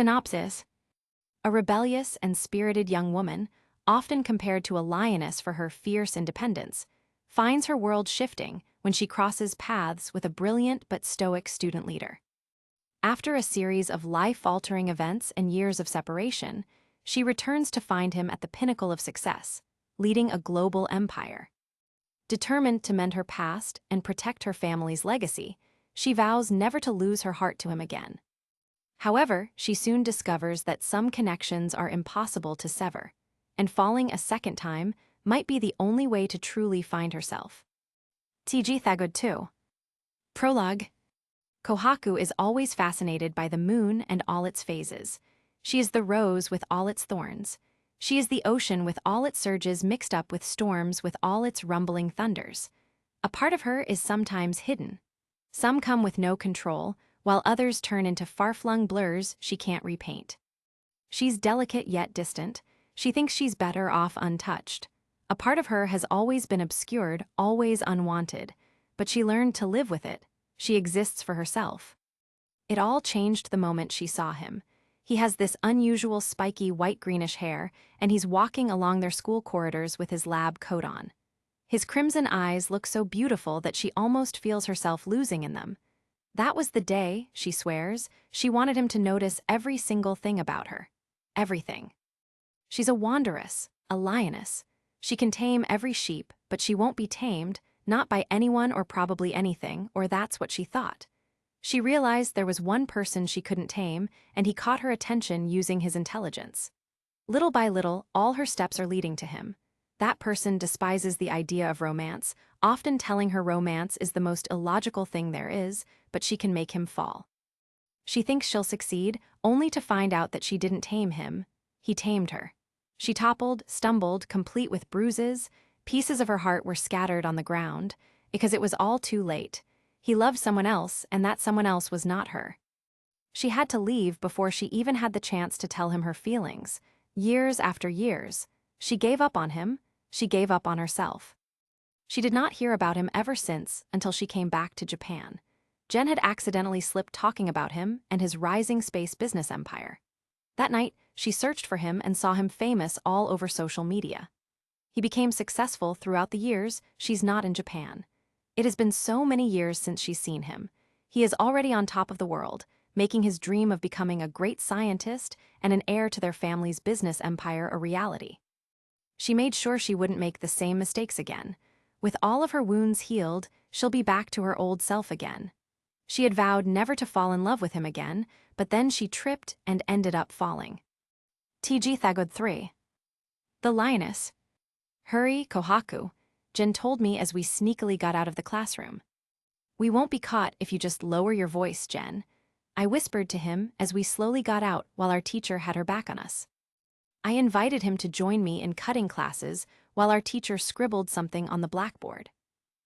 Synopsis: a rebellious and spirited young woman, often compared to a lioness for her fierce independence, finds her world shifting when she crosses paths with a brilliant but stoic student leader. After a series of life-altering events and years of separation, she returns to find him at the pinnacle of success, leading a global empire. Determined to mend her past and protect her family's legacy, she vows never to lose her heart to him again. However, she soon discovers that some connections are impossible to sever, and falling a second time might be the only way to truly find herself. TG Thagod 2. Prologue. Kohaku is always fascinated by the moon and all its phases. She is the rose with all its thorns. She is the ocean with all its surges mixed up with storms with all its rumbling thunders. A part of her is sometimes hidden. Some come with no control, while others turn into far-flung blurs she can't repaint. She's delicate yet distant. She thinks she's better off untouched. A part of her has always been obscured, always unwanted, but she learned to live with it. She exists for herself. It all changed the moment she saw him. He has this unusual spiky white-greenish hair, and he's walking along their school corridors with his lab coat on. His crimson eyes look so beautiful that she almost feels herself losing in them. That was the day, she swears, she wanted him to notice every single thing about her. Everything. She's a wanderess, a lioness. She can tame every sheep, but she won't be tamed, not by anyone or probably anything, or that's what she thought. She realized there was one person she couldn't tame, and he caught her attention using his intelligence. Little by little, all her steps are leading to him. That person despises the idea of romance, often telling her romance is the most illogical thing there is, but she can make him fall. She thinks she'll succeed, only to find out that she didn't tame him. He tamed her. She toppled, stumbled, complete with bruises. Pieces of her heart were scattered on the ground, because it was all too late. He loved someone else, and that someone else was not her. She had to leave before she even had the chance to tell him her feelings. Years after years, she gave up on him. She gave up on herself. She did not hear about him ever since until she came back to Japan. Jen had accidentally slipped talking about him and his rising space business empire. That night, she searched for him and saw him famous all over social media. He became successful throughout the years she's not in Japan. It has been so many years since she's seen him. He is already on top of the world, making his dream of becoming a great scientist and an heir to their family's business empire a reality. She made sure she wouldn't make the same mistakes again. With all of her wounds healed, she'll be back to her old self again. She had vowed never to fall in love with him again, but then she tripped and ended up falling. TG Thagod 3. The lioness. Hurry, Kohaku, Jen told me as we sneakily got out of the classroom. We won't be caught if you just lower your voice, Jen. I whispered to him as we slowly got out while our teacher had her back on us. I invited him to join me in cutting classes while our teacher scribbled something on the blackboard.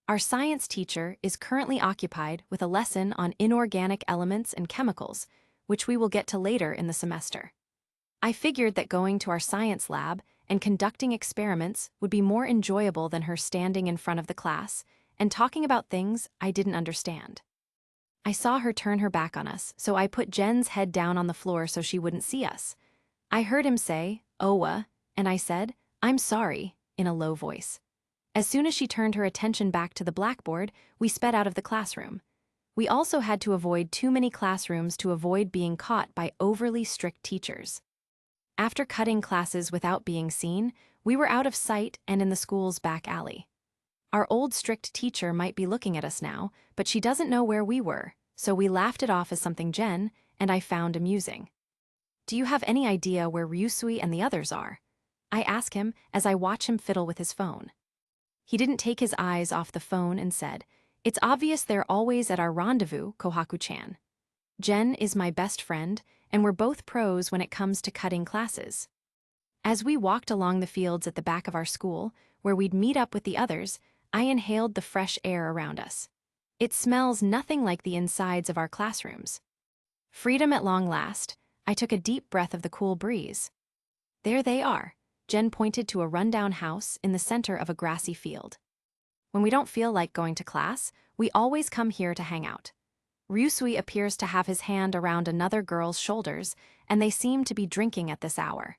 Our science teacher is currently occupied with a lesson on inorganic elements and chemicals, which we will get to later in the semester. I figured that going to our science lab and conducting experiments would be more enjoyable than her standing in front of the class and talking about things I didn't understand. I saw her turn her back on us, so I put Jen's head down on the floor so she wouldn't see us. I heard him say, "Owa," and I said, "I'm sorry," in a low voice. As soon as she turned her attention back to the blackboard, we sped out of the classroom. We also had to avoid too many classrooms to avoid being caught by overly strict teachers. After cutting classes without being seen, we were out of sight and in the school's back alley. Our old strict teacher might be looking at us now, but she doesn't know where we were, so we laughed it off as something Jen and I found amusing. "Do you have any idea where Ryusui and the others are?" I ask him as I watch him fiddle with his phone. He didn't take his eyes off the phone and said, "It's obvious they're always at our rendezvous, Kohaku-chan. Jen is my best friend, and we're both pros when it comes to cutting classes." As we walked along the fields at the back of our school, where we'd meet up with the others, I inhaled the fresh air around us. It smells nothing like the insides of our classrooms. Freedom at long last, I took a deep breath of the cool breeze. There they are. Jen pointed to a rundown house in the center of a grassy field. When we don't feel like going to class, we always come here to hang out. Ryusui appears to have his hand around another girl's shoulders, and they seem to be drinking at this hour.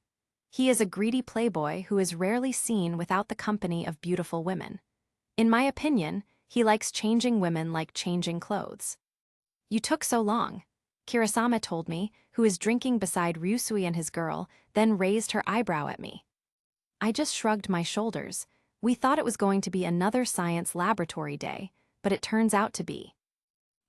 He is a greedy playboy who is rarely seen without the company of beautiful women. In my opinion, he likes changing women like changing clothes. You took so long, Kirasama told me, who is drinking beside Ryusui and his girl, then raised her eyebrow at me. I just shrugged my shoulders. We thought it was going to be another science laboratory day, but it turns out to be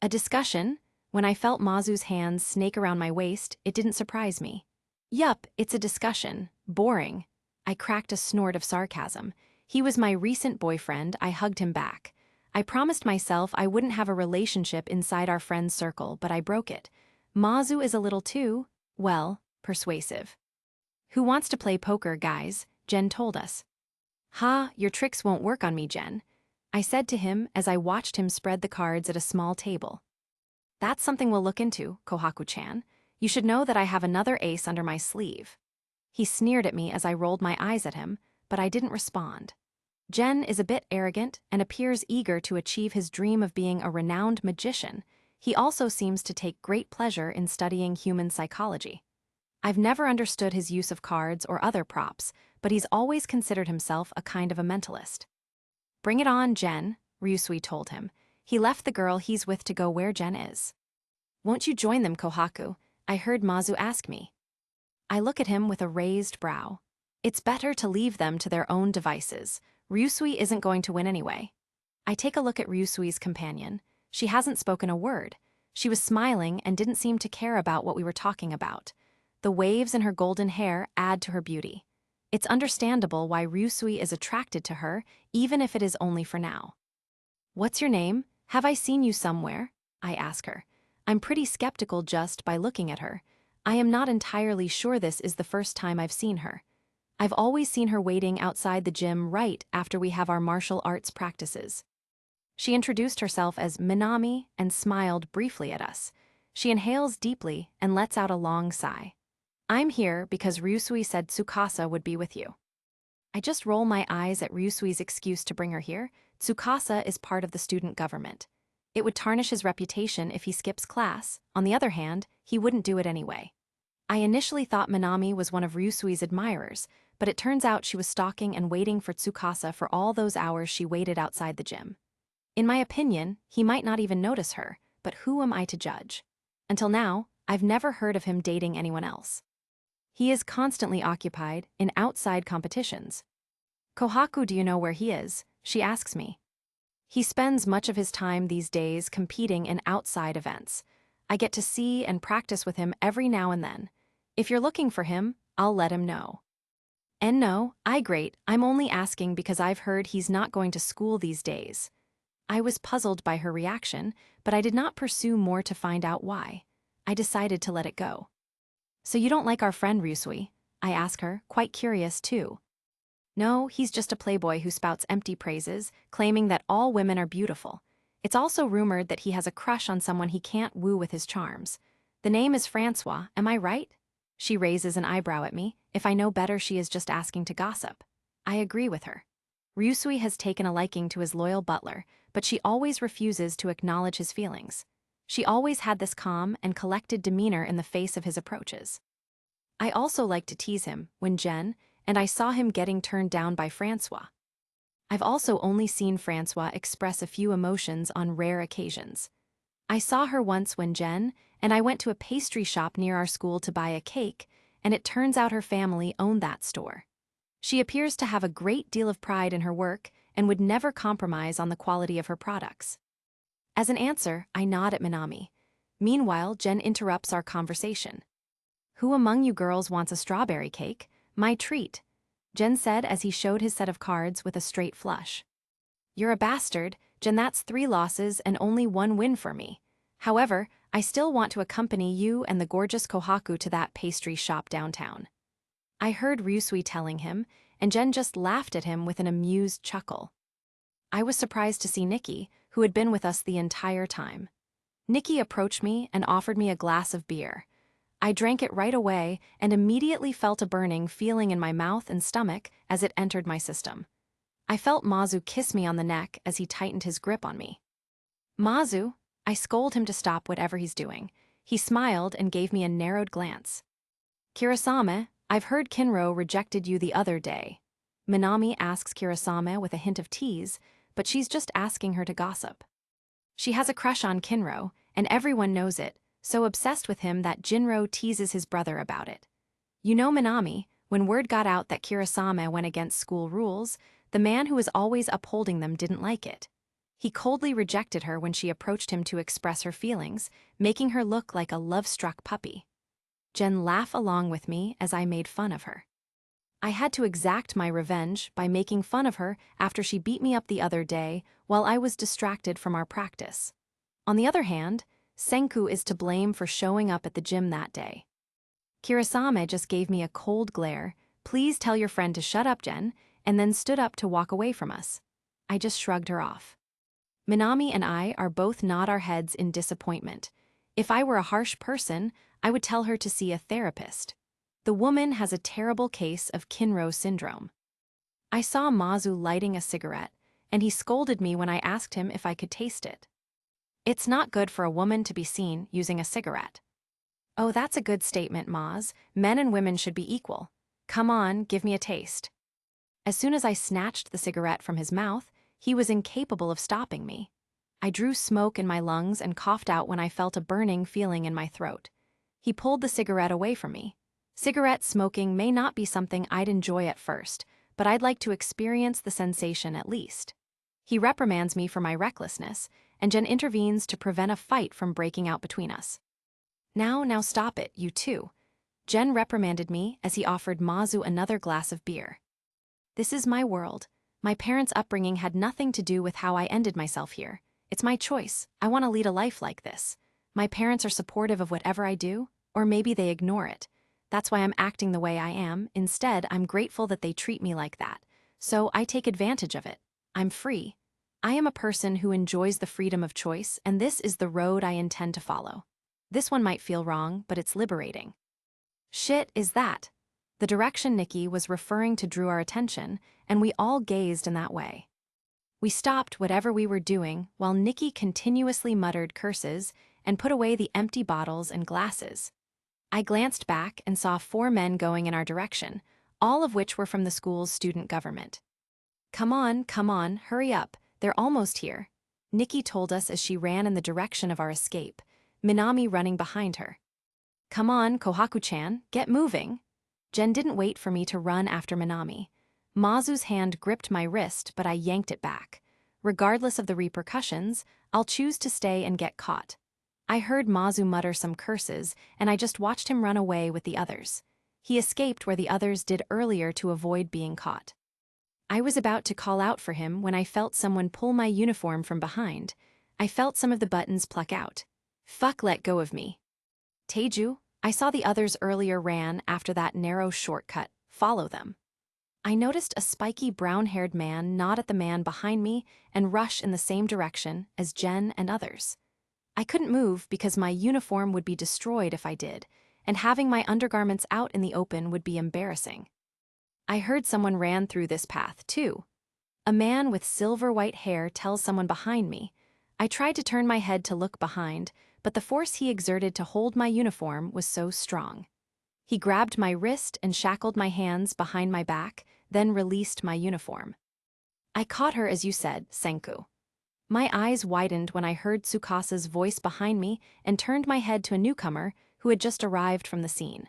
a discussion. When I felt Mazu's hands snake around my waist, it didn't surprise me. Yup, it's a discussion. Boring. I cracked a snort of sarcasm. He was my recent boyfriend. I hugged him back. I promised myself I wouldn't have a relationship inside our friend's circle, but I broke it. Mazu is a little too, well, persuasive. Who wants to play poker, guys? Jen told us. Ha, your tricks won't work on me, Jen, I said to him as I watched him spread the cards at a small table. That's something we'll look into, Kohaku-chan. You should know that I have another ace under my sleeve. He sneered at me as I rolled my eyes at him, but I didn't respond. Jen is a bit arrogant and appears eager to achieve his dream of being a renowned magician. He also seems to take great pleasure in studying human psychology. I've never understood his use of cards or other props, but he's always considered himself a kind of a mentalist. Bring it on, Jen, Ryusui told him. He left the girl he's with to go where Jen is. Won't you join them, Kohaku? I heard Mazu ask me. I look at him with a raised brow. It's better to leave them to their own devices. Ryusui isn't going to win anyway. I take a look at Ryusui's companion. She hasn't spoken a word. She was smiling and didn't seem to care about what we were talking about. The waves in her golden hair add to her beauty. It's understandable why Ryusui is attracted to her, even if it is only for now. What's your name? Have I seen you somewhere? I ask her. I'm pretty skeptical just by looking at her. I am not entirely sure this is the first time I've seen her. I've always seen her waiting outside the gym right after we have our martial arts practices. She introduced herself as Minami and smiled briefly at us. She inhales deeply and lets out a long sigh. I'm here because Ryusui said Tsukasa would be with you. I just roll my eyes at Ryusui's excuse to bring her here. Tsukasa is part of the student government. It would tarnish his reputation if he skips class. On the other hand, he wouldn't do it anyway. I initially thought Minami was one of Ryusui's admirers, but it turns out she was stalking and waiting for Tsukasa for all those hours she waited outside the gym. In my opinion, he might not even notice her, but who am I to judge? Until now, I've never heard of him dating anyone else. He is constantly occupied in outside competitions. Kohaku, do you know where he is? She asks me. He spends much of his time these days competing in outside events. I get to see and practice with him every now and then. If you're looking for him, I'll let him know. And no, I'm only asking because I've heard he's not going to school these days. I was puzzled by her reaction, but I did not pursue more to find out why. I decided to let it go. So you don't like our friend Ryusui? I ask her, quite curious too. No, he's just a playboy who spouts empty praises, claiming that all women are beautiful. It's also rumored that he has a crush on someone he can't woo with his charms. The name is Francois, am I right? She raises an eyebrow at me. If I know better, she is just asking to gossip. I agree with her. Ryusui has taken a liking to his loyal butler, but she always refuses to acknowledge his feelings. She always had this calm and collected demeanor in the face of his approaches. I also like to tease him when Jen and I saw him getting turned down by Francois. I've also only seen Francois express a few emotions on rare occasions. I saw her once when Jen and I went to a pastry shop near our school to buy a cake, and it turns out her family owned that store. She appears to have a great deal of pride in her work and would never compromise on the quality of her products. As an answer, I nod at Minami. Meanwhile, Jen interrupts our conversation. Who among you girls wants a strawberry cake? My treat, Jen said as he showed his set of cards with a straight flush. You're a bastard, Jen. That's 3 losses and only 1 win for me. However, I still want to accompany you and the gorgeous Kohaku to that pastry shop downtown. I heard Ryusui telling him, and Jen just laughed at him with an amused chuckle. I was surprised to see Nikki, who had been with us the entire time. Nikki approached me and offered me a glass of beer. I drank it right away and immediately felt a burning feeling in my mouth and stomach as it entered my system. I felt Mazu kiss me on the neck as he tightened his grip on me. Mazu, I scold him to stop whatever he's doing. He smiled and gave me a narrowed glance. Kirasame, I've heard Kinro rejected you the other day. Minami asks Kirasame with a hint of tease, but she's just asking her to gossip. She has a crush on Kinro, and everyone knows it, so obsessed with him that Jinro teases his brother about it. You know Minami, when word got out that Kirasame went against school rules, the man who was always upholding them didn't like it. He coldly rejected her when she approached him to express her feelings, making her look like a love-struck puppy. Jen laughed along with me as I made fun of her. I had to exact my revenge by making fun of her after she beat me up the other day while I was distracted from our practice. On the other hand, Senku is to blame for showing up at the gym that day. Kirasame just gave me a cold glare, "Please tell your friend to shut up, Jen," and then stood up to walk away from us. I just shrugged her off. Minami and I are both nod our heads in disappointment. If I were a harsh person, I would tell her to see a therapist. The woman has a terrible case of Kinro syndrome. I saw Mazu lighting a cigarette, and he scolded me when I asked him if I could taste it. It's not good for a woman to be seen using a cigarette. Oh, that's a good statement, Maz. Men and women should be equal. Come on, give me a taste. As soon as I snatched the cigarette from his mouth, he was incapable of stopping me. I drew smoke in my lungs and coughed out when I felt a burning feeling in my throat. He pulled the cigarette away from me. Cigarette smoking may not be something I'd enjoy at first, but I'd like to experience the sensation at least. He reprimands me for my recklessness, and Jen intervenes to prevent a fight from breaking out between us. Now stop it, you two. Jen reprimanded me as he offered Mazu another glass of beer. This is my world. My parents' upbringing had nothing to do with how I ended myself here. It's my choice. I want to lead a life like this. My parents are supportive of whatever I do, or maybe they ignore it. That's why I'm acting the way I am. Instead, I'm grateful that they treat me like that. So I take advantage of it. I'm free. I am a person who enjoys the freedom of choice, and this is the road I intend to follow. This one might feel wrong, but it's liberating. Shit is that. The direction Nikki was referring to drew our attention, and we all gazed in that way. We stopped whatever we were doing while Nikki continuously muttered curses and put away the empty bottles and glasses. I glanced back and saw 4 men going in our direction, all of which were from the school's student government. Come on, hurry up, they're almost here," Nikki told us as she ran in the direction of our escape, Minami running behind her. "Come on, Kohaku-chan, get moving." Jen didn't wait for me to run after Minami. Mazu's hand gripped my wrist, but I yanked it back. Regardless of the repercussions, I'll choose to stay and get caught. I heard Mazu mutter some curses, and I just watched him run away with the others. He escaped where the others did earlier to avoid being caught. I was about to call out for him when I felt someone pull my uniform from behind. I felt some of the buttons pluck out. Fuck, let go of me. Teju, I saw the others earlier ran after that narrow shortcut. Follow them. I noticed a spiky brown-haired man nod at the man behind me and rush in the same direction as Jen and others. I couldn't move because my uniform would be destroyed if I did, and having my undergarments out in the open would be embarrassing. I heard someone ran through this path, too. A man with silver-white hair tells someone behind me. I tried to turn my head to look behind, but the force he exerted to hold my uniform was so strong. He grabbed my wrist and shackled my hands behind my back, then released my uniform. I caught her as you said, Senku. My eyes widened when I heard Tsukasa's voice behind me and turned my head to a newcomer who had just arrived from the scene.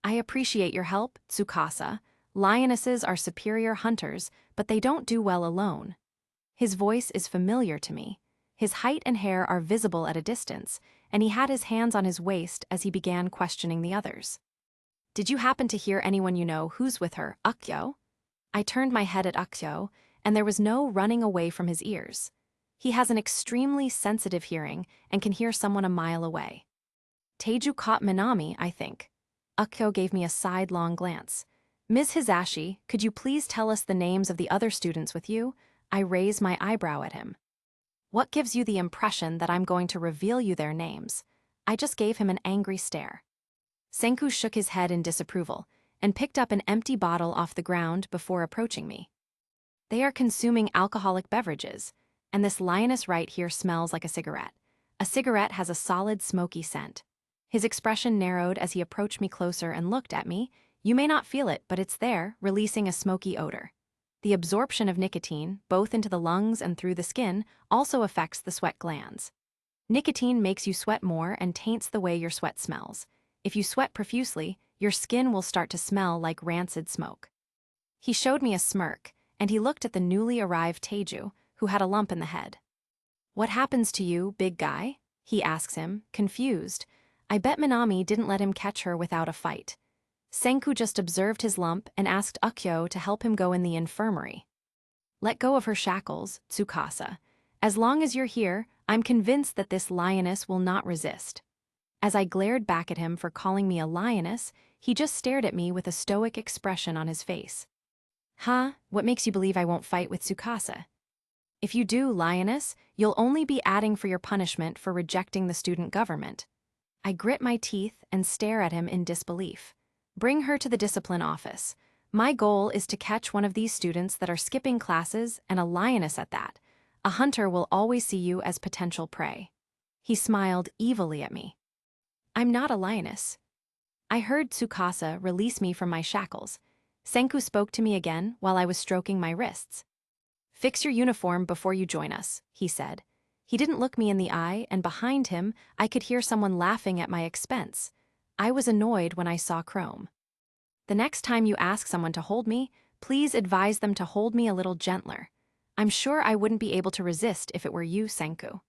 I appreciate your help, Tsukasa. Lionesses are superior hunters, but they don't do well alone. His voice is familiar to me. His height and hair are visible at a distance, and he had his hands on his waist as he began questioning the others. Did you happen to hear anyone you know who's with her, Akyo? I turned my head at Akyo, and there was no running away from his ears. He has an extremely sensitive hearing and can hear someone a mile away. Teju caught Minami, I think. Akyo gave me a sidelong glance. Ms. Hizashi, could you please tell us the names of the other students with you? I raised my eyebrow at him. What gives you the impression that I'm going to reveal you their names? I just gave him an angry stare. Senku shook his head in disapproval and picked up an empty bottle off the ground before approaching me. They are consuming alcoholic beverages, and this lioness right here smells like a cigarette. A cigarette has a solid smoky scent. His expression narrowed as he approached me closer and looked at me. You may not feel it, but it's there, releasing a smoky odor. The absorption of nicotine, both into the lungs and through the skin, also affects the sweat glands. Nicotine makes you sweat more and taints the way your sweat smells. If you sweat profusely, your skin will start to smell like rancid smoke. He showed me a smirk, and he looked at the newly arrived Teju, who had a lump in the head. What happens to you, big guy? He asks him, confused. I bet Minami didn't let him catch her without a fight. Senku just observed his lump and asked Ukyo to help him go in the infirmary. Let go of her shackles, Tsukasa. As long as you're here, I'm convinced that this lioness will not resist. As I glared back at him for calling me a lioness, he just stared at me with a stoic expression on his face. Huh? What makes you believe I won't fight with Tsukasa? If you do, lioness, you'll only be adding for your punishment for rejecting the student government. I grit my teeth and stare at him in disbelief. Bring her to the discipline office. My goal is to catch one of these students that are skipping classes, and a lioness at that. A hunter will always see you as potential prey. He smiled evilly at me. I'm not a lioness. I heard Tsukasa release me from my shackles. Senku spoke to me again while I was stroking my wrists. Fix your uniform before you join us, he said. He didn't look me in the eye, and behind him, I could hear someone laughing at my expense. I was annoyed when I saw Chrome. The next time you ask someone to hold me, please advise them to hold me a little gentler. I'm sure I wouldn't be able to resist if it were you, Senku.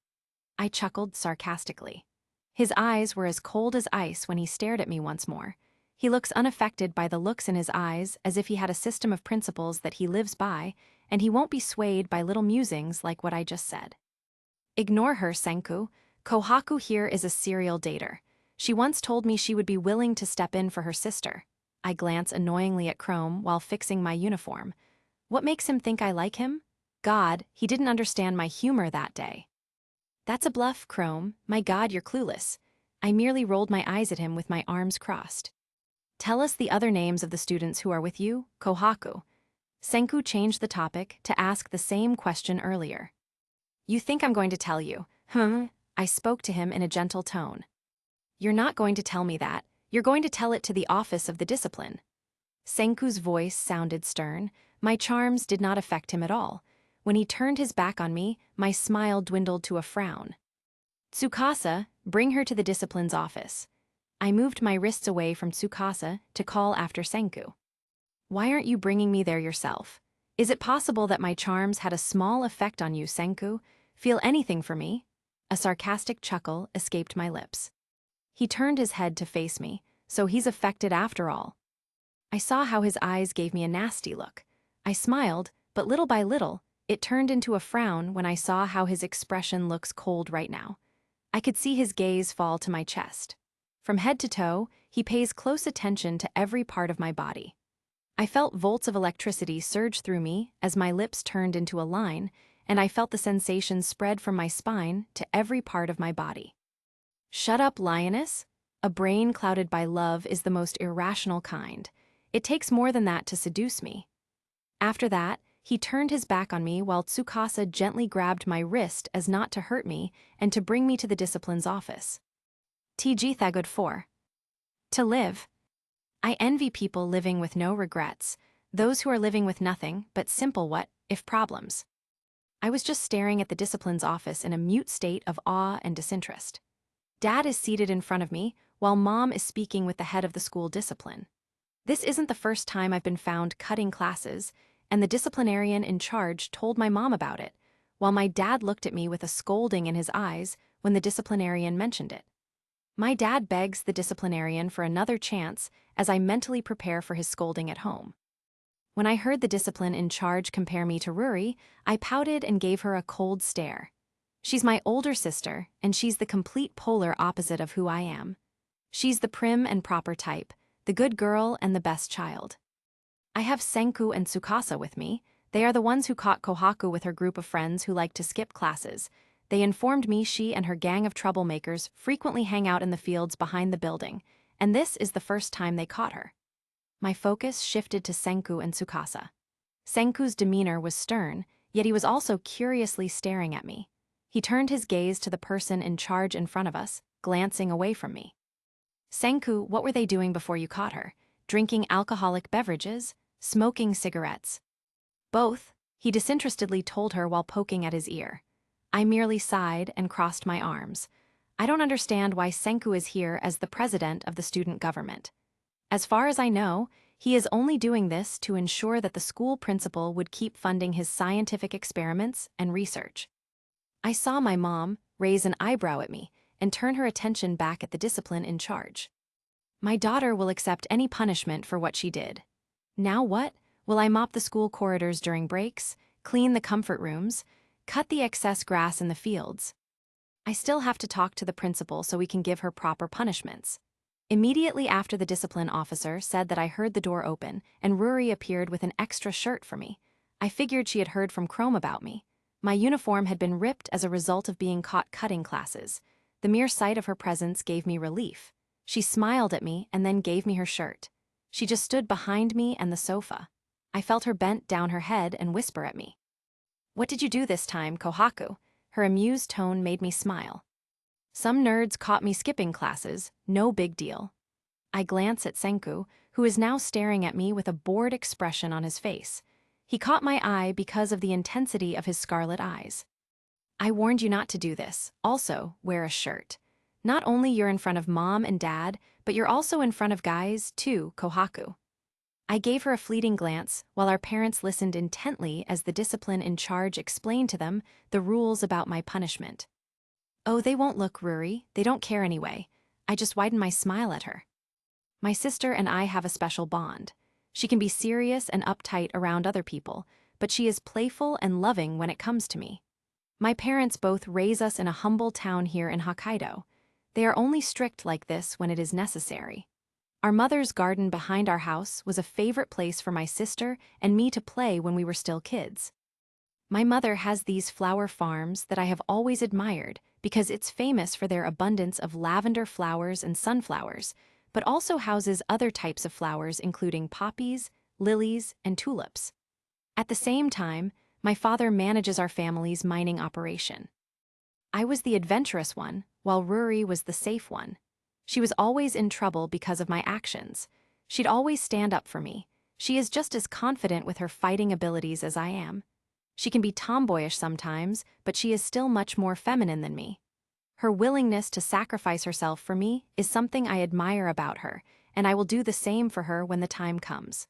I chuckled sarcastically. His eyes were as cold as ice when he stared at me once more. He looks unaffected by the looks in his eyes, as if he had a system of principles that he lives by, and he won't be swayed by little musings like what I just said. Ignore her, Senku. Kohaku here is a serial dater. She once told me she would be willing to step in for her sister. I glance annoyingly at Chrome while fixing my uniform. What makes him think I like him? God, he didn't understand my humor that day. That's a bluff, Chrome. My God, you're clueless. I merely rolled my eyes at him with my arms crossed. Tell us the other names of the students who are with you, Kohaku. Senku changed the topic to ask the same question earlier. You think I'm going to tell you, huh? I spoke to him in a gentle tone. You're not going to tell me that. You're going to tell it to the office of the discipline. Senku's voice sounded stern. My charms did not affect him at all. When he turned his back on me, my smile dwindled to a frown. Tsukasa, bring her to the discipline's office. I moved my wrists away from Tsukasa to call after Senku. Why aren't you bringing me there yourself? Is it possible that my charms had a small effect on you, Senku? Feel anything for me? A sarcastic chuckle escaped my lips. He turned his head to face me, so he's affected after all. I saw how his eyes gave me a nasty look. I smiled, but little by little, it turned into a frown when I saw how his expression looks cold right now. I could see his gaze fall to my chest. From head to toe, he pays close attention to every part of my body. I felt volts of electricity surge through me as my lips turned into a line, and I felt the sensation spread from my spine to every part of my body. Shut up, lioness. A brain clouded by love is the most irrational kind. It takes more than that to seduce me. After that, he turned his back on me while Tsukasa gently grabbed my wrist as not to hurt me and to bring me to the discipline's office. TG Thagod 4. To live. I envy people living with no regrets, those who are living with nothing but simple what-if problems. I was just staring at the discipline's office in a mute state of awe and disinterest. Dad is seated in front of me, while Mom is speaking with the head of the school discipline. This isn't the first time I've been found cutting classes, and the disciplinarian in charge told my mom about it, while my dad looked at me with a scolding in his eyes when the disciplinarian mentioned it. My dad begs the disciplinarian for another chance as I mentally prepare for his scolding at home. When I heard the discipline in charge compare me to Ruri, I pouted and gave her a cold stare. She's my older sister, and she's the complete polar opposite of who I am. She's the prim and proper type, the good girl and the best child. I have Senku and Tsukasa with me. They are the ones who caught Kohaku with her group of friends who like to skip classes. They informed me she and her gang of troublemakers frequently hang out in the fields behind the building, and this is the first time they caught her. My focus shifted to Senku and Tsukasa. Senku's demeanor was stern, yet he was also curiously staring at me. He turned his gaze to the person in charge in front of us, glancing away from me. Senku, what were they doing before you caught her? Drinking alcoholic beverages? Smoking cigarettes? Both, he disinterestedly told her while poking at his ear. I merely sighed and crossed my arms. I don't understand why Senku is here as the president of the student government. As far as I know, he is only doing this to ensure that the school principal would keep funding his scientific experiments and research. I saw my mom raise an eyebrow at me and turn her attention back at the discipline in charge. My daughter will accept any punishment for what she did. Now what? Will I mop the school corridors during breaks, clean the comfort rooms, cut the excess grass in the fields? I still have to talk to the principal so we can give her proper punishments. Immediately after the discipline officer said that I heard the door open and Ruri appeared with an extra shirt for me. I figured she had heard from Chrome about me. My uniform had been ripped as a result of being caught cutting classes. The mere sight of her presence gave me relief. She smiled at me and then gave me her shirt. She just stood behind me and the sofa. I felt her bent down her head and whisper at me. "What did you do this time, Kohaku?" Her amused tone made me smile. "Some nerds caught me skipping classes, no big deal." I glance at Senku, who is now staring at me with a bored expression on his face. He caught my eye because of the intensity of his scarlet eyes. "I warned you not to do this. Also, wear a shirt. Not only you're in front of mom and dad, but you're also in front of guys, too, Kohaku." I gave her a fleeting glance, while our parents listened intently as the discipline in charge explained to them the rules about my punishment. "Oh, they won't look, Ruri. They don't care anyway." I just widened my smile at her. My sister and I have a special bond. She can be serious and uptight around other people, but she is playful and loving when it comes to me. My parents both raise us in a humble town here in Hokkaido. They are only strict like this when it is necessary. Our mother's garden behind our house was a favorite place for my sister and me to play when we were still kids. My mother has these flower farms that I have always admired because it's famous for their abundance of lavender flowers and sunflowers, but also houses other types of flowers including poppies, lilies, and tulips. At the same time, my father manages our family's mining operation. I was the adventurous one, while Ruri was the safe one. She was always in trouble because of my actions. She'd always stand up for me. She is just as confident with her fighting abilities as I am. She can be tomboyish sometimes, but she is still much more feminine than me. Her willingness to sacrifice herself for me is something I admire about her, and I will do the same for her when the time comes.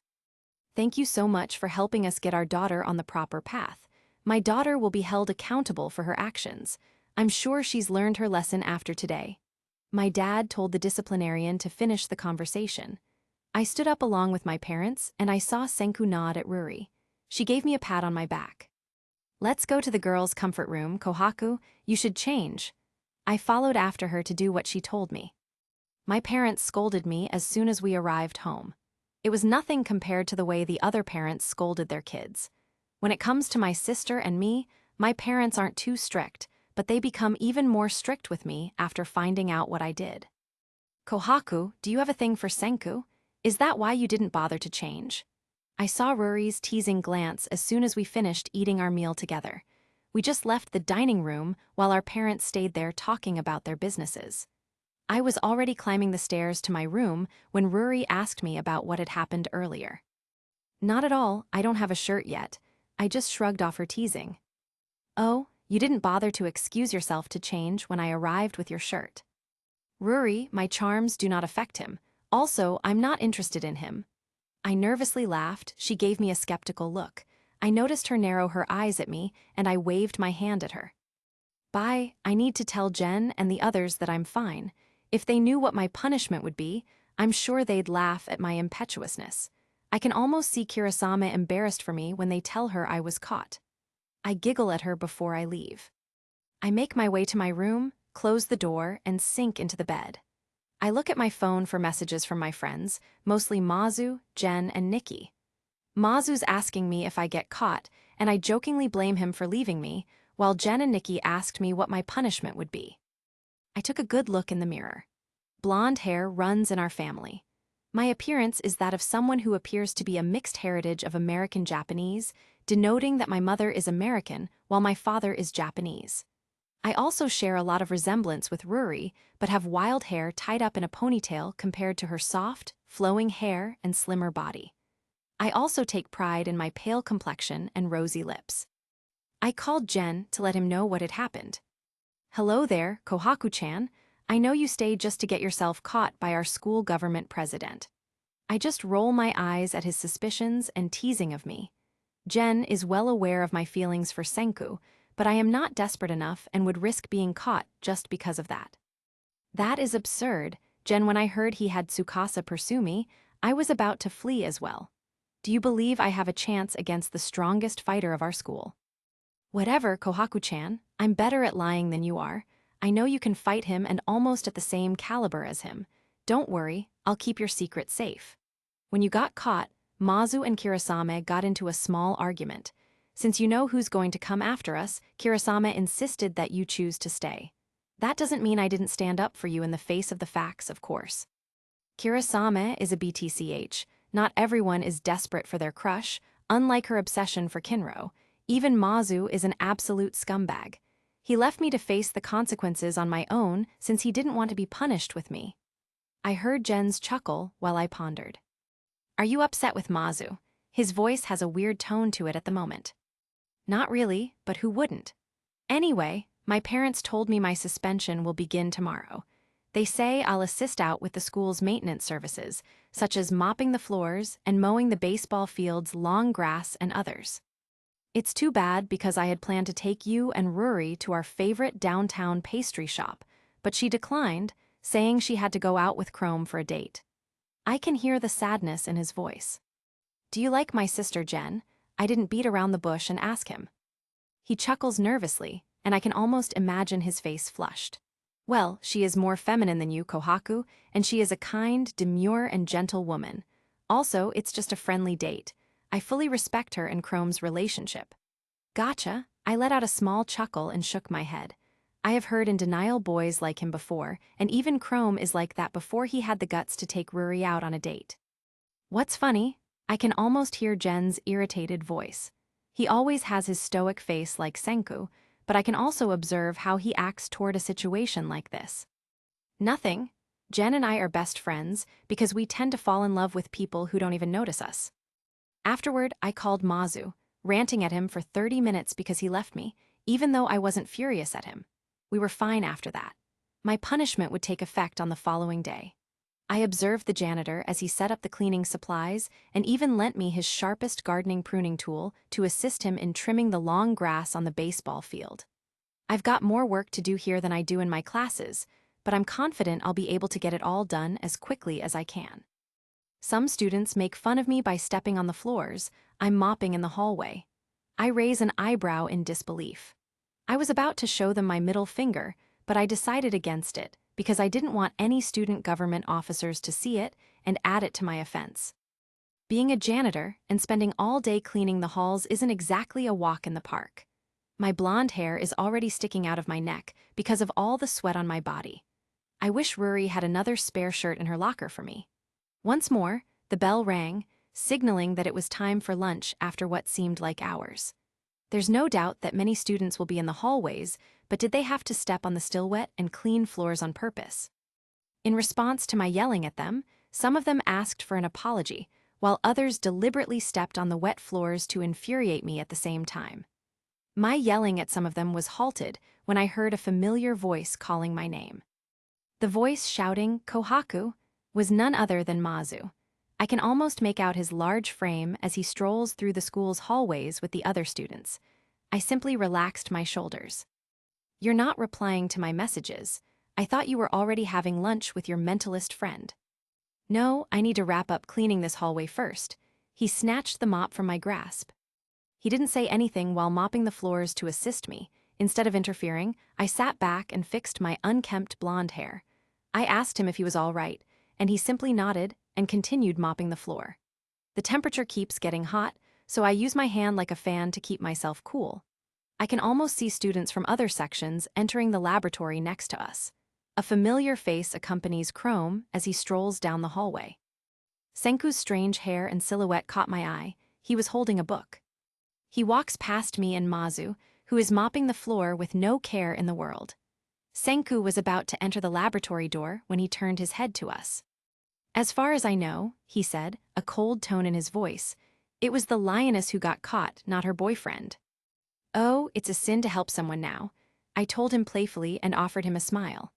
Thank you so much for helping us get our daughter on the proper path. My daughter will be held accountable for her actions. I'm sure she's learned her lesson after today." My dad told the disciplinarian to finish the conversation. I stood up along with my parents, and I saw Senku nod at Ruri. She gave me a pat on my back. "Let's go to the girls' comfort room, Kohaku. You should change." I followed after her to do what she told me. My parents scolded me as soon as we arrived home. It was nothing compared to the way the other parents scolded their kids. When it comes to my sister and me, my parents aren't too strict, but they become even more strict with me after finding out what I did. "Kohaku, do you have a thing for Senku? Is that why you didn't bother to change?" I saw Ruri's teasing glance as soon as we finished eating our meal together. We just left the dining room while our parents stayed there talking about their businesses. I was already climbing the stairs to my room when Ruri asked me about what had happened earlier. "Not at all, I don't have a shirt yet." I just shrugged off her teasing. "Oh, you didn't bother to excuse yourself to change when I arrived with your shirt." "Ruri, my charms do not affect him. Also, I'm not interested in him." I nervously laughed. She gave me a skeptical look. I noticed her narrow her eyes at me, and I waved my hand at her. "Bye, I need to tell Jen and the others that I'm fine. If they knew what my punishment would be, I'm sure they'd laugh at my impetuousness. I can almost see Kurosama embarrassed for me when they tell her I was caught. I giggle at her before I leave. I make my way to my room, close the door, and sink into the bed. I look at my phone for messages from my friends, mostly Mazu, Jen, and Nikki. Mazu's asking me if I get caught, and I jokingly blame him for leaving me, while Jen and Nikki asked me what my punishment would be. I took a good look in the mirror. Blonde hair runs in our family. My appearance is that of someone who appears to be a mixed heritage of American-Japanese, denoting that my mother is American while my father is Japanese. I also share a lot of resemblance with Ruri, but have wild hair tied up in a ponytail compared to her soft, flowing hair and slimmer body. I also take pride in my pale complexion and rosy lips. I called Jen to let him know what had happened. "Hello there, Kohaku-chan. I know you stayed just to get yourself caught by our school government president." I just roll my eyes at his suspicions and teasing of me. Jen is well aware of my feelings for Senku, but I am not desperate enough and would risk being caught just because of that. That is absurd, Jen. When I heard he had Tsukasa pursue me, I was about to flee as well. Do you believe I have a chance against the strongest fighter of our school? Whatever, Kohaku-chan, I'm better at lying than you are. I know you can fight him and almost at the same caliber as him. Don't worry, I'll keep your secret safe. When you got caught, Mazu and Kirasame got into a small argument. Since you know who's going to come after us, Kirasame insisted that you choose to stay. That doesn't mean I didn't stand up for you in the face of the facts, of course. Kirasame is a BTCH. Not everyone is desperate for their crush, unlike her obsession for Kinro. Even Mazu is an absolute scumbag. He left me to face the consequences on my own since he didn't want to be punished with me. I heard Jen's chuckle while I pondered. Are you upset with Mazu? His voice has a weird tone to it at the moment. Not really, but who wouldn't? Anyway, my parents told me my suspension will begin tomorrow. They say I'll assist out with the school's maintenance services, such as mopping the floors and mowing the baseball field's long grass and others. It's too bad because I had planned to take you and Ruri to our favorite downtown pastry shop, but she declined, saying she had to go out with Chrome for a date. I can hear the sadness in his voice. Do you like my sister Jen? I didn't beat around the bush and ask him. He chuckles nervously, and I can almost imagine his face flushed. Well, she is more feminine than you, Kohaku, and she is a kind, demure, and gentle woman. Also, it's just a friendly date. I fully respect her and Chrome's relationship. Gotcha. I let out a small chuckle and shook my head. I have heard in denial boys like him before, and even Chrome is like that before he had the guts to take Ruri out on a date. What's funny? I can almost hear Jen's irritated voice. He always has his stoic face like Senku, but I can also observe how he acts toward a situation like this. Nothing. Jen and I are best friends because we tend to fall in love with people who don't even notice us. Afterward, I called Mazu, ranting at him for 30 minutes because he left me, even though I wasn't furious at him. We were fine after that. My punishment would take effect on the following day. I observed the janitor as he set up the cleaning supplies and even lent me his sharpest gardening pruning tool to assist him in trimming the long grass on the baseball field. I've got more work to do here than I do in my classes, but I'm confident I'll be able to get it all done as quickly as I can. Some students make fun of me by stepping on the floors. I'm mopping in the hallway. I raise an eyebrow in disbelief. I was about to show them my middle finger, but I decided against it because I didn't want any student government officers to see it and add it to my offense. Being a janitor and spending all day cleaning the halls isn't exactly a walk in the park. My blonde hair is already sticking out of my neck because of all the sweat on my body. I wish Ruri had another spare shirt in her locker for me. Once more, the bell rang, signaling that it was time for lunch after what seemed like hours. There's no doubt that many students will be in the hallways, but did they have to step on the still wet and clean floors on purpose? In response to my yelling at them, some of them asked for an apology, while others deliberately stepped on the wet floors to infuriate me at the same time. My yelling at some of them was halted when I heard a familiar voice calling my name. The voice shouting, "Kohaku," was none other than Mazu. I can almost make out his large frame as he strolls through the school's hallways with the other students. I simply relaxed my shoulders. You're not replying to my messages. I thought you were already having lunch with your mentalist friend. No, I need to wrap up cleaning this hallway first. He snatched the mop from my grasp. He didn't say anything while mopping the floors to assist me. Instead of interfering, I sat back and fixed my unkempt blonde hair. I asked him if he was all right, and he simply nodded and continued mopping the floor. The temperature keeps getting hot, so I use my hand like a fan to keep myself cool. I can almost see students from other sections entering the laboratory next to us. A familiar face accompanies Chrome as he strolls down the hallway. Senku's strange hair and silhouette caught my eye. He was holding a book. He walks past me and Mazu, who is mopping the floor with no care in the world. Senku was about to enter the laboratory door when he turned his head to us. "As far as I know," he said, a cold tone in his voice, "it was the lioness who got caught, not her boyfriend." "Oh, it's a sin to help someone now," I told him playfully and offered him a smile.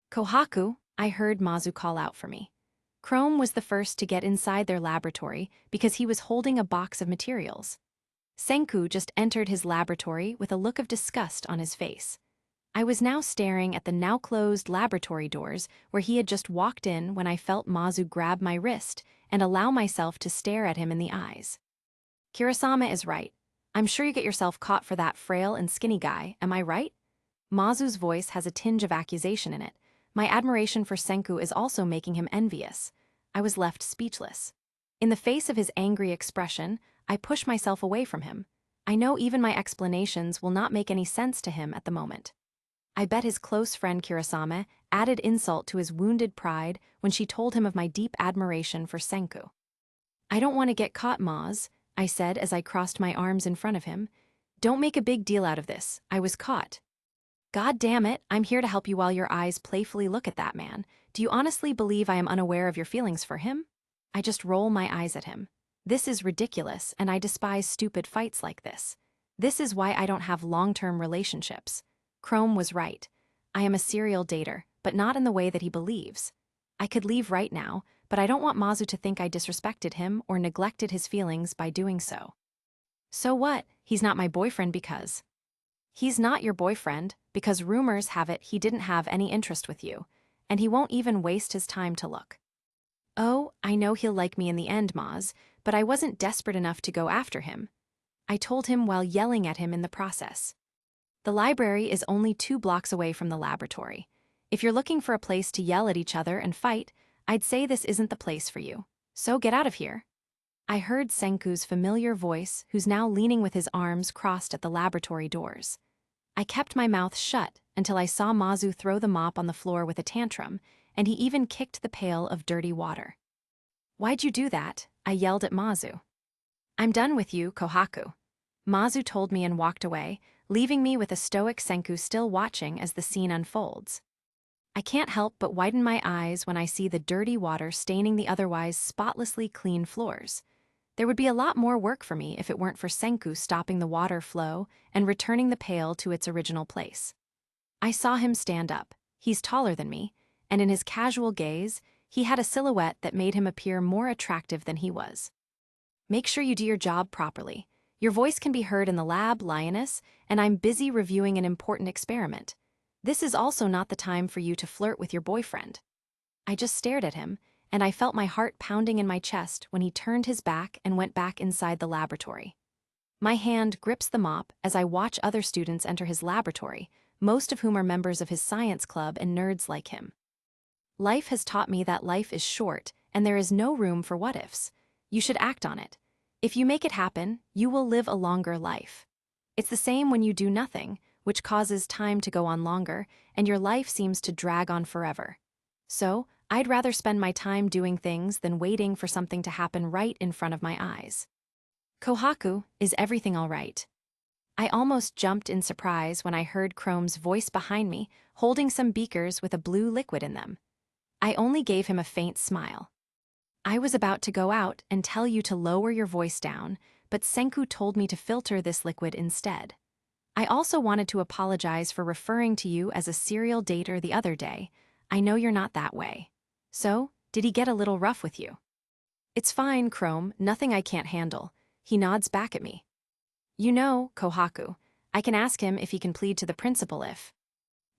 "Kohaku," I heard Mazu call out for me. Chrome was the first to get inside their laboratory because he was holding a box of materials. Senku just entered his laboratory with a look of disgust on his face. I was now staring at the now-closed laboratory doors where he had just walked in when I felt Mazu grab my wrist and allow myself to stare at him in the eyes. "Kirasama is right. I'm sure you get yourself caught for that frail and skinny guy, am I right?" Mazu's voice has a tinge of accusation in it. My admiration for Senku is also making him envious. I was left speechless. In the face of his angry expression, I push myself away from him. I know even my explanations will not make any sense to him at the moment. I bet his close friend Kirasama added insult to his wounded pride when she told him of my deep admiration for Senku. "I don't want to get caught, Maz," I said as I crossed my arms in front of him. "Don't make a big deal out of this. I was caught." "God damn it, I'm here to help you while your eyes playfully look at that man. Do you honestly believe I am unaware of your feelings for him?" I just roll my eyes at him. This is ridiculous, and I despise stupid fights like this. This is why I don't have long-term relationships. Chrome was right. I am a serial dater, but not in the way that he believes. I could leave right now, but I don't want Mazu to think I disrespected him or neglected his feelings by doing so. "So what? He's not my boyfriend because..." "He's not your boyfriend because rumors have it he didn't have any interest with you, and he won't even waste his time to look." "Oh, I know he'll like me in the end, Maz, but I wasn't desperate enough to go after him," I told him while yelling at him in the process. The library is only 2 blocks away from the laboratory. If you're looking for a place to yell at each other and fight, I'd say this isn't the place for you. So get out of here. I heard Senku's familiar voice, who's now leaning with his arms crossed at the laboratory doors. I kept my mouth shut until I saw Mazu throw the mop on the floor with a tantrum, and he even kicked the pail of dirty water. "Why'd you do that?" I yelled at Mazu. "I'm done with you, Kohaku." Mazu told me and walked away, leaving me with a stoic Senku still watching as the scene unfolds. I can't help but widen my eyes when I see the dirty water staining the otherwise spotlessly clean floors. There would be a lot more work for me if it weren't for Senku stopping the water flow and returning the pail to its original place. I saw him stand up. He's taller than me, and in his casual gaze, he had a silhouette that made him appear more attractive than he was. "Make sure you do your job properly. Your voice can be heard in the lab, Lioness, and I'm busy reviewing an important experiment. This is also not the time for you to flirt with your boyfriend." I just stared at him, and I felt my heart pounding in my chest when he turned his back and went back inside the laboratory. My hand grips the mop as I watch other students enter his laboratory, most of whom are members of his science club and nerds like him. Life has taught me that life is short, and there is no room for what-ifs. You should act on it. If you make it happen, you will live a longer life. It's the same when you do nothing, which causes time to go on longer, and your life seems to drag on forever. So, I'd rather spend my time doing things than waiting for something to happen right in front of my eyes. "Kohaku, is everything all right?" I almost jumped in surprise when I heard Chrome's voice behind me, holding some beakers with a blue liquid in them. I only gave him a faint smile. "I was about to go out and tell you to lower your voice down, but Senku told me to filter this liquid instead. I also wanted to apologize for referring to you as a serial dater the other day. I know you're not that way. So, did he get a little rough with you?" "It's fine, Chrome, nothing I can't handle." He nods back at me. "You know, Kohaku, I can ask him if he can plead to the principal if..."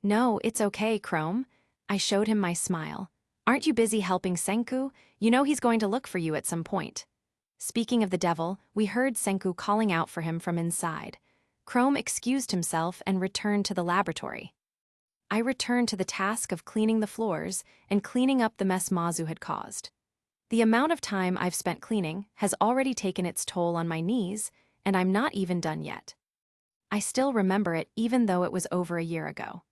"No, it's okay, Chrome." I showed him my smile. "Aren't you busy helping Senku? You know he's going to look for you at some point." Speaking of the devil, we heard Senku calling out for him from inside. Chrome excused himself and returned to the laboratory. I returned to the task of cleaning the floors and cleaning up the mess Mazu had caused. The amount of time I've spent cleaning has already taken its toll on my knees, and I'm not even done yet. I still remember it even though it was over a year ago.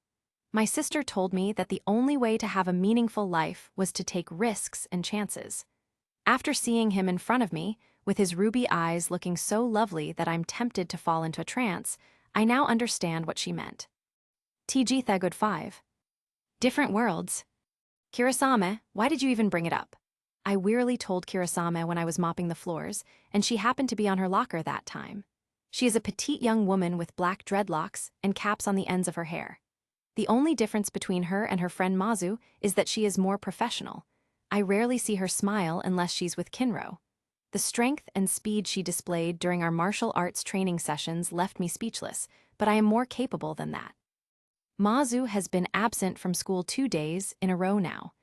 My sister told me that the only way to have a meaningful life was to take risks and chances. After seeing him in front of me, with his ruby eyes looking so lovely that I'm tempted to fall into a trance, I now understand what she meant. TG Thegod 5. Different worlds. Kirasame, why did you even bring it up? I wearily told Kirasame when I was mopping the floors, and she happened to be on her locker that time. She is a petite young woman with black dreadlocks and caps on the ends of her hair. The only difference between her and her friend Mazu is that she is more professional. I rarely see her smile unless she's with Kinro. The strength and speed she displayed during our martial arts training sessions left me speechless, but I am more capable than that. Mazu has been absent from school 2 days in a row now.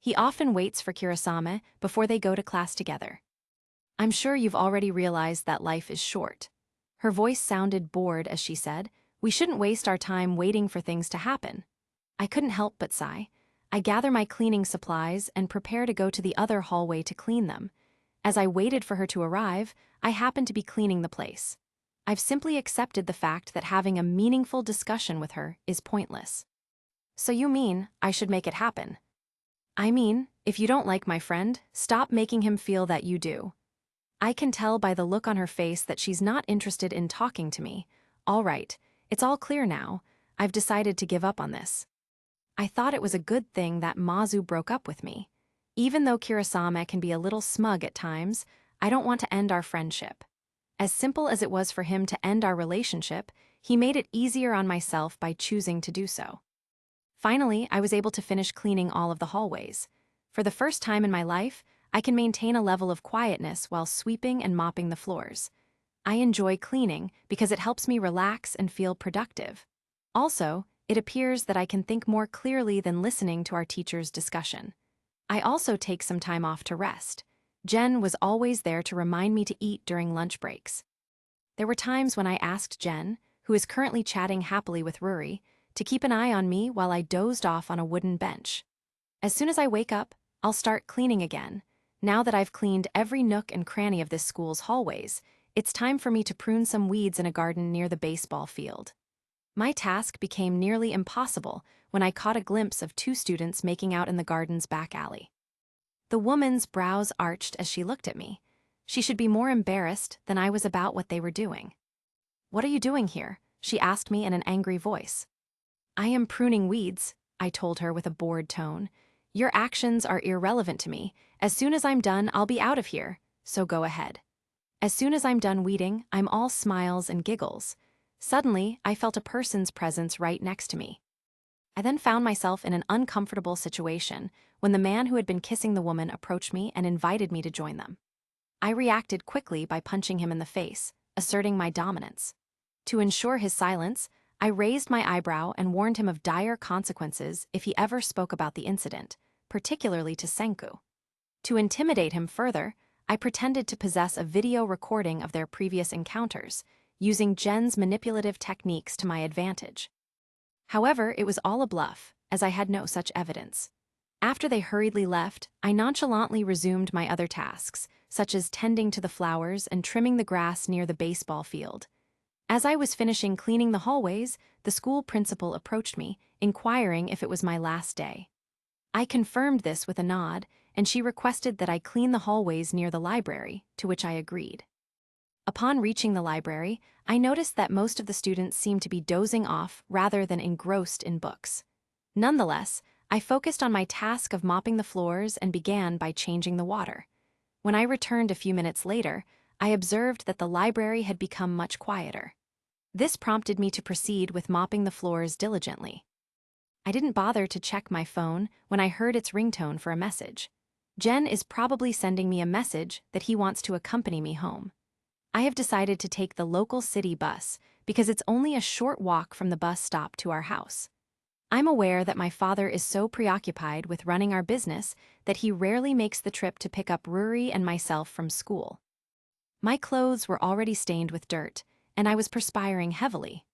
He often waits for Kirasame before they go to class together. I'm sure you've already realized that life is short. Her voice sounded bored as she said, we shouldn't waste our time waiting for things to happen. I couldn't help but sigh. I gather my cleaning supplies and prepare to go to the other hallway to clean them. As I waited for her to arrive, I happened to be cleaning the place. I've simply accepted the fact that having a meaningful discussion with her is pointless. So you mean I should make it happen? I mean, if you don't like my friend, stop making him feel that you do. I can tell by the look on her face that she's not interested in talking to me. All right, it's all clear now. I've decided to give up on this. I thought it was a good thing that Mazu broke up with me. Even though Kirasame can be a little smug at times, I don't want to end our friendship. As simple as it was for him to end our relationship, he made it easier on myself by choosing to do so. Finally, I was able to finish cleaning all of the hallways. For the first time in my life, I can maintain a level of quietness while sweeping and mopping the floors. I enjoy cleaning because it helps me relax and feel productive. Also, it appears that I can think more clearly than listening to our teacher's discussion. I also take some time off to rest. Jen was always there to remind me to eat during lunch breaks. There were times when I asked Jen, who is currently chatting happily with Ruri, to keep an eye on me while I dozed off on a wooden bench. As soon as I wake up, I'll start cleaning again. Now that I've cleaned every nook and cranny of this school's hallways, it's time for me to prune some weeds in a garden near the baseball field. My task became nearly impossible when I caught a glimpse of 2 students making out in the garden's back alley. The woman's brows arched as she looked at me. She should be more embarrassed than I was about what they were doing. "What are you doing here?" she asked me in an angry voice. "I am pruning weeds," I told her with a bored tone. "Your actions are irrelevant to me. As soon as I'm done, I'll be out of here, so go ahead." As soon as I'm done weeding, I'm all smiles and giggles. Suddenly, I felt a person's presence right next to me. I then found myself in an uncomfortable situation when the man who had been kissing the woman approached me and invited me to join them. I reacted quickly by punching him in the face, asserting my dominance. To ensure his silence, I raised my eyebrow and warned him of dire consequences if he ever spoke about the incident, particularly to Senku. To intimidate him further, I pretended to possess a video recording of their previous encounters, using Jen's manipulative techniques to my advantage. However, it was all a bluff, as I had no such evidence. After they hurriedly left, I nonchalantly resumed my other tasks, such as tending to the flowers and trimming the grass near the baseball field. As I was finishing cleaning the hallways, the school principal approached me, inquiring if it was my last day. I confirmed this with a nod, and she requested that I clean the hallways near the library, to which I agreed. Upon reaching the library, I noticed that most of the students seemed to be dozing off rather than engrossed in books. Nonetheless, I focused on my task of mopping the floors and began by changing the water. When I returned a few minutes later, I observed that the library had become much quieter. This prompted me to proceed with mopping the floors diligently. I didn't bother to check my phone when I heard its ringtone for a message. Jen is probably sending me a message that he wants to accompany me home. I have decided to take the local city bus because it's only a short walk from the bus stop to our house. I'm aware that my father is so preoccupied with running our business that he rarely makes the trip to pick up Ruri and myself from school. My clothes were already stained with dirt, and I was perspiring heavily.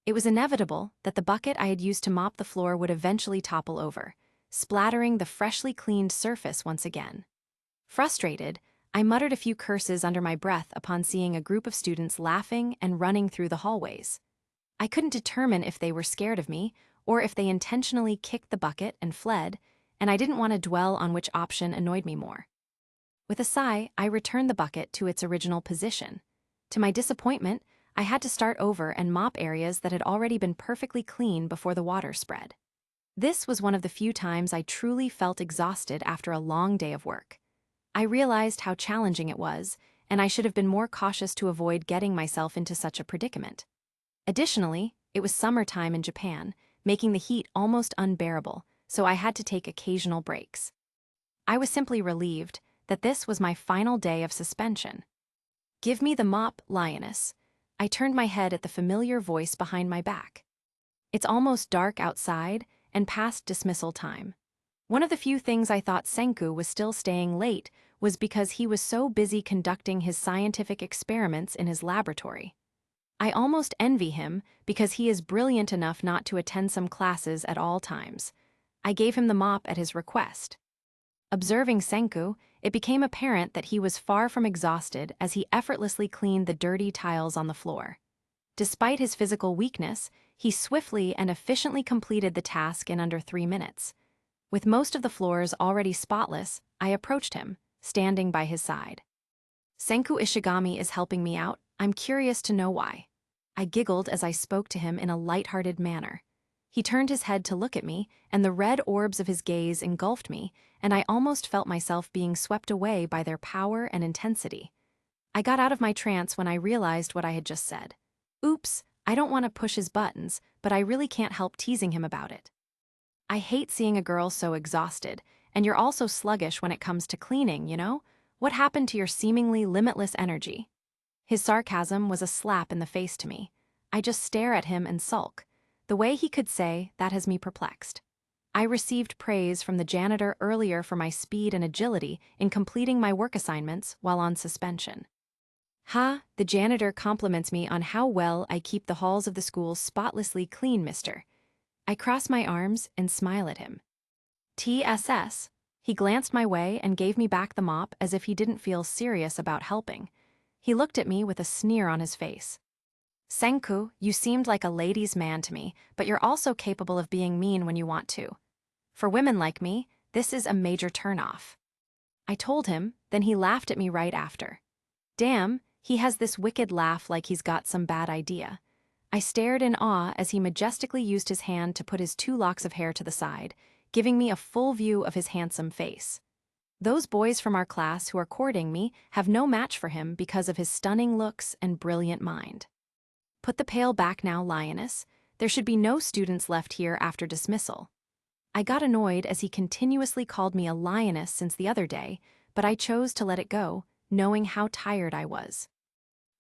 It was inevitable that the bucket I had used to mop the floor would eventually topple over, splattering the freshly cleaned surface once again. Frustrated, I muttered a few curses under my breath upon seeing a group of students laughing and running through the hallways. I couldn't determine if they were scared of me or if they intentionally kicked the bucket and fled, and I didn't want to dwell on which option annoyed me more. With a sigh, I returned the bucket to its original position. To my disappointment, I had to start over and mop areas that had already been perfectly clean before the water spread. This was one of the few times I truly felt exhausted after a long day of work. I realized how challenging it was, and I should have been more cautious to avoid getting myself into such a predicament. Additionally, it was summertime in Japan, making the heat almost unbearable, so I had to take occasional breaks. I was simply relieved that this was my final day of suspension. "Give me the mop, lioness." I turned my head at the familiar voice behind my back. It's almost dark outside and past dismissal time. One of the few things I thought Senku was still staying late was because he was so busy conducting his scientific experiments in his laboratory. I almost envy him because he is brilliant enough not to attend some classes at all times. I gave him the mop at his request. Observing Senku, it became apparent that he was far from exhausted as he effortlessly cleaned the dirty tiles on the floor. Despite his physical weakness, he swiftly and efficiently completed the task in under 3 minutes. With most of the floors already spotless, I approached him, standing by his side. "Senku Ishigami is helping me out. I'm curious to know why." I giggled as I spoke to him in a light-hearted manner. He turned his head to look at me, and the red orbs of his gaze engulfed me, and I almost felt myself being swept away by their power and intensity. I got out of my trance when I realized what I had just said. Oops, I don't want to push his buttons, but I really can't help teasing him about it. "I hate seeing a girl so exhausted, and you're also sluggish when it comes to cleaning, you know? What happened to your seemingly limitless energy?" His sarcasm was a slap in the face to me. I just stare at him and sulk. The way he could say that has me perplexed. I received praise from the janitor earlier for my speed and agility in completing my work assignments while on suspension. The janitor compliments me on how well I keep the halls of the school spotlessly clean, mister. I cross my arms and smile at him. TSS. He glanced my way and gave me back the mop as if he didn't feel serious about helping. He looked at me with a sneer on his face. "Senku, you seemed like a ladies' man to me, but you're also capable of being mean when you want to. For women like me, this is a major turn-off." I told him, then he laughed at me right after. Damn, he has this wicked laugh like he's got some bad idea. I stared in awe as he majestically used his hand to put his 2 locks of hair to the side, giving me a full view of his handsome face. Those boys from our class who are courting me have no match for him because of his stunning looks and brilliant mind. "Put the pail back now, lioness. There should be no students left here after dismissal." I got annoyed as he continuously called me a lioness since the other day, but I chose to let it go, knowing how tired I was.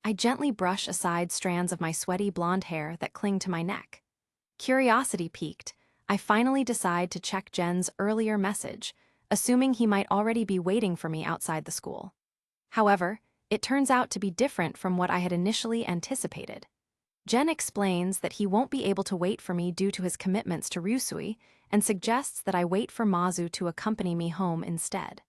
I gently brush aside strands of my sweaty blonde hair that cling to my neck. Curiosity piqued, I finally decide to check Jen's earlier message, assuming he might already be waiting for me outside the school. However, it turns out to be different from what I had initially anticipated. Jen explains that he won't be able to wait for me due to his commitments to Ryusui and suggests that I wait for Mazu to accompany me home instead.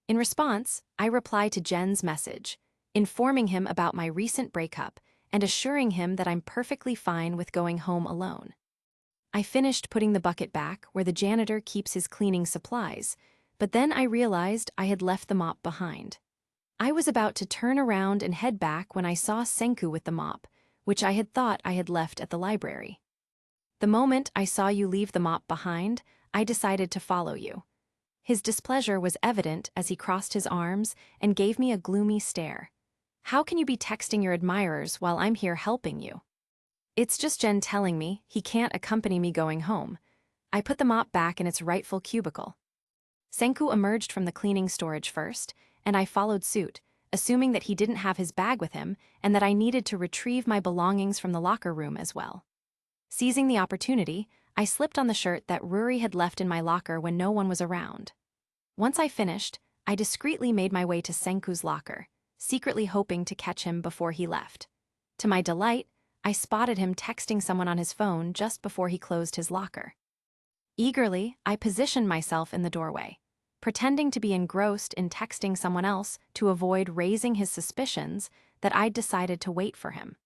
In response, I reply to Jen's message, informing him about my recent breakup and assuring him that I'm perfectly fine with going home alone. I finished putting the bucket back where the janitor keeps his cleaning supplies, but then I realized I had left the mop behind. I was about to turn around and head back when I saw Senku with the mop, which I had thought I had left at the library. "The moment I saw you leave the mop behind, I decided to follow you." His displeasure was evident as he crossed his arms and gave me a gloomy stare. "How can you be texting your admirers while I'm here helping you?" "It's just Jen telling me he can't accompany me going home." I put the mop back in its rightful cubicle. Senku emerged from the cleaning storage first, and I followed suit, assuming that he didn't have his bag with him and that I needed to retrieve my belongings from the locker room as well. Seizing the opportunity, I slipped on the shirt that Ruri had left in my locker when no one was around. Once I finished, I discreetly made my way to Senku's locker, secretly hoping to catch him before he left. To my delight, I spotted him texting someone on his phone just before he closed his locker. Eagerly, I positioned myself in the doorway, pretending to be engrossed in texting someone else to avoid raising his suspicions that I'd decided to wait for him.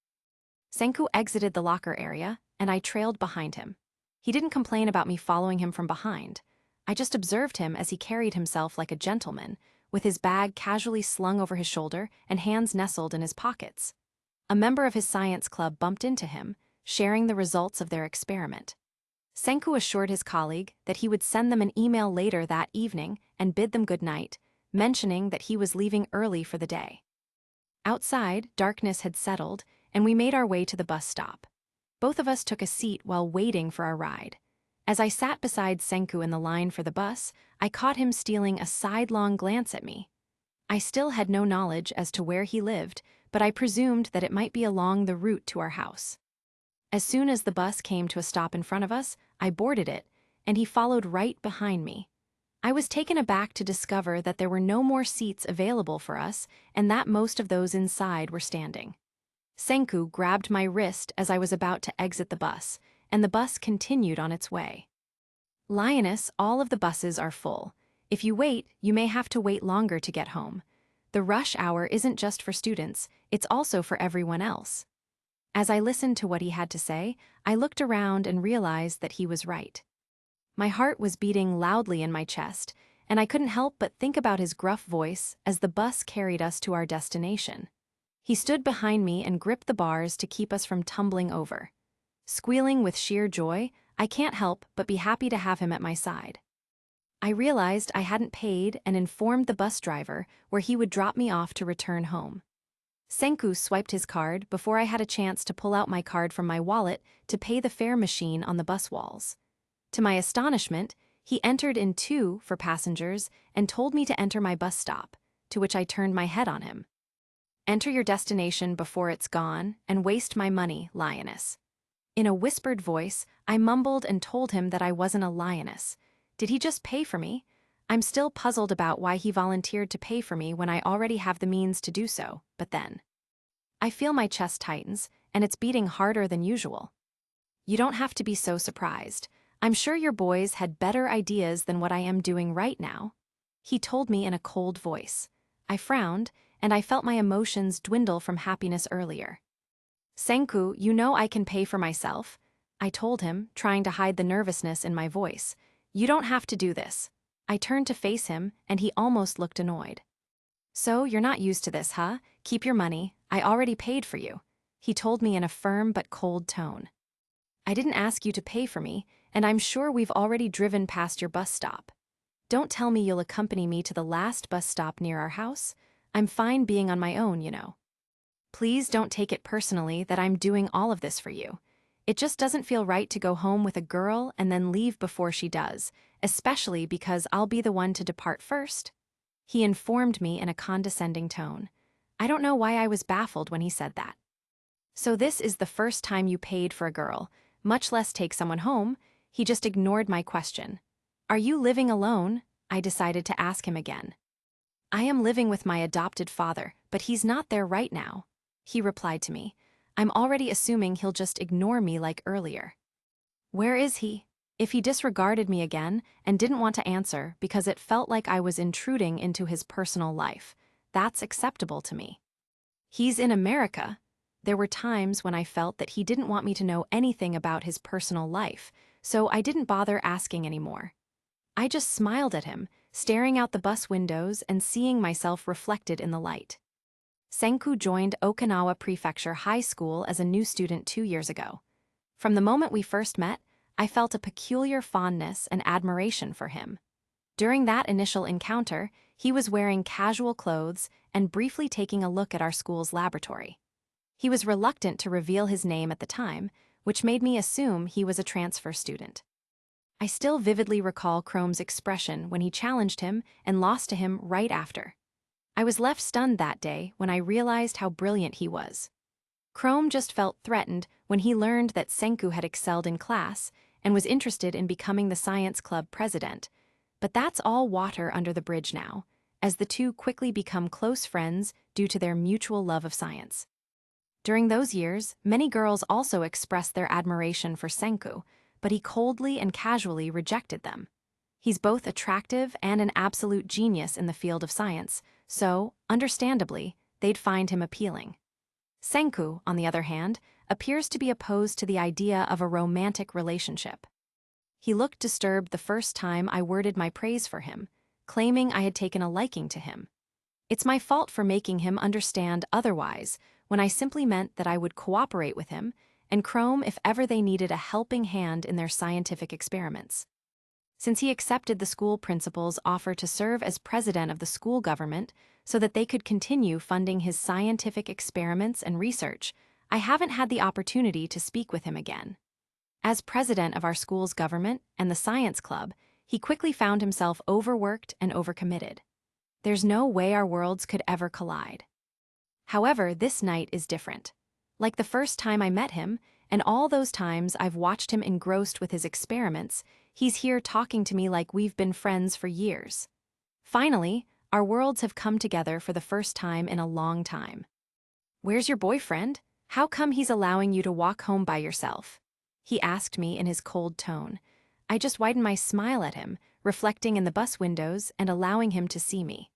Senku exited the locker area, and I trailed behind him. He didn't complain about me following him from behind. I just observed him as he carried himself like a gentleman, with his bag casually slung over his shoulder and hands nestled in his pockets. A member of his science club bumped into him, sharing the results of their experiment. Senku assured his colleague that he would send them an email later that evening and bid them good night, mentioning that he was leaving early for the day. Outside, darkness had settled, and we made our way to the bus stop. Both of us took a seat while waiting for our ride. As I sat beside Senku in the line for the bus, I caught him stealing a sidelong glance at me. I still had no knowledge as to where he lived, but I presumed that it might be along the route to our house. As soon as the bus came to a stop in front of us, I boarded it, and he followed right behind me. I was taken aback to discover that there were no more seats available for us and that most of those inside were standing. Senku grabbed my wrist as I was about to exit the bus, and the bus continued on its way. Lioness, all of the buses are full. If you wait, you may have to wait longer to get home. The rush hour isn't just for students, it's also for everyone else. As I listened to what he had to say, I looked around and realized that he was right. My heart was beating loudly in my chest, and I couldn't help but think about his gruff voice as the bus carried us to our destination. He stood behind me and gripped the bars to keep us from tumbling over. Squealing with sheer joy, I can't help but be happy to have him at my side. I realized I hadn't paid and informed the bus driver where he would drop me off to return home. Senku swiped his card before I had a chance to pull out my card from my wallet to pay the fare machine on the bus walls. To my astonishment, he entered in 2 for passengers and told me to enter my bus stop, to which I turned my head on him. Enter your destination before it's gone and waste my money, lioness. In a whispered voice, I mumbled and told him that I wasn't a lioness. Did he just pay for me? I'm still puzzled about why he volunteered to pay for me when I already have the means to do so, but then. I feel my chest tightens, and it's beating harder than usual. You don't have to be so surprised. I'm sure your boys had better ideas than what I am doing right now. He told me in a cold voice. I frowned, and I felt my emotions dwindle from happiness earlier. Senku, you know I can pay for myself, I told him, trying to hide the nervousness in my voice. You don't have to do this. I turned to face him, and he almost looked annoyed. So, you're not used to this, huh? Keep your money. I already paid for you, he told me in a firm but cold tone. I didn't ask you to pay for me, and I'm sure we've already driven past your bus stop. Don't tell me you'll accompany me to the last bus stop near our house. I'm fine being on my own, you know. Please don't take it personally that I'm doing all of this for you. It just doesn't feel right to go home with a girl and then leave before she does, especially because I'll be the one to depart first. He informed me in a condescending tone. I don't know why I was baffled when he said that. So this is the first time you paid for a girl, much less take someone home. He just ignored my question. Are you living alone? I decided to ask him again. I am living with my adopted father, but he's not there right now, he replied to me. I'm already assuming he'll just ignore me like earlier. Where is he? If he disregarded me again and didn't want to answer because it felt like I was intruding into his personal life, that's acceptable to me. He's in America. There were times when I felt that he didn't want me to know anything about his personal life, so I didn't bother asking anymore. I just smiled at him, staring out the bus windows and seeing myself reflected in the light. Senku joined Okinawa Prefecture High School as a new student 2 years ago. From the moment we first met, I felt a peculiar fondness and admiration for him. During that initial encounter, he was wearing casual clothes and briefly taking a look at our school's laboratory. He was reluctant to reveal his name at the time, which made me assume he was a transfer student. I still vividly recall Chrome's expression when he challenged him and lost to him right after. I was left stunned that day when I realized how brilliant he was. Chrome just felt threatened when he learned that Senku had excelled in class and was interested in becoming the science club president. But that's all water under the bridge now, as the two quickly become close friends due to their mutual love of science. During those years, many girls also expressed their admiration for Senku, but he coldly and casually rejected them. He's both attractive and an absolute genius in the field of science, so, understandably, they'd find him appealing. Senku, on the other hand, appears to be opposed to the idea of a romantic relationship. He looked disturbed the first time I worded my praise for him, claiming I had taken a liking to him. It's my fault for making him understand otherwise when I simply meant that I would cooperate with him and Chrome if ever they needed a helping hand in their scientific experiments. Since he accepted the school principal's offer to serve as president of the school government so that they could continue funding his scientific experiments and research, I haven't had the opportunity to speak with him again. As president of our school's government and the science club, he quickly found himself overworked and overcommitted. There's no way our worlds could ever collide. However, this night is different. Like the first time I met him, and all those times I've watched him engrossed with his experiments, he's here talking to me like we've been friends for years. Finally, our worlds have come together for the first time in a long time. "Where's your boyfriend? How come he's allowing you to walk home by yourself?" he asked me in his cold tone. I just widened my smile at him, reflecting in the bus windows and allowing him to see me.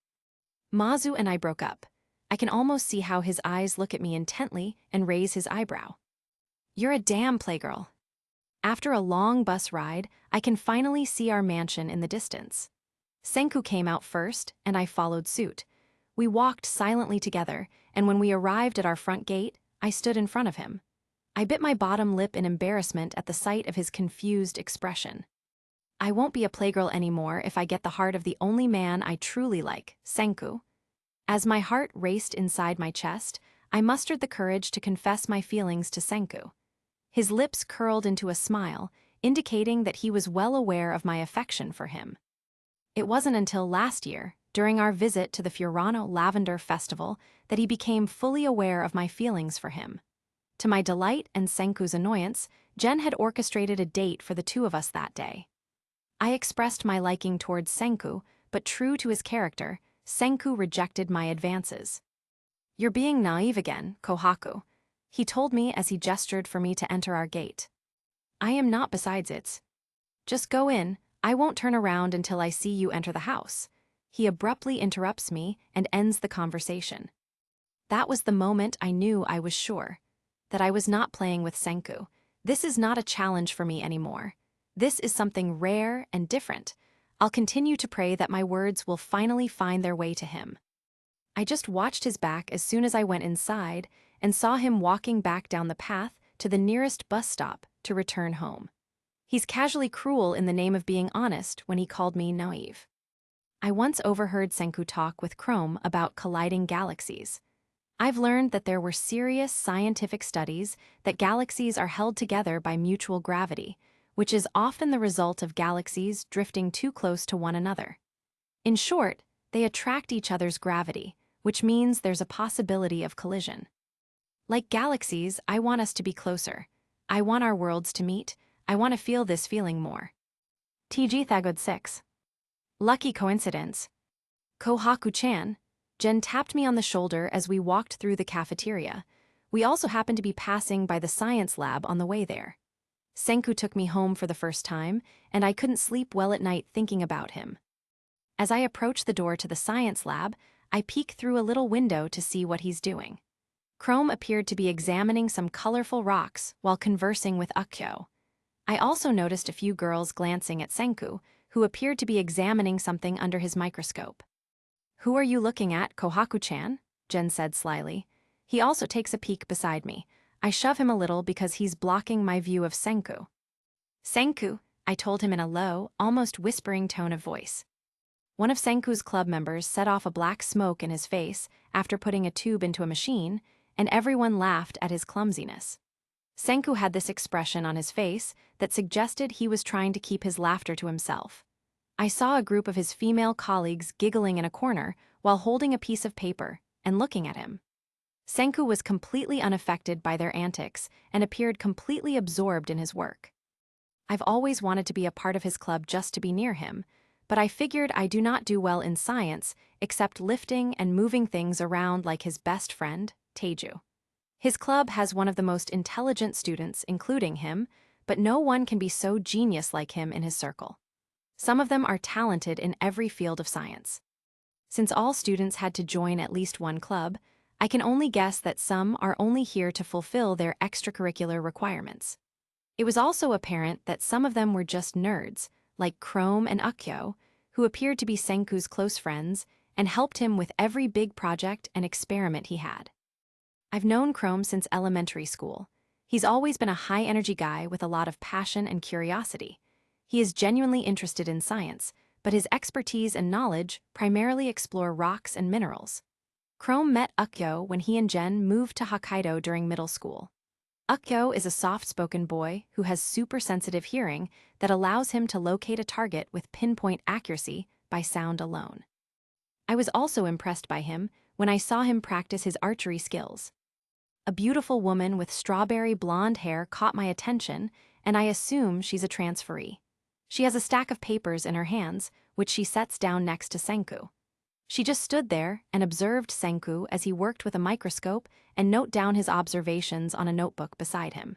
Mazu and I broke up. I can almost see how his eyes look at me intently and raise his eyebrow. "You're a damn playgirl." After a long bus ride, I can finally see our mansion in the distance. Senku came out first, and I followed suit. We walked silently together, and when we arrived at our front gate, I stood in front of him. I bit my bottom lip in embarrassment at the sight of his confused expression. I won't be a playgirl anymore if I get the heart of the only man I truly like, Senku. As my heart raced inside my chest, I mustered the courage to confess my feelings to Senku. His lips curled into a smile, indicating that he was well aware of my affection for him. It wasn't until last year, during our visit to the Furano Lavender Festival, that he became fully aware of my feelings for him. To my delight and Senku's annoyance, Jen had orchestrated a date for the two of us that day. I expressed my liking towards Senku, but true to his character, Senku rejected my advances. "You're being naive again, Kohaku," he told me as he gestured for me to enter our gate. "I am not besides it. Just go in, I won't turn around until I see you enter the house." He abruptly interrupts me and ends the conversation. That was the moment I knew I was sure that I was not playing with Senku. This is not a challenge for me anymore. This is something rare and different. I'll continue to pray that my words will finally find their way to him. I just watched his back as soon as I went inside and saw him walking back down the path to the nearest bus stop to return home. He's casually cruel in the name of being honest when he called me naive. I once overheard Senku talk with Chrome about colliding galaxies. I've learned that there were serious scientific studies that galaxies are held together by mutual gravity, which is often the result of galaxies drifting too close to one another. In short, they attract each other's gravity, which means there's a possibility of collision. Like galaxies, I want us to be closer. I want our worlds to meet. I want to feel this feeling more. TG Thagod 6. Lucky coincidence. Kohaku-chan. Jen tapped me on the shoulder as we walked through the cafeteria. We also happened to be passing by the science lab on the way there. Senku took me home for the first time, and I couldn't sleep well at night thinking about him. As I approached the door to the science lab, I peeked through a little window to see what he's doing. Chrome appeared to be examining some colorful rocks while conversing with Akyo. I also noticed a few girls glancing at Senku, who appeared to be examining something under his microscope. "Who are you looking at, Kohaku-chan?" Jen said slyly. He also takes a peek beside me. I shove him a little because he's blocking my view of Senku. "Senku," I told him in a low, almost whispering tone of voice. One of Senku's club members set off a black smoke in his face after putting a tube into a machine, and everyone laughed at his clumsiness. Senku had this expression on his face that suggested he was trying to keep his laughter to himself. I saw a group of his female colleagues giggling in a corner while holding a piece of paper and looking at him. Senku was completely unaffected by their antics and appeared completely absorbed in his work. I've always wanted to be a part of his club just to be near him, but I figured I do not do well in science except lifting and moving things around like his best friend, Teju. His club has one of the most intelligent students, including him, but no one can be so genius like him in his circle. Some of them are talented in every field of science. Since all students had to join at least one club, I can only guess that some are only here to fulfill their extracurricular requirements. It was also apparent that some of them were just nerds, like Chrome and Akyo, who appeared to be Senku's close friends and helped him with every big project and experiment he had. I've known Chrome since elementary school. He's always been a high-energy guy with a lot of passion and curiosity. He is genuinely interested in science, but his expertise and knowledge primarily explore rocks and minerals. Chrome met Ukyo when he and Jen moved to Hokkaido during middle school. Ukyo is a soft-spoken boy who has super-sensitive hearing that allows him to locate a target with pinpoint accuracy by sound alone. I was also impressed by him when I saw him practice his archery skills. A beautiful woman with strawberry blonde hair caught my attention, and I assume she's a transferee. She has a stack of papers in her hands, which she sets down next to Senku. She just stood there and observed Senku as he worked with a microscope and note down his observations on a notebook beside him.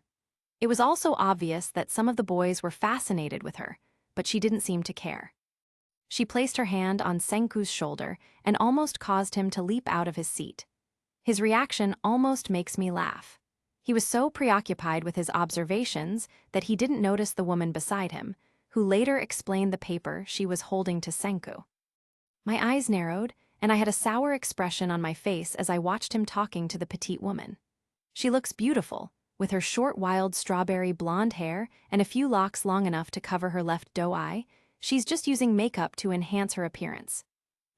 It was also obvious that some of the boys were fascinated with her, but she didn't seem to care. She placed her hand on Senku's shoulder and almost caused him to leap out of his seat. His reaction almost makes me laugh. He was so preoccupied with his observations that he didn't notice the woman beside him, who later explained the paper she was holding to Senku. My eyes narrowed, and I had a sour expression on my face as I watched him talking to the petite woman. She looks beautiful, with her short wild strawberry blonde hair and a few locks long enough to cover her left doe eye. She's just using makeup to enhance her appearance.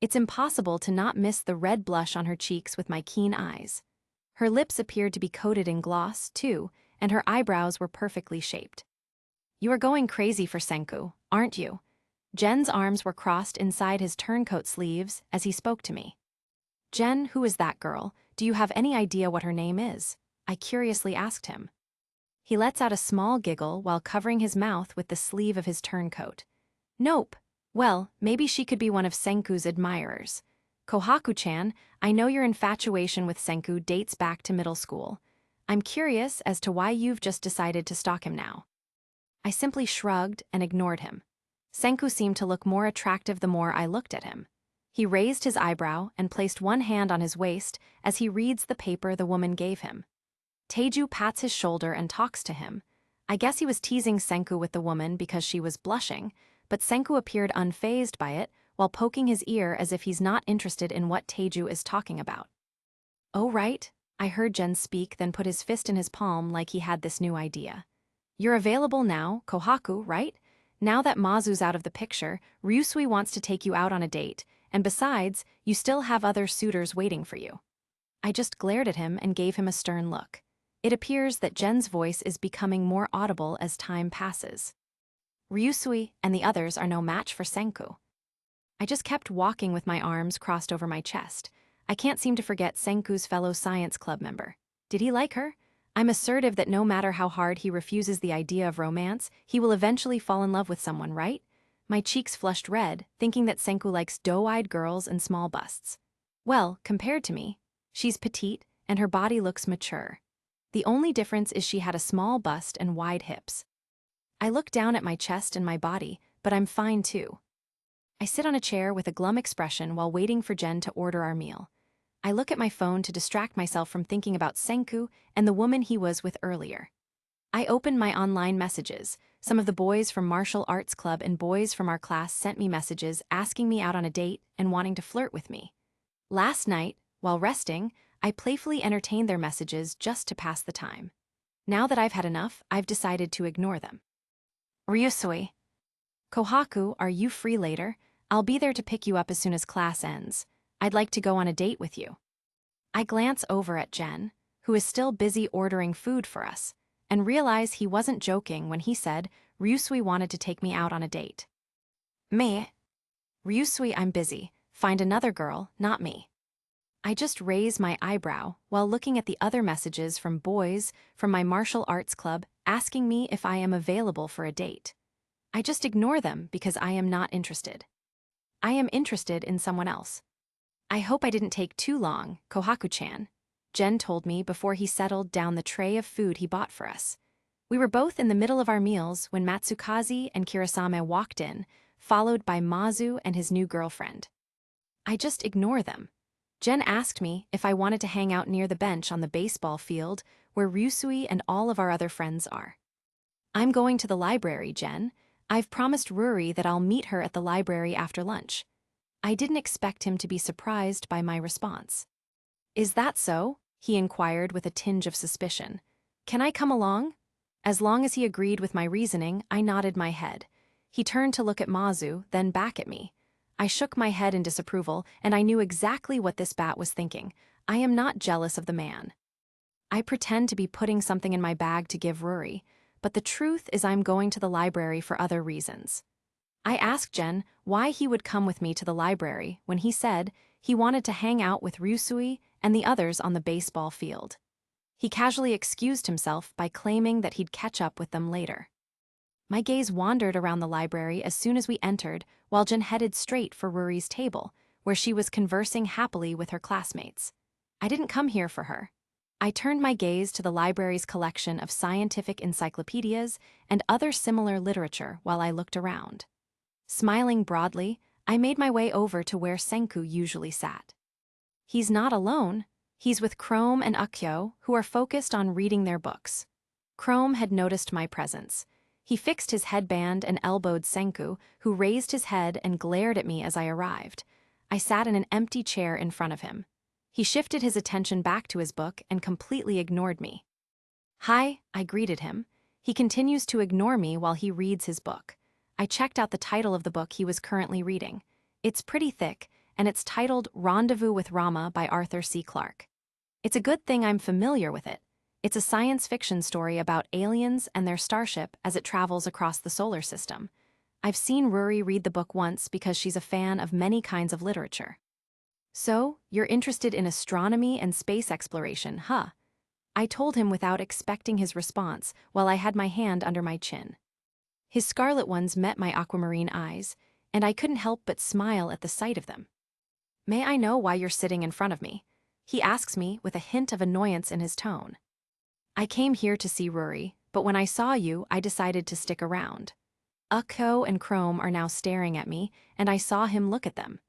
It's impossible to not miss the red blush on her cheeks with my keen eyes. Her lips appeared to be coated in gloss, too, and her eyebrows were perfectly shaped. "You are going crazy for Senku, aren't you?" Jen's arms were crossed inside his turncoat sleeves as he spoke to me. "Jen, who is that girl? Do you have any idea what her name is?" I curiously asked him. He lets out a small giggle while covering his mouth with the sleeve of his turncoat. "Nope. Well, maybe she could be one of Senku's admirers. Kohaku-chan, I know your infatuation with Senku dates back to middle school. I'm curious as to why you've just decided to stalk him now." I simply shrugged and ignored him. Senku seemed to look more attractive the more I looked at him. He raised his eyebrow and placed one hand on his waist as he reads the paper the woman gave him. Teju pats his shoulder and talks to him. I guess he was teasing Senku with the woman because she was blushing, but Senku appeared unfazed by it while poking his ear as if he's not interested in what Teju is talking about. "Oh right," I heard Jen speak, then put his fist in his palm like he had this new idea. "You're available now, Kohaku, right? Now that Mazu's out of the picture, Ryusui wants to take you out on a date, and besides, you still have other suitors waiting for you." I just glared at him and gave him a stern look. It appears that Jen's voice is becoming more audible as time passes. "Ryusui and the others are no match for Senku." I just kept walking with my arms crossed over my chest. I can't seem to forget Senku's fellow science club member. Did he like her? I'm assertive that no matter how hard he refuses the idea of romance, he will eventually fall in love with someone, right? My cheeks flushed red, thinking that Senku likes doe-eyed girls and small busts. Well, compared to me, she's petite and her body looks mature. The only difference is she had a small bust and wide hips. I look down at my chest and my body, but I'm fine too. I sit on a chair with a glum expression while waiting for Jen to order our meal. I look at my phone to distract myself from thinking about Senku and the woman he was with earlier. I open my online messages. Some of the boys from martial arts club and boys from our class sent me messages asking me out on a date and wanting to flirt with me. Last night, while resting, I playfully entertained their messages just to pass the time. Now that I've had enough, I've decided to ignore them. "Ryusui. Kohaku, are you free later? I'll be there to pick you up as soon as class ends. I'd like to go on a date with you." I glance over at Jen, who is still busy ordering food for us, and realize he wasn't joking when he said Ryusui wanted to take me out on a date. "Me? Ryusui, I'm busy. Find another girl, not me." I just raise my eyebrow while looking at the other messages from boys from my martial arts club asking me if I am available for a date. I just ignore them because I am not interested. I am interested in someone else. "I hope I didn't take too long, Kohaku-chan," Jen told me before he settled down the tray of food he bought for us. We were both in the middle of our meals when Matsukaze and Kirasame walked in, followed by Mazu and his new girlfriend. I just ignore them. Jen asked me if I wanted to hang out near the bench on the baseball field where Ryusui and all of our other friends are. "I'm going to the library, Jen. I've promised Ruri that I'll meet her at the library after lunch." I didn't expect him to be surprised by my response. "Is that so?" he inquired with a tinge of suspicion. Can I come along? As long as he agreed with my reasoning, I nodded my head. He turned to look at Mazu, then back at me. I shook my head in disapproval, and I knew exactly what this bat was thinking. I am not jealous of the man. I pretend to be putting something in my bag to give Rory, but the truth is I'm going to the library for other reasons. I asked Jen why he would come with me to the library when he said he wanted to hang out with Ryusui and the others on the baseball field. He casually excused himself by claiming that he'd catch up with them later. My gaze wandered around the library as soon as we entered, while Jen headed straight for Rory's table, where she was conversing happily with her classmates. I didn't come here for her. I turned my gaze to the library's collection of scientific encyclopedias and other similar literature while I looked around. Smiling broadly, I made my way over to where Senku usually sat. He's not alone. He's with Chrome and Akyo, who are focused on reading their books. Chrome had noticed my presence. He fixed his headband and elbowed Senku, who raised his head and glared at me as I arrived. I sat in an empty chair in front of him. He shifted his attention back to his book and completely ignored me. Hi, I greeted him. He continues to ignore me while he reads his book. I checked out the title of the book he was currently reading. It's pretty thick, and it's titled Rendezvous with Rama by Arthur C. Clarke. It's a good thing I'm familiar with it. It's a science fiction story about aliens and their starship as it travels across the solar system. I've seen Rory read the book once because she's a fan of many kinds of literature. So, you're interested in astronomy and space exploration, huh? I told him without expecting his response while I had my hand under my chin. His scarlet ones met my aquamarine eyes, and I couldn't help but smile at the sight of them. May I know why you're sitting in front of me? He asks me with a hint of annoyance in his tone. I came here to see Rory, but when I saw you, I decided to stick around. Akko and Chrome are now staring at me, and I saw him look at them.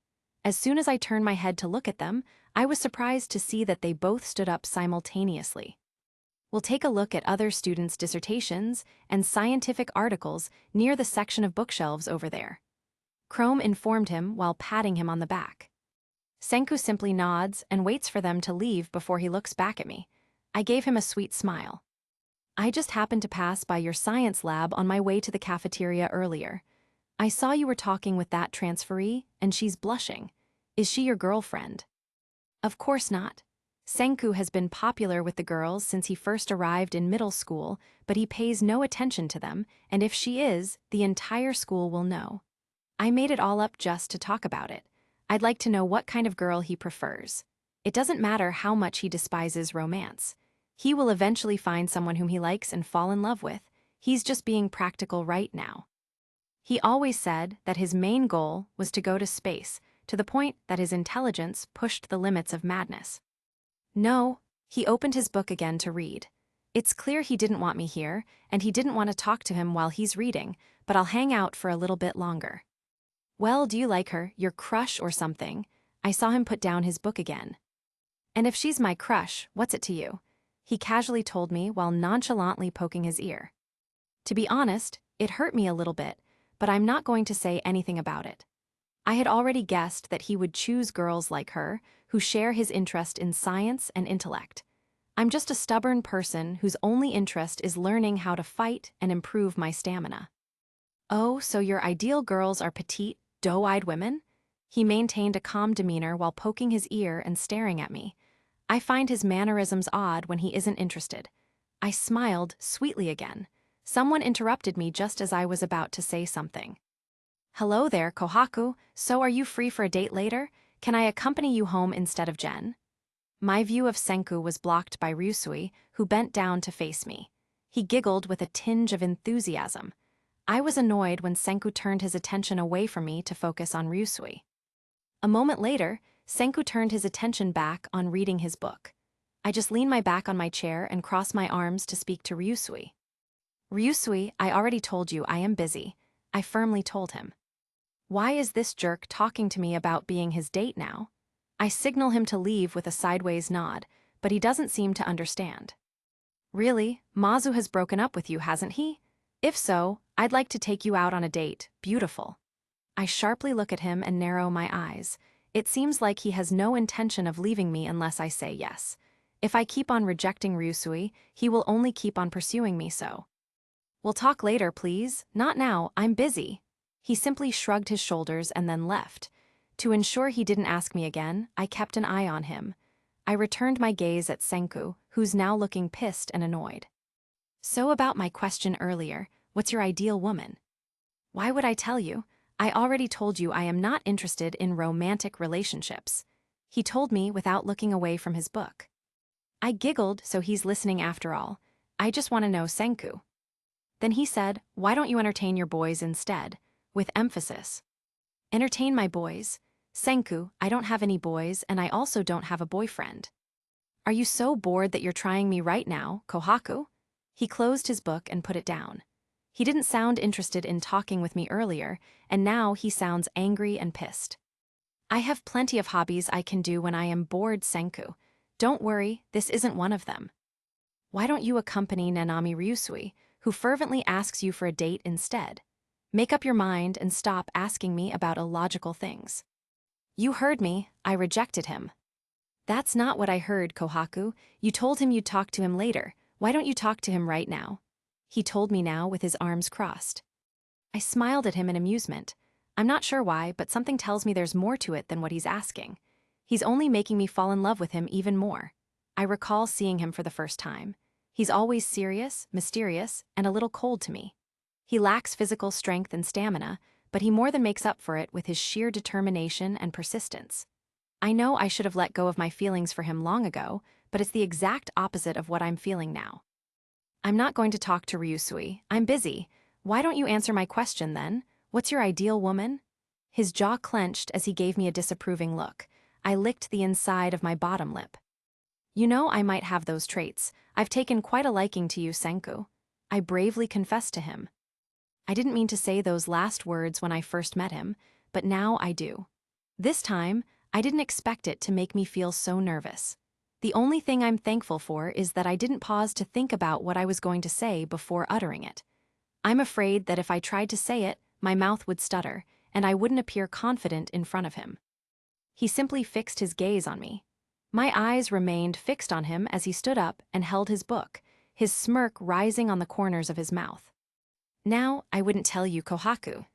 As soon as I turned my head to look at them, I was surprised to see that they both stood up simultaneously. We'll take a look at other students' dissertations and scientific articles near the section of bookshelves over there. Chrome informed him while patting him on the back. Senku simply nods and waits for them to leave before he looks back at me. I gave him a sweet smile. I just happened to pass by your science lab on my way to the cafeteria earlier. I saw you were talking with that transferee, and she's blushing. Is she your girlfriend? Of course not. Senku has been popular with the girls since he first arrived in middle school, but he pays no attention to them, and if she is, the entire school will know. I made it all up just to talk about it. I'd like to know what kind of girl he prefers. It doesn't matter how much he despises romance. He will eventually find someone whom he likes and fall in love with. He's just being practical right now. He always said that his main goal was to go to space, to the point that his intelligence pushed the limits of madness. No, he opened his book again to read. It's clear he didn't want me here, and he didn't want to talk to him while he's reading, but I'll hang out for a little bit longer. Well, do you like her, your crush or something? I saw him put down his book again. And if she's my crush, what's it to you? He casually told me while nonchalantly poking his ear. To be honest, it hurt me a little bit, but I'm not going to say anything about it. I had already guessed that he would choose girls like her, who share his interest in science and intellect. I'm just a stubborn person whose only interest is learning how to fight and improve my stamina. Oh, so your ideal girls are petite, doe-eyed women? He maintained a calm demeanor while poking his ear and staring at me. I find his mannerisms odd when he isn't interested. I smiled sweetly again. Someone interrupted me just as I was about to say something. Hello there, Kohaku. So are you free for a date later? Can I accompany you home instead of Jen? My view of Senku was blocked by Ryusui, who bent down to face me. He giggled with a tinge of enthusiasm. I was annoyed when Senku turned his attention away from me to focus on Ryusui. A moment later, Senku turned his attention back on reading his book. I just leaned my back on my chair and crossed my arms to speak to Ryusui. Ryusui, I already told you I am busy, I firmly told him. Why is this jerk talking to me about being his date now? I signal him to leave with a sideways nod, but he doesn't seem to understand. Really, Mazu has broken up with you, hasn't he? If so, I'd like to take you out on a date, beautiful. I sharply look at him and narrow my eyes. It seems like he has no intention of leaving me unless I say yes. If I keep on rejecting Ryusui, he will only keep on pursuing me so. We'll talk later, please. Not now, I'm busy. He simply shrugged his shoulders and then left. To ensure he didn't ask me again, I kept an eye on him. I returned my gaze at Senku, who's now looking pissed and annoyed. So about my question earlier, what's your ideal woman? Why would I tell you? I already told you I am not interested in romantic relationships. He told me without looking away from his book. I giggled, so he's listening after all. I just want to know Senku. Then he said, why don't you entertain your boys instead? With emphasis. Entertain my boys? Senku, I don't have any boys and I also don't have a boyfriend. Are you so bored that you're trying me right now, Kohaku? He closed his book and put it down. He didn't sound interested in talking with me earlier, and now he sounds angry and pissed. I have plenty of hobbies I can do when I am bored, Senku. Don't worry, this isn't one of them. Why don't you accompany Nanami Ryusui, who fervently asks you for a date instead? Make up your mind and stop asking me about illogical things. You heard me, I rejected him. That's not what I heard, Kohaku. You told him you'd talk to him later. Why don't you talk to him right now? He told me now with his arms crossed. I smiled at him in amusement. I'm not sure why, but something tells me there's more to it than what he's asking. He's only making me fall in love with him even more. I recall seeing him for the first time. He's always serious, mysterious, and a little cold to me. He lacks physical strength and stamina, but he more than makes up for it with his sheer determination and persistence. I know I should have let go of my feelings for him long ago, but it's the exact opposite of what I'm feeling now. I'm not going to talk to Ryusui. I'm busy. Why don't you answer my question then? What's your ideal woman? His jaw clenched as he gave me a disapproving look. I licked the inside of my bottom lip. You know I might have those traits. I've taken quite a liking to you, Senku. I bravely confessed to him. I didn't mean to say those last words when I first met him, but now I do. This time, I didn't expect it to make me feel so nervous. The only thing I'm thankful for is that I didn't pause to think about what I was going to say before uttering it. I'm afraid that if I tried to say it, my mouth would stutter, and I wouldn't appear confident in front of him. He simply fixed his gaze on me. My eyes remained fixed on him as he stood up and held his book, his smirk rising on the corners of his mouth. Now, I wouldn't tell you, Kohaku.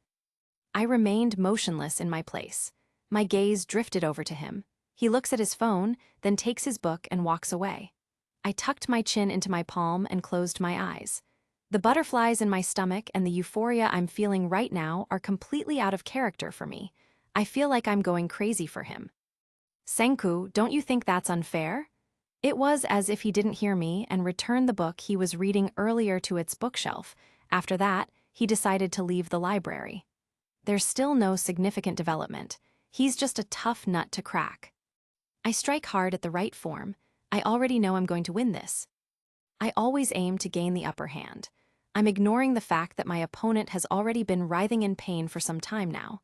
I remained motionless in my place. My gaze drifted over to him. He looks at his phone, then takes his book and walks away. I tucked my chin into my palm and closed my eyes. The butterflies in my stomach and the euphoria I'm feeling right now are completely out of character for me. I feel like I'm going crazy for him. Senku, don't you think that's unfair? It was as if he didn't hear me and returned the book he was reading earlier to its bookshelf. After that, he decided to leave the library. There's still no significant development. He's just a tough nut to crack. I strike hard at the right form. I already know I'm going to win this. I always aim to gain the upper hand. I'm ignoring the fact that my opponent has already been writhing in pain for some time now.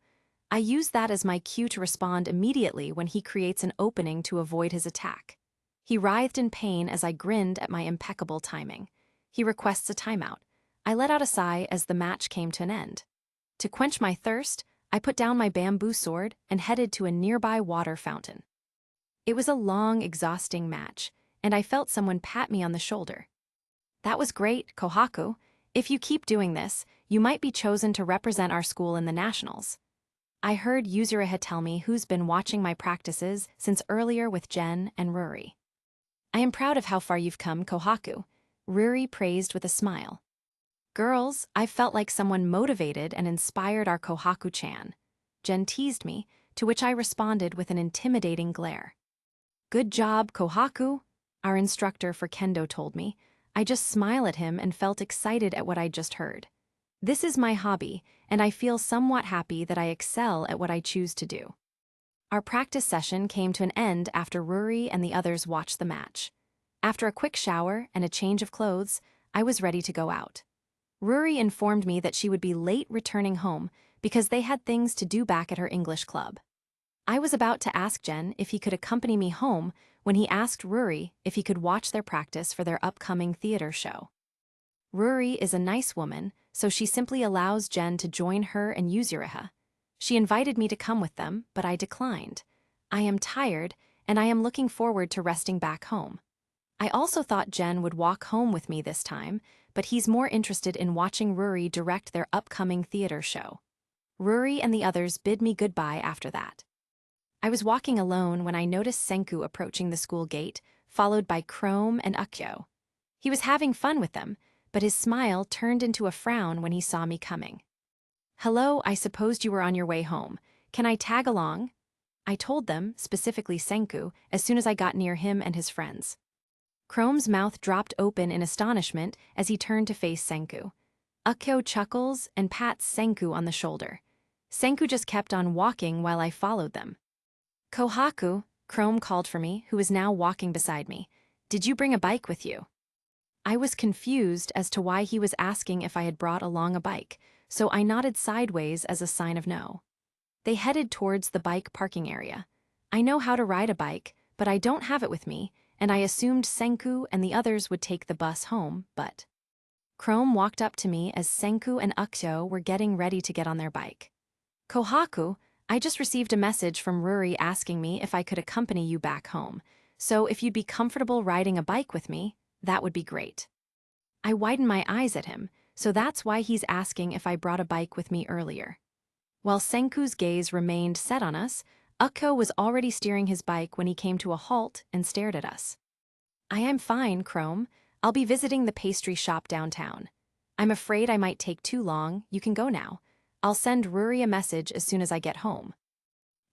I use that as my cue to respond immediately when he creates an opening to avoid his attack. He writhed in pain as I grinned at my impeccable timing. He requests a timeout. I let out a sigh as the match came to an end. To quench my thirst, I put down my bamboo sword and headed to a nearby water fountain. It was a long, exhausting match, and I felt someone pat me on the shoulder. That was great, Kohaku. If you keep doing this, you might be chosen to represent our school in the nationals. I heard Yuzuriha tell me who's been watching my practices since earlier with Jen and Ruri. I am proud of how far you've come, Kohaku, Ruri praised with a smile. Girls, I felt like someone motivated and inspired our Kohaku-chan. Jen teased me, to which I responded with an intimidating glare. Good job, Kohaku, our instructor for kendo told me. I just smiled at him and felt excited at what I'd just heard. This is my hobby, and I feel somewhat happy that I excel at what I choose to do. Our practice session came to an end after Ruri and the others watched the match. After a quick shower and a change of clothes, I was ready to go out. Ruri informed me that she would be late returning home because they had things to do back at her English club. I was about to ask Jen if he could accompany me home when he asked Ruri if he could watch their practice for their upcoming theater show. Ruri is a nice woman, so she simply allows Jen to join her and Yuzuriha. She invited me to come with them, but I declined. I am tired, and I am looking forward to resting back home. I also thought Jen would walk home with me this time, but he's more interested in watching Ruri direct their upcoming theater show. Ruri and the others bid me goodbye after that. I was walking alone when I noticed Senku approaching the school gate, followed by Chrome and Ukyo. He was having fun with them, but his smile turned into a frown when he saw me coming. "Hello, I supposed you were on your way home. Can I tag along?" I told them, specifically Senku, as soon as I got near him and his friends. Chrome's mouth dropped open in astonishment as he turned to face Senku. Ukyo chuckles and pats Senku on the shoulder. Senku just kept on walking while I followed them. "Kohaku," Chrome called for me, who was now walking beside me. "Did you bring a bike with you?" I was confused as to why he was asking if I had brought along a bike, so I nodded sideways as a sign of no. They headed towards the bike parking area. I know how to ride a bike, but I don't have it with me, and I assumed Senku and the others would take the bus home, but... Chrome walked up to me as Senku and Ukyo were getting ready to get on their bike. "Kohaku, I just received a message from Ruri asking me if I could accompany you back home, so if you'd be comfortable riding a bike with me, that would be great." I widened my eyes at him, so that's why he's asking if I brought a bike with me earlier. While Senku's gaze remained set on us, Ukko was already steering his bike when he came to a halt and stared at us. "I am fine, Chrome. I'll be visiting the pastry shop downtown. I'm afraid I might take too long. You can go now. I'll send Ruri a message as soon as I get home."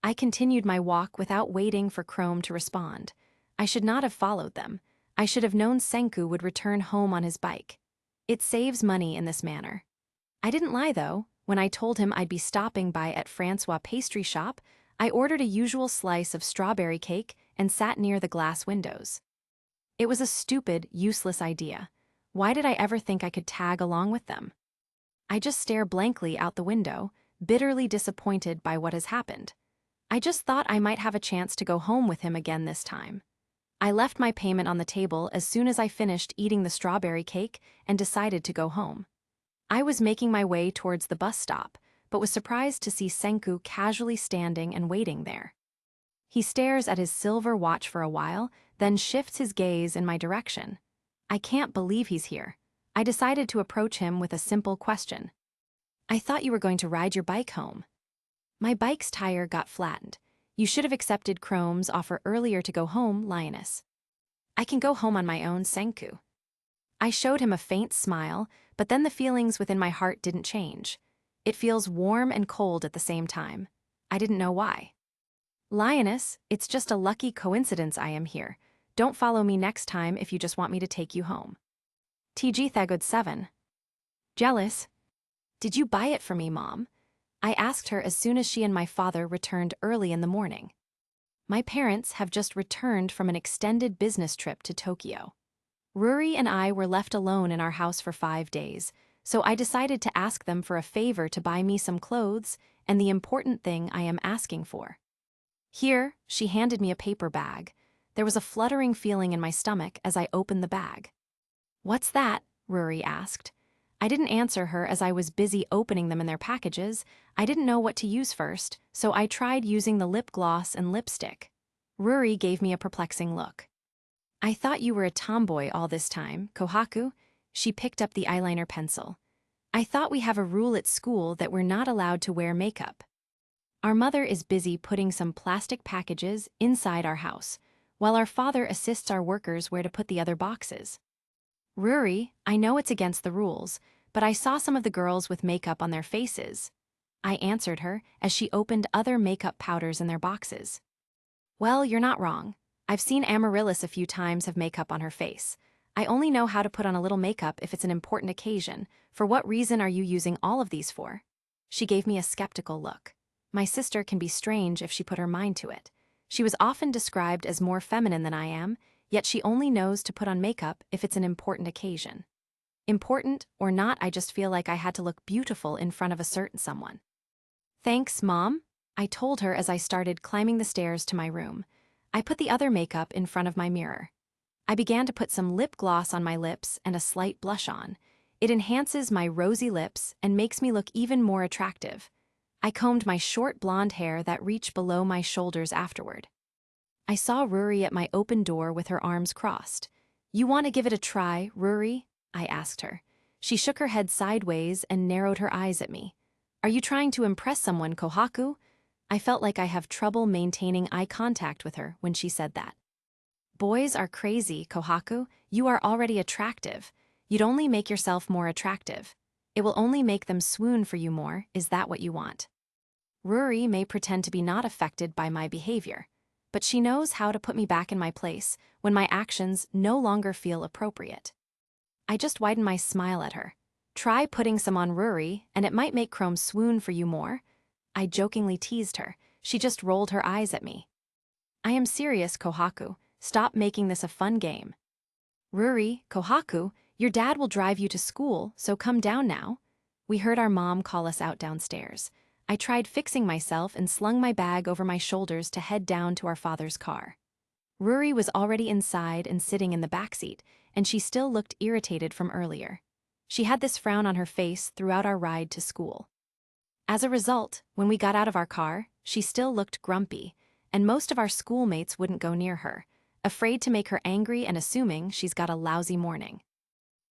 I continued my walk without waiting for Chrome to respond. I should not have followed them. I should have known Senku would return home on his bike. It saves money in this manner. I didn't lie, though. When I told him I'd be stopping by at Francois Pastry Shop, I ordered a usual slice of strawberry cake and sat near the glass windows. It was a stupid, useless idea. Why did I ever think I could tag along with them? I just stare blankly out the window, bitterly disappointed by what has happened. I just thought I might have a chance to go home with him again this time. I left my payment on the table as soon as I finished eating the strawberry cake and decided to go home. I was making my way towards the bus stop, but was surprised to see Senku casually standing and waiting there. He stares at his silver watch for a while, then shifts his gaze in my direction. I can't believe he's here. I decided to approach him with a simple question. "I thought you were going to ride your bike home." "My bike's tire got flattened. You should have accepted Chrome's offer earlier to go home, Lioness." "I can go home on my own, Senku." I showed him a faint smile, but then the feelings within my heart didn't change. It feels warm and cold at the same time. I didn't know why. "Lioness, it's just a lucky coincidence I am here. Don't follow me next time if you just want me to take you home." TG Thagod 7. "Jealous? Did you buy it for me, Mom?" I asked her as soon as she and my father returned early in the morning. My parents have just returned from an extended business trip to Tokyo. Ruri and I were left alone in our house for 5 days, so I decided to ask them for a favor to buy me some clothes and the important thing I am asking for. "Here," she handed me a paper bag. There was a fluttering feeling in my stomach as I opened the bag. "What's that?" Ruri asked. I didn't answer her as I was busy opening them in their packages. I didn't know what to use first, so I tried using the lip gloss and lipstick. Ruri gave me a perplexing look. "I thought you were a tomboy all this time, Kohaku." She picked up the eyeliner pencil. "I thought we have a rule at school that we're not allowed to wear makeup." Our mother is busy putting some plastic packages inside our house, while our father assists our workers where to put the other boxes. "Ruri, I know it's against the rules, but I saw some of the girls with makeup on their faces." I answered her as she opened other makeup powders in their boxes. "Well, you're not wrong. I've seen Amaryllis a few times have makeup on her face. I only know how to put on a little makeup if it's an important occasion. For what reason are you using all of these for?" She gave me a skeptical look. My sister can be strange if she put her mind to it. She was often described as more feminine than I am, yet she only knows to put on makeup if it's an important occasion. Important or not, I just feel like I had to look beautiful in front of a certain someone. "Thanks, Mom," I told her as I started climbing the stairs to my room. I put the other makeup in front of my mirror. I began to put some lip gloss on my lips and a slight blush on. It enhances my rosy lips and makes me look even more attractive. I combed my short blonde hair that reached below my shoulders afterward. I saw Ruri at my open door with her arms crossed. You want to give it a try, Ruri? I asked her. She shook her head sideways and narrowed her eyes at me. Are you trying to impress someone, Kohaku? I felt like I have trouble maintaining eye contact with her when she said that. Boys are crazy, Kohaku. You are already attractive. You'd only make yourself more attractive. It will only make them swoon for you more. Is that what you want? Ruri may pretend to be not affected by my behavior, but she knows how to put me back in my place when my actions no longer feel appropriate. I just widened my smile at her. Try putting some on Ruri, and it might make Chrome swoon for you more. I jokingly teased her. She just rolled her eyes at me. I am serious, Kohaku. Stop making this a fun game. Ruri, Kohaku, your dad will drive you to school, so come down now. We heard our mom call us out downstairs. I tried fixing myself and slung my bag over my shoulders to head down to our father's car. Ruri was already inside and sitting in the backseat, and she still looked irritated from earlier. She had this frown on her face throughout our ride to school. As a result, when we got out of our car, she still looked grumpy, and most of our schoolmates wouldn't go near her, afraid to make her angry and assuming she's got a lousy morning.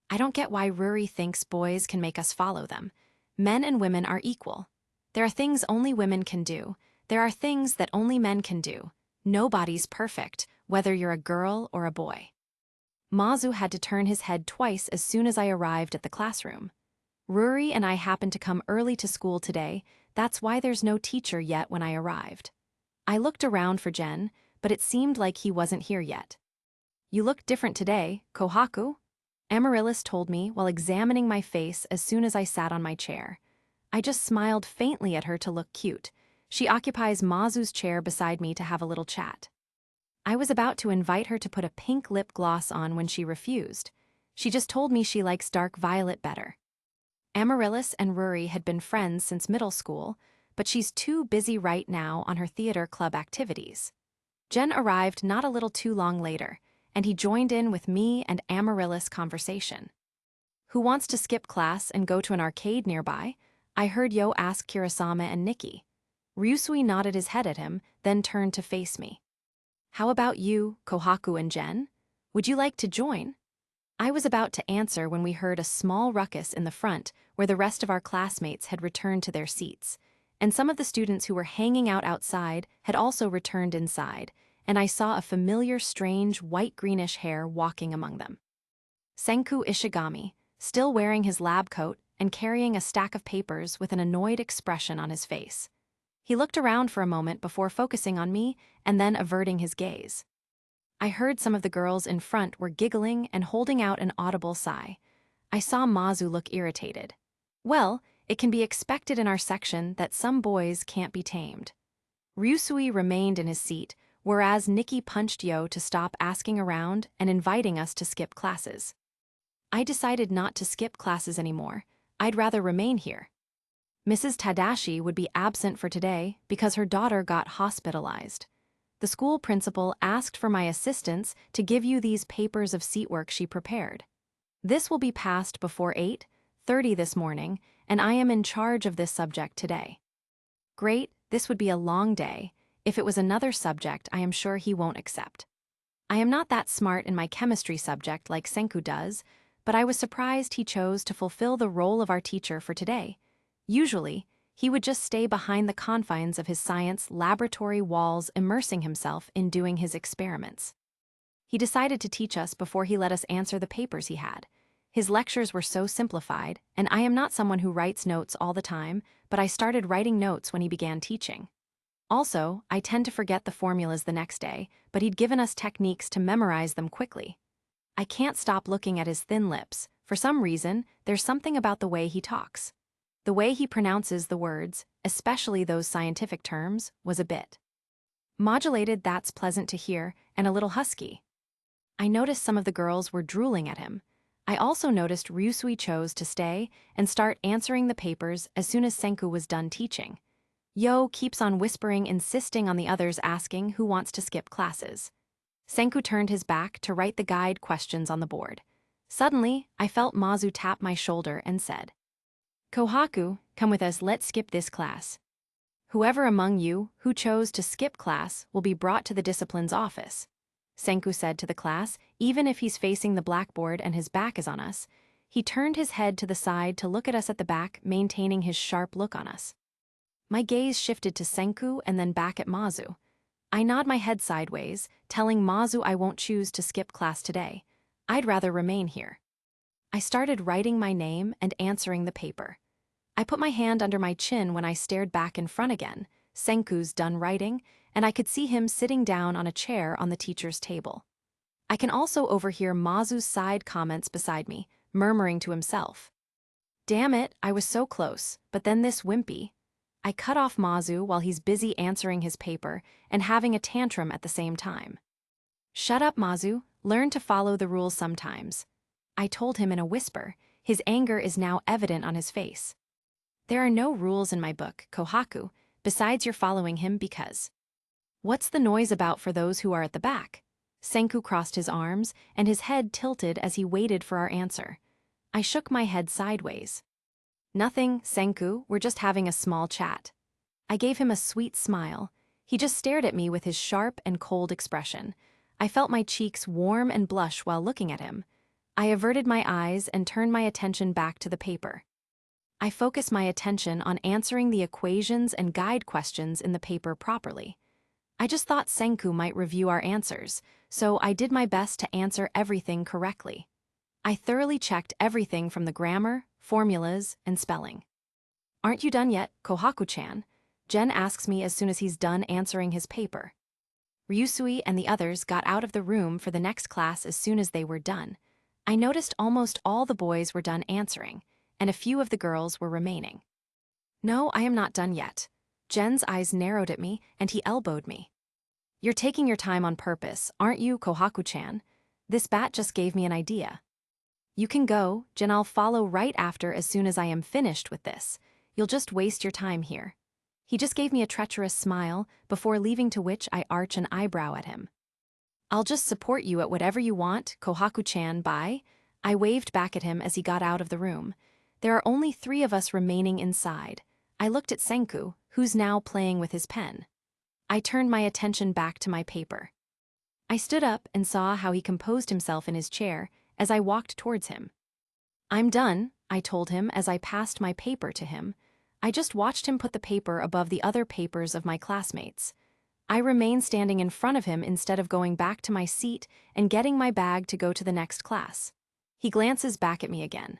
I don't get why Ruri thinks boys can make us follow them. Men and women are equal. There are things only women can do. There are things that only men can do. Nobody's perfect, whether you're a girl or a boy. Mazu had to turn his head twice as soon as I arrived at the classroom. Ruri and I happened to come early to school today. That's why there's no teacher yet when I arrived. I looked around for Jen, but it seemed like he wasn't here yet. You look different today, Kohaku? Amaryllis told me while examining my face as soon as I sat on my chair. I just smiled faintly at her to look cute. She occupies Mazu's chair beside me to have a little chat. I was about to invite her to put a pink lip gloss on when she refused. She just told me she likes dark violet better. Amaryllis and Ruri had been friends since middle school, but she's too busy right now on her theater club activities. Jen arrived not a little too long later, and he joined in with me and Amaryllis' conversation. Who wants to skip class and go to an arcade nearby? I heard Yo ask Kurosama and Nikki. Ryusui nodded his head at him, then turned to face me. How about you, Kohaku and Jen? Would you like to join? I was about to answer when we heard a small ruckus in the front where the rest of our classmates had returned to their seats, and some of the students who were hanging out outside had also returned inside, and I saw a familiar strange white-greenish hair walking among them. Senku Ishigami, still wearing his lab coat and carrying a stack of papers with an annoyed expression on his face. He looked around for a moment before focusing on me and then averting his gaze. I heard some of the girls in front were giggling and holding out an audible sigh. I saw Mazu look irritated. Well, it can be expected in our section that some boys can't be tamed. Ryusui remained in his seat, whereas Nikki punched Yo to stop asking around and inviting us to skip classes. I decided not to skip classes anymore. I'd rather remain here. Mrs. Tadashi would be absent for today because her daughter got hospitalized. The school principal asked for my assistance to give you these papers of seat work she prepared. This will be passed before 8:30 this morning, and I am in charge of this subject today. Great, this would be a long day. If it was another subject, I am sure he won't accept. I am not that smart in my chemistry subject like Senku does, but I was surprised he chose to fulfill the role of our teacher for today. Usually, he would just stay behind the confines of his science laboratory walls, immersing himself in doing his experiments. He decided to teach us before he let us answer the papers he had. His lectures were so simplified, and I am not someone who writes notes all the time, but I started writing notes when he began teaching. Also, I tend to forget the formulas the next day, but he'd given us techniques to memorize them quickly. I can't stop looking at his thin lips. For some reason, there's something about the way he talks. The way he pronounces the words, especially those scientific terms, was a bit modulated. That's pleasant to hear, and a little husky. I noticed some of the girls were drooling at him. I also noticed Ryusui chose to stay and start answering the papers as soon as Senku was done teaching. Yo keeps on whispering, insisting on the others asking who wants to skip classes. Senku turned his back to write the guide questions on the board. Suddenly, I felt Mazu tap my shoulder and said, Kohaku, come with us, let's skip this class. Whoever among you who chose to skip class will be brought to the discipline's office. Senku said to the class, even if he's facing the blackboard and his back is on us. He turned his head to the side to look at us at the back, maintaining his sharp look on us. My gaze shifted to Senku and then back at Mazu. I nod my head sideways, telling Mazu I won't choose to skip class today. I'd rather remain here. I started writing my name and answering the paper. I put my hand under my chin when I stared back in front again. Senku's done writing, and I could see him sitting down on a chair on the teacher's table. I can also overhear Mazu's side comments beside me, murmuring to himself. Damn it, I was so close, but then this wimpy. I cut off Mazu while he's busy answering his paper and having a tantrum at the same time. Shut up, Mazu, learn to follow the rules sometimes. I told him in a whisper. His anger is now evident on his face. There are no rules in my book, Kohaku, besides you're following him because. What's the noise about for those who are at the back? Senku crossed his arms, and his head tilted as he waited for our answer. I shook my head sideways. Nothing, Senku, we're just having a small chat. I gave him a sweet smile. He just stared at me with his sharp and cold expression. I felt my cheeks warm and blush while looking at him. I averted my eyes and turned my attention back to the paper. I focused my attention on answering the equations and guide questions in the paper properly. I just thought Senku might review our answers, so I did my best to answer everything correctly. I thoroughly checked everything from the grammar, formulas, and spelling. Aren't you done yet, Kohaku-chan? Jen asks me as soon as he's done answering his paper. Ryusui and the others got out of the room for the next class as soon as they were done. I noticed almost all the boys were done answering, and a few of the girls were remaining. No, I am not done yet. Jen's eyes narrowed at me, and he elbowed me. You're taking your time on purpose, aren't you, Kohaku-chan? This bat just gave me an idea. You can go, Jen. I'll follow right after as soon as I am finished with this. You'll just waste your time here. He just gave me a treacherous smile, before leaving, to which I arch an eyebrow at him. I'll just support you at whatever you want, Kohaku-chan, bye. I waved back at him as he got out of the room. There are only 3 of us remaining inside. I looked at Senku, who's now playing with his pen. I turned my attention back to my paper. I stood up and saw how he composed himself in his chair as I walked towards him. I'm done, I told him as I passed my paper to him. I just watched him put the paper above the other papers of my classmates. I remained standing in front of him instead of going back to my seat and getting my bag to go to the next class. He glances back at me again.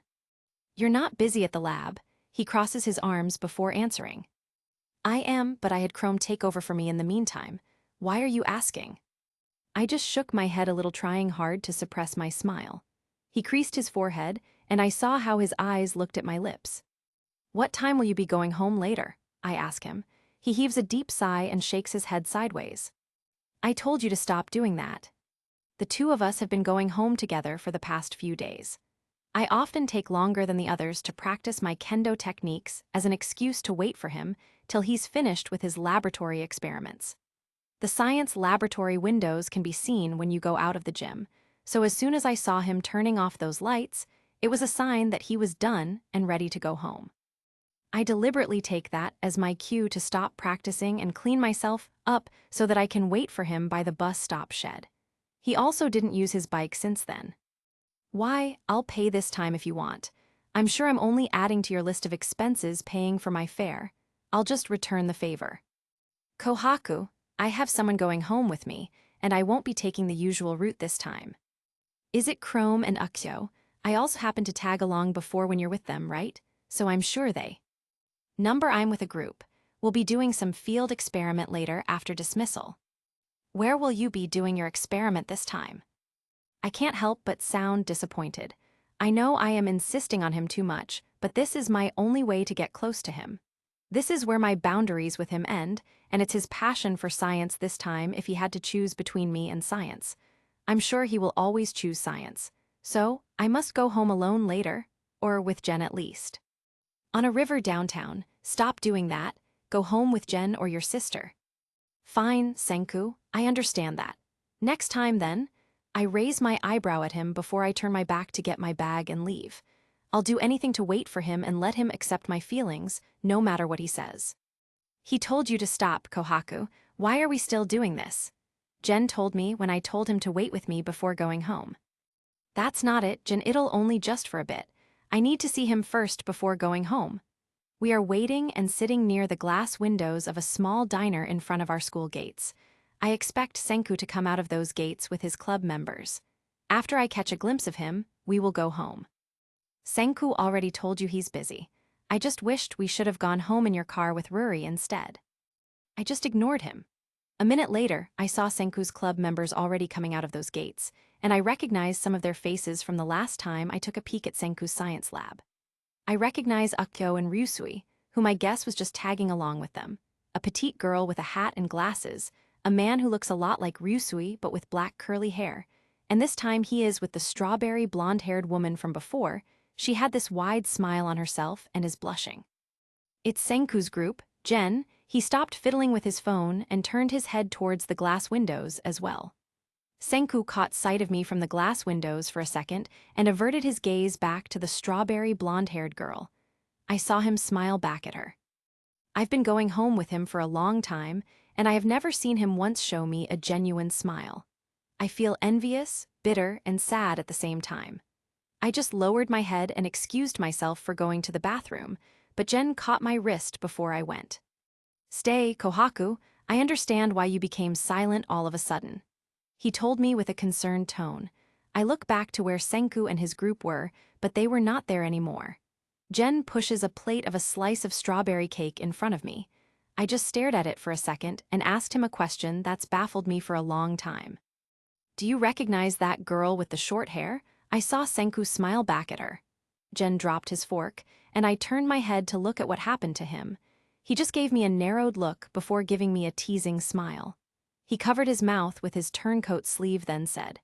You're not busy at the lab. He crosses his arms before answering. I am, but I had Chrome take over for me in the meantime. Why are you asking? I just shook my head a little, trying hard to suppress my smile. He creased his forehead, and I saw how his eyes looked at my lips. What time will you be going home later? I ask him. He heaves a deep sigh and shakes his head sideways. I told you to stop doing that. The 2 of us have been going home together for the past few days. I often take longer than the others to practice my kendo techniques as an excuse to wait for him till he's finished with his laboratory experiments. The science laboratory windows can be seen when you go out of the gym, so as soon as I saw him turning off those lights, it was a sign that he was done and ready to go home. I deliberately take that as my cue to stop practicing and clean myself up so that I can wait for him by the bus stop shed. He also didn't use his bike since then. Why, I'll pay this time if you want. I'm sure I'm only adding to your list of expenses paying for my fare. I'll just return the favor. Kohaku, I have someone going home with me, and I won't be taking the usual route this time. Is it Chrome and Ukyo? I also happen to tag along before when you're with them, right? So I'm sure they. I'm with a group. We'll be doing some field experiment later after dismissal. Where will you be doing your experiment this time? I can't help but sound disappointed. I know I am insisting on him too much, but this is my only way to get close to him. This is where my boundaries with him end, and it's his passion for science this time if he had to choose between me and science. I'm sure he will always choose science. So, I must go home alone later, or with Jen at least. On a river downtown, stop doing that, go home with Jen or your sister. Fine, Senku, I understand that. Next time then. I raise my eyebrow at him before I turn my back to get my bag and leave. I'll do anything to wait for him and let him accept my feelings, no matter what he says. He told you to stop, Kohaku. Why are we still doing this? Jen told me when I told him to wait with me before going home. That's not it, Jen, it'll only just for a bit. I need to see him first before going home. We are waiting and sitting near the glass windows of a small diner in front of our school gates. I expect Senku to come out of those gates with his club members. After I catch a glimpse of him, we will go home. Senku already told you he's busy. I just wished we should have gone home in your car with Ruri instead. I just ignored him. A minute later, I saw Senku's club members already coming out of those gates, and I recognized some of their faces from the last time I took a peek at Senku's science lab. I recognize Akyo and Ryusui, whom I guess was just tagging along with them. A petite girl with a hat and glasses, a man who looks a lot like Ryusui but with black curly hair, and this time he is with the strawberry blonde-haired woman from before. She had this wide smile on herself and is blushing. It's Senku's group, Jen. He stopped fiddling with his phone and turned his head towards the glass windows as well. Senku caught sight of me from the glass windows for a second and averted his gaze back to the strawberry blonde-haired girl. I saw him smile back at her. I've been going home with him for a long time, and I have never seen him once show me a genuine smile. I feel envious, bitter, and sad at the same time. I just lowered my head and excused myself for going to the bathroom, but Jen caught my wrist before I went. Stay, Kohaku, I understand why you became silent all of a sudden. He told me with a concerned tone. I look back to where Senku and his group were, but they were not there anymore. Jen pushes a plate of a slice of strawberry cake in front of me. I just stared at it for a second and asked him a question that's baffled me for a long time. Do you recognize that girl with the short hair? I saw Senku smile back at her. Jen dropped his fork, and I turned my head to look at what happened to him. He just gave me a narrowed look before giving me a teasing smile. He covered his mouth with his turncoat sleeve, then said,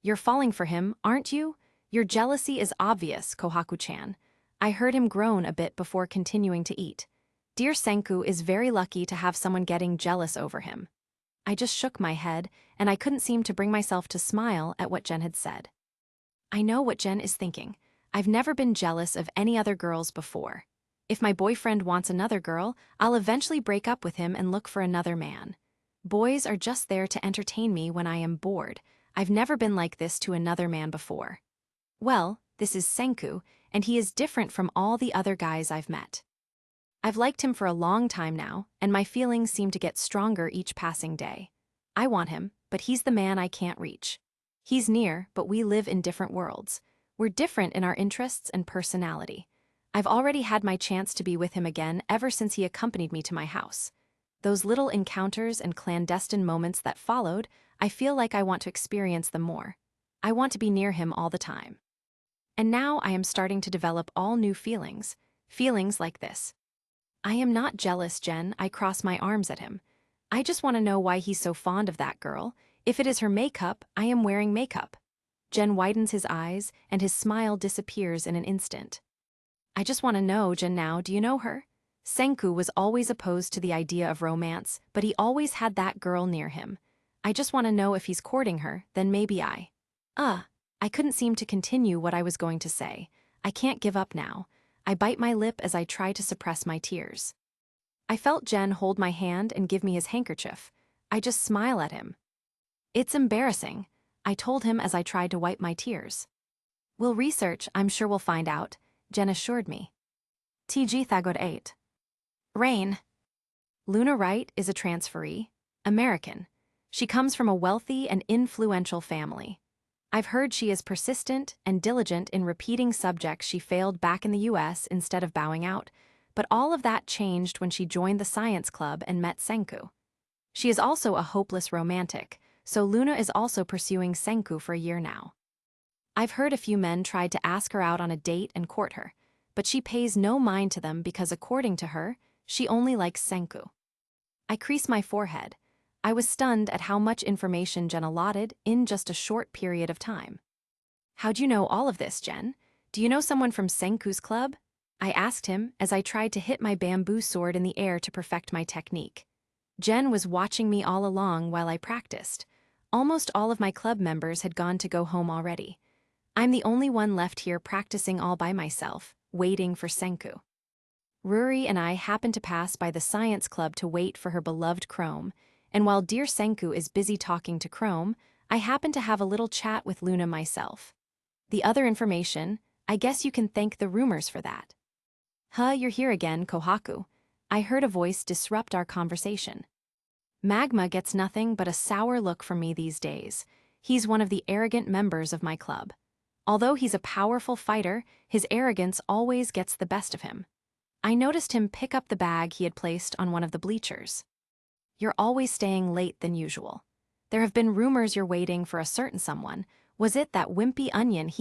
"You're falling for him, aren't you? Your jealousy is obvious, Kohaku-chan." I heard him groan a bit before continuing to eat. Dear Senku is very lucky to have someone getting jealous over him. I just shook my head, and I couldn't seem to bring myself to smile at what Jen had said. I know what Jen is thinking. I've never been jealous of any other girls before. If my boyfriend wants another girl, I'll eventually break up with him and look for another man. Boys are just there to entertain me when I am bored. I've never been like this to another man before. Well, this is Senku, and he is different from all the other guys I've met. I've liked him for a long time now, and my feelings seem to get stronger each passing day. I want him, but he's the man I can't reach. He's near, but we live in different worlds. We're different in our interests and personality. I've already had my chance to be with him again ever since he accompanied me to my house. Those little encounters and clandestine moments that followed, I feel like I want to experience them more. I want to be near him all the time. And now I am starting to develop all new feelings like this. I am not jealous, Jen. I cross my arms at him. I just want to know why he's so fond of that girl. If it is her makeup, I am wearing makeup. Jen widens his eyes, and his smile disappears in an instant. I just want to know, Jen, now, do you know her? Senku was always opposed to the idea of romance, but he always had that girl near him. I just want to know if he's courting her, then maybe I couldn't seem to continue what I was going to say. I can't give up now. I bite my lip as I try to suppress my tears. I felt Jen hold my hand and give me his handkerchief. I just smile at him. It's embarrassing, I told him as I tried to wipe my tears. We'll research, I'm sure we'll find out, Jen assured me. TG Thagod 8. Rain. Luna Wright is a transferee, American. She comes from a wealthy and influential family. I've heard she is persistent and diligent in repeating subjects she failed back in the US instead of bowing out, but all of that changed when she joined the science club and met Senku. She is also a hopeless romantic, so Luna is also pursuing Senku for a year now. I've heard a few men tried to ask her out on a date and court her, but she pays no mind to them because according to her, she only likes Senku. I crease my forehead. I was stunned at how much information Jen allotted in just a short period of time. How'd you know all of this, Jen? Do you know someone from Senku's club? I asked him as I tried to hit my bamboo sword in the air to perfect my technique. Jen was watching me all along while I practiced. Almost all of my club members had gone to go home already. I'm the only one left here practicing all by myself, waiting for Senku. Ruri and I happened to pass by the science club to wait for her beloved Chrome, and while dear Senku is busy talking to Chrome, I happen to have a little chat with Luna myself. The other information, I guess you can thank the rumors for that. Huh, you're here again, Kohaku. I heard a voice disrupt our conversation. Magma gets nothing but a sour look from me these days. He's one of the arrogant members of my club. Although he's a powerful fighter, his arrogance always gets the best of him. I noticed him pick up the bag he had placed on one of the bleachers. You're always staying late than usual. There have been rumors you're waiting for a certain someone. Was it that wimpy onion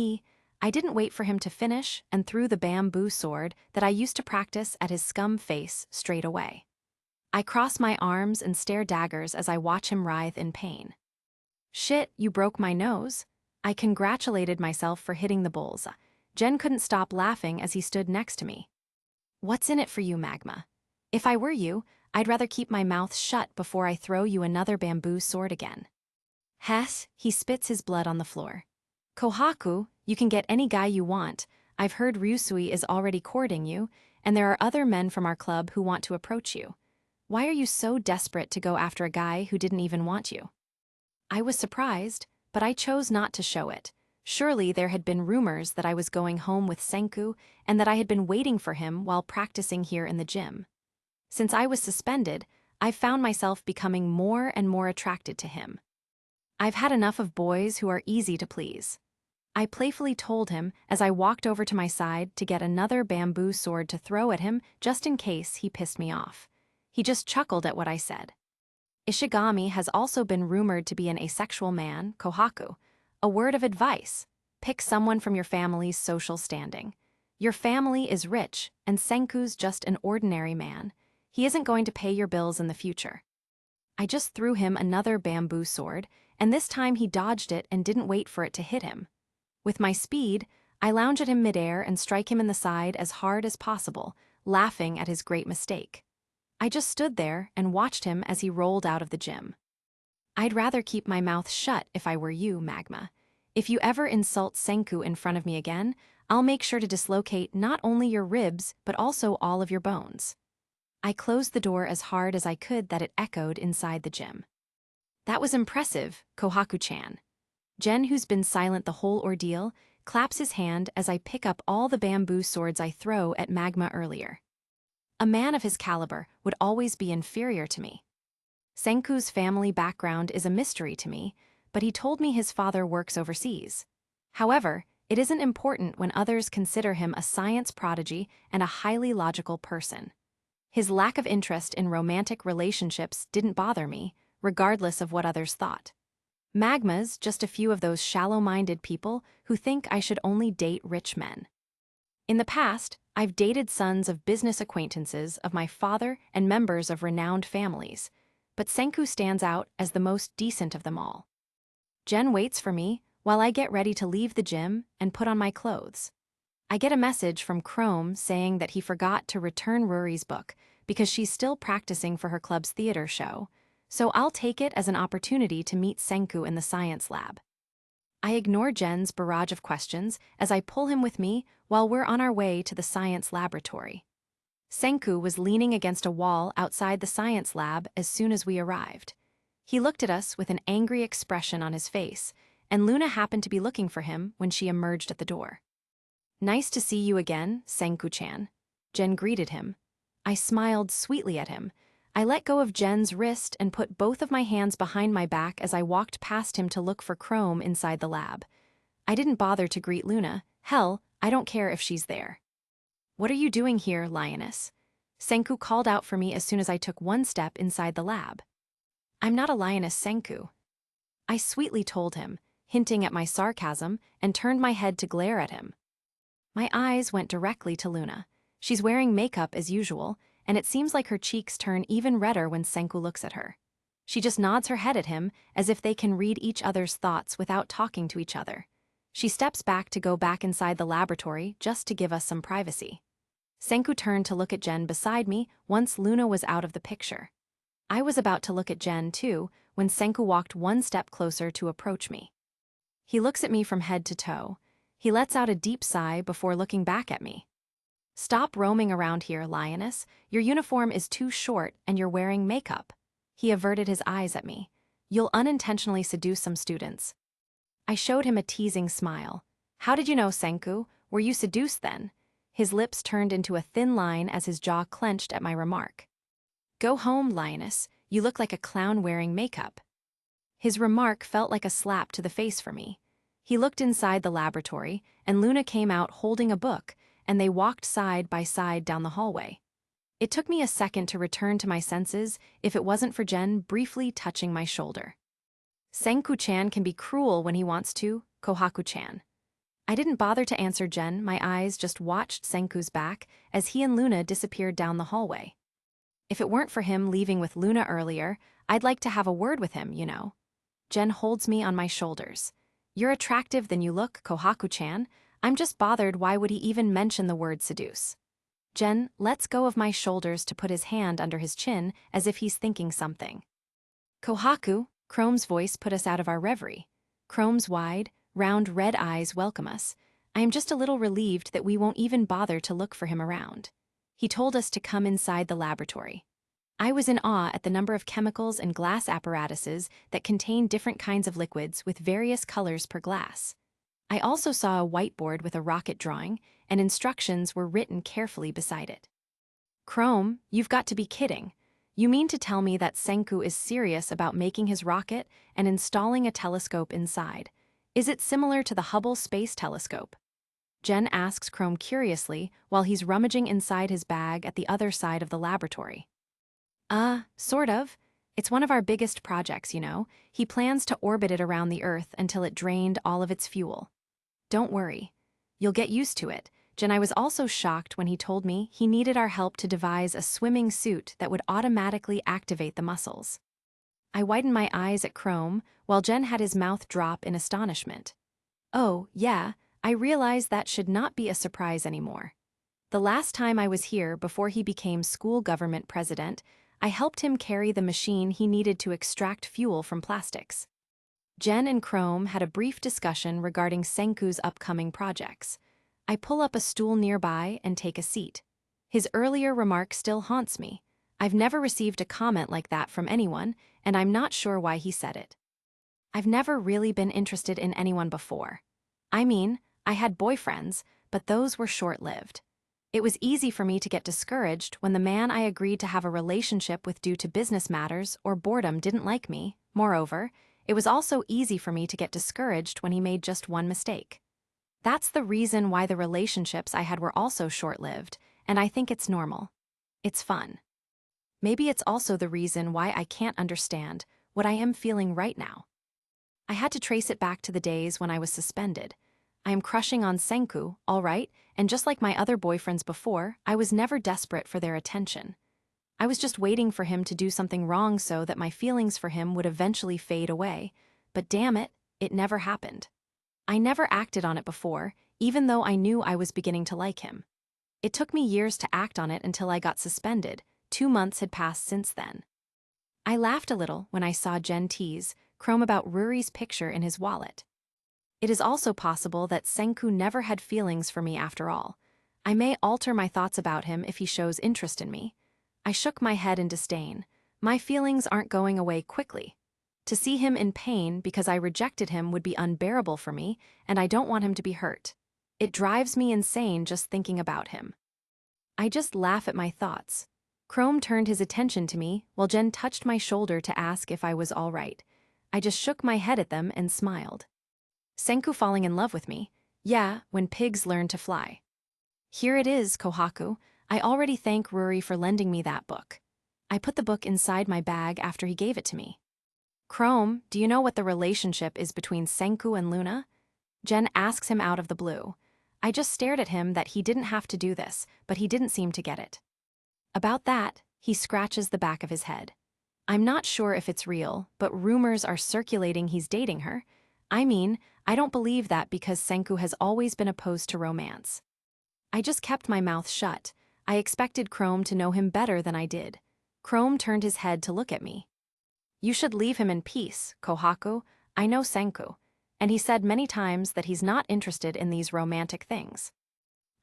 I didn't wait for him to finish and threw the bamboo sword that I used to practice at his scum face straight away. I cross my arms and stare daggers as I watch him writhe in pain. Shit, you broke my nose. I congratulated myself for hitting the bulls. Jen couldn't stop laughing as he stood next to me. What's in it for you, Magma? If I were you, I'd rather keep my mouth shut before I throw you another bamboo sword again. Hess, he spits his blood on the floor. Kohaku, you can get any guy you want. I've heard Ryusui is already courting you, and there are other men from our club who want to approach you. Why are you so desperate to go after a guy who didn't even want you? I was surprised, but I chose not to show it. Surely there had been rumors that I was going home with Senku and that I had been waiting for him while practicing here in the gym. Since I was suspended, I've found myself becoming more and more attracted to him. I've had enough of boys who are easy to please. I playfully told him as I walked over to my side to get another bamboo sword to throw at him just in case he pissed me off. He just chuckled at what I said. Ishigami has also been rumored to be an asexual man, Kohaku. A word of advice: pick someone from your family's social standing. Your family is rich, and Senku's just an ordinary man. He isn't going to pay your bills in the future. I just threw him another bamboo sword, and this time he dodged it and didn't wait for it to hit him. With my speed, I lounge at him midair and strike him in the side as hard as possible, laughing at his great mistake. I just stood there and watched him as he rolled out of the gym. I'd rather keep my mouth shut if I were you, Magma. If you ever insult Senku in front of me again, I'll make sure to dislocate not only your ribs but also all of your bones. I closed the door as hard as I could that it echoed inside the gym. That was impressive, Kohaku-chan. Jen, who's been silent the whole ordeal, claps his hand as I pick up all the bamboo swords I throw at Magma earlier. A man of his caliber would always be inferior to me. Senku's family background is a mystery to me, but he told me his father works overseas. However, it isn't important when others consider him a science prodigy and a highly logical person. His lack of interest in romantic relationships didn't bother me, regardless of what others thought. Magma's just a few of those shallow-minded people who think I should only date rich men. In the past, I've dated sons of business acquaintances of my father and members of renowned families, but Senku stands out as the most decent of them all. Jen waits for me while I get ready to leave the gym and put on my clothes. I get a message from Chrome saying that he forgot to return Rory's book because she's still practicing for her club's theater show, so I'll take it as an opportunity to meet Senku in the science lab. I ignore Jen's barrage of questions as I pull him with me while we're on our way to the science laboratory. Senku was leaning against a wall outside the science lab as soon as we arrived. He looked at us with an angry expression on his face, and Luna happened to be looking for him when she emerged at the door. "Nice to see you again, Senku-chan," Jen greeted him. I smiled sweetly at him. I let go of Jen's wrist and put both of my hands behind my back as I walked past him to look for Chrome inside the lab. I didn't bother to greet Luna. Hell, I don't care if she's there. "What are you doing here, lioness?" Senku called out for me as soon as I took one step inside the lab. "I'm not a lioness, Senku," I sweetly told him, hinting at my sarcasm, and turned my head to glare at him. My eyes went directly to Luna. She's wearing makeup as usual, and it seems like her cheeks turn even redder when Senku looks at her. She just nods her head at him as if they can read each other's thoughts without talking to each other. She steps back to go back inside the laboratory just to give us some privacy. Senku turned to look at Jen beside me once Luna was out of the picture. I was about to look at Jen, too, when Senku walked one step closer to approach me. He looks at me from head to toe. He lets out a deep sigh before looking back at me. "Stop roaming around here, lioness. Your uniform is too short and you're wearing makeup." He averted his eyes at me. You'll unintentionally seduce some students. I showed him a teasing smile. How did you know, Senku? Were you seduced then? His lips turned into a thin line as his jaw clenched at my remark. Go home, lioness. You look like a clown wearing makeup. His remark felt like a slap to the face for me. He looked inside the laboratory, and Luna came out holding a book, and they walked side by side down the hallway. It took me a second to return to my senses if it wasn't for Jen briefly touching my shoulder. Senku-chan can be cruel when he wants to, Kohaku-chan. I didn't bother to answer Jen, my eyes just watched Senku's back as he and Luna disappeared down the hallway. If it weren't for him leaving with Luna earlier, I'd like to have a word with him, you know. Jen holds me on my shoulders. You're attractive than you look, Kohaku-chan. I'm just bothered why would he even mention the word seduce. Jen lets go of my shoulders to put his hand under his chin as if he's thinking something. Kohaku, Chrome's voice put us out of our reverie. Chrome's wide, round red eyes welcome us. I am just a little relieved that we won't even bother to look for him around. He told us to come inside the laboratory. I was in awe at the number of chemicals and glass apparatuses that contain different kinds of liquids with various colors per glass. I also saw a whiteboard with a rocket drawing, and instructions were written carefully beside it. Chrome, you've got to be kidding. You mean to tell me that Senku is serious about making his rocket and installing a telescope inside? Is it similar to the Hubble Space Telescope? Jen asks Chrome curiously while he's rummaging inside his bag at the other side of the laboratory. Sort of. It's one of our biggest projects, you know. He plans to orbit it around the Earth until it drained all of its fuel. Don't worry. You'll get used to it. Jen, I was also shocked when he told me he needed our help to devise a swimming suit that would automatically activate the muscles. I widened my eyes at Chrome while Jen had his mouth drop in astonishment. Oh, yeah, I realized that should not be a surprise anymore. The last time I was here before he became school government president, I helped him carry the machine he needed to extract fuel from plastics. Jen and Chrome had a brief discussion regarding Senku's upcoming projects. I pull up a stool nearby and take a seat. His earlier remark still haunts me. I've never received a comment like that from anyone, and I'm not sure why he said it. I've never really been interested in anyone before. I mean, I had boyfriends, but those were short-lived. It was easy for me to get discouraged when the man I agreed to have a relationship with due to business matters or boredom didn't like me. Moreover, it was also easy for me to get discouraged when he made just one mistake. That's the reason why the relationships I had were also short-lived, and I think it's normal. It's fun. Maybe it's also the reason why I can't understand what I am feeling right now. I had to trace it back to the days when I was suspended. I am crushing on Senku, all right, and just like my other boyfriends before, I was never desperate for their attention. I was just waiting for him to do something wrong so that my feelings for him would eventually fade away, but damn it, it never happened. I never acted on it before, even though I knew I was beginning to like him. It took me years to act on it until I got suspended. 2 months had passed since then. I laughed a little when I saw Jen tease Chrome about Ruri's picture in his wallet. It is also possible that Senku never had feelings for me after all. I may alter my thoughts about him if he shows interest in me. I shook my head in disdain. My feelings aren't going away quickly. To see him in pain because I rejected him would be unbearable for me, and I don't want him to be hurt. It drives me insane just thinking about him. I just laugh at my thoughts. Chrome turned his attention to me while Jen touched my shoulder to ask if I was all right. I just shook my head at them and smiled. Senku falling in love with me? Yeah, when pigs learn to fly. Here it is, Kohaku. I already thank Ruri for lending me that book. I put the book inside my bag after he gave it to me. Chrome, do you know what the relationship is between Senku and Luna? Jen asks him out of the blue. I just stared at him that he didn't have to do this, but he didn't seem to get it. About that, he scratches the back of his head. I'm not sure if it's real, but rumors are circulating he's dating her. I mean, I don't believe that because Senku has always been opposed to romance. I just kept my mouth shut. I expected Chrome to know him better than I did. Chrome turned his head to look at me. You should leave him in peace, Kohaku. I know Senku, and he said many times that he's not interested in these romantic things.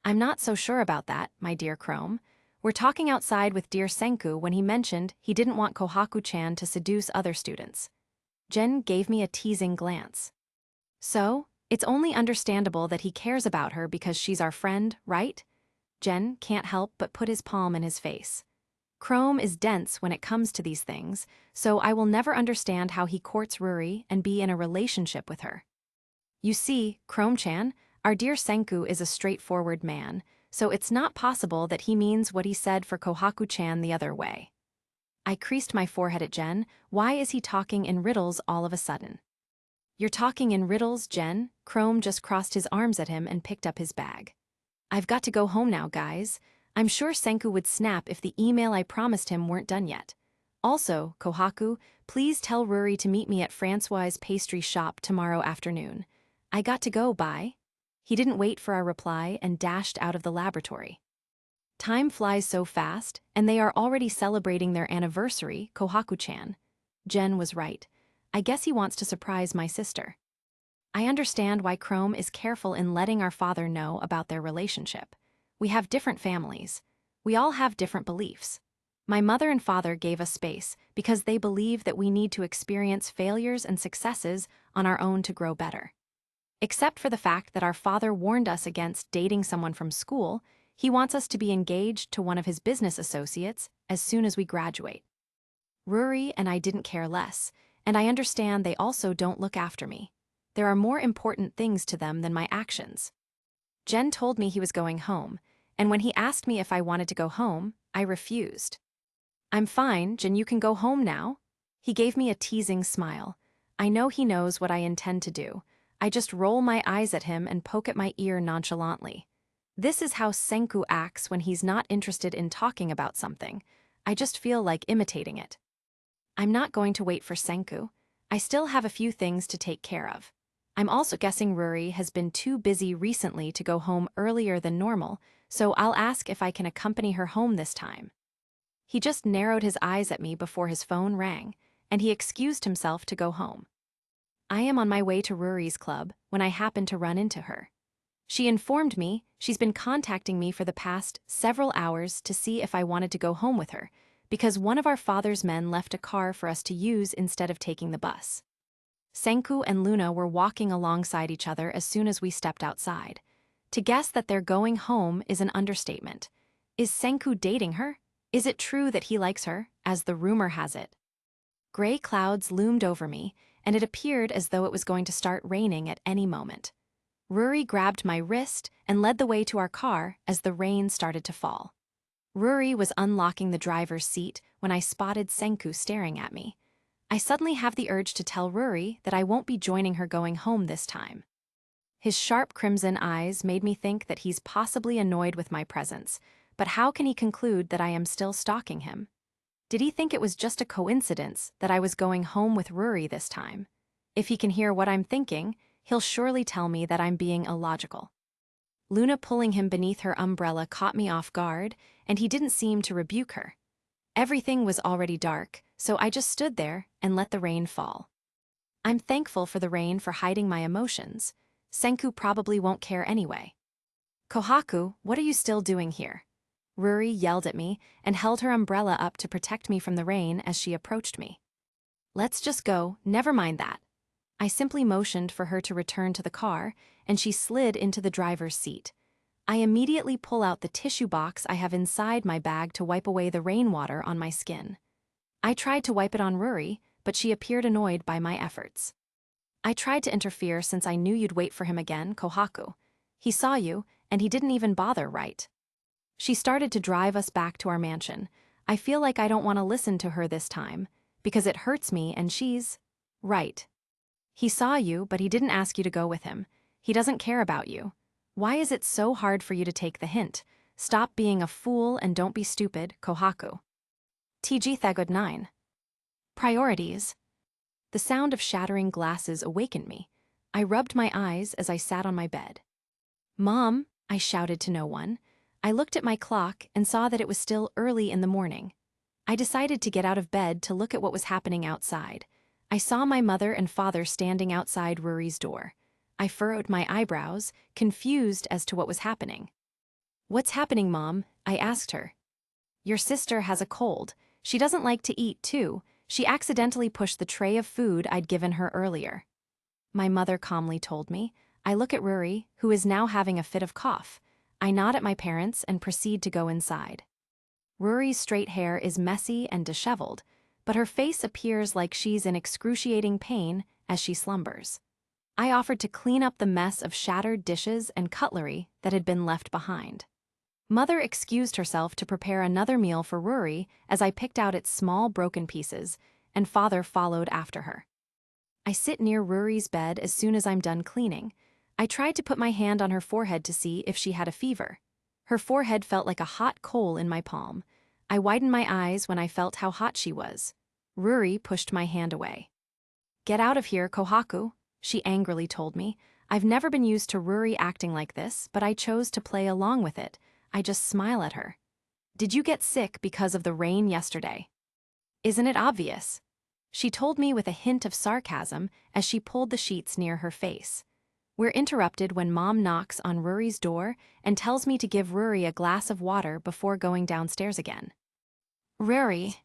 I'm not so sure about that, my dear Chrome. We're talking outside with dear Senku when he mentioned he didn't want Kohaku-chan to seduce other students. Jen gave me a teasing glance. So, it's only understandable that he cares about her because she's our friend, right? Jen can't help but put his palm in his face. Chrome is dense when it comes to these things, so I will never understand how he courts Ruri and be in a relationship with her. You see, Chrome-chan, our dear Senku is a straightforward man, so it's not possible that he means what he said for Kohaku-chan the other way. I creased my forehead at Jen. Why is he talking in riddles all of a sudden? You're talking in riddles, Jen? Chrome just crossed his arms at him and picked up his bag. I've got to go home now, guys. I'm sure Senku would snap if the email I promised him weren't done yet. Also, Kohaku, please tell Ruri to meet me at Francois' pastry shop tomorrow afternoon. I got to go, bye. He didn't wait for our reply and dashed out of the laboratory. Time flies so fast, and they are already celebrating their anniversary, Kohaku-chan. Jen was right. I guess he wants to surprise my sister. I understand why Chrome is careful in letting our father know about their relationship. We have different families. We all have different beliefs. My mother and father gave us space because they believe that we need to experience failures and successes on our own to grow better. Except for the fact that our father warned us against dating someone from school, he wants us to be engaged to one of his business associates as soon as we graduate. Ruri and I didn't care less, and I understand they also don't look after me. There are more important things to them than my actions. Jen told me he was going home, and when he asked me if I wanted to go home, I refused. I'm fine, Jen, you can go home now. He gave me a teasing smile. I know he knows what I intend to do. I just roll my eyes at him and poke at my ear nonchalantly. This is how Senku acts when he's not interested in talking about something. I just feel like imitating it. I'm not going to wait for Senku. I still have a few things to take care of. I'm also guessing Ruri has been too busy recently to go home earlier than normal, so I'll ask if I can accompany her home this time. He just narrowed his eyes at me before his phone rang, and he excused himself to go home. I am on my way to Ruri's club when I happen to run into her. She informed me she's been contacting me for the past several hours to see if I wanted to go home with her, because one of our father's men left a car for us to use instead of taking the bus. Senku and Luna were walking alongside each other as soon as we stepped outside. To guess that they're going home is an understatement. Is Senku dating her? Is it true that he likes her, as the rumor has it? Gray clouds loomed over me, and it appeared as though it was going to start raining at any moment. Ruri grabbed my wrist and led the way to our car as the rain started to fall. Ruri was unlocking the driver's seat when I spotted Senku staring at me. I suddenly have the urge to tell Ruri that I won't be joining her going home this time. His sharp crimson eyes made me think that he's possibly annoyed with my presence, but how can he conclude that I am still stalking him? Did he think it was just a coincidence that I was going home with Ruri this time? If he can hear what I'm thinking, he'll surely tell me that I'm being illogical. Luna pulling him beneath her umbrella caught me off guard, and he didn't seem to rebuke her. Everything was already dark, so I just stood there and let the rain fall. I'm thankful for the rain for hiding my emotions. Senku probably won't care anyway. Kohaku, what are you still doing here? Ruri yelled at me and held her umbrella up to protect me from the rain as she approached me. Let's just go, never mind that. I simply motioned for her to return to the car, and she slid into the driver's seat. I immediately pull out the tissue box I have inside my bag to wipe away the rainwater on my skin. I tried to wipe it on Ruri, but she appeared annoyed by my efforts. I tried to interfere since I knew you'd wait for him again, Kohaku. He saw you, and he didn't even bother, right? She started to drive us back to our mansion. I feel like I don't want to listen to her this time, because it hurts me and she's right. He saw you, but he didn't ask you to go with him. He doesn't care about you. Why is it so hard for you to take the hint? Stop being a fool and don't be stupid, Kohaku. TG Thagod 9. Priorities. The sound of shattering glasses awakened me. I rubbed my eyes as I sat on my bed. Mom, I shouted to no one. I looked at my clock and saw that it was still early in the morning. I decided to get out of bed to look at what was happening outside. I saw my mother and father standing outside Ruri's door. I furrowed my eyebrows, confused as to what was happening. What's happening, Mom? I asked her. Your sister has a cold. She doesn't like to eat, too. She accidentally pushed the tray of food I'd given her earlier. My mother calmly told me. I look at Rory, who is now having a fit of cough. I nod at my parents and proceed to go inside. Rory's straight hair is messy and disheveled, but her face appears like she's in excruciating pain as she slumbers. I offered to clean up the mess of shattered dishes and cutlery that had been left behind. Mother excused herself to prepare another meal for Rory as I picked out its small broken pieces, and father followed after her. I sit near Rory's bed as soon as I'm done cleaning. I tried to put my hand on her forehead to see if she had a fever. Her forehead felt like a hot coal in my palm. I widened my eyes when I felt how hot she was. Rory pushed my hand away. "Get out of here, Kohaku," she angrily told me. I've never been used to Rory acting like this, but I chose to play along with it. I just smile at her. "Did you get sick because of the rain yesterday?" "Isn't it obvious?" She told me with a hint of sarcasm as she pulled the sheets near her face. We're interrupted when Mom knocks on Rory's door and tells me to give Rory a glass of water before going downstairs again. "Rory,"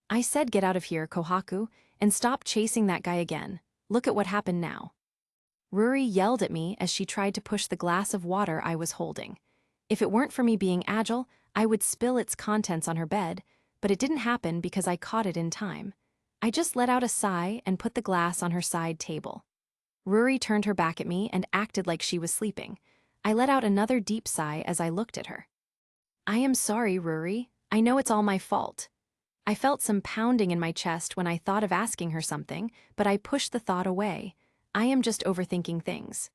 I said, "get out of here, Kohaku, and stop chasing that guy again. Look at what happened now." Rory yelled at me as she tried to push the glass of water I was holding. If it weren't for me being agile, I would spill its contents on her bed, but it didn't happen because I caught it in time. I just let out a sigh and put the glass on her side table. Rory turned her back at me and acted like she was sleeping. I let out another deep sigh as I looked at her. "I am sorry, Rory. I know it's all my fault." I felt some pounding in my chest when I thought of asking her something, but I pushed the thought away. I am just overthinking things.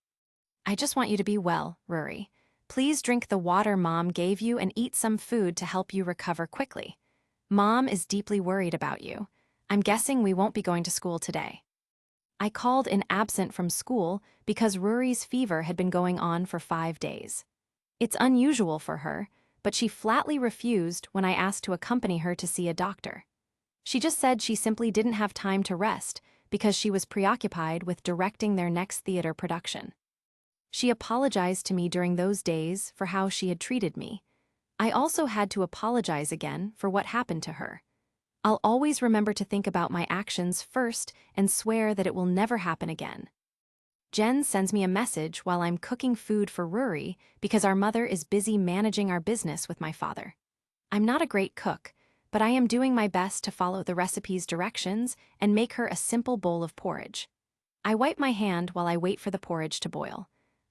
"I just want you to be well, Rory. Please drink the water Mom gave you and eat some food to help you recover quickly. Mom is deeply worried about you. I'm guessing we won't be going to school today." I called in absent from school because Rory's fever had been going on for 5 days. It's unusual for her, but she flatly refused when I asked to accompany her to see a doctor. She just said she simply didn't have time to rest because she was preoccupied with directing their next theater production. She apologized to me during those days for how she had treated me. I also had to apologize again for what happened to her. I'll always remember to think about my actions first and swear that it will never happen again. Jen sends me a message while I'm cooking food for Rory because our mother is busy managing our business with my father. I'm not a great cook, but I am doing my best to follow the recipe's directions and make her a simple bowl of porridge. I wipe my hand while I wait for the porridge to boil.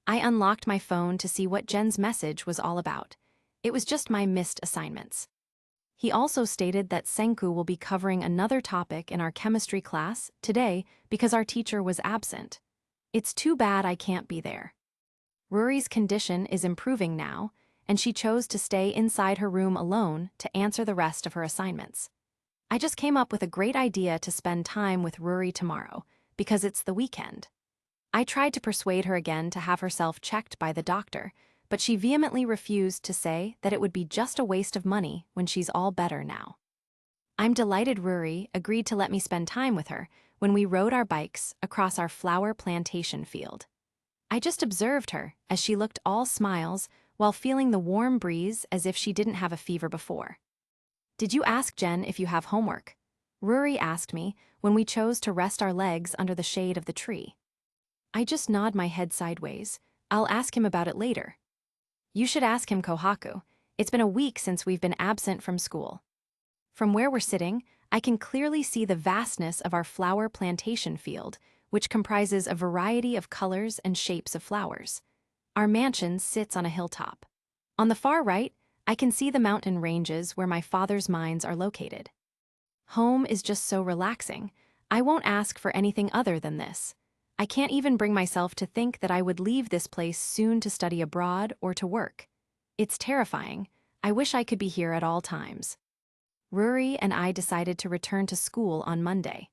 I unlocked my phone to see what Jen's message was all about. It was just my missed assignments. He also stated that Senku will be covering another topic in our chemistry class today because our teacher was absent. It's too bad I can't be there. Rory's condition is improving now, and she chose to stay inside her room alone to answer the rest of her assignments. I just came up with a great idea to spend time with Rory tomorrow, because it's the weekend. I tried to persuade her again to have herself checked by the doctor, but she vehemently refused to say that it would be just a waste of money when she's all better now. I'm delighted Rory agreed to let me spend time with her when we rode our bikes across our flower plantation field. I just observed her as she looked all smiles while feeling the warm breeze as if she didn't have a fever before. "Did you ask Jen if you have homework?" Rory asked me when we chose to rest our legs under the shade of the tree. I just nod my head sideways. I'll ask him about it later. "You should ask him, Kohaku. It's been a week since we've been absent from school." From where we're sitting, I can clearly see the vastness of our flower plantation field, which comprises a variety of colors and shapes of flowers. Our mansion sits on a hilltop. On the far right, I can see the mountain ranges where my father's mines are located. Home is just so relaxing. I won't ask for anything other than this. I can't even bring myself to think that I would leave this place soon to study abroad or to work. It's terrifying. I wish I could be here at all times. Rory and I decided to return to school on Monday.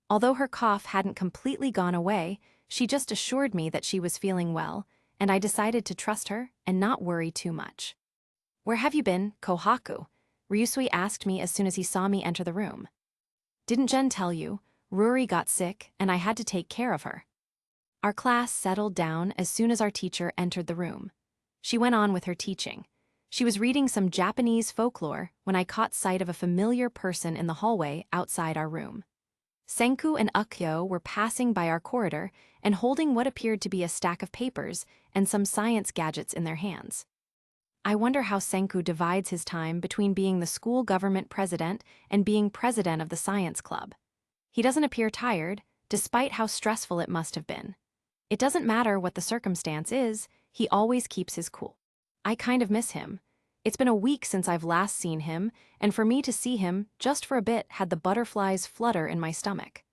Although her cough hadn't completely gone away, she just assured me that she was feeling well, and I decided to trust her and not worry too much. "Where have you been, Kohaku?" Ryusui asked me as soon as he saw me enter the room. "Didn't Jen tell you? Rory got sick, and I had to take care of her." Our class settled down as soon as our teacher entered the room. She went on with her teaching. She was reading some Japanese folklore when I caught sight of a familiar person in the hallway outside our room. Senku and Ukyo were passing by our corridor and holding what appeared to be a stack of papers and some science gadgets in their hands. I wonder how Senku divides his time between being the school government president and being president of the science club. He doesn't appear tired, despite how stressful it must have been. It doesn't matter what the circumstance is, he always keeps his cool. I kind of miss him. It's been a week since I've last seen him, and for me to see him, just for a bit, had the butterflies flutter in my stomach.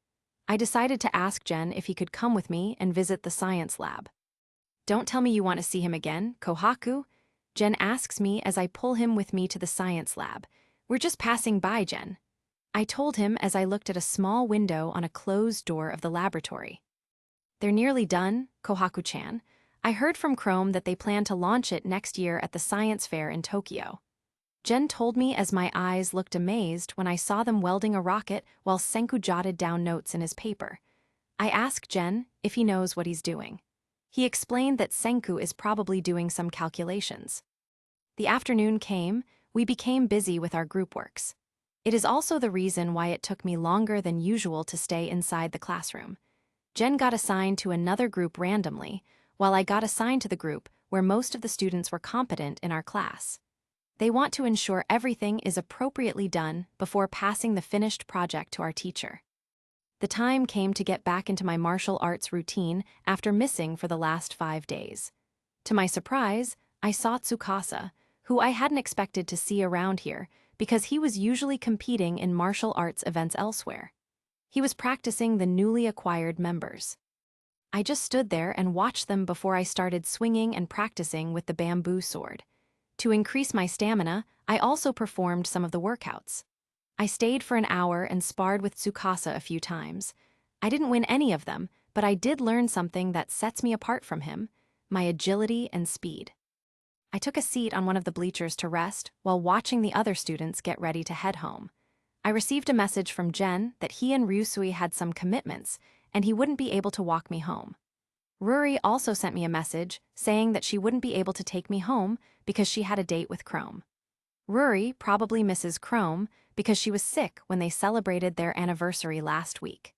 I decided to ask Jen if he could come with me and visit the science lab. "Don't tell me you want to see him again, Kohaku?" Jen asks me as I pull him with me to the science lab. "We're just passing by, Jen." I told him as I looked at a small window on a closed door of the laboratory. "They're nearly done, Kohaku-chan. I heard from Chrome that they plan to launch it next year at the science fair in Tokyo." Jen told me as my eyes looked amazed when I saw them welding a rocket while Senku jotted down notes in his paper. I asked Jen if he knows what he's doing. He explained that Senku is probably doing some calculations. The afternoon came, we became busy with our group works. It is also the reason why it took me longer than usual to stay inside the classroom. Jen got assigned to another group randomly, while I got assigned to the group where most of the students were competent in our class. They want to ensure everything is appropriately done before passing the finished project to our teacher. The time came to get back into my martial arts routine after missing for the last 5 days. To my surprise, I saw Tsukasa, who I hadn't expected to see around here because he was usually competing in martial arts events elsewhere. He was practicing the newly acquired members. I just stood there and watched them before I started swinging and practicing with the bamboo sword. To increase my stamina, I also performed some of the workouts. I stayed for an hour and sparred with Tsukasa a few times. I didn't win any of them, but I did learn something that sets me apart from him: my agility and speed. I took a seat on one of the bleachers to rest while watching the other students get ready to head home. I received a message from Jen that he and Ryusui had some commitments and he wouldn't be able to walk me home. Ruri also sent me a message saying that she wouldn't be able to take me home because she had a date with Chrome. Ruri probably misses Chrome because she was sick when they celebrated their anniversary last week.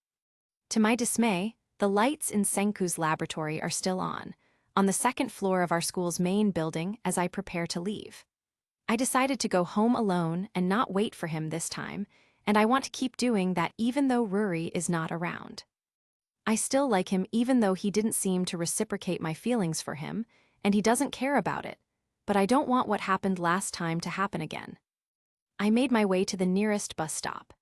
To my dismay, the lights in Senku's laboratory are still on the second floor of our school's main building as I prepare to leave. I decided to go home alone and not wait for him this time, and I want to keep doing that even though Ruri is not around. I still like him even though he didn't seem to reciprocate my feelings for him, and he doesn't care about it, but I don't want what happened last time to happen again. I made my way to the nearest bus stop.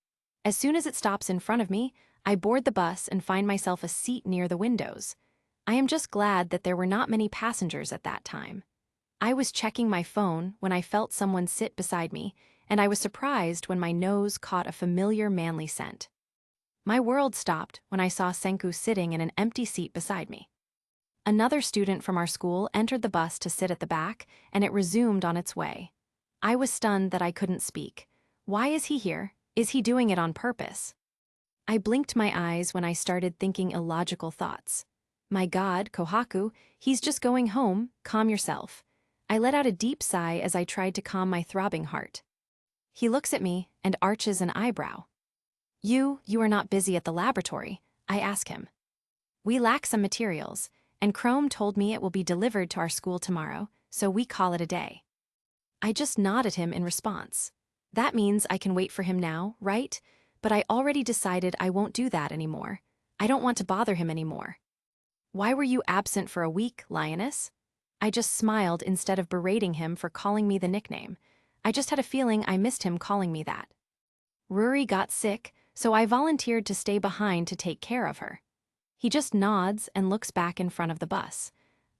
As soon as it stops in front of me, I board the bus and find myself a seat near the windows. I am just glad that there were not many passengers at that time. I was checking my phone when I felt someone sit beside me, and I was surprised when my nose caught a familiar manly scent. My world stopped when I saw Senku sitting in an empty seat beside me. Another student from our school entered the bus to sit at the back, and it resumed on its way. I was stunned that I couldn't speak. Why is he here? Is he doing it on purpose? I blinked my eyes when I started thinking illogical thoughts. My God, Kohaku, he's just going home, calm yourself. I let out a deep sigh as I tried to calm my throbbing heart. He looks at me and arches an eyebrow. You are not busy at the laboratory?" I ask him. "We lack some materials, and Chrome told me it will be delivered to our school tomorrow, so we call it a day." I just nod at him in response. That means I can wait for him now, right? But I already decided I won't do that anymore. I don't want to bother him anymore. "Why were you absent for a week, lioness?" I just smiled instead of berating him for calling me the nickname. I just had a feeling I missed him calling me that. "Ruri got sick, so I volunteered to stay behind to take care of her." He just nods and looks back in front of the bus.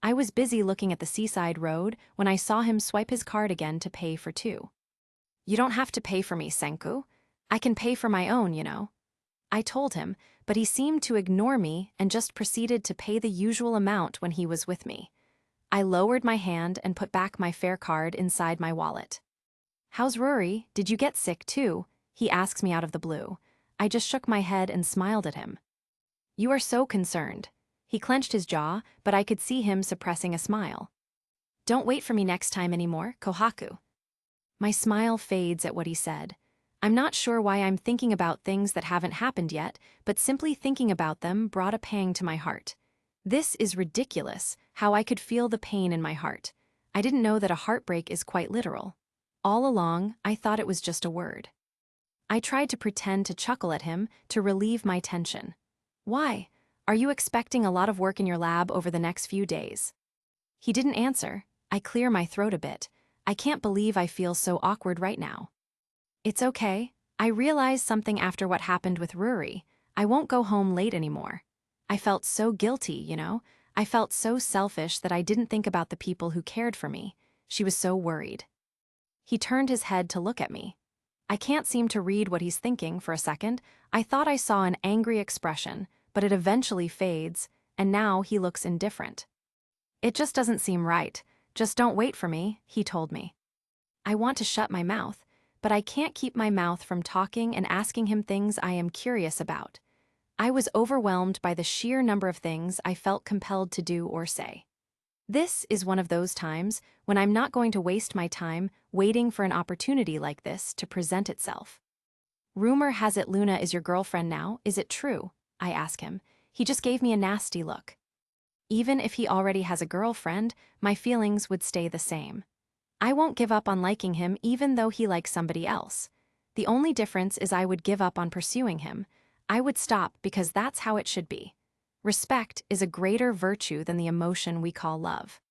I was busy looking at the seaside road when I saw him swipe his card again to pay for 2. "You don't have to pay for me, Senku. I can pay for my own, you know." I told him, but he seemed to ignore me and just proceeded to pay the usual amount when he was with me. I lowered my hand and put back my fare card inside my wallet. "How's Ruri? Did you get sick too?" he asks me out of the blue. I just shook my head and smiled at him. "You are so concerned." He clenched his jaw, but I could see him suppressing a smile. Don't wait for me next time anymore, Kohaku. My smile fades at what he said. I'm not sure why I'm thinking about things that haven't happened yet, but simply thinking about them brought a pang to my heart. This is ridiculous, how I could feel the pain in my heart. I didn't know that a heartbreak is quite literal. All along, I thought it was just a word. I tried to pretend to chuckle at him to relieve my tension. Why? Are you expecting a lot of work in your lab over the next few days? He didn't answer. I clear my throat a bit. I can't believe I feel so awkward right now. It's okay. I realized something after what happened with Ruri. I won't go home late anymore. I felt so guilty, you know? I felt so selfish that I didn't think about the people who cared for me. She was so worried. He turned his head to look at me. I can't seem to read what he's thinking for a second. I thought I saw an angry expression, but it eventually fades, and now he looks indifferent. It just doesn't seem right. Just don't wait for me, he told me. I want to shut my mouth, but I can't keep my mouth from talking and asking him things I am curious about. I was overwhelmed by the sheer number of things I felt compelled to do or say. This is one of those times when I'm not going to waste my time waiting for an opportunity like this to present itself. Rumor has it Luna is your girlfriend now, is it true? I ask him. He just gave me a nasty look. Even if he already has a girlfriend, my feelings would stay the same. I won't give up on liking him even though he likes somebody else. The only difference is I would give up on pursuing him. I would stop because that's how it should be. Respect is a greater virtue than the emotion we call love.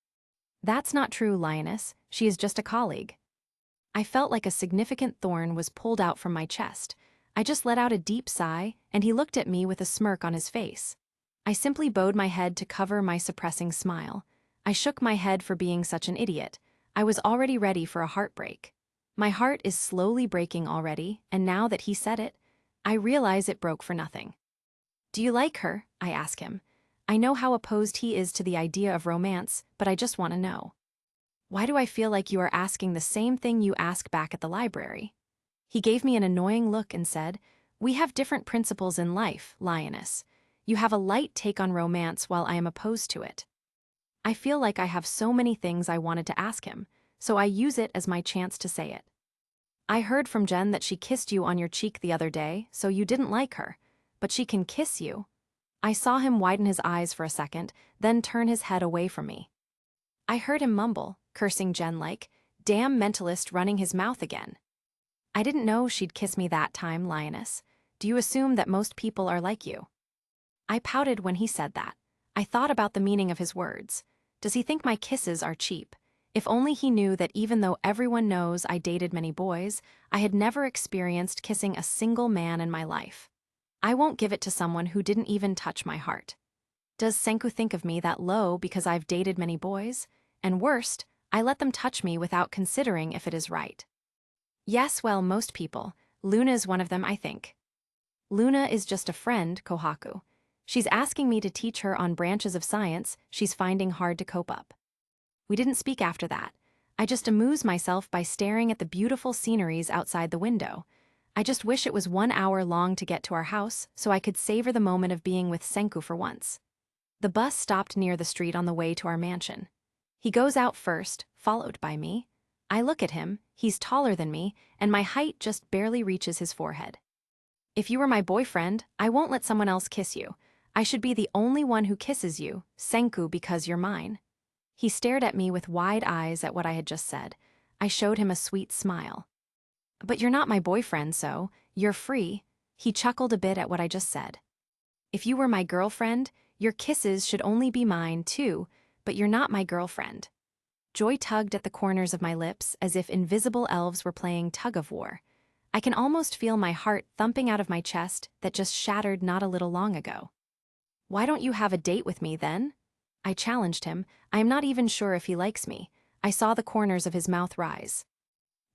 That's not true, Lioness. She is just a colleague. I felt like a significant thorn was pulled out from my chest. I just let out a deep sigh, and he looked at me with a smirk on his face. I simply bowed my head to cover my suppressing smile. I shook my head for being such an idiot. I was already ready for a heartbreak. My heart is slowly breaking already, and now that he said it, I realize it broke for nothing. Do you like her? I ask him. I know how opposed he is to the idea of romance, but I just want to know. Why do I feel like you are asking the same thing you ask back at the library? He gave me an annoying look and said, We have different principles in life, Lioness. You have a light take on romance while I am opposed to it. I feel like I have so many things I wanted to ask him, so I use it as my chance to say it. I heard from Jen that she kissed you on your cheek the other day, so you didn't like her, but she can kiss you. I saw him widen his eyes for a second, then turn his head away from me. I heard him mumble, cursing Jen like, damn mentalist running his mouth again. I didn't know she'd kiss me that time, Lioness. Do you assume that most people are like you? I pouted when he said that. I thought about the meaning of his words. Does he think my kisses are cheap? If only he knew that even though everyone knows I dated many boys, I had never experienced kissing a single man in my life. I won't give it to someone who didn't even touch my heart. Does Senku think of me that low because I've dated many boys? And worst, I let them touch me without considering if it is right. Yes, well, most people. Luna's one of them, I think. Luna is just a friend, Kohaku. She's asking me to teach her on branches of science she's finding hard to cope up. We didn't speak after that. I just amuse myself by staring at the beautiful sceneries outside the window. I just wish it was 1 hour long to get to our house so I could savor the moment of being with Senku for once. The bus stopped near the street on the way to our mansion. He goes out first, followed by me. I look at him, he's taller than me, and my height just barely reaches his forehead. If you were my boyfriend, I won't let someone else kiss you. I should be the only one who kisses you, Senku, because you're mine. He stared at me with wide eyes at what I had just said. I showed him a sweet smile. But you're not my boyfriend, so you're free. He chuckled a bit at what I just said. If you were my girlfriend, your kisses should only be mine, too, but you're not my girlfriend. Joy tugged at the corners of my lips as if invisible elves were playing tug-of-war. I can almost feel my heart thumping out of my chest that just shattered not a little long ago. Why don't you have a date with me, then? I challenged him. I am not even sure if he likes me. I saw the corners of his mouth rise.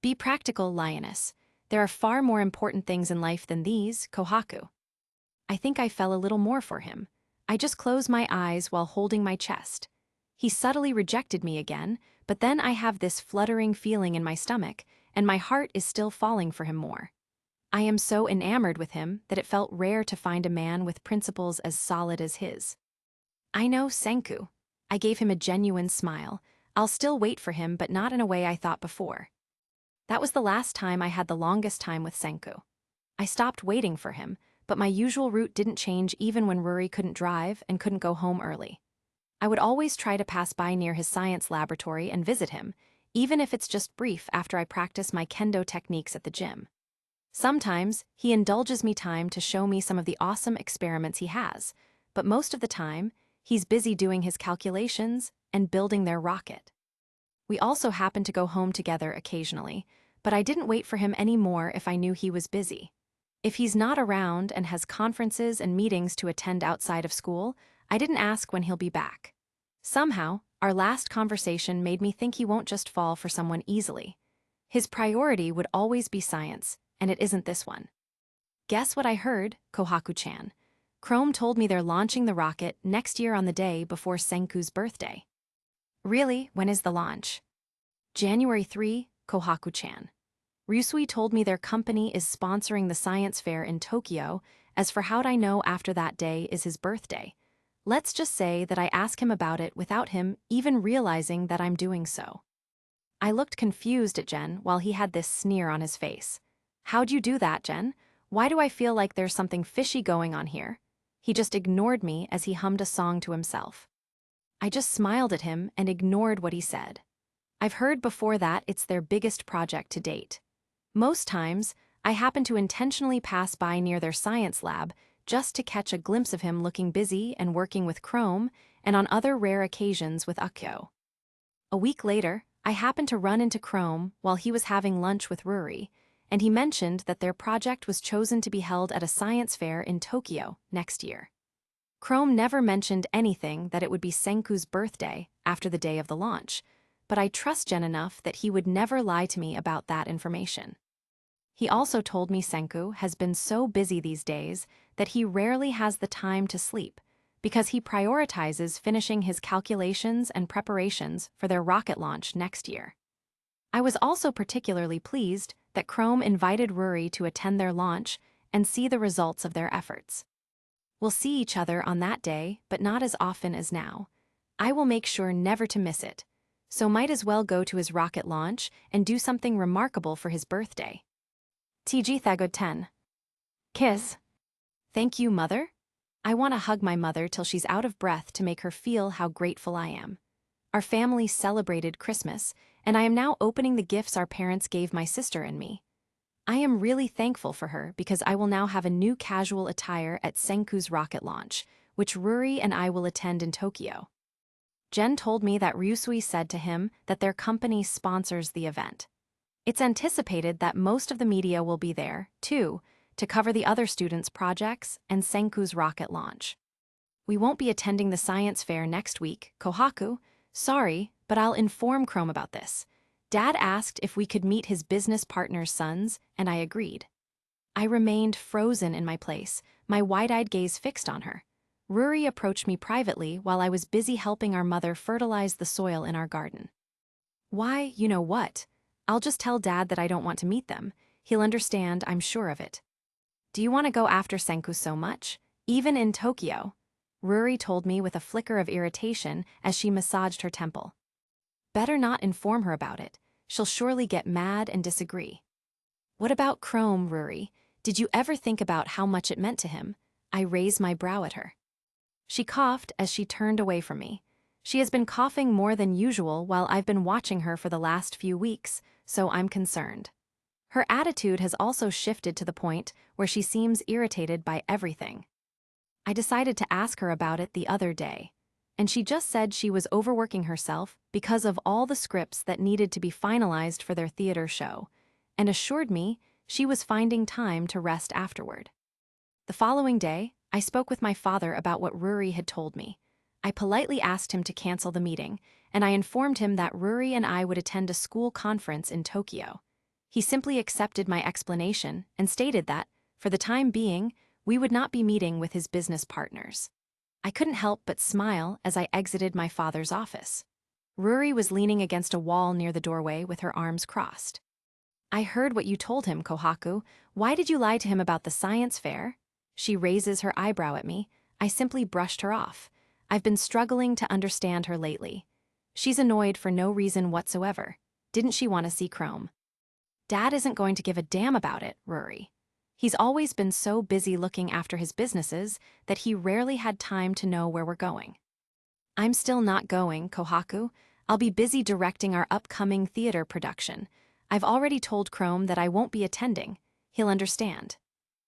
Be practical, Lioness. There are far more important things in life than these, Kohaku. I think I fell a little more for him. I just closed my eyes while holding my chest. He subtly rejected me again, but then I have this fluttering feeling in my stomach, and my heart is still falling for him more. I am so enamored with him that it felt rare to find a man with principles as solid as his. I know, Senku. I gave him a genuine smile. I'll still wait for him, but not in a way I thought before. That was the last time I had the longest time with Senku. I stopped waiting for him, but my usual route didn't change even when Ruri couldn't drive and couldn't go home early. I would always try to pass by near his science laboratory and visit him, even if it's just brief after I practice my kendo techniques at the gym. Sometimes, he indulges me time to show me some of the awesome experiments he has, but most of the time, he's busy doing his calculations and building their rocket. We also happen to go home together occasionally, but I didn't wait for him anymore if I knew he was busy. If he's not around and has conferences and meetings to attend outside of school, I didn't ask when he'll be back. Somehow, our last conversation made me think he won't just fall for someone easily. His priority would always be science, and it isn't this one. Guess what I heard, Kohaku-chan? Chrome told me they're launching the rocket next year on the day before Senku's birthday. Really? When is the launch? January 3, Kohaku-chan. Ryusui told me their company is sponsoring the science fair in Tokyo. As for how'd I know after that day is his birthday? Let's just say that I asked him about it without him even realizing that I'm doing so. I looked confused at Jen while he had this sneer on his face. How'd you do that, Jen? Why do I feel like there's something fishy going on here? He just ignored me as he hummed a song to himself. I just smiled at him and ignored what he said. I've heard before that it's their biggest project to date. Most times, I happen to intentionally pass by near their science lab just to catch a glimpse of him looking busy and working with Chrome, and on other rare occasions with Akio. A week later, I happened to run into Chrome while he was having lunch with Ruri, and he mentioned that their project was chosen to be held at a science fair in Tokyo next year. Chrome never mentioned anything that it would be Senku's birthday after the day of the launch, but I trust Jen enough that he would never lie to me about that information. He also told me Senku has been so busy these days that he rarely has the time to sleep, because he prioritizes finishing his calculations and preparations for their rocket launch next year. I was also particularly pleased that Chrome invited Ruri to attend their launch and see the results of their efforts. We'll see each other on that day, but not as often as now. I will make sure never to miss it, so might as well go to his rocket launch and do something remarkable for his birthday. TG Thagod 10. Kiss. Thank you, Mother. I want to hug my mother till she's out of breath to make her feel how grateful I am. Our family celebrated Christmas, and I am now opening the gifts our parents gave my sister and me. I am really thankful for her because I will now have a new casual attire at Senku's rocket launch, which Ruri and I will attend in Tokyo. Jen told me that Ryusui said to him that their company sponsors the event. It's anticipated that most of the media will be there, too, to cover the other students' projects and Senku's rocket launch. We won't be attending the science fair next week, Kohaku. Sorry, but I'll inform Chrome about this. Dad asked if we could meet his business partner's sons, and I agreed. I remained frozen in my place, my wide-eyed gaze fixed on her. Ruri approached me privately while I was busy helping our mother fertilize the soil in our garden. Why, you know what? I'll just tell Dad that I don't want to meet them. He'll understand, I'm sure of it. Do you want to go after Senku so much? Even in Tokyo? Ruri told me with a flicker of irritation as she massaged her temple. Better not inform her about it. She'll surely get mad and disagree. What about Chrome, Ruri? Did you ever think about how much it meant to him? I raised my brow at her. She coughed as she turned away from me. She has been coughing more than usual while I've been watching her for the last few weeks, so I'm concerned. Her attitude has also shifted to the point where she seems irritated by everything. I decided to ask her about it the other day, and she just said she was overworking herself because of all the scripts that needed to be finalized for their theater show, and assured me she was finding time to rest afterward. The following day, I spoke with my father about what Ruri had told me. I politely asked him to cancel the meeting, and I informed him that Ruri and I would attend a school conference in Tokyo. He simply accepted my explanation and stated that, for the time being, we would not be meeting with his business partners. I couldn't help but smile as I exited my father's office. Ruri was leaning against a wall near the doorway with her arms crossed. I heard what you told him, Kohaku. Why did you lie to him about the science fair? She raises her eyebrow at me. I simply brushed her off. I've been struggling to understand her lately. She's annoyed for no reason whatsoever. Didn't she want to see Chrome? Dad isn't going to give a damn about it, Rory. He's always been so busy looking after his businesses that he rarely had time to know where we're going. I'm still not going, Kohaku. I'll be busy directing our upcoming theater production. I've already told Chrome that I won't be attending. He'll understand.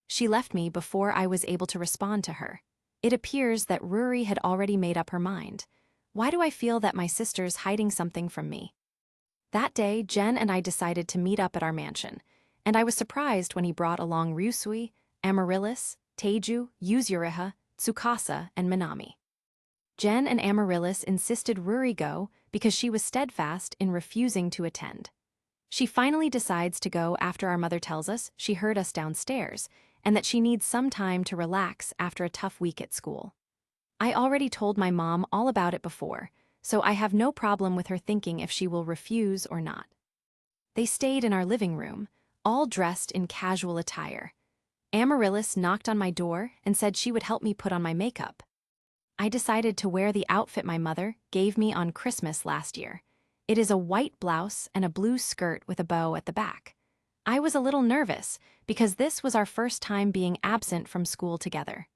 She left me before I was able to respond to her. It appears that Rory had already made up her mind. Why do I feel that my sister's hiding something from me? That day, Jen and I decided to meet up at our mansion, and I was surprised when he brought along Ryusui, Amaryllis, Teiju, Yuzuriha, Tsukasa, and Minami. Jen and Amaryllis insisted Ruri go because she was steadfast in refusing to attend. She finally decides to go after our mother tells us she heard us downstairs and that she needs some time to relax after a tough week at school. I already told my mom all about it before, so I have no problem with her thinking if she will refuse or not. They stayed in our living room, all dressed in casual attire. Amaryllis knocked on my door and said she would help me put on my makeup. I decided to wear the outfit my mother gave me on Christmas last year. It is a white blouse and a blue skirt with a bow at the back. I was a little nervous because this was our first time being absent from school together.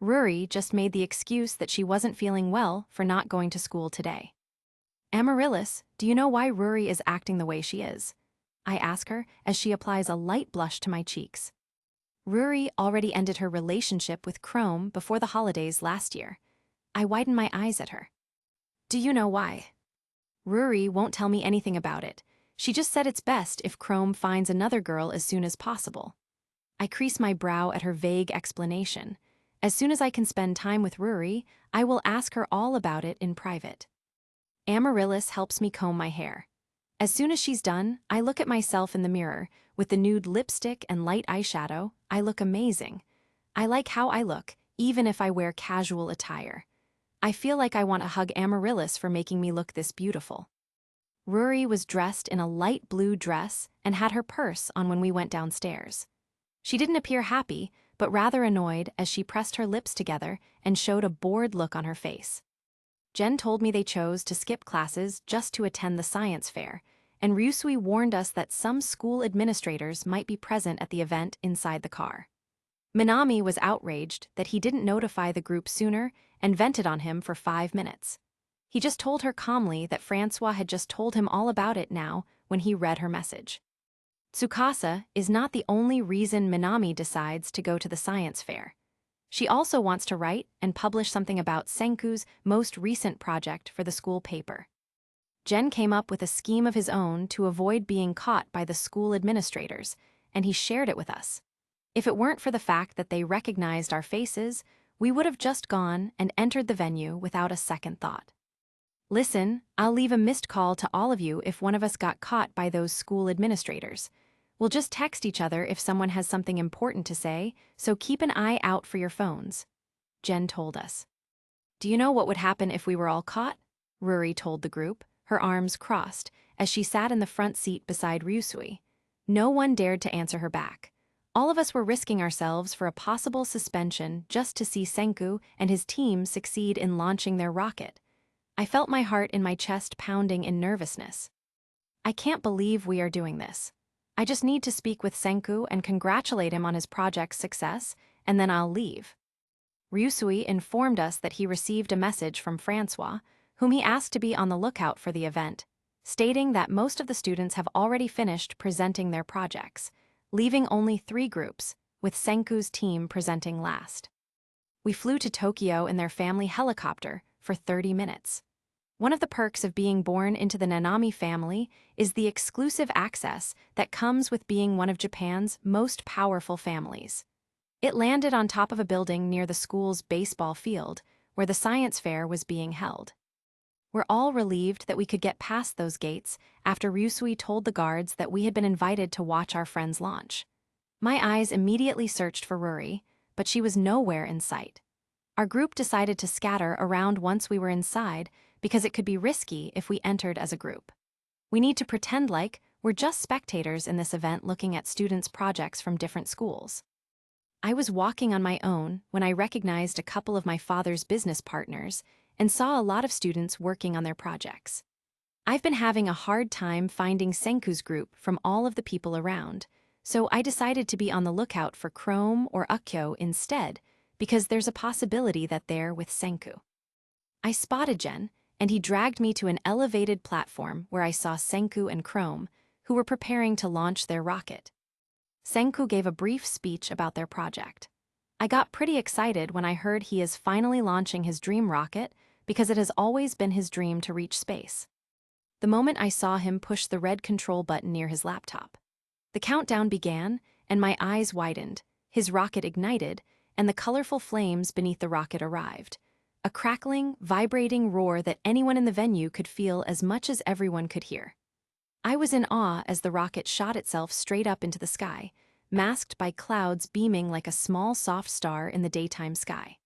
Ruri just made the excuse that she wasn't feeling well for not going to school today. Amaryllis, do you know why Ruri is acting the way she is? I ask her as she applies a light blush to my cheeks. Ruri already ended her relationship with Chrome before the holidays last year. I widen my eyes at her. Do you know why? Ruri won't tell me anything about it. She just said it's best if Chrome finds another girl as soon as possible. I crease my brow at her vague explanation. As soon as I can spend time with Ruri, I will ask her all about it in private. Amaryllis helps me comb my hair. As soon as she's done, I look at myself in the mirror. With the nude lipstick and light eyeshadow, I look amazing. I like how I look, even if I wear casual attire. I feel like I want to hug Amaryllis for making me look this beautiful. Ruri was dressed in a light blue dress and had her purse on when we went downstairs. She didn't appear happy, but rather annoyed as she pressed her lips together and showed a bored look on her face. Jen told me they chose to skip classes just to attend the science fair, and Ryusui warned us that some school administrators might be present at the event inside the car. Minami was outraged that he didn't notify the group sooner and vented on him for 5 minutes. He just told her calmly that Francois had just told him all about it now when he read her message. Tsukasa is not the only reason Minami decides to go to the science fair. She also wants to write and publish something about Senku's most recent project for the school paper. Jen came up with a scheme of his own to avoid being caught by the school administrators, and he shared it with us. If it weren't for the fact that they recognized our faces, we would have just gone and entered the venue without a second thought. Listen, I'll leave a missed call to all of you if one of us got caught by those school administrators. We'll just text each other if someone has something important to say, so keep an eye out for your phones. Jen told us. Do you know what would happen if we were all caught? Ruri told the group, her arms crossed, as she sat in the front seat beside Ryusui. No one dared to answer her back. All of us were risking ourselves for a possible suspension just to see Senku and his team succeed in launching their rocket. I felt my heart in my chest pounding in nervousness. I can't believe we are doing this. I just need to speak with Senku and congratulate him on his project's success, and then I'll leave. Ryusui informed us that he received a message from Francois, whom he asked to be on the lookout for the event, stating that most of the students have already finished presenting their projects, leaving only 3 groups, with Senku's team presenting last. We flew to Tokyo in their family helicopter for 30 minutes. One of the perks of being born into the Nanami family is the exclusive access that comes with being one of Japan's most powerful families. It landed on top of a building near the school's baseball field, where the science fair was being held. We're all relieved that we could get past those gates after Ryusui told the guards that we had been invited to watch our friend's launch. My eyes immediately searched for Ruri, but she was nowhere in sight. Our group decided to scatter around once we were inside because it could be risky if we entered as a group. We need to pretend like we're just spectators in this event looking at students' projects from different schools. I was walking on my own when I recognized a couple of my father's business partners and saw a lot of students working on their projects. I've been having a hard time finding Senku's group from all of the people around, so I decided to be on the lookout for Chrome or Ukyo instead, because there's a possibility that they're with Senku. I spotted Jen, and he dragged me to an elevated platform where I saw Senku and Chrome, who were preparing to launch their rocket. Senku gave a brief speech about their project. I got pretty excited when I heard he is finally launching his dream rocket because it has always been his dream to reach space. The moment I saw him push the red control button near his laptop, the countdown began, and my eyes widened, his rocket ignited, and the colorful flames beneath the rocket arrived. A crackling, vibrating roar that anyone in the venue could feel as much as everyone could hear. I was in awe as the rocket shot itself straight up into the sky, masked by clouds beaming like a small soft star in the daytime sky.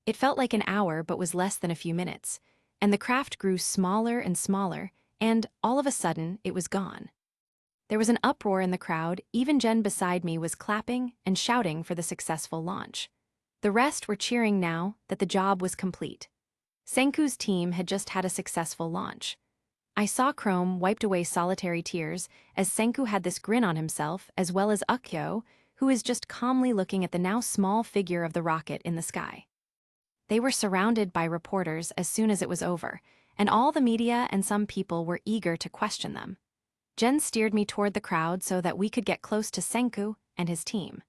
It felt like an hour but was less than a few minutes, and the craft grew smaller and smaller, and all of a sudden it was gone. There was an uproar in the crowd. Even Jen beside me was clapping and shouting for the successful launch. The rest were cheering now that the job was complete. Senku's team had just had a successful launch. I saw Chrome wiped away solitary tears as Senku had this grin on himself, as well as Ukyo, who is just calmly looking at the now small figure of the rocket in the sky. They were surrounded by reporters as soon as it was over, and all the media and some people were eager to question them. Jen steered me toward the crowd so that we could get close to Senku and his team.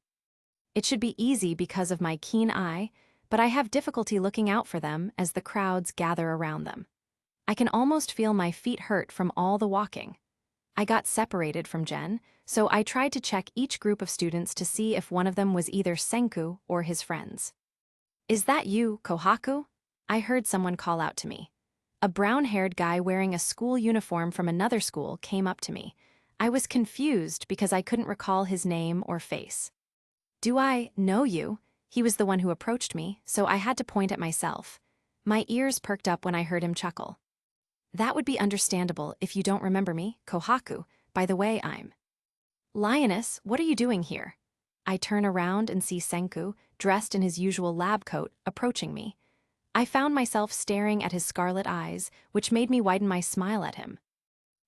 It should be easy because of my keen eye, but I have difficulty looking out for them as the crowds gather around them. I can almost feel my feet hurt from all the walking. I got separated from Jen, so I tried to check each group of students to see if one of them was either Senku or his friends. "Is that you, Kohaku?" I heard someone call out to me. A brown-haired guy wearing a school uniform from another school came up to me. I was confused because I couldn't recall his name or face. "Do I know you?" He was the one who approached me, so I had to point at myself. My ears perked up when I heard him chuckle. "That would be understandable if you don't remember me, Kohaku. By the way, I'm Lioness. What are you doing here?" I turn around and see Senku, dressed in his usual lab coat, approaching me. I found myself staring at his scarlet eyes, which made me widen my smile at him.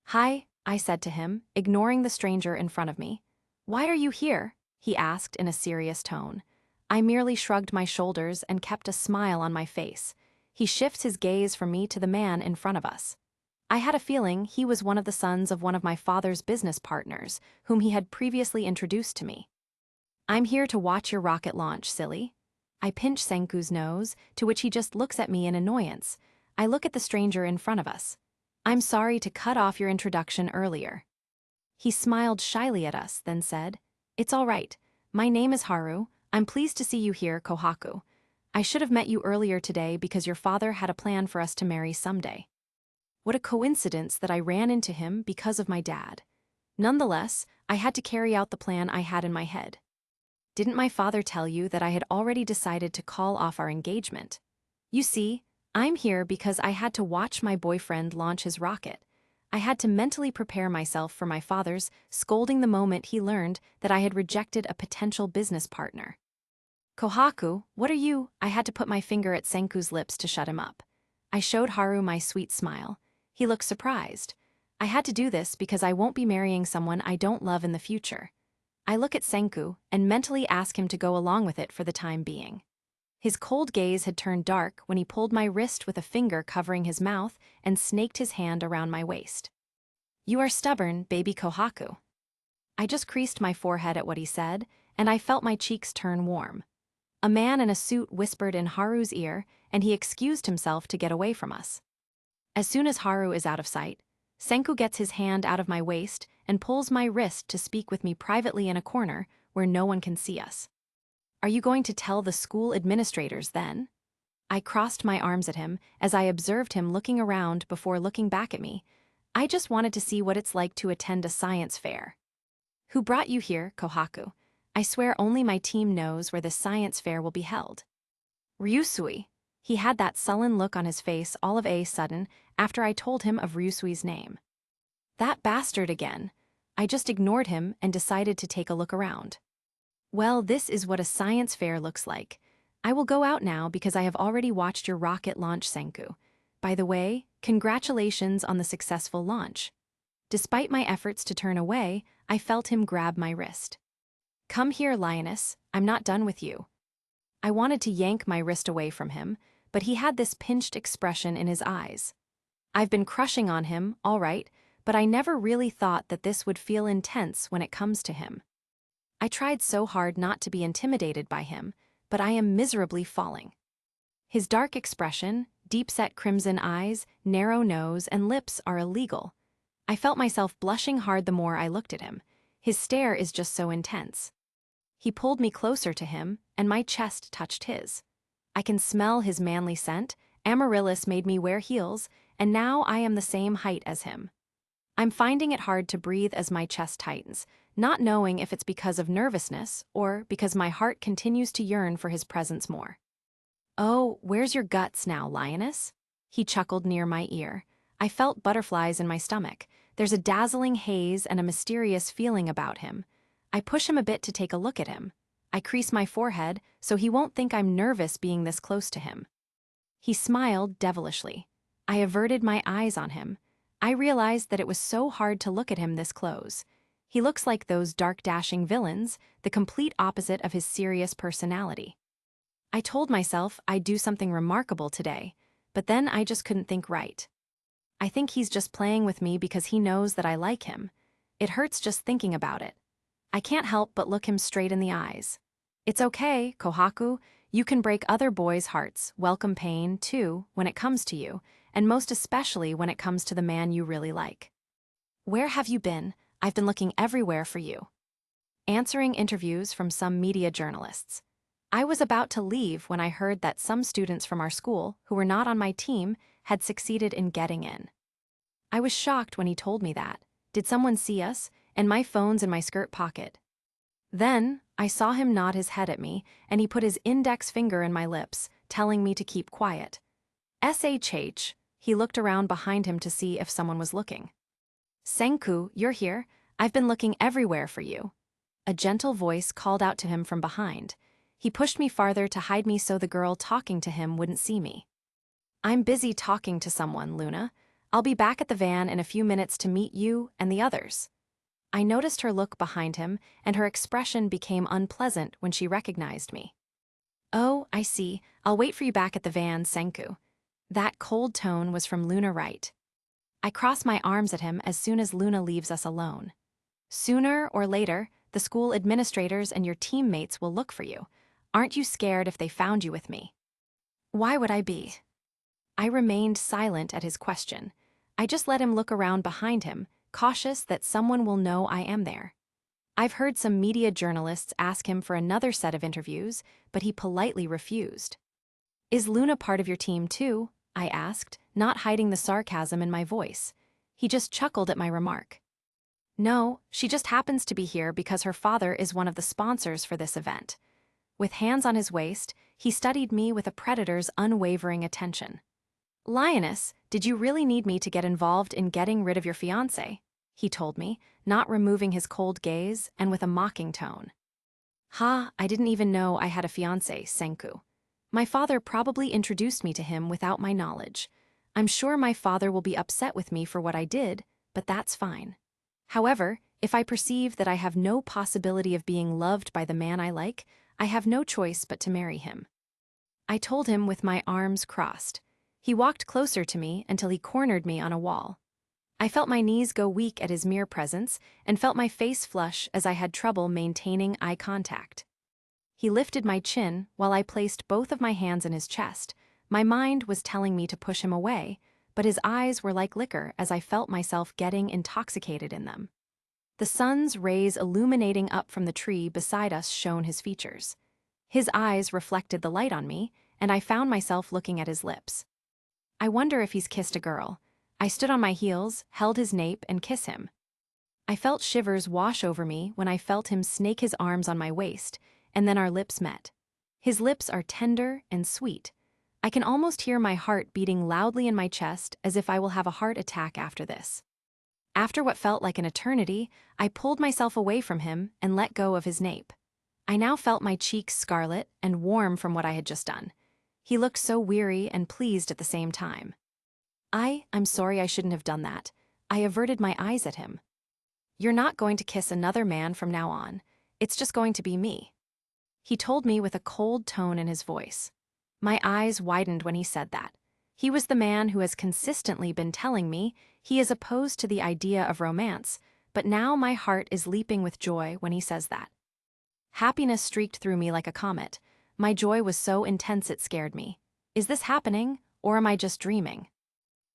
"Hi," I said to him, ignoring the stranger in front of me. "Why are you here?" he asked in a serious tone. I merely shrugged my shoulders and kept a smile on my face. He shifts his gaze from me to the man in front of us. I had a feeling he was one of the sons of one of my father's business partners, whom he had previously introduced to me. "I'm here to watch your rocket launch, silly." I pinch Senku's nose, to which he just looks at me in annoyance. I look at the stranger in front of us. "I'm sorry to cut off your introduction earlier." He smiled shyly at us, then said, "It's all right. My name is Haru. I'm pleased to see you here, Kohaku. I should have met you earlier today because your father had a plan for us to marry someday." What a coincidence that I ran into him because of my dad. Nonetheless, I had to carry out the plan I had in my head. "Didn't my father tell you that I had already decided to call off our engagement? You see, I'm here because I had to watch my boyfriend launch his rocket. I had to mentally prepare myself for my father's scolding the moment he learned that I had rejected a potential business partner." "Kohaku, what are you?" I had to put my finger at Senku's lips to shut him up. I showed Haru my sweet smile. He looked surprised. I had to do this because I won't be marrying someone I don't love in the future. I look at Senku and mentally ask him to go along with it for the time being. His cold gaze had turned dark when he pulled my wrist with a finger covering his mouth and snaked his hand around my waist. "You are stubborn, baby Kohaku." I just creased my forehead at what he said, and I felt my cheeks turn warm. A man in a suit whispered in Haru's ear, and he excused himself to get away from us. As soon as Haru is out of sight, Senku gets his hand out of my waist and pulls my wrist to speak with me privately in a corner where no one can see us. "Are you going to tell the school administrators then?" I crossed my arms at him as I observed him looking around before looking back at me. "I just wanted to see what it's like to attend a science fair." "Who brought you here, Kohaku? I swear only my team knows where the science fair will be held." "Ryusui." He had that sullen look on his face all of a sudden after I told him of Ryusui's name. That bastard again. I just ignored him and decided to take a look around. "Well, this is what a science fair looks like. I will go out now because I have already watched your rocket launch, Senku. By the way, congratulations on the successful launch." Despite my efforts to turn away, I felt him grab my wrist. "Come here, lioness, I'm not done with you." I wanted to yank my wrist away from him, but he had this pinched expression in his eyes. I've been crushing on him, all right, but I never really thought that this would feel intense when it comes to him. I tried so hard not to be intimidated by him, but I am miserably falling. His dark expression, deep-set crimson eyes, narrow nose, and lips are illegal. I felt myself blushing hard the more I looked at him. His stare is just so intense. He pulled me closer to him, and my chest touched his. I can smell his manly scent. Amaryllis made me wear heels, and now I am the same height as him. I'm finding it hard to breathe as my chest tightens, not knowing if it's because of nervousness or because my heart continues to yearn for his presence more. "Oh, where's your guts now, lioness?" He chuckled near my ear. I felt butterflies in my stomach. There's a dazzling haze and a mysterious feeling about him. I push him a bit to take a look at him. I crease my forehead so he won't think I'm nervous being this close to him. He smiled devilishly. I averted my eyes on him. I realized that it was so hard to look at him this close. He looks like those dark dashing villains, the complete opposite of his serious personality. I told myself I'd do something remarkable today, but then I just couldn't think right. I think he's just playing with me because he knows that I like him. It hurts just thinking about it. I can't help but look him straight in the eyes. "It's okay, Kohaku. You can break other boys' hearts, welcome pain, too, when it comes to you, and most especially when it comes to the man you really like." "Where have you been? I've been looking everywhere for you." Answering interviews from some media journalists. I was about to leave when I heard that some students from our school, who were not on my team, had succeeded in getting in. I was shocked when he told me that. Did someone see us? And my phone's in my skirt pocket. Then, I saw him nod his head at me, and he put his index finger in my lips, telling me to keep quiet. "SHH, he looked around behind him to see if someone was looking. "Senku, you're here. I've been looking everywhere for you." A gentle voice called out to him from behind. He pushed me farther to hide me so the girl talking to him wouldn't see me. "I'm busy talking to someone, Luna. I'll be back at the van in a few minutes to meet you and the others." I noticed her look behind him, and her expression became unpleasant when she recognized me. "Oh, I see. I'll wait for you back at the van, Senku." That cold tone was from Luna Wright. I cross my arms at him as soon as Luna leaves us alone. "Sooner or later, the school administrators and your teammates will look for you. Aren't you scared if they found you with me?" "Why would I be?" I remained silent at his question. I just let him look around behind him, cautious that someone will know I am there. I've heard some media journalists ask him for another set of interviews, but he politely refused. "Is Luna part of your team too?" I asked, not hiding the sarcasm in my voice. He just chuckled at my remark. "No, she just happens to be here because her father is one of the sponsors for this event." With hands on his waist, he studied me with a predator's unwavering attention. "Lioness, did you really need me to get involved in getting rid of your fiancé?" he told me, not removing his cold gaze and with a mocking tone. "Ha, I didn't even know I had a fiancé, Senku. My father probably introduced me to him without my knowledge. I'm sure my father will be upset with me for what I did, but that's fine. However, if I perceive that I have no possibility of being loved by the man I like, I have no choice but to marry him." I told him with my arms crossed. He walked closer to me until he cornered me on a wall. I felt my knees go weak at his mere presence and felt my face flush as I had trouble maintaining eye contact. He lifted my chin while I placed both of my hands in his chest. My mind was telling me to push him away, but his eyes were like liquor as I felt myself getting intoxicated in them. The sun's rays illuminating up from the tree beside us shone his features. His eyes reflected the light on me, and I found myself looking at his lips. I wonder if he's kissed a girl. I stood on my heels, held his nape, and kissed him. I felt shivers wash over me when I felt him snake his arms on my waist, and then our lips met. His lips are tender and sweet. I can almost hear my heart beating loudly in my chest as if I will have a heart attack after this. After what felt like an eternity, I pulled myself away from him and let go of his nape. I now felt my cheeks scarlet and warm from what I had just done. He looked so weary and pleased at the same time. I'm sorry, I shouldn't have done that. I averted my eyes at him. You're not going to kiss another man from now on. It's just going to be me. He told me with a cold tone in his voice. My eyes widened when he said that. He was the man who has consistently been telling me he is opposed to the idea of romance, but now my heart is leaping with joy when he says that. Happiness streaked through me like a comet. My joy was so intense it scared me. Is this happening, or am I just dreaming?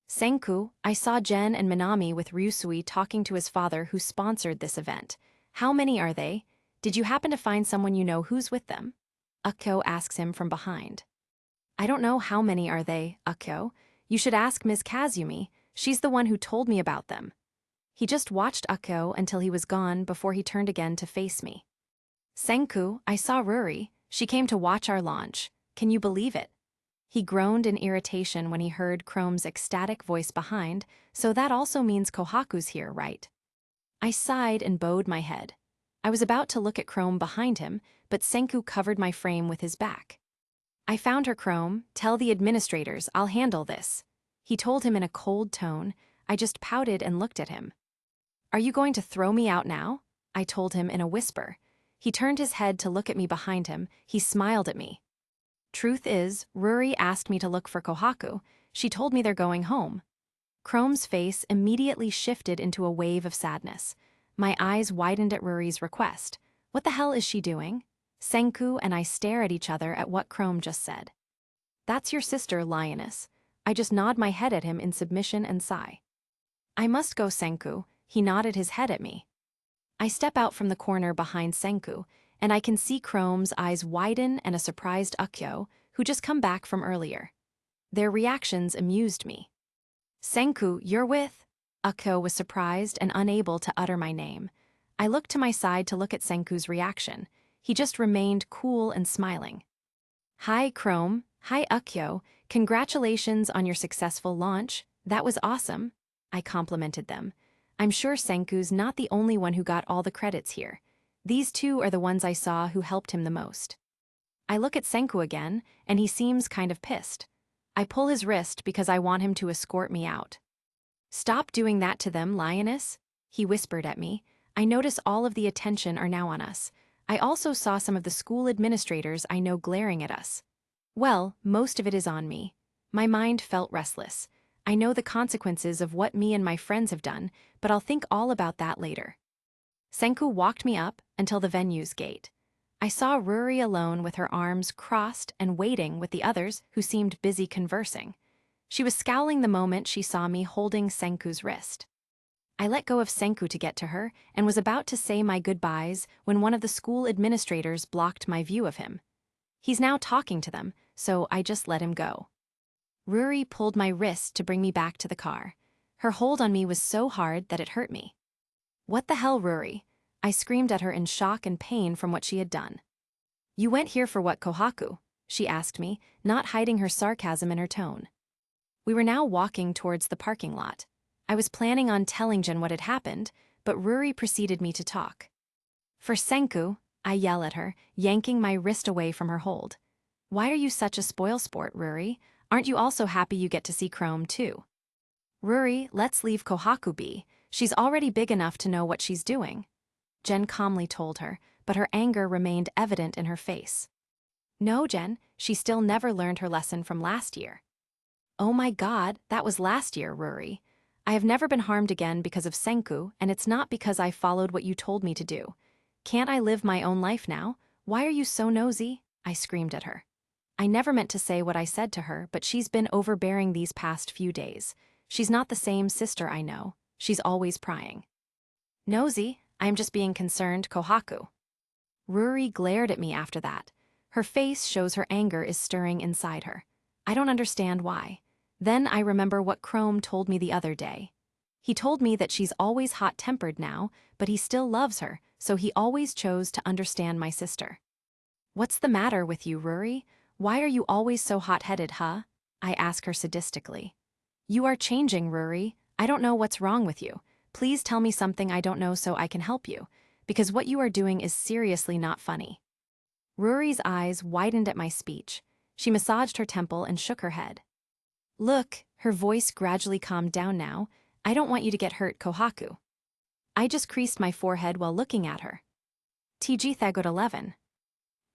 Senku, I saw Jen and Minami with Ryusui talking to his father who sponsored this event. How many are they? Did you happen to find someone you know who's with them? Akko asks him from behind. I don't know how many are they, Akko. You should ask Ms. Kazumi. She's the one who told me about them. He just watched Akko until he was gone before he turned again to face me. Senku, I saw Ruri. She came to watch our launch. Can you believe it? He groaned in irritation when he heard Chrome's ecstatic voice behind, so that also means Kohaku's here, right? I sighed and bowed my head. I was about to look at Chrome behind him, but Senku covered my frame with his back. I found her, Chrome. Tell the administrators, I'll handle this. He told him in a cold tone. I just pouted and looked at him. Are you going to throw me out now? I told him in a whisper. He turned his head to look at me behind him. He smiled at me. Truth is, Ruri asked me to look for Kohaku. She told me they're going home. Chrome's face immediately shifted into a wave of sadness. My eyes widened at Ruri's request. What the hell is she doing? Senku and I stare at each other at what Chrome just said. That's your sister, Lioness. I just nod my head at him in submission and sigh. I must go, Senku. He nodded his head at me. I step out from the corner behind Senku, and I can see Chrome's eyes widen and a surprised Akko, who just come back from earlier. Their reactions amused me. Senku, you're with? Akko was surprised and unable to utter my name. I looked to my side to look at Senku's reaction. He just remained cool and smiling. Hi, Chrome. Hi, Akko. Congratulations on your successful launch. That was awesome. I complimented them. I'm sure Senku's not the only one who got all the credits here. These two are the ones I saw who helped him the most. I look at Senku again, and he seems kind of pissed. I pull his wrist because I want him to escort me out. Stop doing that to them, Lioness, he whispered at me. I notice all of the attention are now on us. I also saw some of the school administrators I know glaring at us. Well, most of it is on me. My mind felt restless. I know the consequences of what me and my friends have done, but I'll think all about that later. Senku walked me up until the venue's gate. I saw Ruri alone with her arms crossed and waiting with the others who seemed busy conversing. She was scowling the moment she saw me holding Senku's wrist. I let go of Senku to get to her and was about to say my goodbyes when one of the school administrators blocked my view of him. He's now talking to them, so I just let him go. Ruri pulled my wrist to bring me back to the car. Her hold on me was so hard that it hurt me. What the hell, Ruri? I screamed at her in shock and pain from what she had done. You went here for what, Kohaku? She asked me, not hiding her sarcasm in her tone. We were now walking towards the parking lot. I was planning on telling Jen what had happened, but Ruri preceded me to talk. For Senku, I yell at her, yanking my wrist away from her hold. Why are you such a spoilsport, Ruri? Aren't you also happy you get to see Chrome, too? Ruri, let's leave Kohaku be. She's already big enough to know what she's doing. Jen calmly told her, but her anger remained evident in her face. No, Jen, she still never learned her lesson from last year. Oh my God, that was last year, Ruri. I have never been harmed again because of Senku, and it's not because I followed what you told me to do. Can't I live my own life now? Why are you so nosy? I screamed at her. I never meant to say what I said to her, but she's been overbearing these past few days. She's not the same sister I know. She's always prying. Nosy? I'm just being concerned, Kohaku. Ruri glared at me after that. Her face shows her anger is stirring inside her. I don't understand why. Then I remember what Chrome told me the other day. He told me that she's always hot-tempered now, but he still loves her, so he always chose to understand my sister. What's the matter with you, Ruri? Why are you always so hot-headed, huh? I ask her sadistically. You are changing, Ruri. I don't know what's wrong with you. Please tell me something I don't know so I can help you, because what you are doing is seriously not funny. Ruri's eyes widened at my speech. She massaged her temple and shook her head. Look, Her voice gradually calmed down now. I don't want you to get hurt, Kohaku. I just creased my forehead while looking at her. TG Thagot 11.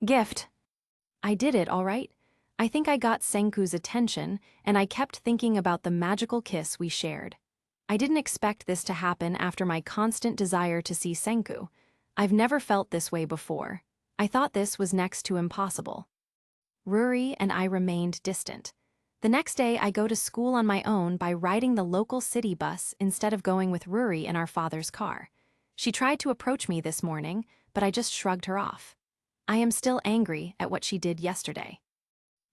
Gift. I did it, all right. I think I got Senku's attention, and I kept thinking about the magical kiss we shared. I didn't expect this to happen after my constant desire to see Senku. I've never felt this way before. I thought this was next to impossible. Ruri and I remained distant. The next day, I go to school on my own by riding the local city bus instead of going with Ruri in our father's car. She tried to approach me this morning, but I just shrugged her off. I am still angry at what she did yesterday.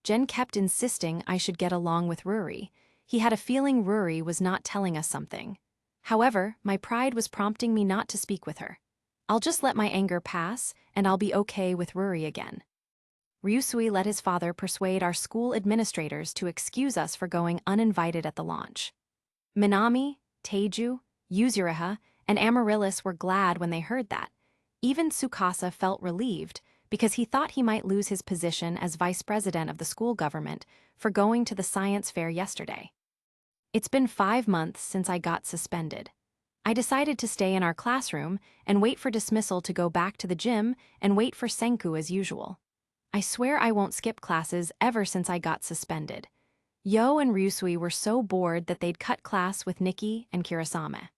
Jen kept insisting I should get along with Ruri. He had a feeling Ruri was not telling us something. However, my pride was prompting me not to speak with her. I'll just let my anger pass, and I'll be okay with Ruri again. Ryusui let his father persuade our school administrators to excuse us for going uninvited at the launch. Minami, Teiju, Yuzuriha, and Amaryllis were glad when they heard that. Even Tsukasa felt relieved, because he thought he might lose his position as vice president of the school government for going to the science fair yesterday. It's been 5 months since I got suspended. I decided to stay in our classroom and wait for dismissal to go back to the gym and wait for Senku as usual. I swear I won't skip classes ever since I got suspended. Yo and Ryusui were so bored that they'd cut class with Nikki and Kirasame.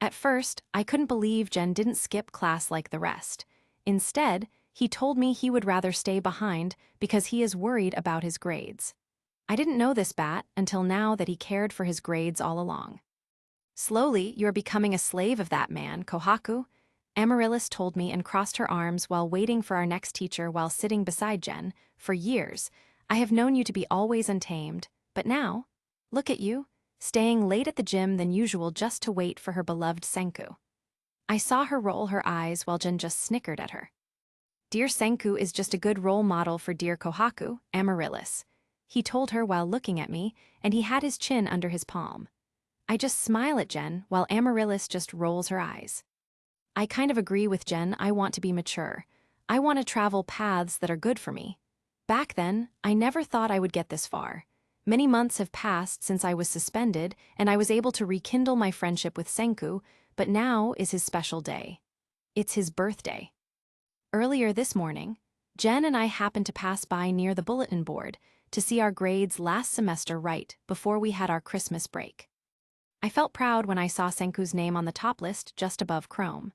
At first, I couldn't believe Jen didn't skip class like the rest. Instead, he told me he would rather stay behind because he is worried about his grades. I didn't know this bat until now that he cared for his grades all along. Slowly, you're becoming a slave of that man, Kohaku, Amaryllis told me and crossed her arms while waiting for our next teacher while sitting beside Jen. For years, I have known you to be always untamed, but now, look at you, staying late at the gym than usual just to wait for her beloved Senku. I saw her roll her eyes while Jen just snickered at her. Dear Senku is just a good role model for dear Kohaku, Amaryllis. He told her while looking at me, and he had his chin under his palm. I just smile at Jen while Amaryllis just rolls her eyes. I kind of agree with Jen. I want to be mature. I want to travel paths that are good for me. Back then, I never thought I would get this far. Many months have passed since I was suspended, and I was able to rekindle my friendship with Senku, but now is his special day. It's his birthday. Earlier this morning, Jen and I happened to pass by near the bulletin board to see our grades last semester right before we had our Christmas break. I felt proud when I saw Senku's name on the top list just above Chrome.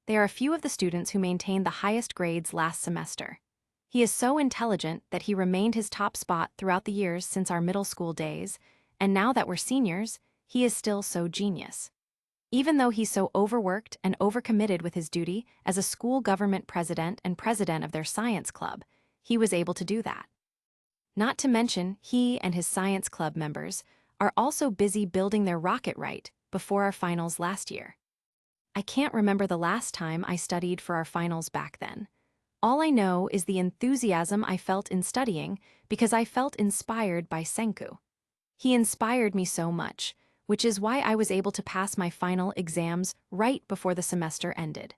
They are a few of the students who maintained the highest grades last semester. He is so intelligent that he remained his top spot throughout the years since our middle school days, and now that we're seniors, he is still so genius. Even though he's so overworked and overcommitted with his duty as a school government president and president of their science club, he was able to do that. Not to mention, he and his science club members are also busy building their rocket right before our finals last year. I can't remember the last time I studied for our finals back then. All I know is the enthusiasm I felt in studying because I felt inspired by Senku. He inspired me so much, which is why I was able to pass my final exams right before the semester ended.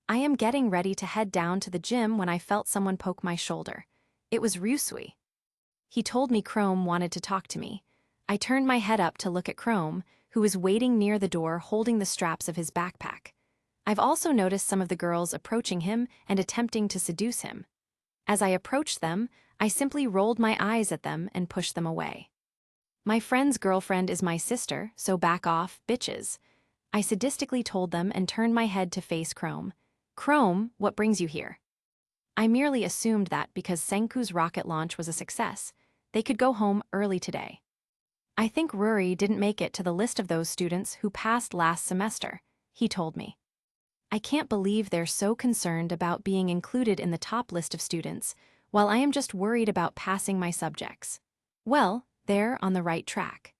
I am getting ready to head down to the gym when I felt someone poke my shoulder. It was Ryusui. He told me Chrome wanted to talk to me. I turned my head up to look at Chrome, who was waiting near the door holding the straps of his backpack. I've also noticed some of the girls approaching him and attempting to seduce him. As I approached them, I simply rolled my eyes at them and pushed them away. My friend's girlfriend is my sister, so back off, bitches. I sadistically told them and turned my head to face Chrome. Chrome, what brings you here? I merely assumed that because Senku's rocket launch was a success, they could go home early today. I think Ruri didn't make it to the list of those students who passed last semester, he told me. I can't believe they're so concerned about being included in the top list of students, while I am just worried about passing my subjects. Well, they're on the right track.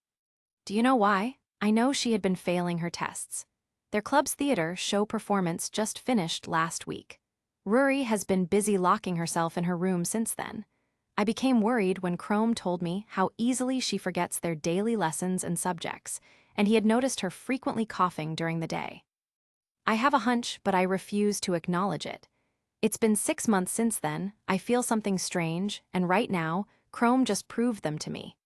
Do you know why? I know she had been failing her tests. Their club's theater show performance just finished last week. Ruri has been busy locking herself in her room since then. I became worried when Chrome told me how easily she forgets their daily lessons and subjects, and he had noticed her frequently coughing during the day. I have a hunch, but I refuse to acknowledge it. It's been 6 months since then, I feel something strange, and right now, Chrome just proved them to me.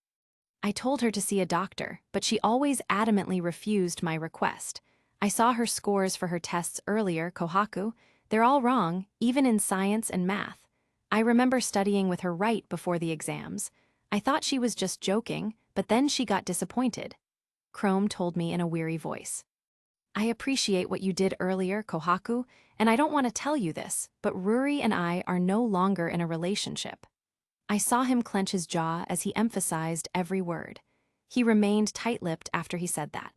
I told her to see a doctor, but she always adamantly refused my request. I saw her scores for her tests earlier, Kohaku. They're all wrong, even in science and math. I remember studying with her right before the exams. I thought she was just joking, but then she got disappointed. Chrome told me in a weary voice. I appreciate what you did earlier, Kohaku, and I don't want to tell you this, but Ruri and I are no longer in a relationship. I saw him clench his jaw as he emphasized every word. He remained tight-lipped after he said that.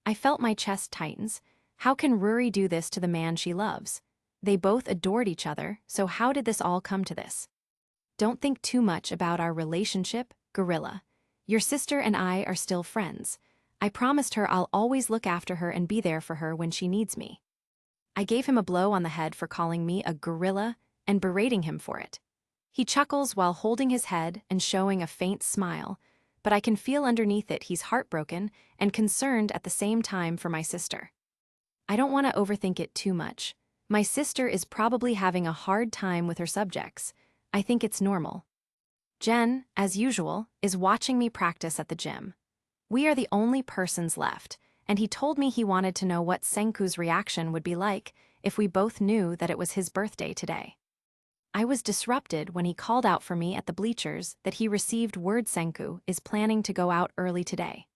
I felt my chest tightens. How can Ruri do this to the man she loves? They both adored each other, so how did this all come to this? Don't think too much about our relationship, Gorilla. Your sister and I are still friends. I promised her I'll always look after her and be there for her when she needs me. I gave him a blow on the head for calling me a gorilla and berating him for it. He chuckles while holding his head and showing a faint smile, but I can feel underneath it he's heartbroken and concerned at the same time for my sister. I don't want to overthink it too much. My sister is probably having a hard time with her subjects. I think it's normal. Jen, as usual, is watching me practice at the gym. We are the only persons left, and he told me he wanted to know what Senku's reaction would be like if we both knew that it was his birthday today. I was disrupted when he called out for me at the bleachers that he received word Senku is planning to go out early today.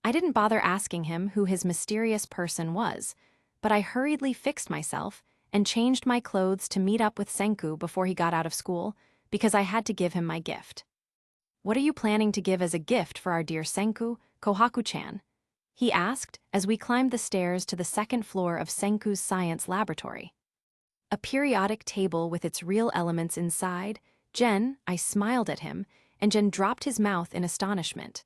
I didn't bother asking him who his mysterious person was, but I hurriedly fixed myself and changed my clothes to meet up with Senku before he got out of school because I had to give him my gift. What are you planning to give as a gift for our dear Senku, Kohaku-chan? He asked as we climbed the stairs to the second floor of Senku's science laboratory. A periodic table with its real elements inside. I smiled at him, and Jen dropped his mouth in astonishment.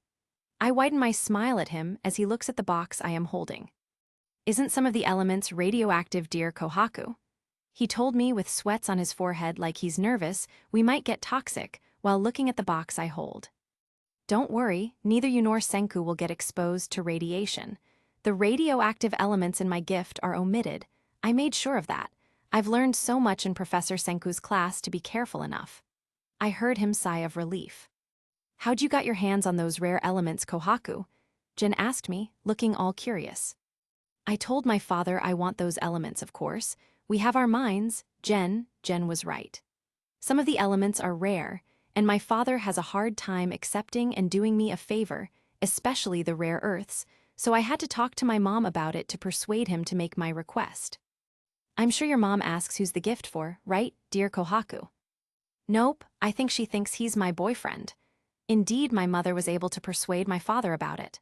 I widen my smile at him as he looks at the box I am holding. Isn't some of the elements radioactive, dear Kohaku? He told me with sweats on his forehead like he's nervous we might get toxic while looking at the box I hold. Don't worry, neither you nor Senku will get exposed to radiation. The radioactive elements in my gift are omitted. I made sure of that. I've learned so much in Professor Senku's class to be careful enough. I heard him sigh of relief. How'd you got your hands on those rare elements, Kohaku? Jen asked me, looking all curious. I told my father I want those elements, of course. We have our minds. Jen was right. Some of the elements are rare, and my father has a hard time accepting and doing me a favor, especially the rare earths, so I had to talk to my mom about it to persuade him to make my request. I'm sure your mom asks who's the gift for, right, dear Kohaku? Nope, I think she thinks he's my boyfriend. Indeed, my mother was able to persuade my father about it.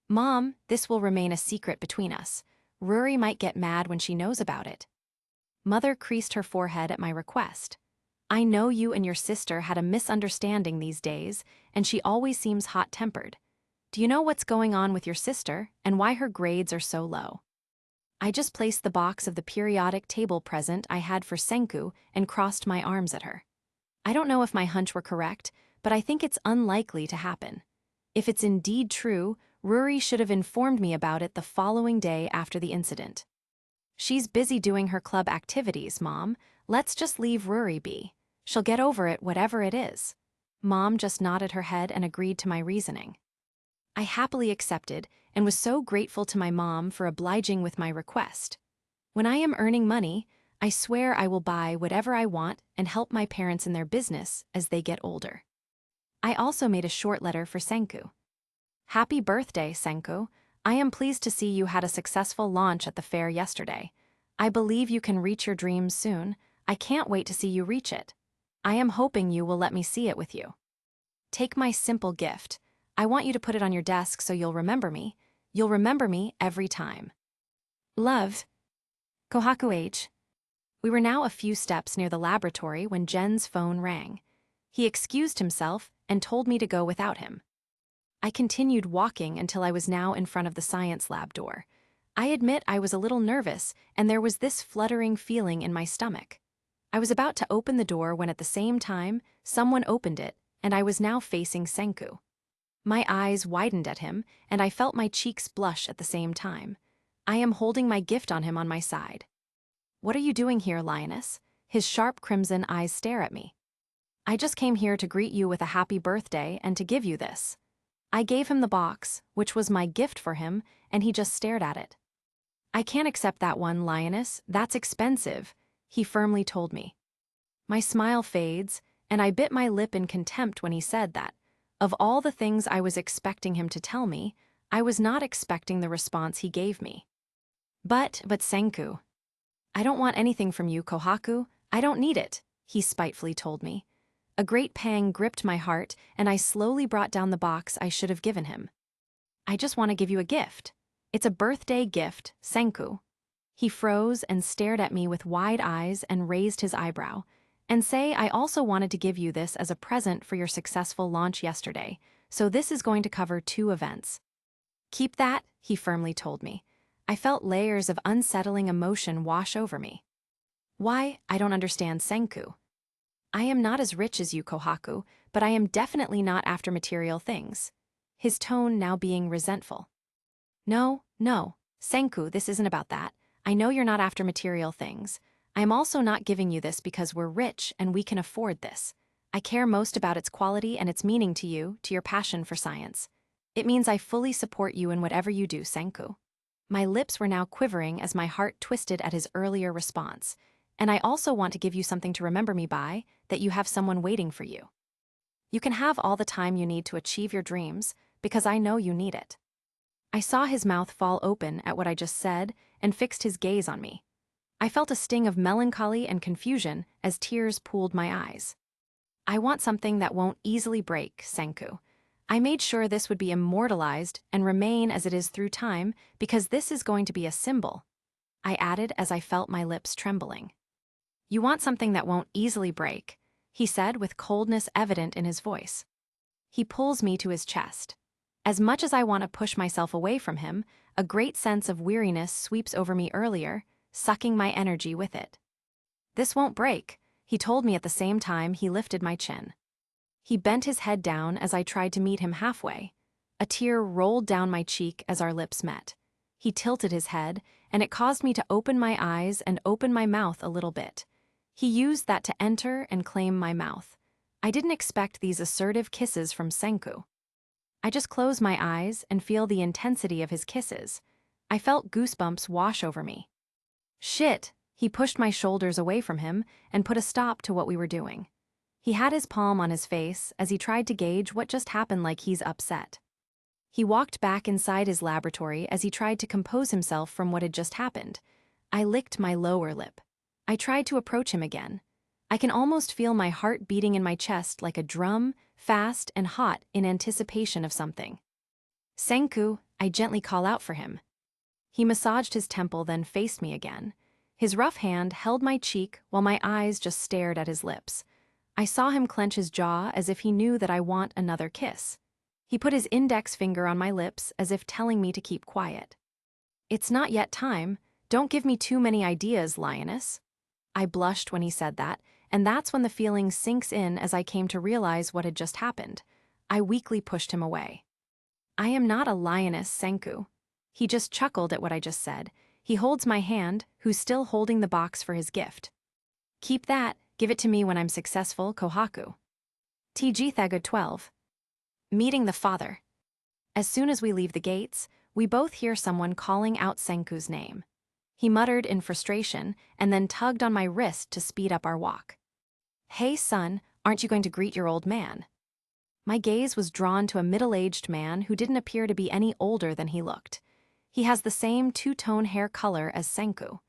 Mom, this will remain a secret between us. Ruri might get mad when she knows about it. Mother creased her forehead at my request. I know you and your sister had a misunderstanding these days, and she always seems hot-tempered. Do you know what's going on with your sister and why her grades are so low? I just placed the box of the periodic table present I had for Senku and crossed my arms at her. I don't know if my hunch were correct, but I think it's unlikely to happen. If it's indeed true, Ruri should have informed me about it the following day after the incident. She's busy doing her club activities, Mom. Let's just leave Ruri be. She'll get over it, whatever it is. Mom just nodded her head and agreed to my reasoning. I happily accepted and was so grateful to my mom for obliging with my request. When I am earning money, I swear I will buy whatever I want and help my parents in their business as they get older. I also made a short letter for Senku. Happy birthday, Senku. I am pleased to see you had a successful launch at the fair yesterday. I believe you can reach your dreams soon. I can't wait to see you reach it. I am hoping you will let me see it with you. Take my simple gift. I want you to put it on your desk so you'll remember me. You'll remember me every time. Love. Kohaku H. We were now a few steps near the laboratory when Jen's phone rang. He excused himself and told me to go without him. I continued walking until I was now in front of the science lab door. I admit I was a little nervous, and there was this fluttering feeling in my stomach. I was about to open the door when at the same time, someone opened it, and I was now facing Senku. My eyes widened at him, and I felt my cheeks blush at the same time. I am holding my gift on him on my side. What are you doing here, lioness? His sharp crimson eyes stare at me. I just came here to greet you with a happy birthday and to give you this. I gave him the box, which was my gift for him, and he just stared at it. I can't accept that one, lioness, that's expensive, he firmly told me. My smile fades, and I bit my lip in contempt when he said that. Of all the things I was expecting him to tell me, I was not expecting the response he gave me. But Senku. I don't want anything from you, Kohaku. I don't need it, he spitefully told me. A great pang gripped my heart, and I slowly brought down the box I should have given him. I just want to give you a gift. It's a birthday gift, Senku. He froze and stared at me with wide eyes and raised his eyebrow. And say, I also wanted to give you this as a present for your successful launch yesterday, so this is going to cover 2 events. Keep that, he firmly told me. I felt layers of unsettling emotion wash over me. Why? I don't understand, Senku. I am not as rich as you, Kohaku, but I am definitely not after material things. His tone now being resentful. No, Senku, this isn't about that. I know you're not after material things. I am also not giving you this because we're rich and we can afford this. I care most about its quality and its meaning to you, to your passion for science. It means I fully support you in whatever you do, Senku. My lips were now quivering as my heart twisted at his earlier response. And I also want to give you something to remember me by, that you have someone waiting for you. You can have all the time you need to achieve your dreams, because I know you need it. I saw his mouth fall open at what I just said and fixed his gaze on me. I felt a sting of melancholy and confusion as tears pooled my eyes. I want something that won't easily break, Senku. I made sure this would be immortalized and remain as it is through time because this is going to be a symbol, I added as I felt my lips trembling. You want something that won't easily break, he said with coldness evident in his voice. He pulls me to his chest. As much as I want to push myself away from him, a great sense of weariness sweeps over me earlier, sucking my energy with it. This won't break, he told me at the same time he lifted my chin. He bent his head down as I tried to meet him halfway. A tear rolled down my cheek as our lips met. He tilted his head, and it caused me to open my eyes and open my mouth a little bit. He used that to enter and claim my mouth. I didn't expect these assertive kisses from Senku. I just close my eyes and feel the intensity of his kisses. I felt goosebumps wash over me. Shit, he pushed my shoulders away from him and put a stop to what we were doing. He had his palm on his face as he tried to gauge what just happened like he's upset. He walked back inside his laboratory as he tried to compose himself from what had just happened. I licked my lower lip. I tried to approach him again. I can almost feel my heart beating in my chest like a drum, fast and hot in anticipation of something. Senku, I gently call out for him. He massaged his temple, then faced me again. His rough hand held my cheek while my eyes just stared at his lips. I saw him clench his jaw as if he knew that I want another kiss. He put his index finger on my lips as if telling me to keep quiet. It's not yet time. Don't give me too many ideas, lioness. I blushed when he said that, and that's when the feeling sinks in as I came to realize what had just happened. I weakly pushed him away. I am not a lioness, Senku. He just chuckled at what I just said. He holds my hand, who's still holding the box for his gift. Keep that. Give it to me when I'm successful, Kohaku. TG Thagud 12. Meeting the father. As soon as we leave the gates, we both hear someone calling out Senku's name. He muttered in frustration and then tugged on my wrist to speed up our walk. Hey son, aren't you going to greet your old man? My gaze was drawn to a middle-aged man who didn't appear to be any older than he looked. He has the same two-tone hair color as Senku.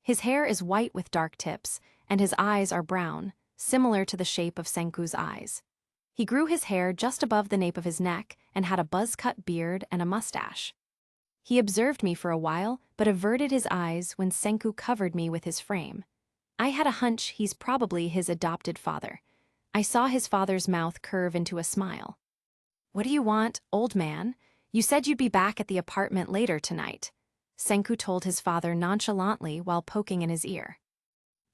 His hair is white with dark tips, and his eyes are brown, similar to the shape of Senku's eyes. He grew his hair just above the nape of his neck and had a buzz-cut beard and a mustache. He observed me for a while, but averted his eyes when Senku covered me with his frame. I had a hunch he's probably his adopted father. I saw his father's mouth curve into a smile. What do you want, old man? You said you'd be back at the apartment later tonight, Senku told his father nonchalantly while poking in his ear.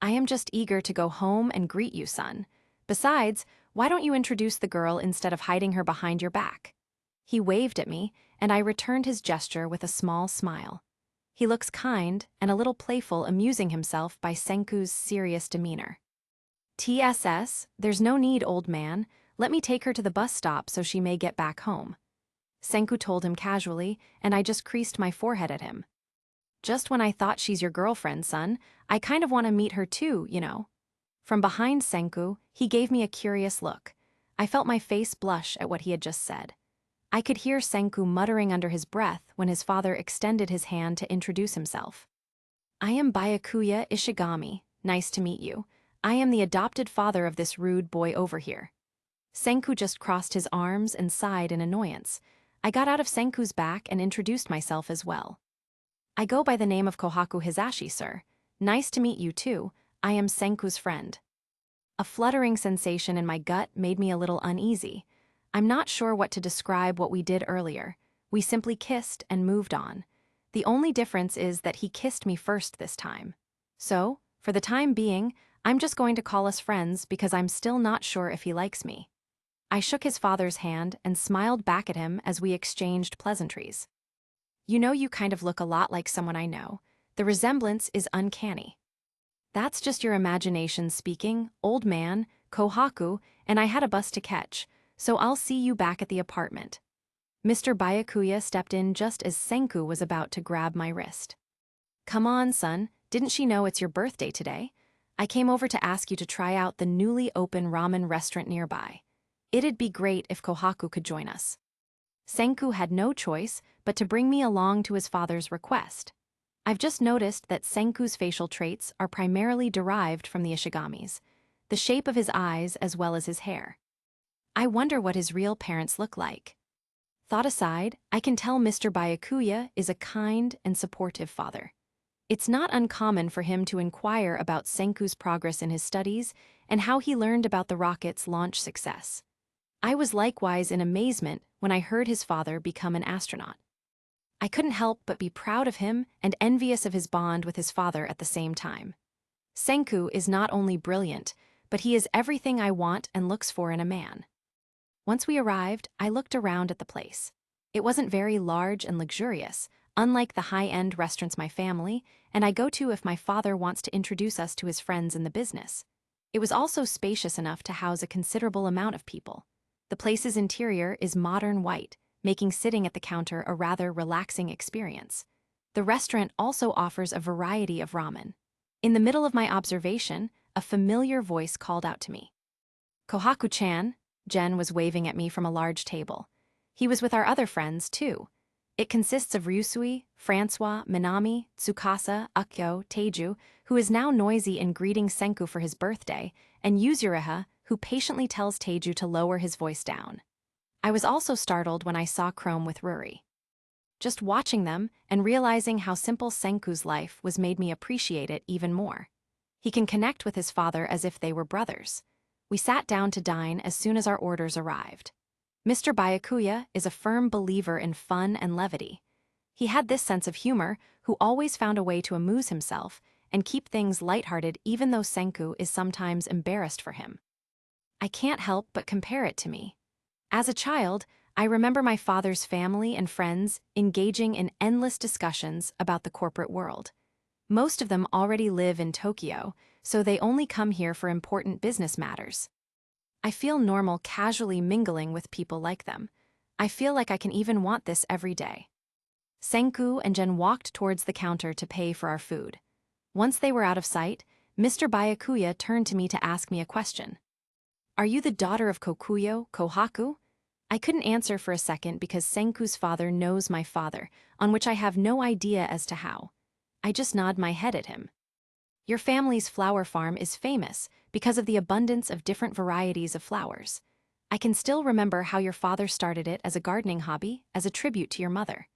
I am just eager to go home and greet you, son. Besides, why don't you introduce the girl instead of hiding her behind your back? He waved at me, and I returned his gesture with a small smile. He looks kind and a little playful, amusing himself by Senku's serious demeanor. TSS, there's no need, old man. Let me take her to the bus stop so she may get back home. Senku told him casually, and I just creased my forehead at him. Just when I thought she's your girlfriend, son, I kind of want to meet her too, you know. From behind Senku, he gave me a curious look. I felt my face blush at what he had just said. I could hear Senku muttering under his breath when his father extended his hand to introduce himself. I am Byakuya Ishigami. Nice to meet you. I am the adopted father of this rude boy over here. Senku just crossed his arms and sighed in annoyance. I got out of Senku's back and introduced myself as well. I go by the name of Kohaku Hizashi, sir. Nice to meet you too. I am Senku's friend. A fluttering sensation in my gut made me a little uneasy. I'm not sure what to describe what we did earlier. We simply kissed and moved on. The only difference is that he kissed me first this time. So, for the time being, I'm just going to call us friends because I'm still not sure if he likes me. I shook his father's hand and smiled back at him as we exchanged pleasantries. You know, you kind of look a lot like someone I know. The resemblance is uncanny. That's just your imagination speaking, old man, Kohaku, and I had a bus to catch, so I'll see you back at the apartment. Mr. Byakuya stepped in just as Senku was about to grab my wrist. Come on, son, didn't she know it's your birthday today? I came over to ask you to try out the newly open ramen restaurant nearby. It'd be great if Kohaku could join us. Senku had no choice but to bring me along to his father's request. I've just noticed that Senku's facial traits are primarily derived from the Ishigamis, the shape of his eyes as well as his hair. I wonder what his real parents look like. Thought aside, I can tell Mr. Byakuya is a kind and supportive father. It's not uncommon for him to inquire about Senku's progress in his studies and how he learned about the rocket's launch success. I was likewise in amazement when I heard his father become an astronaut. I couldn't help but be proud of him and envious of his bond with his father at the same time. Senku is not only brilliant, but he is everything I want and looks for in a man. Once we arrived, I looked around at the place. It wasn't very large and luxurious, unlike the high-end restaurants my family and I go to if my father wants to introduce us to his friends in the business. It was also spacious enough to house a considerable amount of people. The place's interior is modern white, making sitting at the counter a rather relaxing experience. The restaurant also offers a variety of ramen. In the middle of my observation, a familiar voice called out to me. Kohaku-chan, Jen was waving at me from a large table. He was with our other friends, too. It consists of Ryusui, Francois, Minami, Tsukasa, Ukyo, Teiju, who is now noisy in greeting Senku for his birthday, and Yuzuriha, who patiently tells Teiju to lower his voice down. I was also startled when I saw Chrome with Ruri. Just watching them and realizing how simple Senku's life was made me appreciate it even more. He can connect with his father as if they were brothers. We sat down to dine as soon as our orders arrived. Mr. Byakuya is a firm believer in fun and levity. He had this sense of humor, who always found a way to amuse himself and keep things lighthearted even though Senku is sometimes embarrassed for him. I can't help but compare it to me. As a child, I remember my father's family and friends engaging in endless discussions about the corporate world. Most of them already live in Tokyo, so they only come here for important business matters. I feel normal casually mingling with people like them. I feel like I can even want this every day. Senku and Jen walked towards the counter to pay for our food. Once they were out of sight, Mr. Byakuya turned to me to ask me a question. Are you the daughter of Kokuyo, Kohaku? I couldn't answer for a second because Senku's father knows my father, on which I have no idea as to how. I just nod my head at him. Your family's flower farm is famous because of the abundance of different varieties of flowers. I can still remember how your father started it as a gardening hobby, as a tribute to your mother.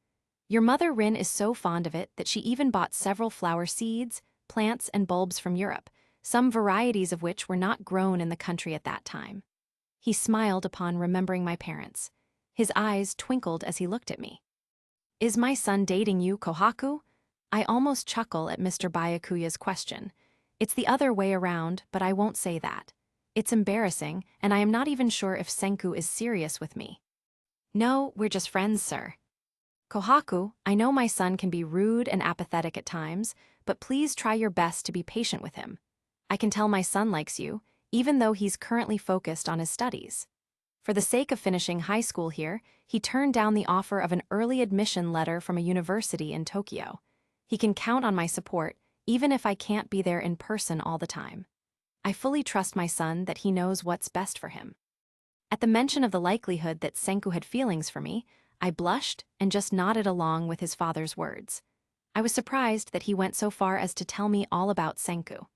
Your mother Rin is so fond of it that she even bought several flower seeds, plants, and bulbs from Europe, some varieties of which were not grown in the country at that time. He smiled upon remembering my parents. His eyes twinkled as he looked at me. Is my son dating you, Kohaku? I almost chuckle at Mr. Byakuya's question. It's the other way around, but I won't say that. It's embarrassing, and I am not even sure if Senku is serious with me. No, we're just friends, sir. Kohaku, I know my son can be rude and apathetic at times, but please try your best to be patient with him. I can tell my son likes you, even though he's currently focused on his studies. For the sake of finishing high school here, he turned down the offer of an early admission letter from a university in Tokyo. He can count on my support, even if I can't be there in person all the time. I fully trust my son that he knows what's best for him. At the mention of the likelihood that Senku had feelings for me, I blushed and just nodded along with his father's words. I was surprised that he went so far as to tell me all about Senku.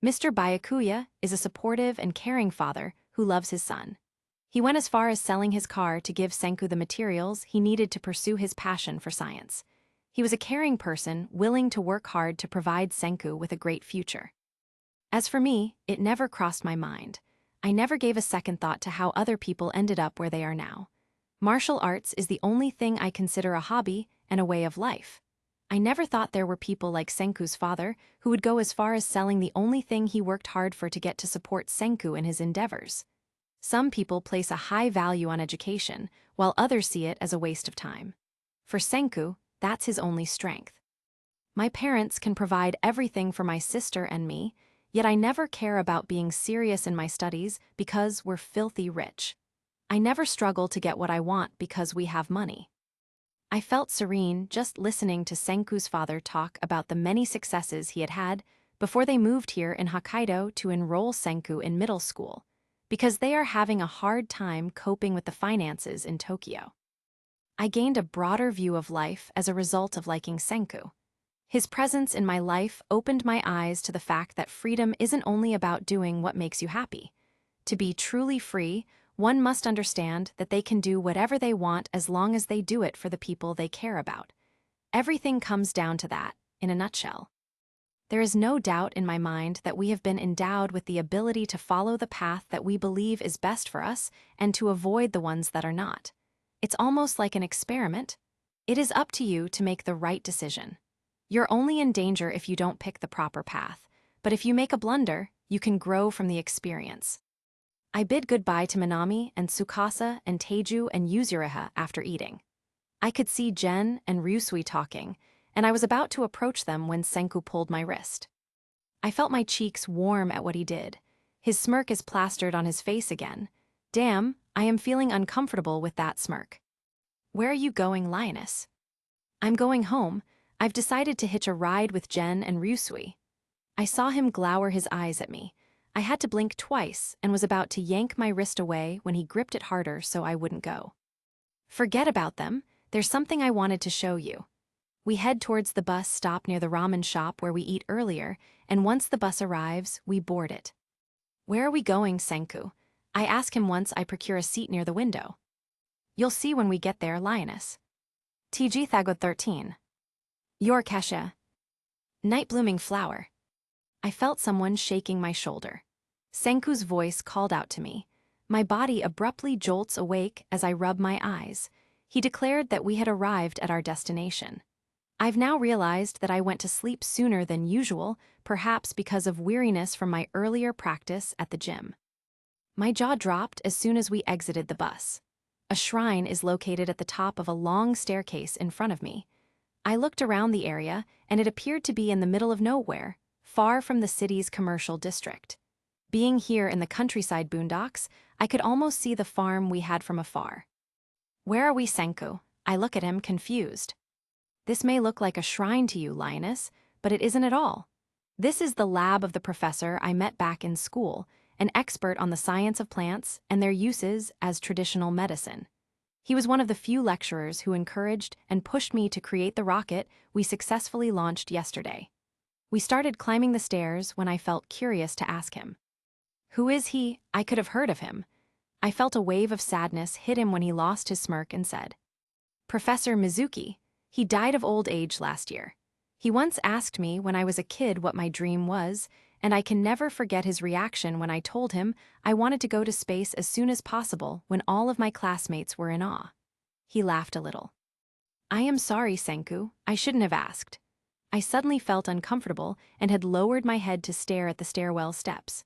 Mr. Byakuya is a supportive and caring father who loves his son. He went as far as selling his car to give Senku the materials he needed to pursue his passion for science. He was a caring person willing to work hard to provide Senku with a great future. As for me, it never crossed my mind. I never gave a second thought to how other people ended up where they are now. Martial arts is the only thing I consider a hobby and a way of life. I never thought there were people like Senku's father who would go as far as selling the only thing he worked hard for to get to support Senku in his endeavors. Some people place a high value on education, while others see it as a waste of time. For Senku, that's his only strength. My parents can provide everything for my sister and me, yet I never care about being serious in my studies because we're filthy rich. I never struggle to get what I want because we have money. I felt serene just listening to Senku's father talk about the many successes he had had before they moved here in Hokkaido to enroll Senku in middle school, because they are having a hard time coping with the finances in Tokyo. I gained a broader view of life as a result of liking Senku. His presence in my life opened my eyes to the fact that freedom isn't only about doing what makes you happy. To be truly free, one must understand that they can do whatever they want as long as they do it for the people they care about. Everything comes down to that, in a nutshell. There is no doubt in my mind that we have been endowed with the ability to follow the path that we believe is best for us and to avoid the ones that are not. It's almost like an experiment. It is up to you to make the right decision. You're only in danger if you don't pick the proper path, but if you make a blunder, you can grow from the experience. I bid goodbye to Minami and Tsukasa and Teiju and Yuzuriha after eating. I could see Jen and Ryusui talking, and I was about to approach them when Senku pulled my wrist. I felt my cheeks warm at what he did. His smirk is plastered on his face again. Damn, I am feeling uncomfortable with that smirk. Where are you going, lioness? I'm going home. I've decided to hitch a ride with Jen and Ryusui. I saw him glower his eyes at me. I had to blink twice and was about to yank my wrist away when he gripped it harder so I wouldn't go. Forget about them. There's something I wanted to show you. We head towards the bus stop near the ramen shop where we eat earlier, and once the bus arrives, we board it. Where are we going, Senku? I ask him once I procure a seat near the window. You'll see when we get there, lioness. TG Thagod 13. Your Kesha. Night blooming flower. I felt someone shaking my shoulder. Senku's voice called out to me. My body abruptly jolts awake as I rub my eyes. He declared that we had arrived at our destination. I've now realized that I went to sleep sooner than usual, perhaps because of weariness from my earlier practice at the gym. My jaw dropped as soon as we exited the bus. A shrine is located at the top of a long staircase in front of me. I looked around the area, and it appeared to be in the middle of nowhere, far from the city's commercial district. Being here in the countryside boondocks, I could almost see the farm we had from afar. Where are we, Senku? I look at him, confused. This may look like a shrine to you, lioness, but it isn't at all. This is the lab of the professor I met back in school, an expert on the science of plants and their uses as traditional medicine. He was one of the few lecturers who encouraged and pushed me to create the rocket we successfully launched yesterday. We started climbing the stairs when I felt curious to ask him. Who is he? I could have heard of him. I felt a wave of sadness hit him when he lost his smirk and said, Professor Mizuki. He died of old age last year. He once asked me when I was a kid what my dream was, and I can never forget his reaction when I told him I wanted to go to space as soon as possible when all of my classmates were in awe. He laughed a little. I am sorry, Senku. I shouldn't have asked. I suddenly felt uncomfortable and had lowered my head to stare at the stairwell steps.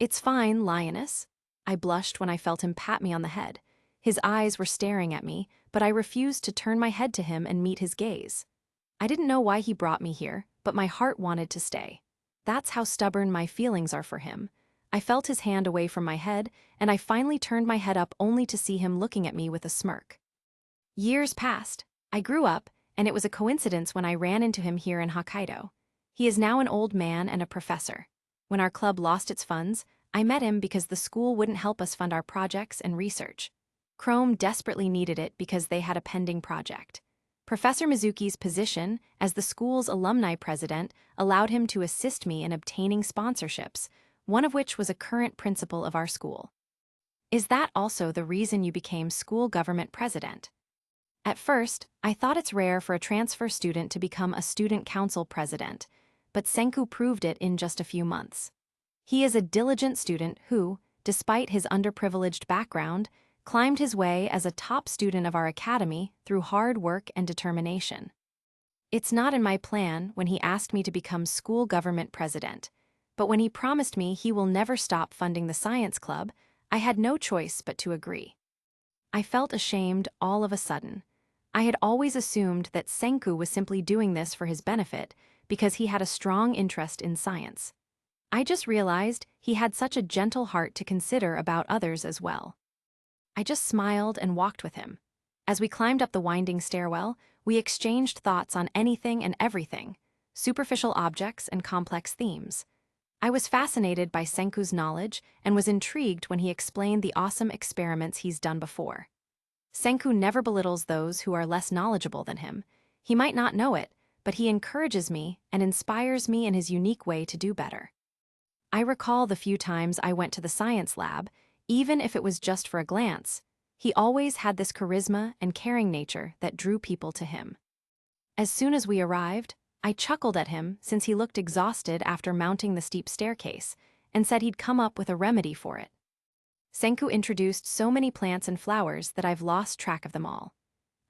It's fine, lioness. I blushed when I felt him pat me on the head. His eyes were staring at me, but I refused to turn my head to him and meet his gaze. I didn't know why he brought me here, but my heart wanted to stay. That's how stubborn my feelings are for him. I felt his hand away from my head, and I finally turned my head up only to see him looking at me with a smirk. Years passed. I grew up, and it was a coincidence when I ran into him here in Hokkaido. He is now an old man and a professor. When our club lost its funds, I met him because the school wouldn't help us fund our projects and research. Chrome desperately needed it because they had a pending project. Professor Mizuki's position as the school's alumni president allowed him to assist me in obtaining sponsorships, one of which was a current principal of our school. Is that also the reason you became school government president? At first, I thought it's rare for a transfer student to become a student council president, but Senku proved it in just a few months. He is a diligent student who, despite his underprivileged background, climbed his way as a top student of our academy through hard work and determination. It's not in my plan when he asked me to become school government president, but when he promised me he will never stop funding the science club, I had no choice but to agree. I felt ashamed all of a sudden. I had always assumed that Senku was simply doing this for his benefit because he had a strong interest in science. I just realized he had such a gentle heart to consider about others as well. I just smiled and walked with him. As we climbed up the winding stairwell, we exchanged thoughts on anything and everything, superficial objects and complex themes. I was fascinated by Senku's knowledge and was intrigued when he explained the awesome experiments he's done before. Senku never belittles those who are less knowledgeable than him. He might not know it, but he encourages me and inspires me in his unique way to do better. I recall the few times I went to the science lab, even if it was just for a glance. He always had this charisma and caring nature that drew people to him. As soon as we arrived, I chuckled at him since he looked exhausted after mounting the steep staircase and said he'd come up with a remedy for it. Senku introduced so many plants and flowers that I've lost track of them all.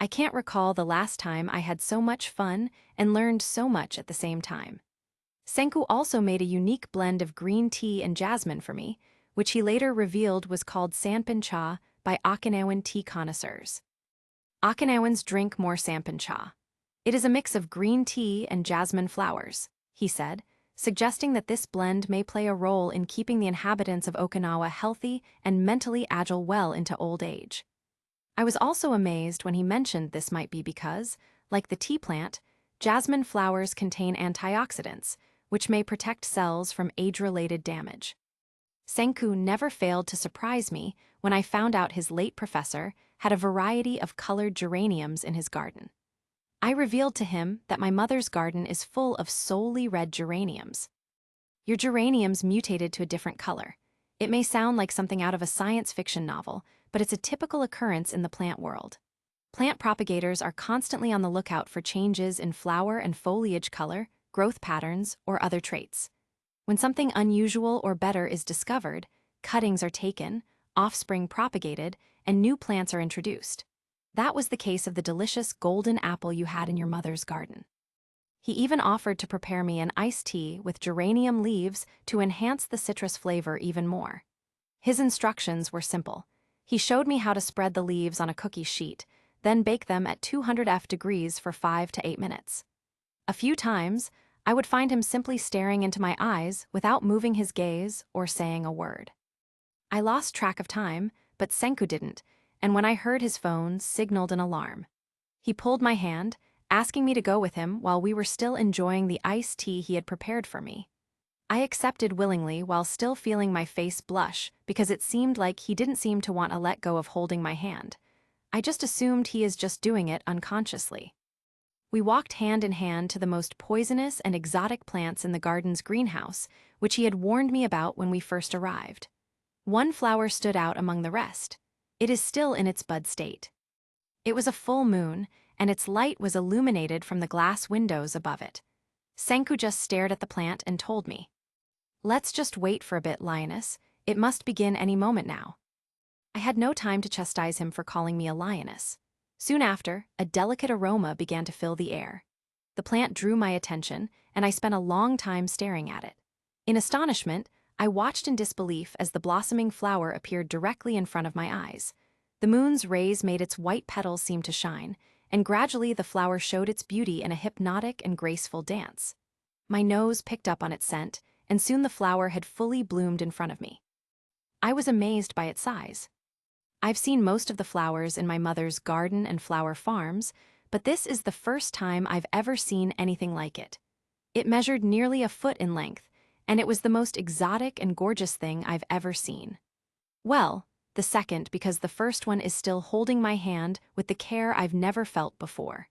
I can't recall the last time I had so much fun and learned so much at the same time. Senku also made a unique blend of green tea and jasmine for me, which he later revealed was called Sanpin Cha by Okinawan tea connoisseurs. Okinawans drink more Sanpin Cha. It is a mix of green tea and jasmine flowers, he said, suggesting that this blend may play a role in keeping the inhabitants of Okinawa healthy and mentally agile well into old age. I was also amazed when he mentioned this might be because, like the tea plant, jasmine flowers contain antioxidants, which may protect cells from age-related damage. Senku never failed to surprise me when I found out his late professor had a variety of colored geraniums in his garden. I revealed to him that my mother's garden is full of solely red geraniums. Your geraniums mutated to a different color. It may sound like something out of a science fiction novel, but it's a typical occurrence in the plant world. Plant propagators are constantly on the lookout for changes in flower and foliage color, growth patterns, or other traits. When something unusual or better is discovered, cuttings are taken, offspring propagated, and new plants are introduced. That was the case of the delicious golden apple you had in your mother's garden. He even offered to prepare me an iced tea with geranium leaves to enhance the citrus flavor even more. His instructions were simple. He showed me how to spread the leaves on a cookie sheet, then bake them at 200 degrees for 5 to 8 minutes. A few times, I would find him simply staring into my eyes without moving his gaze or saying a word. I lost track of time, but Senku didn't, and when I heard his phone, signaled an alarm. He pulled my hand, asking me to go with him while we were still enjoying the iced tea he had prepared for me. I accepted willingly while still feeling my face blush because it seemed like he didn't seem to want to let go of holding my hand. I just assumed he is just doing it unconsciously. We walked hand in hand to the most poisonous and exotic plants in the garden's greenhouse, which he had warned me about when we first arrived. One flower stood out among the rest. It is still in its bud state. It was a full moon, and its light was illuminated from the glass windows above it. Senku just stared at the plant and told me, "Let's just wait for a bit, lioness. It must begin any moment now." I had no time to chastise him for calling me a lioness. Soon after, a delicate aroma began to fill the air. The plant drew my attention, and I spent a long time staring at it. In astonishment, I watched in disbelief as the blossoming flower appeared directly in front of my eyes. The moon's rays made its white petals seem to shine, and gradually the flower showed its beauty in a hypnotic and graceful dance. My nose picked up on its scent, and soon the flower had fully bloomed in front of me. I was amazed by its size. I've seen most of the flowers in my mother's garden and flower farms, but this is the first time I've ever seen anything like it. It measured nearly a foot in length, and it was the most exotic and gorgeous thing I've ever seen. Well, the second because the first one is still holding my hand with the care I've never felt before.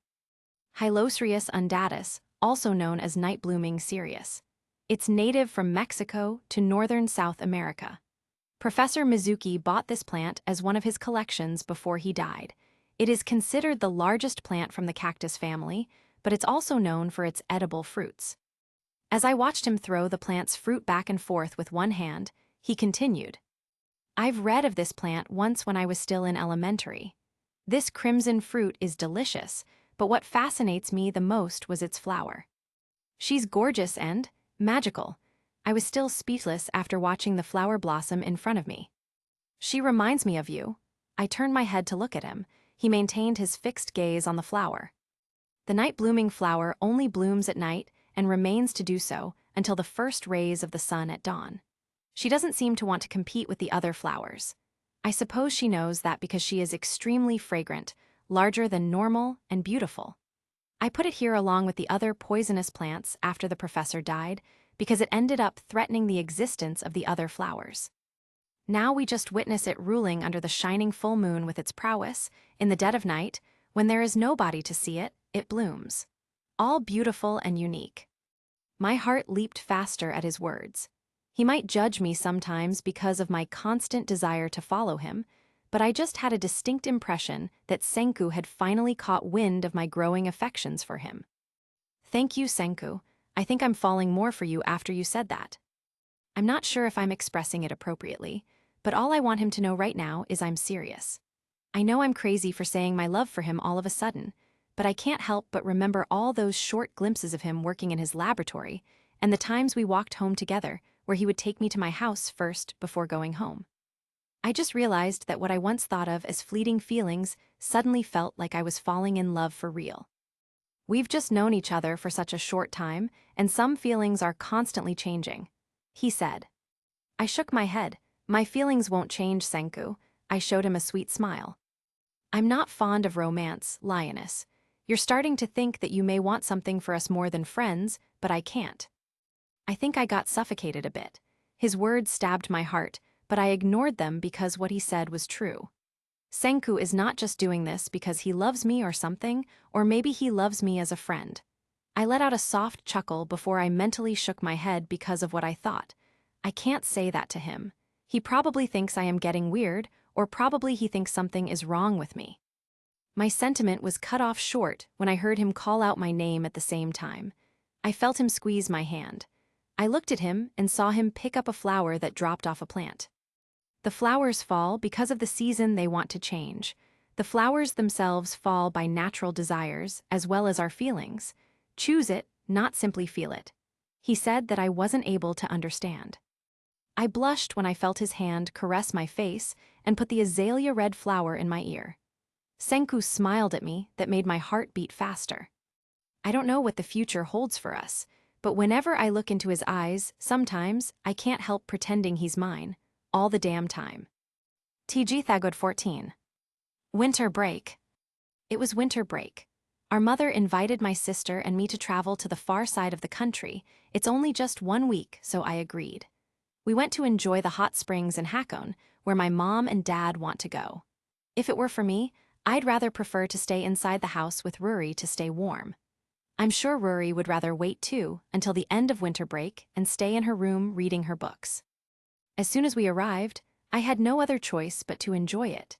Hylocereus undatus, also known as night-blooming cereus. It's native from Mexico to northern South America. Professor Mizuki bought this plant as one of his collections before he died. It is considered the largest plant from the cactus family, but it's also known for its edible fruits. As I watched him throw the plant's fruit back and forth with one hand, he continued, "I've read of this plant once when I was still in elementary. This crimson fruit is delicious, but what fascinates me the most was its flower. She's gorgeous and magical." I was still speechless after watching the flower blossom in front of me. "She reminds me of you." I turned my head to look at him. He maintained his fixed gaze on the flower. The night-blooming flower only blooms at night and remains to do so until the first rays of the sun at dawn. She doesn't seem to want to compete with the other flowers. I suppose she knows that because she is extremely fragrant, larger than normal, and beautiful. I put it here along with the other poisonous plants after the professor died, because it ended up threatening the existence of the other flowers. Now we just witness it ruling under the shining full moon with its prowess. In the dead of night, when there is nobody to see it, it blooms. All beautiful and unique. My heart leaped faster at his words. He might judge me sometimes because of my constant desire to follow him, but I just had a distinct impression that Senku had finally caught wind of my growing affections for him. "Thank you, Senku. I think I'm falling more for you after you said that." I'm not sure if I'm expressing it appropriately, but all I want him to know right now is I'm serious. I know I'm crazy for saying my love for him all of a sudden, but I can't help but remember all those short glimpses of him working in his laboratory and the times we walked home together where he would take me to my house first before going home. I just realized that what I once thought of as fleeting feelings suddenly felt like I was falling in love for real. "We've just known each other for such a short time, and some feelings are constantly changing," he said. I shook my head. "My feelings won't change, Senku." I showed him a sweet smile. "I'm not fond of romance, lioness. You're starting to think that you may want something for us more than friends, but I can't." I think I got suffocated a bit. His words stabbed my heart, but I ignored them because what he said was true. Senku is not just doing this because he loves me or something, or maybe he loves me as a friend. I let out a soft chuckle before I mentally shook my head because of what I thought. I can't say that to him. He probably thinks I am getting weird, or probably he thinks something is wrong with me. My sentiment was cut off short when I heard him call out my name at the same time. I felt him squeeze my hand. I looked at him and saw him pick up a flower that dropped off a plant. The flowers fall because of the season they want to change. The flowers themselves fall by natural desires as well as our feelings. Choose it, not simply feel it. He said that I wasn't able to understand. I blushed when I felt his hand caress my face and put the azalea red flower in my ear. Senku smiled at me that made my heart beat faster. I don't know what the future holds for us, but whenever I look into his eyes, sometimes I can't help pretending he's mine. All the damn time. TG Thagod 14. Winter break. It was winter break. Our mother invited my sister and me to travel to the far side of the country. It's only just 1 week, so I agreed. We went to enjoy the hot springs in Hakone, where my mom and dad want to go. If it were for me, I'd rather prefer to stay inside the house with Ruri to stay warm. I'm sure Ruri would rather wait too until the end of winter break and stay in her room reading her books. As soon as we arrived, I had no other choice but to enjoy it.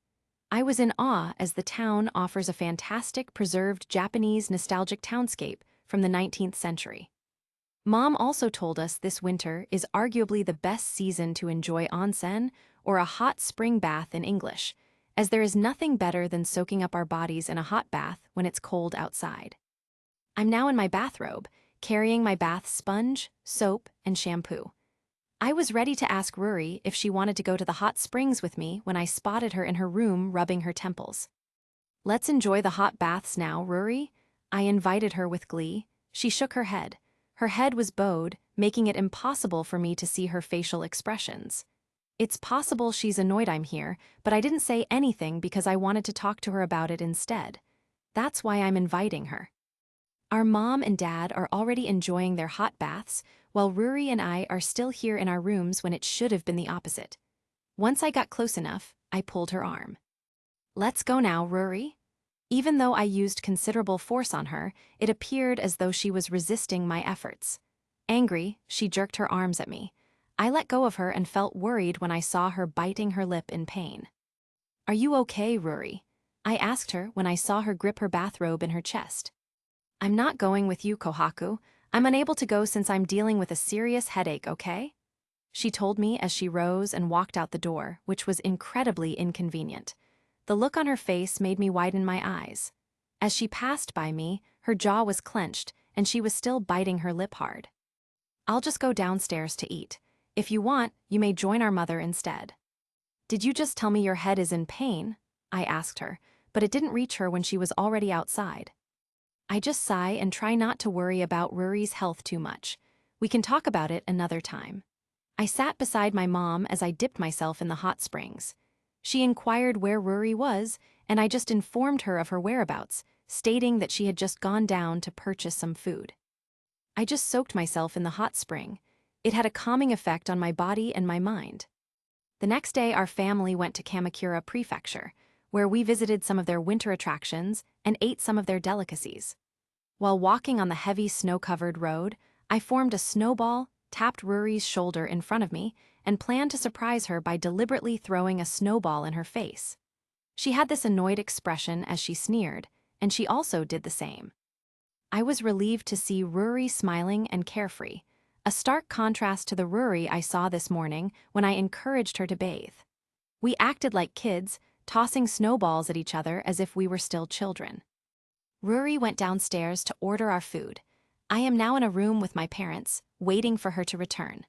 I was in awe as the town offers a fantastic preserved Japanese nostalgic townscape from the 19th century. Mom also told us this winter is arguably the best season to enjoy onsen, or a hot spring bath in English, as there is nothing better than soaking up our bodies in a hot bath when it's cold outside. I'm now in my bathrobe, carrying my bath sponge, soap, and shampoo. I was ready to ask Ruri if she wanted to go to the hot springs with me when I spotted her in her room rubbing her temples. "Let's enjoy the hot baths now, Ruri," I invited her with glee. She shook her head. Her head was bowed, making it impossible for me to see her facial expressions. It's possible she's annoyed I'm here, but I didn't say anything because I wanted to talk to her about it instead. That's why I'm inviting her. Our mom and dad are already enjoying their hot baths, while Ruri and I are still here in our rooms when it should have been the opposite. Once I got close enough, I pulled her arm. Let's go now, Ruri. Even though I used considerable force on her, it appeared as though she was resisting my efforts. Angry, she jerked her arms at me. I let go of her and felt worried when I saw her biting her lip in pain. Are you okay, Ruri? I asked her when I saw her grip her bathrobe in her chest. I'm not going with you, Kohaku. I'm unable to go since I'm dealing with a serious headache, okay? She told me as she rose and walked out the door, which was incredibly inconvenient. The look on her face made me widen my eyes. As she passed by me, her jaw was clenched, and she was still biting her lip hard. I'll just go downstairs to eat. If you want, you may join our mother instead. Did you just tell me your head is in pain? I asked her, but it didn't reach her when she was already outside. I just sigh and try not to worry about Ruri's health too much. We can talk about it another time. I sat beside my mom as I dipped myself in the hot springs. She inquired where Ruri was, and I just informed her of her whereabouts, stating that she had just gone down to purchase some food. I just soaked myself in the hot spring. It had a calming effect on my body and my mind. The next day, our family went to Kamakura Prefecture, where we visited some of their winter attractions and ate some of their delicacies. While walking on the heavy snow-covered road, I formed a snowball, tapped Ruri's shoulder in front of me, and planned to surprise her by deliberately throwing a snowball in her face. She had this annoyed expression as she sneered, and she also did the same. I was relieved to see Ruri smiling and carefree, a stark contrast to the Ruri I saw this morning when I encouraged her to bathe. We acted like kids, tossing snowballs at each other as if we were still children. Ruri went downstairs to order our food. I am now in a room with my parents, waiting for her to return.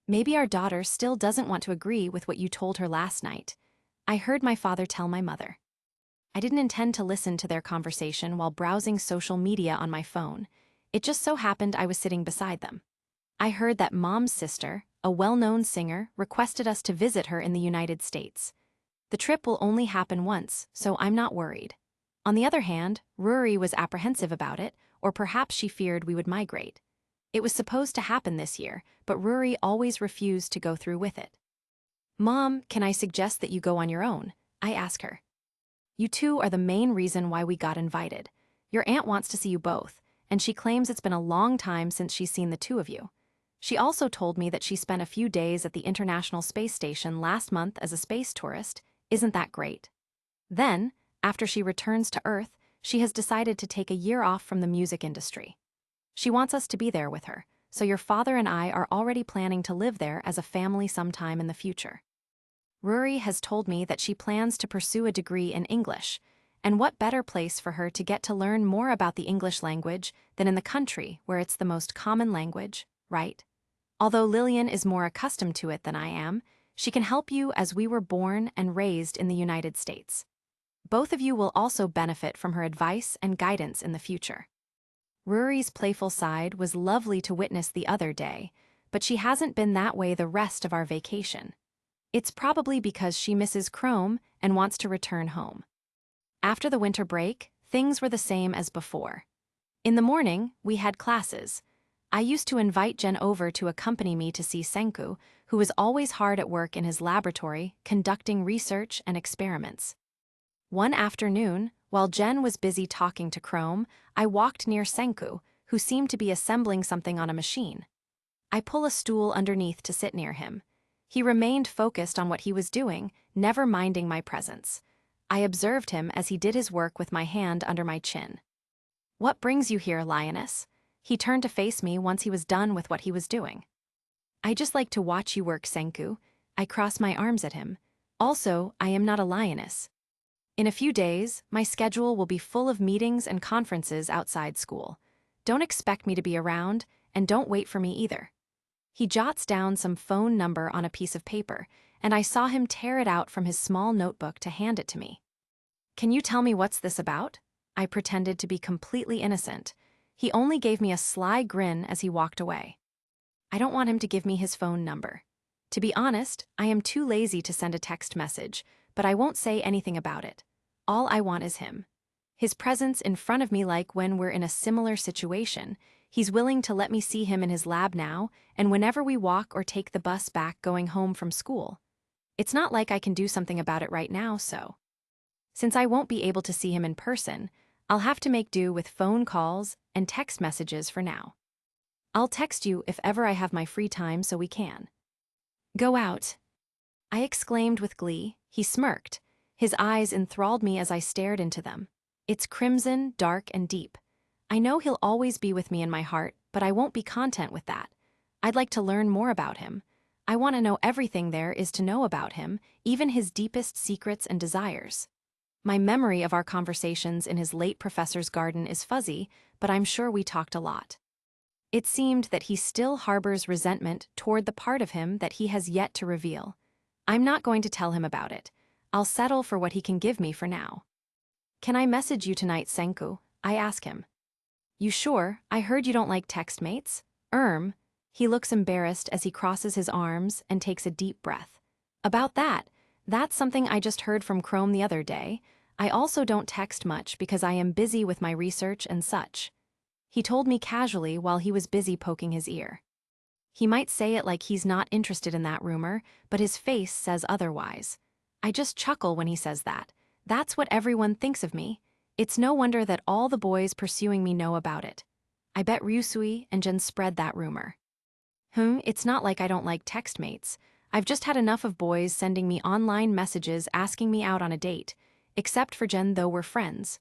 Maybe our daughter still doesn't want to agree with what you told her last night. I heard my father tell my mother. I didn't intend to listen to their conversation while browsing social media on my phone. It just so happened I was sitting beside them. I heard that Mom's sister, a well-known singer, requested us to visit her in the United States. The trip will only happen once, so I'm not worried. On the other hand, Ruri was apprehensive about it, or perhaps she feared we would migrate. It was supposed to happen this year, but Ruri always refused to go through with it. Mom, can I suggest that you go on your own? I ask her. You two are the main reason why we got invited. Your aunt wants to see you both, and she claims it's been a long time since she's seen the two of you. She also told me that she spent a few days at the International Space Station last month as a space tourist. Isn't that great? Then, after she returns to Earth, she has decided to take a year off from the music industry. She wants us to be there with her, so your father and I are already planning to live there as a family sometime in the future. Ruri has told me that she plans to pursue a degree in English, and what better place for her to get to learn more about the English language than in the country where it's the most common language, right? Although Lillian is more accustomed to it than I am, she can help you as we were born and raised in the United States. Both of you will also benefit from her advice and guidance in the future. Ruri's playful side was lovely to witness the other day, but she hasn't been that way the rest of our vacation. It's probably because she misses Chrome and wants to return home. After the winter break, things were the same as before. In the morning, we had classes. I used to invite Jen over to accompany me to see Senku, who was always hard at work in his laboratory, conducting research and experiments. One afternoon, while Jen was busy talking to Chrome, I walked near Senku, who seemed to be assembling something on a machine. I pull a stool underneath to sit near him. He remained focused on what he was doing, never minding my presence. I observed him as he did his work with my hand under my chin. What brings you here, lioness? He turned to face me once he was done with what he was doing. I just like to watch you work, Senku. I cross my arms at him. Also, I am not a lioness. In a few days, my schedule will be full of meetings and conferences outside school. Don't expect me to be around, and don't wait for me either. He jots down some phone number on a piece of paper, and I saw him tear it out from his small notebook to hand it to me. Can you tell me what's this about? I pretended to be completely innocent. He only gave me a sly grin as he walked away. I don't want him to give me his phone number. To be honest, I am too lazy to send a text message, but I won't say anything about it. All I want is him. His presence in front of me, like when we're in a similar situation. He's willing to let me see him in his lab now, and whenever we walk or take the bus back going home from school. It's not like I can do something about it right now, so. Since I won't be able to see him in person, I'll have to make do with phone calls and text messages for now. I'll text you if ever I have my free time so we can. Go out, I exclaimed with glee. He smirked. His eyes enthralled me as I stared into them. It's crimson, dark, and deep. I know he'll always be with me in my heart, but I won't be content with that. I'd like to learn more about him. I want to know everything there is to know about him, even his deepest secrets and desires. My memory of our conversations in his late professor's garden is fuzzy, but I'm sure we talked a lot. It seemed that he still harbors resentment toward the part of him that he has yet to reveal. I'm not going to tell him about it. I'll settle for what he can give me for now. Can I message you tonight, Senku? I ask him. You sure? I heard you don't like text mates. He looks embarrassed as he crosses his arms and takes a deep breath. About that, that's something I just heard from Chrome the other day. I also don't text much because I am busy with my research and such. He told me casually while he was busy poking his ear. He might say it like he's not interested in that rumor, but his face says otherwise. I just chuckle when he says that. That's what everyone thinks of me. It's no wonder that all the boys pursuing me know about it. I bet Ryusui and Jen spread that rumor. It's not like I don't like text mates. I've just had enough of boys sending me online messages asking me out on a date, except for Jen, though we're friends.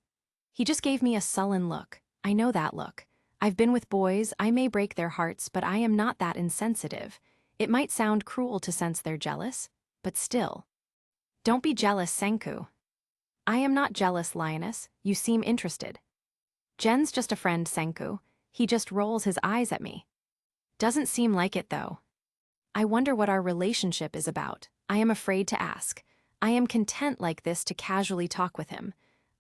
He just gave me a sullen look. I know that look. I've been with boys, I may break their hearts, but I am not that insensitive. It might sound cruel to sense they're jealous, but still. Don't be jealous, Senku. I am not jealous, Lioness. You seem interested. Jen's just a friend, Senku. He just rolls his eyes at me. Doesn't seem like it, though. I wonder what our relationship is about. I am afraid to ask. I am content like this to casually talk with him.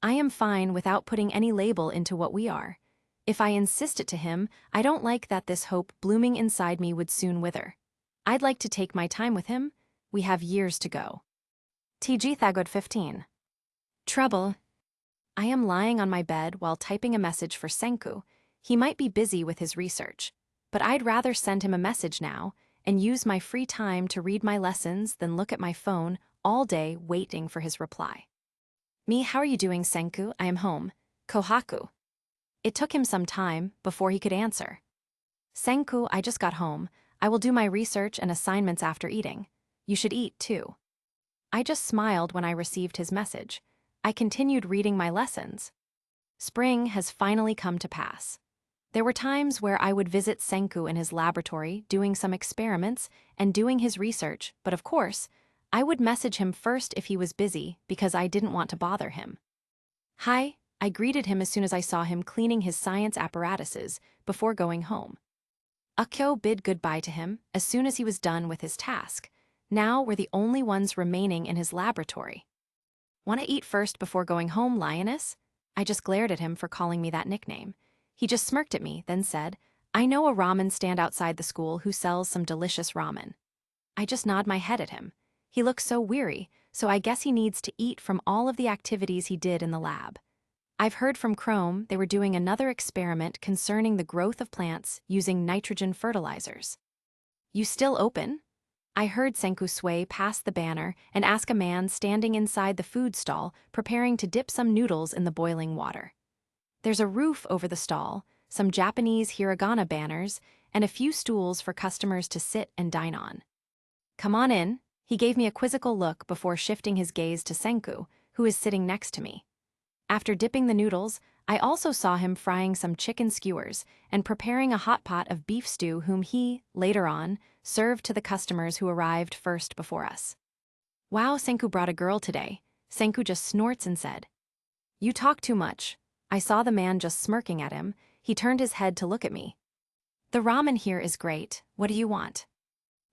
I am fine without putting any label into what we are. If I insist it to him, I don't like that this hope blooming inside me would soon wither. I'd like to take my time with him. We have years to go. TG Thagod 15. Trouble. I am lying on my bed while typing a message for Senku. He might be busy with his research, but I'd rather send him a message now and use my free time to read my lessons than look at my phone all day waiting for his reply. Me, how are you doing, Senku? I am home. Kohaku. It took him some time before he could answer. Senku, I just got home. I will do my research and assignments after eating. You should eat, too. I just smiled when I received his message. I continued reading my lessons. Spring has finally come to pass. There were times where I would visit Senku in his laboratory doing some experiments and doing his research, but of course, I would message him first if he was busy because I didn't want to bother him. Hi, I greeted him as soon as I saw him cleaning his science apparatuses before going home. Akyo bid goodbye to him as soon as he was done with his task. Now we're the only ones remaining in his laboratory. Want to eat first before going home, Lioness? I just glared at him for calling me that nickname. He just smirked at me, then said, I know a ramen stand outside the school who sells some delicious ramen. I just nod my head at him. He looks so weary, so I guess he needs to eat from all of the activities he did in the lab. I've heard from Chrome they were doing another experiment concerning the growth of plants using nitrogen fertilizers. You still open? I heard Senku sway past the banner and ask a man standing inside the food stall preparing to dip some noodles in the boiling water. There's a roof over the stall, some Japanese hiragana banners, and a few stools for customers to sit and dine on. Come on in. He gave me a quizzical look before shifting his gaze to Senku, who is sitting next to me. After dipping the noodles, I also saw him frying some chicken skewers and preparing a hot pot of beef stew whom he, later on, served to the customers who arrived first before us. Wow, Senku brought a girl today. Senku just snorts and said, You talk too much. I saw the man just smirking at him. He turned his head to look at me. The ramen here is great. What do you want?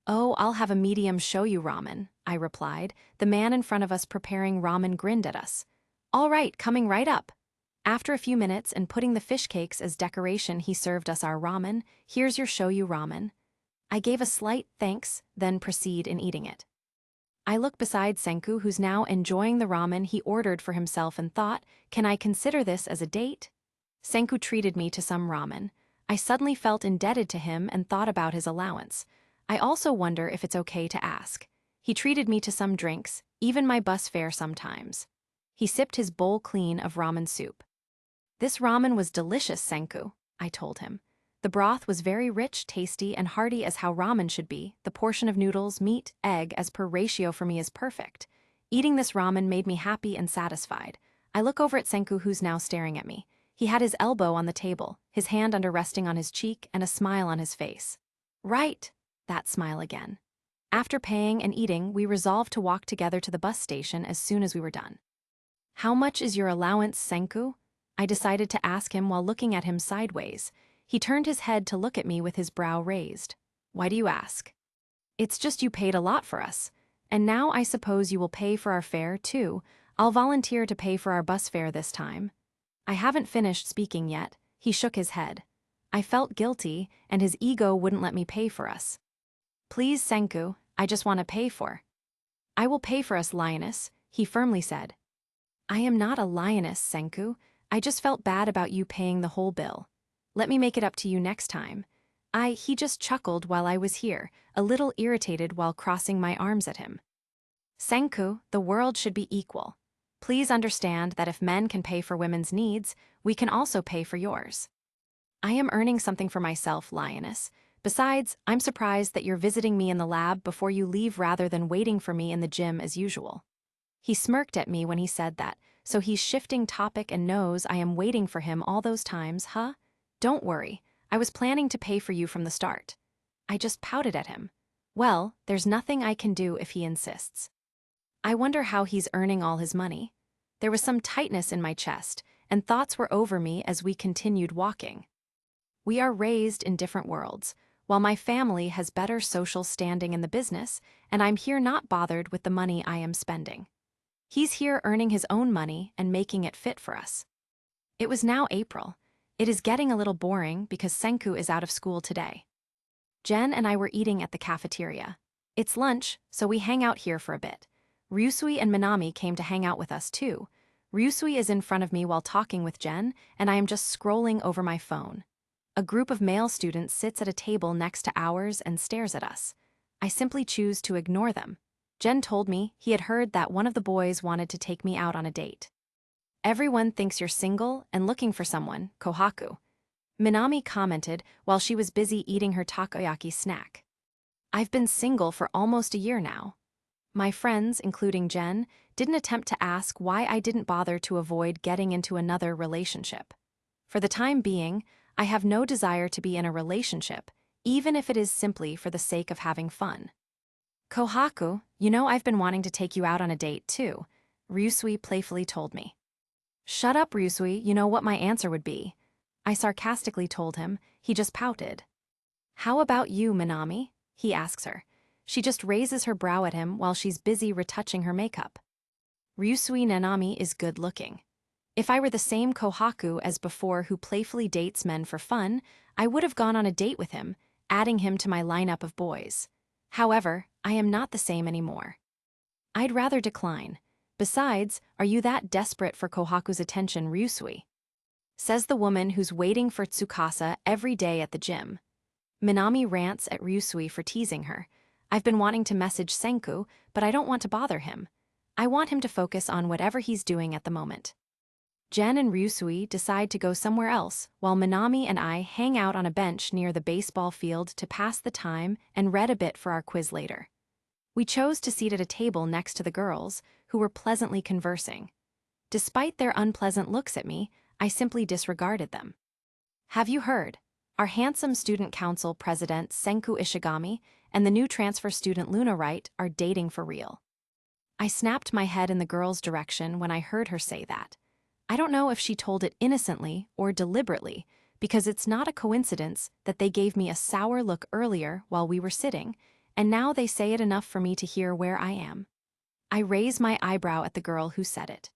Oh, I'll have a medium shoyu ramen, I replied. The man in front of us preparing ramen grinned at us. All right, coming right up. After a few minutes and putting the fish cakes as decoration, he served us our ramen. Here's your shoyu ramen. I gave a slight thanks, then proceed in eating it. I look beside Senku, who's now enjoying the ramen he ordered for himself, and thought, can I consider this as a date? Senku treated me to some ramen. I suddenly felt indebted to him and thought about his allowance. I also wonder if it's okay to ask. He treated me to some drinks, even my bus fare sometimes. He sipped his bowl clean of ramen soup. This ramen was delicious, Senku, I told him. The broth was very rich, tasty, and hearty as how ramen should be. The portion of noodles, meat, egg as per ratio for me is perfect. Eating this ramen made me happy and satisfied. I look over at Senku, who's now staring at me. He had his elbow on the table, his hand under resting on his cheek, and a smile on his face. Right, that smile again. After paying and eating, we resolved to walk together to the bus station as soon as we were done. How much is your allowance, Senku? I decided to ask him while looking at him sideways. He turned his head to look at me with his brow raised. Why do you ask? It's just you paid a lot for us. And now I suppose you will pay for our fare, too. I'll volunteer to pay for our bus fare this time. I haven't finished speaking yet. He shook his head. I felt guilty, and his ego wouldn't let me pay for us. Please, Senku, I just want to pay for. I will pay for us, lioness, he firmly said. I am not a lioness, Senku. I just felt bad about you paying the whole bill. Let me make it up to you next time. He just chuckled while I was here, a little irritated while crossing my arms at him. Senku, the world should be equal. Please understand that if men can pay for women's needs, we can also pay for yours. I am earning something for myself, lioness. Besides, I'm surprised that you're visiting me in the lab before you leave rather than waiting for me in the gym as usual. He smirked at me when he said that, so he's shifting topic and knows I am waiting for him all those times, huh? Don't worry, I was planning to pay for you from the start. I just pouted at him. Well, there's nothing I can do if he insists. I wonder how he's earning all his money. There was some tightness in my chest, and thoughts were over me as we continued walking. We are raised in different worlds. While my family has better social standing in the business, and I'm here not bothered with the money I am spending. He's here earning his own money and making it fit for us. It was now April. It is getting a little boring because Senku is out of school today. Jen and I were eating at the cafeteria. It's lunch, so we hang out here for a bit. Ryusui and Minami came to hang out with us too. Ryusui is in front of me while talking with Jen, and I am just scrolling over my phone. A group of male students sits at a table next to ours and stares at us. I simply choose to ignore them. Jen told me he had heard that one of the boys wanted to take me out on a date. Everyone thinks you're single and looking for someone, Kohaku. Minami commented while she was busy eating her takoyaki snack. I've been single for almost a year now. My friends, including Jen, didn't attempt to ask why I didn't bother to avoid getting into another relationship. For the time being, I have no desire to be in a relationship, even if it is simply for the sake of having fun. Kohaku, you know I've been wanting to take you out on a date too, Ryusui playfully told me. Shut up, Ryusui, you know what my answer would be. I sarcastically told him. He just pouted. How about you, Minami? He asks her. She just raises her brow at him while she's busy retouching her makeup. Ryusui Nanami is good-looking. If I were the same Kohaku as before who playfully dates men for fun, I would have gone on a date with him, adding him to my lineup of boys. However, I am not the same anymore. I'd rather decline. Besides, are you that desperate for Kohaku's attention, Ryusui? Says the woman who's waiting for Tsukasa every day at the gym. Minami rants at Ryusui for teasing her. I've been wanting to message Senku, but I don't want to bother him. I want him to focus on whatever he's doing at the moment. Jen and Ryusui decide to go somewhere else, while Minami and I hang out on a bench near the baseball field to pass the time and read a bit for our quiz later. We chose to seat at a table next to the girls, who were pleasantly conversing. Despite their unpleasant looks at me, I simply disregarded them. Have you heard? Our handsome student council president Senku Ishigami and the new transfer student Luna Wright are dating for real. I snapped my head in the girl's direction when I heard her say that. I don't know if she told it innocently or deliberately, because it's not a coincidence that they gave me a sour look earlier while we were sitting, and now they say it enough for me to hear where I am. I raise my eyebrow at the girl who said it.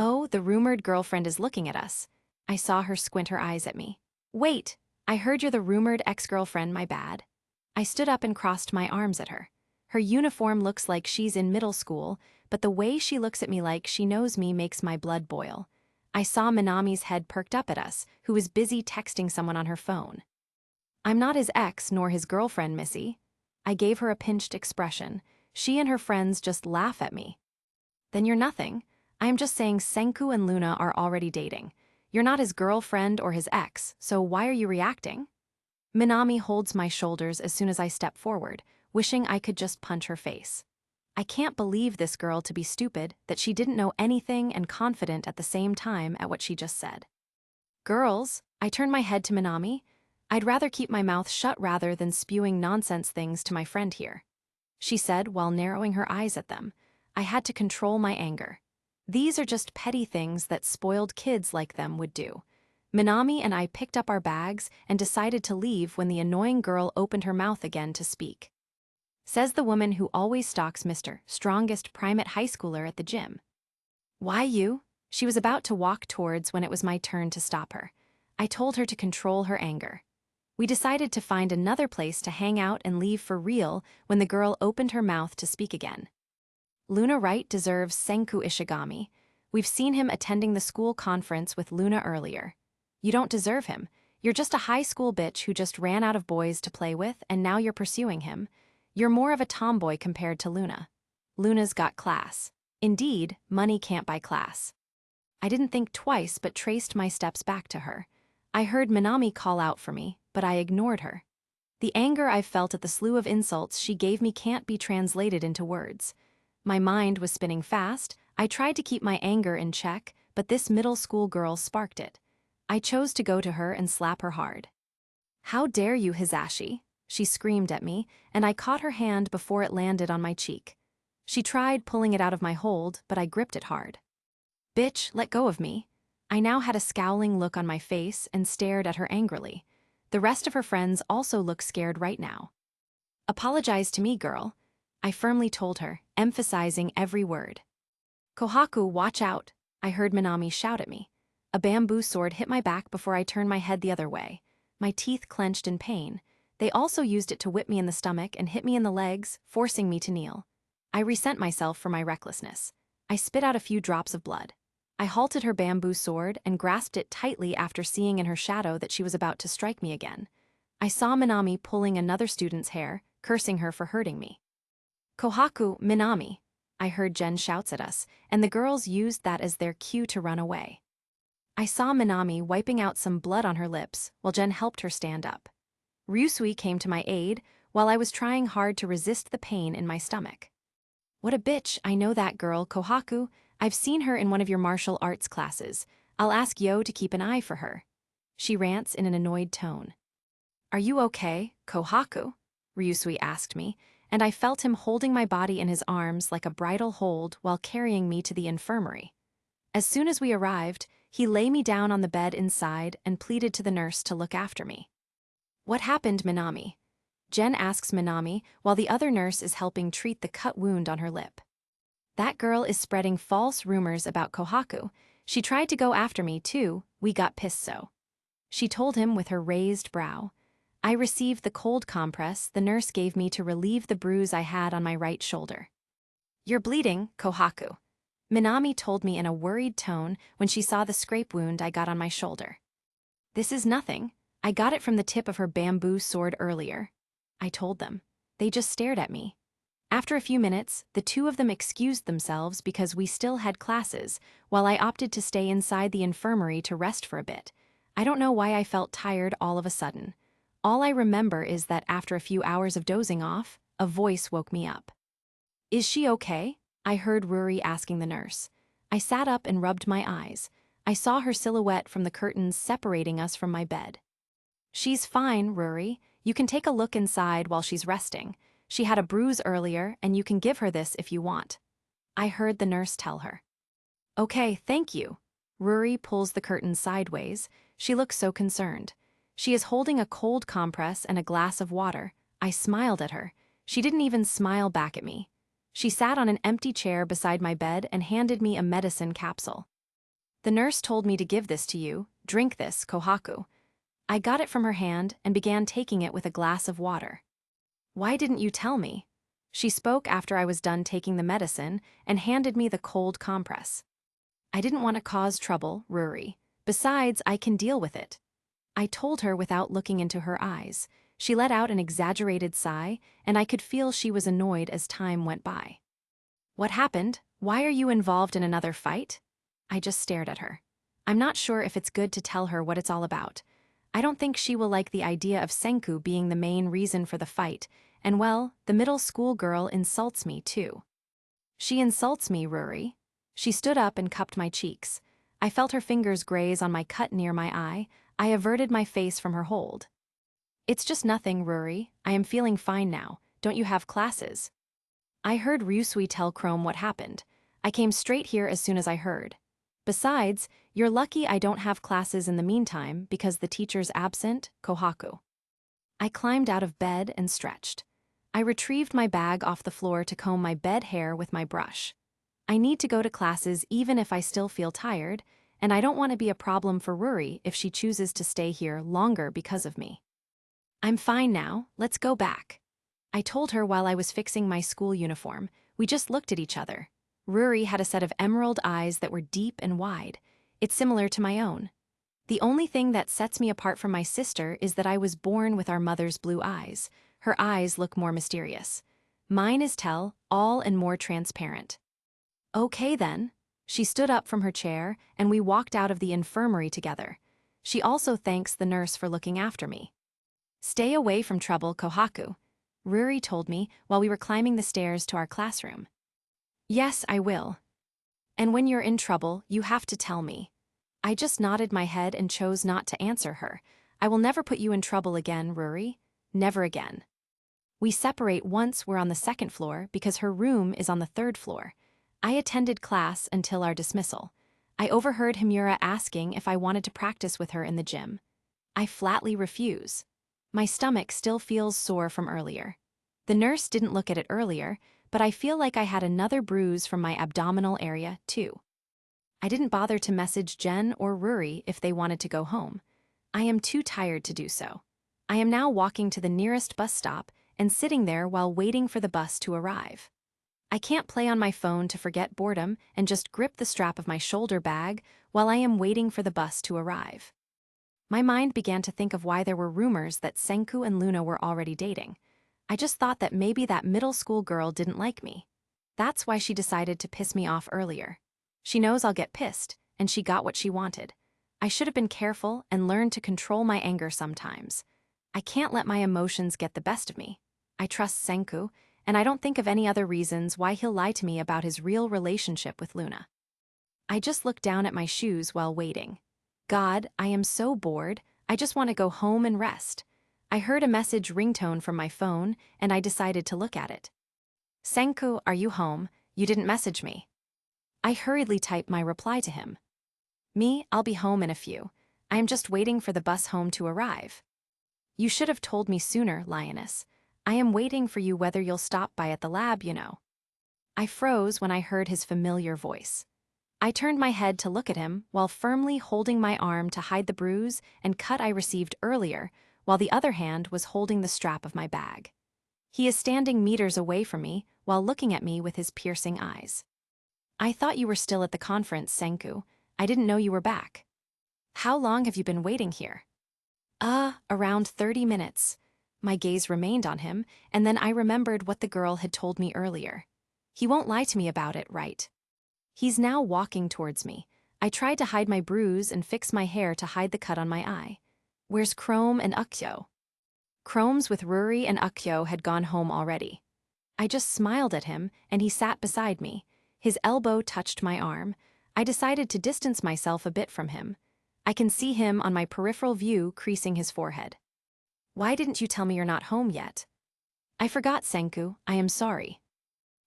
Oh, the rumored girlfriend is looking at us. I saw her squint her eyes at me. Wait, I heard you're the rumored ex-girlfriend, my bad. I stood up and crossed my arms at her. Her uniform looks like she's in middle school, but the way she looks at me like she knows me makes my blood boil. I saw Minami's head perked up at us, who was busy texting someone on her phone. I'm not his ex nor his girlfriend, Missy. I gave her a pinched expression. She and her friends just laugh at me. Then you're nothing. I am just saying Senku and Luna are already dating. You're not his girlfriend or his ex, so why are you reacting? Minami holds my shoulders as soon as I step forward, wishing I could just punch her face. I can't believe this girl to be stupid, that she didn't know anything and confident at the same time at what she just said. Girls, I turn my head to Minami. I'd rather keep my mouth shut rather than spewing nonsense things to my friend here. She said while narrowing her eyes at them. I had to control my anger. These are just petty things that spoiled kids like them would do. Minami and I picked up our bags and decided to leave when the annoying girl opened her mouth again to speak. Says the woman who always stalks Mr. Strongest Primate High Schooler at the gym. Why you? She was about to walk towards when it was my turn to stop her. I told her to control her anger. We decided to find another place to hang out and leave for real when the girl opened her mouth to speak again. Luna Wright deserves Senku Ishigami. We've seen him attending the school conference with Luna earlier. You don't deserve him. You're just a high school bitch who just ran out of boys to play with and now you're pursuing him. You're more of a tomboy compared to Luna. Luna's got class. Indeed, money can't buy class. I didn't think twice but traced my steps back to her. I heard Minami call out for me, but I ignored her. The anger I felt at the slew of insults she gave me can't be translated into words. My mind was spinning fast. I tried to keep my anger in check, but this middle school girl sparked it. I chose to go to her and slap her hard. How dare you, Hisashi? She screamed at me, and I caught her hand before it landed on my cheek. She tried pulling it out of my hold, but I gripped it hard. Bitch, let go of me. I now had a scowling look on my face and stared at her angrily. The rest of her friends also looked scared right now. Apologize to me, girl, I firmly told her, emphasizing every word. Kohaku, watch out, I heard Minami shout at me. A bamboo sword hit my back before I turned my head the other way. My teeth clenched in pain. They also used it to whip me in the stomach and hit me in the legs, forcing me to kneel. I resent myself for my recklessness. I spit out a few drops of blood. I halted her bamboo sword and grasped it tightly after seeing in her shadow that she was about to strike me again. I saw Minami pulling another student's hair, cursing her for hurting me. Kohaku, Minami, I heard Jen shouts at us, and the girls used that as their cue to run away. I saw Minami wiping out some blood on her lips while Jen helped her stand up. Ryusui came to my aid while I was trying hard to resist the pain in my stomach. What a bitch, I know that girl, Kohaku. I've seen her in one of your martial arts classes. I'll ask Yo to keep an eye for her. She rants in an annoyed tone. Are you okay, Kohaku? Ryusui asked me, and I felt him holding my body in his arms like a bridal hold while carrying me to the infirmary. As soon as we arrived, he lay me down on the bed inside and pleaded to the nurse to look after me. What happened, Minami? Jen asks Minami while the other nurse is helping treat the cut wound on her lip. That girl is spreading false rumors about Kohaku. She tried to go after me too, we got pissed so. She told him with her raised brow. I received the cold compress the nurse gave me to relieve the bruise I had on my right shoulder. You're bleeding, Kohaku, Minami told me in a worried tone when she saw the scrape wound I got on my shoulder. This is nothing. I got it from the tip of her bamboo sword earlier, I told them. They just stared at me. After a few minutes, the two of them excused themselves because we still had classes, while I opted to stay inside the infirmary to rest for a bit. I don't know why I felt tired all of a sudden. All I remember is that after a few hours of dozing off, a voice woke me up. Is she okay? I heard Ruri asking the nurse. I sat up and rubbed my eyes. I saw her silhouette from the curtains separating us from my bed. She's fine, Ruri. You can take a look inside while she's resting. She had a bruise earlier, and you can give her this if you want. I heard the nurse tell her. Okay, thank you. Ruri pulls the curtain sideways. She looks so concerned. She is holding a cold compress and a glass of water. I smiled at her. She didn't even smile back at me. She sat on an empty chair beside my bed and handed me a medicine capsule. The nurse told me to give this to you. Drink this, Kohaku. I got it from her hand and began taking it with a glass of water. Why didn't you tell me? She spoke after I was done taking the medicine and handed me the cold compress. I didn't want to cause trouble, Ruri. Besides, I can deal with it. I told her without looking into her eyes. She let out an exaggerated sigh, and I could feel she was annoyed as time went by. What happened? Why are you involved in another fight? I just stared at her. I'm not sure if it's good to tell her what it's all about. I don't think she will like the idea of Senku being the main reason for the fight, and well, the middle school girl insults me too. She insults me, Ruri. She stood up and cupped my cheeks. I felt her fingers graze on my cut near my eye. I averted my face from her hold. It's just nothing, Ruri. I am feeling fine now. Don't you have classes? I heard Ryusui tell Chrome what happened. I came straight here as soon as I heard. Besides, you're lucky I don't have classes in the meantime because the teacher's absent, Kohaku. I climbed out of bed and stretched. I retrieved my bag off the floor to comb my bed hair with my brush. I need to go to classes even if I still feel tired, and I don't want to be a problem for Ruri if she chooses to stay here longer because of me. I'm fine now, let's go back. I told her while I was fixing my school uniform. We just looked at each other. Ruri had a set of emerald eyes that were deep and wide. It's similar to my own. The only thing that sets me apart from my sister is that I was born with our mother's blue eyes. Her eyes look more mysterious. Mine is all and more transparent. Okay then. She stood up from her chair, and we walked out of the infirmary together. She also thanks the nurse for looking after me. Stay away from trouble, Kohaku, Ruri told me while we were climbing the stairs to our classroom. Yes, I will. And when you're in trouble, you have to tell me. I just nodded my head and chose not to answer her. I will never put you in trouble again, Ruri. Never again. We separate once we're on the second floor because her room is on the third floor. I attended class until our dismissal. I overheard Himura asking if I wanted to practice with her in the gym. I flatly refuse. My stomach still feels sore from earlier. The nurse didn't look at it earlier, but I feel like I had another bruise from my abdominal area, too. I didn't bother to message Jen or Ruri if they wanted to go home. I am too tired to do so. I am now walking to the nearest bus stop and sitting there while waiting for the bus to arrive. I can't play on my phone to forget boredom and just grip the strap of my shoulder bag while I am waiting for the bus to arrive. My mind began to think of why there were rumors that Senku and Luna were already dating. I just thought that maybe that middle school girl didn't like me. That's why she decided to piss me off earlier. She knows I'll get pissed, and she got what she wanted. I should have been careful and learned to control my anger sometimes. I can't let my emotions get the best of me. I trust Senku, and I don't think of any other reasons why he'll lie to me about his real relationship with Luna. I just looked down at my shoes while waiting. God, I am so bored, I just want to go home and rest. I heard a message ringtone from my phone, and I decided to look at it. Senku, are you home? You didn't message me. I hurriedly typed my reply to him. Me, I'll be home in a few. I am just waiting for the bus home to arrive. You should have told me sooner, Lioness. I am waiting for you whether you'll stop by at the lab, you know. I froze when I heard his familiar voice. I turned my head to look at him while firmly holding my arm to hide the bruise and cut I received earlier, while the other hand was holding the strap of my bag. He is standing meters away from me while looking at me with his piercing eyes. I thought you were still at the conference, Senku. I didn't know you were back. How long have you been waiting here? Around 30 minutes. My gaze remained on him, and then I remembered what the girl had told me earlier. He won't lie to me about it, right? He's now walking towards me. I tried to hide my bruise and fix my hair to hide the cut on my eye. Where's Chrome and Ukyo? Chrome's with Ruri and Ukyo had gone home already. I just smiled at him, and he sat beside me. His elbow touched my arm. I decided to distance myself a bit from him. I can see him on my peripheral view creasing his forehead. Why didn't you tell me you're not home yet? I forgot, Senku. I am sorry.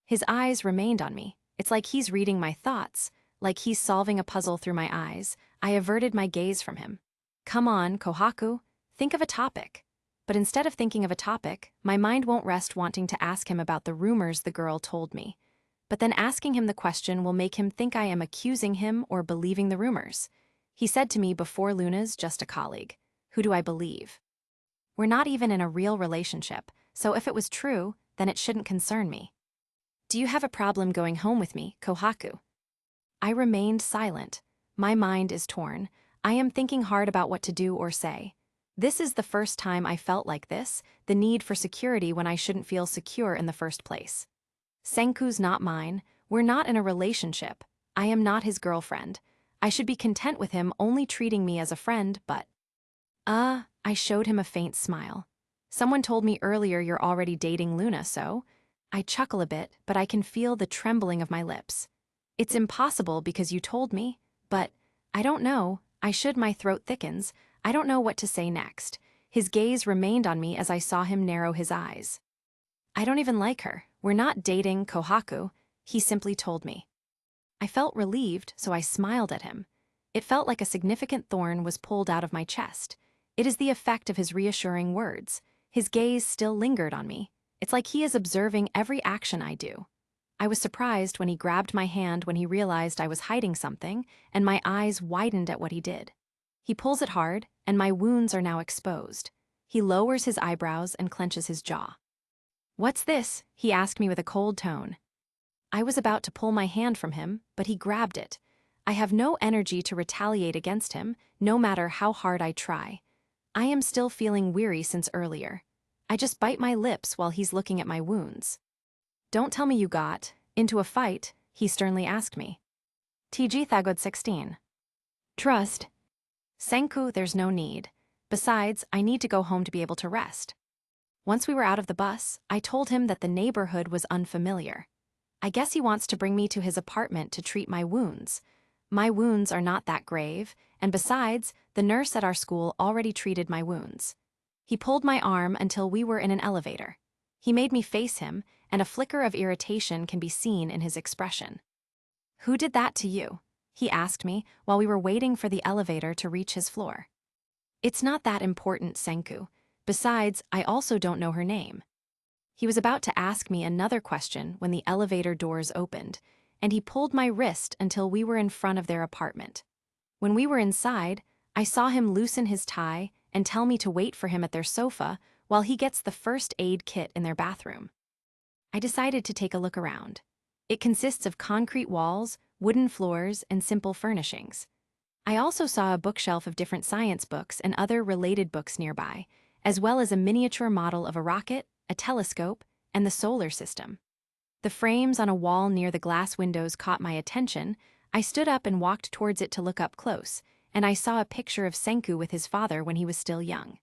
His eyes remained on me. It's like he's reading my thoughts, like he's solving a puzzle through my eyes. I averted my gaze from him. Come on, Kohaku, think of a topic. But instead of thinking of a topic, my mind won't rest wanting to ask him about the rumors the girl told me. but then asking him the question will make him think I am accusing him or believing the rumors. He said to me before Luna's just a colleague. Who do I believe? We're not even in a real relationship, so if it was true, then it shouldn't concern me. Do you have a problem going home with me, Kohaku? I remained silent. My mind is torn. I am thinking hard about what to do or say. This is the first time I felt like this, the need for security when I shouldn't feel secure in the first place. Senku's not mine. We're not in a relationship. I am not his girlfriend. I should be content with him only treating me as a friend, but… I showed him a faint smile. Someone told me earlier you're already dating Luna, so… I chuckle a bit, but I can feel the trembling of my lips. It's impossible because you told me, but… I don't know. My throat thickens. I don't know what to say next. His gaze remained on me as I saw him narrow his eyes. I don't even like her. We're not dating, Kohaku. He simply told me. I felt relieved, so I smiled at him. It felt like a significant thorn was pulled out of my chest. It is the effect of his reassuring words. His gaze still lingered on me. It's like he is observing every action I do. I was surprised when he grabbed my hand when he realized I was hiding something, and my eyes widened at what he did. He pulls it hard, and my wounds are now exposed. He lowers his eyebrows and clenches his jaw. What's this? He asked me with a cold tone. I was about to pull my hand from him, but he grabbed it. I have no energy to retaliate against him, no matter how hard I try. I am still feeling weary since earlier. I just bite my lips while he's looking at my wounds. Don't tell me you got into a fight, he sternly asked me. TG Thagod 16. Trust. Senku, there's no need. Besides, I need to go home to be able to rest. Once we were out of the bus, I told him that the neighborhood was unfamiliar. I guess he wants to bring me to his apartment to treat my wounds. My wounds are not that grave, and besides, the nurse at our school already treated my wounds. He pulled my arm until we were in an elevator. He made me face him, and a flicker of irritation can be seen in his expression. Who did that to you? He asked me while we were waiting for the elevator to reach his floor. It's not that important, Senku. Besides, I also don't know her name. He was about to ask me another question when the elevator doors opened, and he pulled my wrist until we were in front of their apartment. When we were inside, I saw him loosen his tie and tell me to wait for him at their sofa while he gets the first aid kit in their bathroom. I decided to take a look around. It consists of concrete walls, wooden floors, and simple furnishings. I also saw a bookshelf of different science books and other related books nearby, as well as a miniature model of a rocket, a telescope, and the solar system. The frames on a wall near the glass windows caught my attention. I stood up and walked towards it to look up close, and I saw a picture of Senku with his father when he was still young.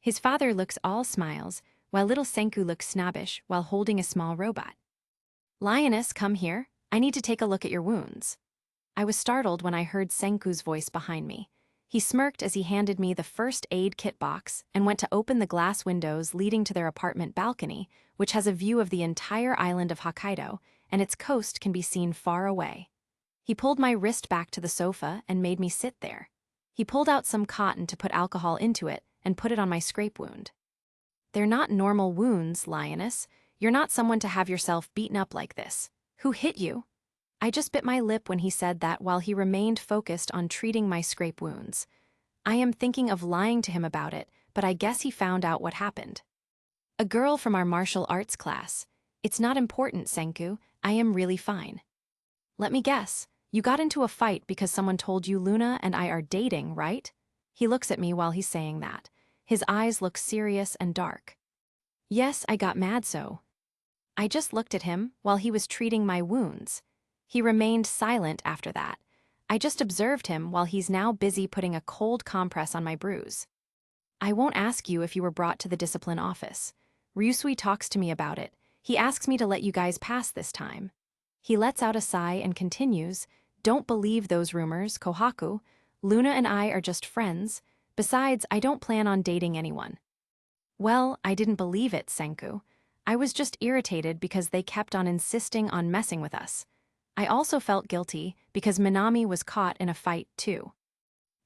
His father looks all smiles, while little Senku looks snobbish while holding a small robot. Lioness, come here. I need to take a look at your wounds. I was startled when I heard Senku's voice behind me. He smirked as he handed me the first aid kit box and went to open the glass windows leading to their apartment balcony, which has a view of the entire island of Hokkaido, and its coast can be seen far away. He pulled my wrist back to the sofa and made me sit there. He pulled out some cotton to put alcohol into it and put it on my scrape wound. They're not normal wounds, Lioness. You're not someone to have yourself beaten up like this. Who hit you? I just bit my lip when he said that while he remained focused on treating my scrape wounds. I am thinking of lying to him about it, but I guess he found out what happened. A girl from our martial arts class. It's not important, Senku. I am really fine. Let me guess. You got into a fight because someone told you Luna and I are dating, right? He looks at me while he's saying that. His eyes look serious and dark. Yes, I got mad so. I just looked at him while he was treating my wounds. He remained silent after that. I just observed him while he's now busy putting a cold compress on my bruise. I won't ask you if you were brought to the discipline office. Ryusui talks to me about it. He asks me to let you guys pass this time. He lets out a sigh and continues, Don't believe those rumors, Kohaku. Luna and I are just friends. Besides, I don't plan on dating anyone. Well, I didn't believe it, Senku. I was just irritated because they kept on insisting on messing with us. I also felt guilty because Minami was caught in a fight too.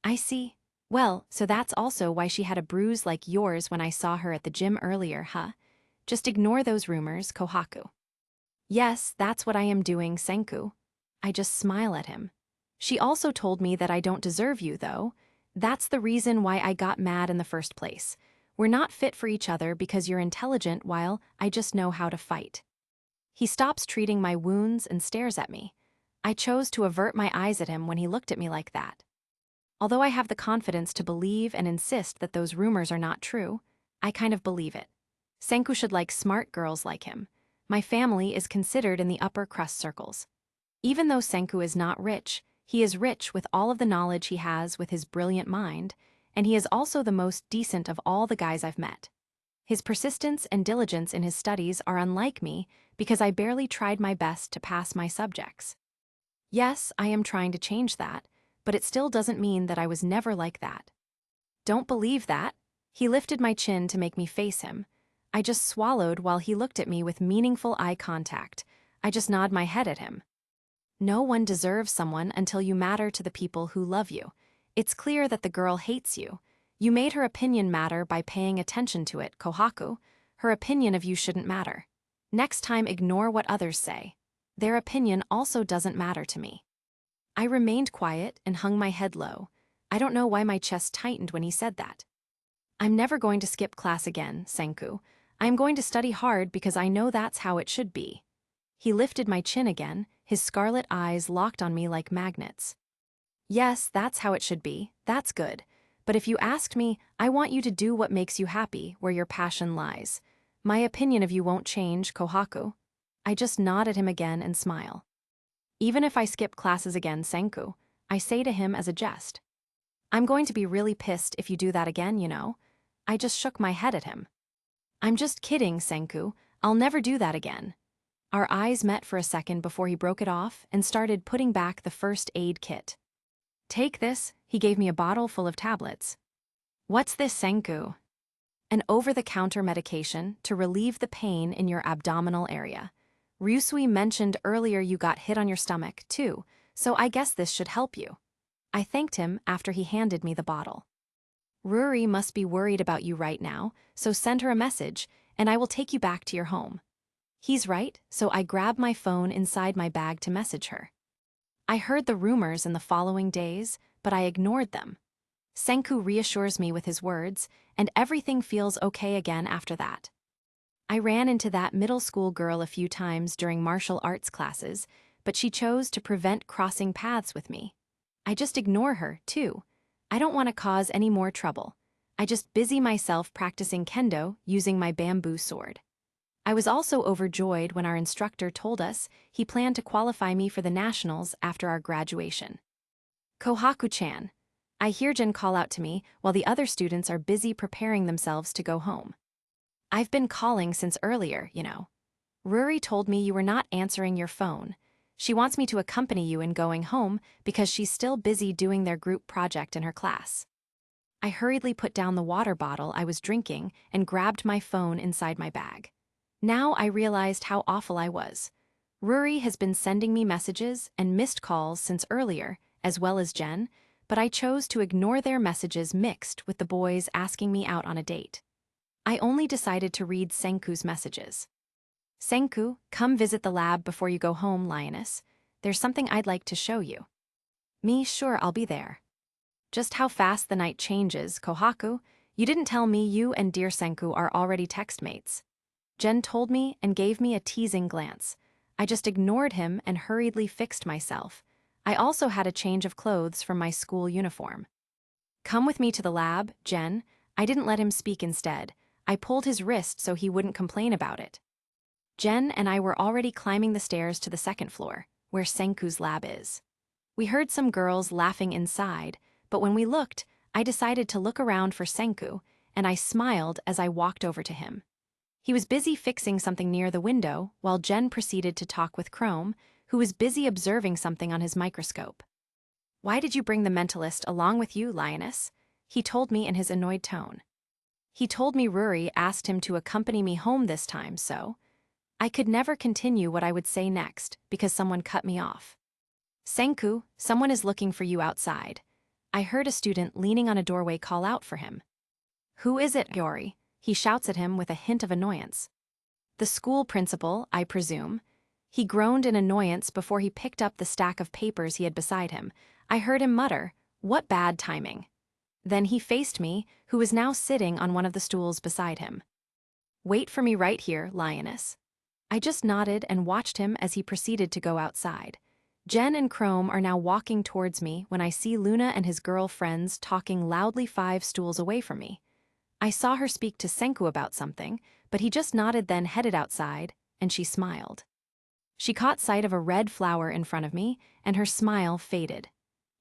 I see. Well, so that's also why she had a bruise like yours when I saw her at the gym earlier, huh? Just ignore those rumors, Kohaku. Yes, that's what I am doing, Senku. I just smile at him. She also told me that I don't deserve you, though. That's the reason why I got mad in the first place. We're not fit for each other because you're intelligent while I just know how to fight. He stops treating my wounds and stares at me. I chose to avert my eyes at him when he looked at me like that. Although I have the confidence to believe and insist that those rumors are not true, I kind of believe it. Senku should like smart girls like him. My family is considered in the upper crust circles. Even though Senku is not rich, he is rich with all of the knowledge he has with his brilliant mind, and he is also the most decent of all the guys I've met. His persistence and diligence in his studies are unlike me because I barely tried my best to pass my subjects. Yes, I am trying to change that, but it still doesn't mean that I was never like that. Don't believe that? He lifted my chin to make me face him. I just swallowed while he looked at me with meaningful eye contact. I just nod my head at him. No one deserves someone until you matter to the people who love you. It's clear that the girl hates you. You made her opinion matter by paying attention to it, Kohaku. Her opinion of you shouldn't matter. Next time, ignore what others say. Their opinion also doesn't matter to me. I remained quiet and hung my head low. I don't know why my chest tightened when he said that. I'm never going to skip class again, Senku. I'm going to study hard because I know that's how it should be. He lifted my chin again, his scarlet eyes locked on me like magnets. Yes, that's how it should be. That's good. But if you asked me, I want you to do what makes you happy, where your passion lies. My opinion of you won't change, Kohaku. I just nod at him again and smile. Even if I skip classes again, Senku, I say to him as a jest. I'm going to be really pissed if you do that again, you know. I just shook my head at him. I'm just kidding, Senku. I'll never do that again. Our eyes met for a second before he broke it off and started putting back the first aid kit. Take this, he gave me a bottle full of tablets. What's this, Senku? An over-the-counter medication to relieve the pain in your abdominal area. Ryusui mentioned earlier you got hit on your stomach, too, so I guess this should help you. I thanked him after he handed me the bottle. Ruri must be worried about you right now, so send her a message, and I will take you back to your home. He's right, so I grabbed my phone inside my bag to message her. I heard the rumors in the following days, but I ignored them. Senku reassures me with his words, and everything feels okay again after that. I ran into that middle school girl a few times during martial arts classes, but she chose to prevent crossing paths with me. I just ignore her, too. I don't want to cause any more trouble. I just busy myself practicing kendo using my bamboo sword. I was also overjoyed when our instructor told us he planned to qualify me for the nationals after our graduation. Kohaku-chan. I hear Jin call out to me while the other students are busy preparing themselves to go home. I've been calling since earlier, you know. Ruri told me you were not answering your phone. She wants me to accompany you in going home because she's still busy doing their group project in her class. I hurriedly put down the water bottle I was drinking and grabbed my phone inside my bag. Now I realized how awful I was. Ruri has been sending me messages and missed calls since earlier, as well as Jen, but I chose to ignore their messages mixed with the boys asking me out on a date. I only decided to read Senku's messages. Senku, come visit the lab before you go home, Lioness. There's something I'd like to show you. Me, sure, I'll be there. Just how fast the night changes, Kohaku. You didn't tell me you and dear Senku are already textmates. Jen told me and gave me a teasing glance. I just ignored him and hurriedly fixed myself. I also had a change of clothes from my school uniform. Come with me to the lab, Jen. I didn't let him speak instead. I pulled his wrist so he wouldn't complain about it. Jen and I were already climbing the stairs to the second floor, where Senku's lab is. We heard some girls laughing inside, but when we looked, I decided to look around for Senku, and I smiled as I walked over to him. He was busy fixing something near the window, while Jen proceeded to talk with Chrome, who was busy observing something on his microscope. Why did you bring the mentalist along with you, Lioness? He told me in his annoyed tone. He told me Ruri asked him to accompany me home this time, so I could never continue what I would say next because someone cut me off. Senku, someone is looking for you outside. I heard a student leaning on a doorway call out for him. Who is it, Yori? He shouts at him with a hint of annoyance. The school principal, I presume. He groaned in annoyance before he picked up the stack of papers he had beside him. I heard him mutter, "What bad timing." Then he faced me, who was now sitting on one of the stools beside him. "Wait for me right here, lioness." I just nodded and watched him as he proceeded to go outside. Jen and Chrome are now walking towards me when I see Luna and his girl friends talking loudly 5 stools away from me. I saw her speak to Senku about something, but he just nodded then headed outside, and she smiled. She caught sight of a red flower in front of me, and her smile faded.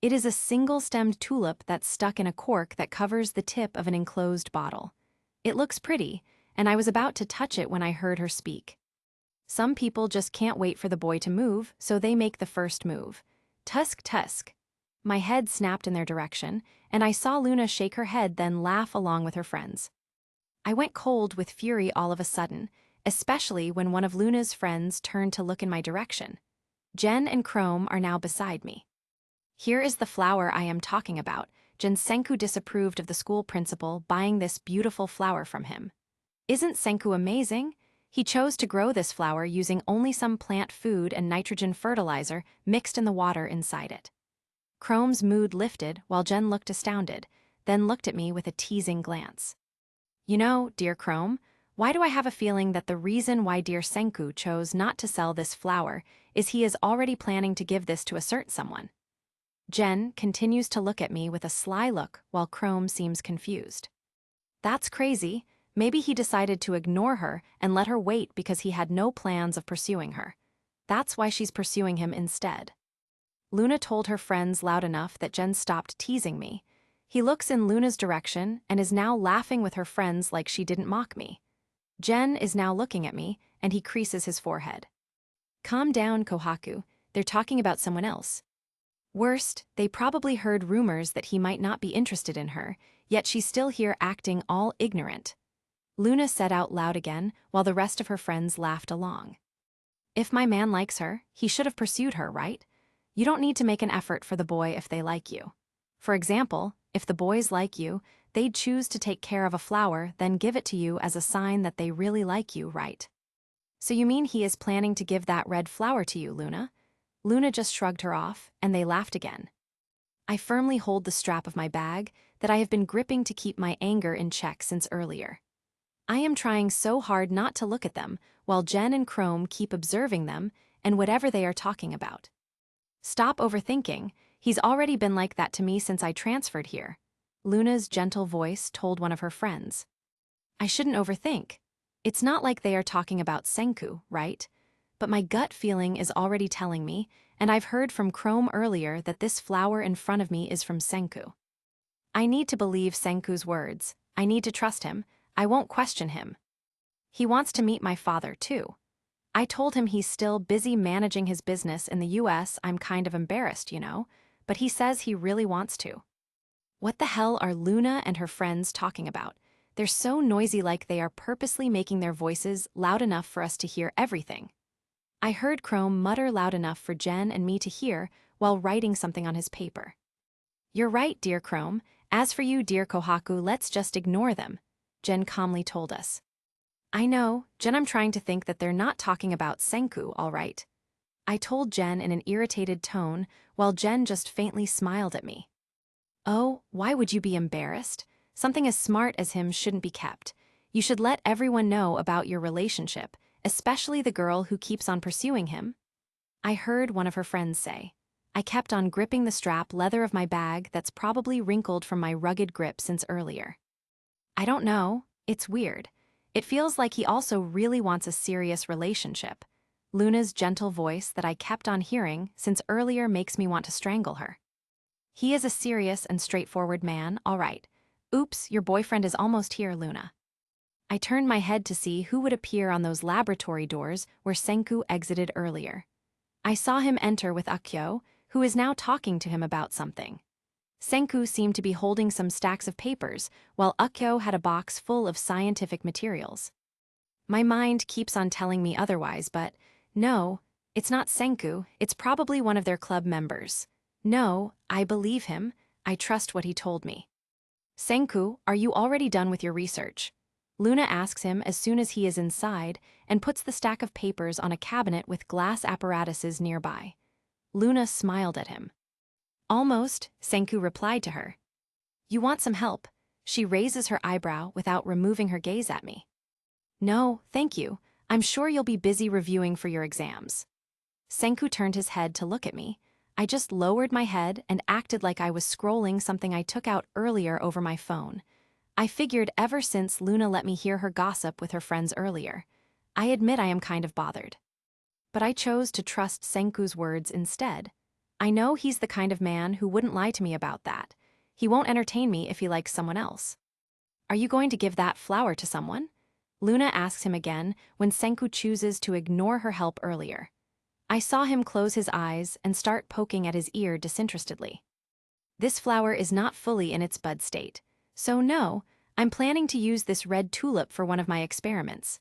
It is a single-stemmed tulip that's stuck in a cork that covers the tip of an enclosed bottle. It looks pretty, and I was about to touch it when I heard her speak. "Some people just can't wait for the boy to move, so they make the first move. Tusk tusk." My head snapped in their direction, and I saw Luna shake her head then laugh along with her friends. I went cold with fury all of a sudden, especially when one of Luna's friends turned to look in my direction. Jen and Chrome are now beside me. "Here is the flower I am talking about." Senku disapproved of the school principal buying this beautiful flower from him. "Isn't Senku amazing? He chose to grow this flower using only some plant food and nitrogen fertilizer mixed in the water inside it." Chrome's mood lifted while Jen looked astounded, then looked at me with a teasing glance. "You know, dear Chrome, why do I have a feeling that the reason why dear Senku chose not to sell this flower is he is already planning to give this to a certain someone?" Jen continues to look at me with a sly look while Chrome seems confused. "That's crazy. Maybe he decided to ignore her and let her wait because he had no plans of pursuing her. That's why she's pursuing him instead." Luna told her friends loud enough that Jen stopped teasing me. He looks in Luna's direction and is now laughing with her friends like she didn't mock me. Jen is now looking at me, and he creases his forehead. "Calm down, Kohaku. They're talking about someone else. Worst, they probably heard rumors that he might not be interested in her, yet she's still here acting all ignorant." Luna said out loud again, while the rest of her friends laughed along. "If my man likes her, he should have pursued her, right? You don't need to make an effort for the boy if they like you. For example, if the boys like you, they'd choose to take care of a flower, then give it to you as a sign that they really like you, right? So you mean he is planning to give that red flower to you, Luna?" Luna just shrugged her off, and they laughed again. I firmly hold the strap of my bag that I have been gripping to keep my anger in check since earlier. I am trying so hard not to look at them, while Jen and Chrome keep observing them and whatever they are talking about. "Stop overthinking. He's already been like that to me since I transferred here," Luna's gentle voice told one of her friends. "I shouldn't overthink. It's not like they are talking about Senku, right? But my gut feeling is already telling me, and I've heard from Chrome earlier that this flower in front of me is from Senku. I need to believe Senku's words. I need to trust him. I won't question him. He wants to meet my father, too. I told him he's still busy managing his business in the US. I'm kind of embarrassed, you know, but he says he really wants to." What the hell are Luna and her friends talking about? They're so noisy, like they are purposely making their voices loud enough for us to hear everything. I heard Chrome mutter loud enough for Jen and me to hear while writing something on his paper. "You're right, dear Chrome. As for you, dear Kohaku, let's just ignore them," Jen calmly told us. "I know, Jen, I'm trying to think that they're not talking about Senku, all right," I told Jen in an irritated tone while Jen just faintly smiled at me. "Oh, why would you be embarrassed? Something as smart as him shouldn't be kept. You should let everyone know about your relationship, especially the girl who keeps on pursuing him," I heard one of her friends say. I kept on gripping the strap leather of my bag that's probably wrinkled from my rugged grip since earlier. "I don't know. It's weird. It feels like he also really wants a serious relationship." Luna's gentle voice that I kept on hearing since earlier makes me want to strangle her. "He is a serious and straightforward man, all right. Oops, your boyfriend is almost here, Luna." I turned my head to see who would appear on those laboratory doors where Senku exited earlier. I saw him enter with Akyo, who is now talking to him about something. Senku seemed to be holding some stacks of papers, while Akyo had a box full of scientific materials. My mind keeps on telling me otherwise, but no, it's not Senku, it's probably one of their club members. No, I believe him. I trust what he told me. "Senku, are you already done with your research?" Luna asks him as soon as he is inside and puts the stack of papers on a cabinet with glass apparatuses nearby. Luna smiled at him. Almost, Senku replied to her. You want some help? She raises her eyebrow without removing her gaze at me. No, thank you. I'm sure you'll be busy reviewing for your exams. Senku turned his head to look at me. I just lowered my head and acted like I was scrolling something I took out earlier over my phone. I figured ever since Luna let me hear her gossip with her friends earlier. I admit I am kind of bothered. But I chose to trust Senku's words instead. I know he's the kind of man who wouldn't lie to me about that. He won't entertain me if he likes someone else. Are you going to give that flower to someone? Luna asks him again when Senku chooses to ignore her help earlier. I saw him close his eyes and start poking at his ear disinterestedly. This flower is not fully in its bud state. So no, I'm planning to use this red tulip for one of my experiments.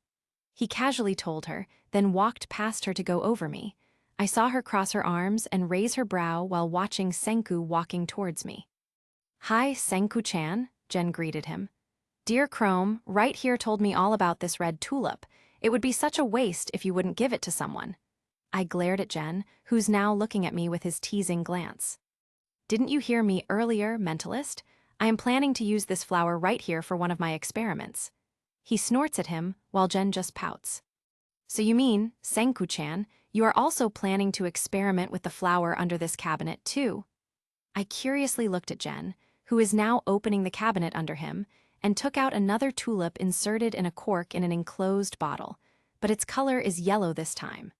He casually told her, then walked past her to go over me. I saw her cross her arms and raise her brow while watching Senku walking towards me. Hi, Senku-chan, Jen greeted him. Dear Chrome, right here told me all about this red tulip. It would be such a waste if you wouldn't give it to someone. I glared at Jen, who's now looking at me with his teasing glance. Didn't you hear me earlier, mentalist? I am planning to use this flower right here for one of my experiments. He snorts at him, while Jen just pouts. So you mean, Senku-chan, you are also planning to experiment with the flower under this cabinet too? I curiously looked at Jen, who is now opening the cabinet under him, and took out another tulip inserted in a cork in an enclosed bottle, but its color is yellow this time.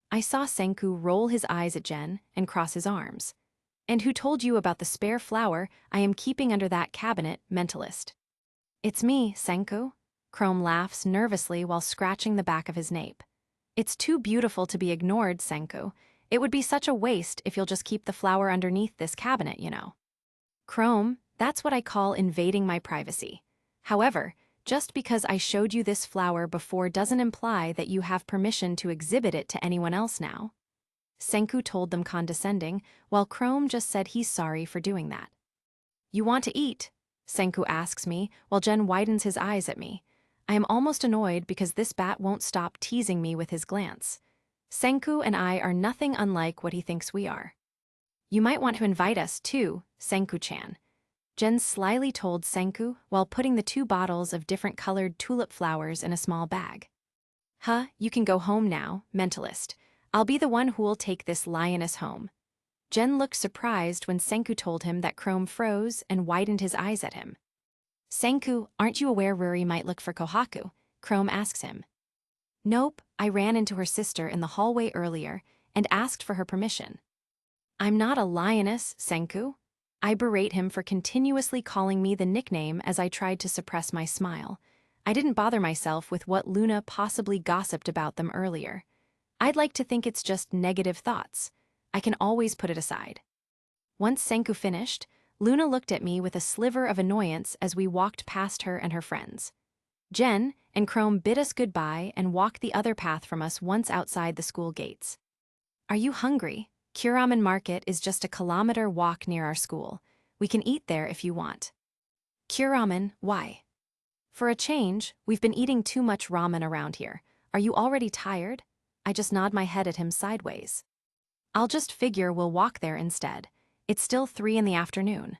I saw Senku roll his eyes at Jen and cross his arms. And who told you about the spare flower I am keeping under that cabinet, mentalist? It's me, Senku. Chrome laughs nervously while scratching the back of his nape. It's too beautiful to be ignored, Senku. It would be such a waste if you'll just keep the flower underneath this cabinet, you know. Chrome, that's what I call invading my privacy. However, just because I showed you this flower before doesn't imply that you have permission to exhibit it to anyone else now. Senku told them condescending, while Chrome just said he's sorry for doing that. You want to eat? Senku asks me, while Jen widens his eyes at me. I am almost annoyed because this bat won't stop teasing me with his glance. Senku and I are nothing unlike what he thinks we are. You might want to invite us too, Senku-chan. Jen slyly told Senku while putting the 2 bottles of different colored tulip flowers in a small bag. Huh, you can go home now, mentalist. I'll be the one who'll take this lioness home. Jen looked surprised when Senku told him that Chrome froze and widened his eyes at him. Senku, aren't you aware Ruri might look for Kohaku? Chrome asks him. Nope, I ran into her sister in the hallway earlier and asked for her permission. I'm not a lioness, Senku. I berate him for continuously calling me the nickname as I tried to suppress my smile. I didn't bother myself with what Luna possibly gossiped about them earlier. I'd like to think it's just negative thoughts. I can always put it aside. Once Senku finished, Luna looked at me with a sliver of annoyance as we walked past her and her friends. Jen and Chrome bid us goodbye and walked the other path from us once outside the school gates. Are you hungry? Kuramen Market is just a kilometer walk near our school. We can eat there if you want. Kuramen, why? For a change, we've been eating too much ramen around here. Are you already tired? I just nod my head at him sideways. I'll just figure we'll walk there instead. It's still 3 in the afternoon.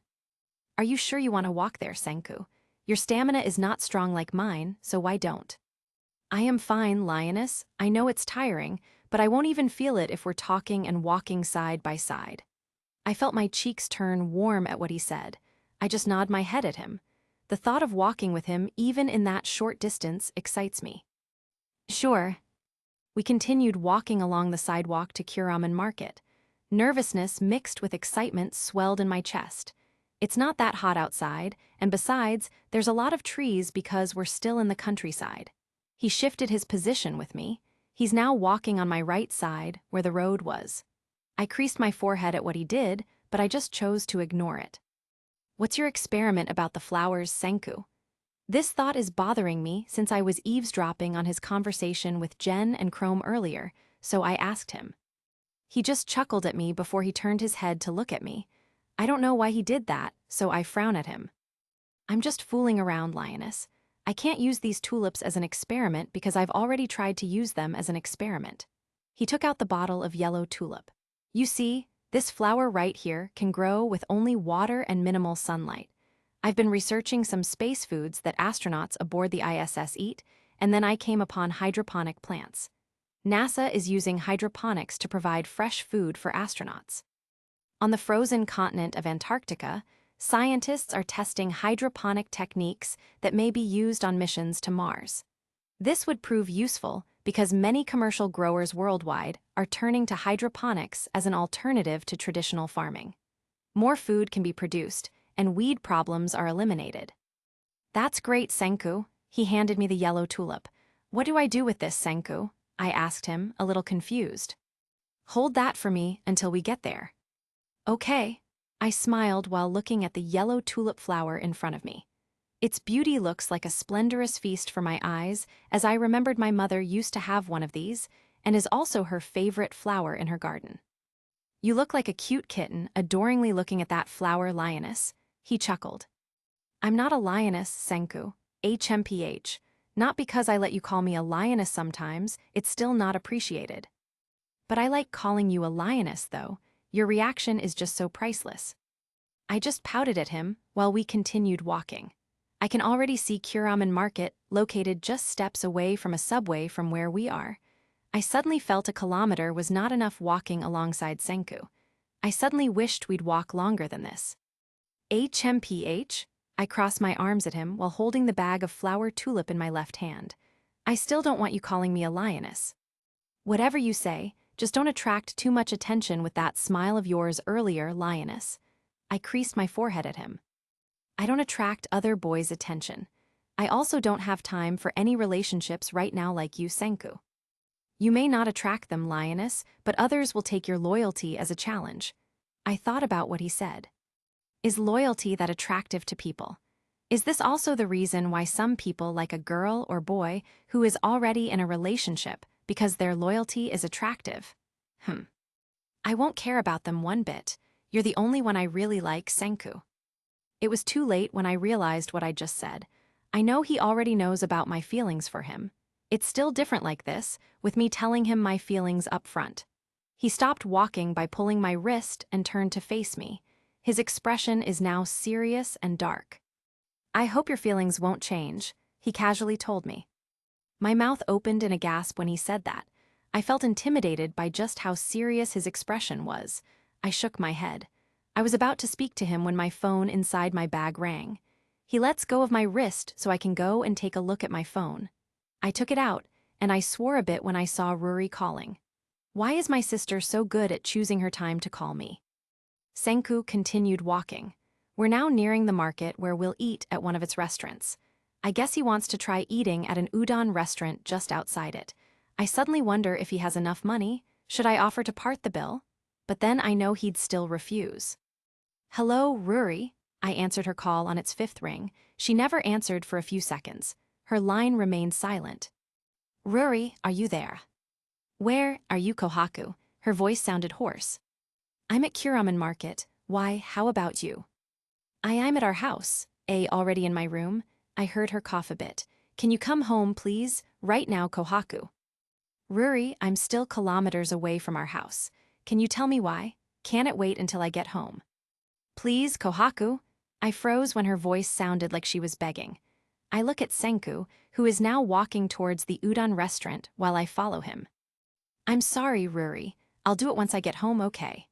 Are you sure you want to walk there, Senku? Your stamina is not strong like mine, so why don't? I am fine, lioness. I know it's tiring, but I won't even feel it if we're talking and walking side by side. I felt my cheeks turn warm at what he said. I just nod my head at him. The thought of walking with him, even in that short distance, excites me. Sure. We continued walking along the sidewalk to Kuramen Market. Nervousness mixed with excitement swelled in my chest. It's not that hot outside, and besides, there's a lot of trees because we're still in the countryside. He shifted his position with me. He's now walking on my right side, where the road was. I creased my forehead at what he did, but I just chose to ignore it. What's your experiment about the flowers, Senku? This thought is bothering me since I was eavesdropping on his conversation with Jen and Chrome earlier, so I asked him. He just chuckled at me before he turned his head to look at me. I don't know why he did that, so I frown at him. I'm just fooling around, lioness. I can't use these tulips as an experiment because I've already tried to use them as an experiment. He took out the bottle of yellow tulip. You see, this flower right here can grow with only water and minimal sunlight. I've been researching some space foods that astronauts aboard the ISS eat, and then I came upon hydroponic plants. NASA is using hydroponics to provide fresh food for astronauts. On the frozen continent of Antarctica, scientists are testing hydroponic techniques that may be used on missions to Mars. This would prove useful because many commercial growers worldwide are turning to hydroponics as an alternative to traditional farming. More food can be produced, and weed problems are eliminated. That's great, Senku. He handed me the yellow tulip. What do I do with this, Senku? I asked him, a little confused. Hold that for me until we get there. Okay. I smiled while looking at the yellow tulip flower in front of me. Its beauty looks like a splendorous feast for my eyes, as I remembered my mother used to have one of these, and is also her favorite flower in her garden. You look like a cute kitten, adoringly looking at that flower, lioness. He chuckled. I'm not a lioness, Senku. HMPH. Not because I let you call me a lioness sometimes, it's still not appreciated. But I like calling you a lioness, though. Your reaction is just so priceless. I just pouted at him while we continued walking. I can already see Kuraman Market, located just steps away from a subway from where we are. I suddenly felt a kilometer was not enough walking alongside Senku. I suddenly wished we'd walk longer than this. HMPH? I crossed my arms at him while holding the bag of flower tulip in my left hand. I still don't want you calling me a lioness. Whatever you say, just don't attract too much attention with that smile of yours earlier, lioness. I creased my forehead at him. I don't attract other boys' attention. I also don't have time for any relationships right now like you, Senku. You may not attract them, lioness, but others will take your loyalty as a challenge. I thought about what he said. Is loyalty that attractive to people? Is this also the reason why some people like a girl or boy who is already in a relationship because their loyalty is attractive? I won't care about them one bit. You're the only one I really like, Senku. It was too late when I realized what I just said. I know he already knows about my feelings for him. It's still different like this, with me telling him my feelings up front. He stopped walking by pulling my wrist and turned to face me. His expression is now serious and dark. I hope your feelings won't change, he casually told me. My mouth opened in a gasp when he said that. I felt intimidated by just how serious his expression was. I shook my head. I was about to speak to him when my phone inside my bag rang. He lets go of my wrist so I can go and take a look at my phone. I took it out, and I swore a bit when I saw Ruri calling. Why is my sister so good at choosing her time to call me? Senku continued walking. We're now nearing the market where we'll eat at one of its restaurants. I guess he wants to try eating at an udon restaurant just outside it. I suddenly wonder if he has enough money. Should I offer to part the bill? But then I know he'd still refuse. Hello, Ruri. I answered her call on its fifth ring. She never answered for a few seconds. Her line remained silent. Ruri, are you there? Where are you, Kohaku? Her voice sounded hoarse. I'm at Kuraman Market. Why, how about you? I'm at our house. Already in my room? I heard her cough a bit. Can you come home, please? Right now, Kohaku. Ruri, I'm still kilometers away from our house. Can you tell me why? Can it wait until I get home? Please, Kohaku. I froze when her voice sounded like she was begging. I look at Senku, who is now walking towards the udon restaurant while I follow him. I'm sorry, Ruri. I'll do it once I get home, okay?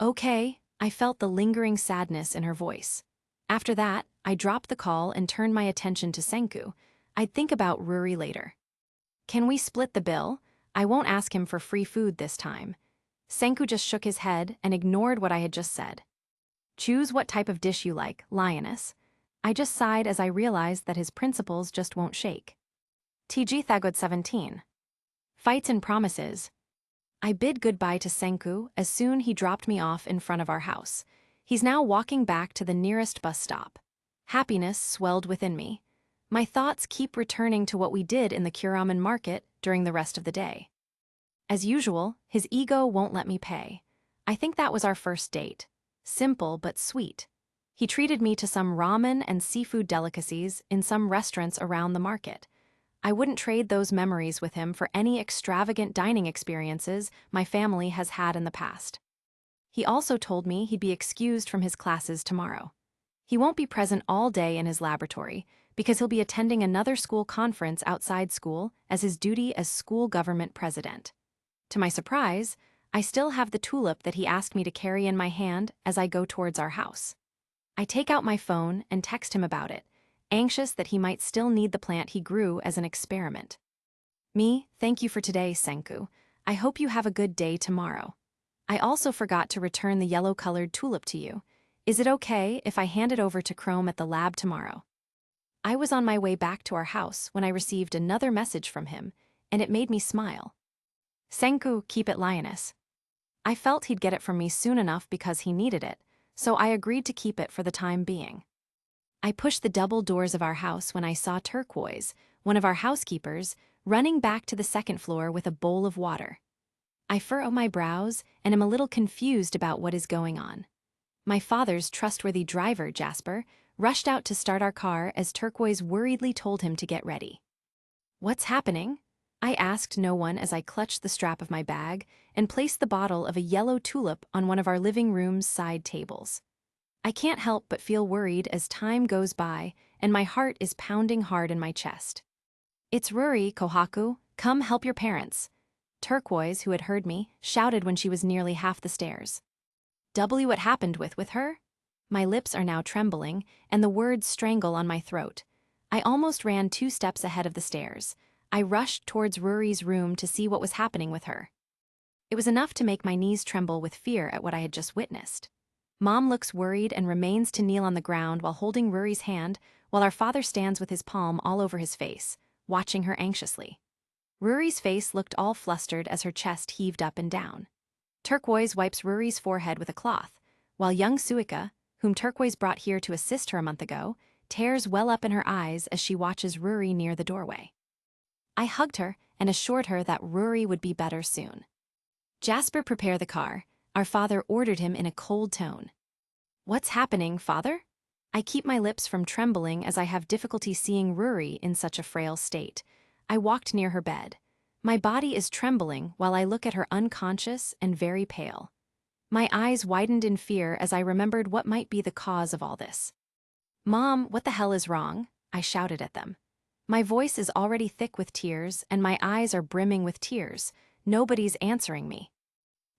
Okay, I felt the lingering sadness in her voice. After that, I dropped the call and turned my attention to Senku. I'd think about Ruri later. Can we split the bill? I won't ask him for free food this time. Senku just shook his head and ignored what I had just said. Choose what type of dish you like, lioness. I just sighed as I realized that his principles just won't shake. TG Thagod 17. Fights and promises. I bid goodbye to Senku as soon he dropped me off in front of our house. He's now walking back to the nearest bus stop. Happiness swelled within me. My thoughts keep returning to what we did in the Kuraman Market during the rest of the day. As usual, his ego won't let me pay. I think that was our first date. Simple but sweet. He treated me to some ramen and seafood delicacies in some restaurants around the market. I wouldn't trade those memories with him for any extravagant dining experiences my family has had in the past. He also told me he'd be excused from his classes tomorrow. He won't be present all day in his laboratory because he'll be attending another school conference outside school as his duty as school government president. To my surprise, I still have the tulip that he asked me to carry in my hand as I go towards our house. I take out my phone and text him about it, anxious that he might still need the plant he grew as an experiment. Thank you for today, Senku. I hope you have a good day tomorrow. I also forgot to return the yellow-colored tulip to you. Is it okay if I hand it over to Chrome at the lab tomorrow? I was on my way back to our house when I received another message from him, and it made me smile. Senku, keep it, lioness. I felt he'd get it from me soon enough because he needed it, so I agreed to keep it for the time being. I pushed the double doors of our house when I saw Turquoise, one of our housekeepers, running back to the second floor with a bowl of water. I furrow my brows and am a little confused about what is going on. My father's trustworthy driver, Jasper, rushed out to start our car as Turquoise worriedly told him to get ready. What's happening? I asked no one as I clutched the strap of my bag and placed the bottle of a yellow tulip on one of our living room's side tables. I can't help but feel worried as time goes by and my heart is pounding hard in my chest. It's Ruri, Kohaku, come help your parents. Turquoise, who had heard me, shouted when she was nearly half the stairs. What happened with her? My lips are now trembling, and the words strangle on my throat. I almost ran 2 steps ahead of the stairs. I rushed towards Ruri's room to see what was happening with her. It was enough to make my knees tremble with fear at what I had just witnessed. Mom looks worried and remains to kneel on the ground while holding Ruri's hand, while our father stands with his palm all over his face, watching her anxiously. Ruri's face looked all flustered as her chest heaved up and down. Turquoise wipes Ruri's forehead with a cloth, while young Suika, whom Turquoise brought here to assist her a month ago, tears well up in her eyes as she watches Ruri near the doorway. I hugged her and assured her that Ruri would be better soon. Jasper, prepare the car, our father ordered him in a cold tone. What's happening, father? I keep my lips from trembling as I have difficulty seeing Ruri in such a frail state. I walked near her bed. My body is trembling while I look at her unconscious and very pale. My eyes widened in fear as I remembered what might be the cause of all this. Mom, what the hell is wrong? I shouted at them. My voice is already thick with tears and my eyes are brimming with tears. Nobody's answering me.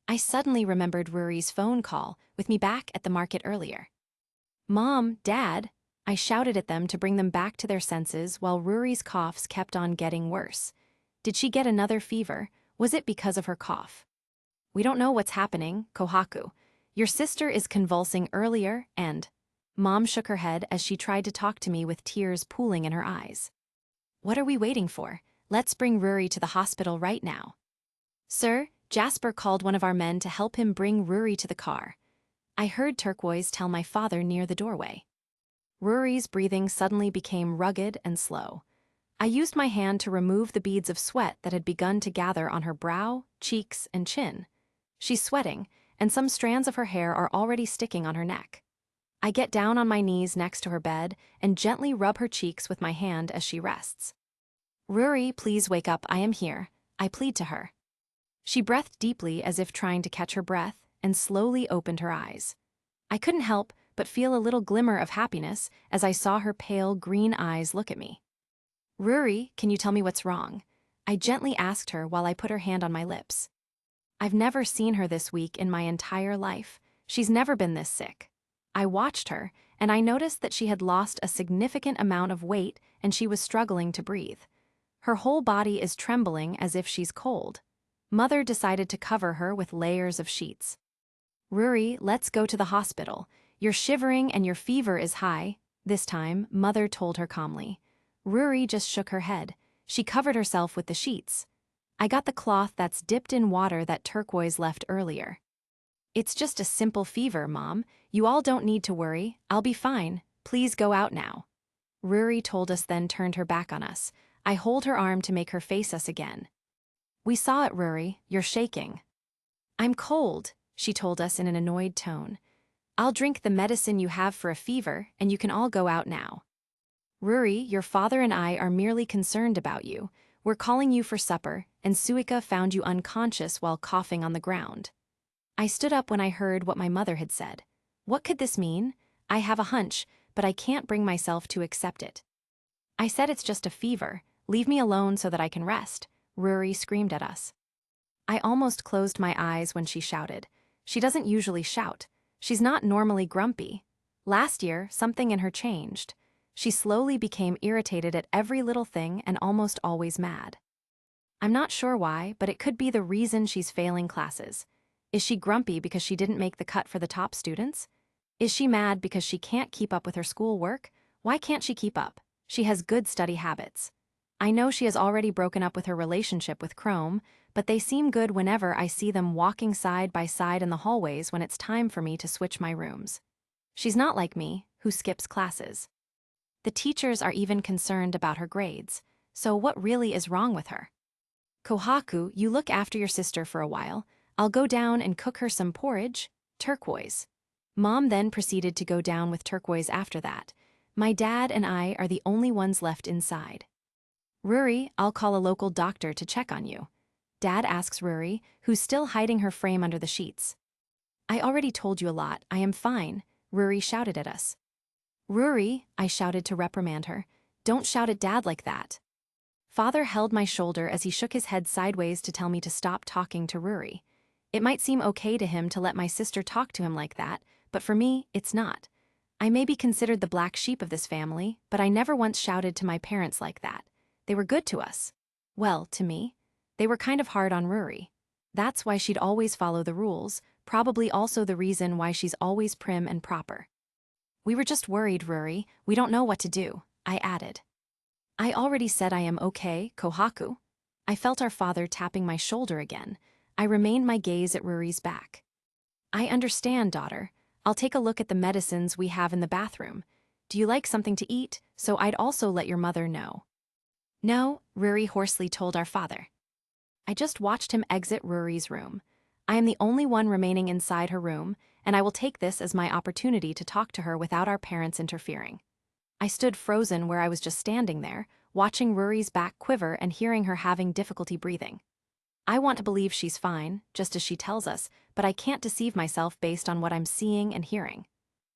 I suddenly remembered Ruri's phone call with me back at the market earlier. Mom, Dad, I shouted at them to bring them back to their senses while Ruri's coughs kept on getting worse. Did she get another fever? Was it because of her cough? We don't know what's happening, Kohaku. Your sister is convulsing earlier and... Mom shook her head as she tried to talk to me with tears pooling in her eyes. What are we waiting for? Let's bring Ruri to the hospital right now. Sir, Jasper called one of our men to help him bring Ruri to the car. I heard Turquoise tell my father near the doorway. Ruri's breathing suddenly became rugged and slow. I used my hand to remove the beads of sweat that had begun to gather on her brow, cheeks, and chin. She's sweating, and some strands of her hair are already sticking on her neck. I get down on my knees next to her bed and gently rub her cheeks with my hand as she rests. Ruri, please wake up, I am here, I plead to her. She breathed deeply as if trying to catch her breath and slowly opened her eyes. I couldn't help but feel a little glimmer of happiness as I saw her pale green eyes look at me. Ruri, can you tell me what's wrong? I gently asked her while I put her hand on my lips. I've never seen her this weak in my entire life. She's never been this sick. I watched her, and I noticed that she had lost a significant amount of weight and she was struggling to breathe. Her whole body is trembling as if she's cold. Mother decided to cover her with layers of sheets. Ruri, let's go to the hospital. You're shivering and your fever is high. This time, Mother told her calmly. Ruri just shook her head. She covered herself with the sheets. I got the cloth that's dipped in water that Turquoise left earlier. It's just a simple fever, Mom. You all don't need to worry. I'll be fine. Please go out now. Ruri told us, then turned her back on us. I hold her arm to make her face us again. We saw it, Ruri. You're shaking. I'm cold, she told us in an annoyed tone. I'll drink the medicine you have for a fever, and you can all go out now. Ruri, your father and I are merely concerned about you. We're calling you for supper, and Suika found you unconscious while coughing on the ground. I stood up when I heard what my mother had said. What could this mean? I have a hunch, but I can't bring myself to accept it. I said it's just a fever. Leave me alone so that I can rest, Ruri screamed at us. I almost closed my eyes when she shouted. She doesn't usually shout. She's not normally grumpy. Last year, something in her changed. She slowly became irritated at every little thing and almost always mad. I'm not sure why, but it could be the reason she's failing classes. Is she grumpy because she didn't make the cut for the top students? Is she mad because she can't keep up with her schoolwork? Why can't she keep up? She has good study habits. I know she has already broken up with her relationship with Chrome, but they seem good whenever I see them walking side by side in the hallways when it's time for me to switch my rooms. She's not like me, who skips classes. The teachers are even concerned about her grades, so what really is wrong with her? Kohaku, you look after your sister for a while. I'll go down and cook her some porridge, turquoise. Mom then proceeded to go down with turquoise after that. My dad and I are the only ones left inside. Ruri, I'll call a local doctor to check on you. Dad asks Ruri, who's still hiding her frame under the sheets. I already told you a lot, I am fine, Ruri shouted at us. Ruri, I shouted to reprimand her, don't shout at Dad like that. Father held my shoulder as he shook his head sideways to tell me to stop talking to Ruri. It might seem okay to him to let my sister talk to him like that, but for me, it's not. I may be considered the black sheep of this family, but I never once shouted to my parents like that. They were good to us. Well, to me. They were kind of hard on Ruri. That's why she'd always follow the rules, probably also the reason why she's always prim and proper. We were just worried, Ruri. We don't know what to do, I added. I already said I am okay, Kohaku. I felt our father tapping my shoulder again. I remained my gaze at Ruri's back. I understand, daughter. I'll take a look at the medicines we have in the bathroom. Do you like something to eat? So I'd also let your mother know. No, Ruri hoarsely told our father. I just watched him exit Ruri's room. I am the only one remaining inside her room, and I will take this as my opportunity to talk to her without our parents interfering. I stood frozen where I was just standing there, watching Ruri's back quiver and hearing her having difficulty breathing. I want to believe she's fine, just as she tells us, but I can't deceive myself based on what I'm seeing and hearing.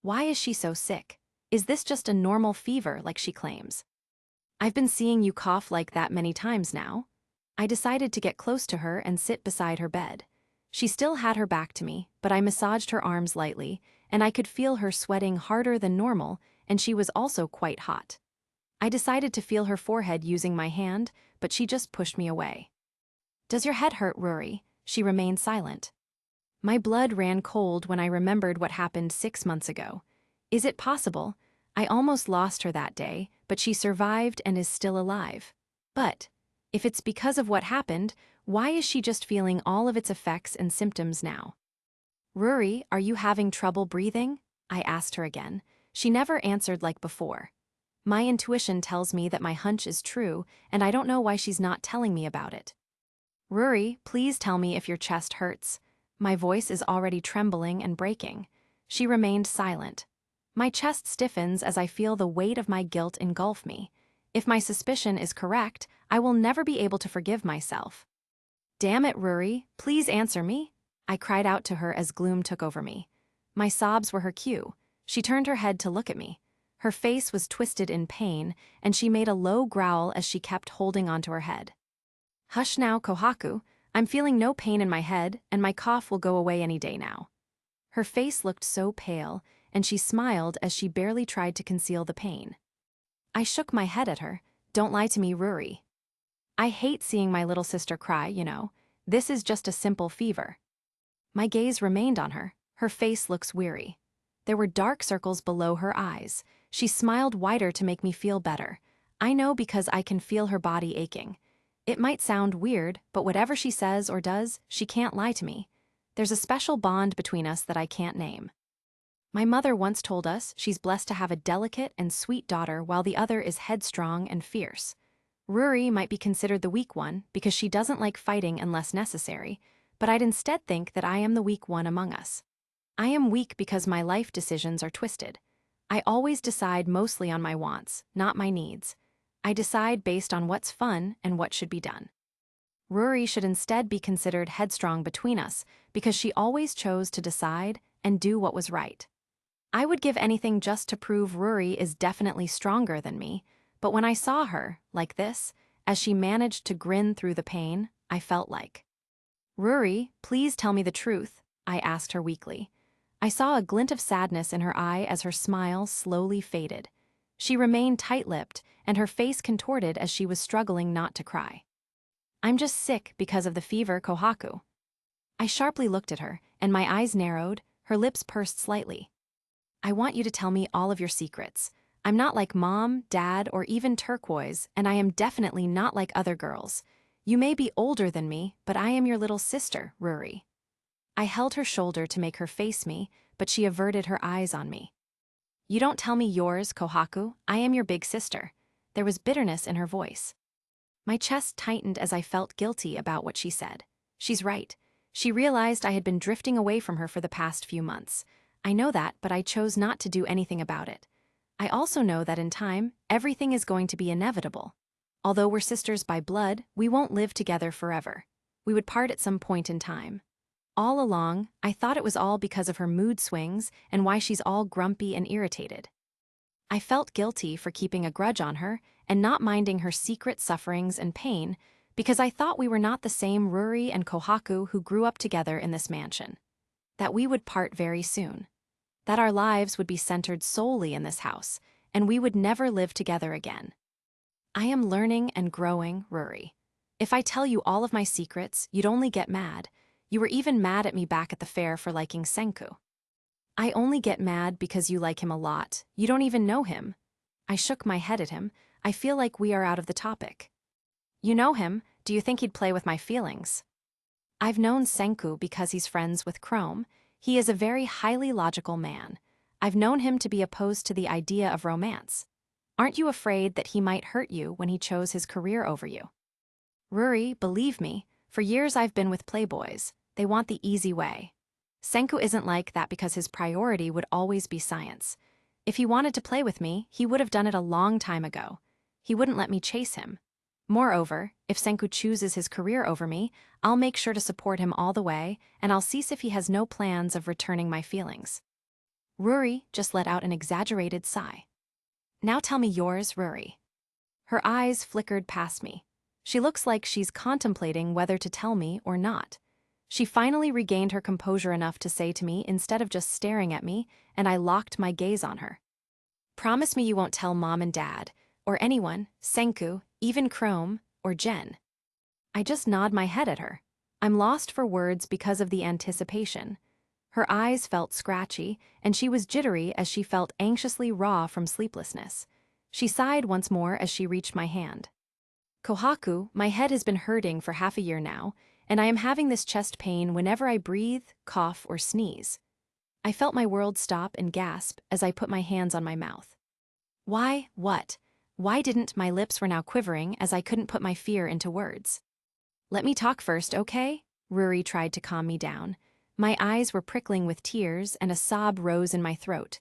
Why is she so sick? Is this just a normal fever like she claims? I've been seeing you cough like that many times now. I decided to get close to her and sit beside her bed. She still had her back to me, but I massaged her arms lightly, and I could feel her sweating harder than normal, and she was also quite hot. I decided to feel her forehead using my hand, but she just pushed me away. Does your head hurt, Ruri? She remained silent. My blood ran cold when I remembered what happened 6 months ago. Is it possible? I almost lost her that day, but she survived and is still alive. But, if it's because of what happened, why is she just feeling all of its effects and symptoms now? Ruri, are you having trouble breathing? I asked her again. She never answered like before. My intuition tells me that my hunch is true, and I don't know why she's not telling me about it. Ruri, please tell me if your chest hurts. My voice is already trembling and breaking. She remained silent. My chest stiffens as I feel the weight of my guilt engulf me. If my suspicion is correct, I will never be able to forgive myself. Damn it, Ruri, please answer me. I cried out to her as gloom took over me. My sobs were her cue. She turned her head to look at me. Her face was twisted in pain, and she made a low growl as she kept holding onto her head. Hush now, Kohaku. I'm feeling no pain in my head, and my cough will go away any day now. Her face looked so pale, and she smiled as she barely tried to conceal the pain. I shook my head at her. Don't lie to me, Ruri. I hate seeing my little sister cry, you know. This is just a simple fever. My gaze remained on her. Her face looks weary. There were dark circles below her eyes. She smiled wider to make me feel better. I know because I can feel her body aching. It might sound weird, but whatever she says or does, she can't lie to me. There's a special bond between us that I can't name. My mother once told us she's blessed to have a delicate and sweet daughter while the other is headstrong and fierce. Ruri might be considered the weak one because she doesn't like fighting unless necessary, but I'd instead think that I am the weak one among us. I am weak because my life decisions are twisted. I always decide mostly on my wants, not my needs. I decide based on what's fun and what should be done. Rory should instead be considered headstrong between us because she always chose to decide and do what was right. I would give anything just to prove Rory is definitely stronger than me, but when I saw her, like this, as she managed to grin through the pain, I felt like, "Rory, please tell me the truth," I asked her weakly. I saw a glint of sadness in her eye as her smile slowly faded. She remained tight-lipped, and her face contorted as she was struggling not to cry. "I'm just sick because of the fever, Kohaku." I sharply looked at her, and my eyes narrowed, her lips pursed slightly. "I want you to tell me all of your secrets. I'm not like Mom, Dad, or even Turquoise, and I am definitely not like other girls. You may be older than me, but I am your little sister, Rory." I held her shoulder to make her face me, but she averted her eyes on me. "You don't tell me yours, Kohaku. I am your big sister." There was bitterness in her voice. My chest tightened as I felt guilty about what she said. She's right. She realized I had been drifting away from her for the past few months. I know that, but I chose not to do anything about it. I also know that in time, everything is going to be inevitable. Although we're sisters by blood, we won't live together forever. We would part at some point in time. All along, I thought it was all because of her mood swings and why she's all grumpy and irritated. I felt guilty for keeping a grudge on her and not minding her secret sufferings and pain because I thought we were not the same Rory and Kohaku who grew up together in this mansion. That we would part very soon. That our lives would be centered solely in this house, and we would never live together again. I am learning and growing, Rory. If I tell you all of my secrets, you'd only get mad. You were even mad at me back at the fair for liking Senku. I only get mad because you like him a lot. You don't even know him. I shook my head at him. I feel like we are out of the topic. You know him. Do you think he'd play with my feelings? I've known Senku because he's friends with Chrome. He is a very highly logical man. I've known him to be opposed to the idea of romance. Aren't you afraid that he might hurt you when he chose his career over you? Rory, believe me, for years I've been with playboys. They want the easy way. Senku isn't like that because his priority would always be science. If he wanted to play with me, he would have done it a long time ago. He wouldn't let me chase him. Moreover, if Senku chooses his career over me, I'll make sure to support him all the way, and I'll cease if he has no plans of returning my feelings. Rory just let out an exaggerated sigh. Now tell me yours, Rory. Her eyes flickered past me. She looks like she's contemplating whether to tell me or not. She finally regained her composure enough to say to me instead of just staring at me, and I locked my gaze on her. Promise me you won't tell Mom and Dad, or anyone, Senku, even Chrome, or Jen. I just nod my head at her. I'm lost for words because of the anticipation. Her eyes felt scratchy, and she was jittery as she felt anxiously raw from sleeplessness. She sighed once more as she reached my hand. Kohaku, my head has been hurting for half a year now, and I am having this chest pain whenever I breathe, cough, or sneeze. I felt my world stop and gasp as I put my hands on my mouth. Why, what? Why didn't my lips were now quivering as I couldn't put my fear into words? Let me talk first, okay? Rory tried to calm me down. My eyes were prickling with tears and a sob rose in my throat.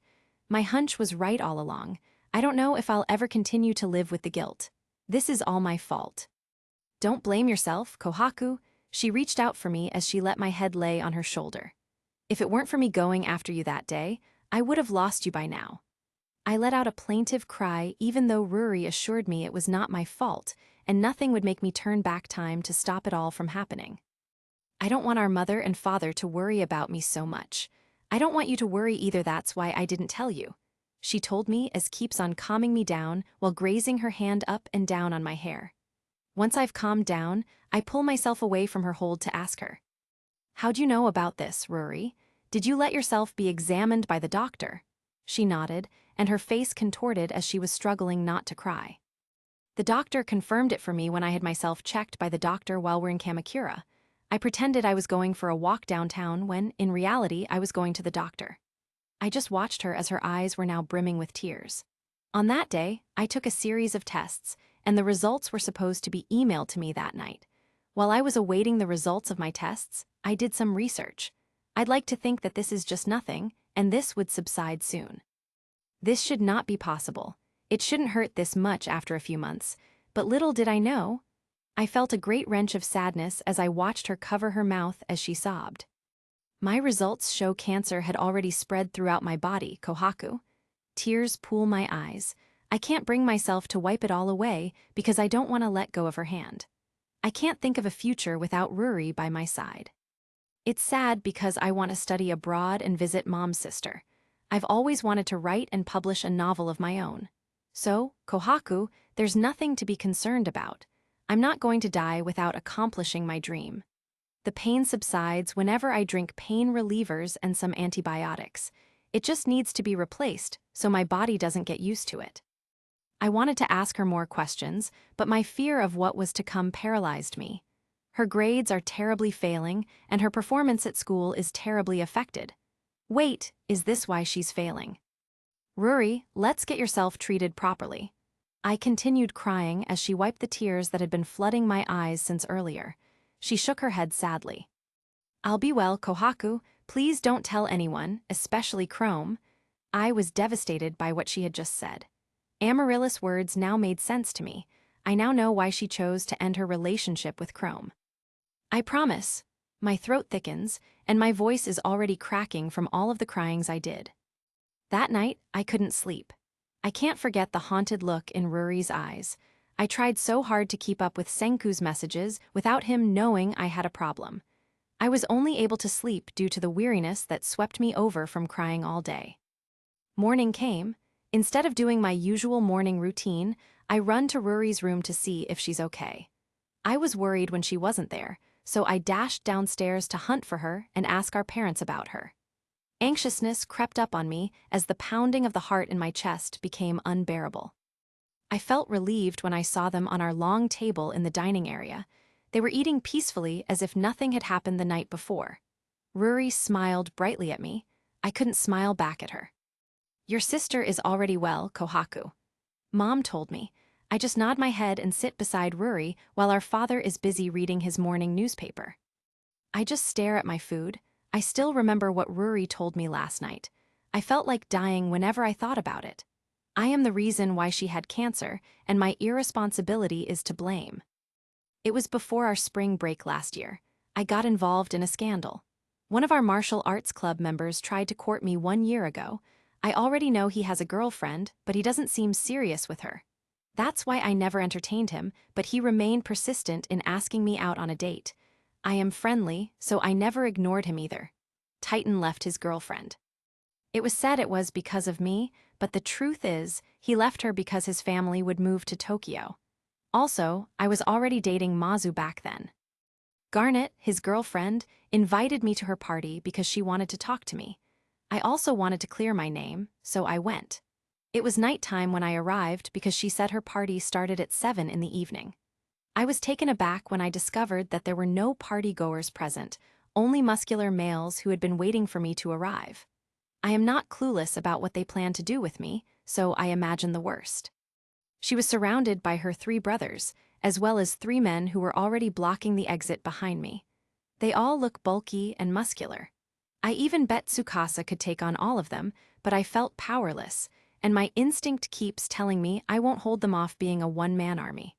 My hunch was right all along. I don't know if I'll ever continue to live with the guilt. This is all my fault. Don't blame yourself, Kohaku. She reached out for me as she let my head lay on her shoulder. If it weren't for me going after you that day, I would have lost you by now. I let out a plaintive cry even though Rory assured me it was not my fault and nothing would make me turn back time to stop it all from happening. I don't want our mother and father to worry about me so much. I don't want you to worry either, that's why I didn't tell you. She told me as keeps on calming me down while grazing her hand up and down on my hair. Once I've calmed down, I pull myself away from her hold to ask her. How'd you know about this, Rory? Did you let yourself be examined by the doctor? She nodded, and her face contorted as she was struggling not to cry. The doctor confirmed it for me when I had myself checked by the doctor while we're in Kamakura. I pretended I was going for a walk downtown when, in reality, I was going to the doctor. I just watched her as her eyes were now brimming with tears. On that day, I took a series of tests, and the results were supposed to be emailed to me that night. While I was awaiting the results of my tests, I did some research. I'd like to think that this is just nothing, and this would subside soon. This should not be possible. It shouldn't hurt this much after a few months, but little did I know. I felt a great wrench of sadness as I watched her cover her mouth as she sobbed. My results show cancer had already spread throughout my body, Kohaku. Tears pool my eyes. I can't bring myself to wipe it all away because I don't want to let go of her hand. I can't think of a future without Ruri by my side. It's sad because I want to study abroad and visit Mom's sister. I've always wanted to write and publish a novel of my own. So, Kohaku, there's nothing to be concerned about. I'm not going to die without accomplishing my dream. The pain subsides whenever I drink pain relievers and some antibiotics. It just needs to be replaced so my body doesn't get used to it. I wanted to ask her more questions, but my fear of what was to come paralyzed me. Her grades are terribly failing, and her performance at school is terribly affected. Wait, is this why she's failing? Ruri, let's get yourself treated properly. I continued crying as she wiped the tears that had been flooding my eyes since earlier. She shook her head sadly. I'll be well, Kohaku. Please don't tell anyone, especially Chrome. I was devastated by what she had just said. Amaryllis' words now made sense to me. I now know why she chose to end her relationship with Chrome. I promise. My throat thickens, and my voice is already cracking from all of the cryings I did. That night, I couldn't sleep. I can't forget the haunted look in Ruri's eyes. I tried so hard to keep up with Senku's messages without him knowing I had a problem. I was only able to sleep due to the weariness that swept me over from crying all day. Morning came. Instead of doing my usual morning routine, I run to Ruri's room to see if she's okay. I was worried when she wasn't there, so I dashed downstairs to hunt for her and ask our parents about her. Anxiousness crept up on me as the pounding of the heart in my chest became unbearable. I felt relieved when I saw them on our long table in the dining area. They were eating peacefully as if nothing had happened the night before. Ruri smiled brightly at me. I couldn't smile back at her. Your sister is already well, Kohaku. Mom told me. I just nod my head and sit beside Ruri while our father is busy reading his morning newspaper. I just stare at my food. I still remember what Ruri told me last night. I felt like dying whenever I thought about it. I am the reason why she had cancer, and my irresponsibility is to blame. It was before our spring break last year. I got involved in a scandal. One of our martial arts club members tried to court me 1 year ago. I already know he has a girlfriend, but he doesn't seem serious with her. That's why I never entertained him, but he remained persistent in asking me out on a date. I am friendly, so I never ignored him either. Titan left his girlfriend. It was said it was because of me, but the truth is, he left her because his family would move to Tokyo. Also, I was already dating Mazu back then. Garnet, his girlfriend, invited me to her party because she wanted to talk to me. I also wanted to clear my name, so I went. It was nighttime when I arrived because she said her party started at 7 in the evening. I was taken aback when I discovered that there were no party-goers present, only muscular males who had been waiting for me to arrive. I am not clueless about what they plan to do with me, so I imagine the worst. She was surrounded by her 3 brothers, as well as 3 men who were already blocking the exit behind me. They all look bulky and muscular. I even bet Tsukasa could take on all of them, but I felt powerless, and my instinct keeps telling me I won't hold them off being a one-man army.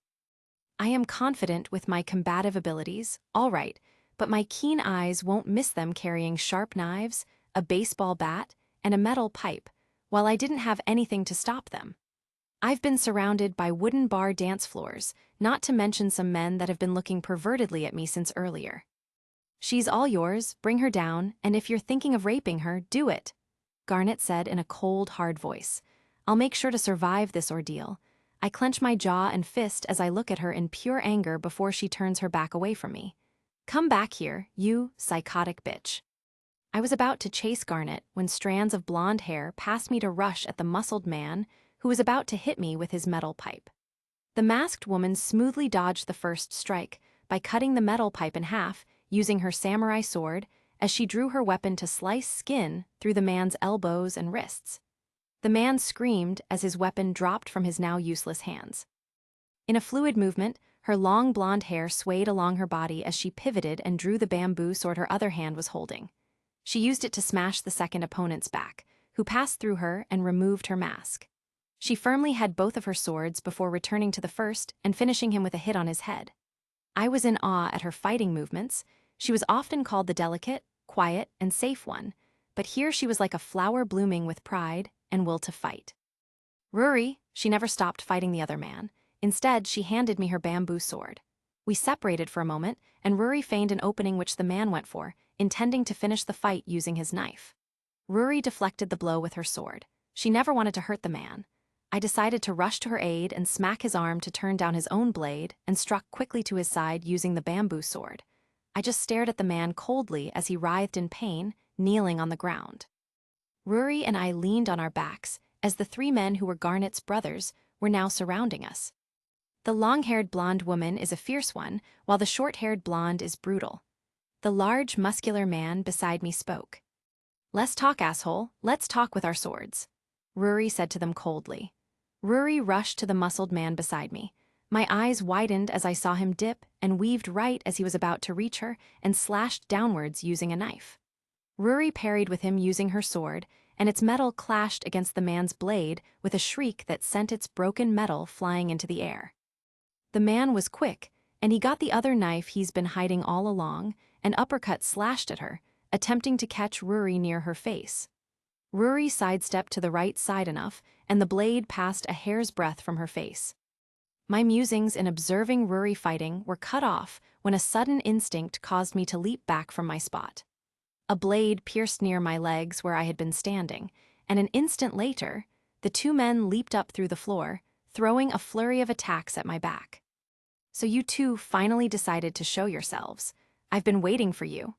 I am confident with my combative abilities, all right, but my keen eyes won't miss them carrying sharp knives, a baseball bat, and a metal pipe, while I didn't have anything to stop them. I've been surrounded by wooden bar dance floors, not to mention some men that have been looking pervertedly at me since earlier. She's all yours, bring her down, and if you're thinking of raping her, do it, Garnet said in a cold, hard voice. I'll make sure to survive this ordeal. I clench my jaw and fist as I look at her in pure anger before she turns her back away from me. Come back here, you psychotic bitch. I was about to chase Garnet when strands of blonde hair passed me to rush at the muscled man who was about to hit me with his metal pipe. The masked woman smoothly dodged the first strike by cutting the metal pipe in half, using her samurai sword, as she drew her weapon to slice skin through the man's elbows and wrists. The man screamed as his weapon dropped from his now useless hands. In a fluid movement, her long blonde hair swayed along her body as she pivoted and drew the bamboo sword her other hand was holding. She used it to smash the second opponent's back, who passed through her and removed her mask. She firmly had both of her swords before returning to the first and finishing him with a hit on his head. I was in awe at her fighting movements. She was often called the delicate, quiet, and safe one, but here she was like a flower blooming with pride and will to fight. Rory, she never stopped fighting the other man. Instead, she handed me her bamboo sword. We separated for a moment, and Rory feigned an opening which the man went for, intending to finish the fight using his knife. Rory deflected the blow with her sword. She never wanted to hurt the man. I decided to rush to her aid and smack his arm to turn down his own blade and struck quickly to his side using the bamboo sword. I just stared at the man coldly as he writhed in pain, kneeling on the ground. Rory and I leaned on our backs as the three men who were Garnet's brothers were now surrounding us. The long-haired blonde woman is a fierce one, while the short-haired blonde is brutal. The large, muscular man beside me spoke. "Less talk, asshole. Let's talk with our swords," Rory said to them coldly. Rory rushed to the muscled man beside me. My eyes widened as I saw him dip and weaved right as he was about to reach her and slashed downwards using a knife. Rory parried with him using her sword, and its metal clashed against the man's blade with a shriek that sent its broken metal flying into the air. The man was quick, and he got the other knife he's been hiding all along, and uppercut slashed at her, attempting to catch Rory near her face. Rory sidestepped to the right side enough, and the blade passed a hair's breadth from her face. My musings in observing Rory fighting were cut off when a sudden instinct caused me to leap back from my spot. A blade pierced near my legs where I had been standing, and an instant later, the two men leaped up through the floor, throwing a flurry of attacks at my back. "So you two finally decided to show yourselves. I've been waiting for you,"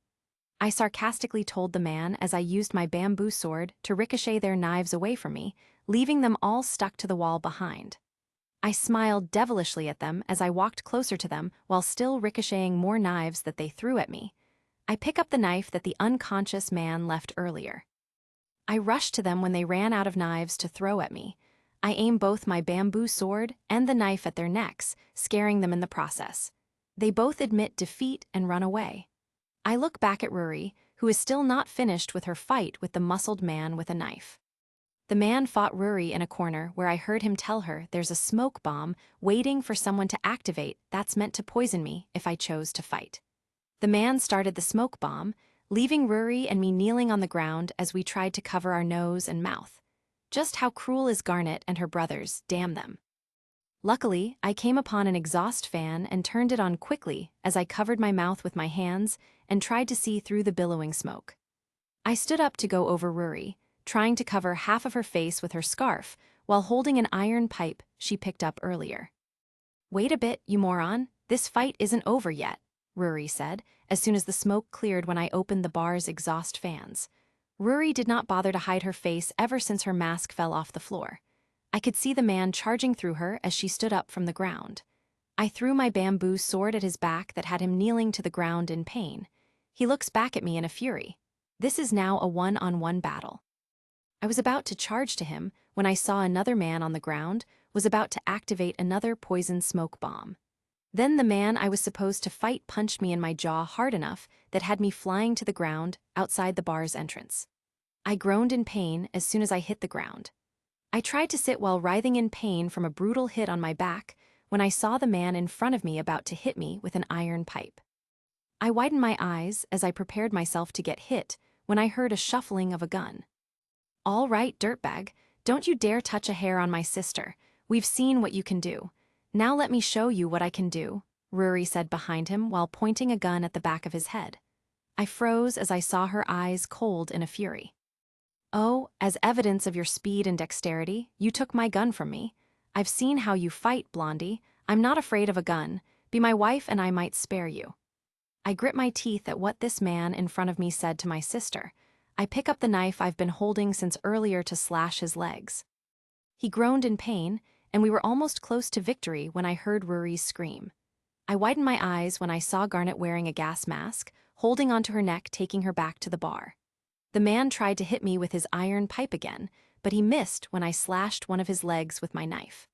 I sarcastically told the man as I used my bamboo sword to ricochet their knives away from me, leaving them all stuck to the wall behind. I smiled devilishly at them as I walked closer to them while still ricocheting more knives that they threw at me. I pick up the knife that the unconscious man left earlier. I rush to them when they ran out of knives to throw at me. I aim both my bamboo sword and the knife at their necks, scaring them in the process. They both admit defeat and run away. I look back at Rory, who is still not finished with her fight with the muscled man with a knife. The man fought Rory in a corner where I heard him tell her there's a smoke bomb waiting for someone to activate that's meant to poison me if I chose to fight. The man started the smoke bomb, leaving Rory and me kneeling on the ground as we tried to cover our nose and mouth. Just how cruel is Garnet and her brothers, damn them. Luckily, I came upon an exhaust fan and turned it on quickly as I covered my mouth with my hands and tried to see through the billowing smoke. I stood up to go over Rory, trying to cover half of her face with her scarf while holding an iron pipe she picked up earlier. "Wait a bit, you moron. This fight isn't over yet," Rory said, as soon as the smoke cleared when I opened the bar's exhaust fans. Rory did not bother to hide her face ever since her mask fell off the floor. I could see the man charging through her as she stood up from the ground. I threw my bamboo sword at his back that had him kneeling to the ground in pain. He looks back at me in a fury. This is now a one-on-one battle. I was about to charge to him when I saw another man on the ground was about to activate another poison smoke bomb. Then the man I was supposed to fight punched me in my jaw hard enough that had me flying to the ground outside the bar's entrance. I groaned in pain as soon as I hit the ground. I tried to sit while writhing in pain from a brutal hit on my back when I saw the man in front of me about to hit me with an iron pipe. I widened my eyes as I prepared myself to get hit when I heard a shuffling of a gun. "All right, dirtbag, don't you dare touch a hair on my sister. We've seen what you can do. Now let me show you what I can do," Rory said behind him while pointing a gun at the back of his head. I froze as I saw her eyes cold in a fury. "Oh, as evidence of your speed and dexterity, you took my gun from me. I've seen how you fight, Blondie. I'm not afraid of a gun. Be my wife and I might spare you." I grit my teeth at what this man in front of me said to my sister. I pick up the knife I've been holding since earlier to slash his legs. He groaned in pain, and we were almost close to victory when I heard Rory's scream. I widened my eyes when I saw Garnet wearing a gas mask, holding onto her neck, taking her back to the bar. The man tried to hit me with his iron pipe again, but he missed when I slashed one of his legs with my knife.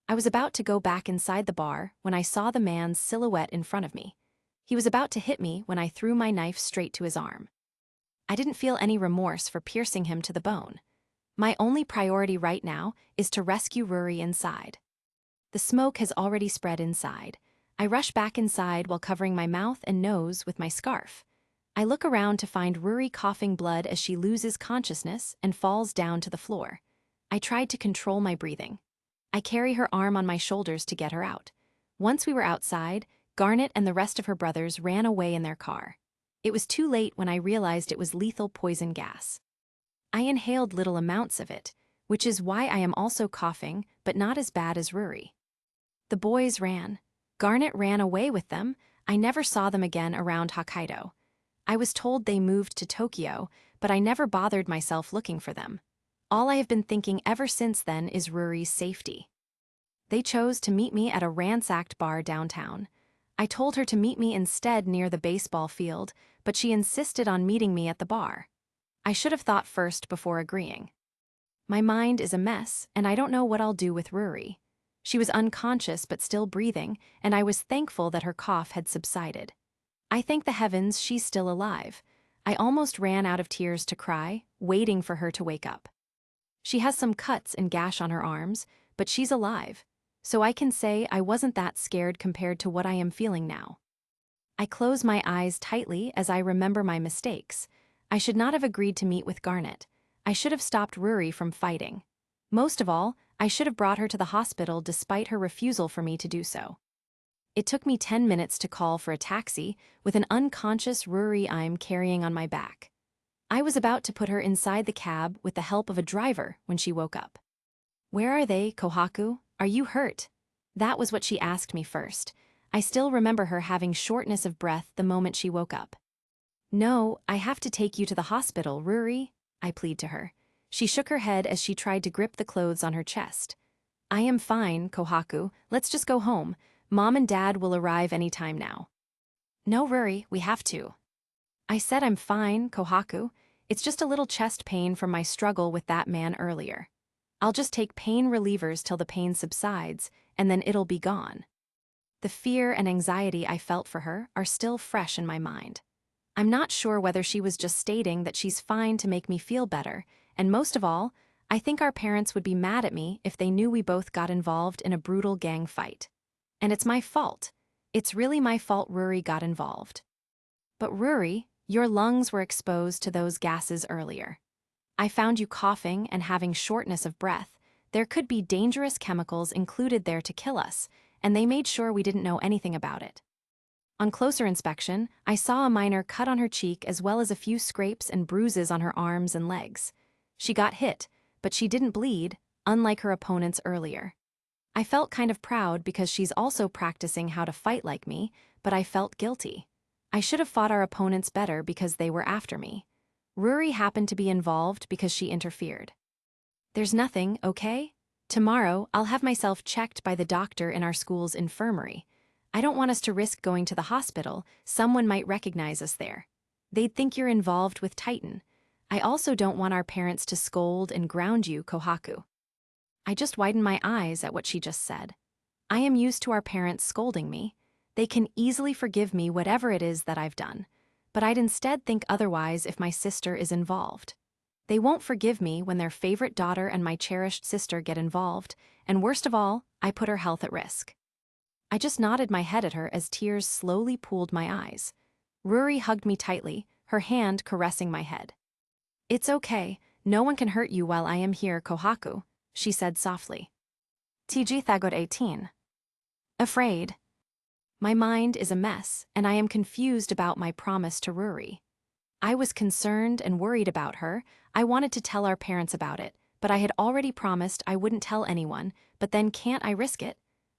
I was about to go back inside the bar when I saw the man's silhouette in front of me. He was about to hit me when I threw my knife straight to his arm. I didn't feel any remorse for piercing him to the bone. My only priority right now is to rescue Ruri inside. The smoke has already spread inside. I rush back inside while covering my mouth and nose with my scarf. I look around to find Ruri coughing blood as she loses consciousness and falls down to the floor. I tried to control my breathing. I carry her arm on my shoulders to get her out. Once we were outside, Garnet and the rest of her brothers ran away in their car. It was too late when I realized it was lethal poison gas. I inhaled little amounts of it, which is why I am also coughing, but not as bad as Ruri. The boys ran. Garnet ran away with them. I never saw them again around Hokkaido. I was told they moved to Tokyo, but I never bothered myself looking for them. All I have been thinking ever since then is Ruri's safety. They chose to meet me at a ransacked bar downtown. I told her to meet me instead near the baseball field, but she insisted on meeting me at the bar. I should have thought first before agreeing. My mind is a mess, and I don't know what I'll do with Ruri. She was unconscious but still breathing, and I was thankful that her cough had subsided. I thank the heavens she's still alive. I almost ran out of tears to cry, waiting for her to wake up. She has some cuts and gash on her arms, but she's alive, so I can say I wasn't that scared compared to what I am feeling now. I close my eyes tightly as I remember my mistakes. I should not have agreed to meet with Garnet. I should have stopped Ruri from fighting. Most of all, I should have brought her to the hospital despite her refusal for me to do so. It took me 10 minutes to call for a taxi with an unconscious Ruri I'm carrying on my back. I was about to put her inside the cab with the help of a driver when she woke up. "Where are they, Kohaku? Are you hurt?" That was what she asked me first. I still remember her having shortness of breath the moment she woke up. "No, I have to take you to the hospital, Ruri," I plead to her. She shook her head as she tried to grip the clothes on her chest. "I am fine, Kohaku. Let's just go home. Mom and Dad will arrive any time now." "No, Ruri, we have to." I said I'm fine, Kohaku. It's just a little chest pain from my struggle with that man earlier. I'll just take pain relievers till the pain subsides, and then it'll be gone. The fear and anxiety I felt for her are still fresh in my mind. I'm not sure whether she was just stating that she's fine to make me feel better, and most of all, I think our parents would be mad at me if they knew we both got involved in a brutal gang fight. And it's my fault. It's really my fault Ruri got involved. But Ruri, your lungs were exposed to those gases earlier. I found you coughing and having shortness of breath. There could be dangerous chemicals included there to kill us, and they made sure we didn't know anything about it. On closer inspection, I saw a minor cut on her cheek as well as a few scrapes and bruises on her arms and legs. She got hit, but she didn't bleed, unlike her opponents earlier. I felt kind of proud because she's also practicing how to fight like me, but I felt guilty. I should have fought our opponents better because they were after me. Ruri happened to be involved because she interfered. "There's nothing, okay? Tomorrow, I'll have myself checked by the doctor in our school's infirmary. I don't want us to risk going to the hospital. Someone might recognize us there. They'd think you're involved with Titan. I also don't want our parents to scold and ground you, Kohaku." I just widened my eyes at what she just said. I am used to our parents scolding me. They can easily forgive me whatever it is that I've done, but I'd instead think otherwise if my sister is involved. They won't forgive me when their favorite daughter and my cherished sister get involved, and worst of all, I put her health at risk. I just nodded my head at her as tears slowly pooled my eyes. Ruri hugged me tightly, her hand caressing my head. "It's okay, no one can hurt you while I am here, Kohaku," she said softly. TG Thagod 18. Afraid. My mind is a mess, and I am confused about my promise to Ruri. I was concerned and worried about her. I wanted to tell our parents about it, but I had already promised I wouldn't tell anyone, but then can't I risk it?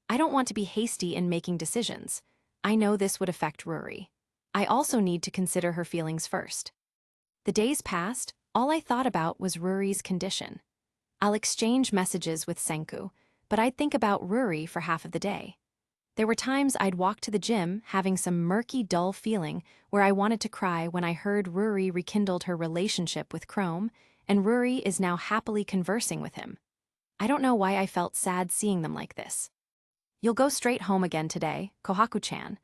I don't want to be hasty in making decisions. I know this would affect Ruri. I also need to consider her feelings first. The days passed, all I thought about was Ruri's condition. I'll exchange messages with Senku, but I'd think about Ruri for half of the day. There were times I'd walk to the gym having some murky, dull feeling where I wanted to cry when I heard Ruri rekindled her relationship with Chrome, and Ruri is now happily conversing with him. I don't know why I felt sad seeing them like this. "You'll go straight home again today, Kohaku-chan?"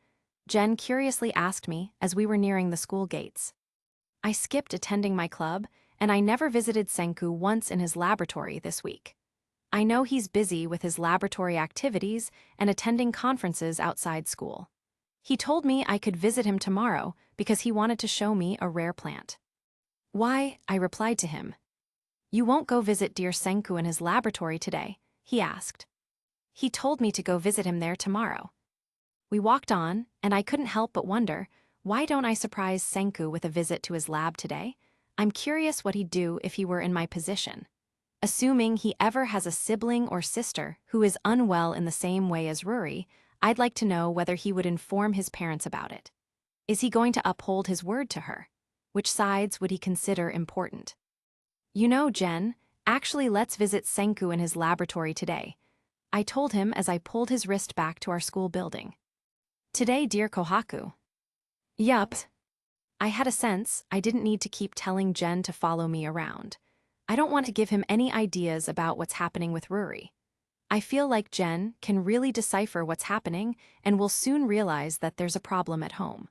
Jen curiously asked me as we were nearing the school gates. I skipped attending my club, and I never visited Senku once in his laboratory this week. I know he's busy with his laboratory activities and attending conferences outside school. He told me I could visit him tomorrow because he wanted to show me a rare plant. Why, I replied to him. You won't go visit dear Senku in his laboratory today, he asked. He told me to go visit him there tomorrow. We walked on, and I couldn't help but wonder, why don't I surprise Senku with a visit to his lab today? I'm curious what he'd do if he were in my position. Assuming he ever has a sibling or sister who is unwell in the same way as Ruri, I'd like to know whether he would inform his parents about it. Is he going to uphold his word to her? Which sides would he consider important? You know, Jen, actually let's visit Senku in his laboratory today, I told him as I pulled his wrist back to our school building. Today, dear Kohaku. Yup. I had a sense I didn't need to keep telling Jen to follow me around. I don't want to give him any ideas about what's happening with Ruri. I feel like Jen can really decipher what's happening and will soon realize that there's a problem at home.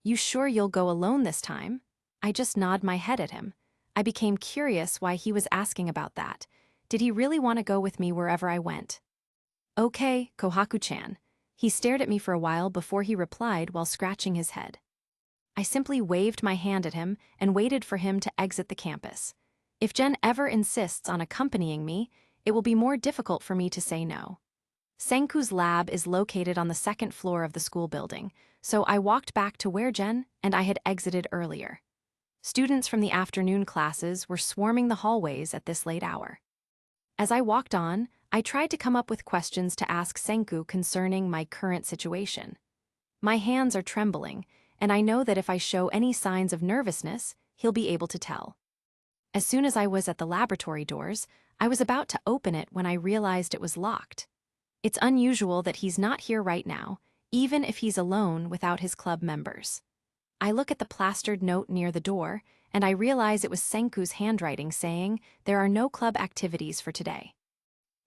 You sure you'll go alone this time? I just nod my head at him. I became curious why he was asking about that. Did he really want to go with me wherever I went? Okay, Kohaku-chan. He stared at me for a while before he replied while scratching his head. I simply waved my hand at him and waited for him to exit the campus. If Jen ever insists on accompanying me, it will be more difficult for me to say no. Senku's lab is located on the second floor of the school building, so I walked back to where Jen and I had exited earlier. Students from the afternoon classes were swarming the hallways at this late hour. As I walked on, I tried to come up with questions to ask Senku concerning my current situation. My hands are trembling, and I know that if I show any signs of nervousness, he'll be able to tell. As soon as I was at the laboratory doors, I was about to open it when I realized it was locked. It's unusual that he's not here right now, even if he's alone without his club members. I look at the plastered note near the door, and I realize it was Senku's handwriting saying there are no club activities for today.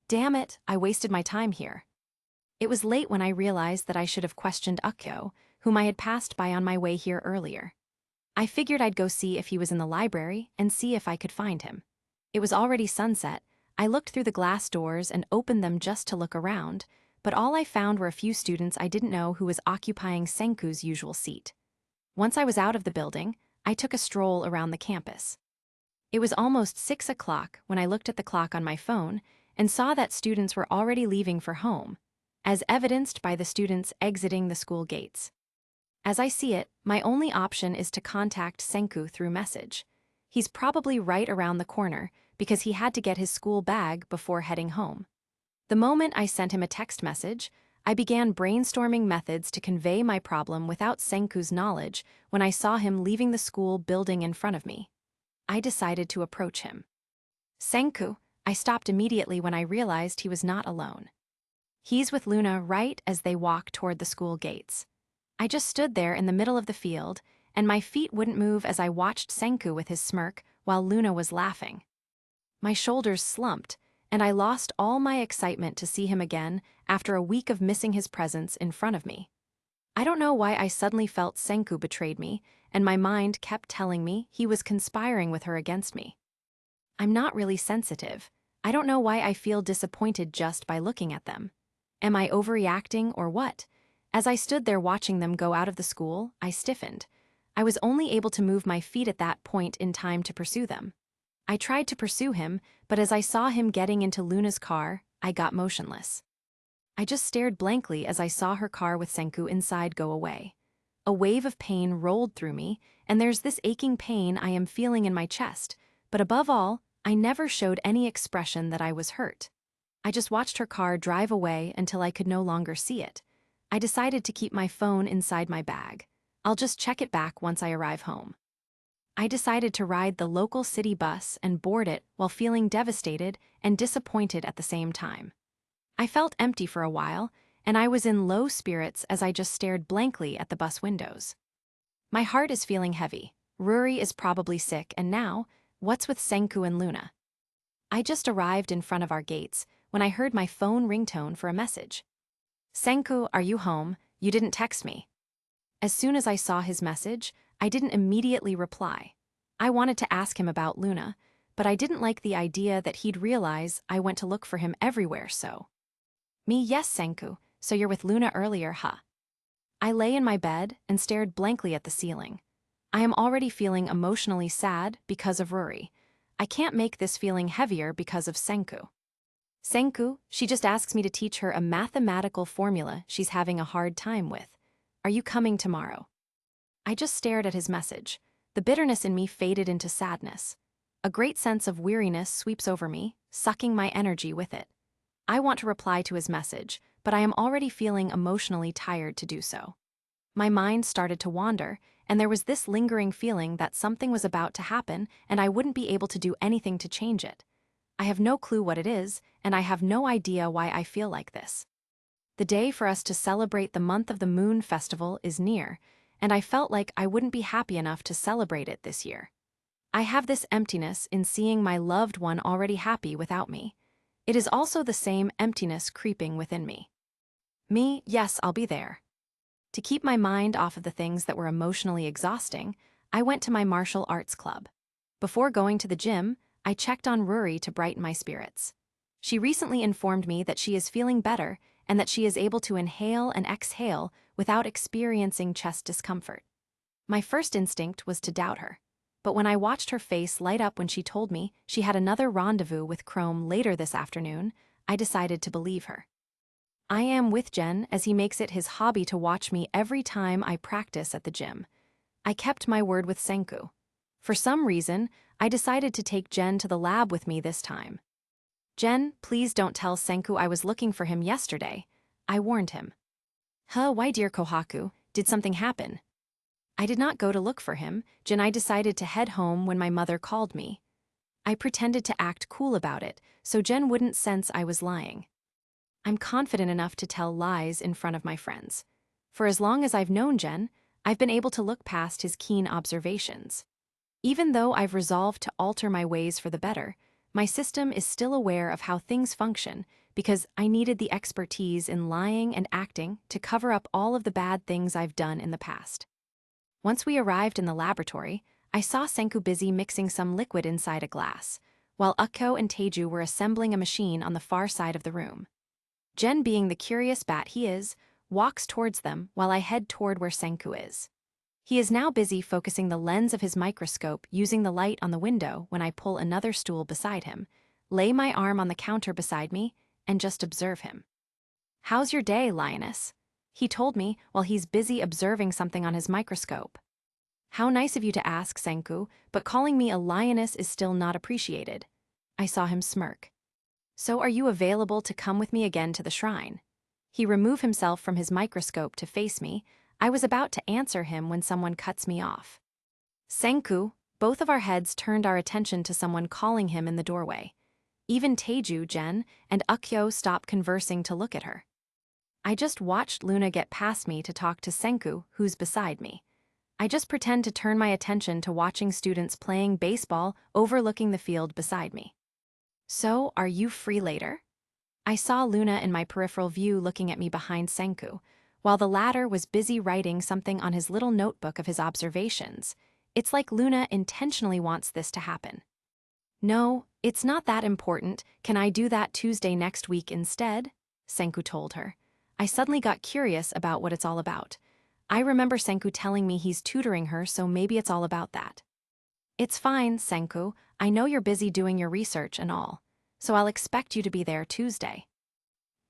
Damn it, I wasted my time here. It was late when I realized that I should have questioned Ukyo, whom I had passed by on my way here earlier. I figured I'd go see if he was in the library and see if I could find him. It was already sunset. I looked through the glass doors and opened them just to look around, but all I found were a few students I didn't know who was occupying Senku's usual seat. Once I was out of the building, I took a stroll around the campus. It was almost 6 o'clock when I looked at the clock on my phone and saw that students were already leaving for home, as evidenced by the students exiting the school gates. As I see it, my only option is to contact Senku through message. He's probably right around the corner because he had to get his school bag before heading home. The moment I sent him a text message, I began brainstorming methods to convey my problem without Senku's knowledge when I saw him leaving the school building in front of me. I decided to approach him. Senku, I stopped immediately when I realized he was not alone. He's with Luna right as they walk toward the school gates. I just stood there in the middle of the field, and my feet wouldn't move as I watched Senku with his smirk while Luna was laughing. My shoulders slumped, and I lost all my excitement to see him again after a week of missing his presence in front of me. I don't know why I suddenly felt Senku betrayed me, and my mind kept telling me he was conspiring with her against me. I'm not really sensitive. I don't know why I feel disappointed just by looking at them. Am I overreacting or what? As I stood there watching them go out of the school, I stiffened. I was only able to move my feet at that point in time to pursue them. I tried to pursue him, but as I saw him getting into Luna's car, I got motionless. I just stared blankly as I saw her car with Senku inside go away. A wave of pain rolled through me, and there's this aching pain I am feeling in my chest, but above all, I never showed any expression that I was hurt. I just watched her car drive away until I could no longer see it. I decided to keep my phone inside my bag. I'll just check it back once I arrive home. I decided to ride the local city bus and board it while feeling devastated and disappointed at the same time. I felt empty for a while, and I was in low spirits as I just stared blankly at the bus windows. My heart is feeling heavy. Ruri is probably sick, and now, what's with Senku and Luna? I just arrived in front of our gates when I heard my phone ringtone for a message. Senku, are you home? You didn't text me. As soon as I saw his message, I didn't immediately reply. I wanted to ask him about Luna, but I didn't like the idea that he'd realize I went to look for him everywhere, so. Me, yes, Senku, so you're with Luna earlier, huh? I lay in my bed and stared blankly at the ceiling. I am already feeling emotionally sad because of Ruri. I can't make this feeling heavier because of Senku. Senku, she just asks me to teach her a mathematical formula she's having a hard time with. Are you coming tomorrow? I just stared at his message. The bitterness in me faded into sadness. A great sense of weariness sweeps over me, sucking my energy with it. I want to reply to his message, but I am already feeling emotionally tired to do so. My mind started to wander, and there was this lingering feeling that something was about to happen and I wouldn't be able to do anything to change it. I have no clue what it is, and I have no idea why I feel like this. The day for us to celebrate the Month of the Moon festival is near, and I felt like I wouldn't be happy enough to celebrate it this year. I have this emptiness in seeing my loved one already happy without me. It is also the same emptiness creeping within me. Me, yes, I'll be there. To keep my mind off of the things that were emotionally exhausting, I went to my martial arts club. Before going to the gym, I checked on Ruri to brighten my spirits. She recently informed me that she is feeling better and that she is able to inhale and exhale without experiencing chest discomfort. My first instinct was to doubt her. But when I watched her face light up when she told me she had another rendezvous with Chrome later this afternoon, I decided to believe her. I am with Jen as he makes it his hobby to watch me every time I practice at the gym. I kept my word with Senku. For some reason, I decided to take Jen to the lab with me this time. Jen, please don't tell Senku I was looking for him yesterday. I warned him. Huh, why dear Kohaku, did something happen? I did not go to look for him, Jen. I decided to head home when my mother called me. I pretended to act cool about it, so Jen wouldn't sense I was lying. I'm confident enough to tell lies in front of my friends. For as long as I've known Jen, I've been able to look past his keen observations. Even though I've resolved to alter my ways for the better, my system is still aware of how things function because I needed the expertise in lying and acting to cover up all of the bad things I've done in the past. Once we arrived in the laboratory, I saw Senku busy mixing some liquid inside a glass, while Ukko and Teju were assembling a machine on the far side of the room. Jen, being the curious bat he is, walks towards them while I head toward where Senku is. He is now busy focusing the lens of his microscope using the light on the window when I pull another stool beside him, lay my arm on the counter beside me, and just observe him. How's your day, lioness? He told me while he's busy observing something on his microscope. How nice of you to ask, Senku, but calling me a lioness is still not appreciated. I saw him smirk. So are you available to come with me again to the shrine? He removed himself from his microscope to face me. I was about to answer him when someone cuts me off. Senku, both of our heads turned our attention to someone calling him in the doorway. Even Teju, Jen, and Ukyo stopped conversing to look at her. I just watched Luna get past me to talk to Senku, who's beside me. I just pretend to turn my attention to watching students playing baseball overlooking the field beside me. So, are you free later? I saw Luna in my peripheral view looking at me behind Senku, while the latter was busy writing something on his little notebook of his observations. It's like Luna intentionally wants this to happen. No, it's not that important. Can I do that Tuesday next week instead? Senku told her. I suddenly got curious about what it's all about. I remember Senku telling me he's tutoring her, so maybe it's all about that. It's fine, Senku. I know you're busy doing your research and all, so I'll expect you to be there Tuesday.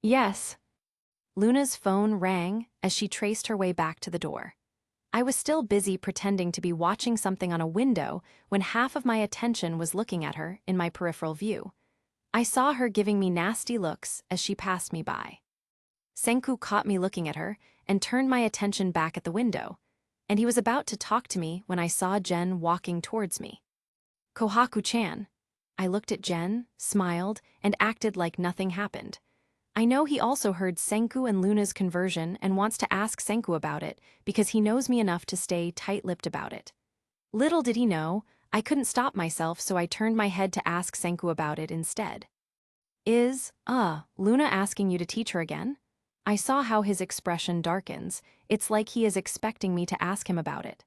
Yes. Luna's phone rang as she traced her way back to the door. I was still busy pretending to be watching something on a window when half of my attention was looking at her in my peripheral view. I saw her giving me nasty looks as she passed me by. Senku caught me looking at her and turned my attention back at the window, and he was about to talk to me when I saw Jen walking towards me. Kohaku-chan. I looked at Jen, smiled, and acted like nothing happened. I know he also heard Senku and Luna's conversion and wants to ask Senku about it because he knows me enough to stay tight-lipped about it. Little did he know, I couldn't stop myself, so I turned my head to ask Senku about it instead. Is, Luna asking you to teach her again? I saw how his expression darkens. It's like he is expecting me to ask him about it.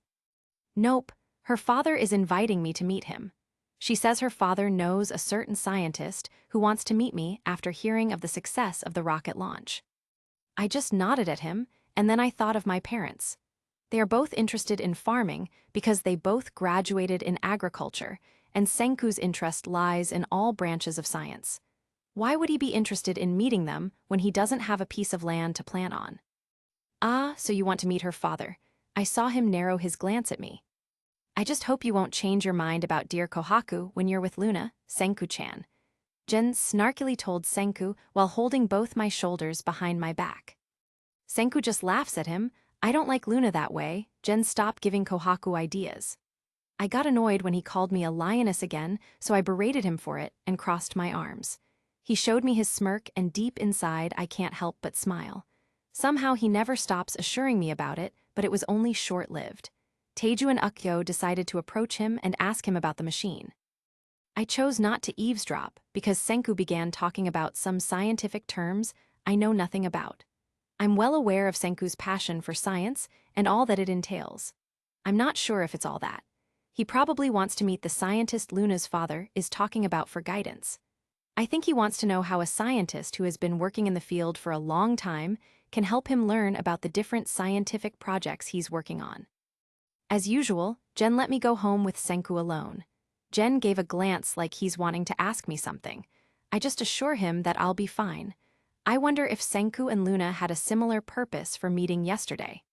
Nope, her father is inviting me to meet him. She says her father knows a certain scientist who wants to meet me after hearing of the success of the rocket launch. I just nodded at him, and then I thought of my parents. They are both interested in farming because they both graduated in agriculture, and Senku's interest lies in all branches of science. Why would he be interested in meeting them when he doesn't have a piece of land to plant on? Ah, so you want to meet her father. I saw him narrow his glance at me. I just hope you won't change your mind about dear Kohaku when you're with Luna, Senku-chan. Jen snarkily told Senku while holding both my shoulders behind my back. Senku just laughs at him. I don't like Luna that way. Jen stopped giving Kohaku ideas. I got annoyed when he called me a lioness again, so I berated him for it and crossed my arms. He showed me his smirk, and deep inside I can't help but smile. Somehow he never stops assuring me about it, but it was only short-lived. Teju and Ukyo decided to approach him and ask him about the machine. I chose not to eavesdrop because Senku began talking about some scientific terms I know nothing about. I'm well aware of Senku's passion for science and all that it entails. I'm not sure if it's all that. He probably wants to meet the scientist Luna's father is talking about for guidance. I think he wants to know how a scientist who has been working in the field for a long time can help him learn about the different scientific projects he's working on. As usual, Jen let me go home with Senku alone. Jen gave a glance like he's wanting to ask me something. I just assure him that I'll be fine. I wonder if Senku and Luna had a similar purpose for meeting yesterday.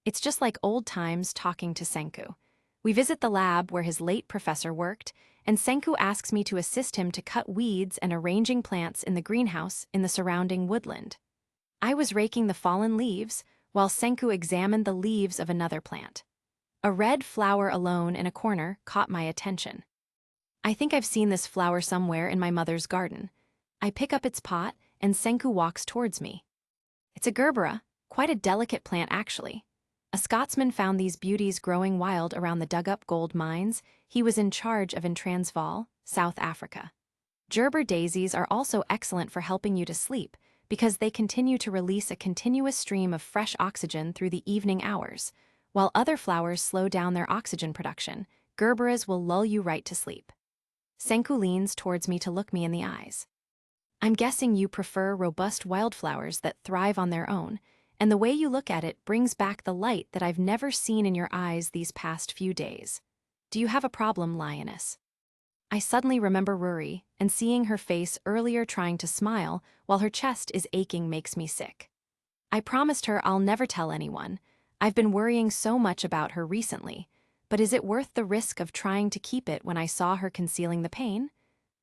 It's just like old times talking to Senku. We visit the lab where his late professor worked, and Senku asks me to assist him to cut weeds and arranging plants in the greenhouse in the surrounding woodland. I was raking the fallen leaves, while Senku examined the leaves of another plant. A red flower alone in a corner caught my attention. I think I've seen this flower somewhere in my mother's garden. I pick up its pot, and Senku walks towards me. It's a gerbera, quite a delicate plant actually. A Scotsman found these beauties growing wild around the dug-up gold mines he was in charge of in Transvaal, South Africa. Gerber daisies are also excellent for helping you to sleep because they continue to release a continuous stream of fresh oxygen through the evening hours. While other flowers slow down their oxygen production, gerberas will lull you right to sleep. Senku leans towards me to look me in the eyes. I'm guessing you prefer robust wildflowers that thrive on their own, and the way you look at it brings back the light that I've never seen in your eyes these past few days. Do you have a problem, lioness? I suddenly remember Ruri, and seeing her face earlier trying to smile while her chest is aching makes me sick. I promised her I'll never tell anyone. I've been worrying so much about her recently, but is it worth the risk of trying to keep it when I saw her concealing the pain?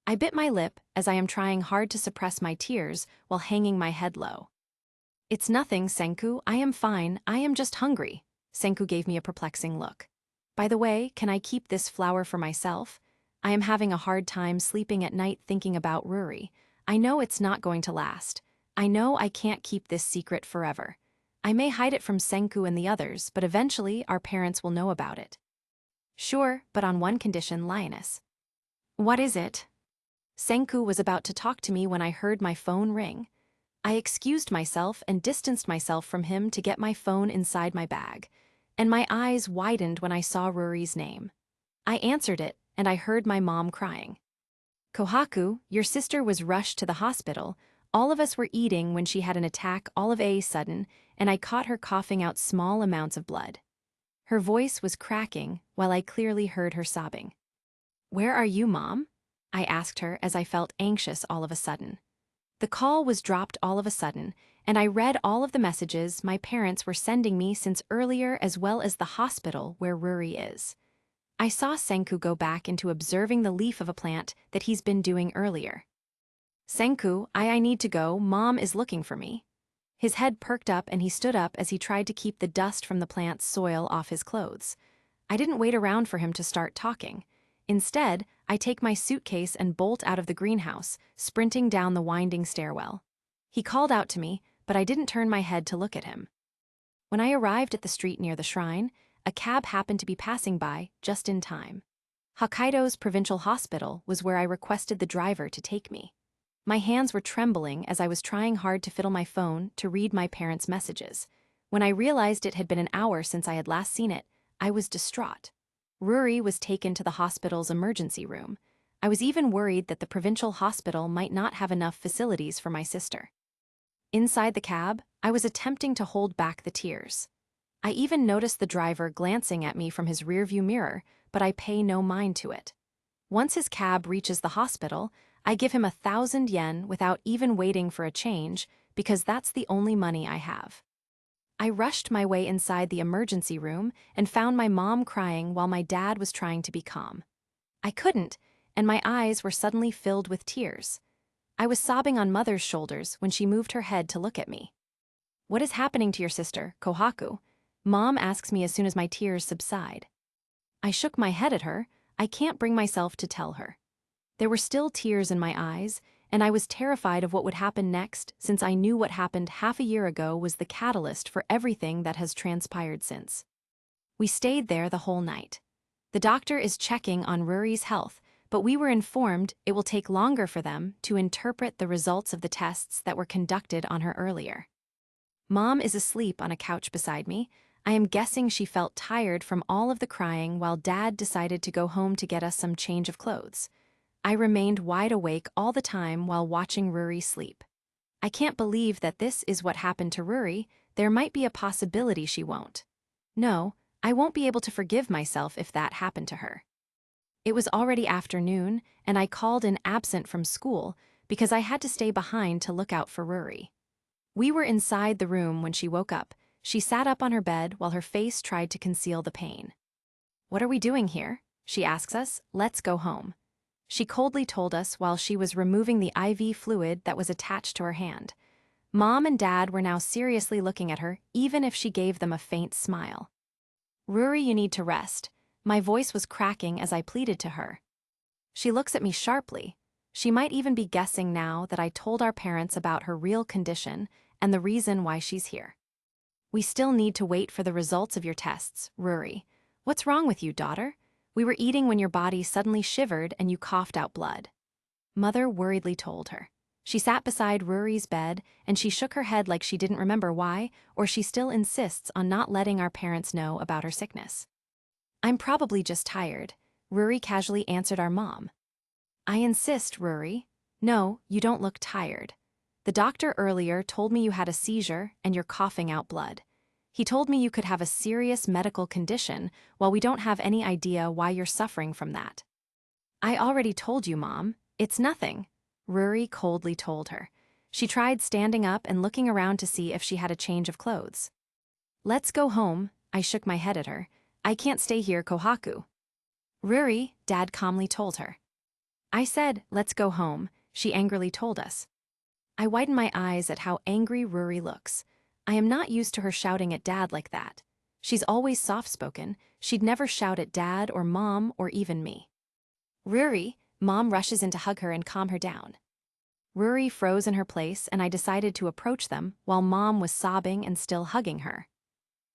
I bit my lip as I am trying hard to suppress my tears while hanging my head low. It's nothing, Senku, I am fine, I am just hungry. Senku gave me a perplexing look. By the way, can I keep this flower for myself? I am having a hard time sleeping at night thinking about Ruri. I know it's not going to last. I know I can't keep this secret forever. I may hide it from Senku and the others, but eventually our parents will know about it. Sure, but on one condition, lioness. What is it? Senku was about to talk to me when I heard my phone ring. I excused myself and distanced myself from him to get my phone inside my bag, and my eyes widened when I saw Ruri's name. I answered it, and I heard my mom crying. Kohaku, your sister was rushed to the hospital. All of us were eating when she had an attack all of a sudden, and I caught her coughing out small amounts of blood. Her voice was cracking while I clearly heard her sobbing. Where are you, Mom? I asked her as I felt anxious all of a sudden. The call was dropped all of a sudden, and I read all of the messages my parents were sending me since earlier as well as the hospital where Ruri is. I saw Senku go back into observing the leaf of a plant that he's been doing earlier. Senku, I need to go, Mom is looking for me. His head perked up and he stood up as he tried to keep the dust from the plant's soil off his clothes. I didn't wait around for him to start talking. Instead, I take my suitcase and bolt out of the greenhouse, sprinting down the winding stairwell. He called out to me, but I didn't turn my head to look at him. When I arrived at the street near the shrine, a cab happened to be passing by just in time. Hokkaido's provincial hospital was where I requested the driver to take me. My hands were trembling as I was trying hard to fiddle my phone to read my parents' messages. When I realized it had been an hour since I had last seen it, I was distraught. Rory was taken to the hospital's emergency room. I was even worried that the provincial hospital might not have enough facilities for my sister. Inside the cab, I was attempting to hold back the tears. I even noticed the driver glancing at me from his rearview mirror, but I pay no mind to it. Once his cab reaches the hospital, I give him 1,000 yen without even waiting for a change, because that's the only money I have. I rushed my way inside the emergency room and found my mom crying while my dad was trying to be calm. I couldn't, and my eyes were suddenly filled with tears. I was sobbing on Mother's shoulders when she moved her head to look at me. "What is happening to your sister, Kohaku?" Mom asks me as soon as my tears subside. I shook my head at her. I can't bring myself to tell her. There were still tears in my eyes, and I was terrified of what would happen next, since I knew what happened half a year ago was the catalyst for everything that has transpired since. We stayed there the whole night. The doctor is checking on Rory's health, but we were informed it will take longer for them to interpret the results of the tests that were conducted on her earlier. Mom is asleep on a couch beside me. I am guessing she felt tired from all of the crying while Dad decided to go home to get us some change of clothes. I remained wide awake all the time while watching Rory sleep. I can't believe that this is what happened to Rory. There might be a possibility she won't. No, I won't be able to forgive myself if that happened to her. It was already afternoon, and I called in absent from school because I had to stay behind to look out for Rory. We were inside the room when she woke up. She sat up on her bed while her face tried to conceal the pain. "What are we doing here?" she asks us. "Let's go home." She coldly told us while she was removing the IV fluid that was attached to her hand. Mom and Dad were now seriously looking at her, even if she gave them a faint smile. "Rory, you need to rest." My voice was cracking as I pleaded to her. She looks at me sharply. She might even be guessing now that I told our parents about her real condition and the reason why she's here. "We still need to wait for the results of your tests, Rory. What's wrong with you, daughter? We were eating when your body suddenly shivered and you coughed out blood." Mother worriedly told her. She sat beside Rory's bed and she shook her head like she didn't remember why, or she still insists on not letting our parents know about her sickness. "I'm probably just tired," Rory casually answered our mom. "I insist, Rory. No, you don't look tired. The doctor earlier told me you had a seizure and you're coughing out blood. He told me you could have a serious medical condition, while we don't have any idea why you're suffering from that." "I already told you, Mom. It's nothing," Rory coldly told her. She tried standing up and looking around to see if she had a change of clothes. "Let's go home," I shook my head at her. "I can't stay here, Kohaku." "Rory," Dad calmly told her. "I said, let's go home," she angrily told us. I widen my eyes at how angry Rory looks. I am not used to her shouting at Dad like that. She's always soft-spoken. She'd never shout at Dad or Mom or even me. "Rory," Mom rushes in to hug her and calm her down. Rory froze in her place and I decided to approach them while Mom was sobbing and still hugging her.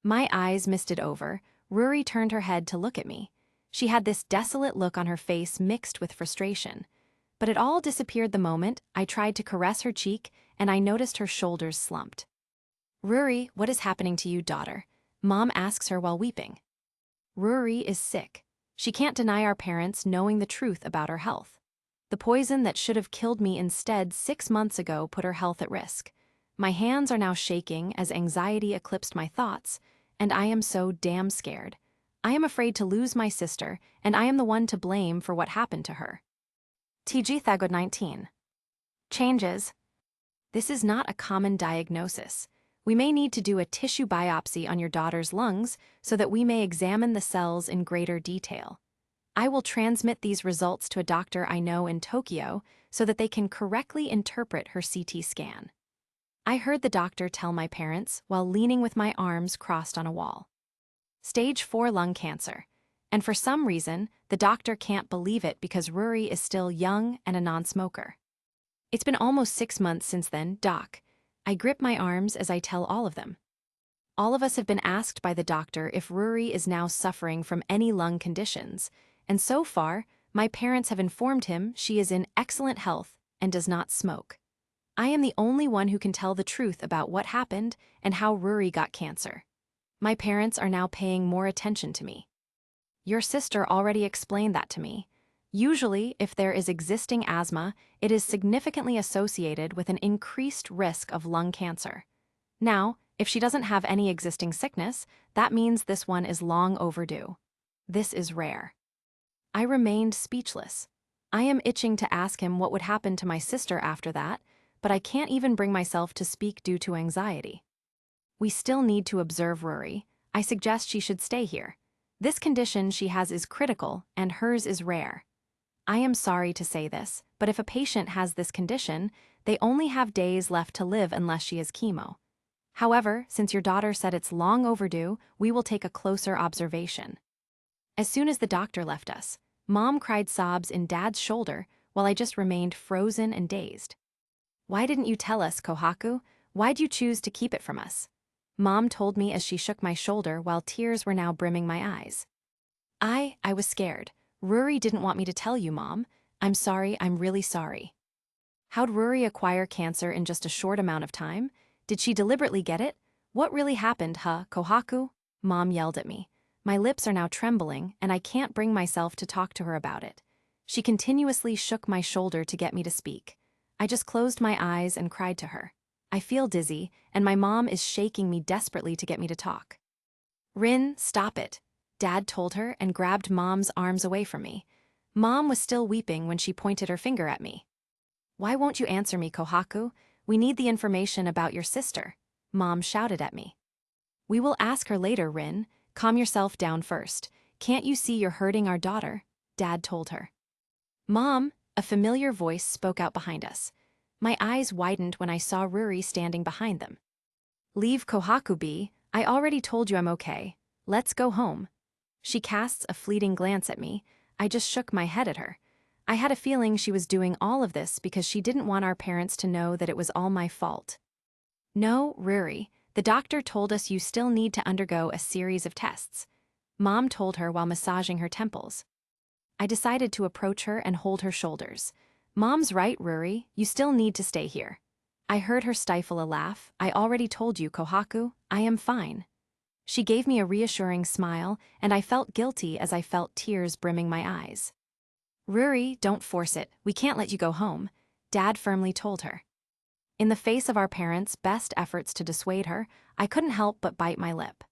My eyes misted over. Rory turned her head to look at me. She had this desolate look on her face mixed with frustration. But it all disappeared the moment I tried to caress her cheek and I noticed her shoulders slumped. "Rory, what is happening to you, daughter?" Mom asks her while weeping. Rory is sick. She can't deny our parents knowing the truth about her health. The poison that should have killed me instead 6 months ago put her health at risk. My hands are now shaking as anxiety eclipsed my thoughts, and I am so damn scared. I am afraid to lose my sister, and I am the one to blame for what happened to her. TG Thagod 19. Changes. This is not a common diagnosis. We may need to do a tissue biopsy on your daughter's lungs so that we may examine the cells in greater detail. I will transmit these results to a doctor I know in Tokyo so that they can correctly interpret her CT scan. I heard the doctor tell my parents while leaning with my arms crossed on a wall. Stage 4 lung cancer. And for some reason, the doctor can't believe it because Rory is still young and a non-smoker. "It's been almost 6 months since then, Doc." I grip my arms as I tell all of them. All of us have been asked by the doctor if Rory is now suffering from any lung conditions, and so far, my parents have informed him she is in excellent health and does not smoke. I am the only one who can tell the truth about what happened and how Rory got cancer. My parents are now paying more attention to me. Your sister already explained that to me. Usually, if there is existing asthma, it is significantly associated with an increased risk of lung cancer. Now, if she doesn't have any existing sickness, that means this one is long overdue. This is rare. I remained speechless. I am itching to ask him what would happen to my sister after that, but I can't even bring myself to speak due to anxiety. We still need to observe Rory. I suggest she should stay here. This condition she has is critical, and hers is rare. I am sorry to say this, but if a patient has this condition, they only have days left to live unless she has chemo. However, since your daughter said it's long overdue, we will take a closer observation. As soon as the doctor left us, Mom cried sobs in Dad's shoulder while I just remained frozen and dazed. Why didn't you tell us, Kohaku? Why'd you choose to keep it from us? Mom told me as she shook my shoulder while tears were now brimming my eyes. I was scared. Rory didn't want me to tell you, Mom. I'm sorry, I'm really sorry. How'd Rory acquire cancer in just a short amount of time? Did she deliberately get it? What really happened, Kohaku? Mom yelled at me. My lips are now trembling, and I can't bring myself to talk to her about it. She continuously shook my shoulder to get me to speak. I just closed my eyes and cried to her. I feel dizzy, and my mom is shaking me desperately to get me to talk. Rin, stop it, Dad told her and grabbed Mom's arms away from me. Mom was still weeping when she pointed her finger at me. Why won't you answer me, Kohaku? We need the information about your sister, Mom shouted at me. We will ask her later, Rin. Calm yourself down first. Can't you see you're hurting our daughter? Dad told her. Mom, a familiar voice spoke out behind us. My eyes widened when I saw Ruri standing behind them. Leave Kohaku be. I already told you I'm okay. Let's go home. She casts a fleeting glance at me. I just shook my head at her. I had a feeling she was doing all of this because she didn't want our parents to know that it was all my fault. No, Ruri, the doctor told us you still need to undergo a series of tests. Mom told her while massaging her temples. I decided to approach her and hold her shoulders. Mom's right, Ruri, you still need to stay here. I heard her stifle a laugh. I already told you, Kohaku, I am fine. She gave me a reassuring smile, and I felt guilty as I felt tears brimming my eyes. Ruri, don't force it. We can't let you go home, Dad firmly told her. In the face of our parents' best efforts to dissuade her, I couldn't help but bite my lip.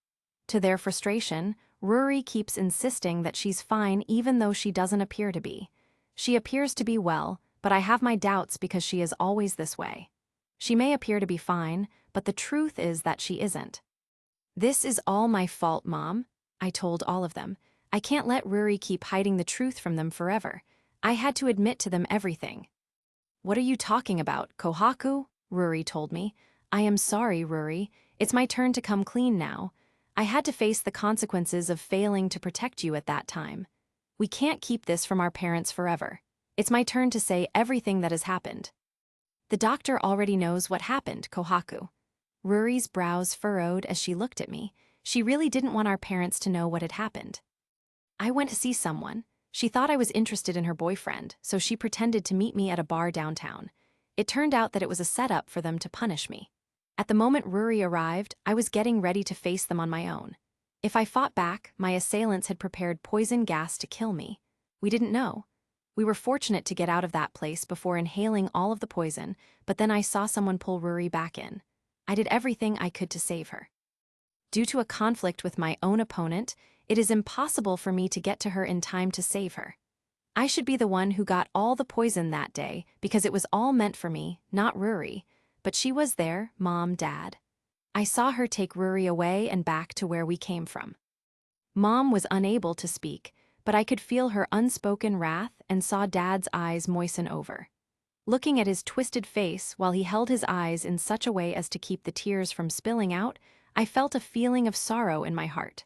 To their frustration, Ruri keeps insisting that she's fine even though she doesn't appear to be. She appears to be well, but I have my doubts because she is always this way. She may appear to be fine, but the truth is that she isn't. This is all my fault, Mom, I told all of them. I can't let Ruri keep hiding the truth from them forever. I had to admit to them everything. What are you talking about, Kohaku? Ruri told me. I am sorry, Ruri. It's my turn to come clean now. I had to face the consequences of failing to protect you at that time. We can't keep this from our parents forever. It's my turn to say everything that has happened. The doctor already knows what happened, Kohaku. Ruri's brows furrowed as she looked at me. She really didn't want our parents to know what had happened. I went to see someone. She thought I was interested in her boyfriend, so she pretended to meet me at a bar downtown. It turned out that it was a setup for them to punish me. At the moment Ruri arrived, I was getting ready to face them on my own. If I fought back, my assailants had prepared poison gas to kill me. We didn't know. We were fortunate to get out of that place before inhaling all of the poison, but then I saw someone pull Ruri back in. I did everything I could to save her. Due to a conflict with my own opponent, it is impossible for me to get to her in time to save her. I should be the one who got all the poison that day because it was all meant for me, not Ruri, but she was there, Mom, Dad. I saw her take Ruri away and back to where we came from. Mom was unable to speak, but I could feel her unspoken wrath and saw Dad's eyes moisten over. Looking at his twisted face while he held his eyes in such a way as to keep the tears from spilling out, I felt a feeling of sorrow in my heart.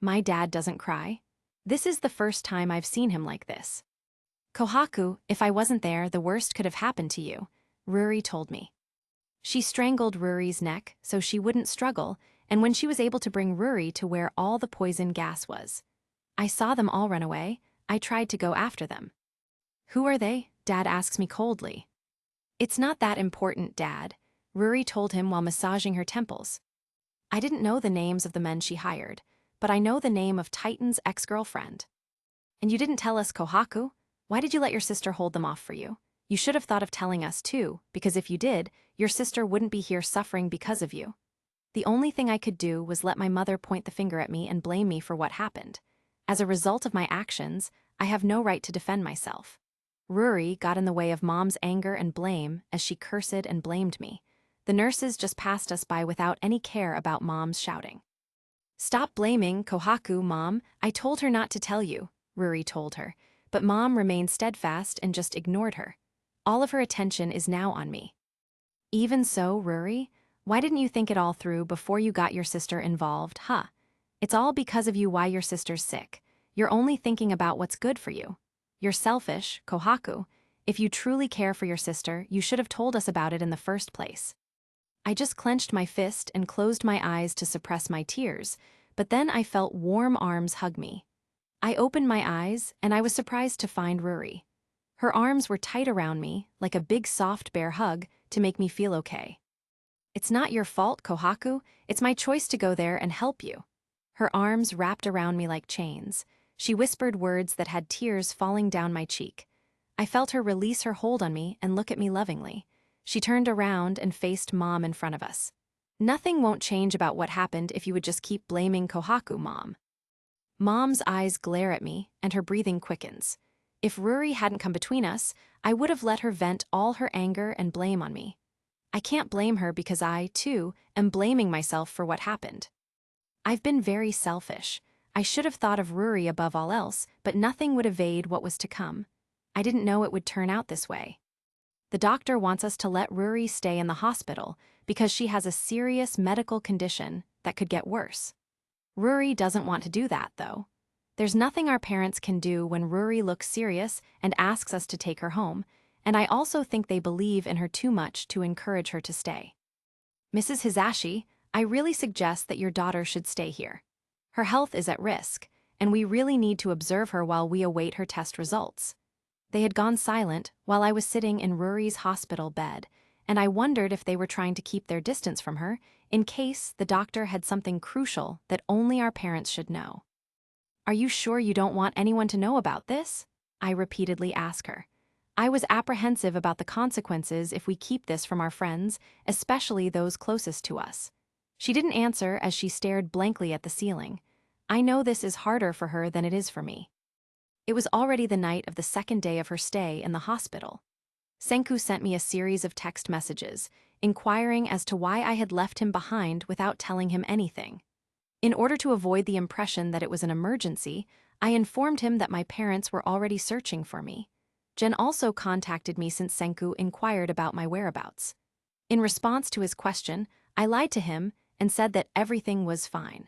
My dad doesn't cry. This is the first time I've seen him like this. Kohaku, if I wasn't there, the worst could have happened to you, Ruri told me. She strangled Ruri's neck so she wouldn't struggle, and when she was able to bring Ruri to where all the poison gas was. I saw them all run away. I tried to go after them. Who are they? Dad asks me coldly. It's not that important, Dad, Ruri told him while massaging her temples. I didn't know the names of the men she hired, but I know the name of Titan's ex-girlfriend. And you didn't tell us, Kohaku? Why did you let your sister hold them off for you? You should have thought of telling us too, because if you did, your sister wouldn't be here suffering because of you. The only thing I could do was let my mother point the finger at me and blame me for what happened. As a result of my actions, I have no right to defend myself. Ruri got in the way of Mom's anger and blame as she cursed and blamed me. The nurses just passed us by without any care about Mom's shouting. Stop blaming Kohaku, Mom. I told her not to tell you, Ruri told her, but Mom remained steadfast and just ignored her. All of her attention is now on me. Even so, Ruri, why didn't you think it all through before you got your sister involved, huh? It's all because of you why your sister's sick. You're only thinking about what's good for you. You're selfish, Kohaku. If you truly care for your sister, you should have told us about it in the first place. I just clenched my fist and closed my eyes to suppress my tears, but then I felt warm arms hug me. I opened my eyes, and I was surprised to find Ruri. Her arms were tight around me, like a big soft bear hug, to make me feel okay. It's not your fault, Kohaku. It's my choice to go there and help you. Her arms wrapped around me like chains. She whispered words that had tears falling down my cheek. I felt her release her hold on me and look at me lovingly. She turned around and faced Mom in front of us. Nothing won't change about what happened if you would just keep blaming Kohaku, Mom. Mom's eyes glare at me, and her breathing quickens. If Ruri hadn't come between us, I would have let her vent all her anger and blame on me. I can't blame her because I, too, am blaming myself for what happened. I've been very selfish. I should have thought of Ruri above all else, but nothing would evade what was to come. I didn't know it would turn out this way. The doctor wants us to let Ruri stay in the hospital because she has a serious medical condition that could get worse. Ruri doesn't want to do that, though. There's nothing our parents can do when Ruri looks serious and asks us to take her home, and I also think they believe in her too much to encourage her to stay. Mrs. Hisashi, I really suggest that your daughter should stay here. Her health is at risk, and we really need to observe her while we await her test results. They had gone silent while I was sitting in Ruri's hospital bed, and I wondered if they were trying to keep their distance from her in case the doctor had something crucial that only our parents should know. Are you sure you don't want anyone to know about this? I repeatedly asked her. I was apprehensive about the consequences if we keep this from our friends, especially those closest to us. She didn't answer as she stared blankly at the ceiling. I know this is harder for her than it is for me. It was already the night of the second day of her stay in the hospital. Senku sent me a series of text messages, inquiring as to why I had left him behind without telling him anything. In order to avoid the impression that it was an emergency, I informed him that my parents were already searching for me. Jen also contacted me since Senku inquired about my whereabouts. In response to his question, I lied to him and said that everything was fine.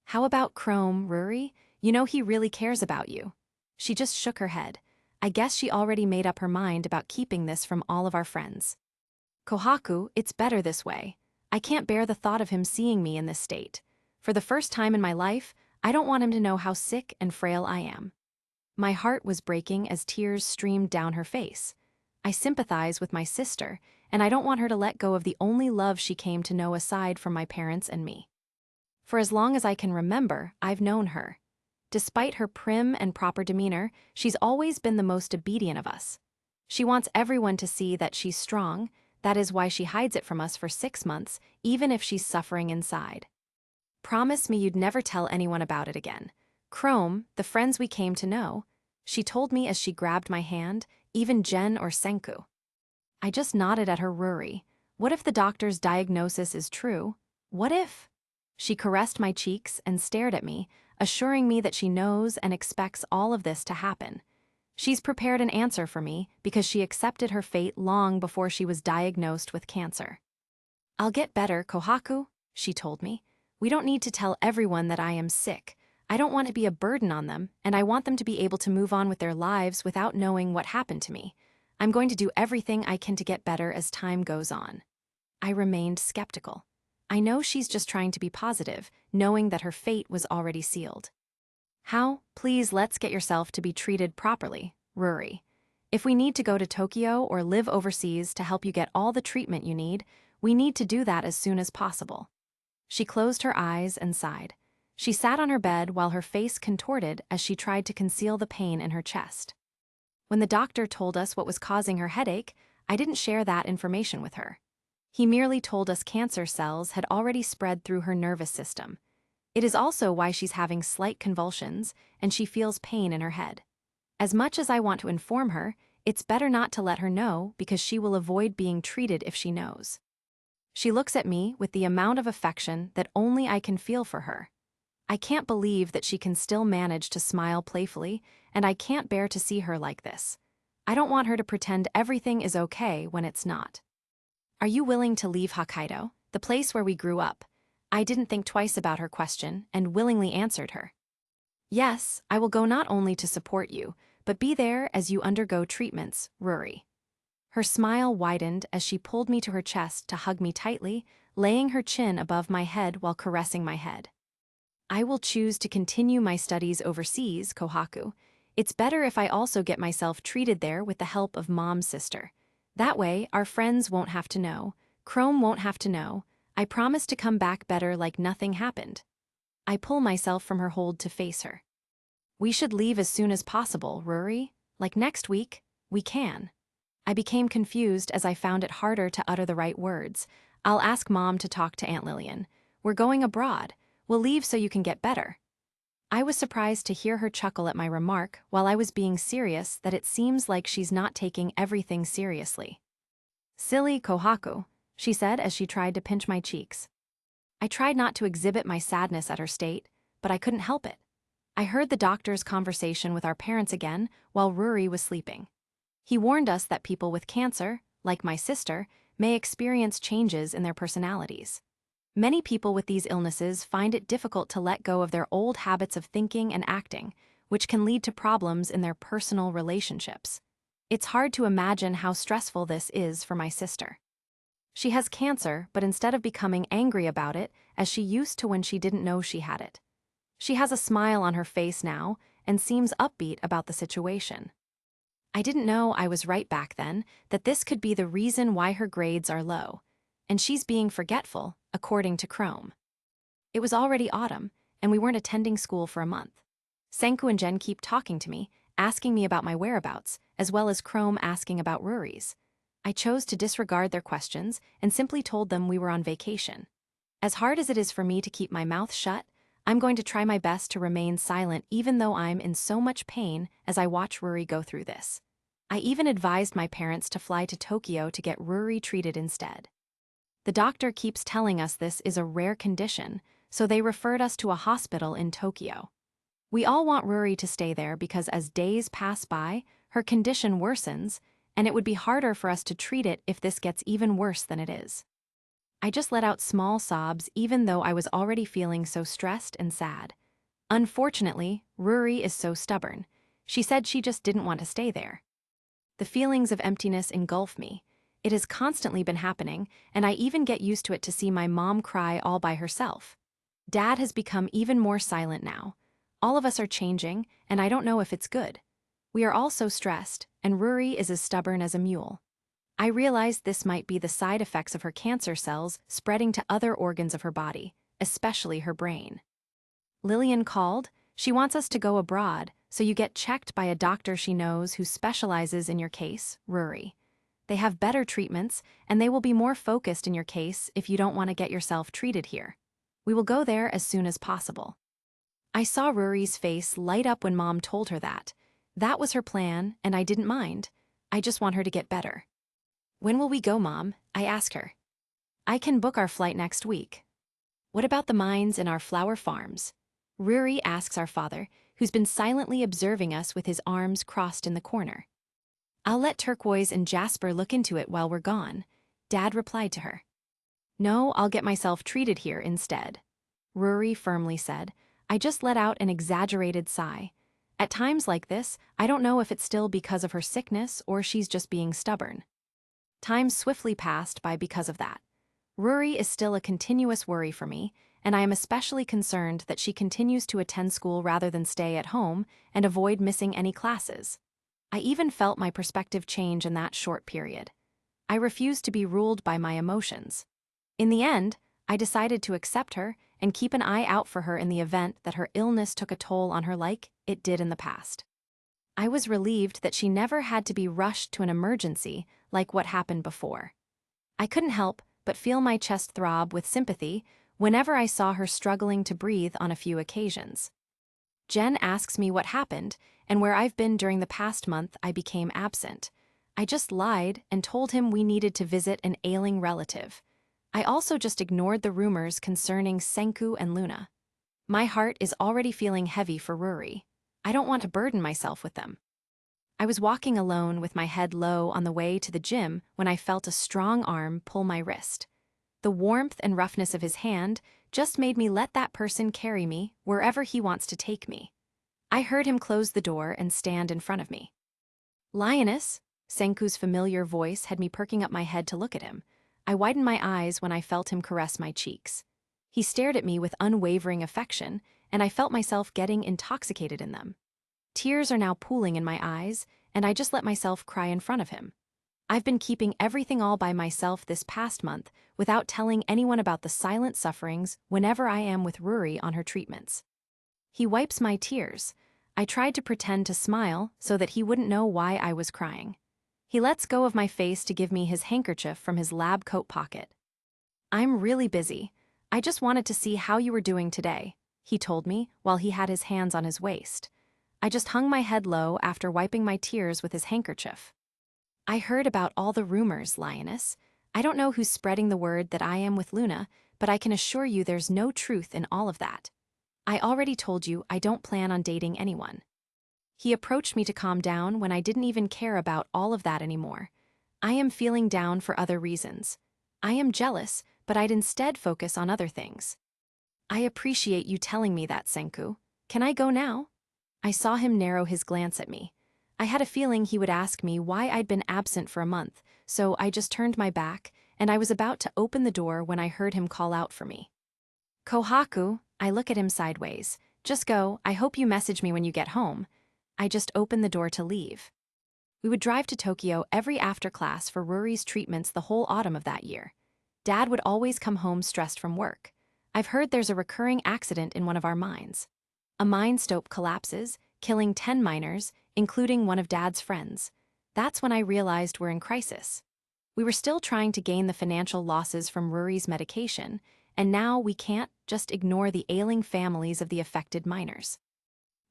How about Chrome, Ruri? You know he really cares about you. She just shook her head. I guess she already made up her mind about keeping this from all of our friends. Kohaku, it's better this way. I can't bear the thought of him seeing me in this state. For the first time in my life, I don't want him to know how sick and frail I am. My heart was breaking as tears streamed down her face. I sympathize with my sister, and I don't want her to let go of the only love she came to know aside from my parents and me. For as long as I can remember, I've known her. Despite her prim and proper demeanor, she's always been the most obedient of us. She wants everyone to see that she's strong. That is why she hides it from us for 6 months, even if she's suffering inside. Promise me you'd never tell anyone about it again. Chrome, the friends we came to know, she told me as she grabbed my hand, even Jen or Senku. I just nodded at her. Ruri. What if the doctor's diagnosis is true? What if? She caressed my cheeks and stared at me, assuring me that she knows and expects all of this to happen. She's prepared an answer for me because she accepted her fate long before she was diagnosed with cancer. I'll get better, Kohaku, she told me. We don't need to tell everyone that I am sick. I don't want to be a burden on them, and I want them to be able to move on with their lives without knowing what happened to me. I'm going to do everything I can to get better as time goes on. I remained skeptical. I know she's just trying to be positive, knowing that her fate was already sealed. How? Please let's get yourself to be treated properly, Ruri. If we need to go to Tokyo or live overseas to help you get all the treatment you need, we need to do that as soon as possible. She closed her eyes and sighed. She sat on her bed while her face contorted as she tried to conceal the pain in her chest. When the doctor told us what was causing her headache, I didn't share that information with her. He merely told us cancer cells had already spread through her nervous system. It is also why she's having slight convulsions and she feels pain in her head. As much as I want to inform her, it's better not to let her know because she will avoid being treated if she knows. She looks at me with the amount of affection that only I can feel for her. I can't believe that she can still manage to smile playfully, and I can't bear to see her like this. I don't want her to pretend everything is okay when it's not. Are you willing to leave Hokkaido, the place where we grew up? I didn't think twice about her question and willingly answered her. Yes, I will go not only to support you, but be there as you undergo treatments, Ruri. Her smile widened as she pulled me to her chest to hug me tightly, laying her chin above my head while caressing my head. I will choose to continue my studies overseas, Kohaku. It's better if I also get myself treated there with the help of Mom's sister. That way, our friends won't have to know, Chrome won't have to know. I promise to come back better like nothing happened. I pull myself from her hold to face her. We should leave as soon as possible, Ruri. Like next week, we can. I became confused as I found it harder to utter the right words. I'll ask Mom to talk to Aunt Lillian. We're going abroad. We'll leave so you can get better. I was surprised to hear her chuckle at my remark while I was being serious that it seems like she's not taking everything seriously. Silly Kohaku, she said as she tried to pinch my cheeks. I tried not to exhibit my sadness at her state, but I couldn't help it. I heard the doctor's conversation with our parents again while Ruri was sleeping. He warned us that people with cancer, like my sister, may experience changes in their personalities. Many people with these illnesses find it difficult to let go of their old habits of thinking and acting, which can lead to problems in their personal relationships. It's hard to imagine how stressful this is for my sister. She has cancer, but instead of becoming angry about it, as she used to when she didn't know she had it, she has a smile on her face now and seems upbeat about the situation. I didn't know I was right back then, that this could be the reason why her grades are low, and she's being forgetful, according to Chrome. It was already autumn, and we weren't attending school for a month. Senku and Jen keep talking to me, asking me about my whereabouts, as well as Chrome asking about Ruri's. I chose to disregard their questions and simply told them we were on vacation. As hard as it is for me to keep my mouth shut, I'm going to try my best to remain silent even though I'm in so much pain as I watch Ruri go through this. I even advised my parents to fly to Tokyo to get Ruri treated instead. The doctor keeps telling us this is a rare condition, so they referred us to a hospital in Tokyo. We all want Ruri to stay there because as days pass by, her condition worsens, and it would be harder for us to treat it if this gets even worse than it is. I just let out small sobs even though I was already feeling so stressed and sad. Unfortunately, Ruri is so stubborn. She said she just didn't want to stay there. The feelings of emptiness engulf me. It has constantly been happening, and I even get used to it to see my mom cry all by herself. Dad has become even more silent now. All of us are changing, and I don't know if it's good. We are all so stressed, and Ruri is as stubborn as a mule. I realized this might be the side effects of her cancer cells spreading to other organs of her body, especially her brain. Lillian called. She wants us to go abroad, so you get checked by a doctor she knows who specializes in your case, Ruri. They have better treatments, and they will be more focused in your case if you don't want to get yourself treated here. We will go there as soon as possible. I saw Ruri's face light up when Mom told her that. That was her plan, and I didn't mind. I just want her to get better. When will we go, Mom? I asked her. I can book our flight next week. What about the mines and our flower farms? Ruri asks our father, who's been silently observing us with his arms crossed in the corner. I'll let Turquoise and Jasper look into it while we're gone, Dad replied to her. No, I'll get myself treated here instead, Ruri firmly said. I just let out an exaggerated sigh. At times like this, I don't know if it's still because of her sickness or she's just being stubborn. Time swiftly passed by because of that. Ruri is still a continuous worry for me, and I am especially concerned that she continues to attend school rather than stay at home and avoid missing any classes. I even felt my perspective change in that short period. I refused to be ruled by my emotions. In the end, I decided to accept her and keep an eye out for her in the event that her illness took a toll on her like it did in the past. I was relieved that she never had to be rushed to an emergency like what happened before. I couldn't help but feel my chest throb with sympathy whenever I saw her struggling to breathe on a few occasions. Jen asks me what happened and where I've been during the past month I became absent. I just lied and told him we needed to visit an ailing relative. I also just ignored the rumors concerning Senku and Luna. My heart is already feeling heavy for Ruri. I don't want to burden myself with them. I was walking alone with my head low on the way to the gym when I felt a strong arm pull my wrist. The warmth and roughness of his hand just made me let that person carry me wherever he wants to take me. I heard him close the door and stand in front of me. "Lioness," Senku's familiar voice had me perking up my head to look at him. I widened my eyes when I felt him caress my cheeks. He stared at me with unwavering affection, and I felt myself getting intoxicated in them. Tears are now pooling in my eyes, and I just let myself cry in front of him. I've been keeping everything all by myself this past month without telling anyone about the silent sufferings whenever I am with Ruri on her treatments. He wipes my tears. I tried to pretend to smile so that he wouldn't know why I was crying. He lets go of my face to give me his handkerchief from his lab coat pocket. "I'm really busy. I just wanted to see how you were doing today," he told me while he had his hands on his waist. I just hung my head low after wiping my tears with his handkerchief. "I heard about all the rumors, Lioness. I don't know who's spreading the word that I am with Luna, but I can assure you there's no truth in all of that. I already told you I don't plan on dating anyone." He approached me to calm down when I didn't even care about all of that anymore. I am feeling down for other reasons. I am jealous, but I'd instead focus on other things. "I appreciate you telling me that, Senku. Can I go now?" I saw him narrow his glance at me. I had a feeling he would ask me why I'd been absent for a month, so I just turned my back, and I was about to open the door when I heard him call out for me. "Kohaku," I look at him sideways. "Just go, I hope you message me when you get home." I just opened the door to leave. We would drive to Tokyo every after class for Ruri's treatments the whole autumn of that year. Dad would always come home stressed from work. I've heard there's a recurring accident in one of our mines. A mine stope collapses, killing 10 miners, including one of Dad's friends. That's when I realized we're in crisis. We were still trying to gain the financial losses from Ruri's medication, and now we can't just ignore the ailing families of the affected miners.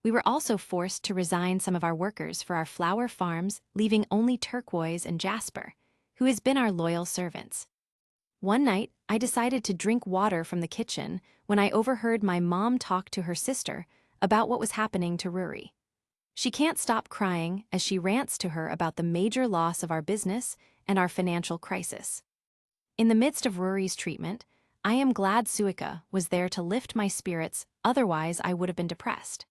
We were also forced to resign some of our workers for our flower farms, leaving only Turquoise and Jasper, who has been our loyal servants. One night, I decided to drink water from the kitchen when I overheard my mom talk to her sister about what was happening to Ruri. She can't stop crying as she rants to her about the major loss of our business and our financial crisis. In the midst of Ruri's treatment, I am glad Suika was there to lift my spirits, otherwise I would have been depressed.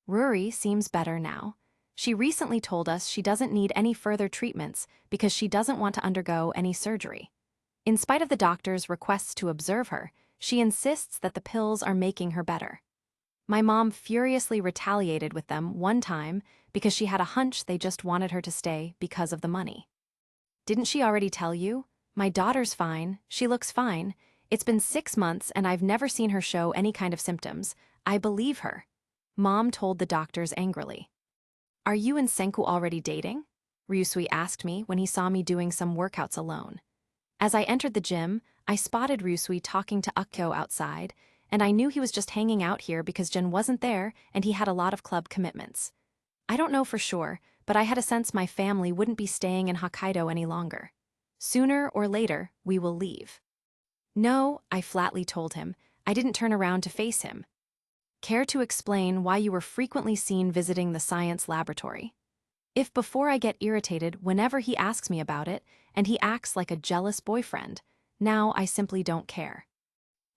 Ruri seems better now. She recently told us she doesn't need any further treatments because she doesn't want to undergo any surgery. In spite of the doctor's requests to observe her, she insists that the pills are making her better. My mom furiously retaliated with them one time because she had a hunch they just wanted her to stay because of the money. "Didn't she already tell you? My daughter's fine, she looks fine. It's been 6 months and I've never seen her show any kind of symptoms. I believe her," Mom told the doctors angrily. "Are you and Senku already dating?" Ryusui asked me when he saw me doing some workouts alone. As I entered the gym, I spotted Ryusui talking to Akko outside, and I knew he was just hanging out here because Jen wasn't there and he had a lot of club commitments. I don't know for sure, but I had a sense my family wouldn't be staying in Hokkaido any longer. Sooner or later, we will leave. "No," I flatly told him. I didn't turn around to face him. "Care to explain why you were frequently seen visiting the science laboratory?" If before I get irritated whenever he asks me about it, and he acts like a jealous boyfriend, now I simply don't care.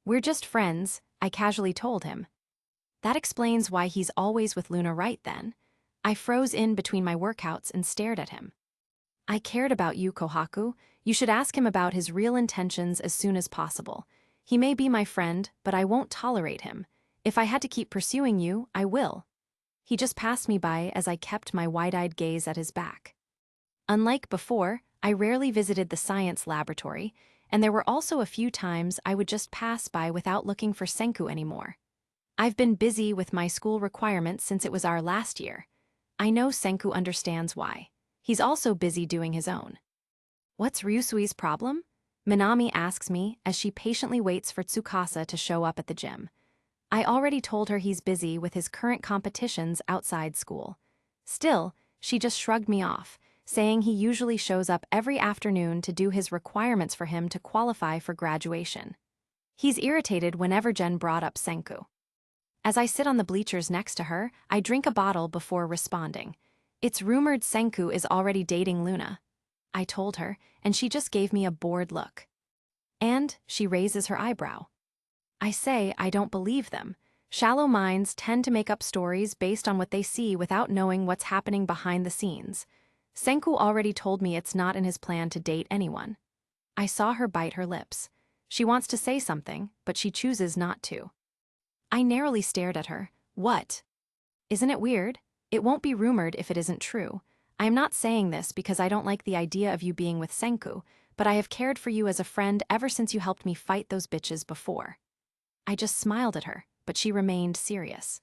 "We're just friends," I casually told him. That explains why he's always with Luna, right then. I froze in between my workouts and stared at him. "I cared about you, Kohaku. You should ask him about his real intentions as soon as possible. He may be my friend, but I won't tolerate him. If I had to keep pursuing you, I will." He just passed me by as I kept my wide-eyed gaze at his back. Unlike before, I rarely visited the science laboratory, and there were also a few times I would just pass by without looking for Senku anymore. I've been busy with my school requirements since it was our last year. I know Senku understands why. He's also busy doing his own. What's Ryusui's problem? Minami asks me as she patiently waits for Tsukasa to show up at the gym. I already told her he's busy with his current competitions outside school. Still, she just shrugged me off, saying he usually shows up every afternoon to do his requirements for him to qualify for graduation. He's irritated whenever Jen brought up Senku. As I sit on the bleachers next to her, I drink a bottle before responding. It's rumored Senku is already dating Luna. I told her, and she just gave me a bored look. And she raises her eyebrow. I say I don't believe them. Shallow minds tend to make up stories based on what they see without knowing what's happening behind the scenes. Senku already told me it's not in his plan to date anyone. I saw her bite her lips. She wants to say something, but she chooses not to. I narrowly stared at her. What? Isn't it weird? It won't be rumored if it isn't true. I am not saying this because I don't like the idea of you being with Senku, but I have cared for you as a friend ever since you helped me fight those bitches before. I just smiled at her, but she remained serious.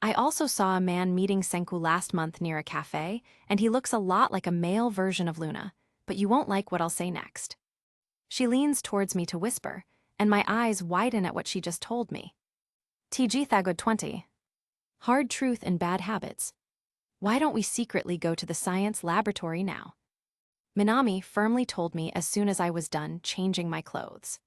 I also saw a man meeting Senku last month near a cafe, and he looks a lot like a male version of Luna, but you won't like what I'll say next. She leans towards me to whisper, and my eyes widen at what she just told me. TG Thagod 20. Hard truth and bad habits. Why don't we secretly go to the science laboratory now? Minami firmly told me as soon as I was done changing my clothes.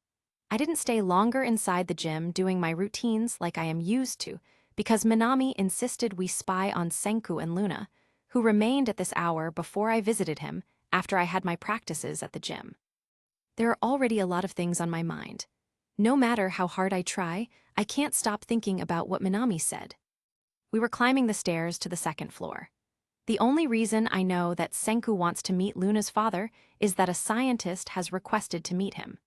I didn't stay longer inside the gym doing my routines like I am used to because Minami insisted we spy on Senku and Luna, who remained at this hour before I visited him after I had my practices at the gym. There are already a lot of things on my mind. No matter how hard I try, I can't stop thinking about what Minami said. We were climbing the stairs to the second floor. The only reason I know that Senku wants to meet Luna's father is that a scientist has requested to meet him.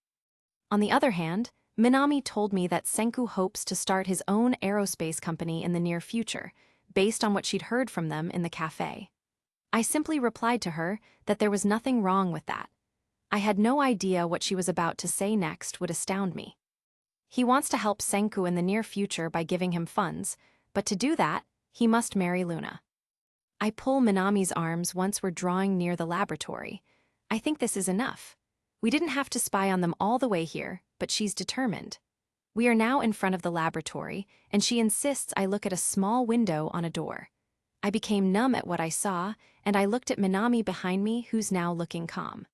On the other hand, Minami told me that Senku hopes to start his own aerospace company in the near future, based on what she'd heard from them in the cafe. I simply replied to her that there was nothing wrong with that. I had no idea what she was about to say next would astound me. He wants to help Senku in the near future by giving him funds, but to do that, he must marry Luna. I pull Minami's arms once we're drawing near the laboratory. I think this is enough. We didn't have to spy on them all the way here, but she's determined. We are now in front of the laboratory, and she insists I look at a small window on a door. I became numb at what I saw, and I looked at Minami behind me, who's now looking calm.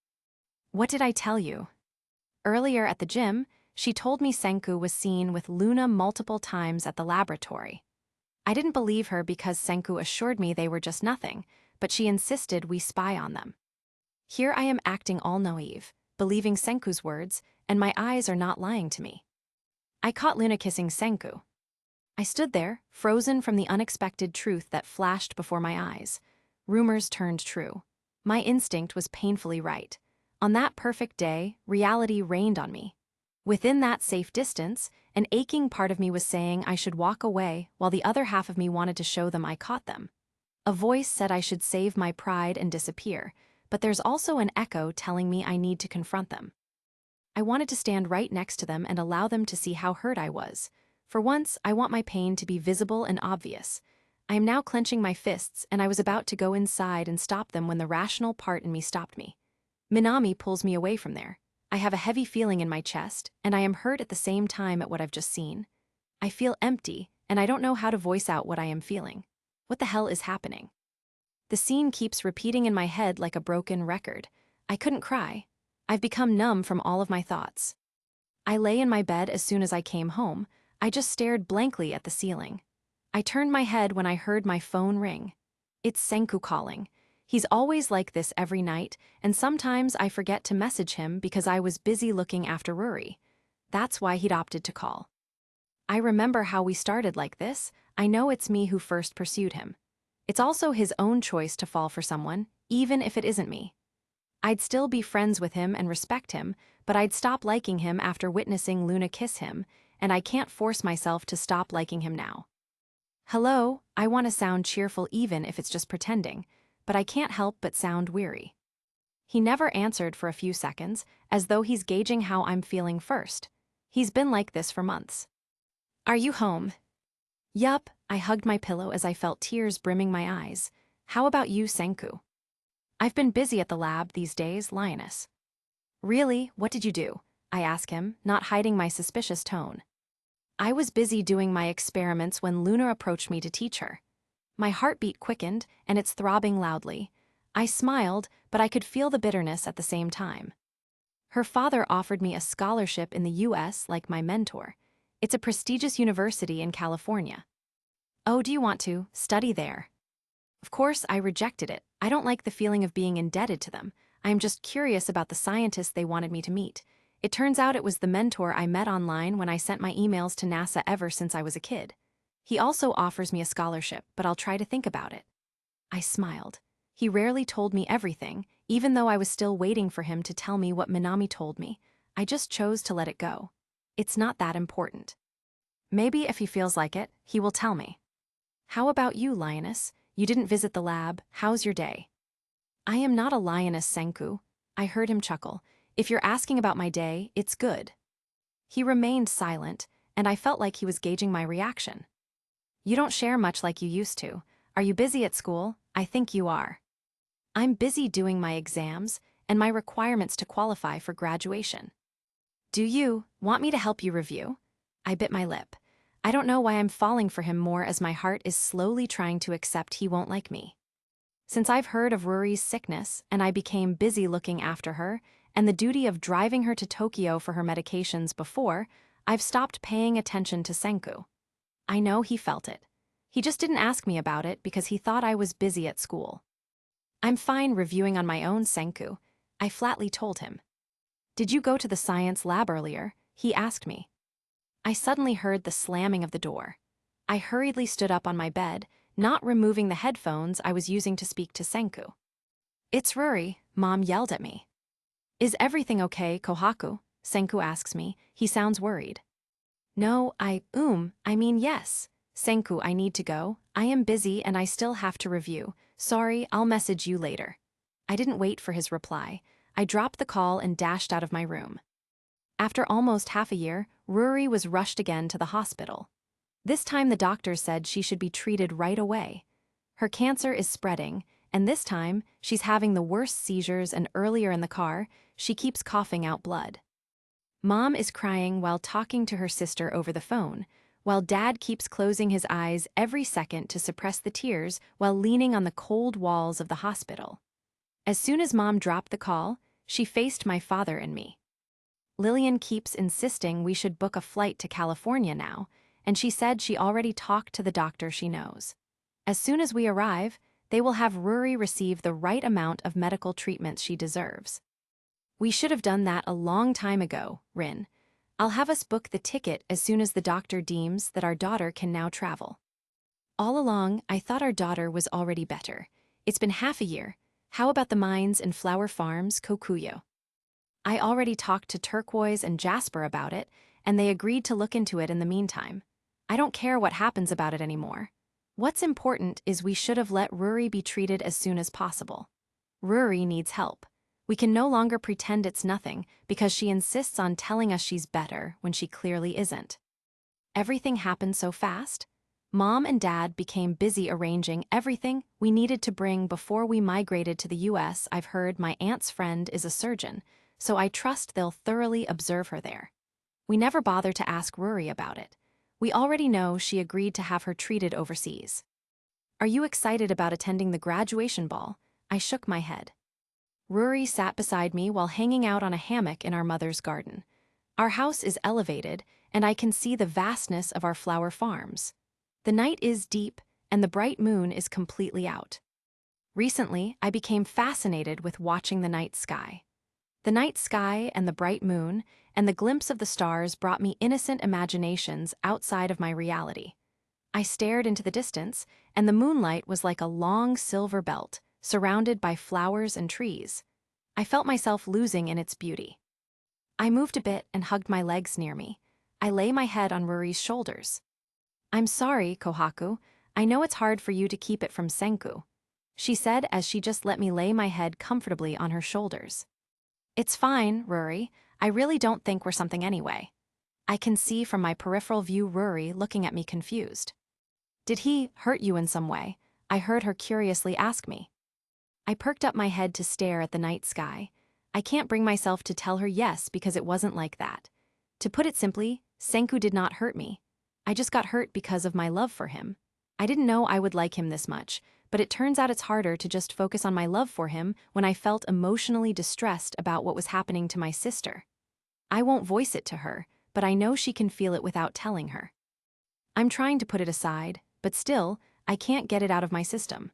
What did I tell you? Earlier at the gym, she told me Senku was seen with Luna multiple times at the laboratory. I didn't believe her because Senku assured me they were just nothing, but she insisted we spy on them. Here I am acting all naive, believing Senku's words, and my eyes are not lying to me. I caught Luna kissing Senku. I stood there, frozen from the unexpected truth that flashed before my eyes. Rumors turned true. My instinct was painfully right. On that perfect day, reality rained on me. Within that safe distance, an aching part of me was saying I should walk away while the other half of me wanted to show them I caught them. A voice said I should save my pride and disappear, but there's also an echo telling me I need to confront them. I wanted to stand right next to them and allow them to see how hurt I was. For once, I want my pain to be visible and obvious. I am now clenching my fists, and I was about to go inside and stop them when the rational part in me stopped me. Minami pulls me away from there. I have a heavy feeling in my chest, and I am hurt at the same time at what I've just seen. I feel empty, and I don't know how to voice out what I am feeling. What the hell is happening? The scene keeps repeating in my head like a broken record. I couldn't cry. I've become numb from all of my thoughts. I lay in my bed as soon as I came home. I just stared blankly at the ceiling. I turned my head when I heard my phone ring. It's Senku calling. He's always like this every night, and sometimes I forget to message him because I was busy looking after Ruri. That's why he'd opted to call. I remember how we started like this. I know it's me who first pursued him. It's also his own choice to fall for someone, even if it isn't me. I'd still be friends with him and respect him, but I'd stop liking him after witnessing Luna kiss him, and I can't force myself to stop liking him now. Hello, I want to sound cheerful even if it's just pretending, but I can't help but sound weary. He never answered for a few seconds, as though he's gauging how I'm feeling first. He's been like this for months. Are you home? Yup, I hugged my pillow as I felt tears brimming my eyes. How about you, Senku? I've been busy at the lab these days, lioness. Really, what did you do? I asked him, not hiding my suspicious tone. I was busy doing my experiments when Luna approached me to teach her. My heartbeat quickened, and it's throbbing loudly. I smiled, but I could feel the bitterness at the same time. Her father offered me a scholarship in the US like my mentor. It's a prestigious university in California. Oh, do you want to study there? Of course, I rejected it. I don't like the feeling of being indebted to them. I am just curious about the scientists they wanted me to meet. It turns out it was the mentor I met online when I sent my emails to NASA ever since I was a kid. He also offers me a scholarship, but I'll try to think about it. I smiled. He rarely told me everything, even though I was still waiting for him to tell me what Minami told me. I just chose to let it go. It's not that important. Maybe if he feels like it, he will tell me. How about you, lioness? You didn't visit the lab. How's your day? I am not a lioness, Senku. I heard him chuckle. If you're asking about my day, it's good. He remained silent, and I felt like he was gauging my reaction. You don't share much like you used to. Are you busy at school? I think you are. I'm busy doing my exams and my requirements to qualify for graduation. Do you want me to help you review? I bit my lip. I don't know why I'm falling for him more as my heart is slowly trying to accept he won't like me. Since I've heard of Ruri's sickness and I became busy looking after her and the duty of driving her to Tokyo for her medications before, I've stopped paying attention to Senku. I know he felt it. He just didn't ask me about it because he thought I was busy at school. I'm fine reviewing on my own, Senku, I flatly told him. Did you go to the science lab earlier? He asked me. I suddenly heard the slamming of the door. I hurriedly stood up on my bed, not removing the headphones I was using to speak to Senku. It's Ruri, Mom yelled at me. Is everything okay, Kohaku? Senku asks me. He sounds worried. No, I mean yes. Senku, I need to go. I am busy and I still have to review. Sorry, I'll message you later. I didn't wait for his reply. I dropped the call and dashed out of my room. After almost half a year, Ruri was rushed again to the hospital. This time the doctor said she should be treated right away. Her cancer is spreading, and this time she's having the worst seizures, and earlier in the car, she keeps coughing out blood. Mom is crying while talking to her sister over the phone, while Dad keeps closing his eyes every second to suppress the tears while leaning on the cold walls of the hospital. As soon as Mom dropped the call, she faced my father and me. Lillian keeps insisting we should book a flight to California now, and she said she already talked to the doctor she knows. As soon as we arrive, they will have Ruri receive the right amount of medical treatment she deserves. We should have done that a long time ago, Rin. I'll have us book the ticket as soon as the doctor deems that our daughter can now travel. All along, I thought our daughter was already better. It's been half a year. How about the mines and flower farms, Kokuyo? I already talked to Turquoise and Jasper about it, and they agreed to look into it in the meantime. I don't care what happens about it anymore. What's important is we should have let Ruri be treated as soon as possible. Ruri needs help. We can no longer pretend it's nothing because she insists on telling us she's better when she clearly isn't. Everything happened so fast. Mom and Dad became busy arranging everything we needed to bring before we migrated to the US. I've heard my aunt's friend is a surgeon, so I trust they'll thoroughly observe her there. We never bother to ask Ruri about it. We already know she agreed to have her treated overseas. Are you excited about attending the graduation ball? I shook my head. Ruri sat beside me while hanging out on a hammock in our mother's garden. Our house is elevated, and I can see the vastness of our flower farms. The night is deep, and the bright moon is completely out. Recently, I became fascinated with watching the night sky. The night sky and the bright moon and the glimpse of the stars brought me innocent imaginations outside of my reality. I stared into the distance, and the moonlight was like a long silver belt, surrounded by flowers and trees. I felt myself losing in its beauty. I moved a bit and hugged my legs near me. I lay my head on Ruri's shoulders. I'm sorry, Kohaku. I know it's hard for you to keep it from Senku. she said as she just let me lay my head comfortably on her shoulders. It's fine, Rory. I really don't think we're something anyway. I can see from my peripheral view Rory looking at me confused. Did he hurt you in some way? I heard her curiously ask me. I perked up my head to stare at the night sky. I can't bring myself to tell her yes because it wasn't like that. To put it simply, Senku did not hurt me. I just got hurt because of my love for him. I didn't know I would like him this much, but it turns out it's harder to just focus on my love for him when I felt emotionally distressed about what was happening to my sister. I won't voice it to her, but I know she can feel it without telling her. I'm trying to put it aside, but still, I can't get it out of my system.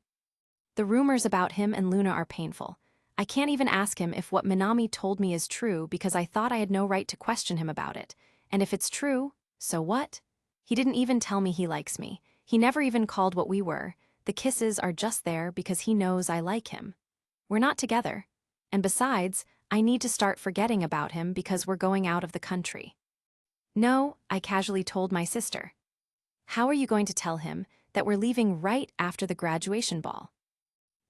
The rumors about him and Luna are painful. I can't even ask him if what Minami told me is true because I thought I had no right to question him about it. And if it's true, so what? He didn't even tell me he likes me. He never even called what we were. The kisses are just there because he knows I like him. We're not together. And besides, I need to start forgetting about him because we're going out of the country. No, I casually told my sister. How are you going to tell him that we're leaving right after the graduation ball?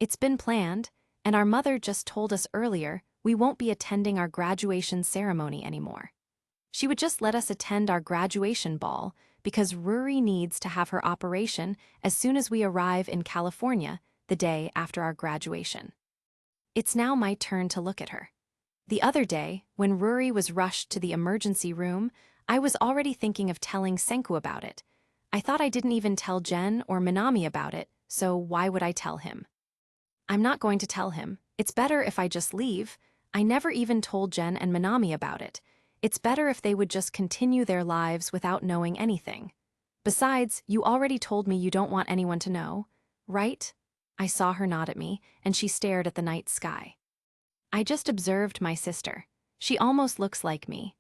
It's been planned, and our mother just told us earlier we won't be attending our graduation ceremony anymore. She would just let us attend our graduation ball because Ruri needs to have her operation as soon as we arrive in California the day after our graduation. It's now my turn to look at her. The other day, when Ruri was rushed to the emergency room, I was already thinking of telling Senku about it. I thought I didn't even tell Jen or Minami about it, so why would I tell him? I'm not going to tell him. It's better if I just leave. I never even told Jen and Minami about it. It's better if they would just continue their lives without knowing anything. Besides, you already told me you don't want anyone to know, right? I saw her nod at me, and she stared at the night sky. I just observed my sister. She almost looks like me.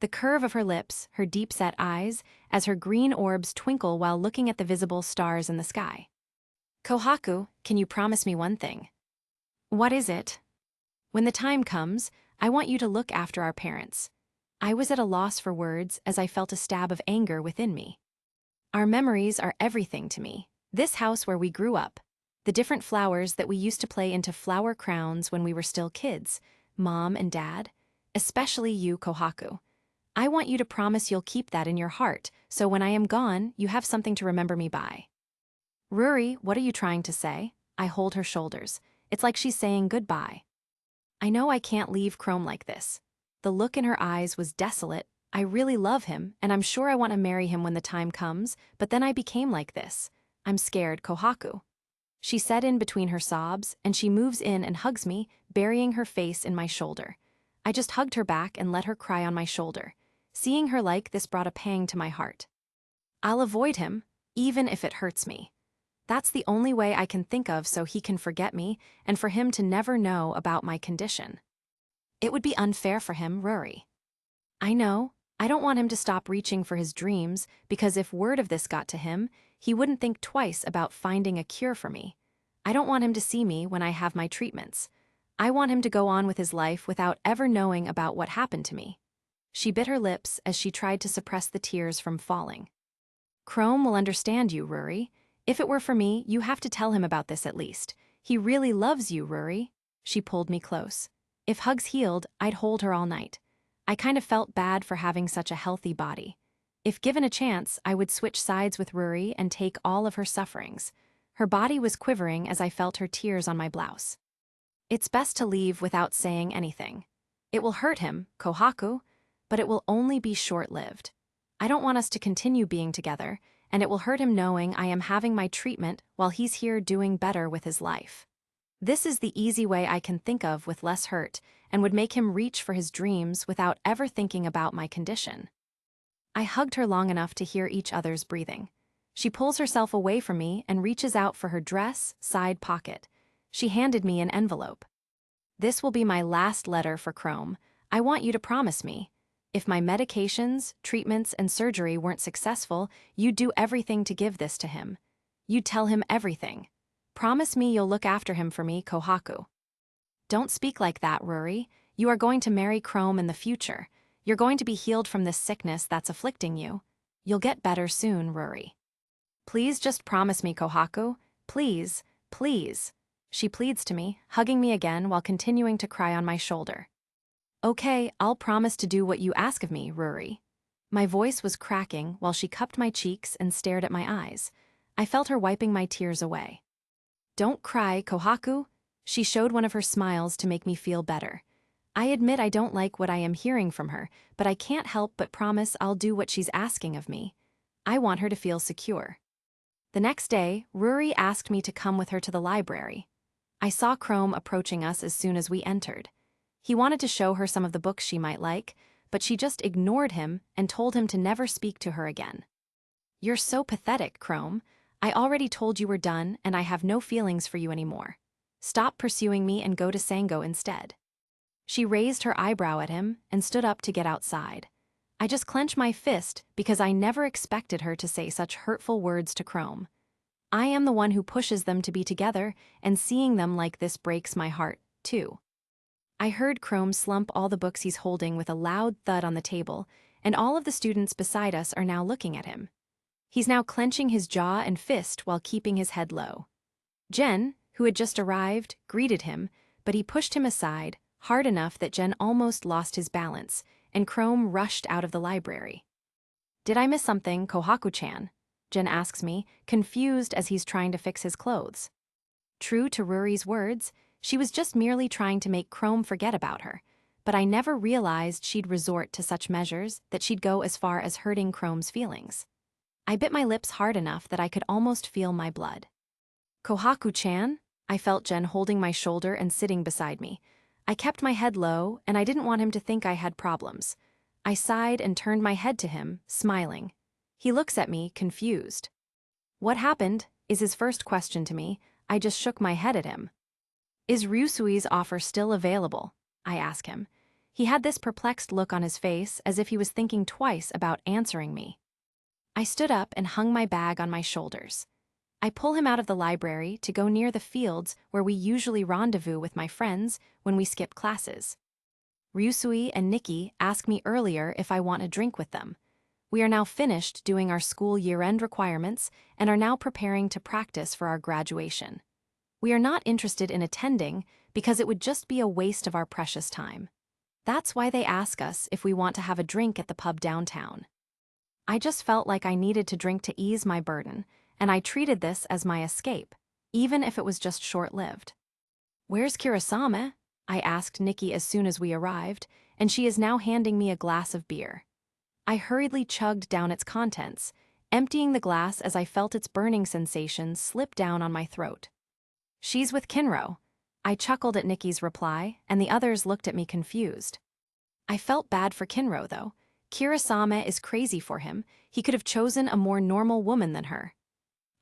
The curve of her lips, her deep-set eyes, as her green orbs twinkle while looking at the visible stars in the sky. Kohaku, can you promise me one thing? What is it? When the time comes, I want you to look after our parents. I was at a loss for words as I felt a stab of anger within me. Our memories are everything to me. This house where we grew up. The different flowers that we used to play into flower crowns when we were still kids. Mom and Dad. Especially you, Kohaku. I want you to promise you'll keep that in your heart, so when I am gone, you have something to remember me by. Ruri, what are you trying to say? I hold her shoulders. It's like she's saying goodbye. I know I can't leave Chrome like this. The look in her eyes was desolate. I really love him, and I'm sure I want to marry him when the time comes, but then I became like this. I'm scared, Kohaku. She said in between her sobs, and she moves in and hugs me, burying her face in my shoulder. I just hugged her back and let her cry on my shoulder. Seeing her like this brought a pang to my heart. I'll avoid him, even if it hurts me. That's the only way I can think of so he can forget me and for him to never know about my condition. It would be unfair for him, Ruri. I know. I don't want him to stop reaching for his dreams because if word of this got to him, he wouldn't think twice about finding a cure for me. I don't want him to see me when I have my treatments. I want him to go on with his life without ever knowing about what happened to me. She bit her lips as she tried to suppress the tears from falling. Chrome will understand you, Ruri. If it were for me, you have to tell him about this at least. He really loves you, Ruri. She pulled me close. If hugs healed, I'd hold her all night. I kind of felt bad for having such a healthy body. If given a chance, I would switch sides with Ruri and take all of her sufferings. Her body was quivering as I felt her tears on my blouse. It's best to leave without saying anything. It will hurt him, Kohaku, but it will only be short-lived. I don't want us to continue being together, and it will hurt him knowing I am having my treatment while he's here doing better with his life. This is the easy way I can think of with less hurt and would make him reach for his dreams without ever thinking about my condition. I hugged her long enough to hear each other's breathing. She pulls herself away from me and reaches out for her dress, side pocket. She handed me an envelope. This will be my last letter for Chrome. I want you to promise me. If my medications, treatments, and surgery weren't successful, you'd do everything to give this to him. You'd tell him everything. Promise me you'll look after him for me, Kohaku. Don't speak like that, Ruri. You are going to marry Chrome in the future. You're going to be healed from this sickness that's afflicting you. You'll get better soon, Ruri. Please just promise me, Kohaku. Please, please. she pleads to me, hugging me again while continuing to cry on my shoulder. Okay, I'll promise to do what you ask of me, Ruri. My voice was cracking while she cupped my cheeks and stared at my eyes. I felt her wiping my tears away. Don't cry, Kohaku. She showed one of her smiles to make me feel better. I admit I don't like what I am hearing from her, but I can't help but promise I'll do what she's asking of me. I want her to feel secure. The next day, Ruri asked me to come with her to the library. I saw Chrome approaching us as soon as we entered. He wanted to show her some of the books she might like, but she just ignored him and told him to never speak to her again. You're so pathetic, Chrome. I already told you we're done and I have no feelings for you anymore. Stop pursuing me and go to Sango instead. She raised her eyebrow at him and stood up to get outside. I just clenched my fist because I never expected her to say such hurtful words to Chrome. I am the one who pushes them to be together, and seeing them like this breaks my heart, too. I heard Chrome slump all the books he's holding with a loud thud on the table, and all of the students beside us are now looking at him. He's now clenching his jaw and fist while keeping his head low. Jen, who had just arrived, greeted him, but he pushed him aside, hard enough that Jen almost lost his balance, and Chrome rushed out of the library. Did I miss something, Kohaku-chan? Jen asks me, confused as he's trying to fix his clothes. True to Ruri's words, she was just merely trying to make Chrome forget about her, but I never realized she'd resort to such measures that she'd go as far as hurting Chrome's feelings. I bit my lips hard enough that I could almost feel my blood. Kohaku-chan? I felt Jen holding my shoulder and sitting beside me. I kept my head low, and I didn't want him to think I had problems. I sighed and turned my head to him, smiling. He looks at me, confused. What happened? Is his first question to me. I just shook my head at him. Is Ryusui's offer still available? I ask him. He had this perplexed look on his face as if he was thinking twice about answering me. I stood up and hung my bag on my shoulders. I pull him out of the library to go near the fields where we usually rendezvous with my friends when we skip classes. Ryusui and Nikki asked me earlier if I want a drink with them. We are now finished doing our school year-end requirements and are now preparing to practice for our graduation. We are not interested in attending because it would just be a waste of our precious time. That's why they ask us if we want to have a drink at the pub downtown. I just felt like I needed to drink to ease my burden, and I treated this as my escape, even if it was just short-lived. Where's Kirasame? I asked Nikki as soon as we arrived, and she is now handing me a glass of beer. I hurriedly chugged down its contents, emptying the glass as I felt its burning sensation slip down on my throat. She's with Kinro. I chuckled at Nikki's reply, and the others looked at me confused. I felt bad for Kinro, though. Kirasame is crazy for him. He could have chosen a more normal woman than her.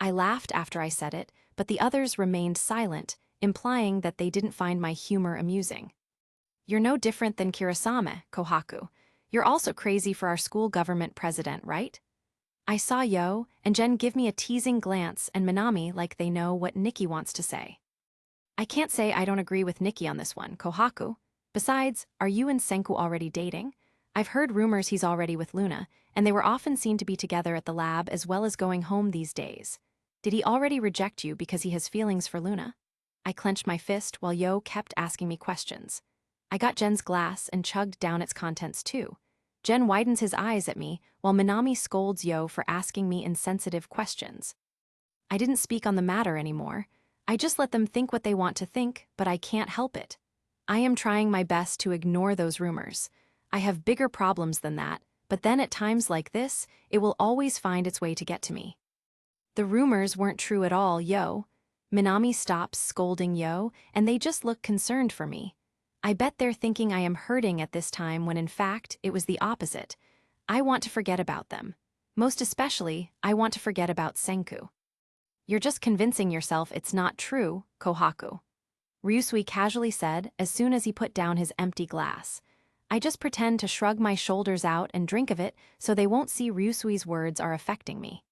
I laughed after I said it, but the others remained silent, implying that they didn't find my humor amusing. You're no different than Kirasame, Kohaku. You're also crazy for our school government president, right? I saw Yo and Jen give me a teasing glance and Minami like they know what Nikki wants to say. I can't say I don't agree with Nikki on this one, Kohaku. Besides, are you and Senku already dating? I've heard rumors he's already with Luna, and they were often seen to be together at the lab as well as going home these days. Did he already reject you because he has feelings for Luna? I clenched my fist while Yo kept asking me questions. I got Jen's glass and chugged down its contents too. Jen widens his eyes at me while Minami scolds Yo for asking me insensitive questions. I didn't speak on the matter anymore. I just let them think what they want to think, but I can't help it. I am trying my best to ignore those rumors. I have bigger problems than that, but then at times like this, it will always find its way to get to me. The rumors weren't true at all, Yo. Minami stops scolding Yo, and they just look concerned for me. I bet they're thinking I am hurting at this time when in fact it was the opposite. I want to forget about them. Most especially, I want to forget about Senku. You're just convincing yourself it's not true, Kohaku. Ryusui casually said as soon as he put down his empty glass. I just pretend to shrug my shoulders out and drink of it so they won't see Ryusui's words are affecting me.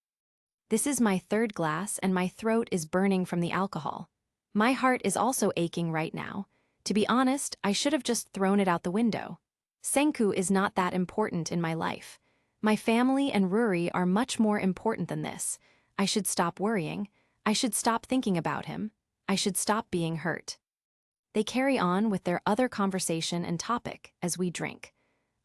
This is my third glass and my throat is burning from the alcohol. My heart is also aching right now. To be honest, I should have just thrown it out the window. Senku is not that important in my life. My family and Ruri are much more important than this. I should stop worrying. I should stop thinking about him. I should stop being hurt. They carry on with their other conversation and topic as we drink.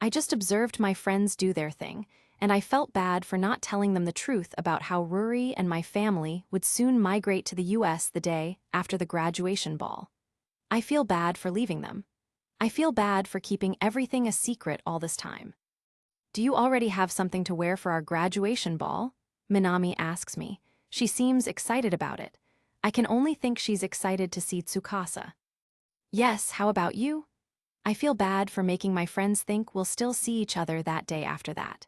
I just observed my friends do their thing, and I felt bad for not telling them the truth about how Rory and my family would soon migrate to the US the day after the graduation ball. I feel bad for leaving them. I feel bad for keeping everything a secret all this time. Do you already have something to wear for our graduation ball? Minami asks me. She seems excited about it. I can only think she's excited to see Tsukasa. Yes, how about you? I feel bad for making my friends think we'll still see each other that day after that.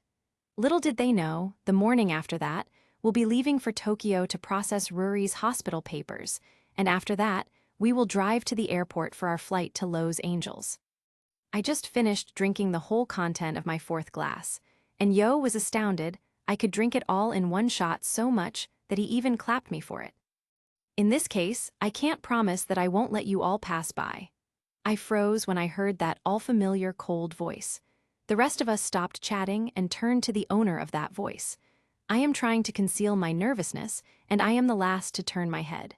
Little did they know, the morning after that, we'll be leaving for Tokyo to process Rory's hospital papers, and after that, we will drive to the airport for our flight to Los Angeles. I just finished drinking the whole content of my fourth glass, and Yo was astounded I could drink it all in one shot so much that he even clapped me for it. In this case, I can't promise that I won't let you all pass by. I froze when I heard that all-familiar cold voice. The rest of us stopped chatting and turned to the owner of that voice. I am trying to conceal my nervousness, and I am the last to turn my head.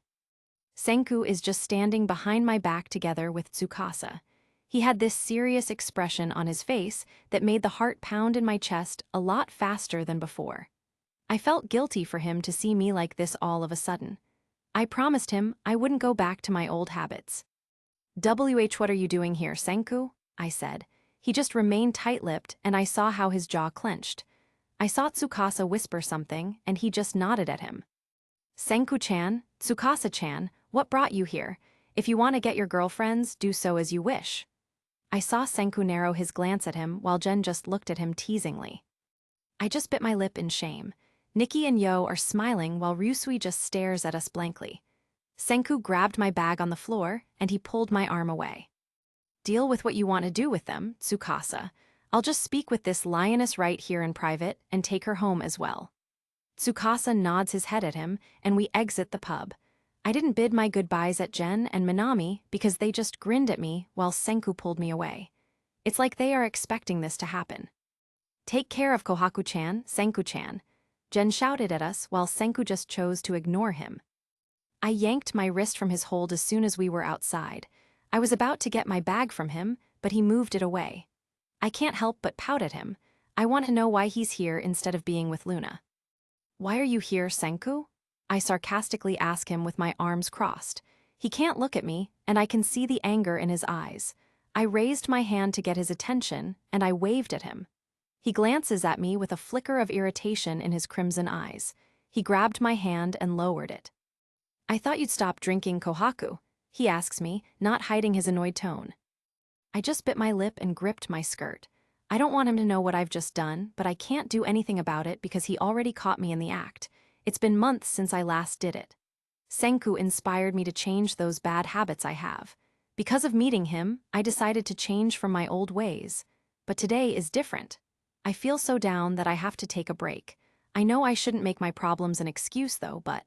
Senku is just standing behind my back together with Tsukasa. He had this serious expression on his face that made the heart pound in my chest a lot faster than before. I felt guilty for him to see me like this all of a sudden. I promised him I wouldn't go back to my old habits. What are you doing here, Senku? I said. He just remained tight-lipped, and I saw how his jaw clenched. I saw Tsukasa whisper something, and he just nodded at him. Senku-chan, Tsukasa-chan, what brought you here? If you want to get your girlfriends, do so as you wish. I saw Senku narrow his glance at him while Jen just looked at him teasingly. I just bit my lip in shame. Nikki and Yo are smiling while Ryusui just stares at us blankly. Senku grabbed my bag on the floor, and he pulled my arm away. Deal with what you want to do with them, Tsukasa. I'll just speak with this lioness right here in private and take her home as well. Tsukasa nods his head at him, and we exit the pub. I didn't bid my goodbyes at Jen and Minami because they just grinned at me while Senku pulled me away. It's like they are expecting this to happen. Take care of Kohaku-chan, Senku-chan. Jen shouted at us while Senku just chose to ignore him. I yanked my wrist from his hold as soon as we were outside. I was about to get my bag from him, but he moved it away. I can't help but pout at him. I want to know why he's here instead of being with Luna. Why are you here, Senku? I sarcastically ask him with my arms crossed. He can't look at me, and I can see the anger in his eyes. I raised my hand to get his attention, and I waved at him. He glances at me with a flicker of irritation in his crimson eyes. He grabbed my hand and lowered it. I thought you'd stop drinking Kohaku, he asks me, not hiding his annoyed tone. I just bit my lip and gripped my skirt. I don't want him to know what I've just done, but I can't do anything about it because he already caught me in the act. It's been months since I last did it. Senku inspired me to change those bad habits I have. Because of meeting him, I decided to change from my old ways. But today is different. I feel so down that I have to take a break. I know I shouldn't make my problems an excuse though, but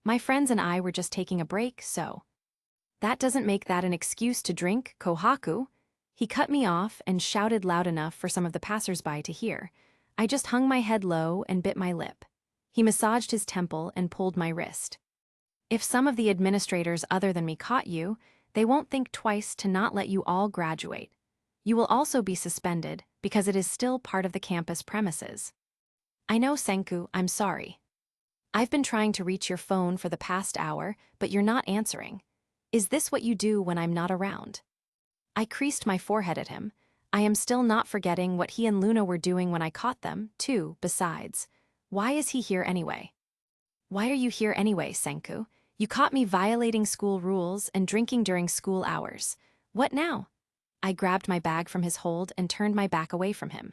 my friends and I were just taking a break, so that doesn't make that an excuse to drink Kohaku. He cut me off and shouted loud enough for some of the passersby to hear. I just hung my head low and bit my lip. He massaged his temple and pulled my wrist. If some of the administrators other than me caught you, they won't think twice to not let you all graduate. You will also be suspended because it is still part of the campus premises. I know, Senku, I'm sorry. I've been trying to reach your phone for the past hour, but you're not answering. Is this what you do when I'm not around? I creased my forehead at him. I am still not forgetting what he and Luna were doing when I caught them, too, besides. Why is he here anyway? Why are you here anyway, Senku? You caught me violating school rules and drinking during school hours. What now? I grabbed my bag from his hold and turned my back away from him.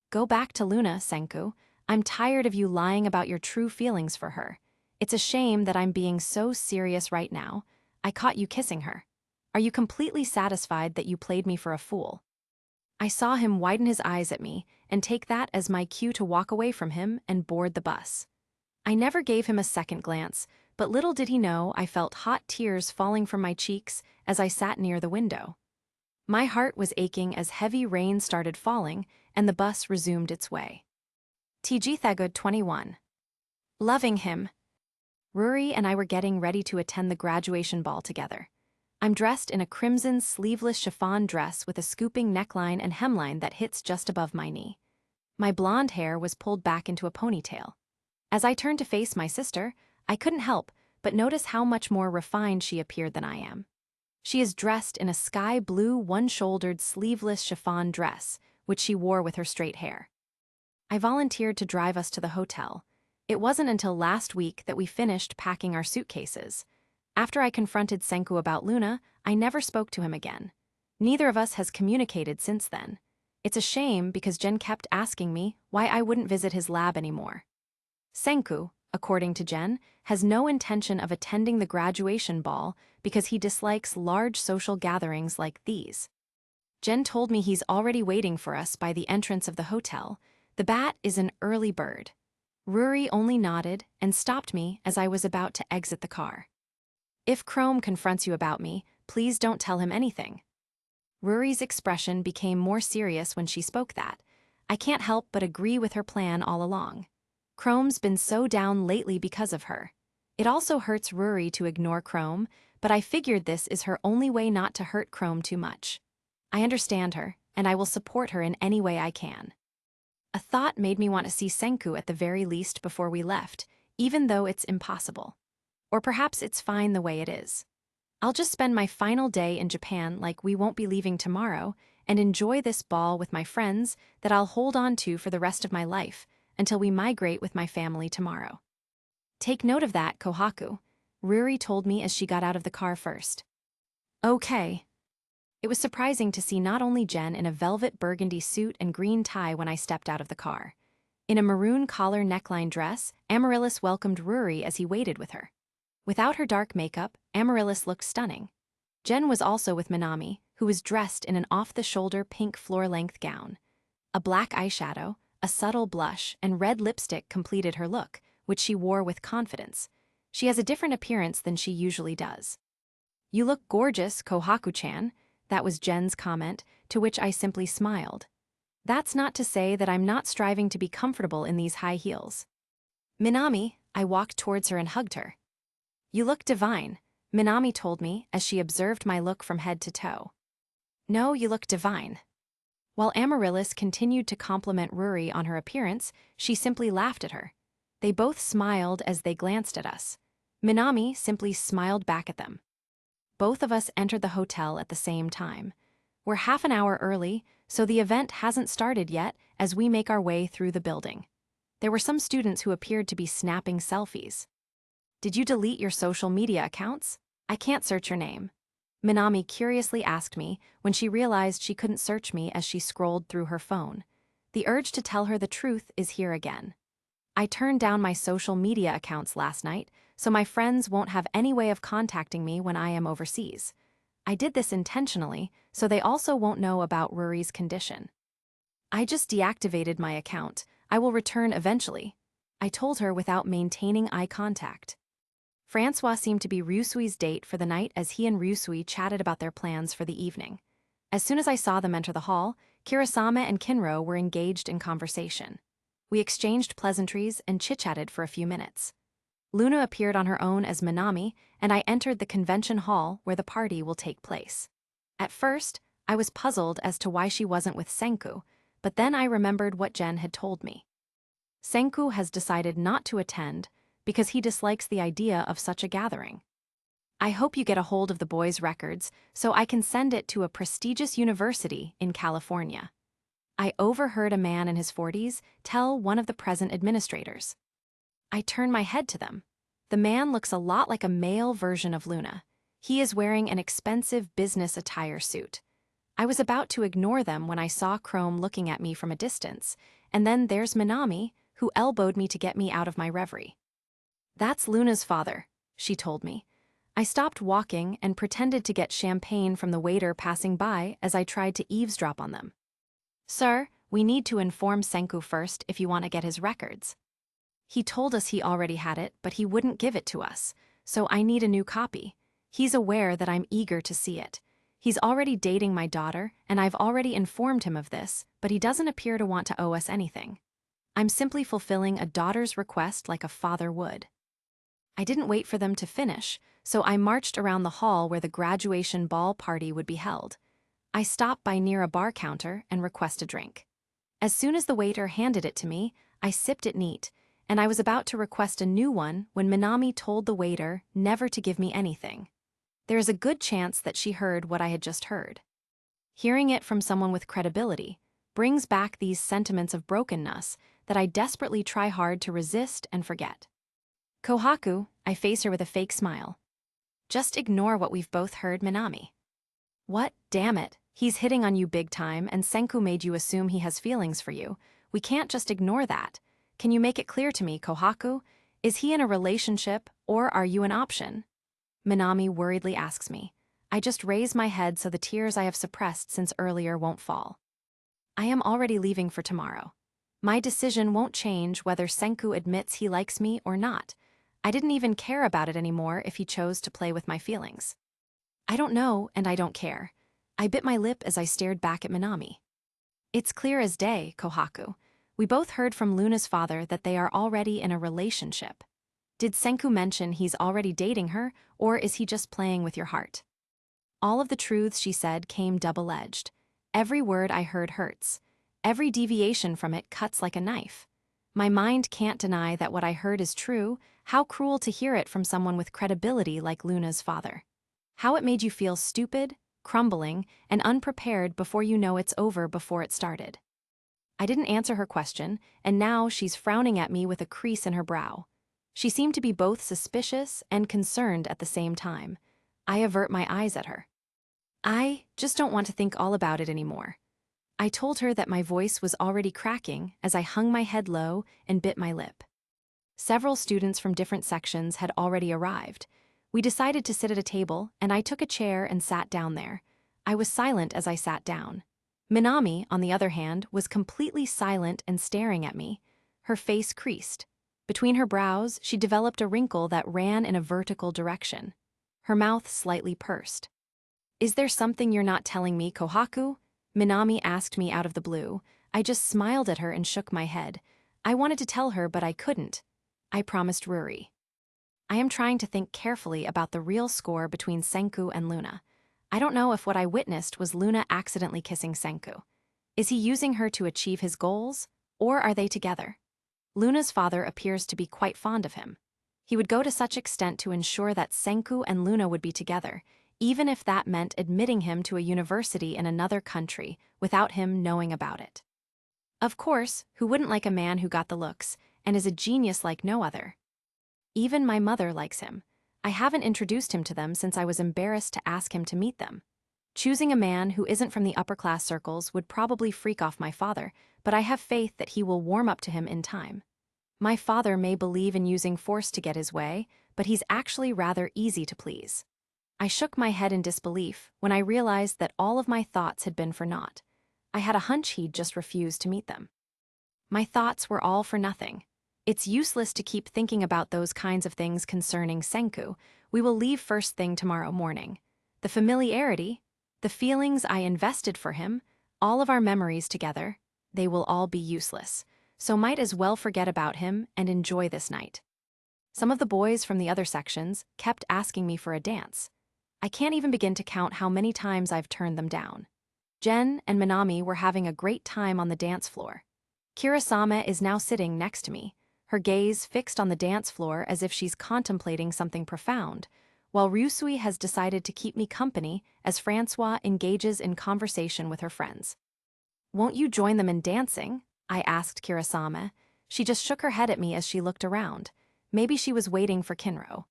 Go back to Luna, Senku. I'm tired of you lying about your true feelings for her. It's a shame that I'm being so serious right now. I caught you kissing her. Are you completely satisfied that you played me for a fool? I saw him widen his eyes at me and take that as my cue to walk away from him and board the bus. I never gave him a second glance, but little did he know I felt hot tears falling from my cheeks as I sat near the window. My heart was aching as heavy rain started falling and the bus resumed its way. TG Thagud 21. Loving him. Ruri and I were getting ready to attend the graduation ball together. I'm dressed in a crimson sleeveless chiffon dress with a scooping neckline and hemline that hits just above my knee. My blonde hair was pulled back into a ponytail. As I turned to face my sister, I couldn't help but notice how much more refined she appeared than I am. She is dressed in a sky blue one-shouldered sleeveless chiffon dress, which she wore with her straight hair. I volunteered to drive us to the hotel. It wasn't until last week that we finished packing our suitcases. After I confronted Senku about Luna, I never spoke to him again. Neither of us has communicated since then. It's a shame because Jen kept asking me why I wouldn't visit his lab anymore. Senku, according to Jen, has no intention of attending the graduation ball because he dislikes large social gatherings like these. Jen told me he's already waiting for us by the entrance of the hotel. The bat is an early bird. Ruri only nodded and stopped me as I was about to exit the car. If Chrome confronts you about me, please don't tell him anything. Ruri's expression became more serious when she spoke that. I can't help but agree with her plan all along. Chrome's been so down lately because of her. It also hurts Ruri to ignore Chrome, but I figured this is her only way not to hurt Chrome too much. I understand her, and I will support her in any way I can. A thought made me want to see Senku at the very least before we left, even though it's impossible. Or perhaps it's fine the way it is. I'll just spend my final day in Japan like we won't be leaving tomorrow and enjoy this ball with my friends that I'll hold on to for the rest of my life until we migrate with my family tomorrow. Take note of that, Kohaku, Ruri told me as she got out of the car first. Okay. It was surprising to see not only Jen in a velvet burgundy suit and green tie when I stepped out of the car. In a maroon collar neckline dress, Amaryllis welcomed Ruri as he waited with her. Without her dark makeup, Amaryllis looked stunning. Jen was also with Minami, who was dressed in an off-the-shoulder pink floor-length gown. A black eyeshadow, a subtle blush, and red lipstick completed her look, which she wore with confidence. She has a different appearance than she usually does. "You look gorgeous, Kohaku-chan," that was Jen's comment, to which I simply smiled. That's not to say that I'm not striving to be comfortable in these high heels. "Minami," I walked towards her and hugged her. "You look divine," Minami told me as she observed my look from head to toe. "No, you look divine." While Amaryllis continued to compliment Ruri on her appearance, she simply laughed at her. They both smiled as they glanced at us. Minami simply smiled back at them. Both of us entered the hotel at the same time. We're half an hour early, so the event hasn't started yet as we make our way through the building. There were some students who appeared to be snapping selfies. "Did you delete your social media accounts? I can't search your name," Minami curiously asked me when she realized she couldn't search me as she scrolled through her phone. The urge to tell her the truth is here again. I turned down my social media accounts last night, so my friends won't have any way of contacting me when I am overseas. I did this intentionally, so they also won't know about Ruri's condition. "I just deactivated my account. I will return eventually," I told her without maintaining eye contact. Francois seemed to be Ryusui's date for the night as he and Ryusui chatted about their plans for the evening. As soon as I saw them enter the hall, Kirasama and Kinro were engaged in conversation. We exchanged pleasantries and chit-chatted for a few minutes. Luna appeared on her own as Minami, and I entered the convention hall where the party will take place. At first, I was puzzled as to why she wasn't with Senku, but then I remembered what Jen had told me. Senku has decided not to attend because he dislikes the idea of such a gathering. I hope you get a hold of the boys' records so I can send it to a prestigious university in California. I overheard a man in his 40s tell one of the present administrators. I turned my head to them. The man looks a lot like a male version of Luna. He is wearing an expensive business attire suit. I was about to ignore them when I saw Chrome looking at me from a distance, and then there's Minami, who elbowed me to get me out of my reverie. "That's Luna's father," she told me. I stopped walking and pretended to get champagne from the waiter passing by as I tried to eavesdrop on them. "Sir, we need to inform Senku first if you want to get his records. He told us he already had it, but he wouldn't give it to us, so I need a new copy. He's aware that I'm eager to see it. He's already dating my daughter, and I've already informed him of this, but he doesn't appear to want to owe us anything. I'm simply fulfilling a daughter's request like a father would." I didn't wait for them to finish, so I marched around the hall where the graduation ball party would be held. I stopped by near a bar counter and requested a drink. As soon as the waiter handed it to me, I sipped it neat, and I was about to request a new one when Minami told the waiter never to give me anything. There is a good chance that she heard what I had just heard. Hearing it from someone with credibility brings back these sentiments of brokenness that I desperately try hard to resist and forget. Kohaku, I face her with a fake smile. Just ignore what we've both heard, Minami. What? Damn it. He's hitting on you big time and Senku made you assume he has feelings for you. We can't just ignore that. Can you make it clear to me, Kohaku? Is he in a relationship or are you an option? Minami worriedly asks me. I just raise my head so the tears I have suppressed since earlier won't fall. I am already leaving for tomorrow. My decision won't change whether Senku admits he likes me or not. I didn't even care about it anymore if he chose to play with my feelings. I don't know and I don't care. I bit my lip as I stared back at Minami. It's clear as day, Kohaku. We both heard from Luna's father that they are already in a relationship. Did Senku mention he's already dating her, or is he just playing with your heart? All of the truths she said came double-edged. Every word I heard hurts. Every deviation from it cuts like a knife. My mind can't deny that what I heard is true. How cruel to hear it from someone with credibility like Luna's father. How it made you feel stupid, crumbling, and unprepared before you know it's over before it started. I didn't answer her question, and now she's frowning at me with a crease in her brow. She seemed to be both suspicious and concerned at the same time. I avert my eyes at her. I just don't want to think all about it anymore. I told her that my voice was already cracking as I hung my head low and bit my lip. Several students from different sections had already arrived. We decided to sit at a table, and I took a chair and sat down there. I was silent as I sat down. Minami, on the other hand, was completely silent and staring at me. Her face creased. Between her brows, she developed a wrinkle that ran in a vertical direction. Her mouth slightly pursed. Is there something you're not telling me, Kohaku? Minami asked me out of the blue. I just smiled at her and shook my head. I wanted to tell her, but I couldn't. I promised Ruri. I am trying to think carefully about the real score between Senku and Luna. I don't know if what I witnessed was Luna accidentally kissing Senku. Is he using her to achieve his goals, or are they together? Luna's father appears to be quite fond of him. He would go to such extent to ensure that Senku and Luna would be together, even if that meant admitting him to a university in another country without him knowing about it. Of course, who wouldn't like a man who got the looks and is a genius like no other? Even my mother likes him. I haven't introduced him to them since I was embarrassed to ask him to meet them. Choosing a man who isn't from the upper-class circles would probably freak off my father, but I have faith that he will warm up to him in time. My father may believe in using force to get his way, but he's actually rather easy to please. I shook my head in disbelief when I realized that all of my thoughts had been for naught. I had a hunch he'd just refused to meet them. My thoughts were all for nothing. It's useless to keep thinking about those kinds of things concerning Senku. We will leave first thing tomorrow morning. The familiarity, the feelings I invested for him, all of our memories together, they will all be useless. So might as well forget about him and enjoy this night. Some of the boys from the other sections kept asking me for a dance. I can't even begin to count how many times I've turned them down. Jen and Minami were having a great time on the dance floor. Kirasame is now sitting next to me, her gaze fixed on the dance floor as if she's contemplating something profound, while Ryusui has decided to keep me company as Francois engages in conversation with her friends. Won't you join them in dancing? I asked Kirasame. She just shook her head at me as she looked around. Maybe she was waiting for Kinro.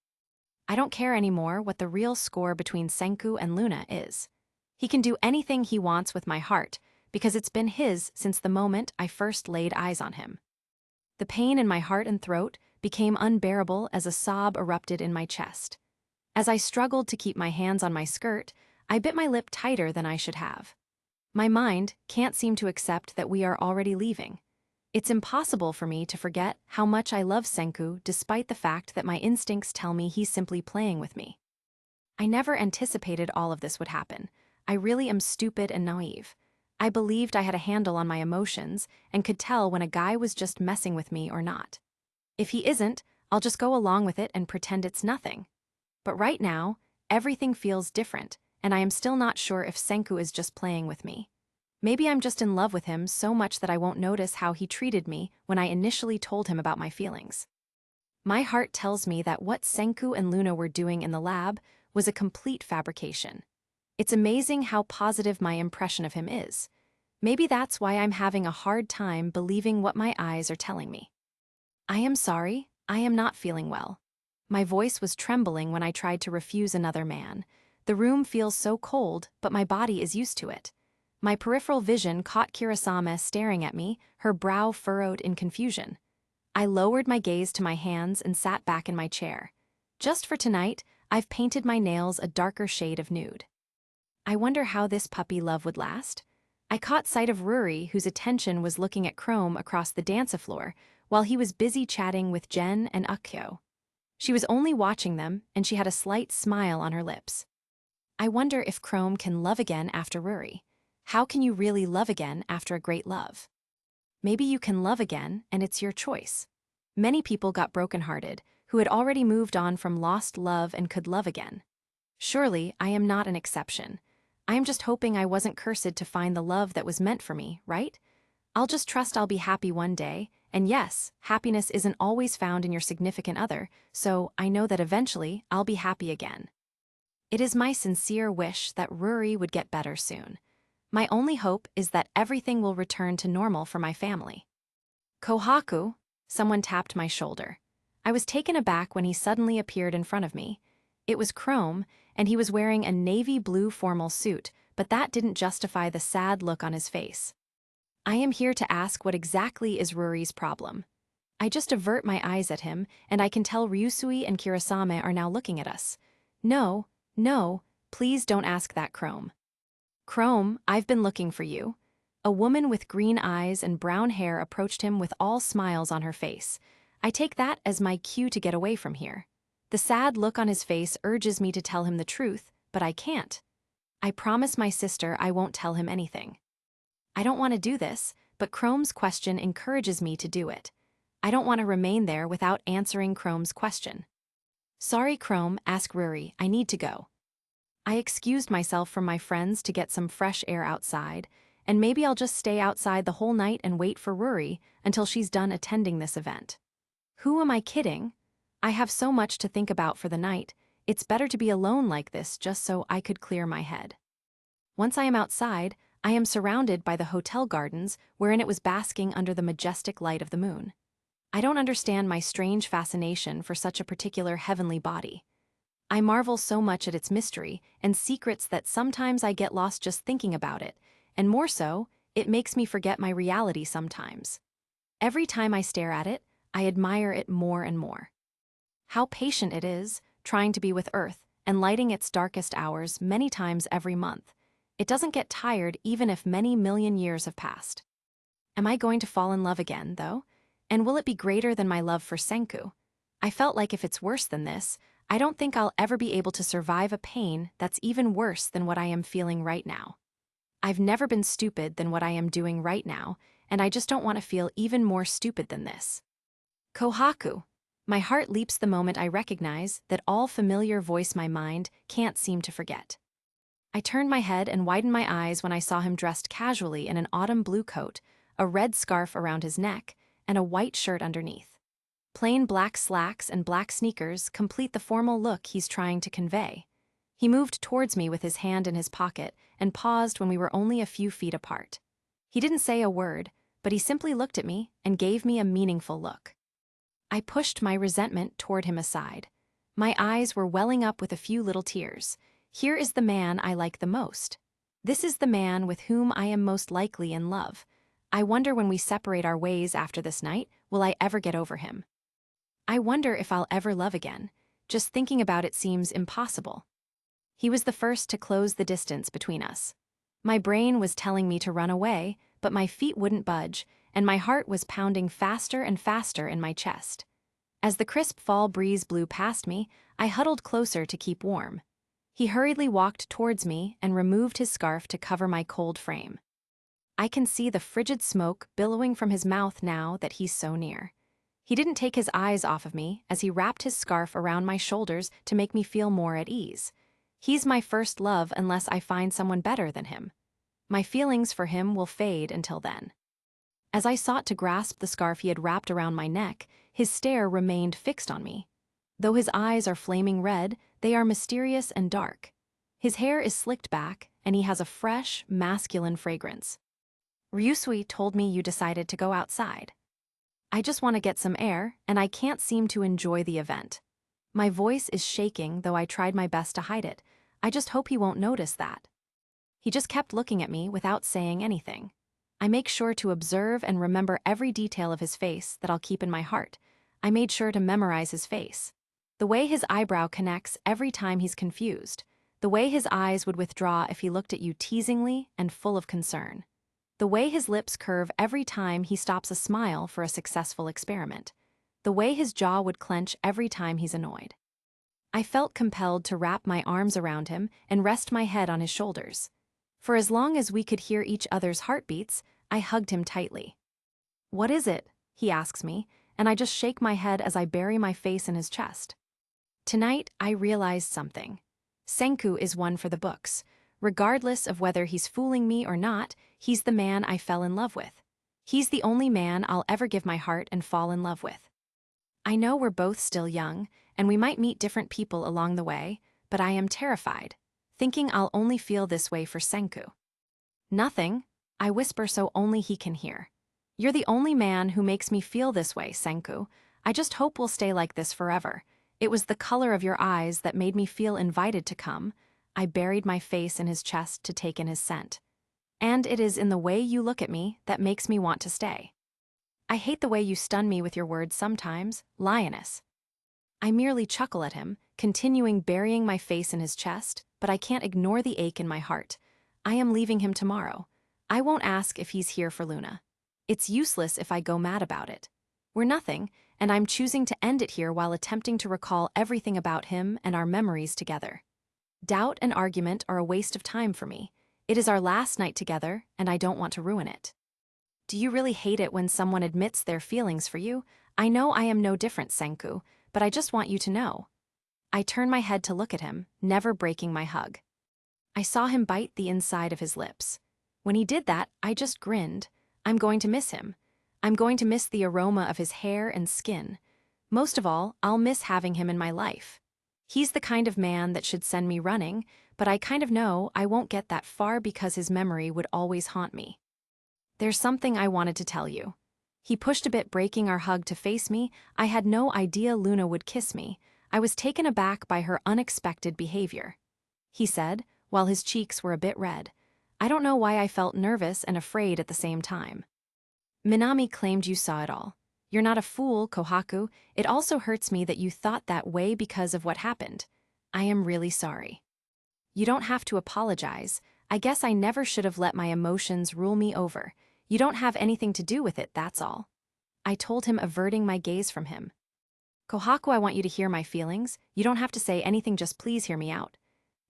I don't care anymore what the real score between Senku and Luna is. He can do anything he wants with my heart, because it's been his since the moment I first laid eyes on him. The pain in my heart and throat became unbearable as a sob erupted in my chest. As I struggled to keep my hands on my skirt, I bit my lip tighter than I should have. My mind can't seem to accept that we are already leaving. It's impossible for me to forget how much I love Senku despite the fact that my instincts tell me he's simply playing with me. I never anticipated all of this would happen. I really am stupid and naive. I believed I had a handle on my emotions and could tell when a guy was just messing with me or not. If he isn't, I'll just go along with it and pretend it's nothing. But right now, everything feels different, and I am still not sure if Senku is just playing with me. Maybe I'm just in love with him so much that I won't notice how he treated me when I initially told him about my feelings. My heart tells me that what Senku and Luna were doing in the lab was a complete fabrication. It's amazing how positive my impression of him is. Maybe that's why I'm having a hard time believing what my eyes are telling me. I am sorry, I am not feeling well. My voice was trembling when I tried to refuse another man. The room feels so cold, but my body is used to it. My peripheral vision caught Kirasame staring at me, her brow furrowed in confusion. I lowered my gaze to my hands and sat back in my chair. Just for tonight, I've painted my nails a darker shade of nude. I wonder how this puppy love would last. I caught sight of Ruri, whose attention was looking at Chrome across the dance floor, while he was busy chatting with Jen and Ukyo. She was only watching them, and she had a slight smile on her lips. I wonder if Chrome can love again after Ruri. How can you really love again after a great love? Maybe you can love again, and it's your choice. Many people got brokenhearted, who had already moved on from lost love and could love again. Surely, I am not an exception. I am just hoping I wasn't cursed to find the love that was meant for me, right? I'll just trust I'll be happy one day, and yes, happiness isn't always found in your significant other, so I know that eventually I'll be happy again. It is my sincere wish that Ruri would get better soon. My only hope is that everything will return to normal for my family. Kohaku, someone tapped my shoulder. I was taken aback when he suddenly appeared in front of me. It was Chrome, and he was wearing a navy blue formal suit, but that didn't justify the sad look on his face. I am here to ask what exactly is Ruri's problem. I just avert my eyes at him, and I can tell Ryusui and Kirasame are now looking at us. No, please don't ask that, Chrome. Chrome, I've been looking for you. A woman with green eyes and brown hair approached him with all smiles on her face. I take that as my cue to get away from here. The sad look on his face urges me to tell him the truth, but I can't. I promise my sister I won't tell him anything. I don't want to do this, but Chrome's question encourages me to do it. I don't want to remain there without answering Chrome's question. Sorry, Chrome, ask Ruri, I need to go. I excused myself from my friends to get some fresh air outside, and maybe I'll just stay outside the whole night and wait for Ruri until she's done attending this event. Who am I kidding? I have so much to think about for the night. It's better to be alone like this just so I could clear my head. Once I am outside, I am surrounded by the hotel gardens wherein it was basking under the majestic light of the moon. I don't understand my strange fascination for such a particular heavenly body. I marvel so much at its mystery and secrets that sometimes I get lost just thinking about it, and more so, it makes me forget my reality sometimes. Every time I stare at it, I admire it more and more. How patient it is, trying to be with Earth and lighting its darkest hours many times every month. It doesn't get tired even if many million years have passed. Am I going to fall in love again, though? And will it be greater than my love for Senku? I felt like if it's worse than this, I don't think I'll ever be able to survive a pain that's even worse than what I am feeling right now. I've never been stupid than what I am doing right now, and I just don't want to feel even more stupid than this. Kohaku. My heart leaps the moment I recognize that all familiar voice my mind can't seem to forget. I turned my head and widened my eyes when I saw him dressed casually in an autumn blue coat, a red scarf around his neck, and a white shirt underneath. Plain black slacks and black sneakers complete the formal look he's trying to convey. He moved towards me with his hand in his pocket and paused when we were only a few feet apart. He didn't say a word, but he simply looked at me and gave me a meaningful look. I pushed my resentment toward him aside. My eyes were welling up with a few little tears. Here is the man I like the most. This is the man with whom I am most likely in love. I wonder when we separate our ways after this night, will I ever get over him? I wonder if I'll ever love again. Just thinking about it seems impossible. He was the first to close the distance between us. My brain was telling me to run away, but my feet wouldn't budge, and my heart was pounding faster and faster in my chest. As the crisp fall breeze blew past me, I huddled closer to keep warm. He hurriedly walked towards me and removed his scarf to cover my cold frame. I can see the frigid smoke billowing from his mouth now that he's so near. He didn't take his eyes off of me as he wrapped his scarf around my shoulders to make me feel more at ease. He's my first love unless I find someone better than him. My feelings for him will fade until then. As I sought to grasp the scarf he had wrapped around my neck, his stare remained fixed on me. Though his eyes are flaming red, they are mysterious and dark. His hair is slicked back, and he has a fresh, masculine fragrance. Ryusui told me you decided to go outside. I just want to get some air, and I can't seem to enjoy the event. My voice is shaking, though I tried my best to hide it. I just hope he won't notice that. He just kept looking at me without saying anything. I make sure to observe and remember every detail of his face that I'll keep in my heart. I made sure to memorize his face. The way his eyebrow connects every time he's confused. The way his eyes would withdraw if he looked at you teasingly and full of concern. The way his lips curve every time he stops a smile for a successful experiment. The way his jaw would clench every time he's annoyed. I felt compelled to wrap my arms around him and rest my head on his shoulders. For as long as we could hear each other's heartbeats, I hugged him tightly. "What is it?" he asks me, and I just shake my head as I bury my face in his chest. Tonight, I realized something. Senku is one for the books. Regardless of whether he's fooling me or not, he's the man I fell in love with. He's the only man I'll ever give my heart and fall in love with. I know we're both still young, and we might meet different people along the way, but I am terrified, thinking I'll only feel this way for Senku. "Nothing," I whisper so only he can hear. "You're the only man who makes me feel this way, Senku. I just hope we'll stay like this forever. It was the color of your eyes that made me feel invited to come." I buried my face in his chest to take in his scent. "And it is in the way you look at me that makes me want to stay. I hate the way you stun me with your words sometimes, lioness." I merely chuckle at him, continuing burying my face in his chest, but I can't ignore the ache in my heart. I am leaving him tomorrow. I won't ask if he's here for Luna. It's useless if I go mad about it. We're nothing, and I'm choosing to end it here while attempting to recall everything about him and our memories together. Doubt and argument are a waste of time for me. It is our last night together, and I don't want to ruin it. Do you really hate it when someone admits their feelings for you? I know I am no different, Senku, but I just want you to know. I turn my head to look at him, never breaking my hug. I saw him bite the inside of his lips. When he did that, I just grinned. I'm going to miss him. I'm going to miss the aroma of his hair and skin. Most of all, I'll miss having him in my life. He's the kind of man that should send me running, but I kind of know I won't get that far because his memory would always haunt me. There's something I wanted to tell you. He pushed a bit, breaking our hug to face me. I had no idea Luna would kiss me. I was taken aback by her unexpected behavior. He said, while his cheeks were a bit red. I don't know why I felt nervous and afraid at the same time. "Minami claimed you saw it all. You're not a fool, Kohaku. It also hurts me that you thought that way because of what happened. I am really sorry." "You don't have to apologize. I guess I never should have let my emotions rule me over. You don't have anything to do with it, that's all." I told him, averting my gaze from him. "Kohaku, I want you to hear my feelings. You don't have to say anything, just please hear me out."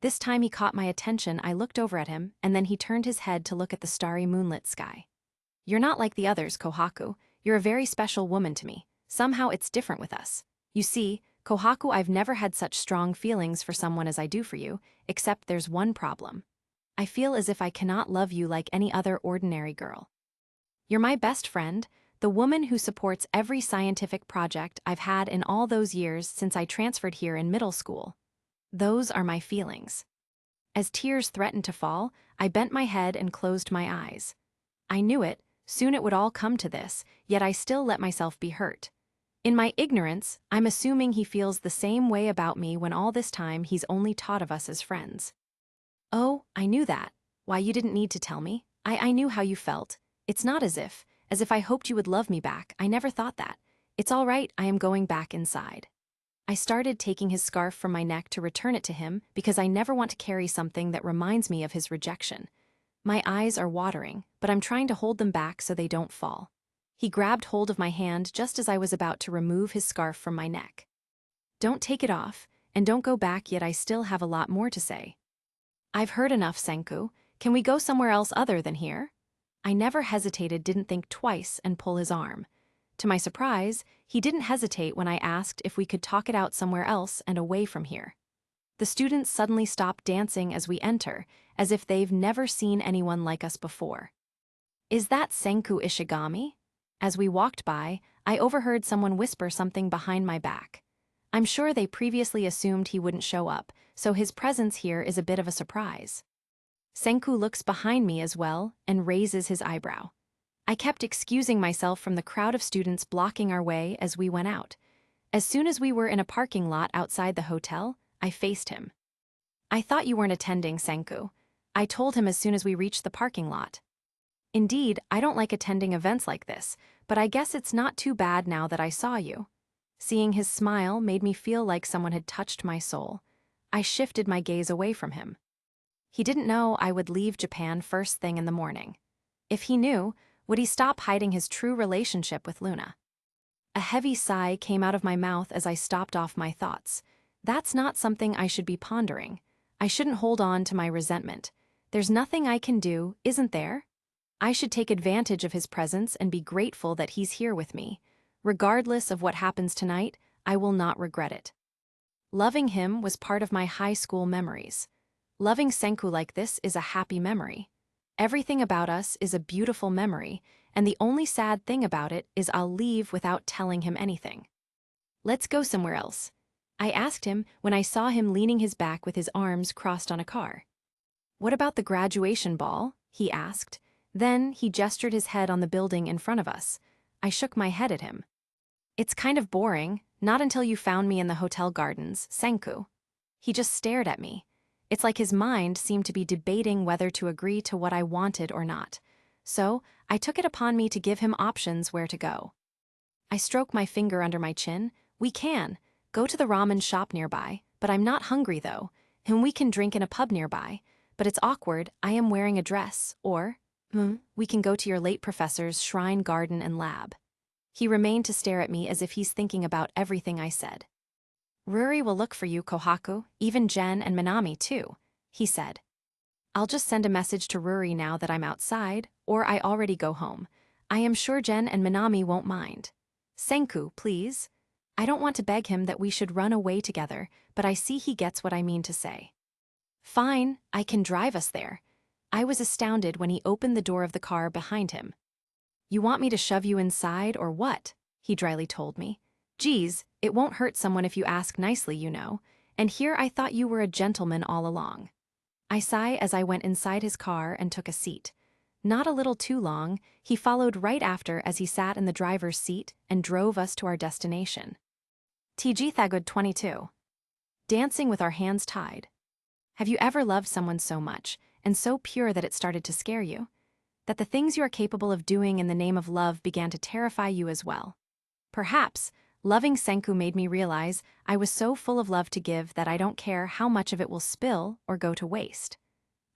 This time he caught my attention. I looked over at him, and then he turned his head to look at the starry moonlit sky. "You're not like the others, Kohaku. You're a very special woman to me. Somehow it's different with us. You see, Kohaku, I've never had such strong feelings for someone as I do for you, except there's one problem. I feel as if I cannot love you like any other ordinary girl. You're my best friend, the woman who supports every scientific project I've had in all those years since I transferred here in middle school. Those are my feelings." As tears threatened to fall, I bent my head and closed my eyes. I knew it. Soon it would all come to this, yet I still let myself be hurt. In my ignorance, I'm assuming he feels the same way about me when all this time he's only taught of us as friends. "Oh, I knew that. Why, you didn't need to tell me. I knew how you felt. It's not as if I hoped you would love me back. I never thought that. It's all right, I am going back inside." I started taking his scarf from my neck to return it to him because I never want to carry something that reminds me of his rejection. My eyes are watering, but I'm trying to hold them back so they don't fall. He grabbed hold of my hand just as I was about to remove his scarf from my neck. "Don't take it off, and don't go back yet. I still have a lot more to say." "I've heard enough, Senku. Can we go somewhere else other than here?" I never hesitated, didn't think twice, and pull his arm. To my surprise, he didn't hesitate when I asked if we could talk it out somewhere else and away from here. The students suddenly stop dancing as we enter, as if they've never seen anyone like us before. Is that Senku Ishigami? As we walked by, I overheard someone whisper something behind my back. I'm sure they previously assumed he wouldn't show up, so his presence here is a bit of a surprise. Senku looks behind me as well and raises his eyebrow. I kept excusing myself from the crowd of students blocking our way as we went out. As soon as we were in a parking lot outside the hotel, I faced him. I thought you weren't attending, Senku. I told him as soon as we reached the parking lot. Indeed, I don't like attending events like this, but I guess it's not too bad now that I saw you. Seeing his smile made me feel like someone had touched my soul. I shifted my gaze away from him. He didn't know I would leave Japan first thing in the morning. If he knew, would he stop hiding his true relationship with Luna? A heavy sigh came out of my mouth as I stopped off my thoughts. That's not something I should be pondering. I shouldn't hold on to my resentment. There's nothing I can do, isn't there? I should take advantage of his presence and be grateful that he's here with me. Regardless of what happens tonight, I will not regret it. Loving him was part of my high school memories. Loving Senku like this is a happy memory. Everything about us is a beautiful memory, and the only sad thing about it is I'll leave without telling him anything. Let's go somewhere else. I asked him when I saw him leaning his back with his arms crossed on a car. What about the graduation ball? He asked. Then he gestured his head on the building in front of us. I shook my head at him. It's kind of boring, not until you found me in the hotel gardens, Senku. He just stared at me. It's like his mind seemed to be debating whether to agree to what I wanted or not. So, I took it upon me to give him options where to go. I stroked my finger under my chin. We can go to the ramen shop nearby, but I'm not hungry though, and we can drink in a pub nearby, but it's awkward, I am wearing a dress, or, we can go to your late professor's shrine garden and lab. He remained to stare at me as if he's thinking about everything I said. Ruri will look for you, Kohaku, even Jen and Minami too, he said. I'll just send a message to Ruri now that I'm outside, or I already go home. I am sure Jen and Minami won't mind. Senku, please. I don't want to beg him that we should run away together, but I see he gets what I mean to say. Fine, I can drive us there. I was astounded when he opened the door of the car behind him. You want me to shove you inside or what? He dryly told me. Geez, it won't hurt someone if you ask nicely, you know, and here I thought you were a gentleman all along. I sighed as I went inside his car and took a seat. Not a little too long, he followed right after as he sat in the driver's seat and drove us to our destination. TG Thagud 22. Dancing with our hands tied. Have you ever loved someone so much, and so pure that it started to scare you? That the things you are capable of doing in the name of love began to terrify you as well? Perhaps, loving Senku made me realize I was so full of love to give that I don't care how much of it will spill or go to waste.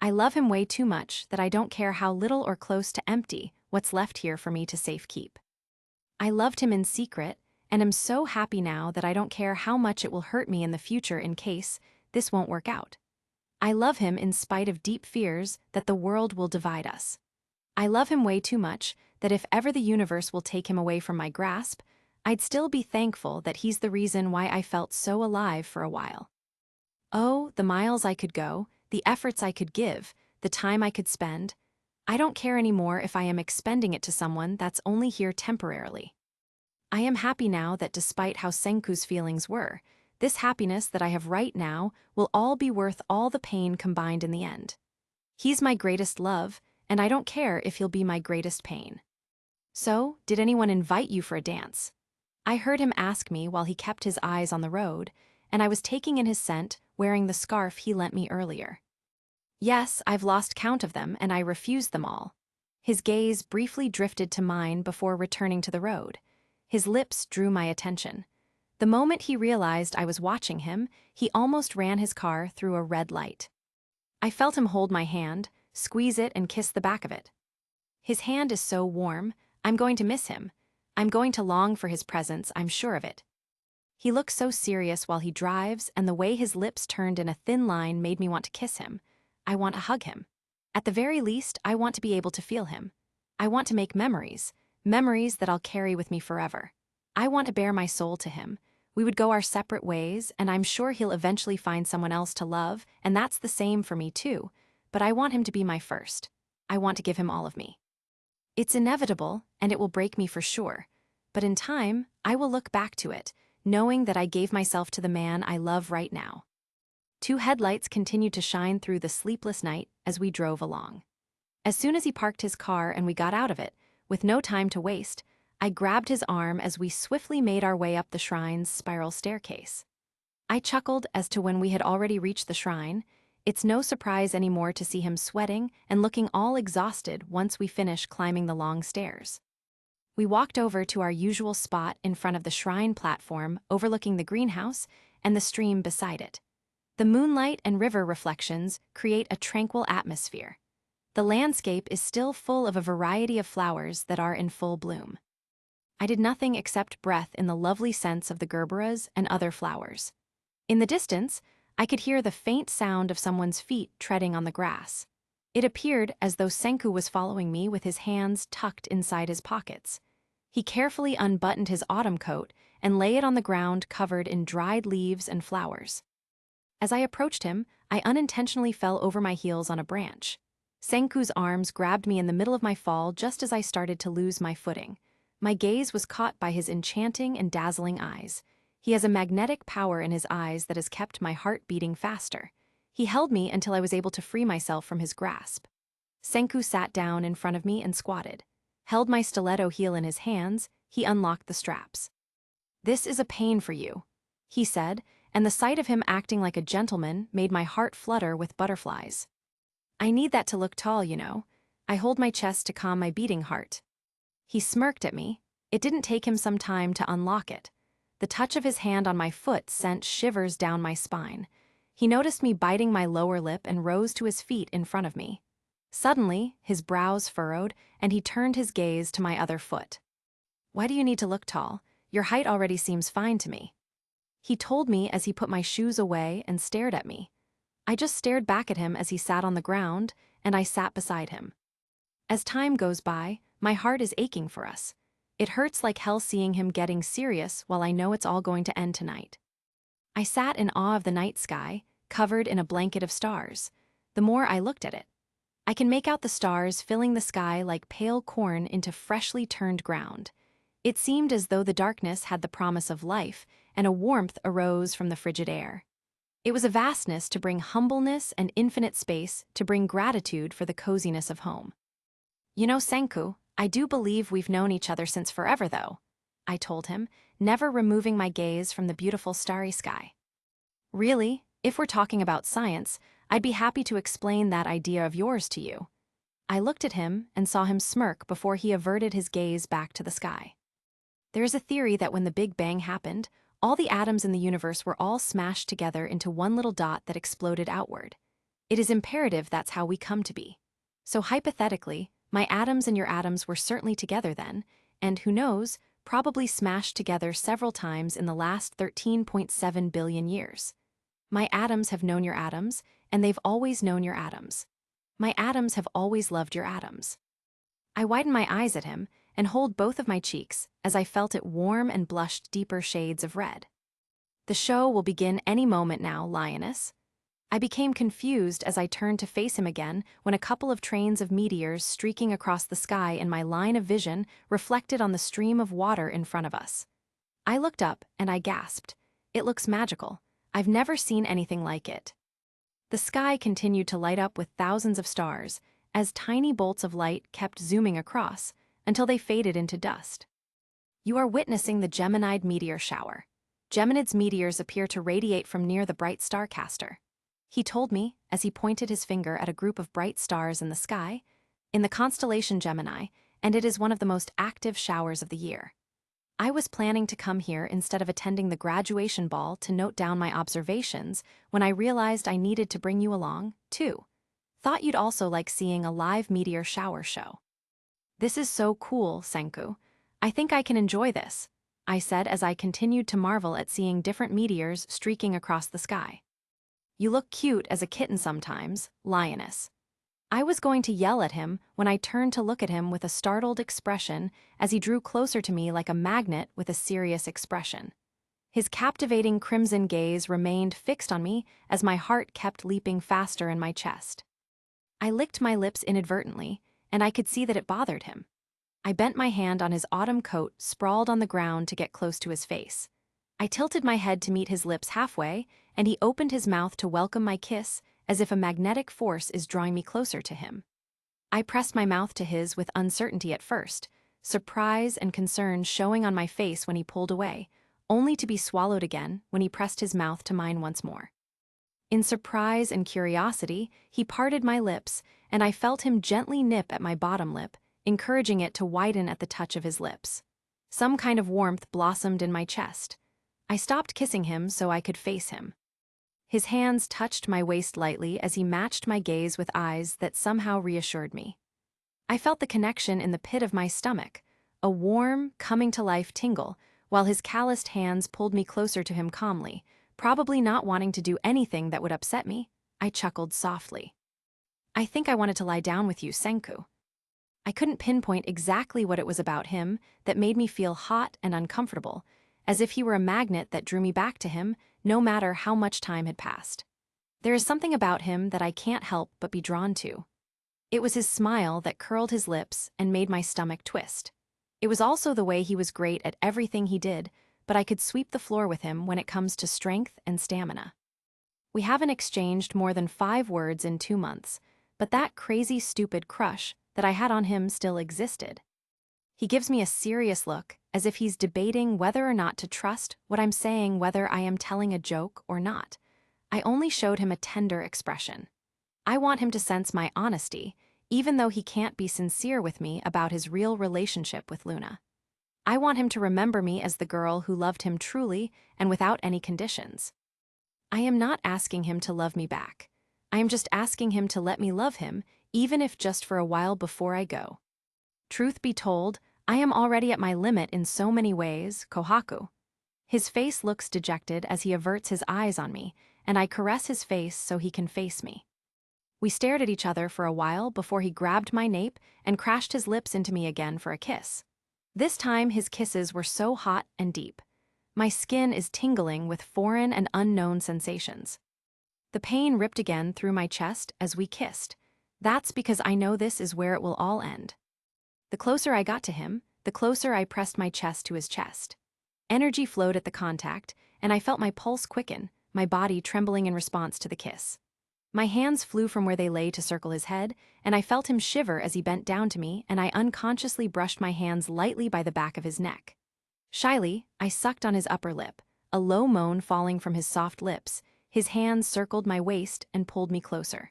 I love him way too much that I don't care how little or close to empty what's left here for me to safekeep. I loved him in secret, and am so happy now that I don't care how much it will hurt me in the future in case this won't work out. I love him in spite of deep fears that the world will divide us. I love him way too much that if ever the universe will take him away from my grasp, I'd still be thankful that he's the reason why I felt so alive for a while. Oh, the miles I could go, the efforts I could give, the time I could spend. I don't care anymore if I am expending it to someone that's only here temporarily. I am happy now that despite how Senku's feelings were, this happiness that I have right now will all be worth all the pain combined in the end. He's my greatest love, and I don't care if he'll be my greatest pain. So, did anyone invite you for a dance? I heard him ask me while he kept his eyes on the road, and I was taking in his scent, wearing the scarf he lent me earlier. Yes, I've lost count of them, and I refused them all. His gaze briefly drifted to mine before returning to the road. His lips drew my attention. The moment he realized I was watching him, he almost ran his car through a red light. I felt him hold my hand, squeeze it and kiss the back of it. His hand is so warm, I'm going to miss him. I'm going to long for his presence, I'm sure of it. He looks so serious while he drives, and the way his lips turned in a thin line made me want to kiss him. I want to hug him. At the very least, I want to be able to feel him. I want to make memories Memories that I'll carry with me forever. I want to bare my soul to him. We would go our separate ways, and I'm sure he'll eventually find someone else to love, and that's the same for me too. But I want him to be my first. I want to give him all of me. It's inevitable, and it will break me for sure. But in time, I will look back to it, knowing that I gave myself to the man I love right now. Two headlights continued to shine through the sleepless night as we drove along. As soon as he parked his car and we got out of it, with no time to waste, I grabbed his arm as we swiftly made our way up the shrine's spiral staircase. I chuckled as to when we had already reached the shrine. It's no surprise anymore to see him sweating and looking all exhausted once we finish climbing the long stairs. We walked over to our usual spot in front of the shrine platform overlooking the greenhouse and the stream beside it. The moonlight and river reflections create a tranquil atmosphere. The landscape is still full of a variety of flowers that are in full bloom. I did nothing except breath in the lovely scents of the gerberas and other flowers. In the distance, I could hear the faint sound of someone's feet treading on the grass. It appeared as though Senku was following me with his hands tucked inside his pockets. He carefully unbuttoned his autumn coat and lay it on the ground covered in dried leaves and flowers. As I approached him, I unintentionally fell over my heels on a branch. Senku's arms grabbed me in the middle of my fall just as I started to lose my footing. My gaze was caught by his enchanting and dazzling eyes. He has a magnetic power in his eyes that has kept my heart beating faster. He held me until I was able to free myself from his grasp. Senku sat down in front of me and squatted. Held my stiletto heel in his hands, he unlocked the straps. "This is a pain for you," he said, and the sight of him acting like a gentleman made my heart flutter with butterflies. "I need that to look tall, you know." I hold my chest to calm my beating heart. He smirked at me. It didn't take him some time to unlock it. The touch of his hand on my foot sent shivers down my spine. He noticed me biting my lower lip and rose to his feet in front of me. Suddenly, his brows furrowed, and he turned his gaze to my other foot. "Why do you need to look tall? Your height already seems fine to me." He told me as he put my shoes away and stared at me. I just stared back at him as he sat on the ground, and I sat beside him. As time goes by, my heart is aching for us. It hurts like hell seeing him getting serious while I know it's all going to end tonight. I sat in awe of the night sky, covered in a blanket of stars. The more I looked at it, I can make out the stars filling the sky like pale corn into freshly turned ground. It seemed as though the darkness had the promise of life, and a warmth arose from the frigid air. It was a vastness to bring humbleness and infinite space to bring gratitude for the coziness of home. "You know, Senku, I do believe we've known each other since forever, though," I told him, never removing my gaze from the beautiful starry sky. "Really, if we're talking about science, I'd be happy to explain that idea of yours to you." I looked at him and saw him smirk before he averted his gaze back to the sky. "There is a theory that when the Big Bang happened, all the atoms in the universe were all smashed together into one little dot that exploded outward. It is imperative that's how we come to be. So hypothetically, my atoms and your atoms were certainly together then, and who knows, probably smashed together several times in the last 13.7 billion years. My atoms have known your atoms, and they've always known your atoms. My atoms have always loved your atoms." I widened my eyes at him and hold both of my cheeks as I felt it warm and blushed deeper shades of red. "The show will begin any moment now, lioness." I became confused as I turned to face him again when a couple of trains of meteors streaking across the sky in my line of vision reflected on the stream of water in front of us. I looked up and I gasped. "It looks magical. I've never seen anything like it." The sky continued to light up with thousands of stars as tiny bolts of light kept zooming across until they faded into dust. "You are witnessing the Geminid meteor shower. Geminid's meteors appear to radiate from near the bright star cluster," he told me as he pointed his finger at a group of bright stars in the sky, in the constellation Gemini, and it is one of the most active showers of the year. I was planning to come here instead of attending the graduation ball to note down my observations when I realized I needed to bring you along, too. Thought you'd also like seeing a live meteor shower show. "This is so cool, Senku. I think I can enjoy this," I said as I continued to marvel at seeing different meteors streaking across the sky. "You look cute as a kitten sometimes, lioness." I was going to yell at him when I turned to look at him with a startled expression as he drew closer to me like a magnet with a serious expression. His captivating crimson gaze remained fixed on me as my heart kept leaping faster in my chest. I licked my lips inadvertently, and I could see that it bothered him. I bent my hand on his autumn coat sprawled on the ground to get close to his face. I tilted my head to meet his lips halfway, and he opened his mouth to welcome my kiss as if a magnetic force is drawing me closer to him. I pressed my mouth to his with uncertainty at first, surprise and concern showing on my face when he pulled away, only to be swallowed again when he pressed his mouth to mine once more. In surprise and curiosity, he parted my lips, and I felt him gently nip at my bottom lip, encouraging it to widen at the touch of his lips. Some kind of warmth blossomed in my chest. I stopped kissing him so I could face him. His hands touched my waist lightly as he matched my gaze with eyes that somehow reassured me. I felt the connection in the pit of my stomach, a warm, coming-to-life tingle, while his calloused hands pulled me closer to him calmly, probably not wanting to do anything that would upset me. I chuckled softly. I think I wanted to lie down with you, Senku. I couldn't pinpoint exactly what it was about him that made me feel hot and uncomfortable, as if he were a magnet that drew me back to him, no matter how much time had passed. There is something about him that I can't help but be drawn to. It was his smile that curled his lips and made my stomach twist. It was also the way he was great at everything he did, but I could sweep the floor with him when it comes to strength and stamina. We haven't exchanged more than 5 words in 2 months, but that crazy stupid crush that I had on him still existed. He gives me a serious look, as if he's debating whether or not to trust what I'm saying, whether I am telling a joke or not. I only showed him a tender expression. I want him to sense my honesty, even though he can't be sincere with me about his real relationship with Luna. I want him to remember me as the girl who loved him truly and without any conditions. I am not asking him to love me back. I am just asking him to let me love him, even if just for a while before I go. Truth be told, I am already at my limit in so many ways, Kohaku. His face looks dejected as he averts his eyes on me, and I caress his face so he can face me. We stared at each other for a while before he grabbed my nape and crashed his lips into me again for a kiss. This time his kisses were so hot and deep. My skin is tingling with foreign and unknown sensations. The pain ripped again through my chest as we kissed. That's because I know this is where it will all end. The closer I got to him, the closer I pressed my chest to his chest. Energy flowed at the contact, and I felt my pulse quicken, my body trembling in response to the kiss. My hands flew from where they lay to circle his head, and I felt him shiver as he bent down to me, and I unconsciously brushed my hands lightly by the back of his neck. Shyly, I sucked on his upper lip, a low moan falling from his soft lips. His hands circled my waist and pulled me closer.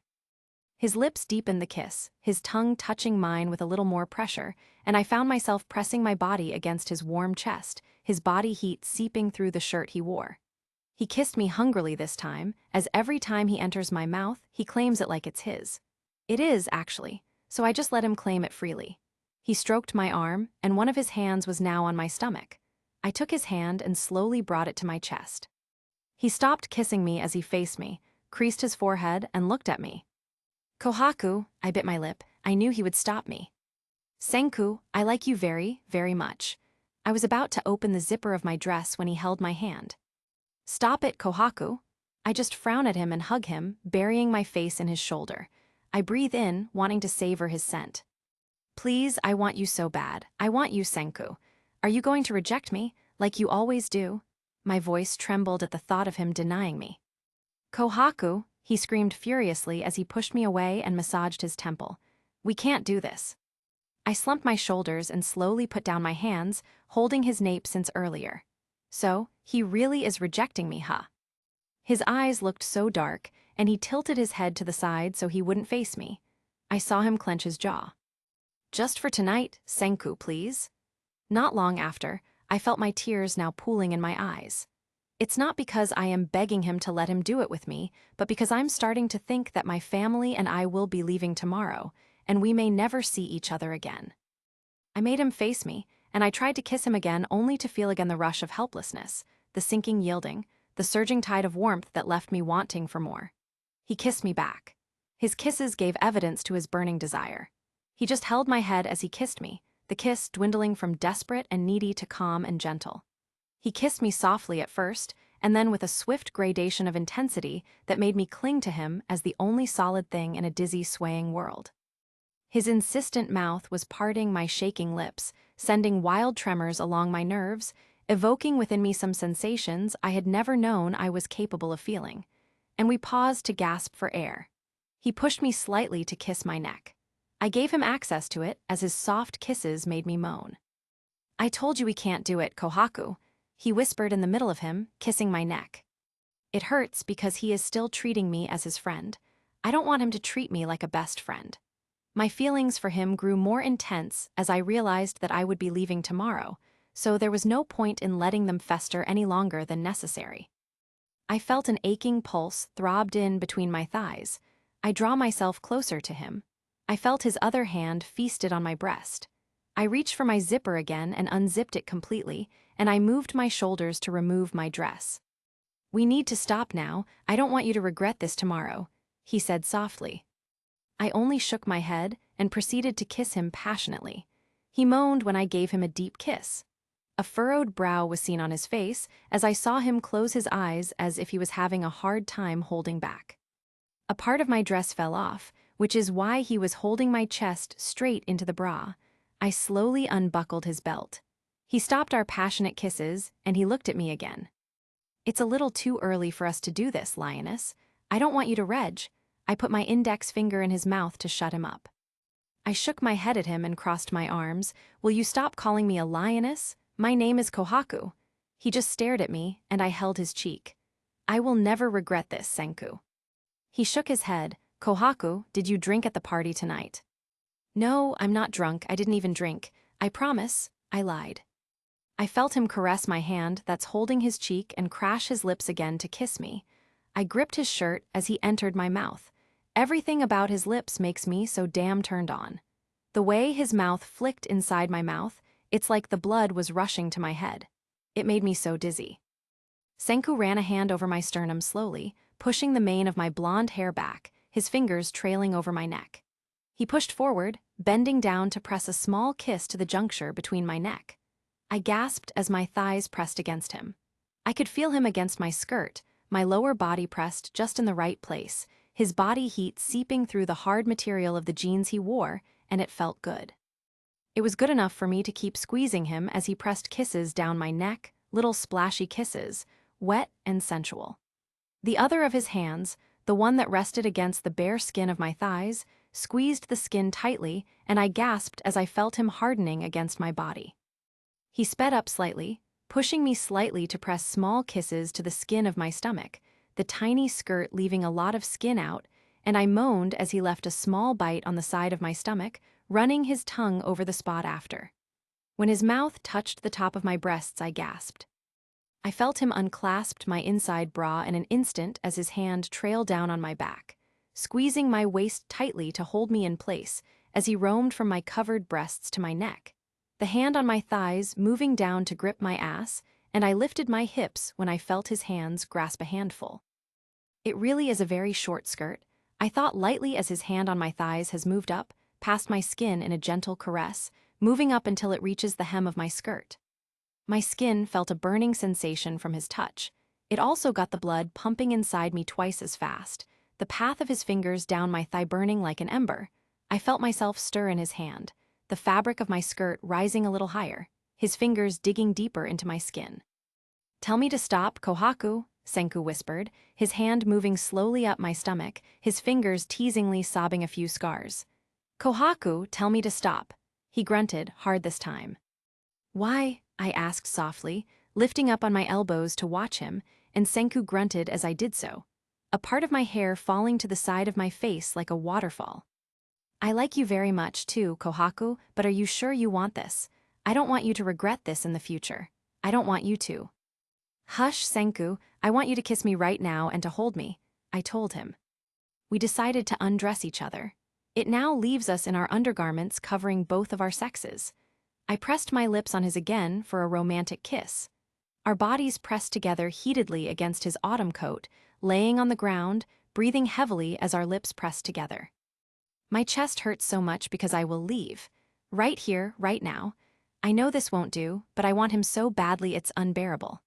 His lips deepened the kiss, his tongue touching mine with a little more pressure, and I found myself pressing my body against his warm chest, his body heat seeping through the shirt he wore. He kissed me hungrily this time, as every time he enters my mouth, he claims it like it's his. It is, actually, so I just let him claim it freely. He stroked my arm, and one of his hands was now on my stomach. I took his hand and slowly brought it to my chest. He stopped kissing me as he faced me, creased his forehead, and looked at me. Kohaku, I bit my lip. I knew he would stop me. Senku, I like you very, very much. I was about to open the zipper of my dress when he held my hand. Stop it, Kohaku. I just frown at him and hug him, burying my face in his shoulder. I breathe in, wanting to savor his scent. Please, I want you so bad. I want you, Senku. Are you going to reject me, like you always do? My voice trembled at the thought of him denying me. Kohaku, he screamed furiously as he pushed me away and massaged his temple. We can't do this. I slumped my shoulders and slowly put down my hands, holding his nape since earlier. So, he really is rejecting me, huh? His eyes looked so dark, and he tilted his head to the side so he wouldn't face me. I saw him clench his jaw. Just for tonight, Senku, please. Not long after, I felt my tears now pooling in my eyes. It's not because I am begging him to let him do it with me, but because I'm starting to think that my family and I will be leaving tomorrow, and we may never see each other again. I made him face me, and I tried to kiss him again only to feel again the rush of helplessness, the sinking yielding, the surging tide of warmth that left me wanting for more. He kissed me back. His kisses gave evidence to his burning desire. He just held my head as he kissed me, the kiss dwindling from desperate and needy to calm and gentle. He kissed me softly at first, and then with a swift gradation of intensity that made me cling to him as the only solid thing in a dizzy, swaying world. His insistent mouth was parting my shaking lips, sending wild tremors along my nerves, evoking within me some sensations I had never known I was capable of feeling. And we paused to gasp for air. He pushed me slightly to kiss my neck. I gave him access to it as his soft kisses made me moan. "I told you we can't do it, Kohaku," he whispered in the middle of him, kissing my neck. "It hurts because he is still treating me as his friend. I don't want him to treat me like a best friend." My feelings for him grew more intense as I realized that I would be leaving tomorrow, so there was no point in letting them fester any longer than necessary. I felt an aching pulse throbbed in between my thighs. I draw myself closer to him. I felt his other hand feasted on my breast. I reached for my zipper again and unzipped it completely, and I moved my shoulders to remove my dress. "We need to stop now. I don't want you to regret this tomorrow," he said softly. I only shook my head and proceeded to kiss him passionately. He moaned when I gave him a deep kiss. A furrowed brow was seen on his face as I saw him close his eyes as if he was having a hard time holding back. A part of my dress fell off, which is why he was holding my chest straight into the bra. I slowly unbuckled his belt. He stopped our passionate kisses, and he looked at me again. "It's a little too early for us to do this, lioness. I don't want you to reg." I put my index finger in his mouth to shut him up. I shook my head at him and crossed my arms. "Will you stop calling me a lioness? My name is Kohaku." He just stared at me, and I held his cheek. "I will never regret this, Senku." He shook his head. "Kohaku, did you drink at the party tonight?" "No, I'm not drunk. I didn't even drink. I promise," I lied. I felt him caress my hand that's holding his cheek and crash his lips again to kiss me. I gripped his shirt as he entered my mouth. Everything about his lips makes me so damn turned on. The way his mouth flicked inside my mouth, it's like the blood was rushing to my head. It made me so dizzy. Senku ran a hand over my sternum slowly, pushing the mane of my blonde hair back, his fingers trailing over my neck. He pushed forward, bending down to press a small kiss to the juncture between my neck. I gasped as my thighs pressed against him. I could feel him against my skirt, my lower body pressed just in the right place, his body heat seeping through the hard material of the jeans he wore, and it felt good. It was good enough for me to keep squeezing him as he pressed kisses down my neck, little splashy kisses, wet and sensual. The other of his hands, the one that rested against the bare skin of my thighs, squeezed the skin tightly, and I gasped as I felt him hardening against my body. He sped up slightly, pushing me slightly to press small kisses to the skin of my stomach, the tiny skirt leaving a lot of skin out, and I moaned as he left a small bite on the side of my stomach, running his tongue over the spot after. When his mouth touched the top of my breasts, I gasped. I felt him unclasped my inside bra in an instant as his hand trailed down on my back, squeezing my waist tightly to hold me in place as he roamed from my covered breasts to my neck, the hand on my thighs moving down to grip my ass, and I lifted my hips when I felt his hands grasp a handful. It really is a very short skirt, I thought lightly as his hand on my thighs has moved up, past my skin in a gentle caress, moving up until it reaches the hem of my skirt. My skin felt a burning sensation from his touch. It also got the blood pumping inside me twice as fast, the path of his fingers down my thigh burning like an ember. I felt myself stir in his hand, the fabric of my skirt rising a little higher, his fingers digging deeper into my skin. "Tell me to stop, Kohaku," Senku whispered, his hand moving slowly up my stomach, his fingers teasingly sobbing a few scars. "Kohaku, tell me to stop," he grunted, hard this time. "Why?" I asked softly, lifting up on my elbows to watch him, and Senku grunted as I did so, a part of my hair falling to the side of my face like a waterfall. "I like you very much too, Kohaku, but are you sure you want this? I don't want you to regret this in the future. I don't want you to." "Hush, Senku, I want you to kiss me right now and to hold me," I told him. We decided to undress each other. It now leaves us in our undergarments covering both of our sexes. I pressed my lips on his again for a romantic kiss. Our bodies pressed together heatedly against his autumn coat, laying on the ground, breathing heavily as our lips pressed together. My chest hurts so much because I will leave. Right here, right now. I know this won't do, but I want him so badly it's unbearable.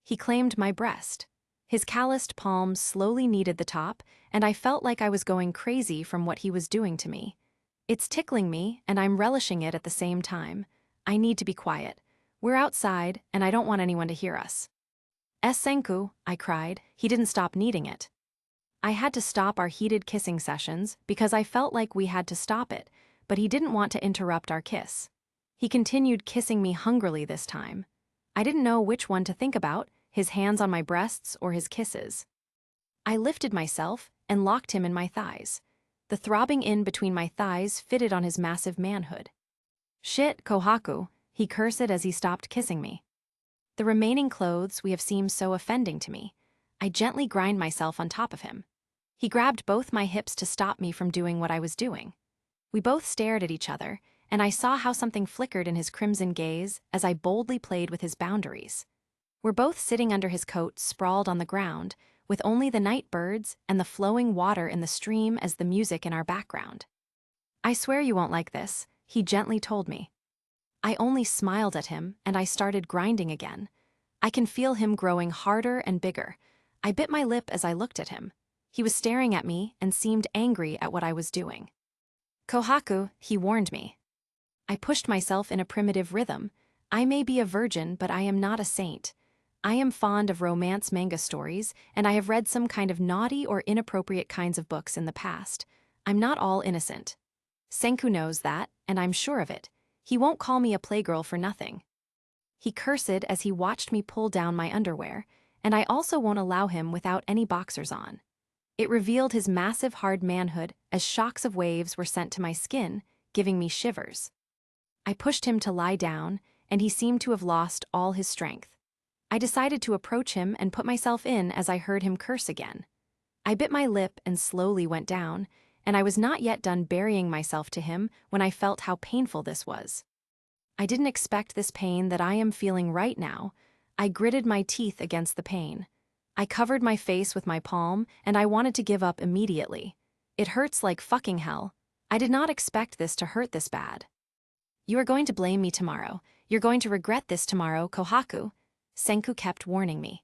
He claimed my breast. His calloused palms slowly kneaded the top, and I felt like I was going crazy from what he was doing to me. It's tickling me, and I'm relishing it at the same time. I need to be quiet. We're outside, and I don't want anyone to hear us. Senku, I cried. He didn't stop kneading it. I had to stop our heated kissing sessions because I felt like we had to stop it, but he didn't want to interrupt our kiss. He continued kissing me hungrily this time. I didn't know which one to think about, his hands on my breasts or his kisses. I lifted myself and locked him in my thighs. The throbbing in between my thighs fitted on his massive manhood. Shit, Kohaku, he cursed as he stopped kissing me. The remaining clothes we have seemed so offending to me. I gently grind myself on top of him. He grabbed both my hips to stop me from doing what I was doing. We both stared at each other, and I saw how something flickered in his crimson gaze as I boldly played with his boundaries. We're both sitting under his coat, sprawled on the ground, with only the night birds and the flowing water in the stream as the music in our background. I swear you won't like this, he gently told me. I only smiled at him, and I started grinding again. I can feel him growing harder and bigger. I bit my lip as I looked at him. He was staring at me and seemed angry at what I was doing. Kohaku, he warned me. I pushed myself in a primitive rhythm. I may be a virgin, but I am not a saint. I am fond of romance manga stories, and I have read some kind of naughty or inappropriate kinds of books in the past. I'm not all innocent. Senku knows that, and I'm sure of it. He won't call me a playgirl for nothing. He cursed as he watched me pull down my underwear, and I also won't allow him without any boxers on. It revealed his massive hard manhood as shocks of waves were sent to my skin, giving me shivers. I pushed him to lie down, and he seemed to have lost all his strength. I decided to approach him and put myself in as I heard him curse again. I bit my lip and slowly went down, and I was not yet done burying myself to him when I felt how painful this was. I didn't expect this pain that I am feeling right now. I gritted my teeth against the pain. I covered my face with my palm, and I wanted to give up immediately. It hurts like fucking hell. I did not expect this to hurt this bad. You are going to blame me tomorrow. You're going to regret this tomorrow, Kohaku. Senku kept warning me.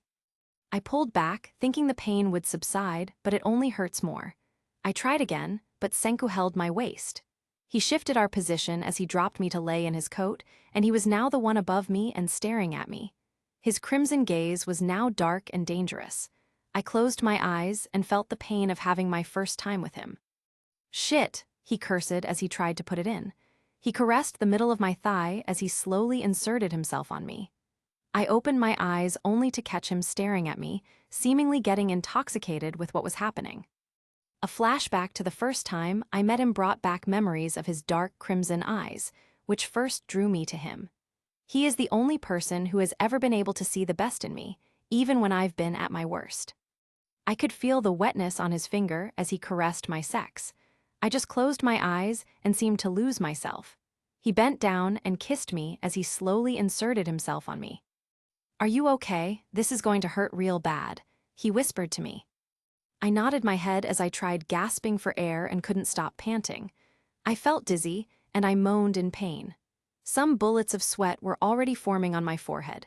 I pulled back, thinking the pain would subside, but it only hurts more. I tried again, but Senku held my waist. He shifted our position as he dropped me to lay in his coat, and he was now the one above me and staring at me. His crimson gaze was now dark and dangerous. I closed my eyes and felt the pain of having my first time with him. Shit, he cursed as he tried to put it in. He caressed the middle of my thigh as he slowly inserted himself on me. I opened my eyes only to catch him staring at me, seemingly getting intoxicated with what was happening. A flashback to the first time I met him brought back memories of his dark crimson eyes, which first drew me to him. He is the only person who has ever been able to see the best in me, even when I've been at my worst. I could feel the wetness on his finger as he caressed my sex. I just closed my eyes and seemed to lose myself. He bent down and kissed me as he slowly inserted himself on me. Are you okay? This is going to hurt real bad, he whispered to me. I nodded my head as I tried gasping for air and couldn't stop panting. I felt dizzy, and I moaned in pain. Some bullets of sweat were already forming on my forehead.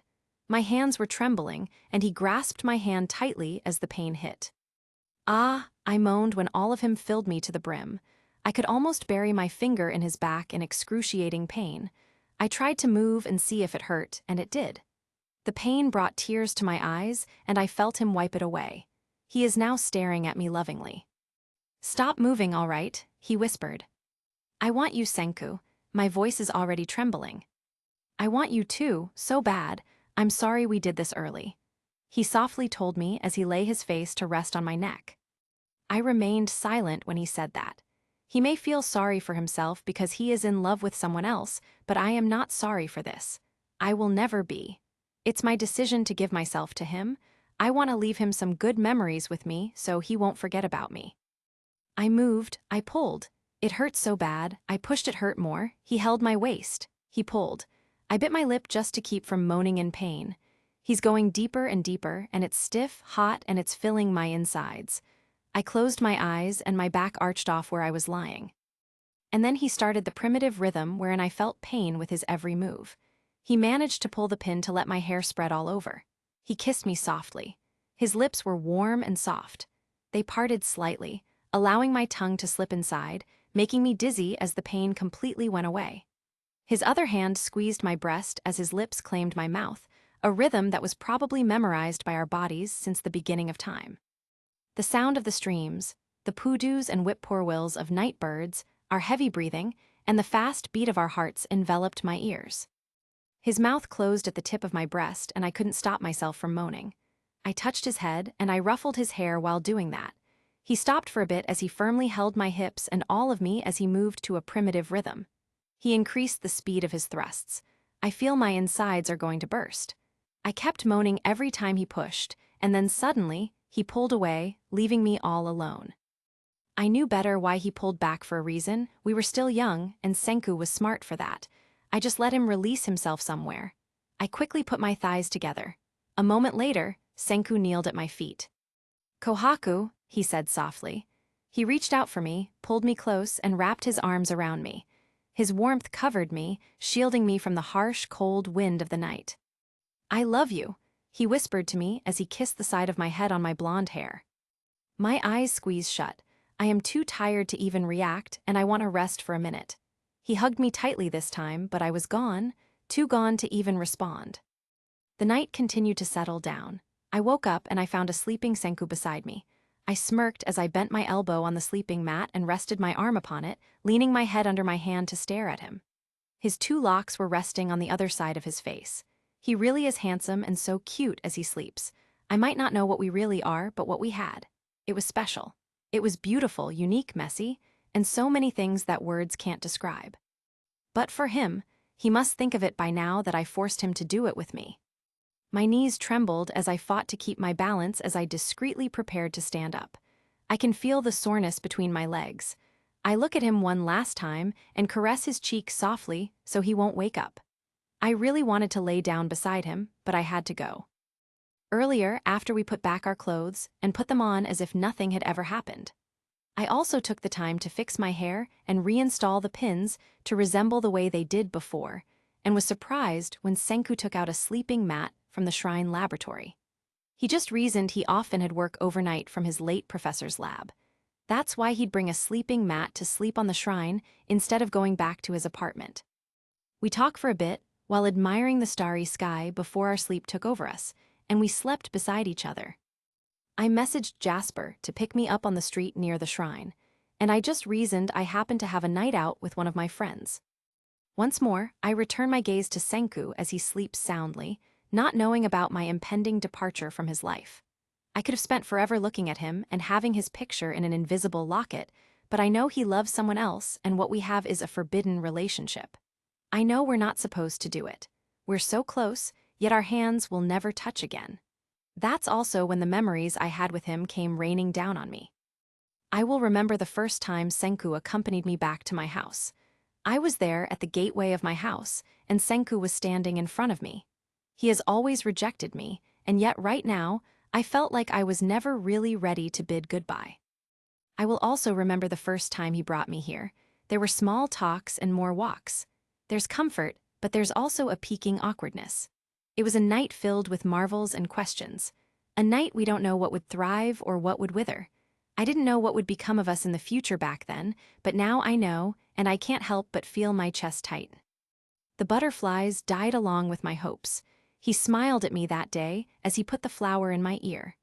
My hands were trembling, and he grasped my hand tightly as the pain hit. Ah, I moaned when all of him filled me to the brim. I could almost bury my finger in his back in excruciating pain. I tried to move and see if it hurt, and it did. The pain brought tears to my eyes, and I felt him wipe it away. He is now staring at me lovingly. Stop moving, all right, he whispered. I want you, Senku. My voice is already trembling. I want you too, so bad. I'm sorry we did this early. He softly told me as he lay his face to rest on my neck. I remained silent when he said that. He may feel sorry for himself because he is in love with someone else, but I am not sorry for this. I will never be. It's my decision to give myself to him. I want to leave him some good memories with me so he won't forget about me. I moved, I pulled. It hurt so bad, I pushed it hurt more. He held my waist. He pulled. I bit my lip just to keep from moaning in pain. He's going deeper and deeper, and it's stiff, hot, and it's filling my insides. I closed my eyes and my back arched off where I was lying. And then he started the primitive rhythm wherein I felt pain with his every move. He managed to pull the pin to let my hair spread all over. He kissed me softly. His lips were warm and soft. They parted slightly, allowing my tongue to slip inside, making me dizzy as the pain completely went away. His other hand squeezed my breast as his lips claimed my mouth, a rhythm that was probably memorized by our bodies since the beginning of time. The sound of the streams, the poodoos and whippoorwills of night birds, our heavy breathing, and the fast beat of our hearts enveloped my ears. His mouth closed at the tip of my breast, and I couldn't stop myself from moaning. I touched his head, and I ruffled his hair while doing that. He stopped for a bit as he firmly held my hips and all of me as he moved to a primitive rhythm. He increased the speed of his thrusts. I feel my insides are going to burst. I kept moaning every time he pushed, and then suddenly, he pulled away, leaving me all alone. I knew better why he pulled back for a reason. We were still young, and Senku was smart for that. I just let him release himself somewhere. I quickly put my thighs together. A moment later, Senku kneeled at my feet. "Kohaku," he said softly. He reached out for me, pulled me close, and wrapped his arms around me. His warmth covered me, shielding me from the harsh, cold wind of the night. "I love you," he whispered to me as he kissed the side of my head on my blonde hair. My eyes squeezed shut. I am too tired to even react, and I want to rest for a minute. He hugged me tightly this time, but I was gone, too gone to even respond. The night continued to settle down. I woke up and I found a sleeping Senku beside me. I smirked as I bent my elbow on the sleeping mat and rested my arm upon it, leaning my head under my hand to stare at him. His two locks were resting on the other side of his face. He really is handsome and so cute as he sleeps. I might not know what we really are, but what we had. It was special. It was beautiful, unique, messy, and so many things that words can't describe. But for him, he must think of it by now that I forced him to do it with me. My knees trembled as I fought to keep my balance as I discreetly prepared to stand up. I can feel the soreness between my legs. I look at him one last time and caress his cheek softly so he won't wake up. I really wanted to lay down beside him, but I had to go. Earlier, after we put back our clothes and put them on as if nothing had ever happened, I also took the time to fix my hair and reinstall the pins to resemble the way they did before, and was surprised when Senku took out a sleeping mat from the shrine laboratory. He just reasoned he often had work overnight from his late professor's lab. That's why he'd bring a sleeping mat to sleep on the shrine instead of going back to his apartment. We talked for a bit while admiring the starry sky before our sleep took over us, and we slept beside each other. I messaged Jasper to pick me up on the street near the shrine, and I just reasoned I happened to have a night out with one of my friends. Once more, I return my gaze to Senku as he sleeps soundly, not knowing about my impending departure from his life. I could have spent forever looking at him and having his picture in an invisible locket, but I know he loves someone else and what we have is a forbidden relationship. I know we're not supposed to do it. We're so close, yet our hands will never touch again. That's also when the memories I had with him came raining down on me. I will remember the first time Senku accompanied me back to my house. I was there at the gateway of my house, and Senku was standing in front of me. He has always rejected me, and yet right now, I felt like I was never really ready to bid goodbye. I will also remember the first time he brought me here. There were small talks and more walks. There's comfort, but there's also a piquing awkwardness. It was a night filled with marvels and questions. A night we don't know what would thrive or what would wither. I didn't know what would become of us in the future back then, but now I know, and I can't help but feel my chest tighten. The butterflies died along with my hopes. He smiled at me that day as he put the flower in my ear.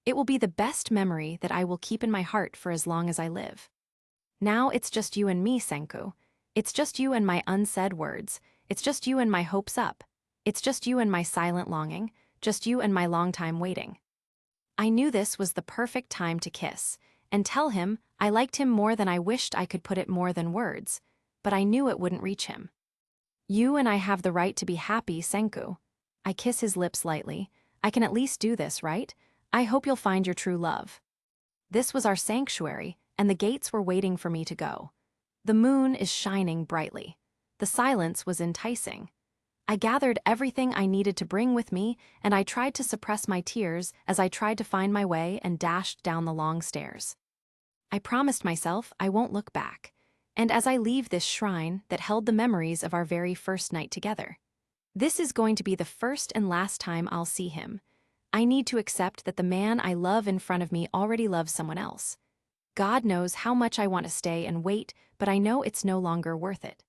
It will be the best memory that I will keep in my heart for as long as I live. Now it's just you and me, Senku. It's just you and my unsaid words. It's just you and my hopes up. It's just you and my silent longing. Just you and my long time waiting. I knew this was the perfect time to kiss, and tell him I liked him more than I wished I could put it more than words, but I knew it wouldn't reach him. You and I have the right to be happy, Senku. I kiss his lips lightly. I can at least do this, right? I hope you'll find your true love. This was our sanctuary, and the gates were waiting for me to go. The moon is shining brightly. The silence was enticing. I gathered everything I needed to bring with me, and I tried to suppress my tears as I tried to find my way and dashed down the long stairs. I promised myself I won't look back. And as I leave this shrine that held the memories of our very first night together, this is going to be the first and last time I'll see him. I need to accept that the man I love in front of me already loves someone else. God knows how much I want to stay and wait, but I know it's no longer worth it.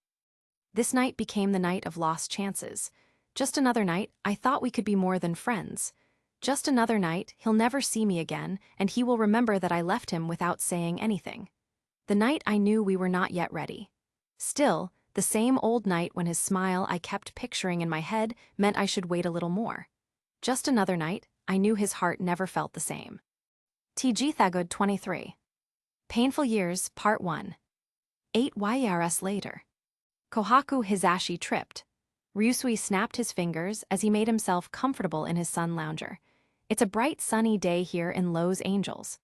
This night became the night of lost chances. Just another night I thought we could be more than friends. Just another night he'll never see me again, and he will remember that I left him without saying anything. The night I knew we were not yet ready. Still, the same old night when his smile I kept picturing in my head meant I should wait a little more. Just another night, I knew his heart never felt the same. TG Thagod 23. Painful Years, Part 1. 8 years later. Kohaku Hisashi tripped. Ryusui snapped his fingers as he made himself comfortable in his sun lounger. It's a bright sunny day here in Los Angeles.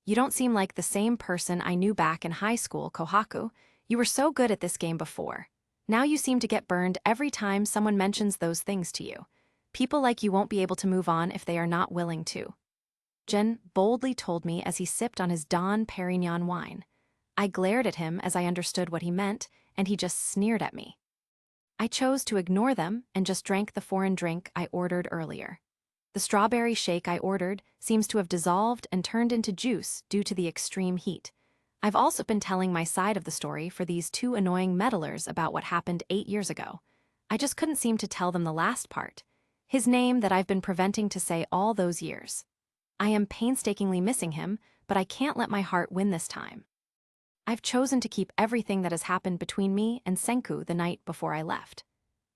You don't seem like the same person I knew back in high school, Kohaku. You were so good at this game before. Now you seem to get burned every time someone mentions those things to you. People like you won't be able to move on if they are not willing to. Jin boldly told me as he sipped on his Don Perignon wine. I glared at him as I understood what he meant, and he just sneered at me. I chose to ignore them and just drank the foreign drink I ordered earlier. The strawberry shake I ordered seems to have dissolved and turned into juice due to the extreme heat. I've also been telling my side of the story for these two annoying meddlers about what happened 8 years ago. I just couldn't seem to tell them the last part. His name that I've been preventing to say all those years. I am painstakingly missing him, but I can't let my heart win this time. I've chosen to keep everything that has happened between me and Senku the night before I left.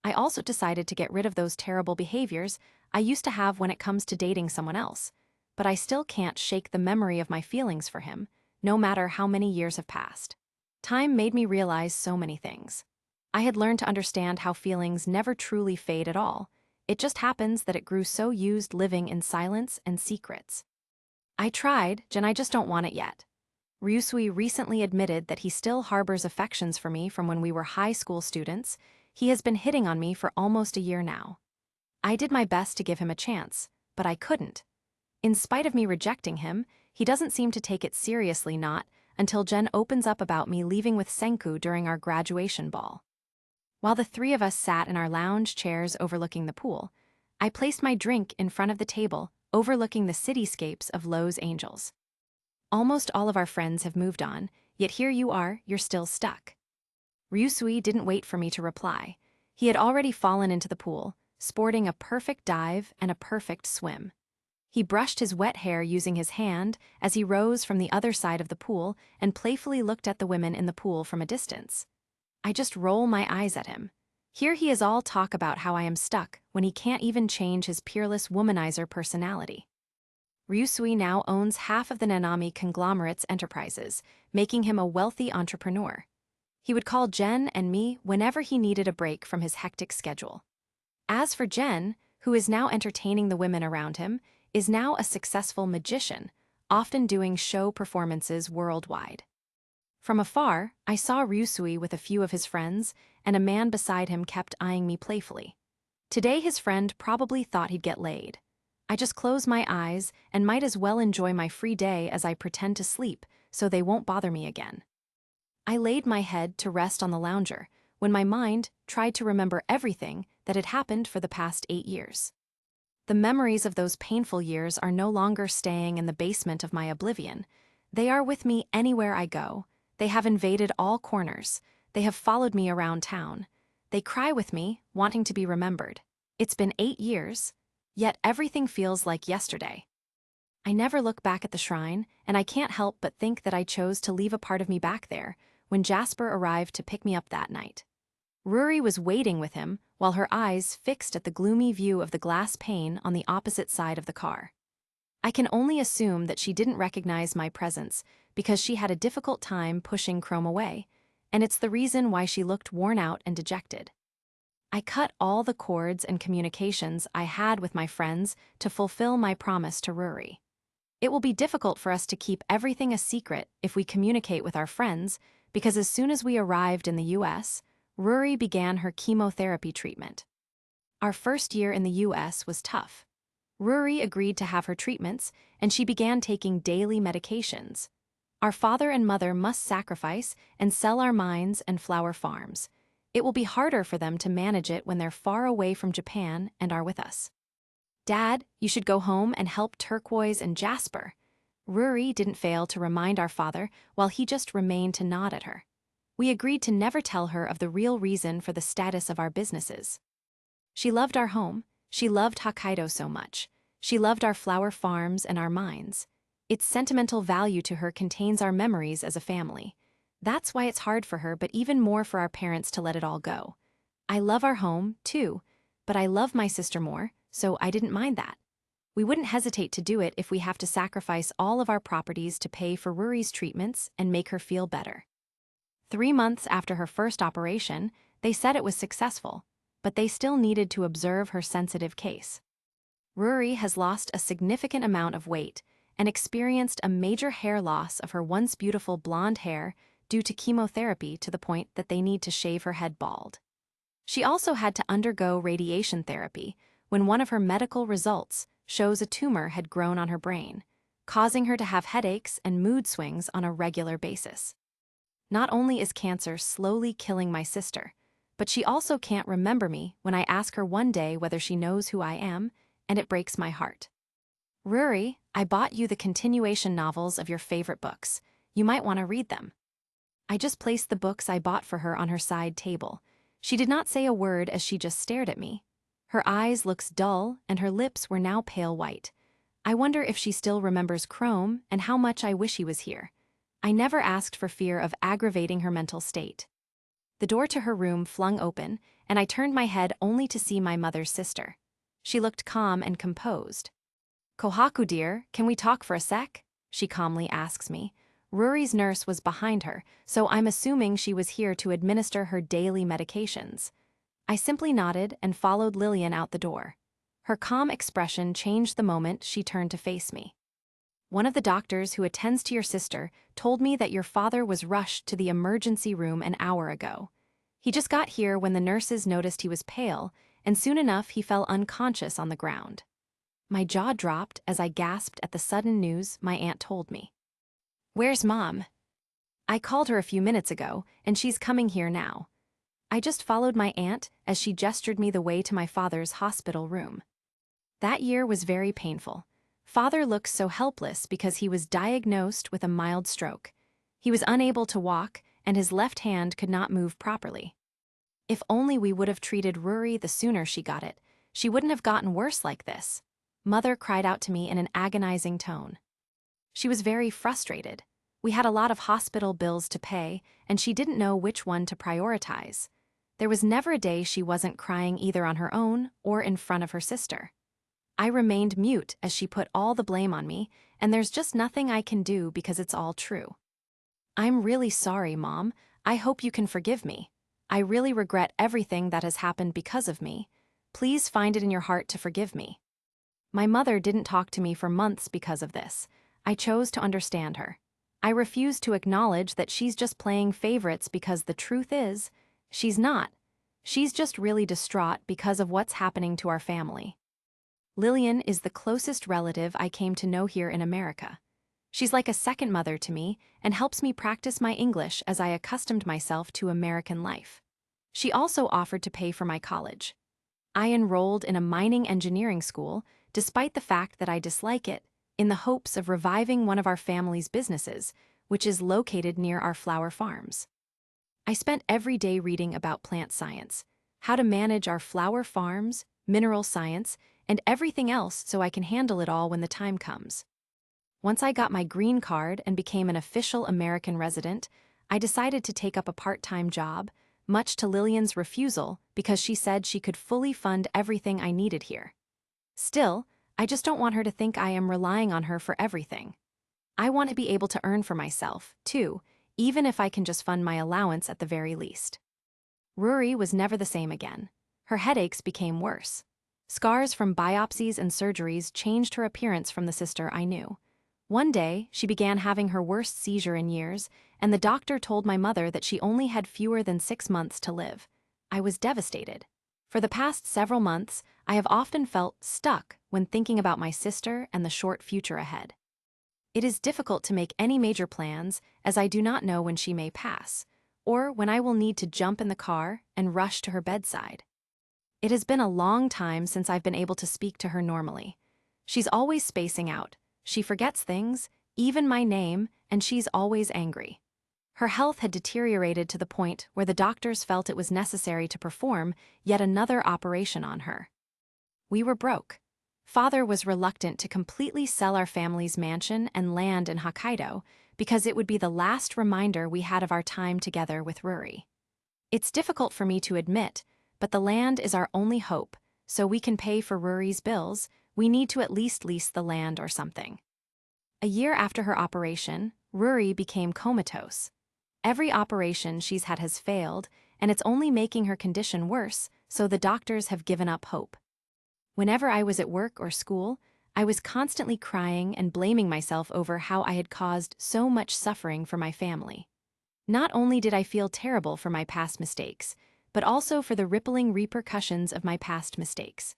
I also decided to get rid of those terrible behaviors I used to have when it comes to dating someone else, but I still can't shake the memory of my feelings for him, no matter how many years have passed. Time made me realize so many things. I had learned to understand how feelings never truly fade at all. It just happens that it grew so used living in silence and secrets. I tried, and I just don't want it yet. Ryusui recently admitted that he still harbors affections for me from when we were high school students. He has been hitting on me for almost a year now. I did my best to give him a chance, but I couldn't. In spite of me rejecting him, he doesn't seem to take it seriously not until Jen opens up about me leaving with Senku during our graduation ball. While the three of us sat in our lounge chairs overlooking the pool, I placed my drink in front of the table, overlooking the cityscapes of Los Angeles. Almost all of our friends have moved on, yet here you are, you're still stuck. Ryusui didn't wait for me to reply. He had already fallen into the pool, sporting a perfect dive and a perfect swim. He brushed his wet hair using his hand as he rose from the other side of the pool and playfully looked at the women in the pool from a distance. I just roll my eyes at him. Here he is all talk about how I am stuck when he can't even change his peerless womanizer personality. Ryusui now owns half of the Nanami conglomerate's enterprises, making him a wealthy entrepreneur. He would call Jen and me whenever he needed a break from his hectic schedule. As for Jen, who is now entertaining the women around him, is now a successful magician, often doing show performances worldwide. From afar, I saw Ryusui with a few of his friends, and a man beside him kept eyeing me playfully. Today his friend probably thought he'd get laid. I just close my eyes and might as well enjoy my free day as I pretend to sleep so they won't bother me again. I laid my head to rest on the lounger when my mind tried to remember everything that had happened for the past 8 years. The memories of those painful years are no longer staying in the basement of my oblivion. They are with me anywhere I go. They have invaded all corners. They have followed me around town. They cry with me, wanting to be remembered. It's been 8 years. Yet everything feels like yesterday. I never look back at the shrine, and I can't help but think that I chose to leave a part of me back there when Jasper arrived to pick me up that night. Ruri was waiting with him while her eyes fixed at the gloomy view of the glass pane on the opposite side of the car. I can only assume that she didn't recognize my presence because she had a difficult time pushing Chrome away, and it's the reason why she looked worn out and dejected. I cut all the cords and communications I had with my friends to fulfill my promise to Ruri. It will be difficult for us to keep everything a secret if we communicate with our friends, because as soon as we arrived in the US, Ruri began her chemotherapy treatment. Our first year in the US was tough. Ruri agreed to have her treatments, and she began taking daily medications. Our father and mother must sacrifice and sell our mines and flower farms. It will be harder for them to manage it when they're far away from Japan and are with us. Dad, you should go home and help Turquoise and Jasper. Rory didn't fail to remind our father, while he just remained to nod at her. We agreed to never tell her of the real reason for the status of our businesses. She loved our home. She loved Hokkaido so much. She loved our flower farms and our mines. Its sentimental value to her contains our memories as a family. That's why it's hard for her, but even more for our parents, to let it all go. I love our home, too, but I love my sister more, so I didn't mind that. We wouldn't hesitate to do it if we have to sacrifice all of our properties to pay for Rory's treatments and make her feel better. 3 months after her first operation, they said it was successful, but they still needed to observe her sensitive case. Rory has lost a significant amount of weight and experienced a major hair loss of her once beautiful blonde hair due to chemotherapy, to the point that they need to shave her head bald. She also had to undergo radiation therapy when one of her medical results shows a tumor had grown on her brain, causing her to have headaches and mood swings on a regular basis. Not only is cancer slowly killing my sister, but she also can't remember me when I ask her one day whether she knows who I am, and it breaks my heart. Rory, I bought you the continuation novels of your favorite books. You might want to read them. I just placed the books I bought for her on her side table. She did not say a word as she just stared at me. Her eyes looked dull and her lips were now pale white. I wonder if she still remembers Chrome and how much I wish he was here. I never asked for fear of aggravating her mental state. The door to her room flung open, and I turned my head only to see my mother's sister. She looked calm and composed. "Kohaku dear, can we talk for a sec?" she calmly asks me. Rory's nurse was behind her, so I'm assuming she was here to administer her daily medications. I simply nodded and followed Lillian out the door. Her calm expression changed the moment she turned to face me. "One of the doctors who attends to your sister told me that your father was rushed to the emergency room an hour ago. He just got here when the nurses noticed he was pale, and soon enough he fell unconscious on the ground." My jaw dropped as I gasped at the sudden news my aunt told me. "Where's Mom?" "I called her a few minutes ago, and she's coming here now." I just followed my aunt as she gestured me the way to my father's hospital room. That year was very painful. Father looked so helpless because he was diagnosed with a mild stroke. He was unable to walk, and his left hand could not move properly. If only we would have treated Rory the sooner she got it, she wouldn't have gotten worse like this. Mother cried out to me in an agonizing tone. She was very frustrated. We had a lot of hospital bills to pay, and she didn't know which one to prioritize. There was never a day she wasn't crying either on her own or in front of her sister. I remained mute as she put all the blame on me, and there's just nothing I can do because it's all true. "I'm really sorry, Mom. I hope you can forgive me. I really regret everything that has happened because of me. Please find it in your heart to forgive me." My mother didn't talk to me for months because of this. I chose to understand her. I refused to acknowledge that she's just playing favorites because the truth is, she's not. She's just really distraught because of what's happening to our family. Lillian is the closest relative I came to know here in America. She's like a second mother to me and helps me practice my English as I accustomed myself to American life. She also offered to pay for my college. I enrolled in a mining engineering school, despite the fact that I dislike it, in the hopes of reviving one of our family's businesses, which is located near our flower farms. I spent every day reading about plant science, how to manage our flower farms, mineral science, and everything else so I can handle it all when the time comes. Once I got my green card and became an official American resident, I decided to take up a part-time job, much to Lillian's refusal because she said she could fully fund everything I needed here. Still, I just don't want her to think I am relying on her for everything. I want to be able to earn for myself, too, even if I can just fund my allowance at the very least. Rory was never the same again. Her headaches became worse. Scars from biopsies and surgeries changed her appearance from the sister I knew. One day, she began having her worst seizure in years, and the doctor told my mother that she only had fewer than 6 months to live. I was devastated. For the past several months, I have often felt stuck when thinking about my sister and the short future ahead. It is difficult to make any major plans as I do not know when she may pass, or when I will need to jump in the car and rush to her bedside. It has been a long time since I've been able to speak to her normally. She's always spacing out. She forgets things, even my name, and she's always angry. Her health had deteriorated to the point where the doctors felt it was necessary to perform yet another operation on her. We were broke. Father was reluctant to completely sell our family's mansion and land in Hokkaido because it would be the last reminder we had of our time together with Ruri. It's difficult for me to admit, but the land is our only hope, so we can pay for Ruri's bills. We need to at least lease the land or something. A year after her operation, Ruri became comatose. Every operation she's had has failed, and it's only making her condition worse, so the doctors have given up hope. Whenever I was at work or school, I was constantly crying and blaming myself over how I had caused so much suffering for my family. Not only did I feel terrible for my past mistakes, but also for the rippling repercussions of my past mistakes.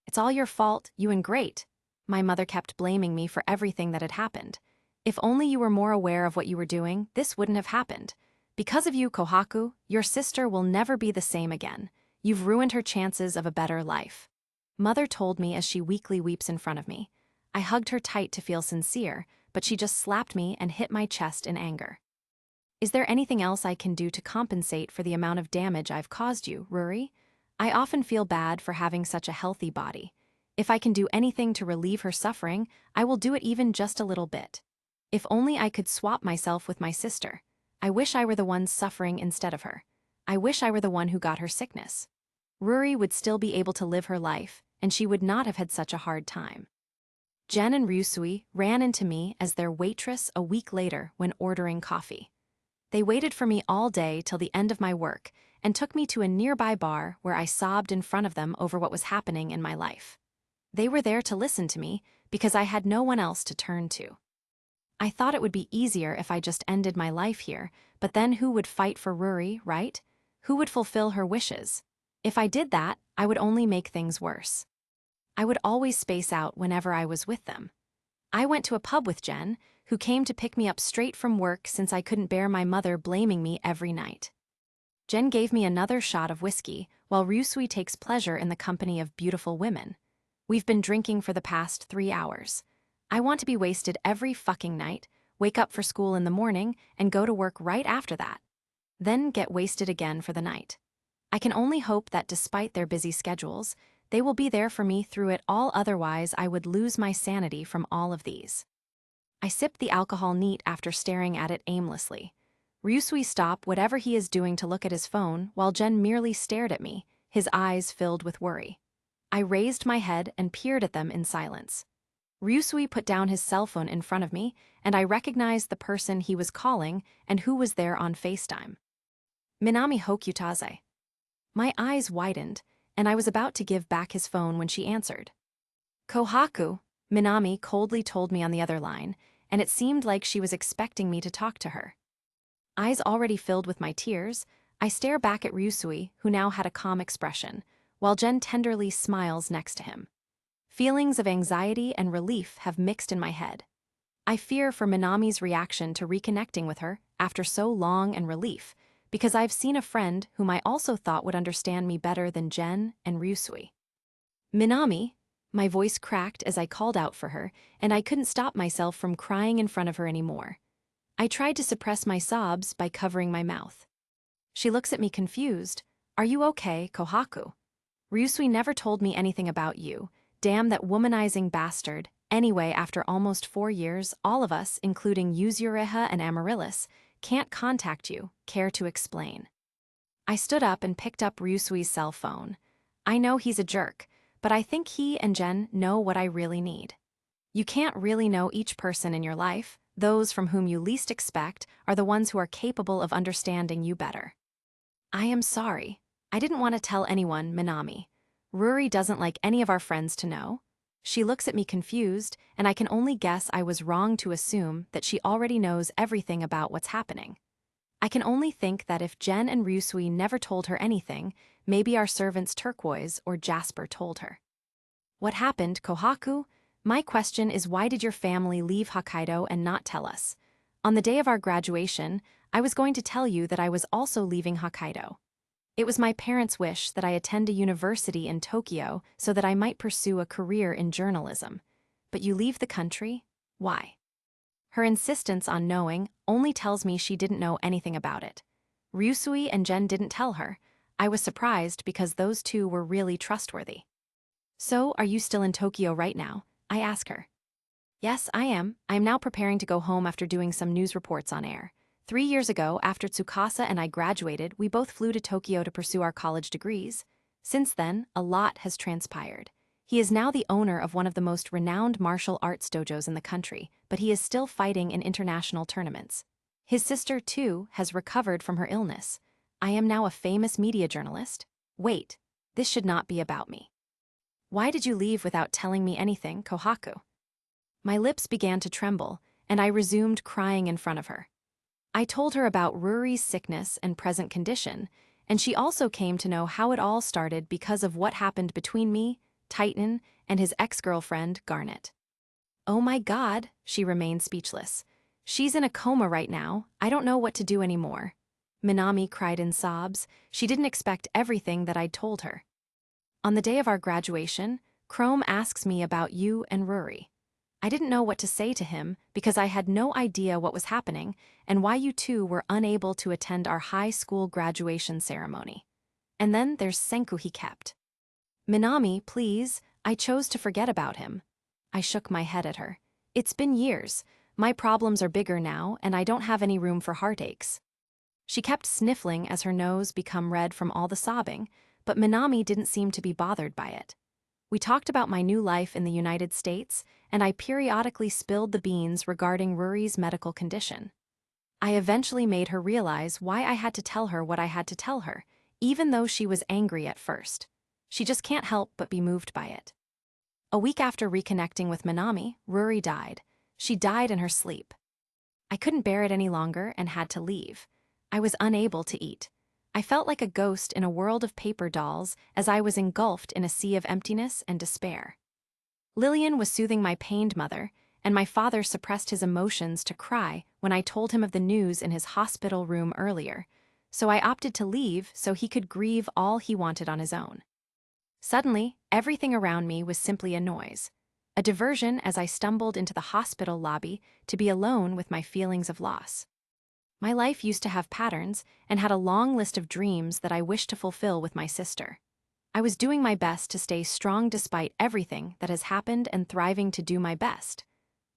"It's all your fault, you ingrate." My mother kept blaming me for everything that had happened. "If only you were more aware of what you were doing, this wouldn't have happened. Because of you, Kohaku, your sister will never be the same again. You've ruined her chances of a better life." Mother told me as she weakly weeps in front of me. I hugged her tight to feel sincere, but she just slapped me and hit my chest in anger. "Is there anything else I can do to compensate for the amount of damage I've caused you, Ruri? I often feel bad for having such a healthy body. If I can do anything to relieve her suffering, I will do it even just a little bit. If only I could swap myself with my sister. I wish I were the one suffering instead of her. I wish I were the one who got her sickness. Ruri would still be able to live her life, and she would not have had such a hard time." Jen and Ryusui ran into me as their waitress a week later when ordering coffee. They waited for me all day till the end of my work and took me to a nearby bar where I sobbed in front of them over what was happening in my life. They were there to listen to me because I had no one else to turn to. I thought it would be easier if I just ended my life here, but then who would fight for Ruri, right? Who would fulfill her wishes? If I did that, I would only make things worse. I would always space out whenever I was with them. I went to a pub with Jen, who came to pick me up straight from work since I couldn't bear my mother blaming me every night. Jen gave me another shot of whiskey, while Ryusui takes pleasure in the company of beautiful women. We've been drinking for the past 3 hours. I want to be wasted every fucking night, wake up for school in the morning, and go to work right after that. Then get wasted again for the night. I can only hope that despite their busy schedules, they will be there for me through it all, otherwise I would lose my sanity from all of these. I sipped the alcohol neat after staring at it aimlessly. Ryusui stopped whatever he is doing to look at his phone while Jen merely stared at me, his eyes filled with worry. I raised my head and peered at them in silence. Ryusui put down his cell phone in front of me, and I recognized the person he was calling and who was there on FaceTime. "Minami Hokyutaze." My eyes widened, and I was about to give back his phone when she answered. "Kohaku," Minami coldly told me on the other line, and it seemed like she was expecting me to talk to her. Eyes already filled with my tears, I stare back at Ryusui, who now had a calm expression, while Jen tenderly smiles next to him. Feelings of anxiety and relief have mixed in my head. I fear for Minami's reaction to reconnecting with her after so long, and relief, because I've seen a friend whom I also thought would understand me better than Jen and Ryusui. "Minami," my voice cracked as I called out for her, and I couldn't stop myself from crying in front of her anymore. I tried to suppress my sobs by covering my mouth. She looks at me confused. "Are you okay, Kohaku? Ryusui never told me anything about you. Damn that womanizing bastard. Anyway, after almost 4 years, all of us, including Yuzureha and Amaryllis, can't contact you. Care to explain?" I stood up and picked up Ryusui's cell phone. I know he's a jerk, but I think he and Jen know what I really need. You can't really know each person in your life. Those from whom you least expect are the ones who are capable of understanding you better. "I am sorry. I didn't want to tell anyone, Minami. Ruri doesn't like any of our friends to know." She looks at me confused, and I can only guess I was wrong to assume that she already knows everything about what's happening. I can only think that if Jen and Ryusui never told her anything, maybe our servants Turquoise or Jasper told her. "What happened, Kohaku?" My question is, why did your family leave Hokkaido and not tell us? On the day of our graduation, I was going to tell you that I was also leaving Hokkaido. It was my parents' wish that I attend a university in Tokyo so that I might pursue a career in journalism. But you leave the country? Why? Her insistence on knowing only tells me she didn't know anything about it. Ryusui and Jen didn't tell her. I was surprised because those two were really trustworthy. So, are you still in Tokyo right now? I ask her. Yes, I am. I am now preparing to go home after doing some news reports on air. 3 years ago, after Tsukasa and I graduated, we both flew to Tokyo to pursue our college degrees. Since then, a lot has transpired. He is now the owner of one of the most renowned martial arts dojos in the country, but he is still fighting in international tournaments. His sister, too, has recovered from her illness. I am now a famous media journalist. Wait, this should not be about me. Why did you leave without telling me anything, Kohaku? My lips began to tremble, and I resumed crying in front of her. I told her about Ruri's sickness and present condition, and she also came to know how it all started because of what happened between me, Titan, and his ex-girlfriend, Garnet. Oh my God, she remained speechless. She's in a coma right now. I don't know what to do anymore. Minami cried in sobs. She didn't expect everything that I'd told her. On the day of our graduation, Chrome asks me about you and Ruri. I didn't know what to say to him because I had no idea what was happening and why you two were unable to attend our high school graduation ceremony. And then there's Senku he kept. Minami, please, I chose to forget about him. I shook my head at her. It's been years. My problems are bigger now and I don't have any room for heartaches. She kept sniffling as her nose became red from all the sobbing, but Minami didn't seem to be bothered by it. We talked about my new life in the United States, and I periodically spilled the beans regarding Ruri's medical condition. I eventually made her realize why I had to tell her what I had to tell her, even though she was angry at first. She just can't help but be moved by it. A week after reconnecting with Minami, Ruri died. She died in her sleep. I couldn't bear it any longer and had to leave. I was unable to eat. I felt like a ghost in a world of paper dolls as I was engulfed in a sea of emptiness and despair. Lillian was soothing my pained mother, and my father suppressed his emotions to cry when I told him of the news in his hospital room earlier, so I opted to leave so he could grieve all he wanted on his own. Suddenly, everything around me was simply a noise, a diversion as I stumbled into the hospital lobby to be alone with my feelings of loss. My life used to have patterns and had a long list of dreams that I wished to fulfill with my sister. I was doing my best to stay strong despite everything that has happened and thriving to do my best.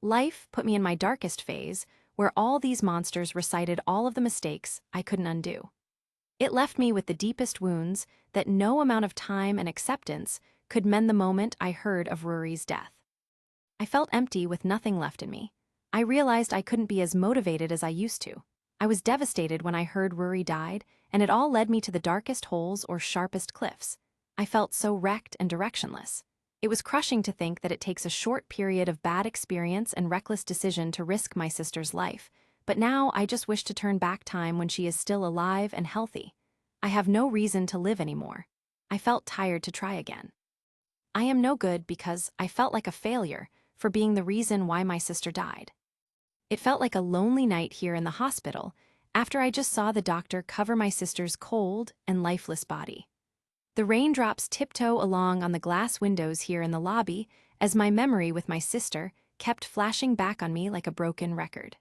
Life put me in my darkest phase, where all these monsters recited all of the mistakes I couldn't undo. It left me with the deepest wounds that no amount of time and acceptance could mend the moment I heard of Ruri's death. I felt empty with nothing left in me. I realized I couldn't be as motivated as I used to. I was devastated when I heard Ruri died, and it all led me to the darkest holes or sharpest cliffs. I felt so wrecked and directionless. It was crushing to think that it takes a short period of bad experience and reckless decision to risk my sister's life, but now I just wish to turn back time when she is still alive and healthy. I have no reason to live anymore. I felt tired to try again. I am no good because I felt like a failure for being the reason why my sister died. It felt like a lonely night here in the hospital after I just saw the doctor cover my sister's cold and lifeless body. The raindrops tiptoe along on the glass windows here in the lobby as my memory with my sister kept flashing back on me like a broken record.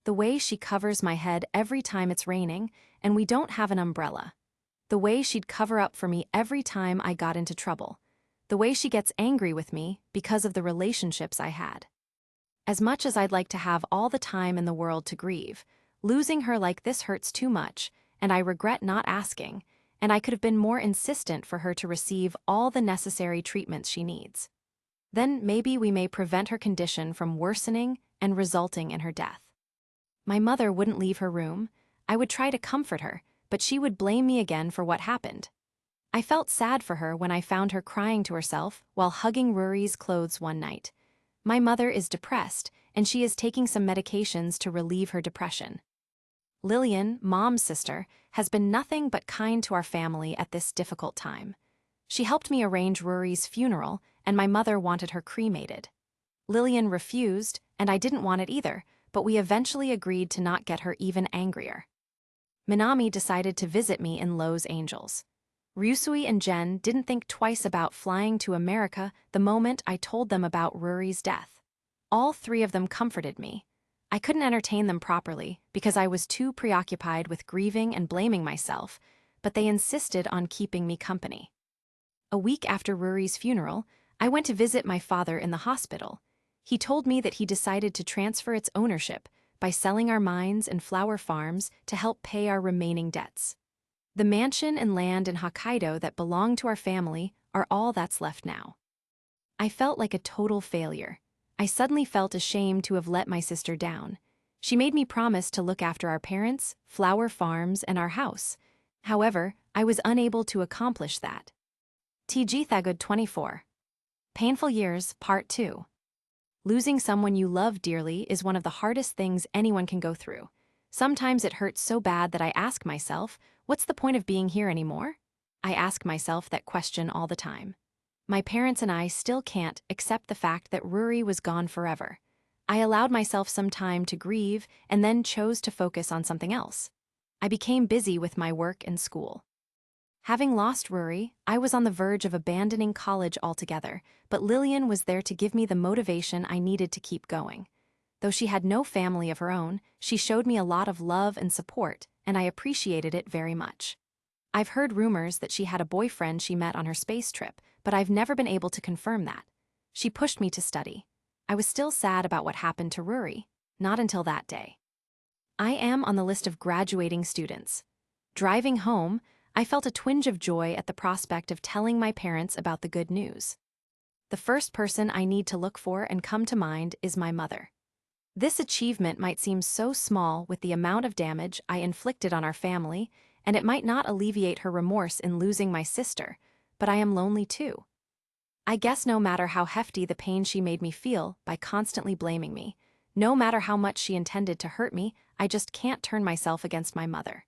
The way she covers my head every time it's raining and we don't have an umbrella. The way she'd cover up for me every time I got into trouble. The way she gets angry with me because of the relationships I had. As much as I'd like to have all the time in the world to grieve, losing her like this hurts too much, and I regret not asking, and I could have been more insistent for her to receive all the necessary treatments she needs. Then maybe we may prevent her condition from worsening and resulting in her death. My mother wouldn't leave her room. I would try to comfort her, but she would blame me again for what happened. I felt sad for her when I found her crying to herself while hugging Ruri's clothes one night. My mother is depressed, and she is taking some medications to relieve her depression. Lillian, Mom's sister, has been nothing but kind to our family at this difficult time. She helped me arrange Ruri's funeral, and my mother wanted her cremated. Lillian refused, and I didn't want it either, but we eventually agreed to not get her even angrier. Minami decided to visit me in Los Angeles. Ryusui and Jen didn't think twice about flying to America the moment I told them about Ruri's death. All three of them comforted me. I couldn't entertain them properly because I was too preoccupied with grieving and blaming myself, but they insisted on keeping me company. A week after Ruri's funeral, I went to visit my father in the hospital. He told me that he decided to transfer its ownership by selling our mines and flower farms to help pay our remaining debts. The mansion and land in Hokkaido that belonged to our family are all that's left now. I felt like a total failure. I suddenly felt ashamed to have let my sister down. She made me promise to look after our parents, flower farms, and our house. However, I was unable to accomplish that. TG Thagud 24. Painful Years, Part 2. Losing someone you love dearly is one of the hardest things anyone can go through. Sometimes it hurts so bad that I ask myself, what's the point of being here anymore? I ask myself that question all the time. My parents and I still can't accept the fact that Ruri was gone forever. I allowed myself some time to grieve and then chose to focus on something else. I became busy with my work and school. Having lost Ruri, I was on the verge of abandoning college altogether, but Lillian was there to give me the motivation I needed to keep going. Though she had no family of her own, she showed me a lot of love and support, and I appreciated it very much. I've heard rumors that she had a boyfriend she met on her space trip, but I've never been able to confirm that. She pushed me to study. I was still sad about what happened to Ruri, not until that day. I am on the list of graduating students. Driving home, I felt a twinge of joy at the prospect of telling my parents about the good news. The first person I need to look for and come to mind is my mother. This achievement might seem so small with the amount of damage I inflicted on our family, and it might not alleviate her remorse in losing my sister, but I am lonely too. I guess no matter how hefty the pain she made me feel by constantly blaming me, no matter how much she intended to hurt me, I just can't turn myself against my mother.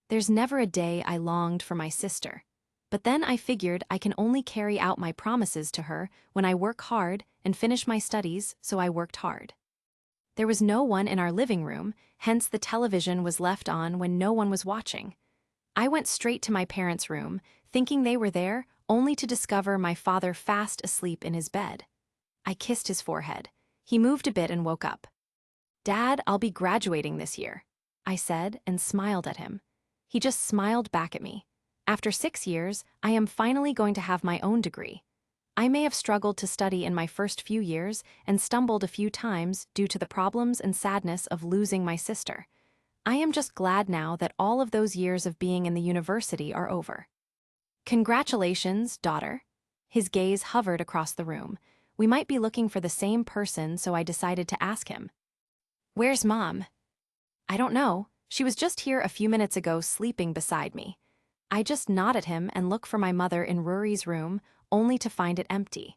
There's never a day I longed for my sister. But then I figured I can only carry out my promises to her when I work hard and finish my studies, so I worked hard. There was no one in our living room, hence the television was left on when no one was watching. I went straight to my parents' room, thinking they were there, only to discover my father fast asleep in his bed. I kissed his forehead. He moved a bit and woke up. "Dad, I'll be graduating this year," I said and smiled at him. He just smiled back at me. After 6 years, I am finally going to have my own degree. I may have struggled to study in my first few years and stumbled a few times due to the problems and sadness of losing my sister. I am just glad now that all of those years of being in the university are over. "Congratulations, daughter." His gaze hovered across the room. We might be looking for the same person, so I decided to ask him. "Where's Mom?" "I don't know. She was just here a few minutes ago sleeping beside me." I just nod at him and look for my mother in Ruri's room, only to find it empty.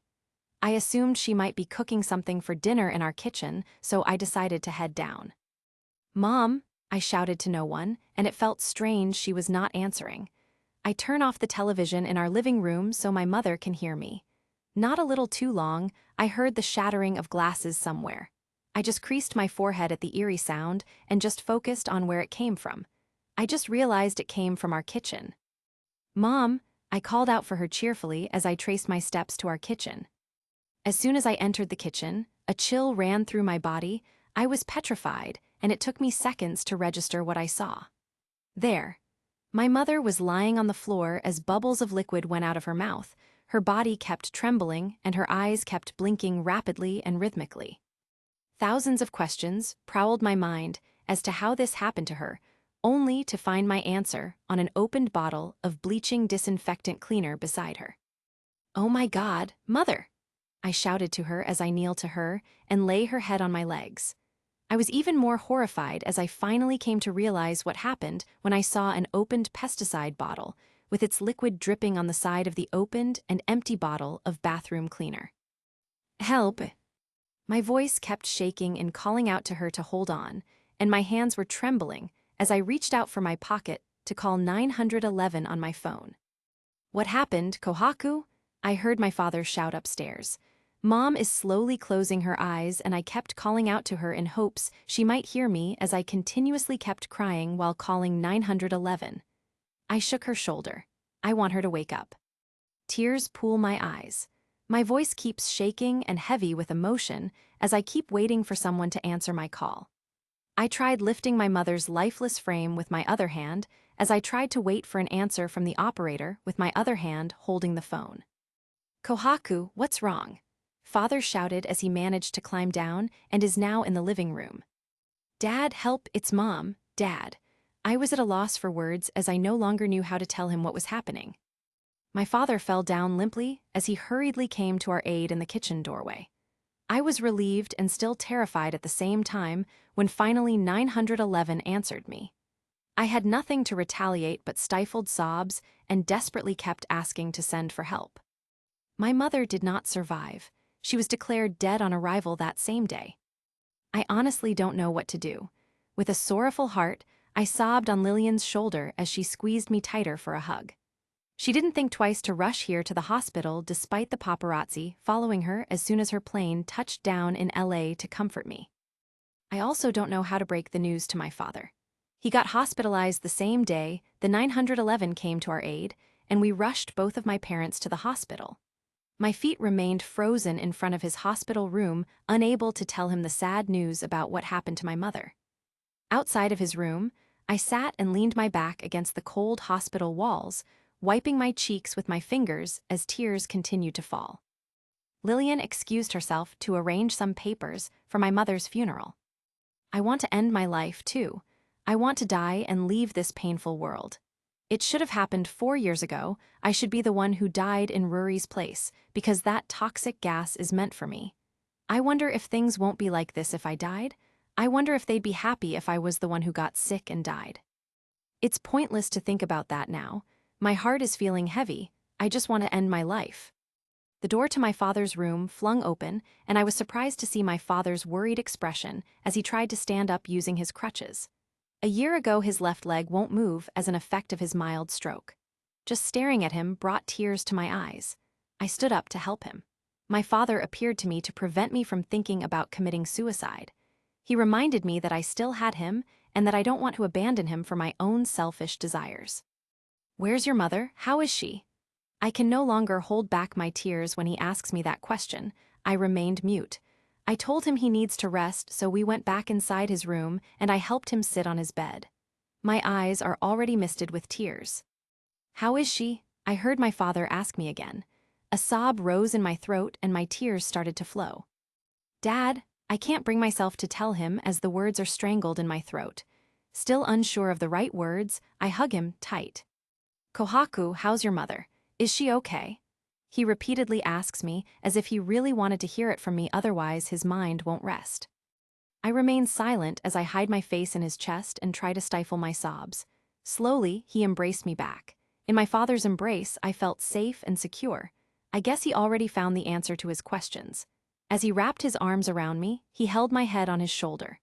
I assumed she might be cooking something for dinner in our kitchen, so I decided to head down. "Mom," I shouted to no one, and it felt strange she was not answering. I turn off the television in our living room so my mother can hear me. Not a little too long, I heard the shattering of glasses somewhere. I just creased my forehead at the eerie sound and just focused on where it came from. I just realized it came from our kitchen. "Mom," I called out for her cheerfully as I traced my steps to our kitchen. As soon as I entered the kitchen, a chill ran through my body. I was petrified, and it took me seconds to register what I saw. There. My mother was lying on the floor as bubbles of liquid went out of her mouth. Her body kept trembling, and her eyes kept blinking rapidly and rhythmically. Thousands of questions prowled my mind as to how this happened to her, only to find my answer on an opened bottle of bleaching disinfectant cleaner beside her. "Oh my God, Mother!" I shouted to her as I kneeled to her and lay her head on my legs. I was even more horrified as I finally came to realize what happened when I saw an opened pesticide bottle with its liquid dripping on the side of the opened and empty bottle of bathroom cleaner. "Help!" My voice kept shaking in calling out to her to hold on, and my hands were trembling as I reached out for my pocket to call 911 on my phone. "What happened, Kohaku?" I heard my father shout upstairs. Mom is slowly closing her eyes, and I kept calling out to her in hopes she might hear me as I continuously kept crying while calling 911. I shook her shoulder. I want her to wake up. Tears pool my eyes. My voice keeps shaking and heavy with emotion as I keep waiting for someone to answer my call. I tried lifting my mother's lifeless frame with my other hand as I tried to wait for an answer from the operator with my other hand holding the phone. Kohaku, what's wrong? Father shouted as he managed to climb down and is now in the living room. Dad, help, it's Mom, Dad. I was at a loss for words as I no longer knew how to tell him what was happening. My father fell down limply as he hurriedly came to our aid in the kitchen doorway. I was relieved and still terrified at the same time when finally 911 answered me. I had nothing to retaliate but stifled sobs and desperately kept asking to send for help. My mother did not survive. She was declared dead on arrival that same day. I honestly don't know what to do. With a sorrowful heart, I sobbed on Lillian's shoulder as she squeezed me tighter for a hug. She didn't think twice to rush here to the hospital despite the paparazzi following her as soon as her plane touched down in LA to comfort me. I also don't know how to break the news to my father. He got hospitalized the same day the 911 came to our aid, and we rushed both of my parents to the hospital. My feet remained frozen in front of his hospital room, unable to tell him the sad news about what happened to my mother. Outside of his room, I sat and leaned my back against the cold hospital walls, wiping my cheeks with my fingers as tears continued to fall. Lillian excused herself to arrange some papers for my mother's funeral. I want to end my life, too. I want to die and leave this painful world. It should have happened 4 years ago. I should be the one who died in Rory's place, because that toxic gas is meant for me. I wonder if things won't be like this if I died. I wonder if they'd be happy if I was the one who got sick and died. It's pointless to think about that now. My heart is feeling heavy. I just want to end my life. The door to my father's room flung open, and I was surprised to see my father's worried expression as he tried to stand up using his crutches. A year ago, his left leg won't move as an effect of his mild stroke. Just staring at him brought tears to my eyes. I stood up to help him. My father appeared to me to prevent me from thinking about committing suicide. He reminded me that I still had him and that I don't want to abandon him for my own selfish desires. Where's your mother? How is she? I can no longer hold back my tears when he asks me that question. I remained mute. I told him he needs to rest, so we went back inside his room and I helped him sit on his bed. My eyes are already misted with tears. How is she? I heard my father ask me again. A sob rose in my throat and my tears started to flow. Dad, I can't bring myself to tell him as the words are strangled in my throat. Still unsure of the right words, I hug him tight. Kohaku, how's your mother? Is she okay? He repeatedly asks me as if he really wanted to hear it from me, otherwise his mind won't rest. I remain silent as I hide my face in his chest and try to stifle my sobs. Slowly, he embraced me back. In my father's embrace, I felt safe and secure. I guess he already found the answer to his questions. As he wrapped his arms around me, he held my head on his shoulder.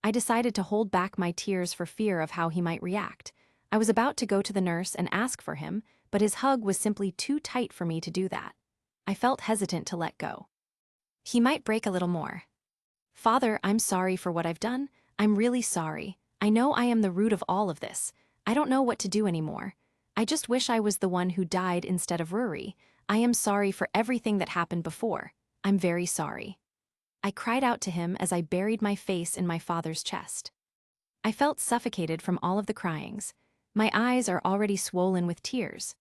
I decided to hold back my tears for fear of how he might react. I was about to go to the nurse and ask for him, but his hug was simply too tight for me to do that. I felt hesitant to let go. He might break a little more. Father, I'm sorry for what I've done. I'm really sorry. I know I am the root of all of this. I don't know what to do anymore. I just wish I was the one who died instead of Rory. I am sorry for everything that happened before. I'm very sorry. I cried out to him as I buried my face in my father's chest. I felt suffocated from all of the cryings. My eyes are already swollen with tears.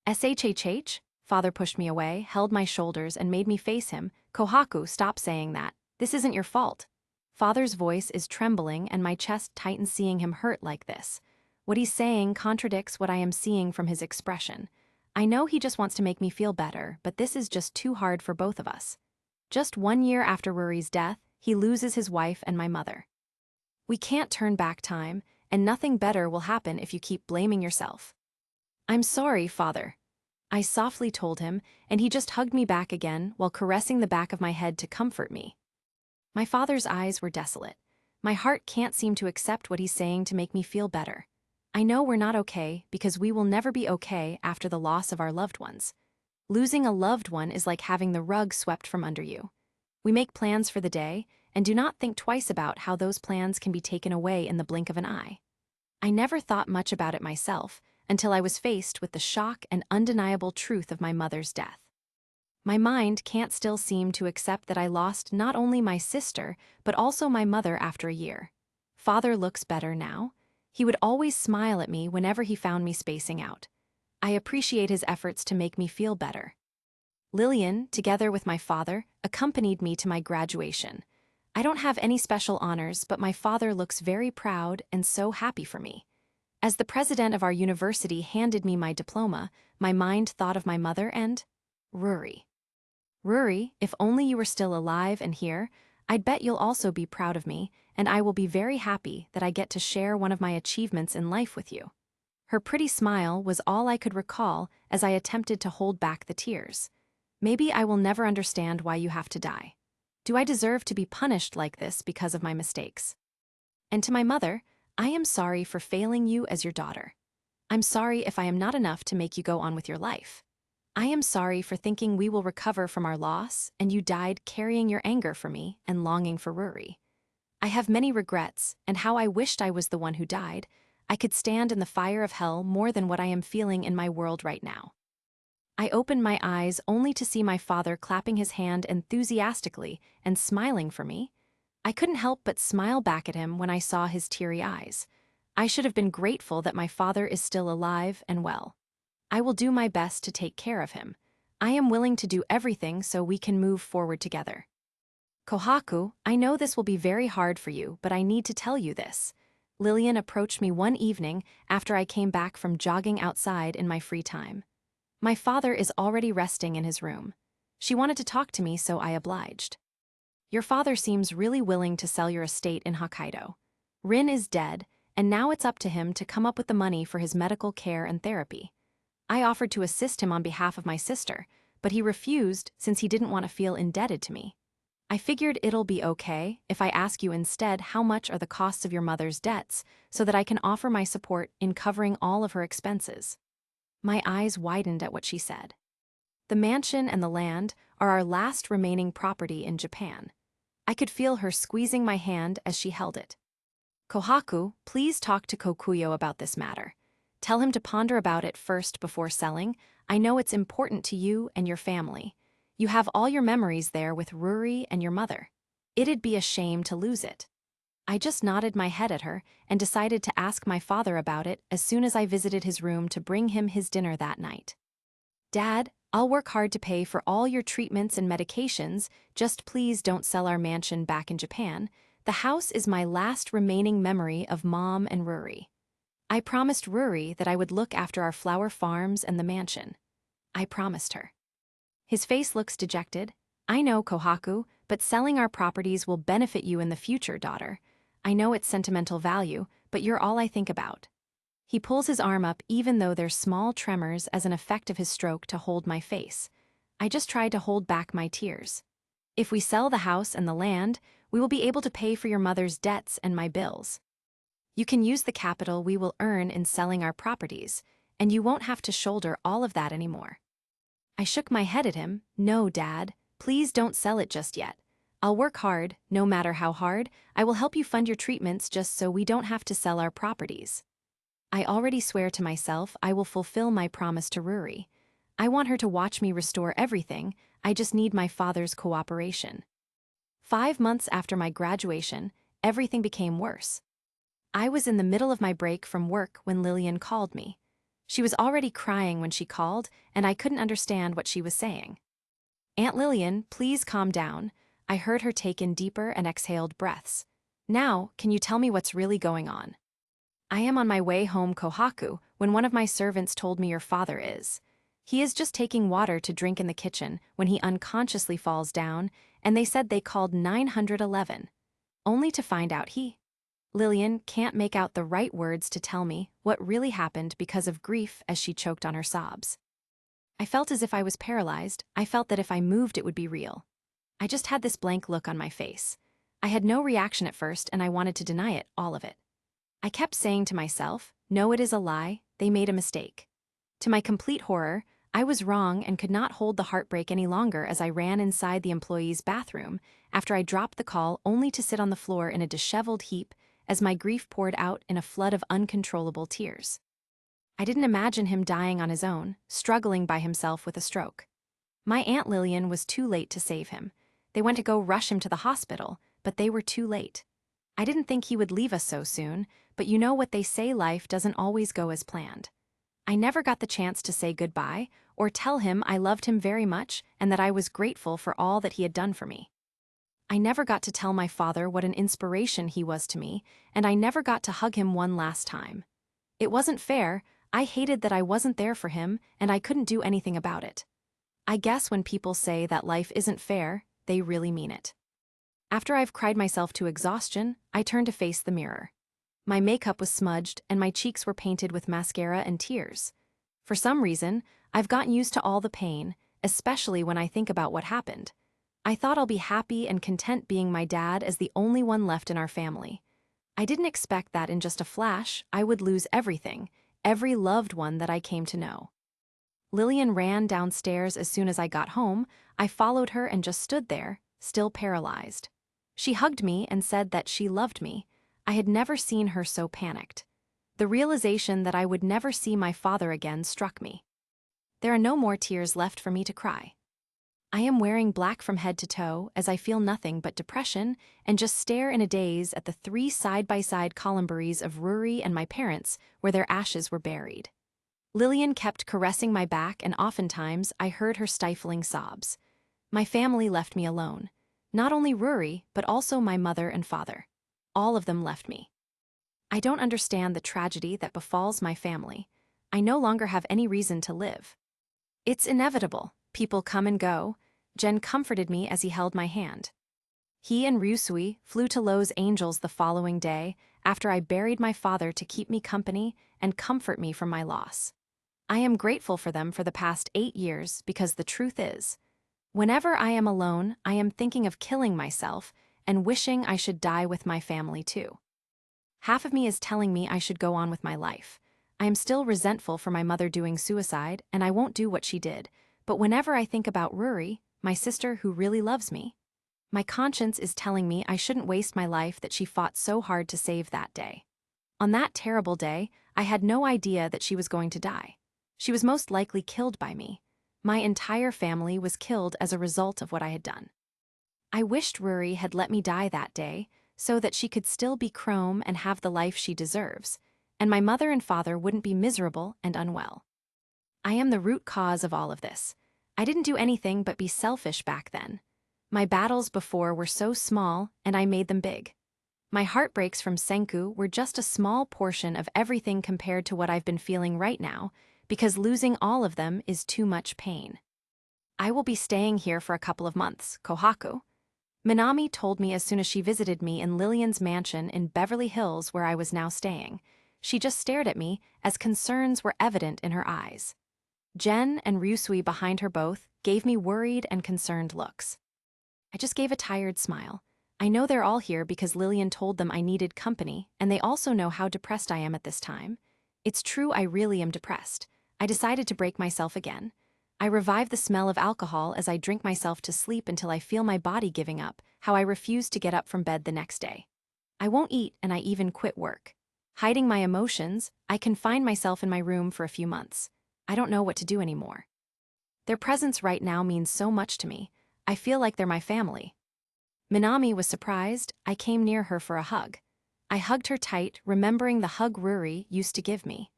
SHHH? Father pushed me away, held my shoulders, and made me face him. Kohaku, stop saying that. This isn't your fault. Father's voice is trembling and my chest tightens seeing him hurt like this. What he's saying contradicts what I am seeing from his expression. I know he just wants to make me feel better, but this is just too hard for both of us. Just 1 year after Rory's death, he loses his wife and my mother. We can't turn back time, and nothing better will happen if you keep blaming yourself. I'm sorry, Father. I softly told him, and he just hugged me back again while caressing the back of my head to comfort me. My father's eyes were desolate. My heart can't seem to accept what he's saying to make me feel better. I know we're not okay because we will never be okay after the loss of our loved ones. Losing a loved one is like having the rug swept from under you. We make plans for the day and do not think twice about how those plans can be taken away in the blink of an eye. I never thought much about it myself until I was faced with the shock and undeniable truth of my mother's death. My mind can't still seem to accept that I lost not only my sister, but also my mother after a year. Father looks better now. He would always smile at me whenever he found me spacing out. I appreciate his efforts to make me feel better. Lillian, together with my father, accompanied me to my graduation. I don't have any special honors, but my father looks very proud and so happy for me. As the president of our university handed me my diploma, my mind thought of my mother and Rory. Rory, if only you were still alive and here, I'd bet you'll also be proud of me, and I will be very happy that I get to share one of my achievements in life with you. Her pretty smile was all I could recall as I attempted to hold back the tears. Maybe I will never understand why you have to die. Do I deserve to be punished like this because of my mistakes? And to my mother, I am sorry for failing you as your daughter. I'm sorry if I am not enough to make you go on with your life. I am sorry for thinking we will recover from our loss and you died carrying your anger for me and longing for Rory. I have many regrets and how I wished I was the one who died. I could stand in the fire of hell more than what I am feeling in my world right now. I opened my eyes only to see my father clapping his hand enthusiastically and smiling for me. I couldn't help but smile back at him when I saw his teary eyes. I should have been grateful that my father is still alive and well. I will do my best to take care of him. I am willing to do everything so we can move forward together. Kohaku, I know this will be very hard for you, but I need to tell you this. Lillian approached me one evening after I came back from jogging outside in my free time. My father is already resting in his room. She wanted to talk to me, so I obliged. Your father seems really willing to sell your estate in Hokkaido. Rin is dead, and now it's up to him to come up with the money for his medical care and therapy. I offered to assist him on behalf of my sister, but he refused since he didn't want to feel indebted to me. I figured it'll be okay if I ask you instead how much are the costs of your mother's debts so that I can offer my support in covering all of her expenses. My eyes widened at what she said. The mansion and the land are our last remaining property in Japan. I could feel her squeezing my hand as she held it. Kohaku, please talk to Kokuyo about this matter. Tell him to ponder about it first before selling. I know it's important to you and your family. You have all your memories there with Ruri and your mother. It'd be a shame to lose it. I just nodded my head at her and decided to ask my father about it as soon as I visited his room to bring him his dinner that night. Dad, I'll work hard to pay for all your treatments and medications, just please don't sell our mansion back in Japan. The house is my last remaining memory of Mom and Ruri. I promised Ruri that I would look after our flower farms and the mansion. I promised her. His face looks dejected. I know, Kohaku, but selling our properties will benefit you in the future, daughter. I know it's sentimental value, but you're all I think about. He pulls his arm up even though there's small tremors as an effect of his stroke to hold my face. I just tried to hold back my tears. If we sell the house and the land, we will be able to pay for your mother's debts and my bills. You can use the capital we will earn in selling our properties, and you won't have to shoulder all of that anymore. I shook my head at him. No, Dad, please don't sell it just yet. I'll work hard, no matter how hard. I will help you fund your treatments just so we don't have to sell our properties. I already swear to myself I will fulfill my promise to Ruri. I want her to watch me restore everything. I just need my father's cooperation. 5 months after my graduation, everything became worse. I was in the middle of my break from work when Lillian called me. She was already crying when she called, and I couldn't understand what she was saying. Aunt Lillian, please calm down. I heard her take in deeper and exhaled breaths. Now, can you tell me what's really going on? I am on my way home, Kohaku, when one of my servants told me your father is. He is just taking water to drink in the kitchen when he unconsciously falls down, and they said they called 911. Only to find out Lillian can't make out the right words to tell me what really happened because of grief as she choked on her sobs. I felt as if I was paralyzed. I felt that if I moved it would be real. I just had this blank look on my face. I had no reaction at first and I wanted to deny it, all of it. I kept saying to myself, no, it is a lie, they made a mistake. To my complete horror, I was wrong and could not hold the heartbreak any longer as I ran inside the employee's bathroom after I dropped the call only to sit on the floor in a disheveled heap as my grief poured out in a flood of uncontrollable tears. I didn't imagine him dying on his own, struggling by himself with a stroke. My Aunt Lillian was too late to save him. They went to go rush him to the hospital, but they were too late. I didn't think he would leave us so soon, but you know what they say, life doesn't always go as planned. I never got the chance to say goodbye or tell him I loved him very much and that I was grateful for all that he had done for me. I never got to tell my father what an inspiration he was to me, and I never got to hug him one last time. It wasn't fair. I hated that I wasn't there for him, and I couldn't do anything about it. I guess when people say that life isn't fair, they really mean it. After I've cried myself to exhaustion, I turned to face the mirror. My makeup was smudged and my cheeks were painted with mascara and tears. For some reason, I've gotten used to all the pain, especially when I think about what happened. I thought I'll be happy and content being my dad as the only one left in our family. I didn't expect that in just a flash I would lose everything, every loved one that I came to know. Lillian ran downstairs as soon as I got home. I followed her and just stood there, still paralyzed. She hugged me and said that she loved me. I had never seen her so panicked. The realization that I would never see my father again struck me. There are no more tears left for me to cry. I am wearing black from head to toe as I feel nothing but depression and just stare in a daze at the 3 side-by-side columbaries of Rory and my parents where their ashes were buried. Lillian kept caressing my back and oftentimes I heard her stifling sobs. My family left me alone. Not only Rory, but also my mother and father. All of them left me. I don't understand the tragedy that befalls my family. I no longer have any reason to live. It's inevitable. People come and go. Jen comforted me as he held my hand. He and Ryusui flew to Los Angeles the following day after I buried my father to keep me company and comfort me from my loss. I am grateful for them for the past 8 years because the truth is, whenever I am alone, I am thinking of killing myself and wishing I should die with my family too. Half of me is telling me I should go on with my life. I am still resentful for my mother doing suicide, and I won't do what she did, but whenever I think about Rory, my sister who really loves me, my conscience is telling me I shouldn't waste my life that she fought so hard to save that day. On that terrible day, I had no idea that she was going to die. She was most likely killed by me. My entire family was killed as a result of what I had done. I wished Rory had let me die that day so that she could still be Chrome and have the life she deserves, and my mother and father wouldn't be miserable and unwell. I am the root cause of all of this. I didn't do anything but be selfish back then. My battles before were so small, and I made them big. My heartbreaks from Senku were just a small portion of everything compared to what I've been feeling right now, because losing all of them is too much pain. I will be staying here for a couple of months, Kohaku. Minami told me as soon as she visited me in Lillian's mansion in Beverly Hills where I was now staying. She just stared at me as concerns were evident in her eyes. Jen and Ryusui behind her both gave me worried and concerned looks. I just gave a tired smile. I know they're all here because Lillian told them I needed company, and they also know how depressed I am at this time. It's true, I really am depressed. I decided to break myself again. I revive the smell of alcohol as I drink myself to sleep until I feel my body giving up, how I refuse to get up from bed the next day. I won't eat and I even quit work. Hiding my emotions, I confine myself in my room for a few months. I don't know what to do anymore. Their presence right now means so much to me. I feel like they're my family. Minami was surprised. I came near her for a hug. I hugged her tight, remembering the hug Rory used to give me.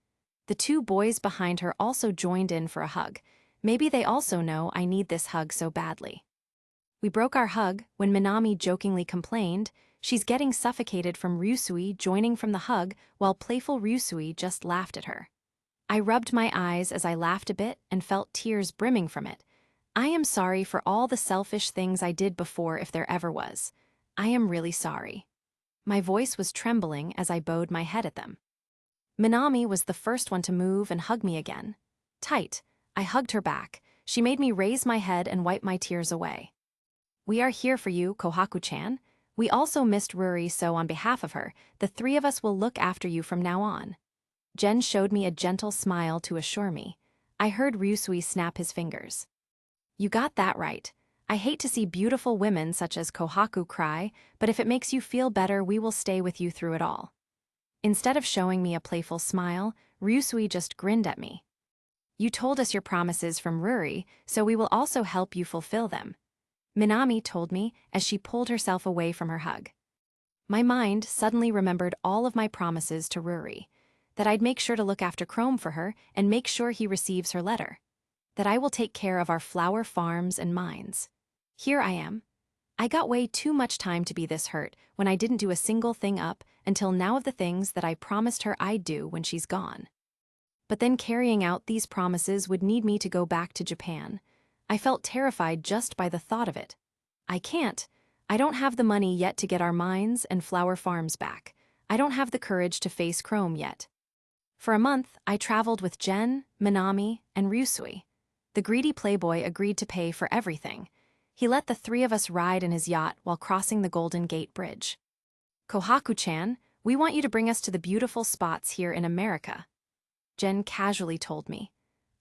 The 2 boys behind her also joined in for a hug. Maybe they also know I need this hug so badly. We broke our hug when Minami jokingly complained she's getting suffocated from Ryusui joining from the hug while playful Ryusui just laughed at her. I rubbed my eyes as I laughed a bit and felt tears brimming from it. I am sorry for all the selfish things I did before if there ever was. I am really sorry. My voice was trembling as I bowed my head at them. Minami was the first one to move and hug me again. Tight, I hugged her back. She made me raise my head and wipe my tears away. We are here for you, Kohaku-chan. We also missed Rory, so on behalf of her, the 3 of us will look after you from now on. Jen showed me a gentle smile to assure me. I heard Ryusui snap his fingers. You got that right. I hate to see beautiful women such as Kohaku cry, but if it makes you feel better, we will stay with you through it all. Instead of showing me a playful smile, Ryusui just grinned at me. You told us your promises from Ruri, so we will also help you fulfill them. Minami told me as she pulled herself away from her hug. My mind suddenly remembered all of my promises to Ruri, that I'd make sure to look after Chrome for her and make sure he receives her letter, that I will take care of our flower farms and mines. Here I am. I got way too much time to be this hurt when I didn't do a single thing up until now of the things that I promised her I'd do when she's gone. But then carrying out these promises would need me to go back to Japan. I felt terrified just by the thought of it. I can't. I don't have the money yet to get our mines and flower farms back. I don't have the courage to face Chrome yet. For a month, I traveled with Jen, Minami, and Ryusui. The greedy playboy agreed to pay for everything. He let the three of us ride in his yacht while crossing the Golden Gate Bridge. Kohaku-chan, we want you to bring us to the beautiful spots here in America, Jen casually told me.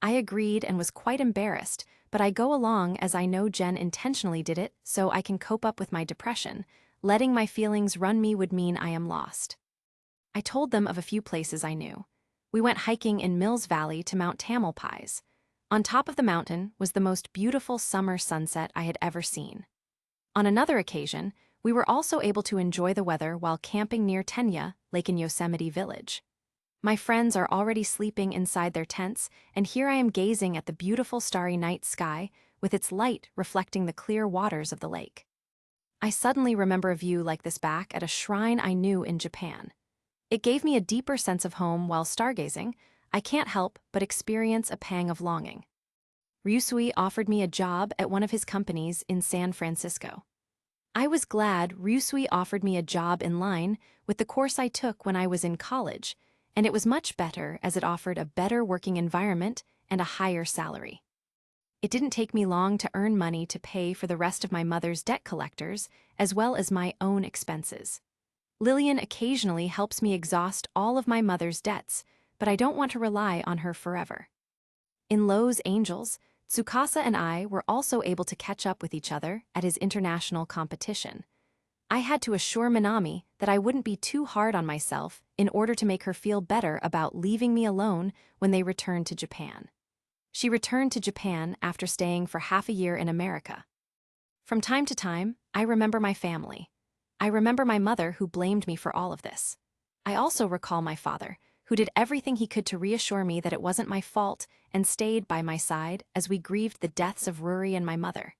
I agreed and was quite embarrassed, but I go along as I know Jen intentionally did it so I can cope up with my depression. Letting my feelings run me would mean I am lost. I told them of a few places I knew. We went hiking in Mills Valley to Mount Tamalpais. On top of the mountain was the most beautiful summer sunset I had ever seen. On another occasion, we were also able to enjoy the weather while camping near Tenya Lake in Yosemite Village. My friends are already sleeping inside their tents, and here I am gazing at the beautiful starry night sky with its light reflecting the clear waters of the lake. I suddenly remember a view like this back at a shrine I knew in Japan. It gave me a deeper sense of home while stargazing. I can't help but experience a pang of longing. Ryusui offered me a job at one of his companies in San Francisco. I was glad Ryusui offered me a job in line with the course I took when I was in college, and it was much better as it offered a better working environment and a higher salary. It didn't take me long to earn money to pay for the rest of my mother's debt collectors, as well as my own expenses. Lillian occasionally helps me exhaust all of my mother's debts, but I don't want to rely on her forever. In Los Angeles, Tsukasa and I were also able to catch up with each other at his international competition. I had to assure Minami that I wouldn't be too hard on myself in order to make her feel better about leaving me alone when they returned to Japan. She returned to Japan after staying for half a year in America. From time to time, I remember my family. I remember my mother who blamed me for all of this. I also recall my father, who did everything he could to reassure me that it wasn't my fault and stayed by my side as we grieved the deaths of Ruri and my mother.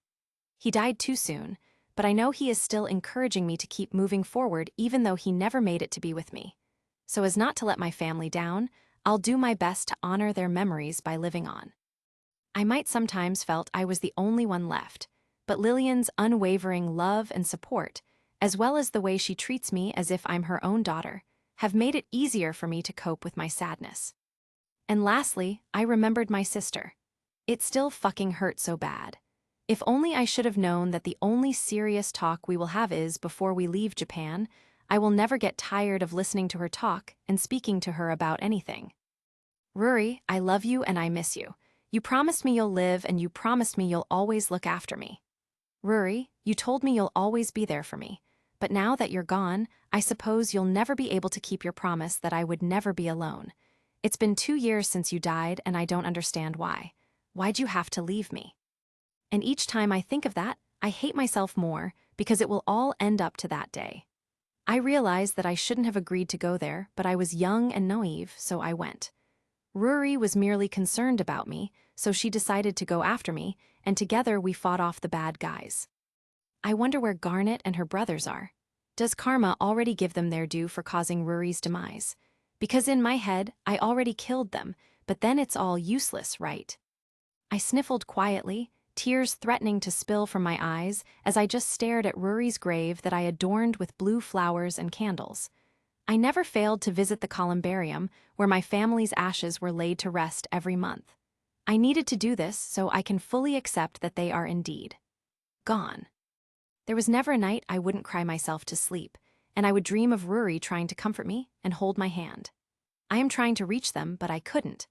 He died too soon, but I know he is still encouraging me to keep moving forward even though he never made it to be with me. So as not to let my family down, I'll do my best to honor their memories by living on. I might sometimes felt I was the only one left, but Lillian's unwavering love and support, as well as the way she treats me as if I'm her own daughter, have made it easier for me to cope with my sadness. And lastly, I remembered my sister. It still fucking hurt so bad. If only I should have known that the only serious talk we will have is before we leave Japan. I will never get tired of listening to her talk and speaking to her about anything. Ruri, I love you and I miss you. You promised me you'll live and you promised me you'll always look after me. Ruri, you told me you'll always be there for me. But now that you're gone, I suppose you'll never be able to keep your promise that I would never be alone. It's been 2 years since you died and I don't understand why. Why'd you have to leave me? And each time I think of that, I hate myself more because it will all end up to that day. I realize that I shouldn't have agreed to go there, but I was young and naive, so I went. Ruri was merely concerned about me, so she decided to go after me, and together we fought off the bad guys. I wonder where Garnet and her brothers are. Does karma already give them their due for causing Ruri's demise? Because in my head, I already killed them, but then it's all useless, right? I sniffled quietly, tears threatening to spill from my eyes as I just stared at Ruri's grave that I adorned with blue flowers and candles. I never failed to visit the columbarium where my family's ashes were laid to rest every month. I needed to do this so I can fully accept that they are indeed gone. There was never a night I wouldn't cry myself to sleep, and I would dream of Ruri trying to comfort me and hold my hand. I am trying to reach them, but I couldn't.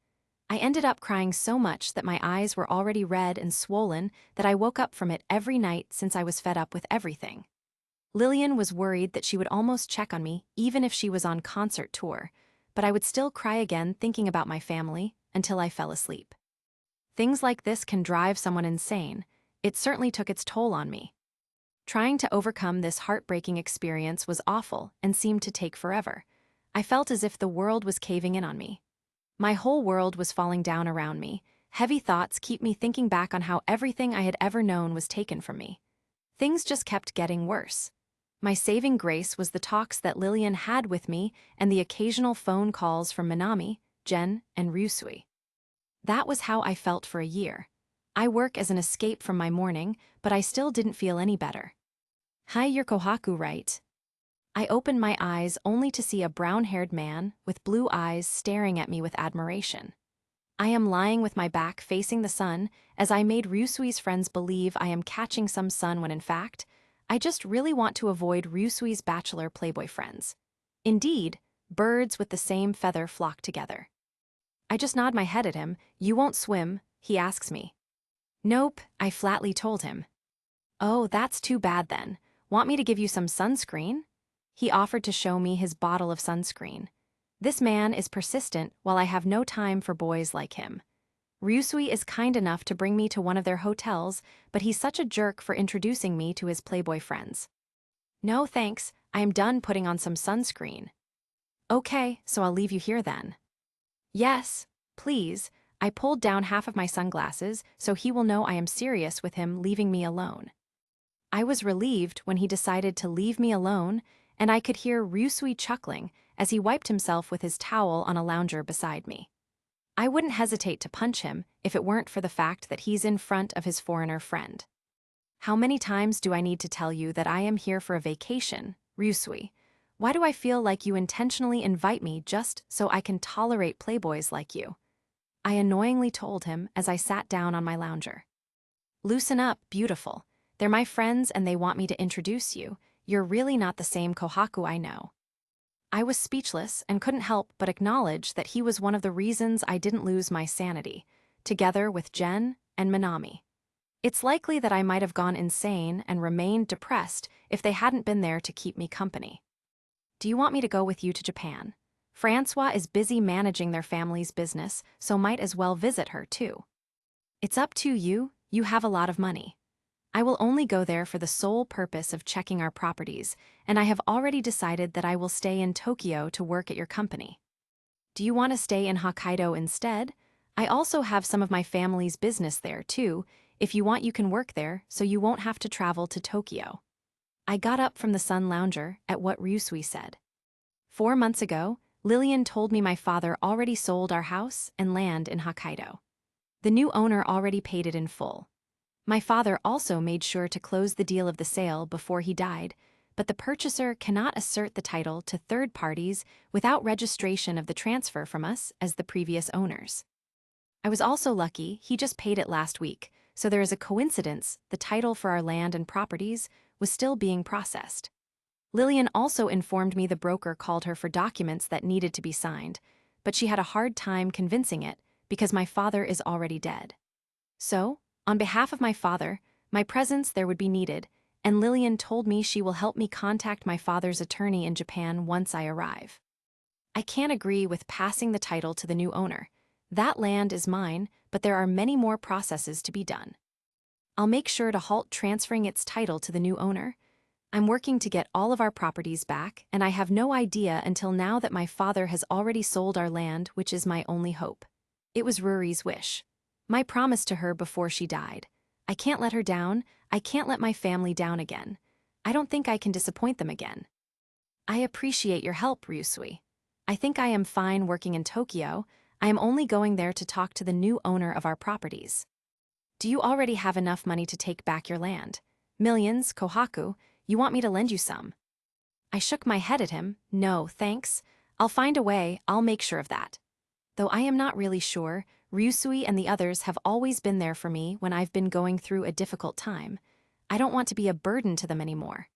I ended up crying so much that my eyes were already red and swollen that I woke up from it every night since I was fed up with everything. Lillian was worried that she would almost check on me even if she was on concert tour, but I would still cry again thinking about my family until I fell asleep. Things like this can drive someone insane. It certainly took its toll on me. Trying to overcome this heartbreaking experience was awful and seemed to take forever. I felt as if the world was caving in on me. My whole world was falling down around me. Heavy thoughts keep me thinking back on how everything I had ever known was taken from me. Things just kept getting worse. My saving grace was the talks that Lillian had with me and the occasional phone calls from Minami, Jen, and Ryusui. That was how I felt for a year. I work as an escape from my mourning, but I still didn't feel any better. Hi, you're Kohaku, right? I opened my eyes only to see a brown-haired man with blue eyes staring at me with admiration. I am lying with my back facing the sun as I made Ryusui's friends believe I am catching some sun when in fact, I just really want to avoid Ryusui's bachelor playboy friends. Indeed, birds with the same feather flock together. I just nod my head at him. You won't swim, he asks me. Nope, I flatly told him. Oh, that's too bad then. Want me to give you some sunscreen? He offered to show me his bottle of sunscreen. This man is persistent while I have no time for boys like him. Ryusui is kind enough to bring me to one of their hotels, but he's such a jerk for introducing me to his playboy friends. No thanks, I am done putting on some sunscreen. Okay, so I'll leave you here then. Yes, please. I pulled down half of my sunglasses so he will know I am serious with him leaving me alone. I was relieved when he decided to leave me alone, and I could hear Ryusui chuckling as he wiped himself with his towel on a lounger beside me. I wouldn't hesitate to punch him if it weren't for the fact that he's in front of his foreigner friend. How many times do I need to tell you that I am here for a vacation, Ryusui? Why do I feel like you intentionally invite me just so I can tolerate playboys like you? I annoyingly told him as I sat down on my lounger. Loosen up, beautiful. They're my friends and they want me to introduce you. You're really not the same Kohaku I know. I was speechless and couldn't help but acknowledge that he was one of the reasons I didn't lose my sanity, together with Jen and Minami. It's likely that I might have gone insane and remained depressed if they hadn't been there to keep me company. Do you want me to go with you to Japan? Francois is busy managing their family's business, so might as well visit her too. It's up to you, you have a lot of money. I will only go there for the sole purpose of checking our properties, and I have already decided that I will stay in Tokyo to work at your company. Do you want to stay in Hokkaido instead? I also have some of my family's business there too. If you want, you can work there, so you won't have to travel to Tokyo. I got up from the sun lounger at what Ryusui said. 4 months ago, Lillian told me my father already sold our house and land in Hokkaido. The new owner already paid it in full. My father also made sure to close the deal of the sale before he died, but the purchaser cannot assert the title to third parties without registration of the transfer from us as the previous owners. I was also lucky he just paid it last week, so there is a coincidence the title for our land and properties was still being processed. Lillian also informed me the broker called her for documents that needed to be signed, but she had a hard time convincing it because my father is already dead. So, on behalf of my father, my presence there would be needed, and Lillian told me she will help me contact my father's attorney in Japan once I arrive. I can't agree with passing the title to the new owner. That land is mine, but there are many more processes to be done. I'll make sure to halt transferring its title to the new owner. I'm working to get all of our properties back, and I have no idea until now that my father has already sold our land, which is my only hope. It was Ruri's wish. My promise to her before she died. I can't let her down. I can't let my family down again. I don't think I can disappoint them again. I appreciate your help, Ryusui. I think I am fine working in Tokyo. I am only going there to talk to the new owner of our properties. Do you already have enough money to take back your land? Millions, Kohaku. You want me to lend you some? I shook my head at him. No, thanks. I'll find a way. I'll make sure of that. Though I am not really sure, Ryusui and the others have always been there for me when I've been going through a difficult time. I don't want to be a burden to them anymore.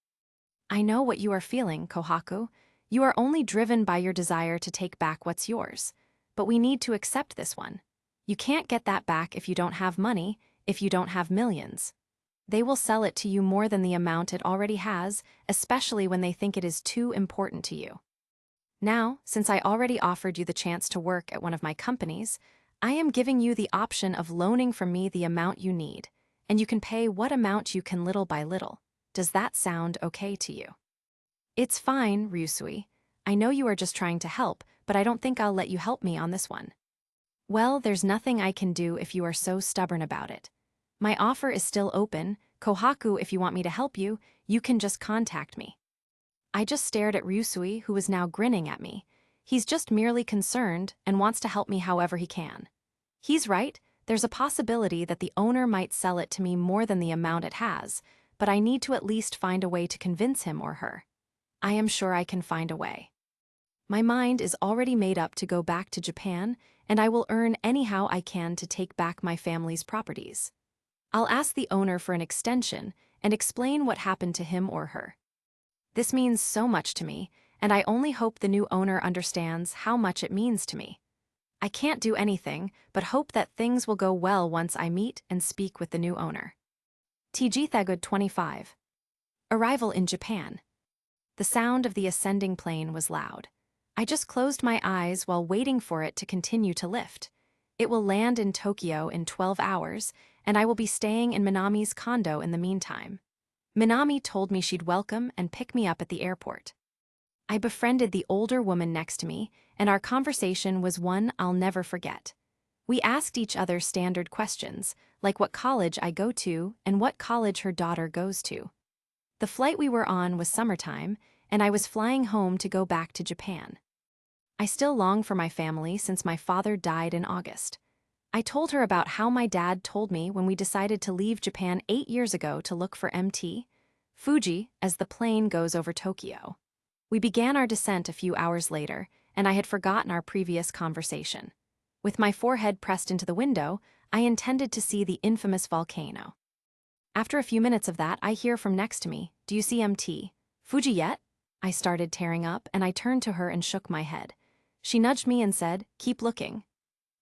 I know what you are feeling, Kohaku. You are only driven by your desire to take back what's yours. But we need to accept this one. You can't get that back if you don't have money, if you don't have millions. They will sell it to you more than the amount it already has, especially when they think it is too important to you. Now, since I already offered you the chance to work at one of my companies, I am giving you the option of loaning from me the amount you need, and you can pay what amount you can little by little. Does that sound okay to you? It's fine, Ryusui. I know you are just trying to help, but I don't think I'll let you help me on this one. Well, there's nothing I can do if you are so stubborn about it. My offer is still open. Kohaku, if you want me to help you, you can just contact me. I just stared at Ryusui, who was now grinning at me. He's just merely concerned and wants to help me however he can. He's right, there's a possibility that the owner might sell it to me more than the amount it has, but I need to at least find a way to convince him or her. I am sure I can find a way. My mind is already made up to go back to Japan, and I will earn anyhow I can to take back my family's properties. I'll ask the owner for an extension and explain what happened to him or her. This means so much to me, and I only hope the new owner understands how much it means to me. I can't do anything but hope that things will go well once I meet and speak with the new owner. TG Thagud 25. Arrival in Japan. The sound of the ascending plane was loud. I just closed my eyes while waiting for it to continue to lift. It will land in Tokyo in 12 hours, and I will be staying in Minami's condo in the meantime. Minami told me she'd welcome and pick me up at the airport. I befriended the older woman next to me, and our conversation was one I'll never forget. We asked each other standard questions, like what college I go to and what college her daughter goes to. The flight we were on was summertime, and I was flying home to go back to Japan. I still long for my family since my father died in August. I told her about how my dad told me when we decided to leave Japan 8 years ago to look for MT Fuji as the plane goes over Tokyo. We began our descent a few hours later, and I had forgotten our previous conversation. With my forehead pressed into the window, I intended to see the infamous volcano. After a few minutes of that, I hear from next to me, "Do you see MT Fuji yet?" I started tearing up, and I turned to her and shook my head. She nudged me and said, "Keep looking."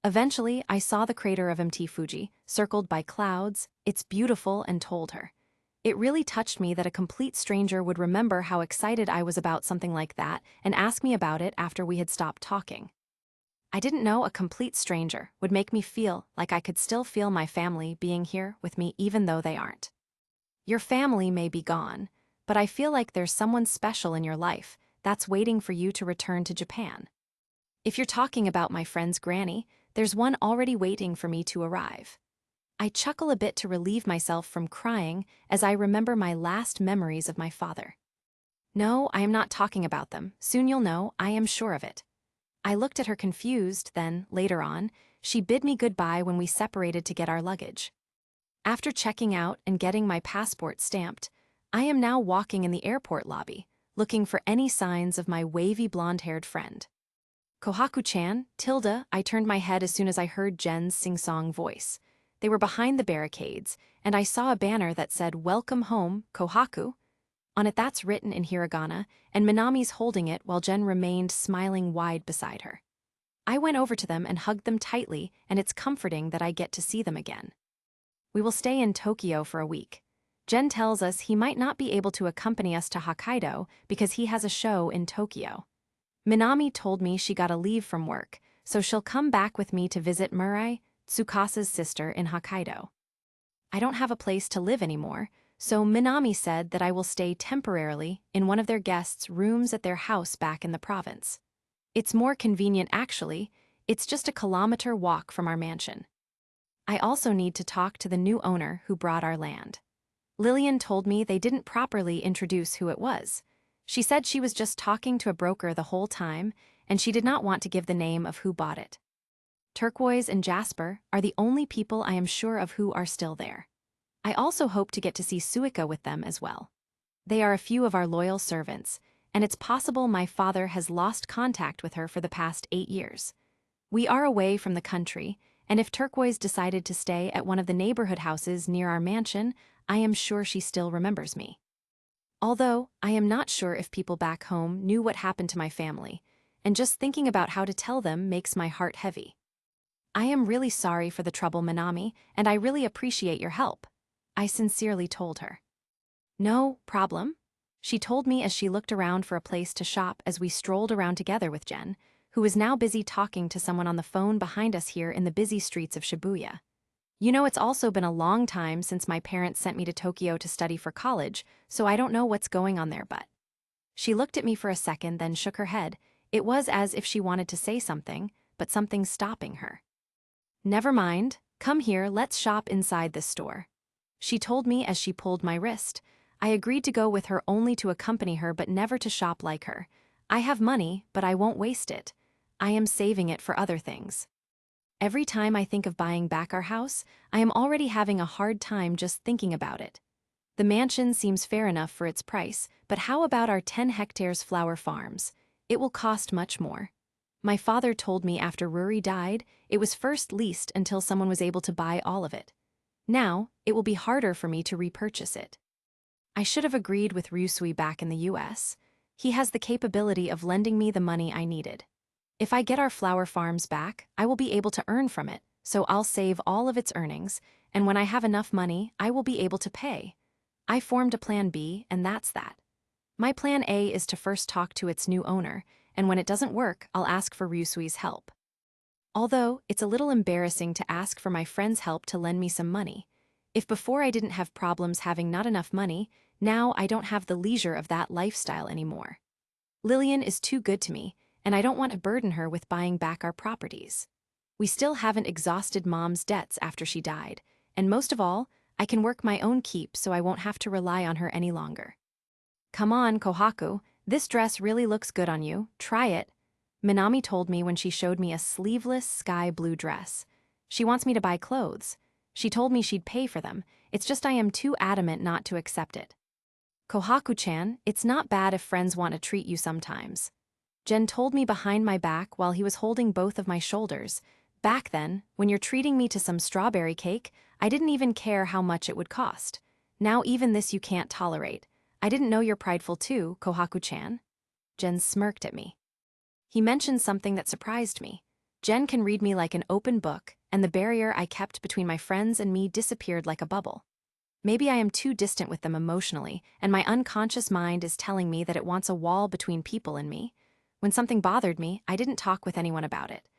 Eventually, I saw the crater of MT Fuji, circled by clouds. It's beautiful, and told her. It really touched me that a complete stranger would remember how excited I was about something like that and ask me about it after we had stopped talking. I didn't know a complete stranger would make me feel like I could still feel my family being here with me even though they aren't. Your family may be gone, but I feel like there's someone special in your life that's waiting for you to return to Japan. If you're talking about my friend's granny, there's one already waiting for me to arrive. I chuckle a bit to relieve myself from crying as I remember my last memories of my father. No, I am not talking about them. Soon you'll know, I am sure of it. I looked at her confused, then, later on, she bid me goodbye when we separated to get our luggage. After checking out and getting my passport stamped, I am now walking in the airport lobby, looking for any signs of my wavy blonde-haired friend. Kohaku-chan, Tilda, I turned my head as soon as I heard Jen's sing-song voice. They were behind the barricades, and I saw a banner that said, "Welcome home, Kohaku." On it that's written in hiragana, and Minami's holding it while Jen remained smiling wide beside her. I went over to them and hugged them tightly, and it's comforting that I get to see them again. We will stay in Tokyo for a week. Jen tells us he might not be able to accompany us to Hokkaido because he has a show in Tokyo. Minami told me she got a leave from work, so she'll come back with me to visit Murai, Tsukasa's sister, in Hokkaido. I don't have a place to live anymore, so Minami said that I will stay temporarily in one of their guests' rooms at their house back in the province. It's more convenient actually, it's just a kilometer walk from our mansion. I also need to talk to the new owner who bought our land. Lillian told me they didn't properly introduce who it was. She said she was just talking to a broker the whole time, and she did not want to give the name of who bought it. Turquoise and Jasper are the only people I am sure of who are still there. I also hope to get to see Suika with them as well. They are a few of our loyal servants, and it's possible my father has lost contact with her for the past 8 years. We are away from the country, and if Turquoise decided to stay at one of the neighborhood houses near our mansion, I am sure she still remembers me. Although, I am not sure if people back home knew what happened to my family, and just thinking about how to tell them makes my heart heavy. I am really sorry for the trouble, Minami, and I really appreciate your help. I sincerely told her. No problem, she told me as she looked around for a place to shop as we strolled around together with Jen, who was now busy talking to someone on the phone behind us here in the busy streets of Shibuya. You know, it's also been a long time since my parents sent me to Tokyo to study for college, so I don't know what's going on there, but. She looked at me for a second, then shook her head. It was as if she wanted to say something, but something's stopping her. Never mind, come here, let's shop inside this store, she told me as she pulled my wrist. I agreed to go with her only to accompany her but never to shop like her. I have money, but I won't waste it. I am saving it for other things. Every time I think of buying back our house, I am already having a hard time just thinking about it. The mansion seems fair enough for its price, but how about our 10 hectares flower farms? It will cost much more. My father told me after Ruri died, it was first leased until someone was able to buy all of it. Now, it will be harder for me to repurchase it. I should have agreed with Ryusui back in the US. He has the capability of lending me the money I needed. If I get our flower farms back, I will be able to earn from it, so I'll save all of its earnings, and when I have enough money, I will be able to pay. I formed a plan B, and that's that. My plan A is to first talk to its new owner, and when it doesn't work, I'll ask for Ryusui's help. Although, it's a little embarrassing to ask for my friend's help to lend me some money. If before I didn't have problems having not enough money, now I don't have the leisure of that lifestyle anymore. Lillian is too good to me, and I don't want to burden her with buying back our properties. We still haven't exhausted Mom's debts after she died, and most of all, I can work my own keep so I won't have to rely on her any longer. Come on, Kohaku, this dress really looks good on you, try it, Minami told me when she showed me a sleeveless sky blue dress. She wants me to buy clothes. She told me she'd pay for them, it's just I am too adamant not to accept it. Kohaku-chan, it's not bad if friends want to treat you sometimes. Jen told me behind my back while he was holding both of my shoulders. Back then, when you're treating me to some strawberry cake, I didn't even care how much it would cost. Now even this you can't tolerate. I didn't know you're prideful too, Kohaku-chan. Jen smirked at me. He mentioned something that surprised me. Jen can read me like an open book, and the barrier I kept between my friends and me disappeared like a bubble. Maybe I am too distant with them emotionally, and my unconscious mind is telling me that it wants a wall between people and me. When something bothered me, I didn't talk with anyone about it.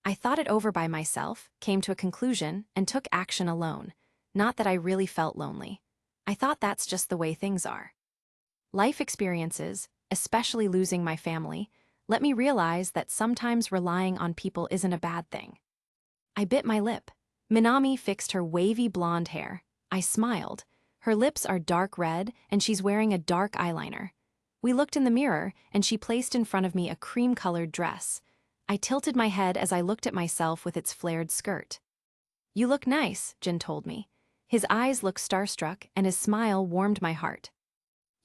I thought it over by myself, came to a conclusion, and took action alone. Not that I really felt lonely. I thought that's just the way things are. Life experiences, especially losing my family, let me realize that sometimes relying on people isn't a bad thing. I bit my lip. Minami fixed her wavy blonde hair. I smiled. Her lips are dark red, and she's wearing a dark eyeliner. We looked in the mirror, and she placed in front of me a cream-colored dress. I tilted my head as I looked at myself with its flared skirt. You look nice, Jin told me. His eyes looked starstruck, and his smile warmed my heart.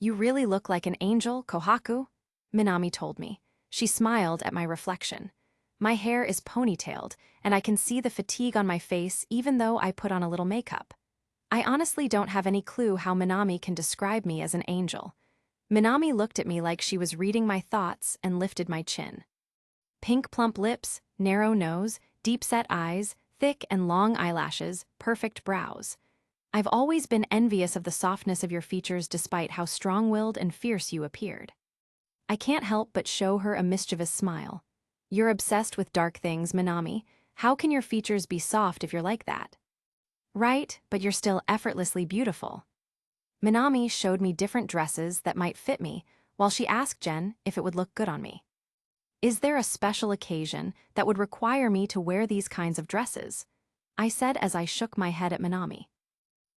You really look like an angel, Kohaku, Minami told me. She smiled at my reflection. My hair is ponytailed, and I can see the fatigue on my face even though I put on a little makeup. I honestly don't have any clue how Minami can describe me as an angel. Minami looked at me like she was reading my thoughts and lifted my chin. Pink plump lips, narrow nose, deep-set eyes, thick and long eyelashes, perfect brows. I've always been envious of the softness of your features despite how strong-willed and fierce you appeared. I can't help but show her a mischievous smile. You're obsessed with dark things, Minami. How can your features be soft if you're like that? Right, but you're still effortlessly beautiful. Minami showed me different dresses that might fit me, while she asked Jen if it would look good on me. Is there a special occasion that would require me to wear these kinds of dresses? I said as I shook my head at Minami.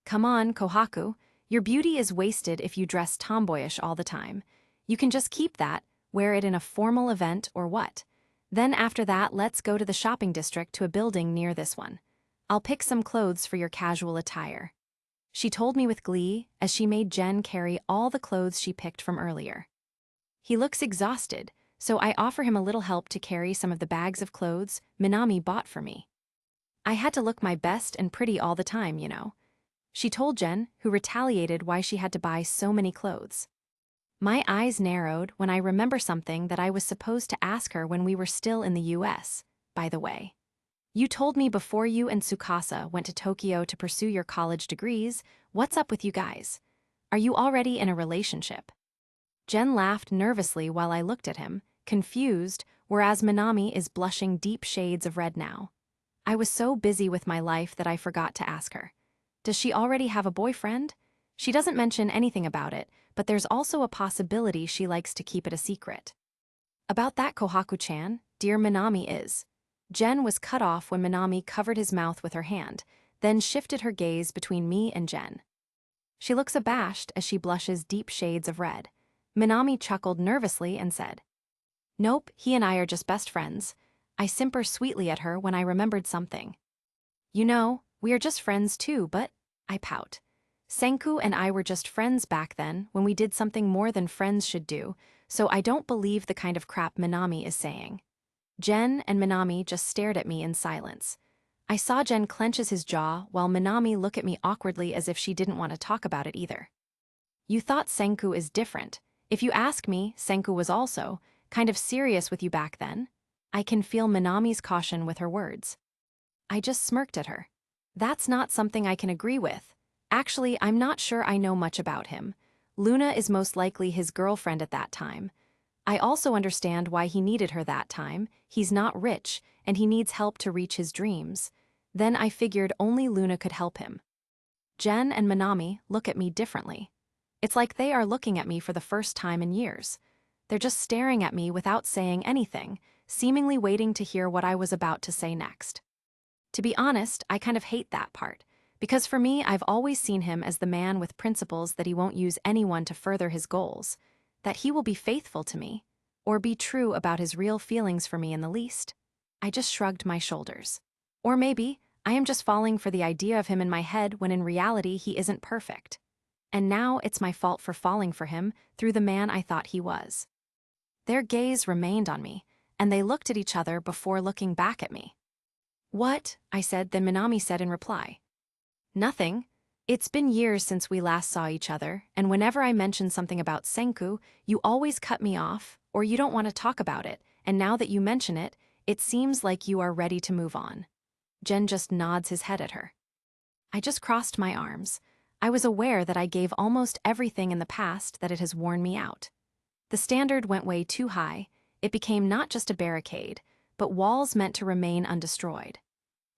Come on, Kohaku, your beauty is wasted if you dress tomboyish all the time. You can just keep that, wear it in a formal event or what. Then after that, let's go to the shopping district to a building near this one. I'll pick some clothes for your casual attire. She told me with glee as she made Jen carry all the clothes she picked from earlier. He looks exhausted, so I offer him a little help to carry some of the bags of clothes Minami bought for me. I had to look my best and pretty all the time, you know. She told Jen, who retaliated why she had to buy so many clothes. My eyes narrowed when I remember something that I was supposed to ask her when we were still in the US, by the way. You told me before you and Tsukasa went to Tokyo to pursue your college degrees. What's up with you guys? Are you already in a relationship? Jen laughed nervously while I looked at him, confused, whereas Minami is blushing deep shades of red now. I was so busy with my life that I forgot to ask her. Does she already have a boyfriend? She doesn't mention anything about it, but there's also a possibility she likes to keep it a secret. About that, Kohaku-chan, dear Minami is. Jen was cut off when Minami covered his mouth with her hand, then shifted her gaze between me and Jen. She looks abashed as she blushes deep shades of red. Minami chuckled nervously and said, "Nope, he and I are just best friends." I simper sweetly at her when I remembered something. "You know, we are just friends too, but," I pout. "Senku and I were just friends back then when we did something more than friends should do, so I don't believe the kind of crap Minami is saying." Jen and Minami just stared at me in silence. I saw Jen clenches his jaw while Minami looked at me awkwardly as if she didn't want to talk about it either. "You thought Senku is different. If you ask me, Senku was also kind of serious with you back then." I can feel Minami's caution with her words. I just smirked at her. "That's not something I can agree with. Actually, I'm not sure I know much about him. Luna is most likely his girlfriend at that time. I also understand why he needed her that time. He's not rich, and he needs help to reach his dreams. Then I figured only Luna could help him." Jen and Minami look at me differently. It's like they are looking at me for the first time in years. They're just staring at me without saying anything, seemingly waiting to hear what I was about to say next. To be honest, I kind of hate that part, because for me, I've always seen him as the man with principles that he won't use anyone to further his goals, that he will be faithful to me, or be true about his real feelings for me in the least. I just shrugged my shoulders. Or maybe I am just falling for the idea of him in my head when in reality he isn't perfect. And now it's my fault for falling for him through the man I thought he was. Their gaze remained on me, and they looked at each other before looking back at me. "What?" I said, then Minami said in reply. "Nothing. It's been years since we last saw each other, and whenever I mention something about Senku, you always cut me off, or you don't want to talk about it, and now that you mention it, it seems like you are ready to move on." Jen just nods his head at her. I just crossed my arms. I was aware that I gave almost everything in the past that it has worn me out. The standard went way too high. It became not just a barricade, but walls meant to remain undestroyed.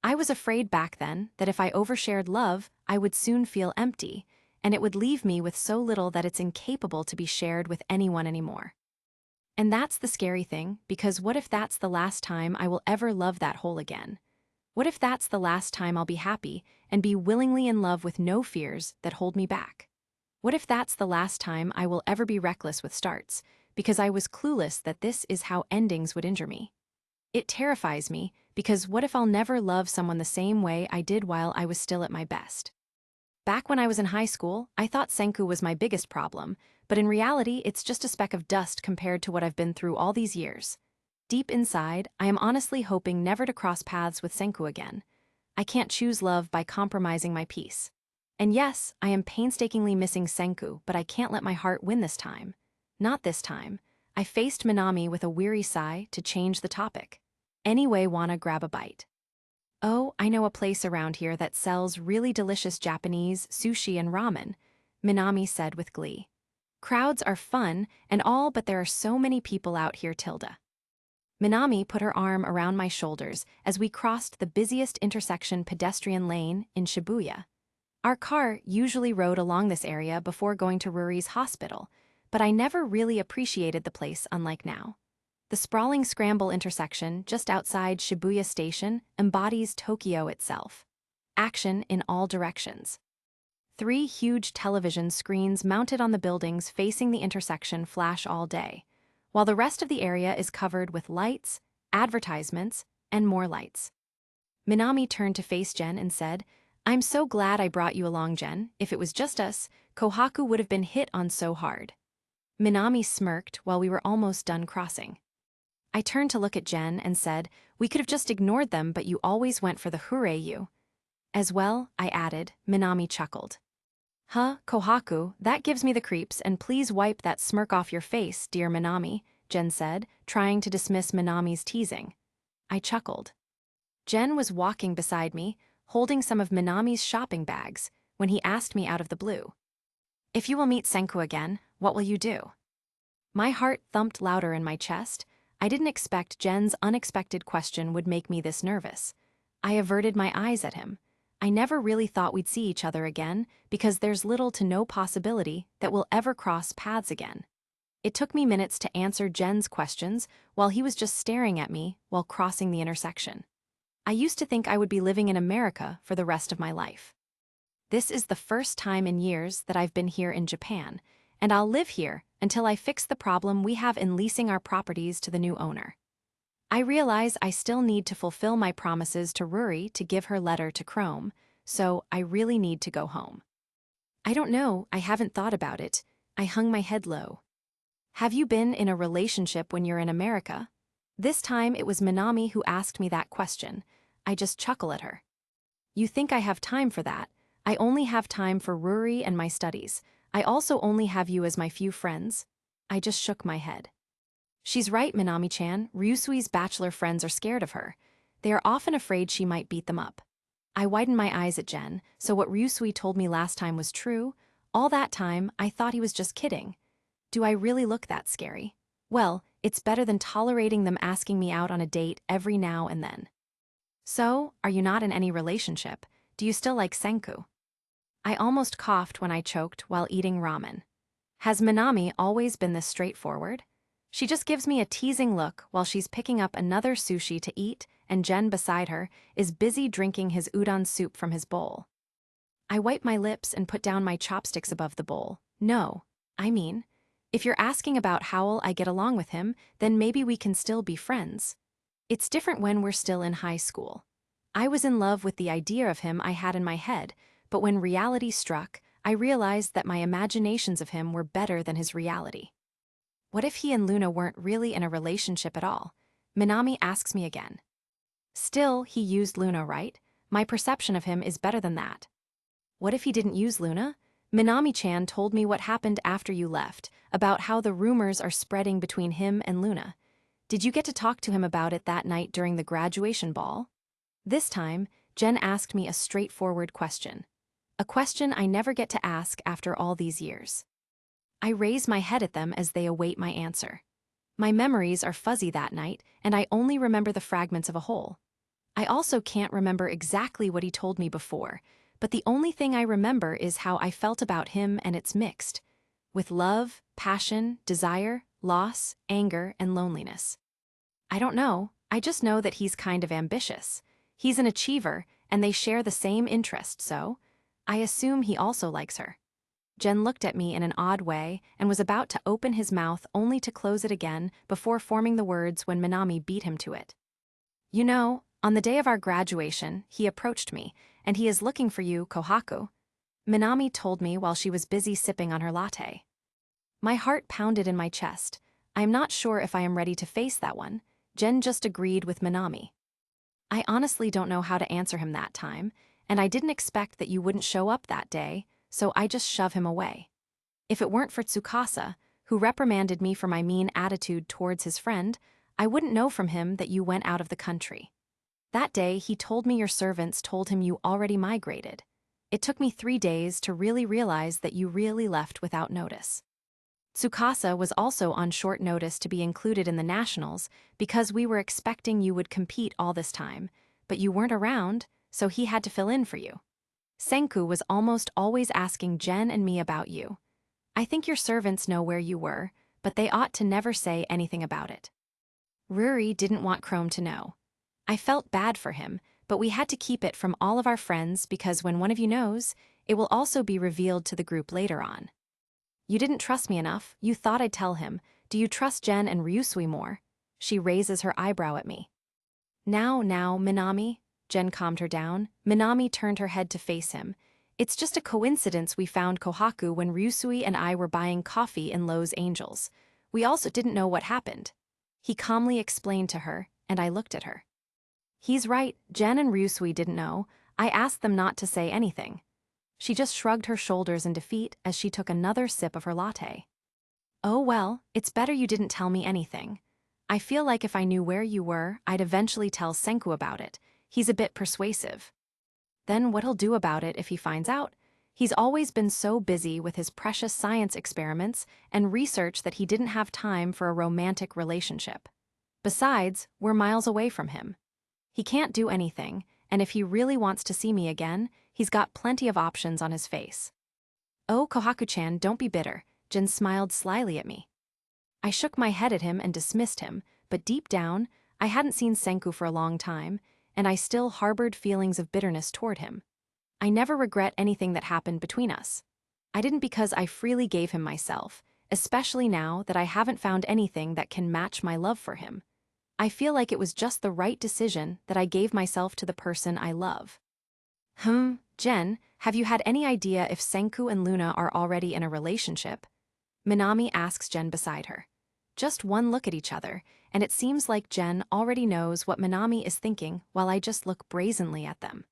I was afraid back then that if I overshared love, I would soon feel empty, and it would leave me with so little that it's incapable to be shared with anyone anymore. And that's the scary thing, because what if that's the last time I will ever love that hole again? What if that's the last time I'll be happy and be willingly in love with no fears that hold me back? What if that's the last time I will ever be reckless with starts, because I was clueless that this is how endings would injure me? It terrifies me, because what if I'll never love someone the same way I did while I was still at my best? Back when I was in high school, I thought Senku was my biggest problem, but in reality it's just a speck of dust compared to what I've been through all these years. Deep inside, I am honestly hoping never to cross paths with Senku again. I can't choose love by compromising my peace. And yes, I am painstakingly missing Senku, but I can't let my heart win this time. Not this time. I faced Minami with a weary sigh to change the topic. "Anyway, wanna grab a bite?" "Oh, I know a place around here that sells really delicious Japanese sushi and ramen," Minami said with glee. "Crowds are fun and all, but there are so many people out here, Tilda." Minami put her arm around my shoulders as we crossed the busiest intersection pedestrian lane in Shibuya. Our car usually rode along this area before going to Ruri's hospital, but I never really appreciated the place unlike now. The sprawling scramble intersection just outside Shibuya Station embodies Tokyo itself. Action in all directions. 3 huge television screens mounted on the buildings facing the intersection flash all day, while the rest of the area is covered with lights, advertisements, and more lights. Minami turned to face Jen and said, "I'm so glad I brought you along, Jen. If it was just us, Kohaku would have been hit on so hard." Minami smirked while we were almost done crossing. I turned to look at Jen and said, "We could have just ignored them, but you always went for the hooray you." "As well," I added. Minami chuckled. "Huh, Kohaku, that gives me the creeps, and please wipe that smirk off your face, dear Minami," Jen said, trying to dismiss Minami's teasing. I chuckled. Jen was walking beside me, holding some of Minami's shopping bags, when he asked me out of the blue. If you will meet Senku again, what will you do? My heart thumped louder in my chest. I didn't expect Jen's unexpected question would make me this nervous. I averted my eyes at him. I never really thought we'd see each other again because there's little to no possibility that we'll ever cross paths again. It took me minutes to answer Jen's questions while he was just staring at me while crossing the intersection. I used to think I would be living in America for the rest of my life. This is the first time in years that I've been here in Japan, and I'll live here until I fix the problem we have in leasing our properties to the new owner. I realize I still need to fulfill my promises to Ruri to give her letter to Chrome, so I really need to go home. I don't know, I haven't thought about it. I hung my head low. Have you been in a relationship when you're in America? This time it was Minami who asked me that question. I just chuckle at her. You think I have time for that? I only have time for Ruri and my studies. I also only have you as my few friends. I just shook my head. She's right, Minami-chan. Ryusui's bachelor friends are scared of her. They are often afraid she might beat them up. I widened my eyes at Jen, so what Ryusui told me last time was true? All that time, I thought he was just kidding. Do I really look that scary? Well, it's better than tolerating them asking me out on a date every now and then. So, are you not in any relationship? Do you still like Senku? I almost coughed when I choked while eating ramen. Has Minami always been this straightforward? She just gives me a teasing look while she's picking up another sushi to eat, and Jen beside her is busy drinking his udon soup from his bowl. I wipe my lips and put down my chopsticks above the bowl. No, I mean, if you're asking about how I get along with him, then maybe we can still be friends. It's different when we're still in high school. I was in love with the idea of him I had in my head, but when reality struck, I realized that my imaginations of him were better than his reality. What if he and Luna weren't really in a relationship at all? Minami asks me again. Still, he used Luna, right? My perception of him is better than that. What if he didn't use Luna? Minami-chan told me what happened after you left, about how the rumors are spreading between him and Luna. Did you get to talk to him about it that night during the graduation ball? This time, Jen asked me a straightforward question. A question I never get to ask after all these years. I raise my head at them as they await my answer. My memories are fuzzy that night, and I only remember the fragments of a whole. I also can't remember exactly what he told me before, but the only thing I remember is how I felt about him, and it's mixed, with love, passion, desire, loss, anger, and loneliness. I don't know, I just know that he's kind of ambitious. He's an achiever, and they share the same interest, so I assume he also likes her. Jen looked at me in an odd way and was about to open his mouth only to close it again before forming the words when Minami beat him to it. You know, on the day of our graduation, he approached me, and he is looking for you, Kohaku. Minami told me while she was busy sipping on her latte. My heart pounded in my chest. I am not sure if I am ready to face that one. Jen just agreed with Minami. I honestly don't know how to answer him that time, and I didn't expect that you wouldn't show up that day, so I just shove him away. If it weren't for Tsukasa, who reprimanded me for my mean attitude towards his friend, I wouldn't know from him that you went out of the country. That day, he told me your servants told him you already migrated. It took me 3 days to really realize that you really left without notice. Tsukasa was also on short notice to be included in the nationals because we were expecting you would compete all this time, but you weren't around, so he had to fill in for you. Senku was almost always asking Jen and me about you. I think your servants know where you were, but they ought to never say anything about it. Ruri didn't want Chrome to know. I felt bad for him, but we had to keep it from all of our friends because when one of you knows, it will also be revealed to the group later on. You didn't trust me enough. You thought I'd tell him. Do you trust Jen and Ryusui more? She raises her eyebrow at me. Now, Minami. Jen calmed her down. Minami turned her head to face him. It's just a coincidence we found Kohaku when Ryusui and I were buying coffee in Lowe's Angels. We also didn't know what happened. He calmly explained to her, and I looked at her. He's right, Jen and Ryusui didn't know. I asked them not to say anything. She just shrugged her shoulders in defeat as she took another sip of her latte. Oh well, it's better you didn't tell me anything. I feel like if I knew where you were, I'd eventually tell Senku about it. He's a bit persuasive. Then what he'll do about it if he finds out? He's always been so busy with his precious science experiments and research that he didn't have time for a romantic relationship. Besides, we're miles away from him. He can't do anything, and if he really wants to see me again, he's got plenty of options on his face. Oh, Kohaku-chan, don't be bitter. Jin smiled slyly at me. I shook my head at him and dismissed him, but deep down, I hadn't seen Senku for a long time, and I still harbored feelings of bitterness toward him. I never regret anything that happened between us. I didn't because I freely gave him myself, especially now that I haven't found anything that can match my love for him. I feel like it was just the right decision that I gave myself to the person I love. Jen, have you had any idea if Senku and Luna are already in a relationship? Minami asks Jen beside her. Just one look at each other, and it seems like Jen already knows what Minami is thinking while I just look brazenly at them.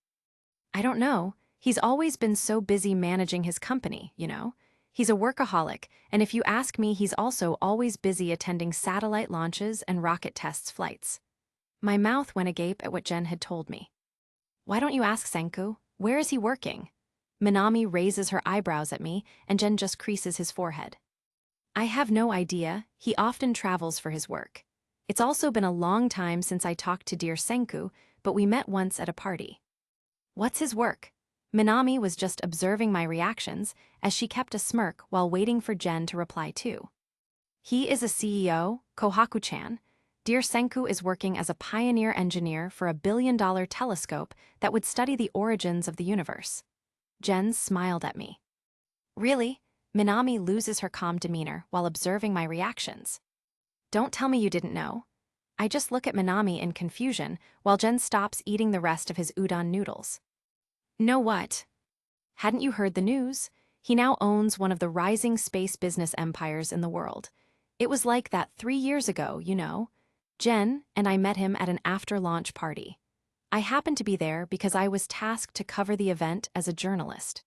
I don't know. He's always been so busy managing his company, you know? He's a workaholic, and if you ask me, he's also always busy attending satellite launches and rocket tests flights. My mouth went agape at what Jen had told me. Why don't you ask Senku? Where is he working? Minami raises her eyebrows at me, and Jen just creases his forehead. I have no idea. He often travels for his work. It's also been a long time since I talked to dear Senku, but we met once at a party. What's his work? Minami was just observing my reactions as she kept a smirk while waiting for Jen to reply too. He is a CEO, Kohaku-chan. Dear Senku is working as a pioneer engineer for a billion-dollar telescope that would study the origins of the universe. Jen smiled at me. Really? Minami loses her calm demeanor while observing my reactions. Don't tell me you didn't know. I just look at Minami in confusion while Jen stops eating the rest of his udon noodles. Know what? Hadn't you heard the news? He now owns one of the rising space business empires in the world. It was like that 3 years ago, you know. Jen and I met him at an after-launch party. I happened to be there because I was tasked to cover the event as a journalist.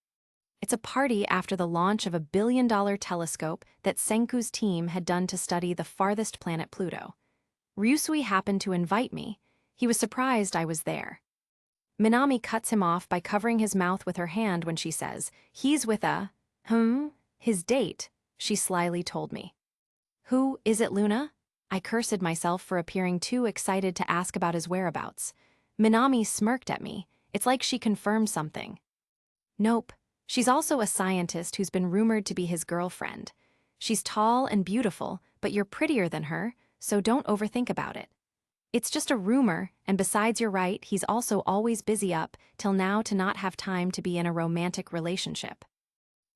It's a party after the launch of a billion-dollar telescope that Senku's team had done to study the farthest planet Pluto. Ryusui happened to invite me. He was surprised I was there. Minami cuts him off by covering his mouth with her hand when she says, "He's with his date," she slyly told me. Who is it, Luna? I cursed myself for appearing too excited to ask about his whereabouts. Minami smirked at me. It's like she confirmed something. Nope. She's also a scientist who's been rumored to be his girlfriend. She's tall and beautiful, but you're prettier than her, so don't overthink about it. It's just a rumor, and besides, you're right, he's also always busy up till now to not have time to be in a romantic relationship.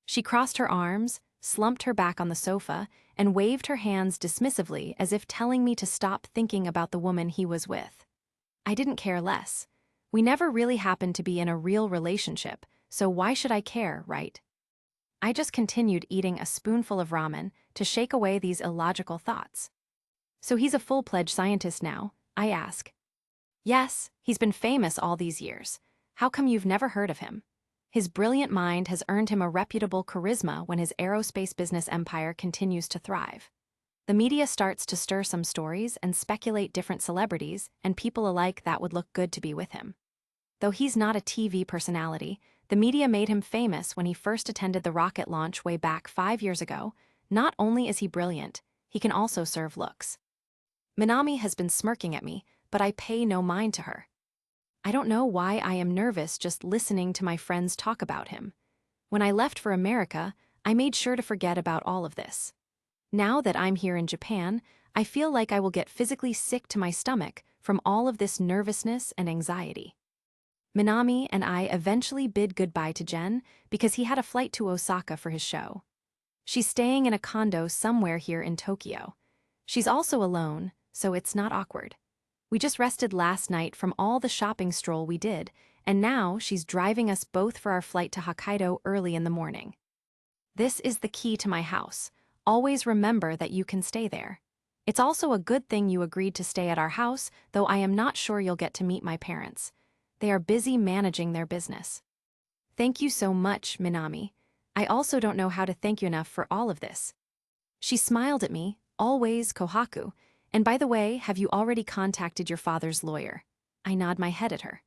She crossed her arms, slumped her back on the sofa, and waved her hands dismissively as if telling me to stop thinking about the woman he was with. I didn't care less. We never really happened to be in a real relationship, so why should I care, right? I just continued eating a spoonful of ramen to shake away these illogical thoughts. So he's a full-fledged scientist now, I ask. Yes, he's been famous all these years. How come you've never heard of him? His brilliant mind has earned him a reputable charisma when his aerospace business empire continues to thrive. The media starts to stir some stories and speculate different celebrities and people alike that would look good to be with him. Though he's not a TV personality, the media made him famous when he first attended the rocket launch way back 5 years ago. Not only is he brilliant, he can also serve looks. Minami has been smirking at me, but I pay no mind to her. I don't know why I am nervous just listening to my friends talk about him. When I left for America, I made sure to forget about all of this. Now that I'm here in Japan, I feel like I will get physically sick to my stomach from all of this nervousness and anxiety. Minami and I eventually bid goodbye to Jen because he had a flight to Osaka for his show. She's staying in a condo somewhere here in Tokyo. She's also alone, so it's not awkward. We just rested last night from all the shopping stroll we did, and now she's driving us both for our flight to Hokkaido early in the morning. This is the key to my house. Always remember that you can stay there. It's also a good thing you agreed to stay at our house, though I am not sure you'll get to meet my parents. They are busy managing their business. Thank you so much, Minami. I also don't know how to thank you enough for all of this. She smiled at me, always Kohaku, and by the way, have you already contacted your father's lawyer? I nod my head at her.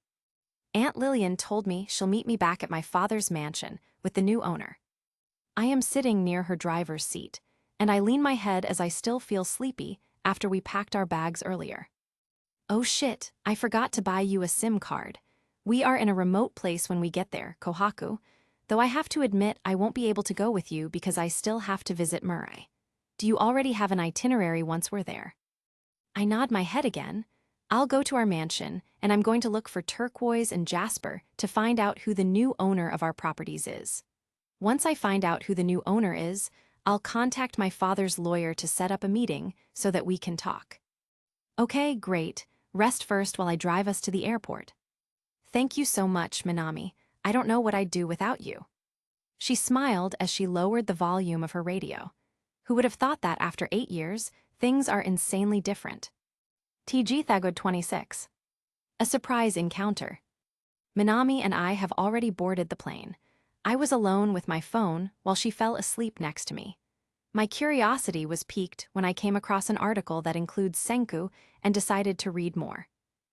Aunt Lillian told me she'll meet me back at my father's mansion with the new owner. I am sitting near her driver's seat, and I lean my head as I still feel sleepy after we packed our bags earlier. Oh shit, I forgot to buy you a SIM card. We are in a remote place when we get there, Kohaku, though I have to admit I won't be able to go with you because I still have to visit Murray. Do you already have an itinerary once we're there? I nod my head again. I'll go to our mansion, and I'm going to look for turquoise and jasper to find out who the new owner of our properties is. Once I find out who the new owner is, I'll contact my father's lawyer to set up a meeting so that we can talk. Okay, great. Rest first while I drive us to the airport. Thank you so much, Minami. I don't know what I'd do without you. She smiled as she lowered the volume of her radio. Who would have thought that after 8 years, things are insanely different? TG Thagod 26. A surprise encounter. Minami and I have already boarded the plane. I was alone with my phone while she fell asleep next to me. My curiosity was piqued when I came across an article that includes Senku and decided to read more.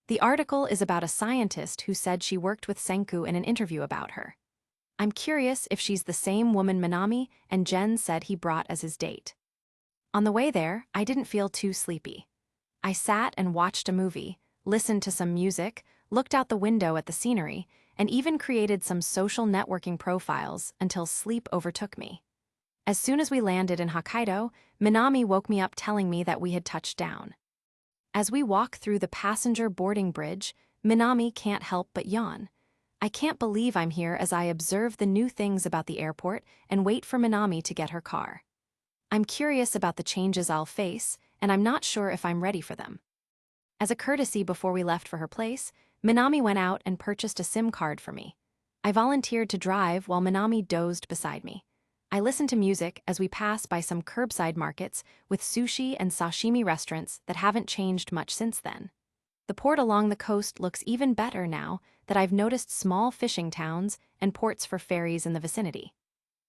The article is about a scientist who said she worked with Senku in an interview about her. I'm curious if she's the same woman Minami and Jen said he brought as his date. On the way there, I didn't feel too sleepy. I sat and watched a movie, listened to some music, looked out the window at the scenery, and even created some social networking profiles until sleep overtook me. As soon as we landed in Hokkaido, Minami woke me up telling me that we had touched down. As we walk through the passenger boarding bridge, Minami can't help but yawn. I can't believe I'm here as I observe the new things about the airport and wait for Minami to get her car. I'm curious about the changes I'll face, and I'm not sure if I'm ready for them. As a courtesy before we left for her place, Minami went out and purchased a SIM card for me. I volunteered to drive while Minami dozed beside me. I listened to music as we pass by some curbside markets with sushi and sashimi restaurants that haven't changed much since then. The port along the coast looks even better now that I've noticed small fishing towns and ports for ferries in the vicinity.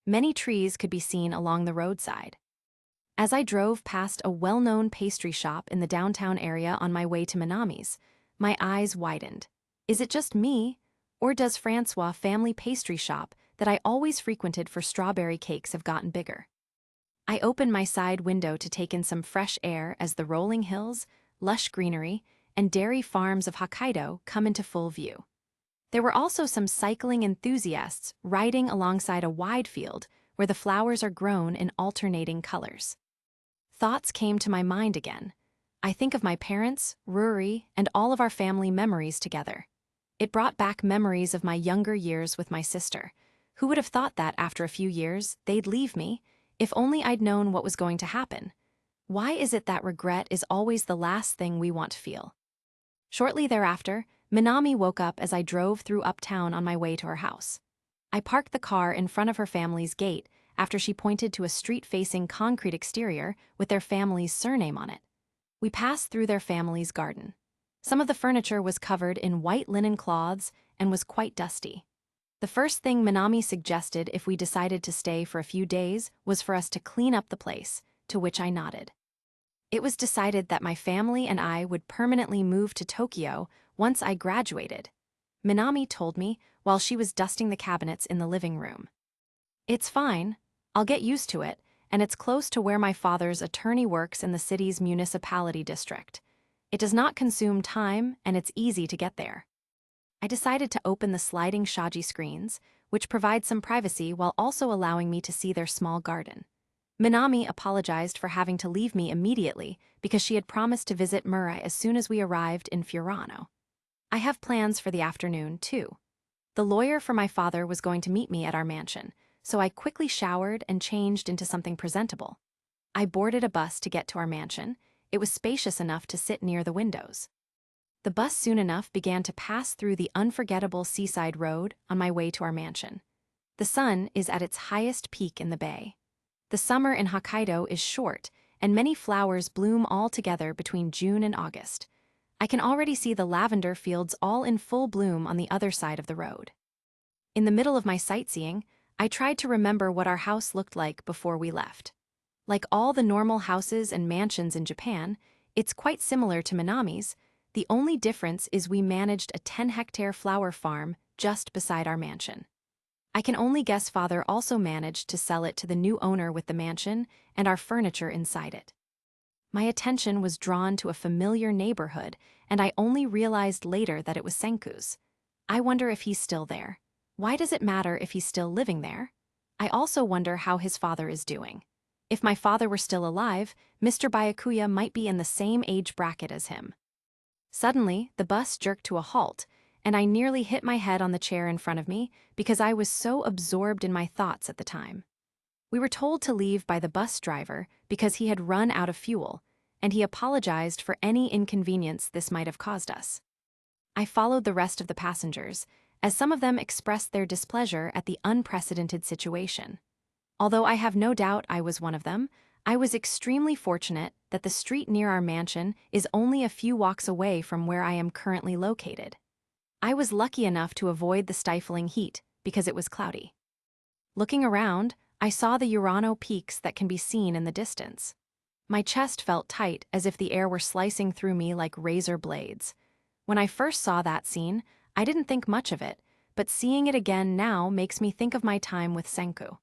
Many trees could be seen along the roadside. As I drove past a well-known pastry shop in the downtown area on my way to Minami's, my eyes widened. Is it just me, or does Francois' family pastry shop that I always frequented for strawberry cakes have gotten bigger? I opened my side window to take in some fresh air as the rolling hills, lush greenery, and dairy farms of Hokkaido come into full view. There were also some cycling enthusiasts riding alongside a wide field where the flowers are grown in alternating colors. Thoughts came to my mind again. I think of my parents, Ruri, and all of our family memories together. It brought back memories of my younger years with my sister. Who would have thought that after a few years, they'd leave me, if only I'd known what was going to happen? Why is it that regret is always the last thing we want to feel? Shortly thereafter, Minami woke up as I drove through uptown on my way to her house. I parked the car in front of her family's gate after she pointed to a street-facing concrete exterior with their family's surname on it. We passed through their family's garden. Some of the furniture was covered in white linen cloths and was quite dusty. The first thing Minami suggested if we decided to stay for a few days was for us to clean up the place, to which I nodded. It was decided that my family and I would permanently move to Tokyo once I graduated, Minami told me while she was dusting the cabinets in the living room. It's fine. I'll get used to it, and it's close to where my father's attorney works in the city's municipality district. It does not consume time, and it's easy to get there. I decided to open the sliding shoji screens, which provide some privacy while also allowing me to see their small garden. Minami apologized for having to leave me immediately because she had promised to visit Murray as soon as we arrived in Furano. I have plans for the afternoon, too. The lawyer for my father was going to meet me at our mansion, so I quickly showered and changed into something presentable. I boarded a bus to get to our mansion. It was spacious enough to sit near the windows. The bus soon enough began to pass through the unforgettable seaside road on my way to our mansion. The sun is at its highest peak in the bay. The summer in Hokkaido is short, and many flowers bloom all together between June and August. I can already see the lavender fields all in full bloom on the other side of the road. In the middle of my sightseeing, I tried to remember what our house looked like before we left. Like all the normal houses and mansions in Japan, it's quite similar to Minami's, The only difference is we managed a 10-hectare flower farm just beside our mansion. I can only guess Father also managed to sell it to the new owner with the mansion and our furniture inside it. My attention was drawn to a familiar neighborhood, and I only realized later that it was Senku's. I wonder if he's still there. Why does it matter if he's still living there? I also wonder how his father is doing. If my father were still alive, Mr. Byakuya might be in the same age bracket as him. Suddenly, the bus jerked to a halt, and I nearly hit my head on the chair in front of me because I was so absorbed in my thoughts at the time. We were told to leave by the bus driver because he had run out of fuel, and he apologized for any inconvenience this might have caused us. I followed the rest of the passengers, as some of them expressed their displeasure at the unprecedented situation. Although I have no doubt I was one of them, I was extremely fortunate that the street near our mansion is only a few walks away from where I am currently located. I was lucky enough to avoid the stifling heat because it was cloudy. Looking around, I saw the Urano peaks that can be seen in the distance. My chest felt tight as if the air were slicing through me like razor blades. When I first saw that scene, I didn't think much of it, but seeing it again now makes me think of my time with Senku.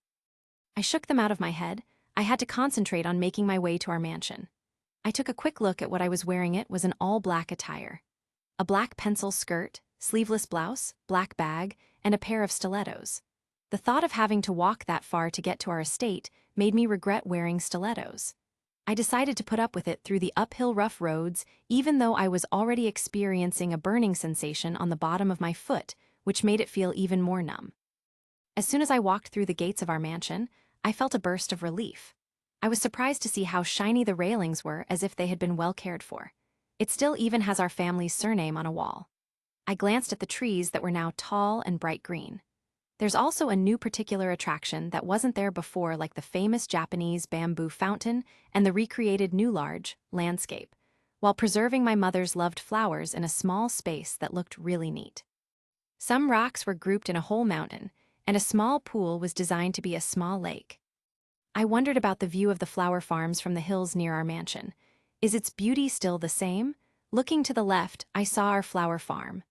I shook them out of my head. I had to concentrate on making my way to our mansion. I took a quick look at what I was wearing. It was an all-black attire. A black pencil skirt, sleeveless blouse, black bag, and a pair of stilettos. The thought of having to walk that far to get to our estate made me regret wearing stilettos. I decided to put up with it through the uphill rough roads, even though I was already experiencing a burning sensation on the bottom of my foot, which made it feel even more numb. As soon as I walked through the gates of our mansion, I felt a burst of relief. I was surprised to see how shiny the railings were, as if they had been well cared for. It still even has our family's surname on a wall. I glanced at the trees that were now tall and bright green. There's also a new particular attraction that wasn't there before, like the famous Japanese bamboo fountain and the recreated new large landscape, while preserving my mother's loved flowers in a small space that looked really neat. Some rocks were grouped in a whole mountain, and a small pool was designed to be a small lake. I wondered about the view of the flower farms from the hills near our mansion. Is its beauty still the same? Looking to the left, I saw our flower farm.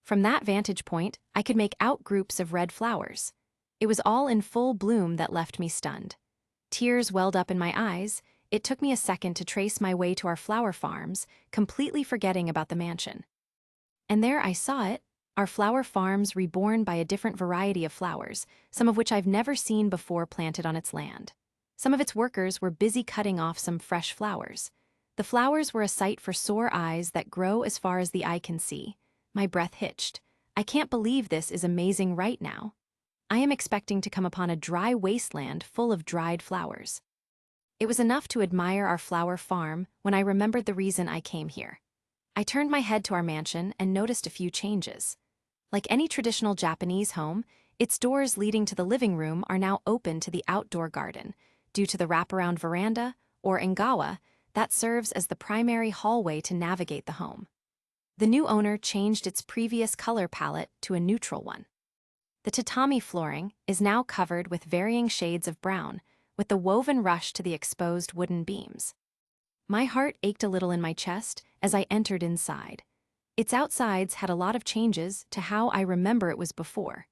From that vantage point, I could make out groups of red flowers. It was all in full bloom that left me stunned. Tears welled up in my eyes. It took me a second to trace my way to our flower farms, completely forgetting about the mansion. And there I saw it, our flower farms reborn by a different variety of flowers, some of which I've never seen before planted on its land. Some of its workers were busy cutting off some fresh flowers. The flowers were a sight for sore eyes that grow as far as the eye can see. My breath hitched. I can't believe this is amazing right now. I am expecting to come upon a dry wasteland full of dried flowers. It was enough to admire our flower farm when I remembered the reason I came here. I turned my head to our mansion and noticed a few changes. Like any traditional Japanese home, its doors leading to the living room are now open to the outdoor garden, due to the wraparound veranda, or engawa, that serves as the primary hallway to navigate the home. The new owner changed its previous color palette to a neutral one. The tatami flooring is now covered with varying shades of brown, with the woven rush to the exposed wooden beams. My heart ached a little in my chest as I entered inside. Its outsides had a lot of changes to how I remember it was before.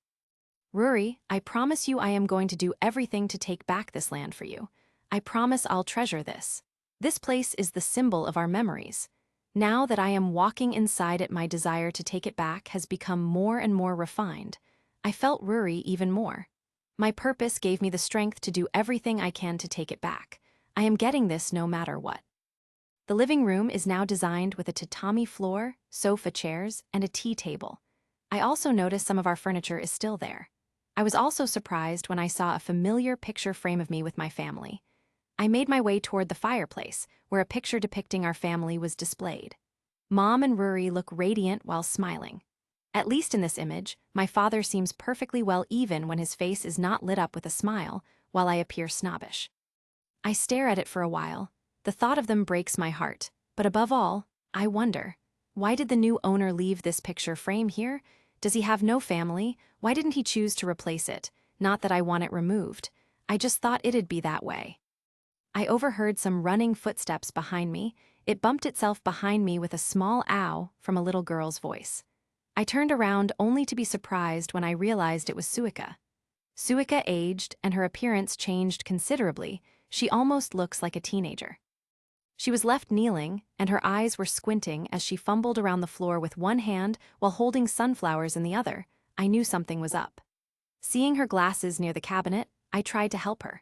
Ruri, I promise you I am going to do everything to take back this land for you. I promise I'll treasure this. This place is the symbol of our memories. Now that I am walking inside it, my desire to take it back has become more and more refined. I felt Ruri even more. My purpose gave me the strength to do everything I can to take it back. I am getting this no matter what. The living room is now designed with a tatami floor, sofa chairs, and a tea table. I also noticed some of our furniture is still there. I was also surprised when I saw a familiar picture frame of me with my family. I made my way toward the fireplace, where a picture depicting our family was displayed. Mom and Ruri look radiant while smiling. At least in this image, my father seems perfectly well even when his face is not lit up with a smile, while I appear snobbish. I stare at it for a while. The thought of them breaks my heart, but above all, I wonder, why did the new owner leave this picture frame here? Does he have no family? Why didn't he choose to replace it? Not that I want it removed. I just thought it'd be that way. I overheard some running footsteps behind me. It bumped itself behind me with a small ow from a little girl's voice. I turned around only to be surprised when I realized it was Suika. Suika aged and her appearance changed considerably. She almost looks like a teenager. She was left kneeling, and her eyes were squinting as she fumbled around the floor with one hand while holding sunflowers in the other. I knew something was up. Seeing her glasses near the cabinet, I tried to help her.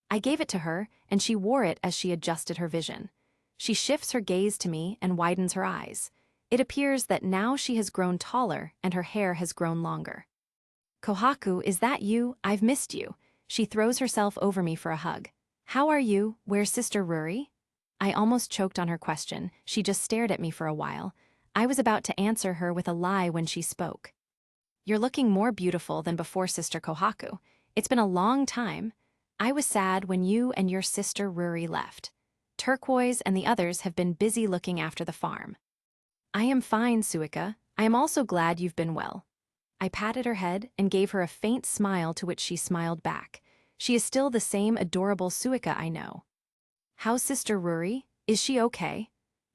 I gave it to her, and she wore it as she adjusted her vision. She shifts her gaze to me and widens her eyes. It appears that now she has grown taller and her hair has grown longer. Kohaku, is that you? I've missed you. She throws herself over me for a hug. How are you? Where's Sister Ruri? I almost choked on her question. She just stared at me for a while. I was about to answer her with a lie when she spoke. You're looking more beautiful than before, Sister Kohaku. It's been a long time. I was sad when you and your sister Ruri left. Turquoise and the others have been busy looking after the farm. I am fine, Suika. I am also glad you've been well. I patted her head and gave her a faint smile, to which she smiled back. She is still the same adorable Suika I know. How's Sister Ruri? Is she okay?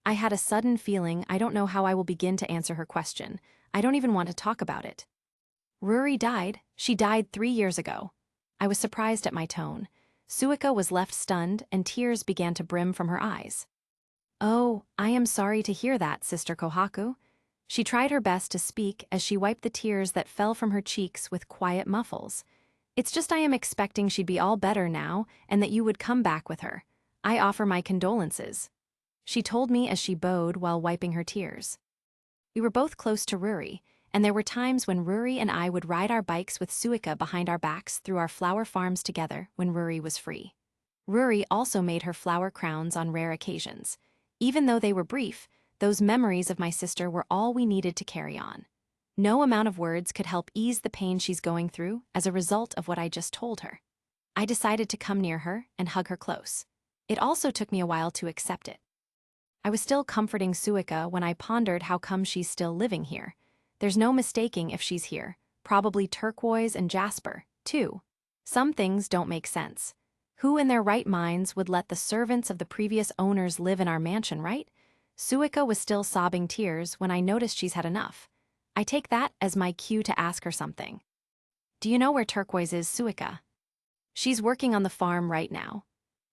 I had a sudden feeling I don't know how I will begin to answer her question. I don't even want to talk about it. Ruri died. She died 3 years ago. I was surprised at my tone. Suika was left stunned and tears began to brim from her eyes. Oh, I am sorry to hear that, Sister Kohaku. She tried her best to speak as she wiped the tears that fell from her cheeks with quiet muffles. It's just I am expecting she'd be all better now and that you would come back with her. I offer my condolences. She told me as she bowed while wiping her tears. We were both close to Ruri, and there were times when Ruri and I would ride our bikes with Suika behind our backs through our flower farms together when Ruri was free. Ruri also made her flower crowns on rare occasions. Even though they were brief, those memories of my sister were all we needed to carry on. No amount of words could help ease the pain she's going through as a result of what I just told her. I decided to come near her and hug her close. It also took me a while to accept it. I was still comforting Suika when I pondered how come she's still living here. There's no mistaking if she's here, probably Turquoise and Jasper, too. Some things don't make sense. Who in their right minds would let the servants of the previous owners live in our mansion, right? Suika was still sobbing tears when I noticed she's had enough. I take that as my cue to ask her something. Do you know where Turquoise is, Suika? She's working on the farm right now.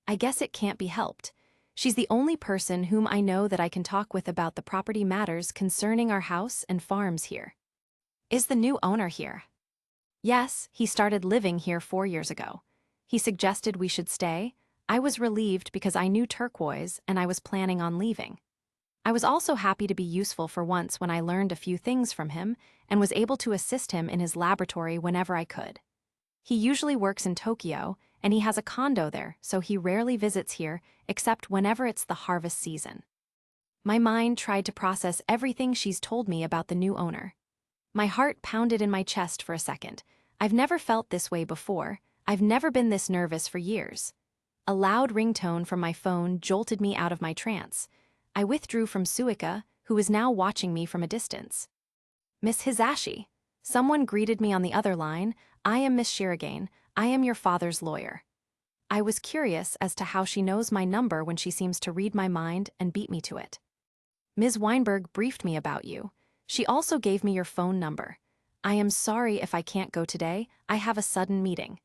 I guess it can't be helped. She's the only person whom I know that I can talk with about the property matters concerning our house and farms here. Is the new owner here? Yes, he started living here 4 years ago. He suggested we should stay. I was relieved because I knew Turquoise and I was planning on leaving. I was also happy to be useful for once when I learned a few things from him and was able to assist him in his laboratory whenever I could. He usually works in Tokyo, and he has a condo there, so he rarely visits here except whenever it's the harvest season. My mind tried to process everything she's told me about the new owner. My heart pounded in my chest for a second. I've never felt this way before. I've never been this nervous for years. A loud ringtone from my phone jolted me out of my trance. I withdrew from Suika, who was now watching me from a distance. Miss Hisashi. Someone greeted me on the other line. I am Miss Shirogane. I am your father's lawyer. I was curious as to how she knows my number when she seems to read my mind and beat me to it. Ms. Weinberg briefed me about you. She also gave me your phone number. I am sorry if I can't go today. I have a sudden meeting.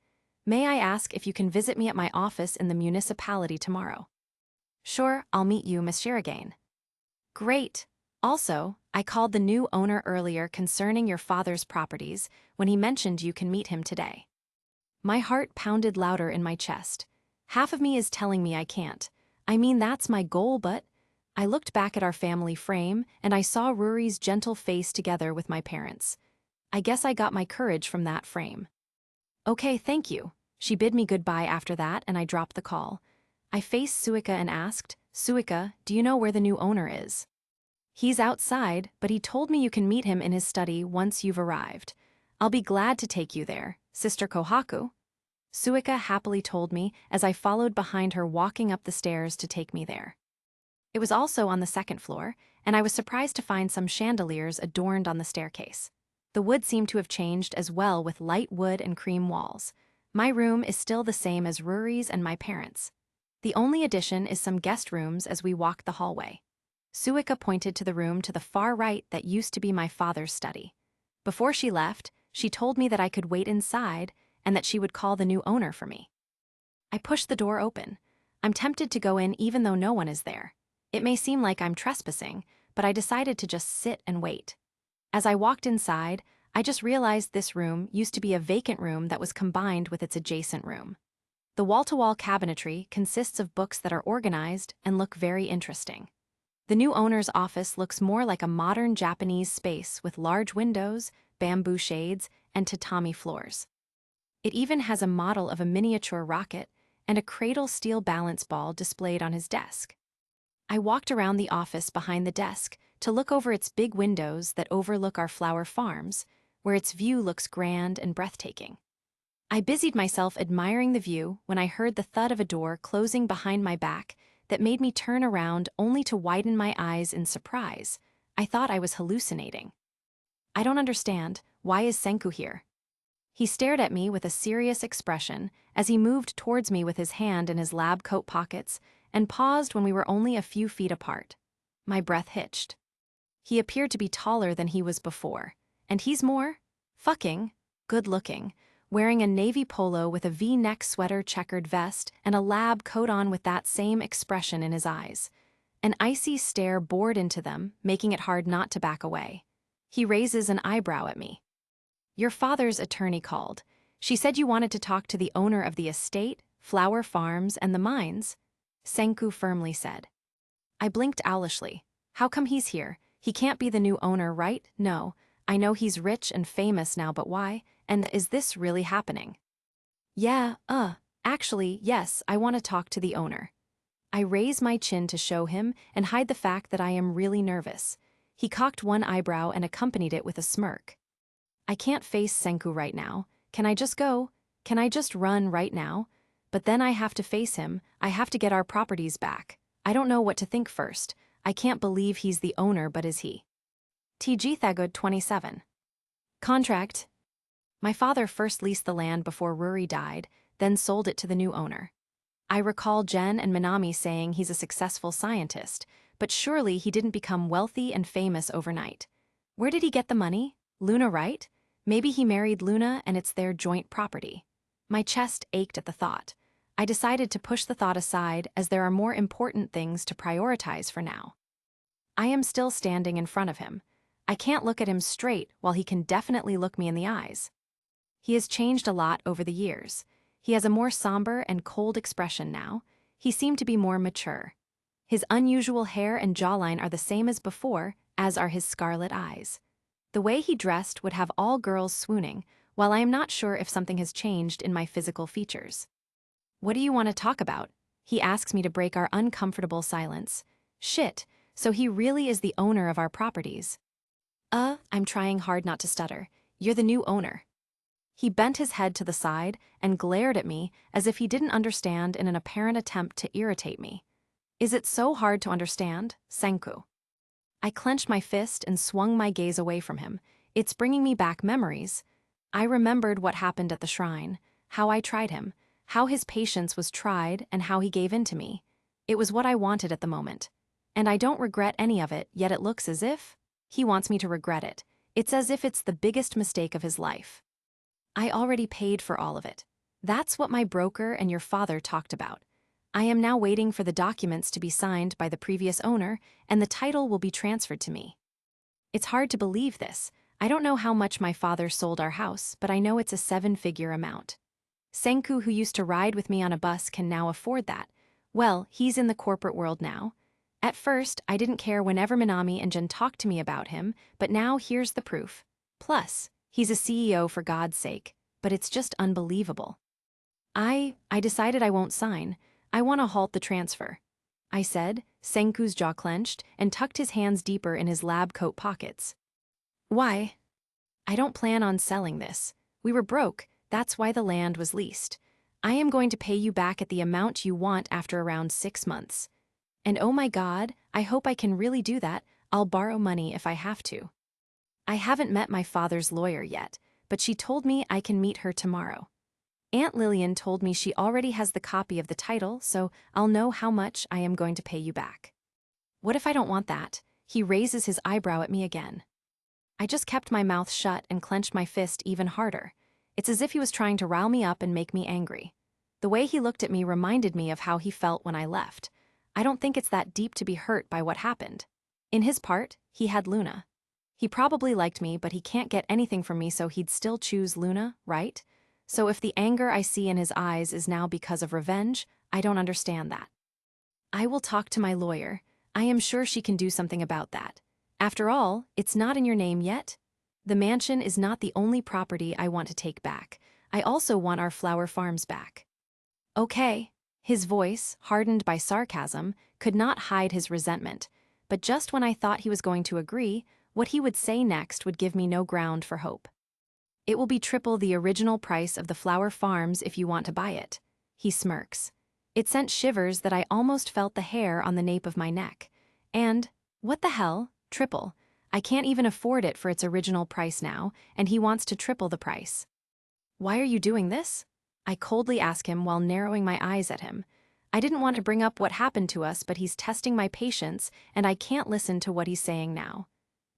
May I ask if you can visit me at my office in the municipality tomorrow? Sure, I'll meet you, Miss Shirogane. Great. Also, I called the new owner earlier concerning your father's properties when he mentioned you can meet him today. My heart pounded louder in my chest. Half of me is telling me I can't. I mean, that's my goal, but... I looked back at our family frame, and I saw Ruri's gentle face together with my parents. I guess I got my courage from that frame. Okay, thank you. She bid me goodbye after that, and I dropped the call. I faced Suika and asked, Suika, do you know where the new owner is? He's outside, but he told me you can meet him in his study once you've arrived. I'll be glad to take you there, Sister Kohaku. Suika happily told me as I followed behind her, walking up the stairs to take me there. It was also on the second floor, and I was surprised to find some chandeliers adorned on the staircase. The wood seemed to have changed as well, with light wood and cream walls. My room is still the same as Ruri's and my parents'. The only addition is some guest rooms as we walk the hallway. Suika pointed to the room to the far right that used to be my father's study. Before she left, she told me that I could wait inside and that she would call the new owner for me. I push the door open. I'm tempted to go in even though no one is there. It may seem like I'm trespassing, but I decided to just sit and wait. As I walked inside, I just realized this room used to be a vacant room that was combined with its adjacent room. The wall-to-wall cabinetry consists of books that are organized and look very interesting. The new owner's office looks more like a modern Japanese space with large windows, bamboo shades, and tatami floors. It even has a model of a miniature rocket and a cradle steel balance ball displayed on his desk. I walked around the office behind the desk to look over its big windows that overlook our flower farms, where its view looks grand and breathtaking. I busied myself admiring the view when I heard the thud of a door closing behind my back that made me turn around only to widen my eyes in surprise. I thought I was hallucinating. I don't understand. Why is Senku here? He stared at me with a serious expression as he moved towards me with his hand in his lab coat pockets and paused when we were only a few feet apart. My breath hitched. He appeared to be taller than he was before, and he's more good-looking, wearing a navy polo with a V-neck sweater checkered vest and a lab coat on with that same expression in his eyes. An icy stare bored into them, making it hard not to back away. He raises an eyebrow at me. Your father's attorney called. She said you wanted to talk to the owner of the estate, flower farms, and the mines, Senku firmly said. I blinked owlishly. How come he's here? He can't be the new owner, right? No. I know he's rich and famous now, but why? And is this really happening? Yeah, actually, yes, I want to talk to the owner. I raise my chin to show him and hide the fact that I am really nervous. He cocked one eyebrow and accompanied it with a smirk. I can't face Senku right now. Can I just go? Can I just run right now? But then I have to face him. I have to get our properties back. I don't know what to think first. I can't believe he's the owner, but is he? TG Thagud 27. Contract. My father first leased the land before Ruri died, then sold it to the new owner. I recall Jen and Minami saying he's a successful scientist, but surely he didn't become wealthy and famous overnight. Where did he get the money? Luna, right? Maybe he married Luna and it's their joint property. My chest ached at the thought. I decided to push the thought aside as there are more important things to prioritize for now. I am still standing in front of him. I can't look at him straight while he can definitely look me in the eyes. He has changed a lot over the years. He has a more somber and cold expression now. He seemed to be more mature. His unusual hair and jawline are the same as before, as are his scarlet eyes. The way he dressed would have all girls swooning, while I am not sure if something has changed in my physical features. What do you want to talk about? He asks me to break our uncomfortable silence. Shit, so he really is the owner of our properties. I'm trying hard not to stutter. You're the new owner. He bent his head to the side and glared at me as if he didn't understand in an apparent attempt to irritate me. Is it so hard to understand, Senku? I clenched my fist and swung my gaze away from him. It's bringing me back memories. I remembered what happened at the shrine, how I tried him, how his patience was tried, and how he gave in to me. It was what I wanted at the moment. And I don't regret any of it, yet it looks as if he wants me to regret it. It's as if it's the biggest mistake of his life. I already paid for all of it. That's what my broker and your father talked about. I am now waiting for the documents to be signed by the previous owner, and the title will be transferred to me. It's hard to believe this. I don't know how much my father sold our house, but I know it's a 7-figure amount. Senku, who used to ride with me on a bus, can now afford that. Well, he's in the corporate world now. At first, I didn't care whenever Minami and Jen talked to me about him, but now here's the proof. Plus, he's a CEO for God's sake, but it's just unbelievable. I decided I won't sign. I want to halt the transfer, I said. Senku's jaw clenched and tucked his hands deeper in his lab coat pockets. Why? I don't plan on selling this. We were broke, that's why the land was leased. I am going to pay you back at the amount you want after around 6 months. And oh my God, I hope I can really do that. I'll borrow money if I have to. I haven't met my father's lawyer yet, but she told me I can meet her tomorrow. Aunt Lillian told me she already has the copy of the title, so I'll know how much I am going to pay you back. What if I don't want that? He raises his eyebrow at me again. I just kept my mouth shut and clenched my fist even harder. It's as if he was trying to rile me up and make me angry. The way he looked at me reminded me of how he felt when I left. I don't think it's that deep to be hurt by what happened. In his part, he had Luna. He probably liked me, but he can't get anything from me, so he'd still choose Luna, right? So if the anger I see in his eyes is now because of revenge, I don't understand that. I will talk to my lawyer. I am sure she can do something about that. After all, it's not in your name yet. The mansion is not the only property I want to take back. I also want our flower farms back. Okay. His voice, hardened by sarcasm, could not hide his resentment. But just when I thought he was going to agree, what he would say next would give me no ground for hope. It will be triple the original price of the flower farms if you want to buy it. He smirks. It sent shivers that I almost felt the hair on the nape of my neck. And, what the hell, triple? I can't even afford it for its original price now, and he wants to triple the price. Why are you doing this? I coldly ask him while narrowing my eyes at him. I didn't want to bring up what happened to us, but he's testing my patience, and I can't listen to what he's saying now.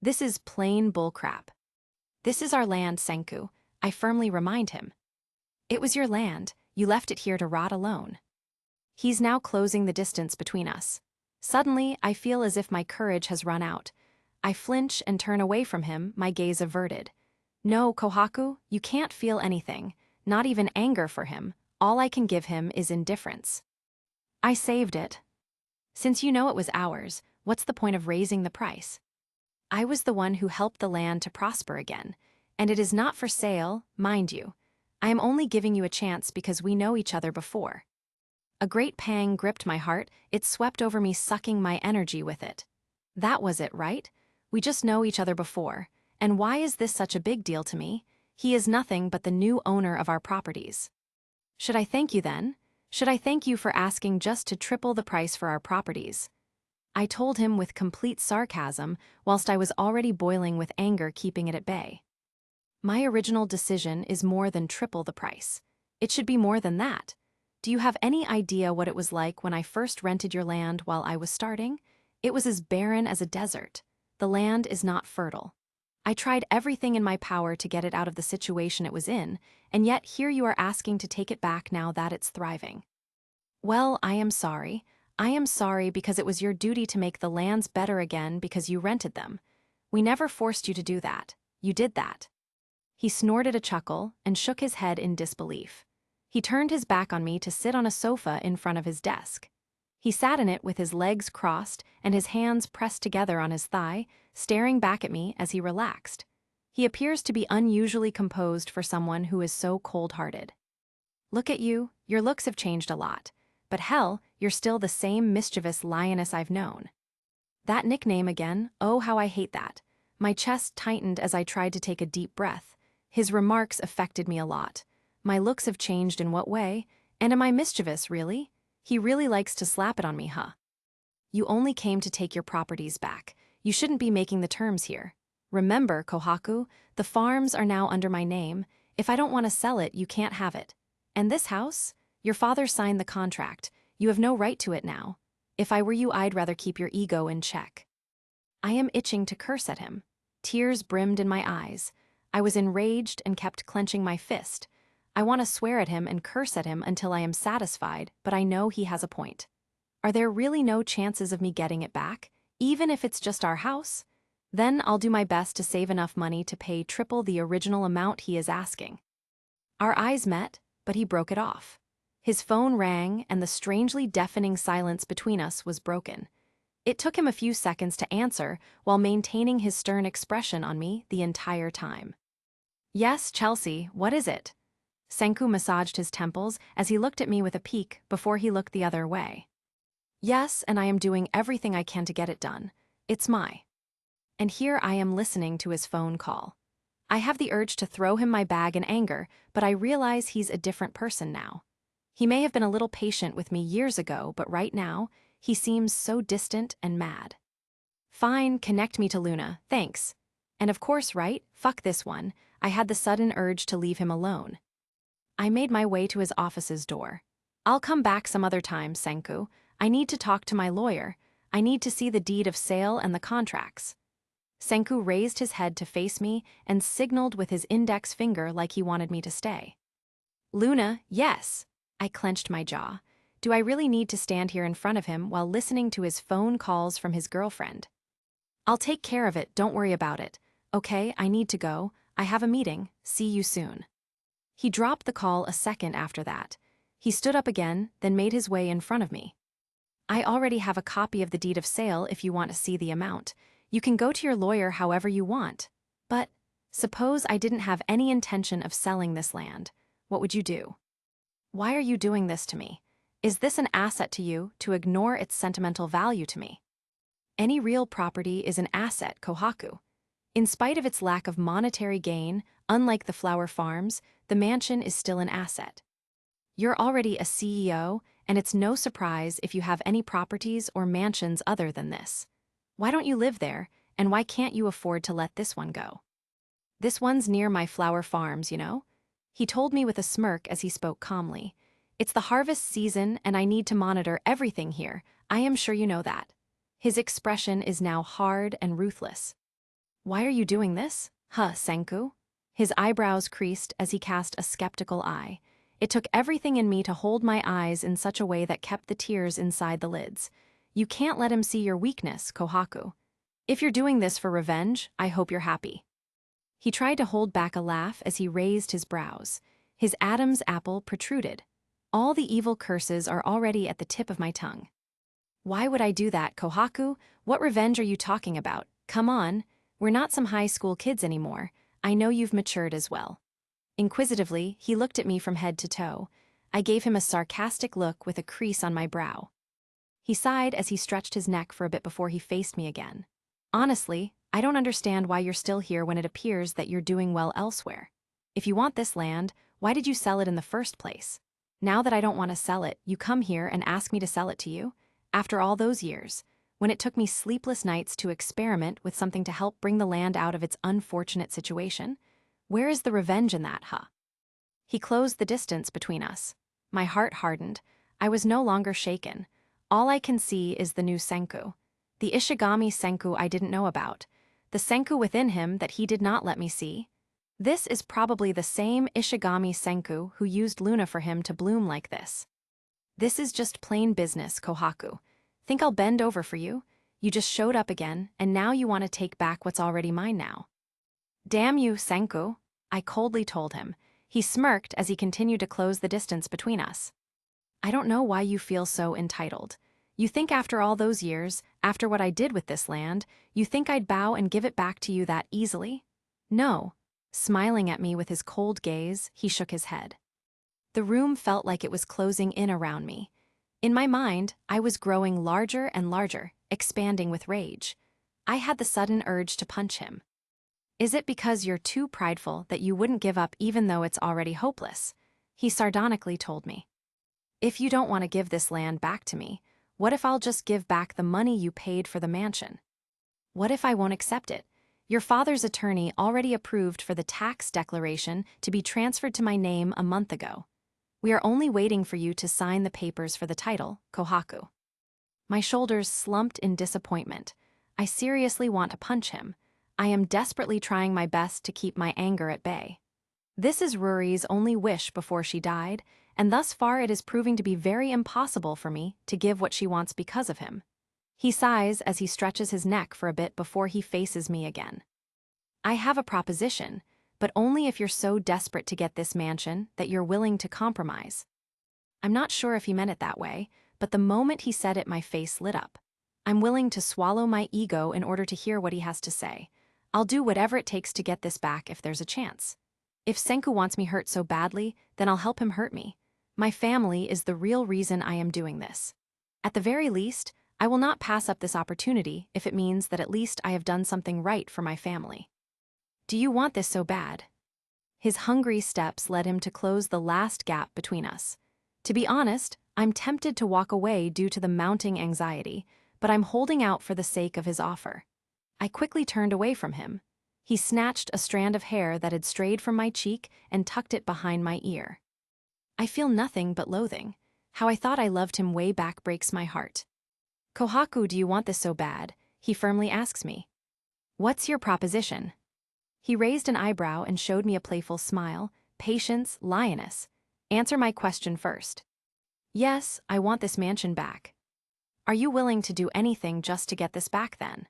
This is plain bullcrap. This is our land, Senku, I firmly remind him. It was your land, you left it here to rot alone. He's now closing the distance between us. Suddenly, I feel as if my courage has run out. I flinch and turn away from him, my gaze averted. No, Kohaku, you can't feel anything, not even anger for him. All I can give him is indifference. I saved it. Since you know it was ours, what's the point of raising the price? I was the one who helped the land to prosper again, and it is not for sale, mind you. I am only giving you a chance because we know each other before. A great pang gripped my heart, it swept over me, sucking my energy with it. That was it, right? We just know each other before, and why is this such a big deal to me? He is nothing but the new owner of our properties. Should I thank you then? Should I thank you for asking just to triple the price for our properties? I told him with complete sarcasm, whilst I was already boiling with anger, keeping it at bay. My original decision is more than triple the price. It should be more than that. Do you have any idea what it was like when I first rented your land while I was starting? It was as barren as a desert. The land is not fertile. I tried everything in my power to get it out of the situation it was in, and yet here you are asking to take it back now that it's thriving. Well, I am sorry. I am sorry because it was your duty to make the lands better again because you rented them. We never forced you to do that. You did that. He snorted a chuckle and shook his head in disbelief. He turned his back on me to sit on a sofa in front of his desk. He sat in it with his legs crossed and his hands pressed together on his thigh, staring back at me as he relaxed. He appears to be unusually composed for someone who is so cold-hearted. Look at you, your looks have changed a lot. But hell, you're still the same mischievous lioness I've known. That nickname again, oh how I hate that. My chest tightened as I tried to take a deep breath. His remarks affected me a lot. My looks have changed in what way? And am I mischievous, really? He really likes to slap it on me, huh? You only came to take your properties back. You shouldn't be making the terms here. Remember, Kohaku, the farms are now under my name. If I don't want to sell it, you can't have it. And this house? Your father signed the contract. You have no right to it now. If I were you, I'd rather keep your ego in check. I am itching to curse at him. Tears brimmed in my eyes. I was enraged and kept clenching my fist. I want to swear at him and curse at him until I am satisfied, but I know he has a point. Are there really no chances of me getting it back, even if it's just our house? Then I'll do my best to save enough money to pay triple the original amount he is asking. Our eyes met, but he broke it off. His phone rang, and the strangely deafening silence between us was broken. It took him a few seconds to answer while maintaining his stern expression on me the entire time. Yes, Chelsea, what is it? Senku massaged his temples as he looked at me with a peek before he looked the other way. Yes, and I am doing everything I can to get it done. It's my. And here I am listening to his phone call. I have the urge to throw him my bag in anger, but I realize he's a different person now. He may have been a little patient with me years ago, but right now, he seems so distant and mad. Fine, connect me to Luna, thanks. And of course, right, fuck this one, I had the sudden urge to leave him alone. I made my way to his office's door. I'll come back some other time, Senku. I need to talk to my lawyer. I need to see the deed of sale and the contracts. Senku raised his head to face me and signaled with his index finger like he wanted me to stay. Luna, yes. I clenched my jaw. Do I really need to stand here in front of him while listening to his phone calls from his girlfriend? I'll take care of it, don't worry about it. Okay, I need to go. I have a meeting. See you soon. He dropped the call a second after that. He stood up again, then made his way in front of me. I already have a copy of the deed of sale if you want to see the amount. You can go to your lawyer however you want. But suppose I didn't have any intention of selling this land. What would you do? Why are you doing this to me? Is this an asset to you to ignore its sentimental value to me? Any real property is an asset, Kohaku. In spite of its lack of monetary gain, unlike the flower farms, the mansion is still an asset. You're already a CEO, and it's no surprise if you have any properties or mansions other than this. Why don't you live there, and why can't you afford to let this one go? This one's near my flower farms, you know? He told me with a smirk as he spoke calmly. It's the harvest season, and I need to monitor everything here. I am sure you know that. His expression is now hard and ruthless. Why are you doing this? Senku? His eyebrows creased as he cast a skeptical eye. It took everything in me to hold my eyes in such a way that kept the tears inside the lids. You can't let him see your weakness, Kohaku. If you're doing this for revenge, I hope you're happy. He tried to hold back a laugh as he raised his brows. His Adam's apple protruded. All the evil curses are already at the tip of my tongue. Why would I do that, Kohaku? What revenge are you talking about? Come on. We're not some high school kids anymore. I know you've matured as well. Inquisitively, he looked at me from head to toe. I gave him a sarcastic look with a crease on my brow. He sighed as he stretched his neck for a bit before he faced me again. Honestly, I don't understand why you're still here when it appears that you're doing well elsewhere. If you want this land, why did you sell it in the first place? Now that I don't want to sell it, you come here and ask me to sell it to you? After all those years, when it took me sleepless nights to experiment with something to help bring the land out of its unfortunate situation? Where is the revenge in that, He closed the distance between us. My heart hardened. I was no longer shaken. All I can see is the new Senku. The Ishigami Senku I didn't know about. The Senku within him that he did not let me see. This is probably the same Ishigami Senku who used Luna for him to bloom like this. This is just plain business, Kohaku. Think I'll bend over for you? You just showed up again, and now you want to take back what's already mine now. Damn you, Senku, I coldly told him. He smirked as he continued to close the distance between us. I don't know why you feel so entitled. You think after all those years, after what I did with this land, you think I'd bow and give it back to you that easily? No. Smiling at me with his cold gaze, he shook his head. The room felt like it was closing in around me. In my mind, I was growing larger and larger, expanding with rage. I had the sudden urge to punch him. Is it because you're too prideful that you wouldn't give up even though it's already hopeless? He sardonically told me. If you don't want to give this land back to me, what if I'll just give back the money you paid for the mansion? What if I won't accept it? Your father's attorney already approved for the tax declaration to be transferred to my name a month ago. We are only waiting for you to sign the papers for the title, Kohaku. My shoulders slumped in disappointment. I seriously want to punch him. I am desperately trying my best to keep my anger at bay. This is Ruri's only wish before she died, and thus far it is proving to be very impossible for me to give what she wants because of him. He sighs as he stretches his neck for a bit before he faces me again. I have a proposition, but only if you're so desperate to get this mansion that you're willing to compromise. I'm not sure if he meant it that way, but the moment he said it, my face lit up. I'm willing to swallow my ego in order to hear what he has to say. I'll do whatever it takes to get this back if there's a chance. If Senku wants me hurt so badly, then I'll help him hurt me. My family is the real reason I am doing this. At the very least, I will not pass up this opportunity if it means that at least I have done something right for my family. Do you want this so bad? His hungry steps led him to close the last gap between us. To be honest, I'm tempted to walk away due to the mounting anxiety, but I'm holding out for the sake of his offer. I quickly turned away from him. He snatched a strand of hair that had strayed from my cheek and tucked it behind my ear. I feel nothing but loathing. How I thought I loved him way back breaks my heart. Kohaku, do you want this so bad? He firmly asks me. What's your proposition? He raised an eyebrow and showed me a playful smile. Patience, lioness. Answer my question first. Yes, I want this mansion back. Are you willing to do anything just to get this back then?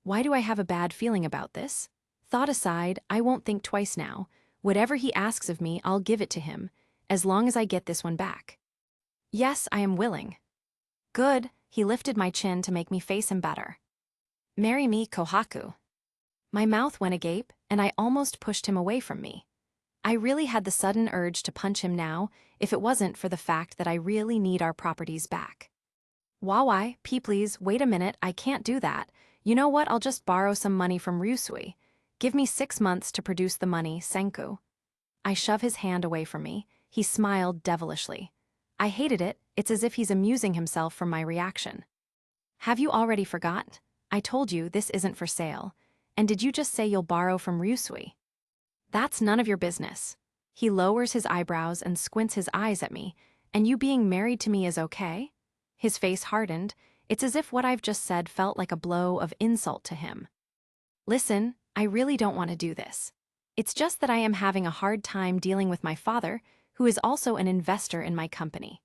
Why do I have a bad feeling about this? Thought aside, I won't think twice now. Whatever he asks of me, I'll give it to him, as long as I get this one back. Yes, I am willing. Good, he lifted my chin to make me face him better. Marry me, Kohaku. My mouth went agape, and I almost pushed him away from me. I really had the sudden urge to punch him now, if it wasn't for the fact that I really need our properties back. Wawai, please, wait a minute, I can't do that. You know what, I'll just borrow some money from Ryusui. Give me 6 months to produce the money, Senku. I shove his hand away from me. He smiled devilishly. I hated it, it's as if he's amusing himself from my reaction. Have you already forgotten? I told you this isn't for sale. And did you just say you'll borrow from Ryusui? That's none of your business. He lowers his eyebrows and squints his eyes at me. And you being married to me is okay? His face hardened. It's as if what I've just said felt like a blow of insult to him. Listen, I really don't want to do this. It's just that I am having a hard time dealing with my father, who is also an investor in my company.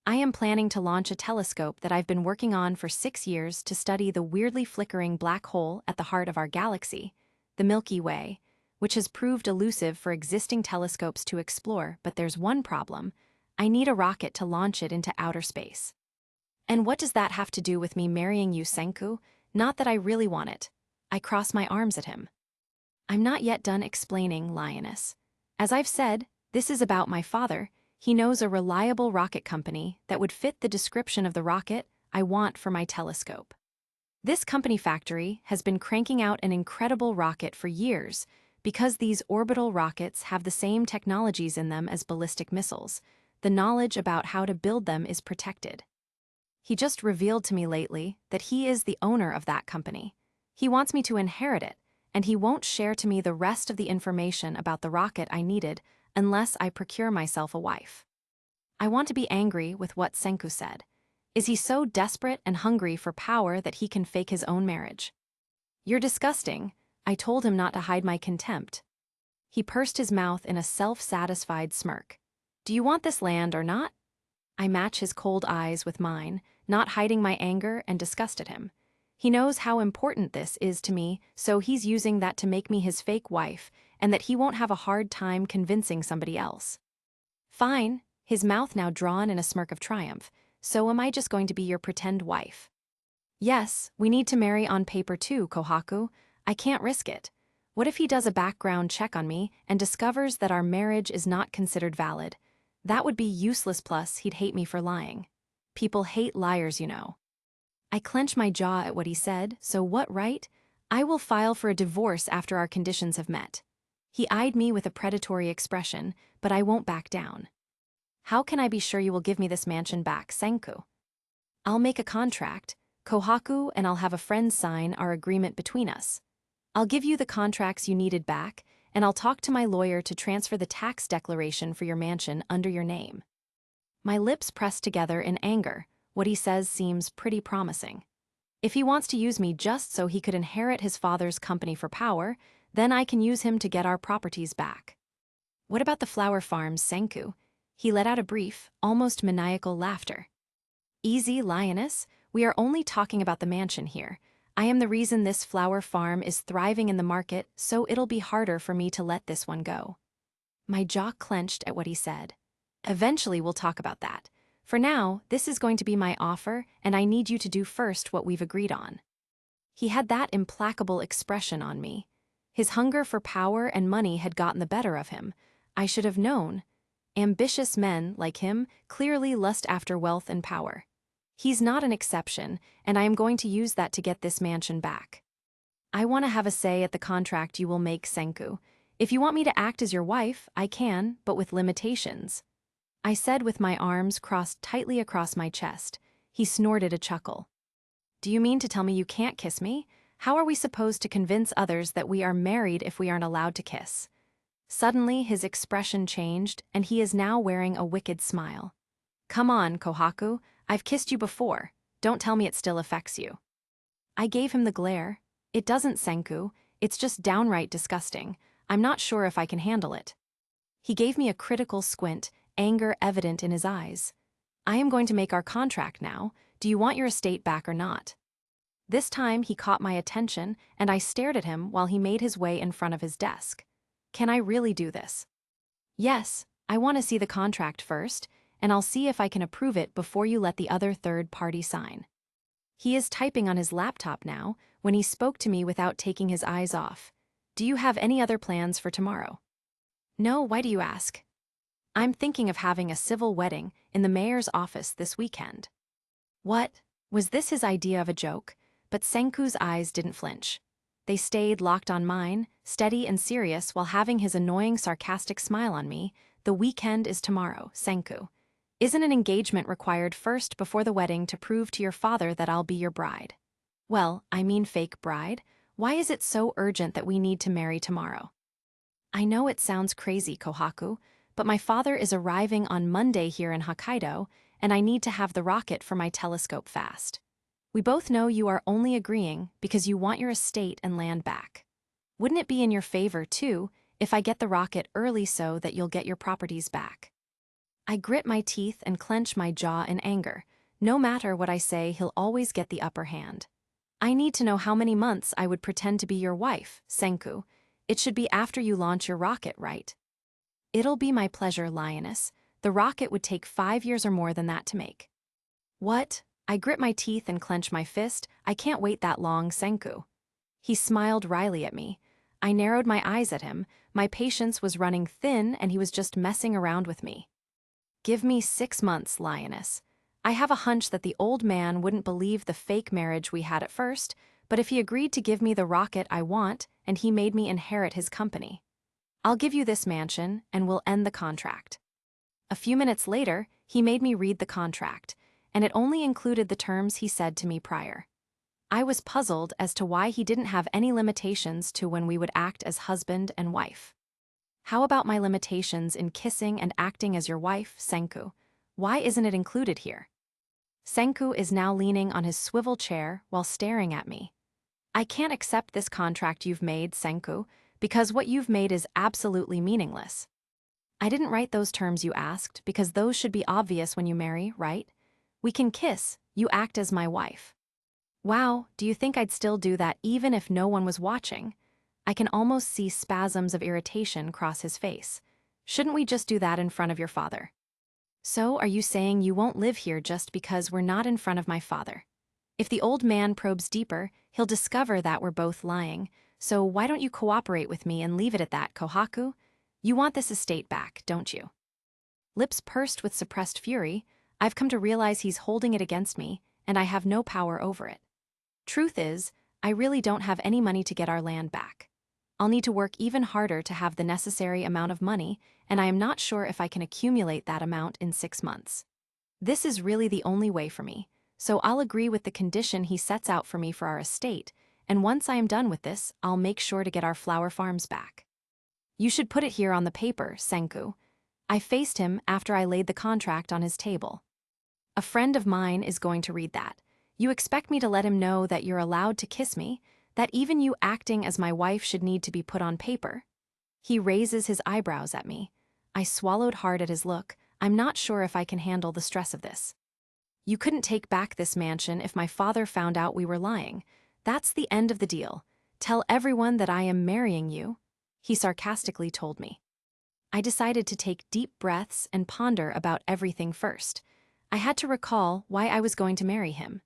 I am planning to launch a telescope that I've been working on for 6 years to study the weirdly flickering black hole at the heart of our galaxy, the Milky Way, which has proved elusive for existing telescopes to explore, but there's one problem. I need a rocket to launch it into outer space. And what does that have to do with me marrying you, Senku? Not that I really want it. I cross my arms at him. I'm not yet done explaining, lioness. As I've said, this is about my father. He knows a reliable rocket company that would fit the description of the rocket I want for my telescope. This company factory has been cranking out an incredible rocket for years because these orbital rockets have the same technologies in them as ballistic missiles. The knowledge about how to build them is protected. He just revealed to me lately that he is the owner of that company. He wants me to inherit it, and he won't share to me the rest of the information about the rocket I needed unless I procure myself a wife. I want to be angry with what Senku said. Is he so desperate and hungry for power that he can fake his own marriage? You're disgusting. I told him not to hide my contempt. He pursed his mouth in a self-satisfied smirk. Do you want this land or not? I match his cold eyes with mine, not hiding my anger and disgust at him. He knows how important this is to me, so he's using that to make me his fake wife, and that he won't have a hard time convincing somebody else. Fine, his mouth now drawn in a smirk of triumph. So am I just going to be your pretend wife? Yes, we need to marry on paper too, Kohaku. I can't risk it. What if he does a background check on me and discovers that our marriage is not considered valid? That would be useless, plus he'd hate me for lying. People hate liars, you know. I clench my jaw at what he said, so what right? I will file for a divorce after our conditions have met. He eyed me with a predatory expression, but I won't back down. How can I be sure you will give me this mansion back, Senku? I'll make a contract, Kohaku, and I'll have a friend sign our agreement between us. I'll give you the contracts you needed back, and I'll talk to my lawyer to transfer the tax declaration for your mansion under your name. My lips press together in anger. What he says seems pretty promising. If he wants to use me just so he could inherit his father's company for power, then I can use him to get our properties back. What about the flower farms, Senku? He let out a brief, almost maniacal laughter. Easy, lioness. We are only talking about the mansion here. I am the reason this flower farm is thriving in the market, so it'll be harder for me to let this one go. My jaw clenched at what he said. Eventually we'll talk about that. For now, this is going to be my offer, and I need you to do first what we've agreed on. He had that implacable expression on me. His hunger for power and money had gotten the better of him. I should have known. Ambitious men, like him, clearly lust after wealth and power. He's not an exception, and I am going to use that to get this mansion back. I want to have a say at the contract you will make, Senku. If you want me to act as your wife, I can, but with limitations. I said with my arms crossed tightly across my chest. He snorted a chuckle. Do you mean to tell me you can't kiss me? How are we supposed to convince others that we are married if we aren't allowed to kiss? Suddenly, his expression changed, and he is now wearing a wicked smile. Come on, Kohaku, I've kissed you before. Don't tell me it still affects you. I gave him the glare. It doesn't, Senku. It's just downright disgusting. I'm not sure if I can handle it. He gave me a critical squint, anger evident in his eyes. I am going to make our contract now. Do you want your estate back or not? This time he caught my attention, and I stared at him while he made his way in front of his desk. Can I really do this? Yes, I want to see the contract first, and I'll see if I can approve it before you let the other third party sign. He is typing on his laptop now when he spoke to me without taking his eyes off. Do you have any other plans for tomorrow? No, why do you ask? I'm thinking of having a civil wedding in the mayor's office this weekend. What? Was this his idea of a joke? But Senku's eyes didn't flinch. They stayed locked on mine, steady and serious while having his annoying sarcastic smile on me. The weekend is tomorrow, Senku. Isn't an engagement required first before the wedding to prove to your father that I'll be your bride? Well, I mean fake bride. Why is it so urgent that we need to marry tomorrow? I know it sounds crazy, Kohaku, but my father is arriving on Monday here in Hokkaido, and I need to have the rocket for my telescope fast. We both know you are only agreeing because you want your estate and land back. Wouldn't it be in your favor, too, if I get the rocket early so that you'll get your properties back? I grit my teeth and clench my jaw in anger. No matter what I say, he'll always get the upper hand. I need to know how many months I would pretend to be your wife, Senku. It should be after you launch your rocket, right? It'll be my pleasure, lioness. The rocket would take 5 years or more than that to make. What? I grit my teeth and clench my fist. I can't wait that long, Senku. He smiled wryly at me. I narrowed my eyes at him. My patience was running thin and he was just messing around with me. Give me 6 months, lioness. I have a hunch that the old man wouldn't believe the fake marriage we had at first, but if he agreed to give me the rocket I want and he made me inherit his company, I'll give you this mansion and we'll end the contract. A few minutes later, he made me read the contract, and it only included the terms he said to me prior. I was puzzled as to why he didn't have any limitations to when we would act as husband and wife. How about my limitations in kissing and acting as your wife, Senku? Why isn't it included here? Senku is now leaning on his swivel chair while staring at me. I can't accept this contract you've made, Senku, because what you've made is absolutely meaningless. I didn't write those terms you asked because those should be obvious when you marry, right? We can kiss, you act as my wife. Wow, do you think I'd still do that even if no one was watching? I can almost see spasms of irritation cross his face. Shouldn't we just do that in front of your father? So, are you saying you won't live here just because we're not in front of my father? If the old man probes deeper, he'll discover that we're both lying. So why don't you cooperate with me and leave it at that, Kohaku? You want this estate back, don't you? Lips pursed with suppressed fury, I've come to realize he's holding it against me, and I have no power over it. Truth is, I really don't have any money to get our land back. I'll need to work even harder to have the necessary amount of money, and I am not sure if I can accumulate that amount in 6 months. This is really the only way for me, so I'll agree with the condition he sets out for me for our estate, and once I am done with this, I'll make sure to get our flower farms back. You should put it here on the paper, Senku. I faced him after I laid the contract on his table. A friend of mine is going to read that. You expect me to let him know that you're allowed to kiss me, that even you acting as my wife should need to be put on paper? He raises his eyebrows at me. I swallowed hard at his look. I'm not sure if I can handle the stress of this. You couldn't take back this mansion if my father found out we were lying. That's the end of the deal. Tell everyone that I am marrying you, he sarcastically told me. I decided to take deep breaths and ponder about everything first. I had to recall why I was going to marry him.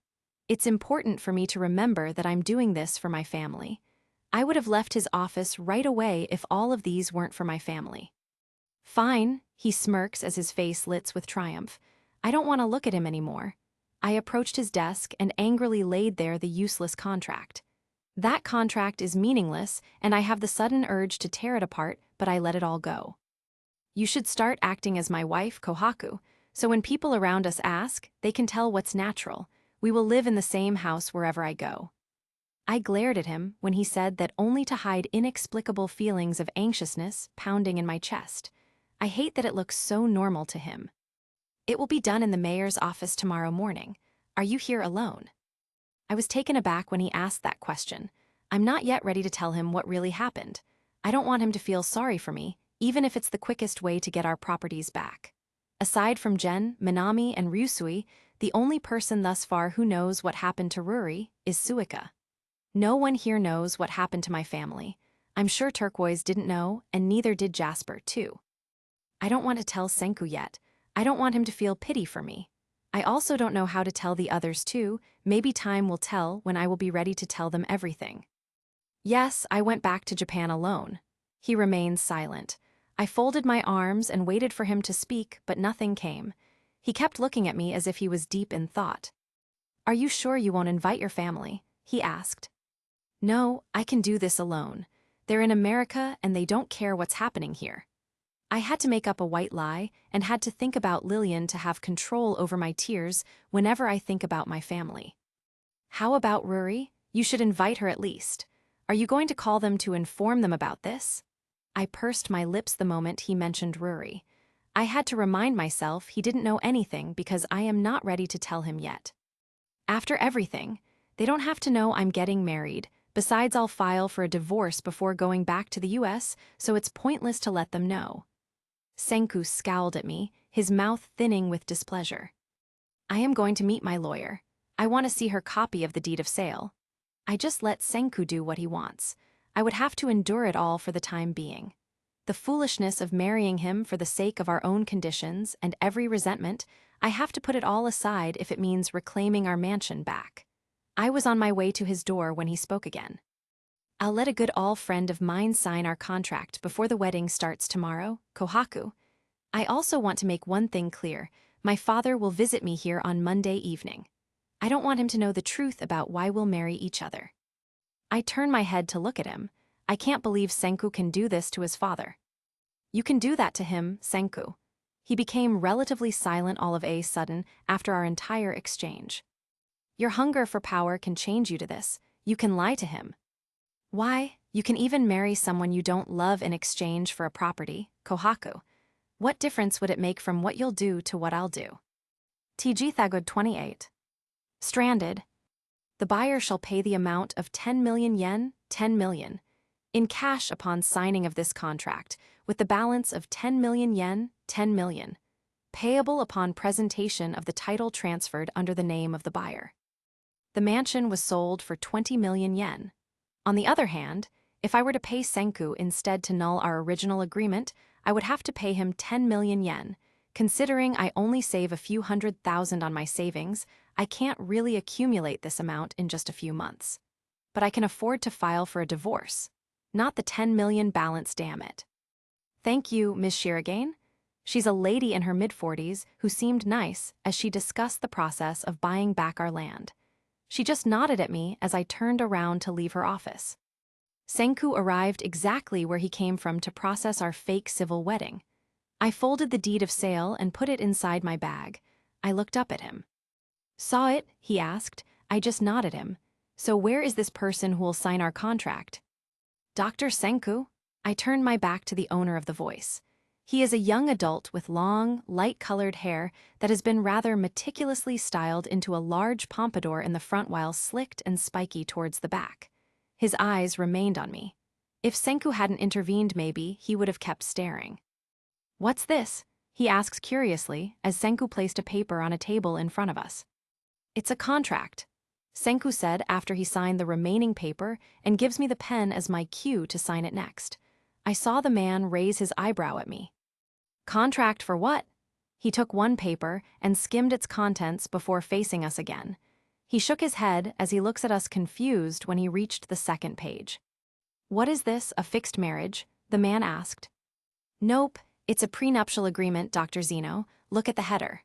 It's important for me to remember that I'm doing this for my family. I would have left his office right away if all of these weren't for my family. Fine, he smirks as his face lits with triumph. I don't want to look at him anymore. I approached his desk and angrily laid there the useless contract. That contract is meaningless, and I have the sudden urge to tear it apart, but I let it all go. You should start acting as my wife, Kohaku, so when people around us ask, they can tell what's natural. We will live in the same house wherever I go. I glared at him when he said that only to hide inexplicable feelings of anxiousness pounding in my chest. I hate that it looks so normal to him. It will be done in the mayor's office tomorrow morning. Are you here alone? I was taken aback when he asked that question. I'm not yet ready to tell him what really happened. I don't want him to feel sorry for me, even if it's the quickest way to get our properties back. Aside from Jen, Minami, and Ryusui, the only person thus far who knows what happened to Ruri is Suika. No one here knows what happened to my family. I'm sure Turquoise didn't know, and neither did Jasper, too. I don't want to tell Senku yet. I don't want him to feel pity for me. I also don't know how to tell the others too. Maybe time will tell when I will be ready to tell them everything. Yes, I went back to Japan alone. He remained silent. I folded my arms and waited for him to speak, but nothing came. He kept looking at me as if he was deep in thought. Are you sure you won't invite your family? He asked. No, I can do this alone. They're in America and they don't care what's happening here. I had to make up a white lie and had to think about Lillian to have control over my tears whenever I think about my family. How about Ruri? You should invite her at least. Are you going to call them to inform them about this? I pursed my lips the moment he mentioned Ruri. I had to remind myself he didn't know anything because I am not ready to tell him yet. After everything, they don't have to know I'm getting married. Besides, I'll file for a divorce before going back to the US, so it's pointless to let them know. Senku scowled at me, his mouth thinning with displeasure. I am going to meet my lawyer. I want to see her copy of the deed of sale. I just let Senku do what he wants. I would have to endure it all for the time being. The foolishness of marrying him for the sake of our own conditions and every resentment, I have to put it all aside if it means reclaiming our mansion back. I was on my way to his door when he spoke again. I'll let a good friend of mine sign our contract before the wedding starts tomorrow, Kohaku. I also want to make one thing clear. My father will visit me here on Monday evening. I don't want him to know the truth about why we'll marry each other. I turn my head to look at him. I can't believe Senku can do this to his father. You can do that to him, Senku. He became relatively silent all of a sudden after our entire exchange. Your hunger for power can change you to this. You can lie to him. Why, you can even marry someone you don't love in exchange for a property, Kohaku. What difference would it make from what you'll do to what I'll do? TG Thagud 28. Stranded. The buyer shall pay the amount of 10 million yen, 10 million, in cash upon signing of this contract, with the balance of 10 million yen, 10 million, payable upon presentation of the title transferred under the name of the buyer. The mansion was sold for 20 million yen. On the other hand, if I were to pay Senku instead to null our original agreement, I would have to pay him 10 million yen. Considering I only save a few $100,000 on my savings, I can't really accumulate this amount in just a few months. But I can afford to file for a divorce. Not the 10 million balance, damn it. Thank you, Ms. Shirogane. She's a lady in her mid-40s who seemed nice as she discussed the process of buying back our land. She just nodded at me as I turned around to leave her office. Senku arrived exactly where he came from to process our fake civil wedding. I folded the deed of sale and put it inside my bag. I looked up at him. Saw it? He asked. I just nodded him. So where is this person who will sign our contract? Dr. Senku? I turned my back to the owner of the voice. He is a young adult with long, light-colored hair that has been rather meticulously styled into a large pompadour in the front while slicked and spiky towards the back. His eyes remained on me. If Senku hadn't intervened, maybe he would have kept staring. What's this? He asks curiously as Senku placed a paper on a table in front of us. It's a contract, Senku said after he signed the remaining paper and gives me the pen as my cue to sign it next. I saw the man raise his eyebrow at me. Contract for what? He took one paper and skimmed its contents before facing us again. He shook his head as he looks at us confused when he reached the second page. What is this, a fixed marriage? The man asked. Nope, it's a prenuptial agreement, Dr. Zeno. Look at the header.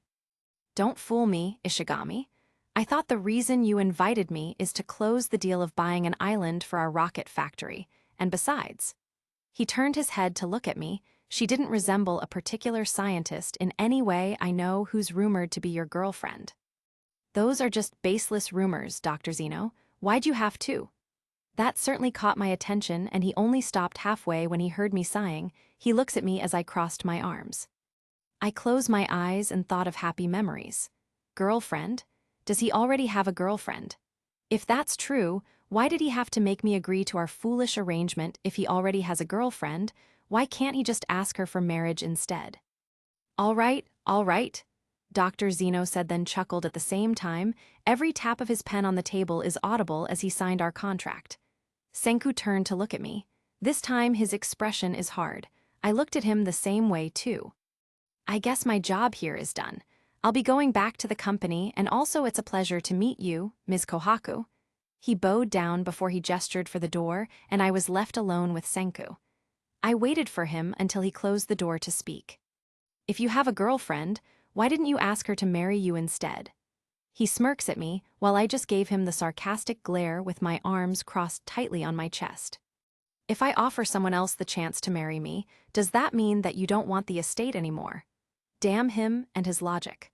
Don't fool me, Ishigami. I thought the reason you invited me is to close the deal of buying an island for our rocket factory, and besides. He turned his head to look at me. She didn't resemble a particular scientist in any way I know who's rumored to be your girlfriend. Those are just baseless rumors, Dr. Zeno. Why'd you have to? That certainly caught my attention, and he only stopped halfway when he heard me sighing. He looks at me as I crossed my arms. I close my eyes and thought of happy memories. Girlfriend? Does he already have a girlfriend? If that's true, why did he have to make me agree to our foolish arrangement if he already has a girlfriend? Why can't he just ask her for marriage instead? All right, Dr. Zeno said, then chuckled at the same time. Every tap of his pen on the table is audible as he signed our contract. Senku turned to look at me. This time his expression is hard. I looked at him the same way too. I guess my job here is done. I'll be going back to the company, and also it's a pleasure to meet you, Ms. Kohaku. He bowed down before he gestured for the door, and I was left alone with Senku. I waited for him until he closed the door to speak. If you have a girlfriend, why didn't you ask her to marry you instead? He smirks at me, while I just gave him the sarcastic glare with my arms crossed tightly on my chest. If I offer someone else the chance to marry me, does that mean that you don't want the estate anymore? Damn him and his logic.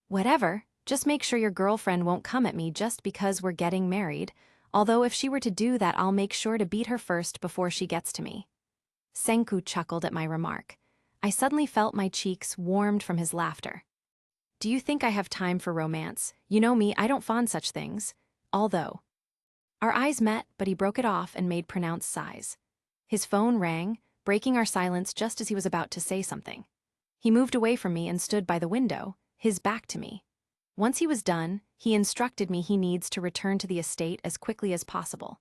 Whatever, just make sure your girlfriend won't come at me just because we're getting married, although if she were to do that, I'll make sure to beat her first before she gets to me. Senku chuckled at my remark. I suddenly felt my cheeks warmed from his laughter. Do you think I have time for romance? You know me, I don't fawn such things. Although. Our eyes met, but he broke it off and made pronounced sighs. His phone rang, breaking our silence just as he was about to say something. He moved away from me and stood by the window, his back to me. Once he was done, he instructed me he needs to return to the estate as quickly as possible.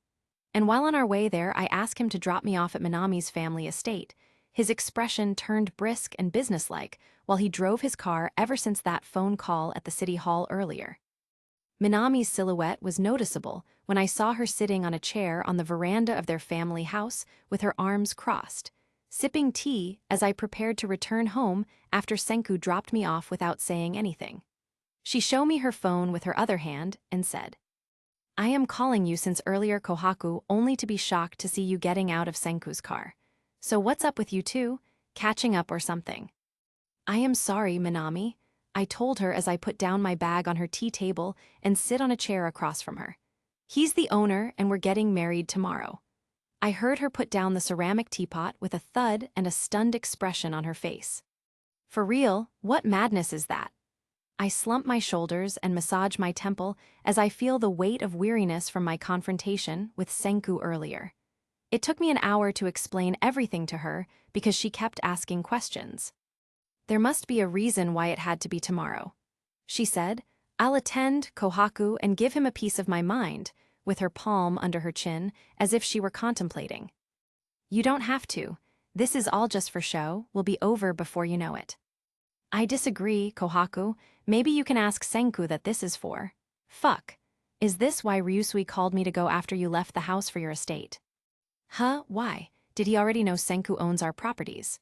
And while on our way there, I asked him to drop me off at Minami's family estate. His expression turned brisk and businesslike while he drove his car ever since that phone call at the city hall earlier. Minami's silhouette was noticeable when I saw her sitting on a chair on the veranda of their family house with her arms crossed, sipping tea as I prepared to return home after Senku dropped me off without saying anything. She showed me her phone with her other hand and said, I am calling you since earlier, Kohaku, only to be shocked to see you getting out of Senku's car. So what's up with you two? Catching up or something? I am sorry, Minami, I told her as I put down my bag on her tea table and sit on a chair across from her. He's the owner and we're getting married tomorrow. I heard her put down the ceramic teapot with a thud and a stunned expression on her face. For real, what madness is that? I slump my shoulders and massage my temple as I feel the weight of weariness from my confrontation with Senku earlier. It took me an hour to explain everything to her because she kept asking questions. There must be a reason why it had to be tomorrow. She said, I'll attend Kohaku and give him a piece of my mind, with her palm under her chin, as if she were contemplating. You don't have to. This is all just for show, will be over before you know it. I disagree, Kohaku. Maybe you can ask Senku that this is for. Fuck. Is this why Ryusui called me to go after you left the house for your estate? Huh, why? Did he already know Senku owns our properties?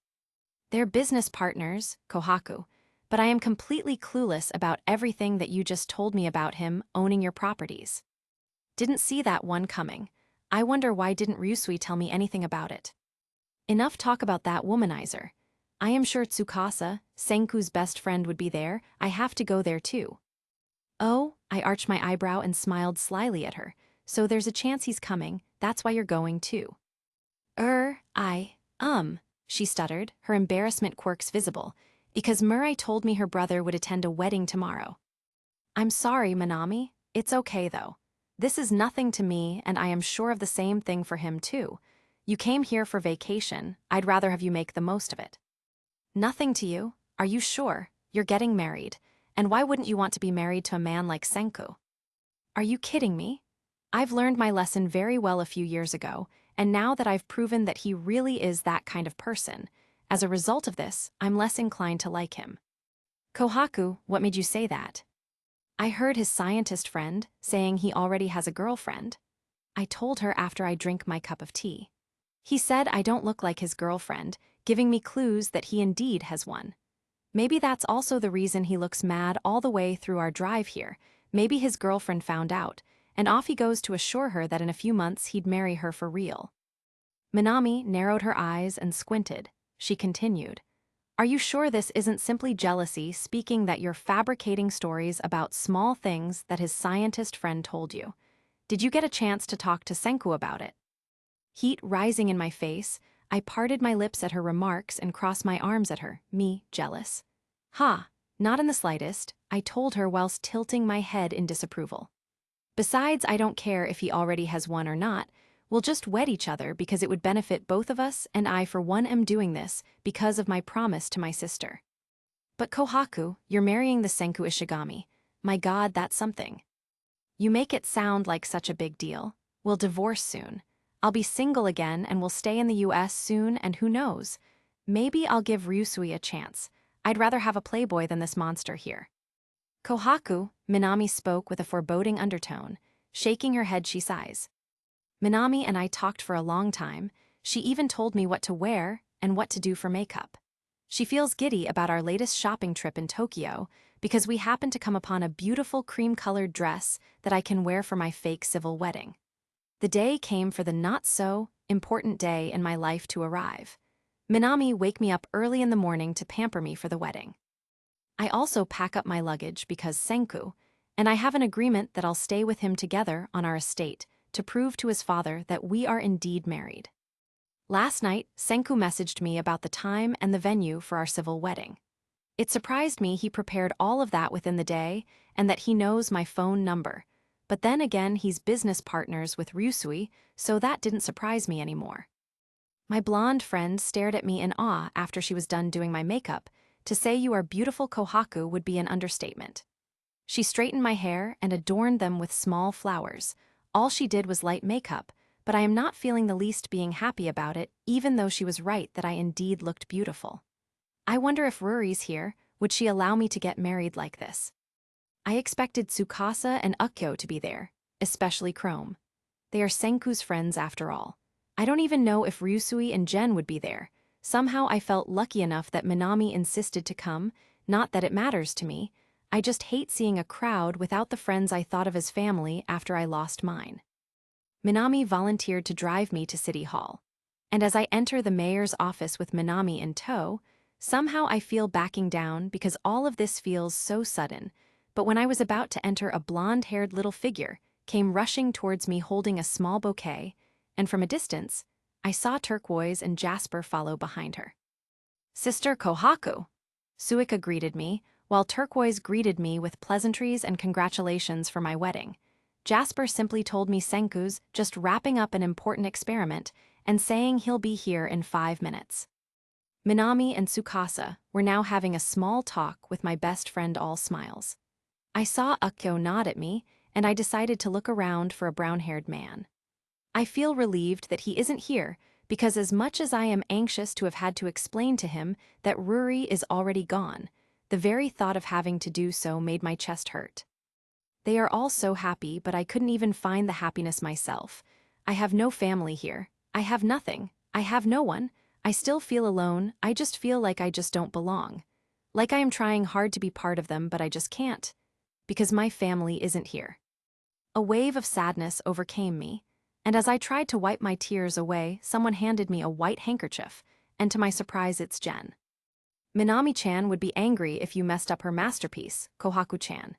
They're business partners, Kohaku, but I am completely clueless about everything that you just told me about him owning your properties. Didn't see that one coming. I wonder why didn't Ryusui tell me anything about it? Enough talk about that womanizer. I am sure Tsukasa, Senku's best friend, would be there. I have to go there too. Oh, I arched my eyebrow and smiled slyly at her. So there's a chance he's coming, that's why you're going too. She stuttered, her embarrassment quirks visible, because Murai told me her brother would attend a wedding tomorrow. I'm sorry, Minami. It's okay though. This is nothing to me, and I am sure of the same thing for him too. You came here for vacation, I'd rather have you make the most of it. Nothing to you? Are you sure? You're getting married, and why wouldn't you want to be married to a man like Senku? Are you kidding me? I've learned my lesson very well a few years ago, and now that I've proven that he really is that kind of person, as a result of this, I'm less inclined to like him. Kohaku, what made you say that? I heard his scientist friend saying he already has a girlfriend. I told her after I drank my cup of tea. He said I don't look like his girlfriend, giving me clues that he indeed has one. Maybe that's also the reason he looks mad all the way through our drive here. Maybe his girlfriend found out, and off he goes to assure her that in a few months he'd marry her for real. Minami narrowed her eyes and squinted. She continued, Are you sure this isn't simply jealousy speaking that you're fabricating stories about small things that his scientist friend told you? Did you get a chance to talk to Senku about it? Heat rising in my face, I parted my lips at her remarks and crossed my arms at her, me, jealous. Ha, not in the slightest, I told her whilst tilting my head in disapproval. Besides, I don't care if he already has one or not, we'll just wed each other because it would benefit both of us, and I for one am doing this because of my promise to my sister. But Kohaku, you're marrying the Senku Ishigami. My god, that's something. You make it sound like such a big deal. We'll divorce soon. I'll be single again and we'll stay in the US soon, and who knows? Maybe I'll give Ryusui a chance. I'd rather have a playboy than this monster here. Kohaku, Minami spoke with a foreboding undertone. Shaking her head, she sighs. Minami and I talked for a long time. She even told me what to wear and what to do for makeup. She feels giddy about our latest shopping trip in Tokyo because we happened to come upon a beautiful cream-colored dress that I can wear for my fake civil wedding. The day came for the not-so-important day in my life to arrive. Minami wake me up early in the morning to pamper me for the wedding. I also pack up my luggage because Senku, and I have an agreement that I'll stay with him together on our estate to prove to his father that we are indeed married. Last night, Senku messaged me about the time and the venue for our civil wedding. It surprised me he prepared all of that within the day and that he knows my phone number. But then again, he's business partners with Ryusui, so that didn't surprise me anymore. My blonde friend stared at me in awe after she was done doing my makeup. To say you are beautiful, Kohaku, would be an understatement. She straightened my hair and adorned them with small flowers. All she did was light makeup, but I am not feeling the least being happy about it, even though she was right that I indeed looked beautiful. I wonder if Ruri's here, would she allow me to get married like this? I expected Tsukasa and Ukyo to be there, especially Chrome. They are Senku's friends after all. I don't even know if Ryusui and Jen would be there. Somehow I felt lucky enough that Minami insisted to come, not that it matters to me. I just hate seeing a crowd without the friends I thought of as family after I lost mine. Minami volunteered to drive me to City Hall. And as I enter the mayor's office with Minami in tow, somehow I feel backing down because all of this feels so sudden. But when I was about to enter, a blonde-haired little figure came rushing towards me holding a small bouquet, and from a distance, I saw Turquoise and Jasper follow behind her. Sister Kohaku, Suika greeted me, while Turquoise greeted me with pleasantries and congratulations for my wedding. Jasper simply told me Senku's just wrapping up an important experiment and saying he'll be here in 5 minutes. Minami and Tsukasa were now having a small talk with my best friend, all smiles. I saw Ukyo nod at me, and I decided to look around for a brown-haired man. I feel relieved that he isn't here, because as much as I am anxious to have had to explain to him that Ruri is already gone, the very thought of having to do so made my chest hurt. They are all so happy, but I couldn't even find the happiness myself. I have no family here. I have nothing. I have no one. I still feel alone. I just feel like I just don't belong. Like I am trying hard to be part of them, but I just can't. Because my family isn't here. A wave of sadness overcame me, and as I tried to wipe my tears away, someone handed me a white handkerchief, and to my surprise, it's Jen. Minami-chan would be angry if you messed up her masterpiece, Kohaku-chan.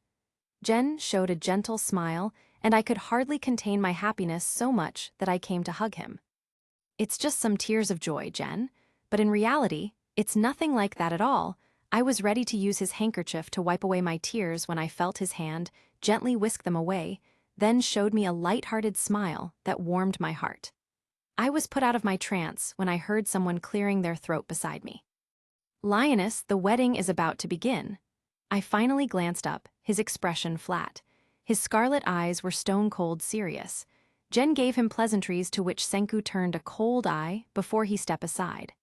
Jen showed a gentle smile, and I could hardly contain my happiness so much that I came to hug him. It's just some tears of joy, Jen, but in reality, it's nothing like that at all. I was ready to use his handkerchief to wipe away my tears when I felt his hand gently whisk them away, then showed me a light-hearted smile that warmed my heart. I was put out of my trance when I heard someone clearing their throat beside me. Lioness, the wedding is about to begin. I finally glanced up, his expression flat. His scarlet eyes were stone-cold serious. Jen gave him pleasantries to which Senku turned a cold eye before he stepped aside.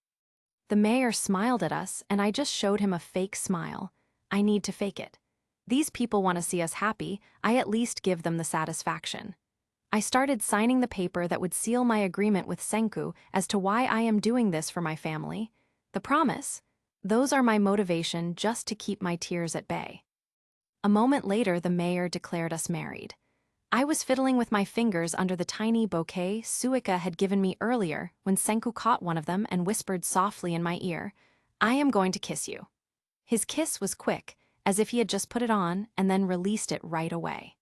The mayor smiled at us, and I just showed him a fake smile. I need to fake it. These people want to see us happy, I at least give them the satisfaction. I started signing the paper that would seal my agreement with Senku as to why I am doing this for my family. The promise? Those are my motivation just to keep my tears at bay. A moment later, the mayor declared us married. I was fiddling with my fingers under the tiny bouquet Suika had given me earlier when Senku caught one of them and whispered softly in my ear, "I am going to kiss you." His kiss was quick, as if he had just put it on and then released it right away.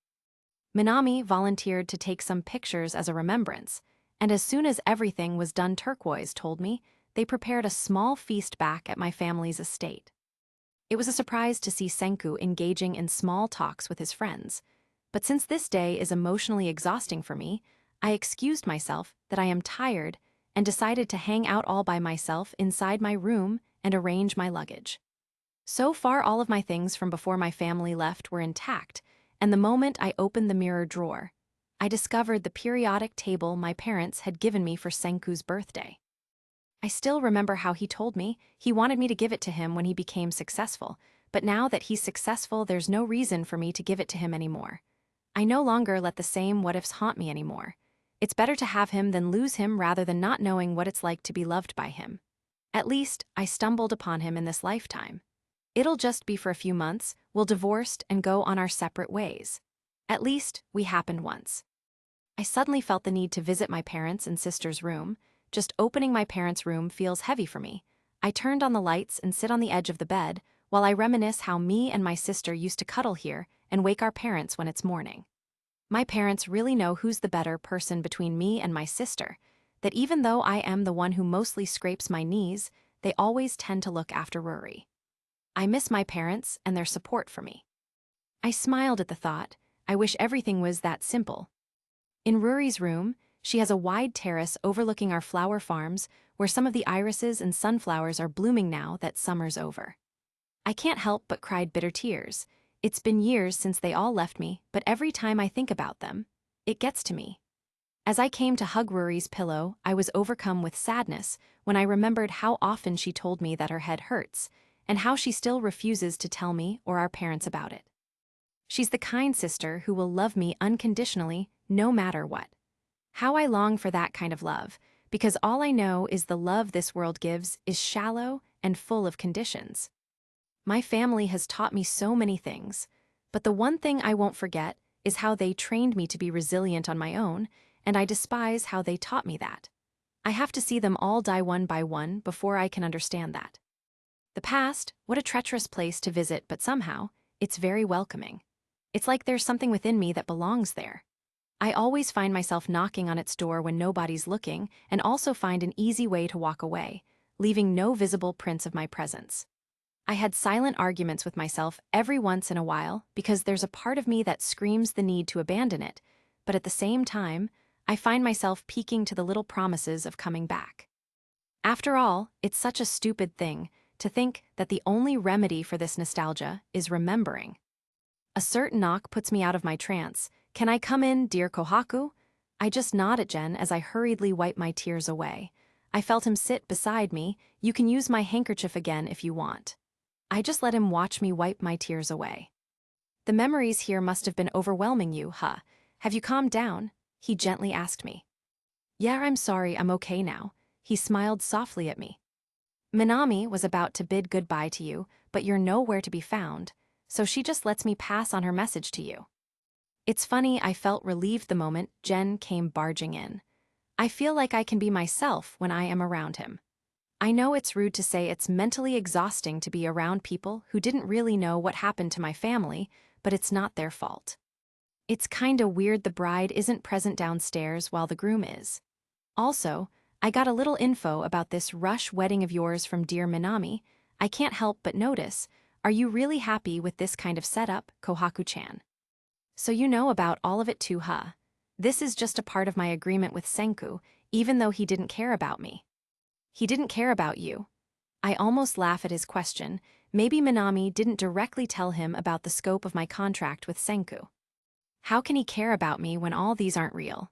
Minami volunteered to take some pictures as a remembrance, and as soon as everything was done, Turquoise told me they prepared a small feast back at my family's estate. It was a surprise to see Senku engaging in small talks with his friends, but since this day is emotionally exhausting for me, I excused myself that I am tired and decided to hang out all by myself inside my room and arrange my luggage. So far, all of my things from before my family left were intact, and the moment I opened the mirror drawer, I discovered the periodic table my parents had given me for Senku's birthday. I still remember how he told me he wanted me to give it to him when he became successful, but now that he's successful, there's no reason for me to give it to him anymore. I no longer let the same what-ifs haunt me anymore. It's better to have him than lose him rather than not knowing what it's like to be loved by him. At least, I stumbled upon him in this lifetime. It'll just be for a few months, we'll divorced and go on our separate ways. At least, we happened once. I suddenly felt the need to visit my parents' and sister's room. Just opening my parents' room feels heavy for me. I turned on the lights and sit on the edge of the bed while I reminisce how me and my sister used to cuddle here and wake our parents when it's morning. My parents really know who's the better person between me and my sister, that even though I am the one who mostly scrapes my knees, they always tend to look after Ruri. I miss my parents and their support for me. I smiled at the thought. I wish everything was that simple. In Ruri's room, she has a wide terrace overlooking our flower farms where some of the irises and sunflowers are blooming now that summer's over. I can't help but cry bitter tears. It's been years since they all left me, but every time I think about them, it gets to me. As I came to hug Ruri's pillow, I was overcome with sadness when I remembered how often she told me that her head hurts, and how she still refuses to tell me or our parents about it. She's the kind sister who will love me unconditionally, no matter what. How I long for that kind of love, because all I know is the love this world gives is shallow and full of conditions. My family has taught me so many things, but the one thing I won't forget is how they trained me to be resilient on my own, and I despise how they taught me that. I have to see them all die one by one before I can understand that. The past, what a treacherous place to visit, but somehow, it's very welcoming. It's like there's something within me that belongs there. I always find myself knocking on its door when nobody's looking, and also find an easy way to walk away, leaving no visible prints of my presence. I had silent arguments with myself every once in a while because there's a part of me that screams the need to abandon it, but at the same time, I find myself peeking to the little promises of coming back. After all, it's such a stupid thing to think that the only remedy for this nostalgia is remembering. A certain knock puts me out of my trance. Can I come in, dear Kohaku? I just nod at Jen as I hurriedly wipe my tears away. I felt him sit beside me. You can use my handkerchief again if you want. I just let him watch me wipe my tears away. The memories here must have been overwhelming you, huh? Have you calmed down? He gently asked me. Yeah, I'm sorry, I'm okay now. He smiled softly at me. Minami was about to bid goodbye to you, but you're nowhere to be found, so she just lets me pass on her message to you. It's funny, I felt relieved the moment Jen came barging in. I feel like I can be myself when I am around him. I know it's rude to say it's mentally exhausting to be around people who didn't really know what happened to my family, but it's not their fault. It's kinda weird the bride isn't present downstairs while the groom is. Also, I got a little info about this rush wedding of yours from dear Minami. I can't help but notice, are you really happy with this kind of setup, Kohaku-chan? So you know about all of it too, huh? This is just a part of my agreement with Senku, even though he didn't care about me. He didn't care about you. I almost laugh at his question. Maybe Minami didn't directly tell him about the scope of my contract with Senku. How can he care about me when all these aren't real?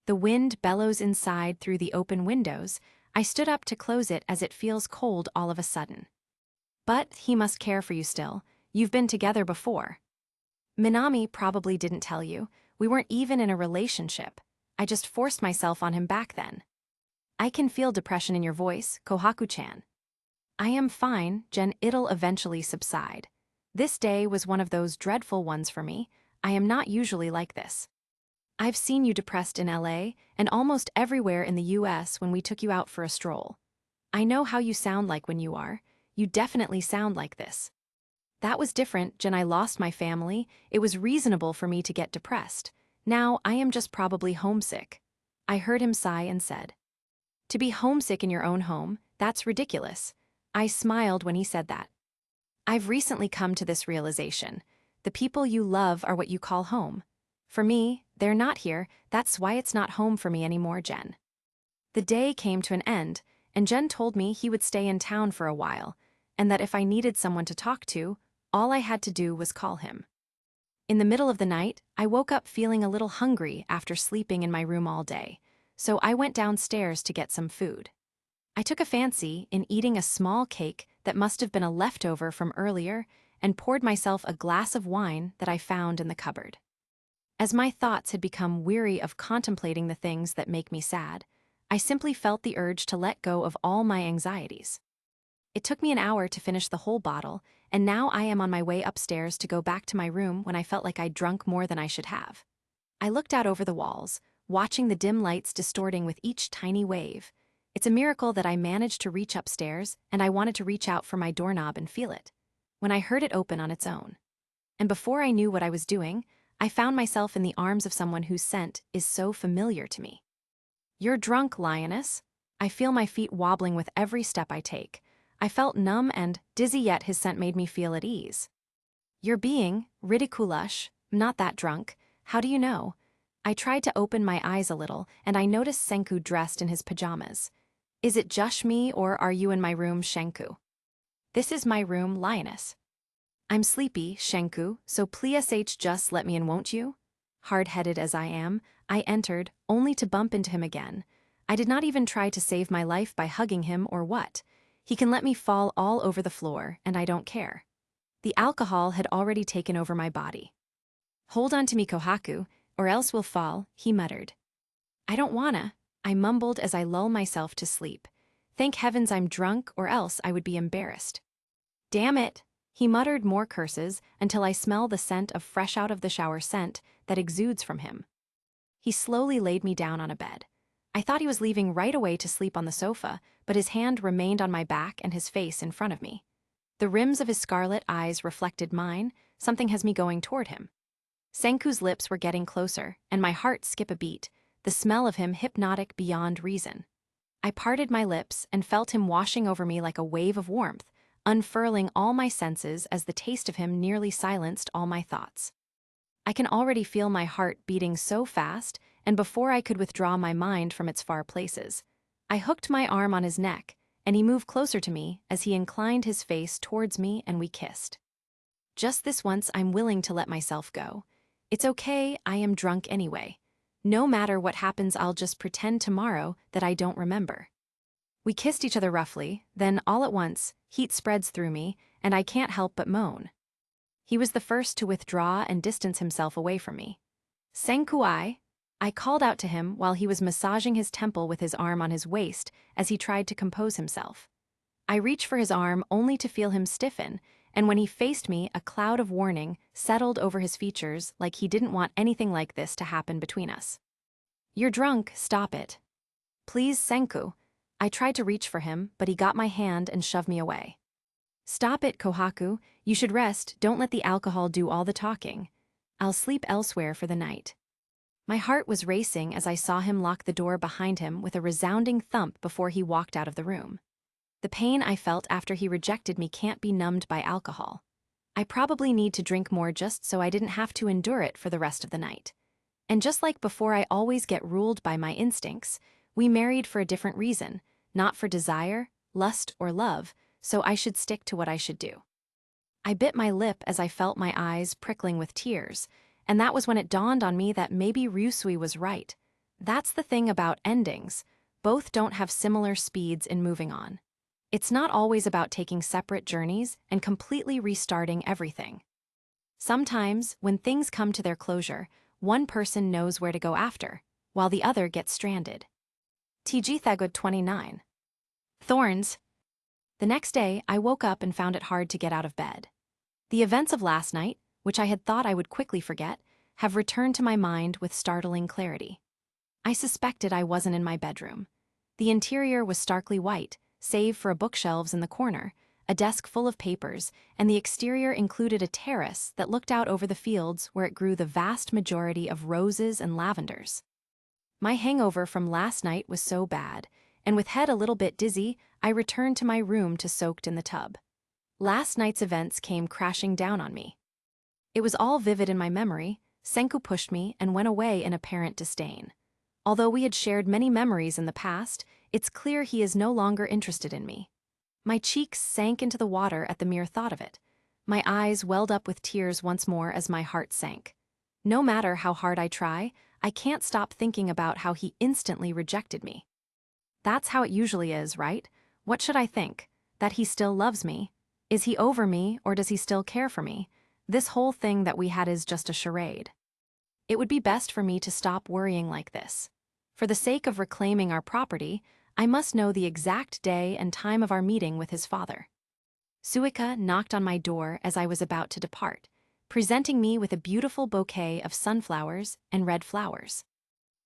The wind bellows inside through the open windows. I stood up to close it as it feels cold all of a sudden. But he must care for you still. You've been together before. Minami probably didn't tell you. We weren't even in a relationship. I just forced myself on him back then. I can feel depression in your voice, Kohaku-chan. I am fine, Jen. It'll eventually subside. This day was one of those dreadful ones for me. I am not usually like this. I've seen you depressed in LA and almost everywhere in the US when we took you out for a stroll. I know how you sound like when you are. You definitely sound like this. That was different, Jen. I lost my family. It was reasonable for me to get depressed. Now I am just probably homesick." I heard him sigh and said, "To be homesick in your own home, that's ridiculous." I smiled when he said that. I've recently come to this realization. The people you love are what you call home. For me, they're not here, that's why it's not home for me anymore, Jen. The day came to an end, and Jen told me he would stay in town for a while, and that if I needed someone to talk to, all I had to do was call him. In the middle of the night, I woke up feeling a little hungry after sleeping in my room all day, so I went downstairs to get some food. I took a fancy in eating a small cake that must have been a leftover from earlier and poured myself a glass of wine that I found in the cupboard. As my thoughts had become weary of contemplating the things that make me sad, I simply felt the urge to let go of all my anxieties. It took me an hour to finish the whole bottle, and now I am on my way upstairs to go back to my room when I felt like I'd drunk more than I should have. I looked out over the walls, watching the dim lights distorting with each tiny wave. It's a miracle that I managed to reach upstairs, and I wanted to reach out for my doorknob and feel it, when I heard it open on its own. And before I knew what I was doing, I found myself in the arms of someone whose scent is so familiar to me. "You're drunk, lioness." I feel my feet wobbling with every step I take. I felt numb and dizzy, yet his scent made me feel at ease. "You're being ridicule-ish, not that drunk. How do you know?" I tried to open my eyes a little, and I noticed Senku dressed in his pajamas. "Is it just me, or are you in my room, Senku?" "This is my room, lioness." "I'm sleepy, Senku, so please just let me in, won't you?" Hard-headed as I am, I entered, only to bump into him again. I did not even try to save my life by hugging him or what. He can let me fall all over the floor, and I don't care. The alcohol had already taken over my body. "Hold on to me, Kohaku, or else we'll fall," he muttered. "I don't wanna," I mumbled as I lull myself to sleep. "Thank heavens I'm drunk, or else I would be embarrassed." "Damn it," he muttered more curses until I smell the scent of fresh out of the shower scent that exudes from him. He slowly laid me down on a bed. I thought he was leaving right away to sleep on the sofa, but his hand remained on my back and his face in front of me. The rims of his scarlet eyes reflected mine. Something has me going toward him. Senku's lips were getting closer, and my heart skipped a beat, the smell of him hypnotic beyond reason. I parted my lips and felt him washing over me like a wave of warmth, unfurling all my senses as the taste of him nearly silenced all my thoughts. I can already feel my heart beating so fast, and before I could withdraw my mind from its far places, I hooked my arm on his neck, and he moved closer to me as he inclined his face towards me and we kissed. Just this once I'm willing to let myself go. It's okay, I am drunk anyway. No matter what happens, I'll just pretend tomorrow that I don't remember. We kissed each other roughly, then all at once, heat spreads through me, and I can't help but moan. He was the first to withdraw and distance himself away from me. "Senku," I called out to him while he was massaging his temple with his arm on his waist as he tried to compose himself. I reached for his arm only to feel him stiffen, and when he faced me, a cloud of warning settled over his features like he didn't want anything like this to happen between us. "You're drunk, stop it." "Please, Senku." I tried to reach for him, but he got my hand and shoved me away. "Stop it, Kohaku. You should rest, don't let the alcohol do all the talking. I'll sleep elsewhere for the night." My heart was racing as I saw him lock the door behind him with a resounding thump before he walked out of the room. The pain I felt after he rejected me can't be numbed by alcohol. I probably need to drink more just so I didn't have to endure it for the rest of the night. And just like before, I always get ruled by my instincts. We married for a different reason, not for desire, lust, or love, so I should stick to what I should do. I bit my lip as I felt my eyes prickling with tears, and that was when it dawned on me that maybe Ryusui was right. That's the thing about endings. Both don't have similar speeds in moving on. It's not always about taking separate journeys and completely restarting everything. Sometimes, when things come to their closure, one person knows where to go after, while the other gets stranded. TG Thagud 29. Thorns. The next day, I woke up and found it hard to get out of bed. The events of last night, which I had thought I would quickly forget, have returned to my mind with startling clarity. I suspected I wasn't in my bedroom. The interior was starkly white, save for bookshelves in the corner, a desk full of papers, and the exterior included a terrace that looked out over the fields where it grew the vast majority of roses and lavenders. My hangover from last night was so bad, and with head a little bit dizzy, I returned to my room to soak in the tub. Last night's events came crashing down on me. It was all vivid in my memory. Senku pushed me and went away in apparent disdain. Although we had shared many memories in the past, it's clear he is no longer interested in me. My cheeks sank into the water at the mere thought of it. My eyes welled up with tears once more as my heart sank. No matter how hard I try, I can't stop thinking about how he instantly rejected me. That's how it usually is, right? What should I think? That he still loves me? Is he over me, or does he still care for me? This whole thing that we had is just a charade. It would be best for me to stop worrying like this. For the sake of reclaiming our property, I must know the exact day and time of our meeting with his father. Suika knocked on my door as I was about to depart, presenting me with a beautiful bouquet of sunflowers and red flowers.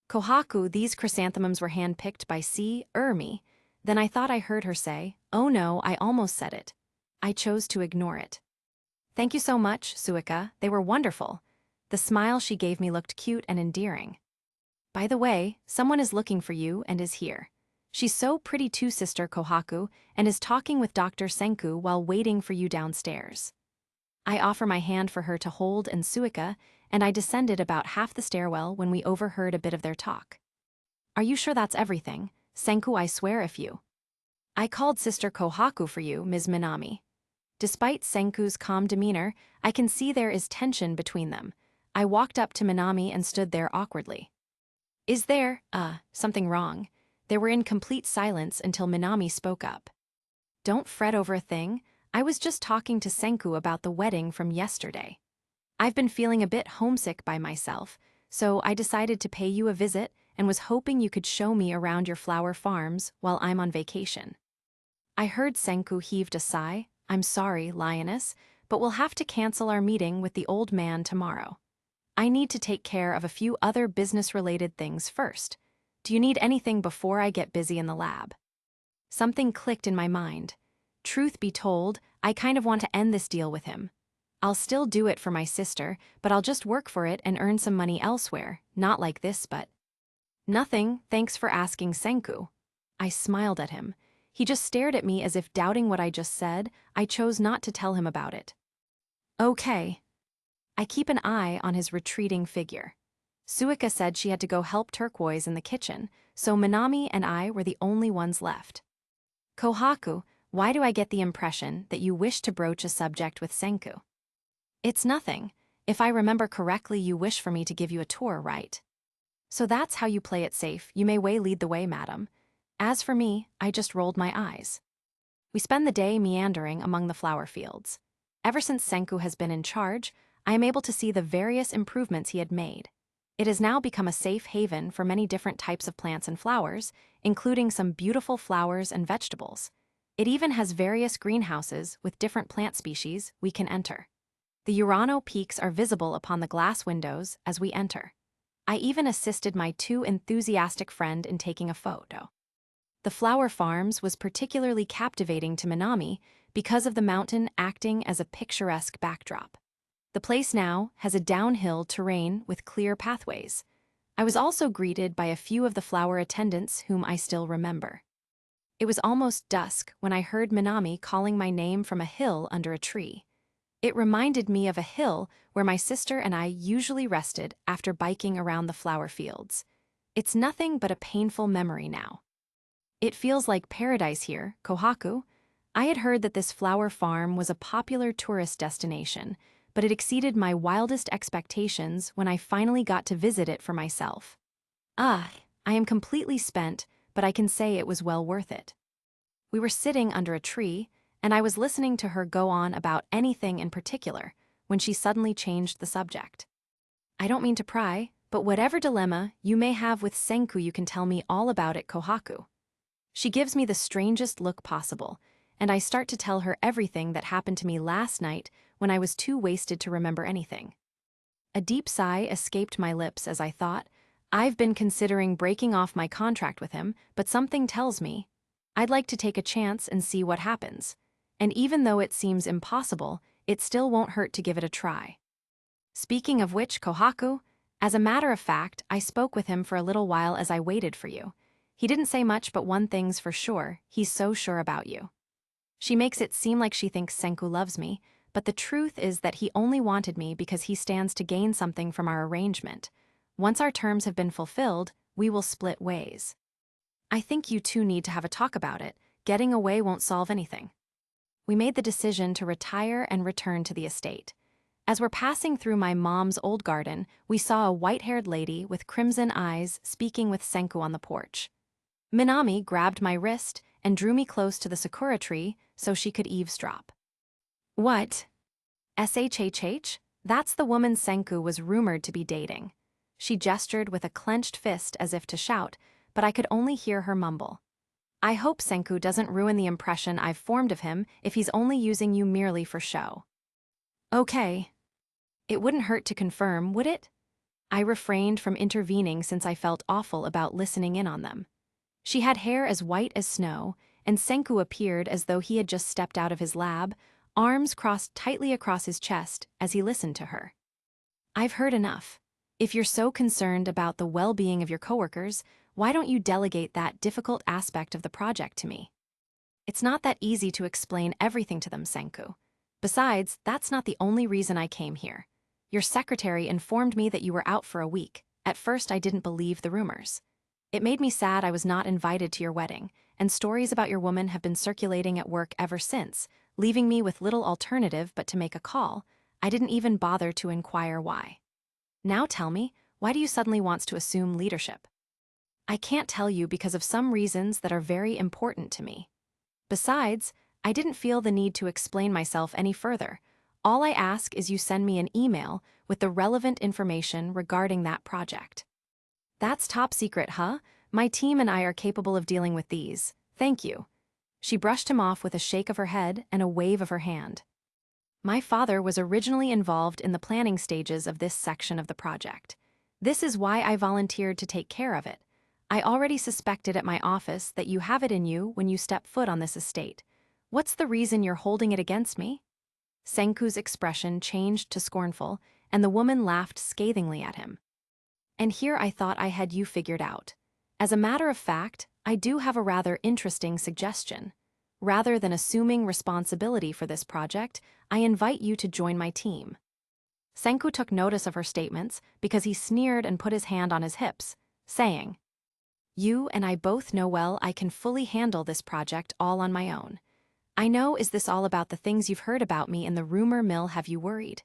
Kohaku, these chrysanthemums were hand-picked by C. Me. Then I thought I heard her say, "Oh no, I almost said it." I chose to ignore it. "Thank you so much, Suika, they were wonderful." The smile she gave me looked cute and endearing. "By the way, someone is looking for you and is here. She's so pretty too, Sister Kohaku, and is talking with Dr. Senku while waiting for you downstairs." I offer my hand for her to hold and Suika, and I descended about half the stairwell when we overheard a bit of their talk. "Are you sure that's everything? Senku, I swear if you..." "I called Sister Kohaku for you, Ms. Minami." Despite Senku's calm demeanor, I can see there is tension between them. I walked up to Minami and stood there awkwardly. "Is there, something wrong?" They were in complete silence until Minami spoke up. "Don't fret over a thing. I was just talking to Senku about the wedding from yesterday. I've been feeling a bit homesick by myself, so I decided to pay you a visit and was hoping you could show me around your flower farms while I'm on vacation." I heard Senku heaved a sigh. "I'm sorry, Lioness, but we'll have to cancel our meeting with the old man tomorrow. I need to take care of a few other business-related things first. Do you need anything before I get busy in the lab?" Something clicked in my mind. Truth be told, I kind of want to end this deal with him. I'll still do it for my sister, but I'll just work for it and earn some money elsewhere, not like this but... "Nothing, thanks for asking, Senku." I smiled at him. He just stared at me as if doubting what I just said. I chose not to tell him about it. "Okay." I keep an eye on his retreating figure. Suika said she had to go help Turquoise in the kitchen, so Minami and I were the only ones left. "Kohaku, why do I get the impression that you wish to broach a subject with Senku?" "It's nothing. If I remember correctly, you wish for me to give you a tour, right? So that's how you play it safe. You may lead the way, madam." As for me, I just rolled my eyes. We spend the day meandering among the flower fields. Ever since Senku has been in charge, I am able to see the various improvements he had made. It has now become a safe haven for many different types of plants and flowers, including some beautiful flowers and vegetables. It even has various greenhouses with different plant species we can enter. The Urano peaks are visible upon the glass windows as we enter. I even assisted my too enthusiastic friend in taking a photo. The flower farms was particularly captivating to Minami because of the mountain acting as a picturesque backdrop. The place now has a downhill terrain with clear pathways. I was also greeted by a few of the flower attendants whom I still remember. It was almost dusk when I heard Minami calling my name from a hill under a tree. It reminded me of a hill where my sister and I usually rested after biking around the flower fields. It's nothing but a painful memory now. "It feels like paradise here, Kohaku." I had heard that this flower farm was a popular tourist destination, but it exceeded my wildest expectations when I finally got to visit it for myself. I am completely spent, but I can say it was well worth it. We were sitting under a tree, and I was listening to her go on about anything in particular when she suddenly changed the subject. "I don't mean to pry, but whatever dilemma you may have with Senku, you can tell me all about it, Kohaku." She gives me the strangest look possible, and I start to tell her everything that happened to me last night when I was too wasted to remember anything. A deep sigh escaped my lips as I thought, I've been considering breaking off my contract with him, but something tells me I'd like to take a chance and see what happens. And even though it seems impossible, it still won't hurt to give it a try. Speaking of which, Kohaku, as a matter of fact, I spoke with him for a little while as I waited for you. He didn't say much, but one thing's for sure, he's so sure about you. She makes it seem like she thinks Senku loves me, but the truth is that he only wanted me because he stands to gain something from our arrangement. Once our terms have been fulfilled, we will split ways. I think you two need to have a talk about it. Getting away won't solve anything. We made the decision to retire and return to the estate. As we're passing through my mom's old garden, we saw a white-haired lady with crimson eyes speaking with Senku on the porch. Minami grabbed my wrist and drew me close to the sakura tree so she could eavesdrop. What? SHHH? That's the woman Senku was rumored to be dating. She gestured with a clenched fist as if to shout, but I could only hear her mumble. I hope Senku doesn't ruin the impression I've formed of him if he's only using you merely for show. Okay. It wouldn't hurt to confirm, would it? I refrained from intervening since I felt awful about listening in on them. She had hair as white as snow, and Senku appeared as though he had just stepped out of his lab, arms crossed tightly across his chest as he listened to her. I've heard enough. If you're so concerned about the well-being of your coworkers, why don't you delegate that difficult aspect of the project to me? It's not that easy to explain everything to them, Senku. Besides, that's not the only reason I came here. Your secretary informed me that you were out for a week. At first, I didn't believe the rumors. It made me sad I was not invited to your wedding, and stories about your woman have been circulating at work ever since, leaving me with little alternative but to make a call. I didn't even bother to inquire why. Now tell me, why do you suddenly want to assume leadership? I can't tell you because of some reasons that are very important to me. Besides, I didn't feel the need to explain myself any further. All I ask is you send me an email with the relevant information regarding that project. That's top secret, huh? My team and I are capable of dealing with these. Thank you. She brushed him off with a shake of her head and a wave of her hand. My father was originally involved in the planning stages of this section of the project. This is why I volunteered to take care of it. I already suspected at my office that you have it in you when you step foot on this estate. What's the reason you're holding it against me? Senku's expression changed to scornful, and the woman laughed scathingly at him. And here I thought I had you figured out. As a matter of fact, I do have a rather interesting suggestion. Rather than assuming responsibility for this project, I invite you to join my team. Senku took notice of her statements because he sneered and put his hand on his hips, saying, "You and I both know well I can fully handle this project all on my own. I know, is this all about the things you've heard about me in the rumor mill? Have you worried?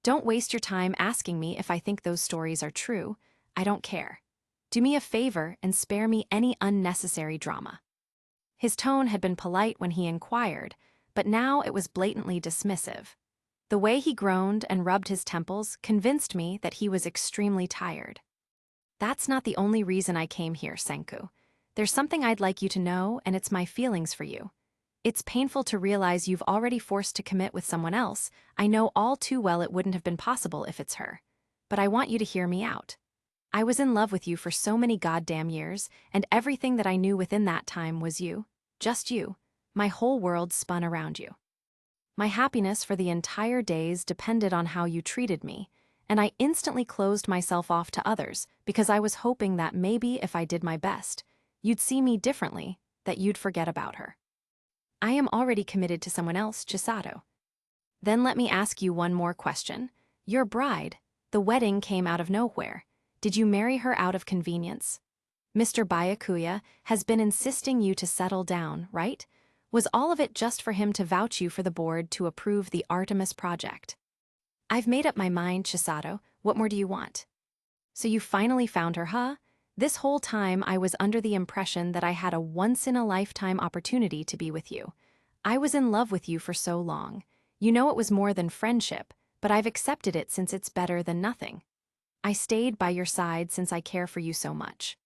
Don't waste your time asking me if I think those stories are true. I don't care. Do me a favor and spare me any unnecessary drama." His tone had been polite when he inquired, but now it was blatantly dismissive. The way he groaned and rubbed his temples convinced me that he was extremely tired. That's not the only reason I came here, Senku. There's something I'd like you to know, and it's my feelings for you. It's painful to realize you've already forced to commit with someone else. I know all too well it wouldn't have been possible if it's her. But I want you to hear me out. I was in love with you for so many goddamn years, and everything that I knew within that time was you. Just you. My whole world spun around you. My happiness for the entire days depended on how you treated me, and I instantly closed myself off to others because I was hoping that maybe if I did my best, you'd see me differently, that you'd forget about her. I am already committed to someone else, Chisato. Then let me ask you one more question. Your bride, the wedding came out of nowhere. Did you marry her out of convenience? Mr. Byakuya has been insisting you to settle down, right? Was all of it just for him to vouch you for the board to approve the Artemis project? I've made up my mind, Chisato. What more do you want? So you finally found her, huh? This whole time I was under the impression that I had a once-in-a-lifetime opportunity to be with you. I was in love with you for so long. You know it was more than friendship, but I've accepted it since it's better than nothing. I stayed by your side since I care for you so much.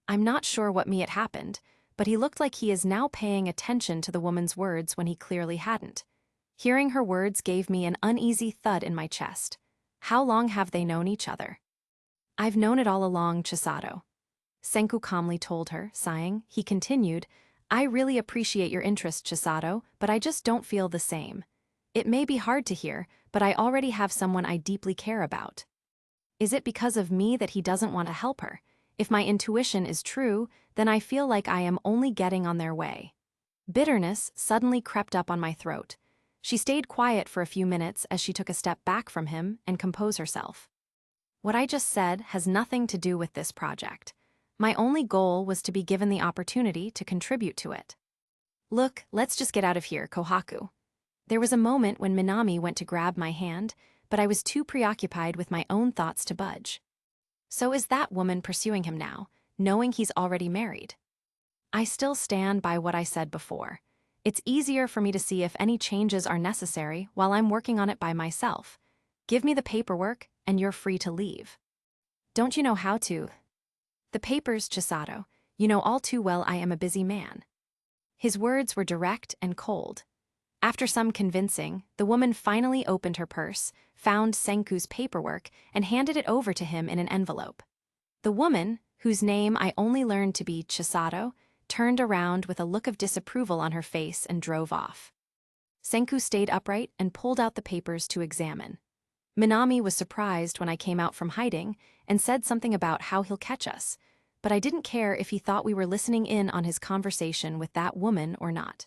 I'm not sure what it happened, but he looked like he is now paying attention to the woman's words when he clearly hadn't. Hearing her words gave me an uneasy thud in my chest. How long have they known each other? I've known it all along, Chisato. Senku calmly told her, sighing. He continued, I really appreciate your interest, Chisato, but I just don't feel the same. It may be hard to hear, but I already have someone I deeply care about. Is it because of me that he doesn't want to help her? If my intuition is true, then I feel like I am only getting on their way. Bitterness suddenly crept up on my throat. She stayed quiet for a few minutes as she took a step back from him and composed herself. What I just said has nothing to do with this project. My only goal was to be given the opportunity to contribute to it. Look, let's just get out of here, Kohaku. There was a moment when Minami went to grab my hand, but I was too preoccupied with my own thoughts to budge. So is that woman pursuing him now, knowing he's already married? I still stand by what I said before. It's easier for me to see if any changes are necessary while I'm working on it by myself. Give me the paperwork, and you're free to leave. Don't you know how to? The papers, Chisato. You know all too well I am a busy man. His words were direct and cold. After some convincing, the woman finally opened her purse, found Senku's paperwork, and handed it over to him in an envelope. The woman, whose name I only learned to be Chisato, turned around with a look of disapproval on her face and drove off. Senku stayed upright and pulled out the papers to examine. Minami was surprised when I came out from hiding and said something about how he'll catch us, but I didn't care if he thought we were listening in on his conversation with that woman or not.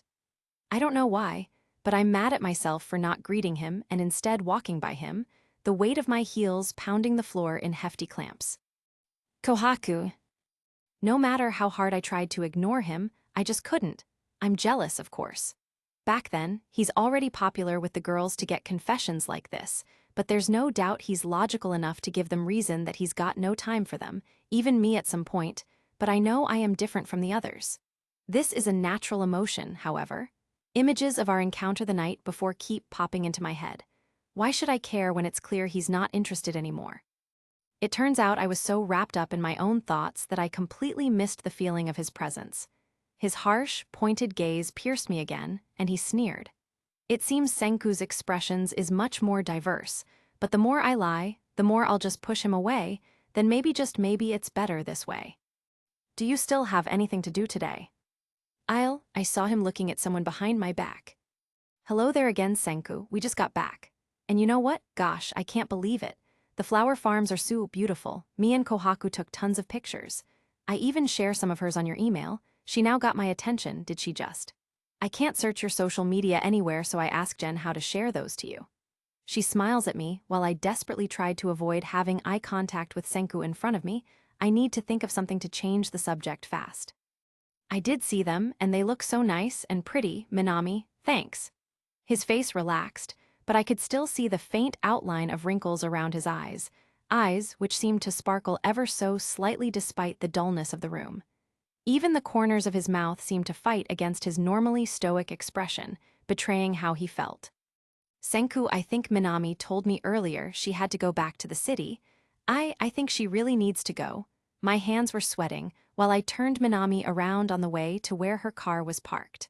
I don't know why, but I'm mad at myself for not greeting him and instead walking by him, the weight of my heels pounding the floor in hefty clamps. Kohaku. No matter how hard I tried to ignore him, I just couldn't. I'm jealous, of course. Back then, he's already popular with the girls to get confessions like this, but there's no doubt he's logical enough to give them reason that he's got no time for them, even me at some point, but I know I am different from the others. This is a natural emotion, however. Images of our encounter the night before keep popping into my head. Why should I care when it's clear he's not interested anymore? It turns out I was so wrapped up in my own thoughts that I completely missed the feeling of his presence. His harsh, pointed gaze pierced me again, and he sneered. It seems Senku's expressions is much more diverse, but the more I lie, the more I'll just push him away, then maybe just maybe it's better this way. Do you still have anything to do today? I saw him looking at someone behind my back. Hello there again, Senku, we just got back. And you know what? Gosh, I can't believe it. The flower farms are so beautiful. Me and Kohaku took tons of pictures. I even share some of hers on your email. She now got my attention, did she just? I can't search your social media anywhere, so I asked Jen how to share those to you. She smiles at me while I desperately tried to avoid having eye contact with Senku in front of me. I need to think of something to change the subject fast. I did see them, and they look so nice and pretty, Minami, thanks. His face relaxed, but I could still see the faint outline of wrinkles around his eyes which seemed to sparkle ever so slightly despite the dullness of the room. Even the corners of his mouth seemed to fight against his normally stoic expression, betraying how he felt. Senku, I think Minami told me earlier she had to go back to the city. I think she really needs to go. My hands were sweating while I turned Minami around on the way to where her car was parked.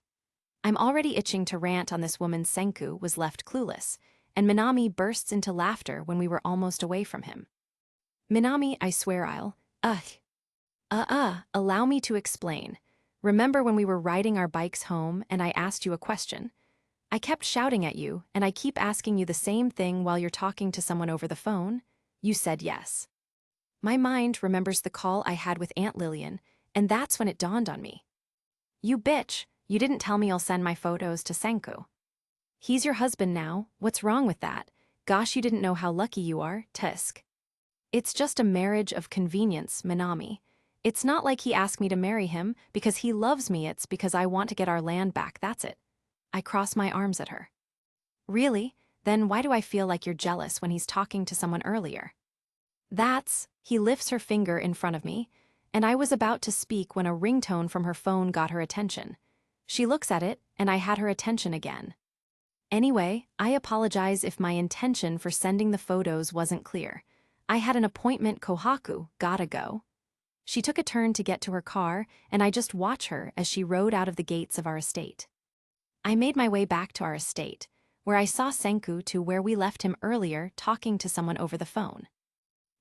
I'm already itching to rant on this woman. Senku was left clueless, and Minami bursts into laughter when we were almost away from him. Minami, I swear allow me to explain. Remember when we were riding our bikes home and I asked you a question? I kept shouting at you, and I keep asking you the same thing while you're talking to someone over the phone? You said yes. My mind remembers the call I had with Aunt Lillian, and that's when it dawned on me. You bitch, you didn't tell me I'll send my photos to Senku. He's your husband now, what's wrong with that? Gosh, you didn't know how lucky you are, Tisk. It's just a marriage of convenience, Minami. It's not like he asked me to marry him because he loves me, it's because I want to get our land back, that's it. I cross my arms at her. Really? Then why do I feel like you're jealous when he's talking to someone earlier? He lifts her finger in front of me, and I was about to speak when a ringtone from her phone got her attention. She looks at it, and I had her attention again. Anyway, I apologize if my intention for sending the photos wasn't clear. I had an appointment, Kohaku, gotta go. She took a turn to get to her car, and I just watched her as she rode out of the gates of our estate. I made my way back to our estate, where I saw Senku to where we left him earlier talking to someone over the phone.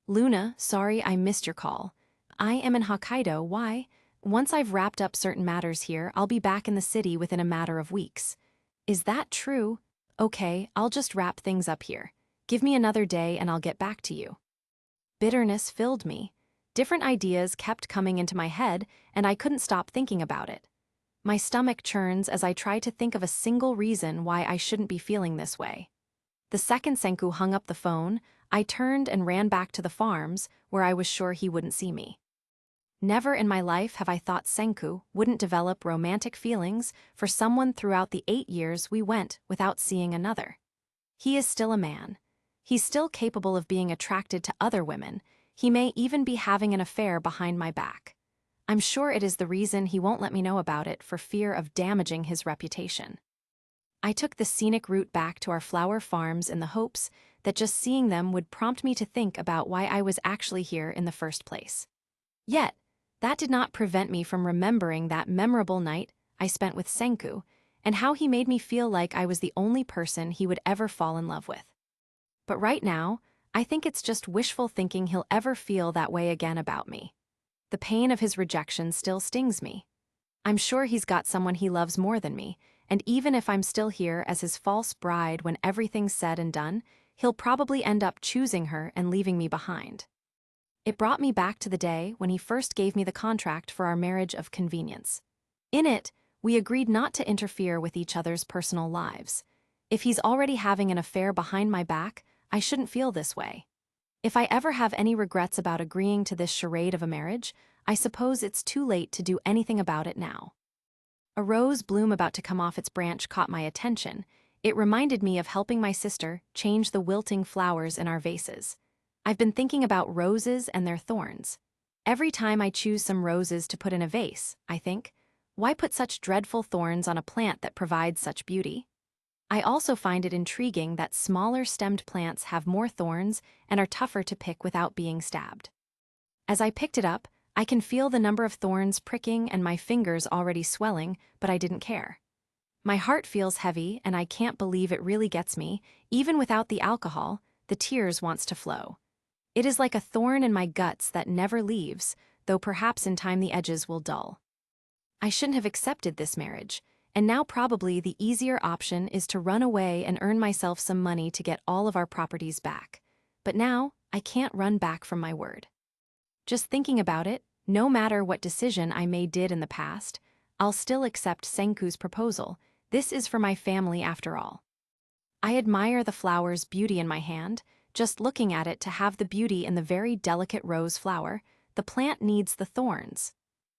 Luna, sorry I missed your call. I am in Hokkaido, why? Once I've wrapped up certain matters here, I'll be back in the city within a matter of weeks. Is that true? Okay, I'll just wrap things up here. Give me another day and I'll get back to you. Bitterness filled me. Different ideas kept coming into my head, and I couldn't stop thinking about it. My stomach churns as I try to think of a single reason why I shouldn't be feeling this way. The second Senku hung up the phone, I turned and ran back to the farms, where I was sure he wouldn't see me. Never in my life have I thought Senku wouldn't develop romantic feelings for someone throughout the 8 years we went without seeing another. He is still a man. He's still capable of being attracted to other women. He may even be having an affair behind my back. I'm sure it is the reason he won't let me know about it for fear of damaging his reputation. I took the scenic route back to our flower farms in the hopes that just seeing them would prompt me to think about why I was actually here in the first place. Yet, that did not prevent me from remembering that memorable night I spent with Senku and how he made me feel like I was the only person he would ever fall in love with. But right now, I think it's just wishful thinking he'll ever feel that way again about me. The pain of his rejection still stings me. I'm sure he's got someone he loves more than me, and even if I'm still here as his false bride when everything's said and done, he'll probably end up choosing her and leaving me behind. It brought me back to the day when he first gave me the contract for our marriage of convenience. In it, we agreed not to interfere with each other's personal lives. If he's already having an affair behind my back, I shouldn't feel this way. If I ever have any regrets about agreeing to this charade of a marriage, I suppose it's too late to do anything about it now. A rose bloom about to come off its branch caught my attention. It reminded me of helping my sister change the wilting flowers in our vases. I've been thinking about roses and their thorns. Every time I choose some roses to put in a vase, I think, why put such dreadful thorns on a plant that provides such beauty? I also find it intriguing that smaller stemmed plants have more thorns and are tougher to pick without being stabbed. As I picked it up, I can feel the number of thorns pricking and my fingers already swelling, but I didn't care. My heart feels heavy and I can't believe it really gets me. Even without the alcohol, the tears wants to flow. It is like a thorn in my guts that never leaves, though perhaps in time the edges will dull. I shouldn't have accepted this marriage, and now probably the easier option is to run away and earn myself some money to get all of our properties back. But now, I can't run back from my word. Just thinking about it, no matter what decision I did in the past, I'll still accept Senku's proposal. This is for my family after all. I admire the flower's beauty in my hand. Just looking at it to have the beauty in the very delicate rose flower, the plant needs the thorns.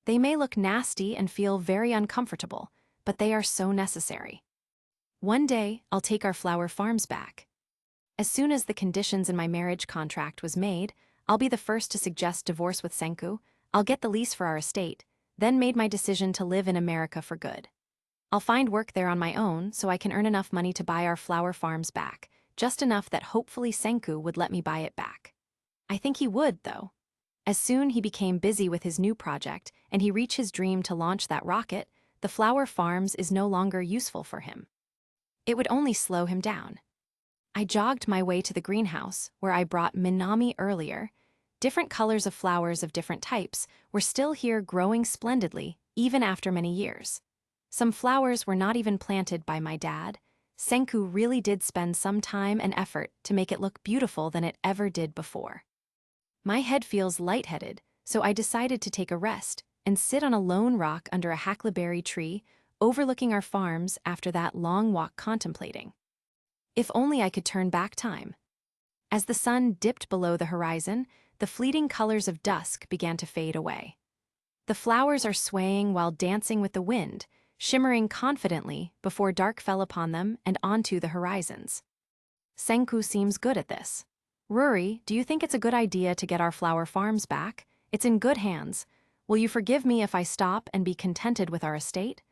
They may look nasty and feel very uncomfortable, but they are so necessary. One day, I'll take our flower farms back. As soon as the conditions in my marriage contract was made, I'll be the first to suggest divorce with Senku. I'll get the lease for our estate, then made my decision to live in America for good. I'll find work there on my own so I can earn enough money to buy our flower farms back. Just enough that hopefully Senku would let me buy it back. I think he would, though. As soon he became busy with his new project and he reached his dream to launch that rocket, the flower farms is no longer useful for him. It would only slow him down. I jogged my way to the greenhouse, where I brought Minami earlier. Different colors of flowers of different types were still here growing splendidly, even after many years. Some flowers were not even planted by my dad. Senku really did spend some time and effort to make it look beautiful than it ever did before. My head feels lightheaded, so I decided to take a rest and sit on a lone rock under a hackleberry tree, overlooking our farms after that long walk contemplating. If only I could turn back time. As the sun dipped below the horizon, the fleeting colors of dusk began to fade away. The flowers are swaying while dancing with the wind, shimmering confidently before dark fell upon them and onto the horizons. Senku seems good at this. Ruri, do you think it's a good idea to get our flower farms back? It's in good hands. Will you forgive me if I stop and be contented with our estate?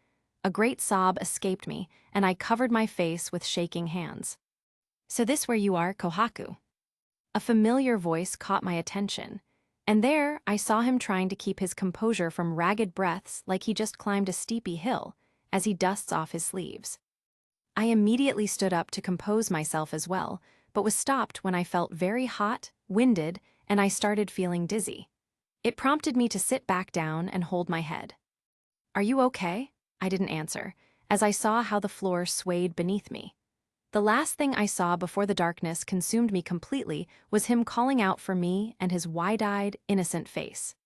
A great sob escaped me, and I covered my face with shaking hands. So this where you are, Kohaku? A familiar voice caught my attention, and there I saw him trying to keep his composure from ragged breaths like he just climbed a steepy hill as he dusts off his sleeves. I immediately stood up to compose myself as well, but was stopped when I felt very hot, winded, and I started feeling dizzy. It prompted me to sit back down and hold my head. "Are you okay?" I didn't answer, as I saw how the floor swayed beneath me. The last thing I saw before the darkness consumed me completely was him calling out for me and his wide-eyed, innocent face.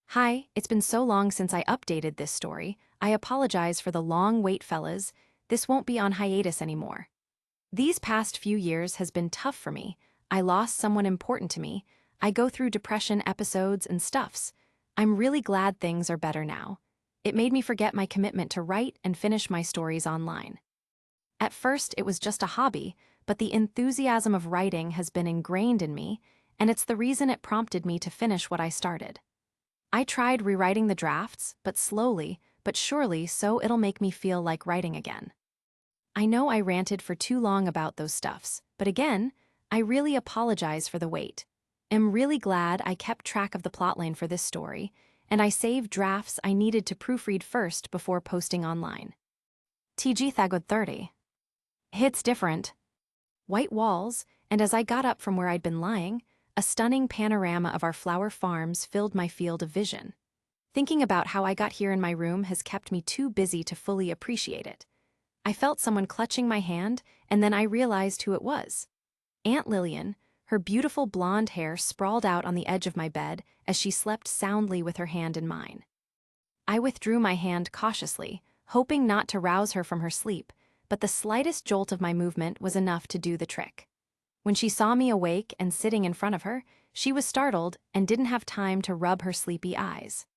"Hi, it's been so long since I updated this story. I apologize for the long wait, fellas. This won't be on hiatus anymore. These past few years has been tough for me. I lost someone important to me. I go through depression episodes and stuffs. I'm really glad things are better now. It made me forget my commitment to write and finish my stories online. At first, it was just a hobby, but the enthusiasm of writing has been ingrained in me, and it's the reason it prompted me to finish what I started. I tried rewriting the drafts, but slowly, but surely, so it'll make me feel like writing again. I know I ranted for too long about those stuffs, but again, I really apologize for the wait. I'm really glad I kept track of the plotline for this story, and I saved drafts I needed to proofread first before posting online. TG Thagod 30. It's different. White walls, and as I got up from where I'd been lying, a stunning panorama of our flower farms filled my field of vision. Thinking about how I got here in my room has kept me too busy to fully appreciate it. I felt someone clutching my hand, and then I realized who it was. Aunt Lillian, her beautiful blonde hair sprawled out on the edge of my bed as she slept soundly with her hand in mine. I withdrew my hand cautiously, hoping not to rouse her from her sleep, but the slightest jolt of my movement was enough to do the trick. When she saw me awake and sitting in front of her, she was startled and didn't have time to rub her sleepy eyes.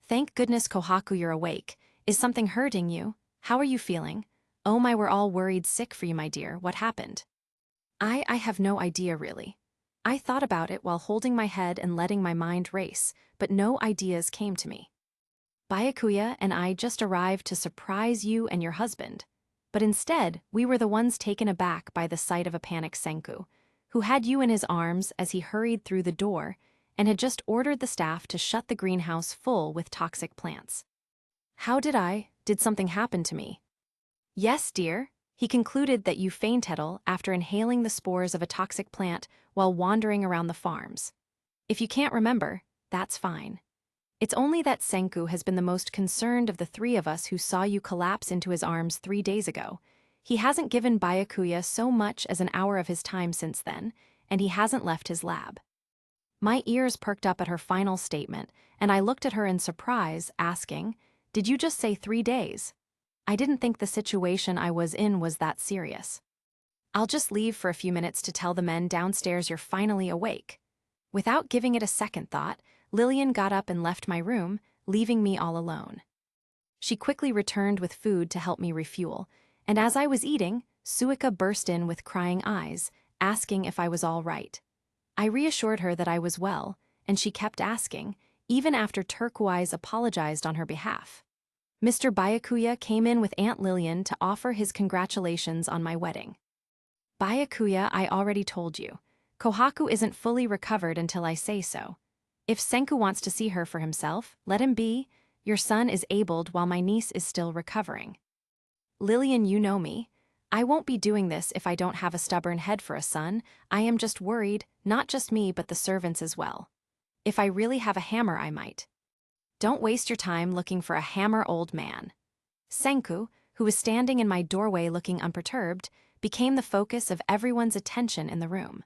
"Thank goodness, Kohaku, you're awake. Is something hurting you? How are you feeling? Oh my, we're all worried sick for you, my dear. What happened?" I have no idea, really. I thought about it while holding my head and letting my mind race, but no ideas came to me. "Byakuya and I just arrived to surprise you and your husband. But instead, we were the ones taken aback by the sight of a panicked Senku, who had you in his arms as he hurried through the door and had just ordered the staff to shut the greenhouse full with toxic plants." "How did something happen to me?" "Yes, dear. He concluded that you fainted after inhaling the spores of a toxic plant while wandering around the farms. If you can't remember, that's fine. It's only that Senku has been the most concerned of the three of us who saw you collapse into his arms 3 days ago. He hasn't given Byakuya so much as an hour of his time since then, and he hasn't left his lab." My ears perked up at her final statement, and I looked at her in surprise, asking, "Did you just say 3 days? I didn't think the situation I was in was that serious." "I'll just leave for a few minutes to tell the men downstairs you're finally awake." Without giving it a second thought, Lillian got up and left my room, leaving me all alone. She quickly returned with food to help me refuel, and as I was eating, Suika burst in with crying eyes, asking if I was all right. I reassured her that I was well, and she kept asking, even after Turquoise apologized on her behalf. Mr. Byakuya came in with Aunt Lillian to offer his congratulations on my wedding. "Byakuya, I already told you. Kohaku isn't fully recovered until I say so. If Senku wants to see her for himself, let him be. Your son is abled while my niece is still recovering." "Lillian, you know me. I won't be doing this if I don't have a stubborn head for a son. I am just worried, not just me but the servants as well. If I really have a hammer, I might." "Don't waste your time looking for a hammer, old man." Senku, who was standing in my doorway looking unperturbed, became the focus of everyone's attention in the room.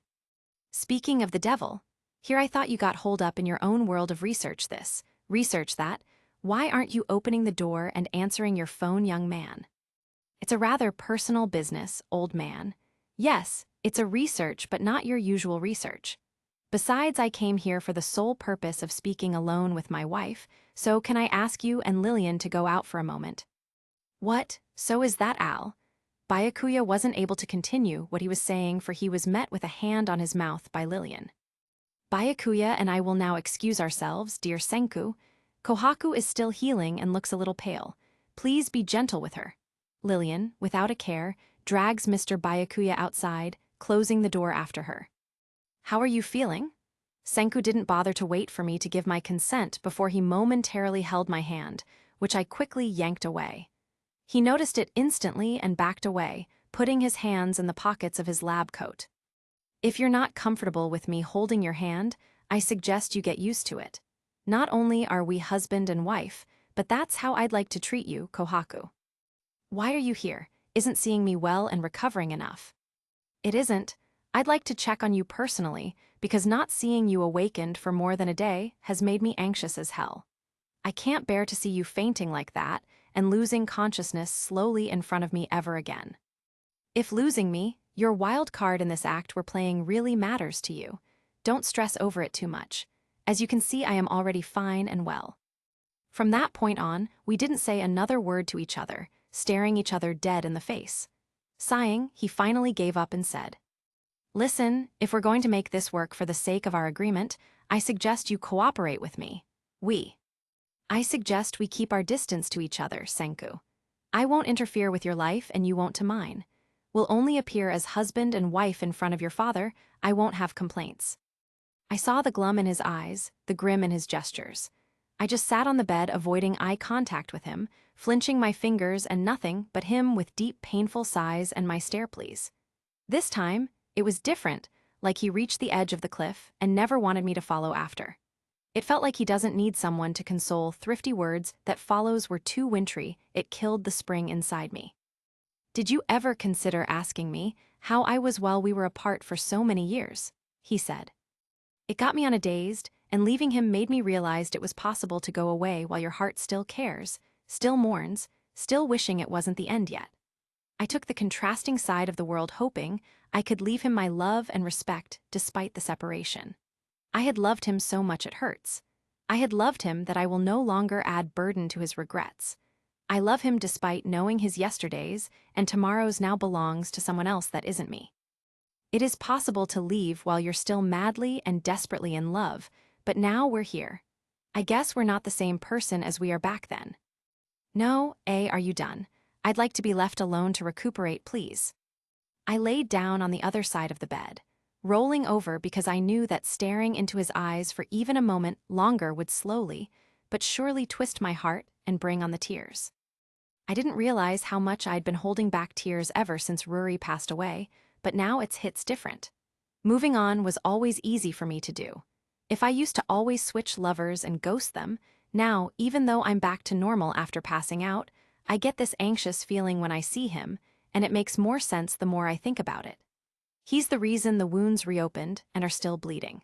"Speaking of the devil, here I thought you got holed up in your own world of research this, research that. Why aren't you opening the door and answering your phone, young man?" "It's a rather personal business, old man. Yes, it's a research, but not your usual research. Besides, I came here for the sole purpose of speaking alone with my wife, so can I ask you and Lillian to go out for a moment?" "What? So is that Al?" Byakuya wasn't able to continue what he was saying, for he was met with a hand on his mouth by Lillian. "Byakuya and I will now excuse ourselves, dear Senku. Kohaku is still healing and looks a little pale. Please be gentle with her." Lillian, without a care, drags Mr. Byakuya outside, closing the door after her. "How are you feeling?" Senku didn't bother to wait for me to give my consent before he momentarily held my hand, which I quickly yanked away. He noticed it instantly and backed away, putting his hands in the pockets of his lab coat. "If you're not comfortable with me holding your hand, I suggest you get used to it. Not only are we husband and wife, but that's how I'd like to treat you, Kohaku. Why are you here? Isn't seeing me well and recovering enough? It isn't. I'd like to check on you personally, because not seeing you awakened for more than a day has made me anxious as hell. I can't bear to see you fainting like that and losing consciousness slowly in front of me ever again. If losing me, your wild card in this act we're playing really matters to you, don't stress over it too much. As you can see, I am already fine and well. From that point on, we didn't say another word to each other, staring each other dead in the face. Sighing, he finally gave up and said, "Listen, if we're going to make this work for the sake of our agreement, I suggest you cooperate with me. I suggest we keep our distance to each other, Senku. I won't interfere with your life and you won't to mine. We'll only appear as husband and wife in front of your father. I won't have complaints." I saw the glum in his eyes, the grim in his gestures. I just sat on the bed avoiding eye contact with him, flinching my fingers and nothing but him with deep painful sighs and my stare please. This time, it was different, like he reached the edge of the cliff and never wanted me to follow after. It felt like he doesn't need someone to console thrifty words that follows were too wintry, it killed the spring inside me. "Did you ever consider asking me how I was while we were apart for so many years?" he said. It got me on a dazed, and leaving him made me realize it was possible to go away while your heart still cares, still mourns, still wishing it wasn't the end yet. I took the contrasting side of the world hoping I could leave him my love and respect despite the separation. I had loved him so much it hurts. I had loved him that I will no longer add burden to his regrets. I love him despite knowing his yesterdays and tomorrows now belongs to someone else that isn't me. It is possible to leave while you're still madly and desperately in love, but now we're here. I guess we're not the same person as we are back then. No, are you done? I'd like to be left alone to recuperate, please. I laid down on the other side of the bed, rolling over because I knew that staring into his eyes for even a moment longer would slowly, but surely twist my heart and bring on the tears. I didn't realize how much I'd been holding back tears ever since Ruri passed away, but now it's hits different. Moving on was always easy for me to do. If I used to always switch lovers and ghost them, now, even though I'm back to normal after passing out, I get this anxious feeling when I see him, and it makes more sense the more I think about it. He's the reason the wounds reopened and are still bleeding.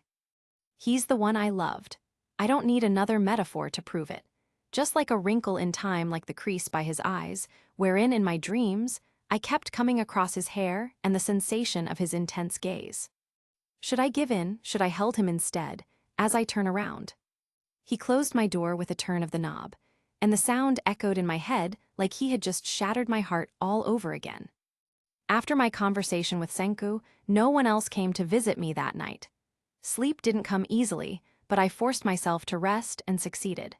He's the one I loved. I don't need another metaphor to prove it. Just like a wrinkle in time like the crease by his eyes, wherein in my dreams, I kept coming across his hair and the sensation of his intense gaze. Should I give in? Should I held him instead, as I turn around? He closed my door with a turn of the knob, and the sound echoed in my head like he had just shattered my heart all over again. After my conversation with Senku, no one else came to visit me that night. Sleep didn't come easily, but I forced myself to rest and succeeded.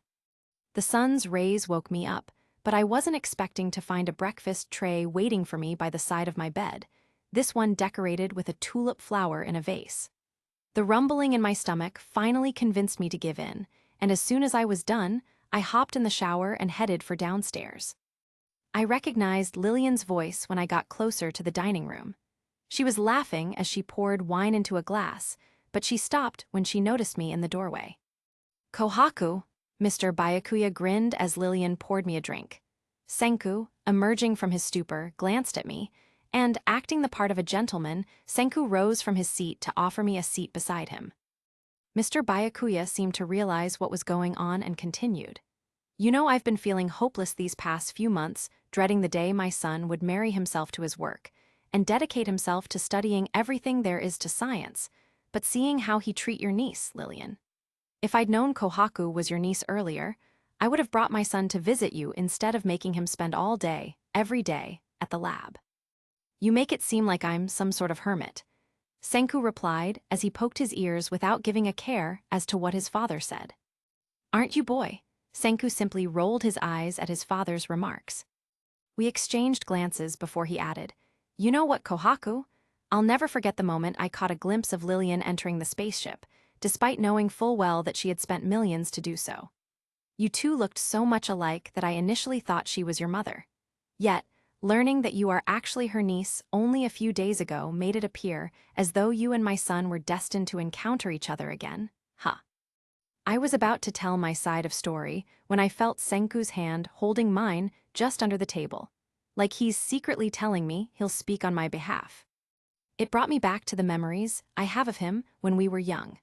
The sun's rays woke me up, but I wasn't expecting to find a breakfast tray waiting for me by the side of my bed, this one decorated with a tulip flower in a vase. The rumbling in my stomach finally convinced me to give in, and as soon as I was done, I hopped in the shower and headed for downstairs. I recognized Lillian's voice when I got closer to the dining room. She was laughing as she poured wine into a glass, but she stopped when she noticed me in the doorway. "Kohaku," Mr. Byakuya grinned as Lillian poured me a drink. Senku, emerging from his stupor, glanced at me, and, acting the part of a gentleman, Senku rose from his seat to offer me a seat beside him. Mr. Byakuya seemed to realize what was going on and continued. "You know, I've been feeling hopeless these past few months, dreading the day my son would marry himself to his work and dedicate himself to studying everything there is to science, but seeing how he treat your niece, Lillian. If I'd known Kohaku was your niece earlier, I would have brought my son to visit you instead of making him spend all day, every day, at the lab. You make it seem like I'm some sort of hermit," Senku replied as he poked his ears without giving a care as to what his father said. "Aren't you, boy?" Senku simply rolled his eyes at his father's remarks. We exchanged glances before he added, "You know what, Kohaku? I'll never forget the moment I caught a glimpse of Lillian entering the spaceship, despite knowing full well that she had spent millions to do so. You two looked so much alike that I initially thought she was your mother. Yet, learning that you are actually her niece only a few days ago made it appear as though you and my son were destined to encounter each other again. Huh. I was about to tell my side of story when I felt Senku's hand holding mine just under the table, like he's secretly telling me he'll speak on my behalf. It brought me back to the memories I have of him when we were young.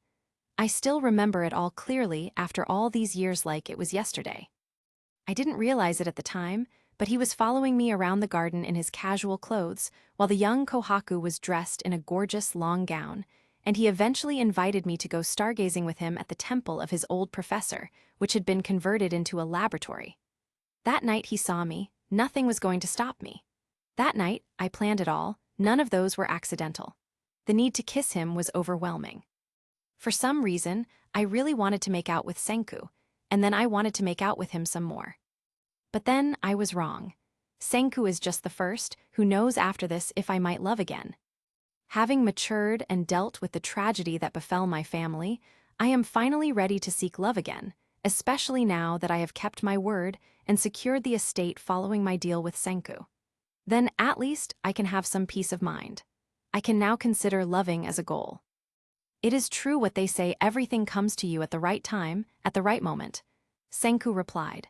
I still remember it all clearly after all these years like it was yesterday. I didn't realize it at the time, but he was following me around the garden in his casual clothes, while the young Kohaku was dressed in a gorgeous long gown, and he eventually invited me to go stargazing with him at the temple of his old professor, which had been converted into a laboratory. That night he saw me, nothing was going to stop me. That night, I planned it all, none of those were accidental. The need to kiss him was overwhelming. For some reason, I really wanted to make out with Senku, and then I wanted to make out with him some more. But then I was wrong. Senku is just the first who knows after this if I might love again. Having matured and dealt with the tragedy that befell my family, I am finally ready to seek love again, especially now that I have kept my word and secured the estate following my deal with Senku. Then at least I can have some peace of mind. I can now consider loving as a goal. It is true what they say, everything comes to you at the right time, at the right moment, Senku replied.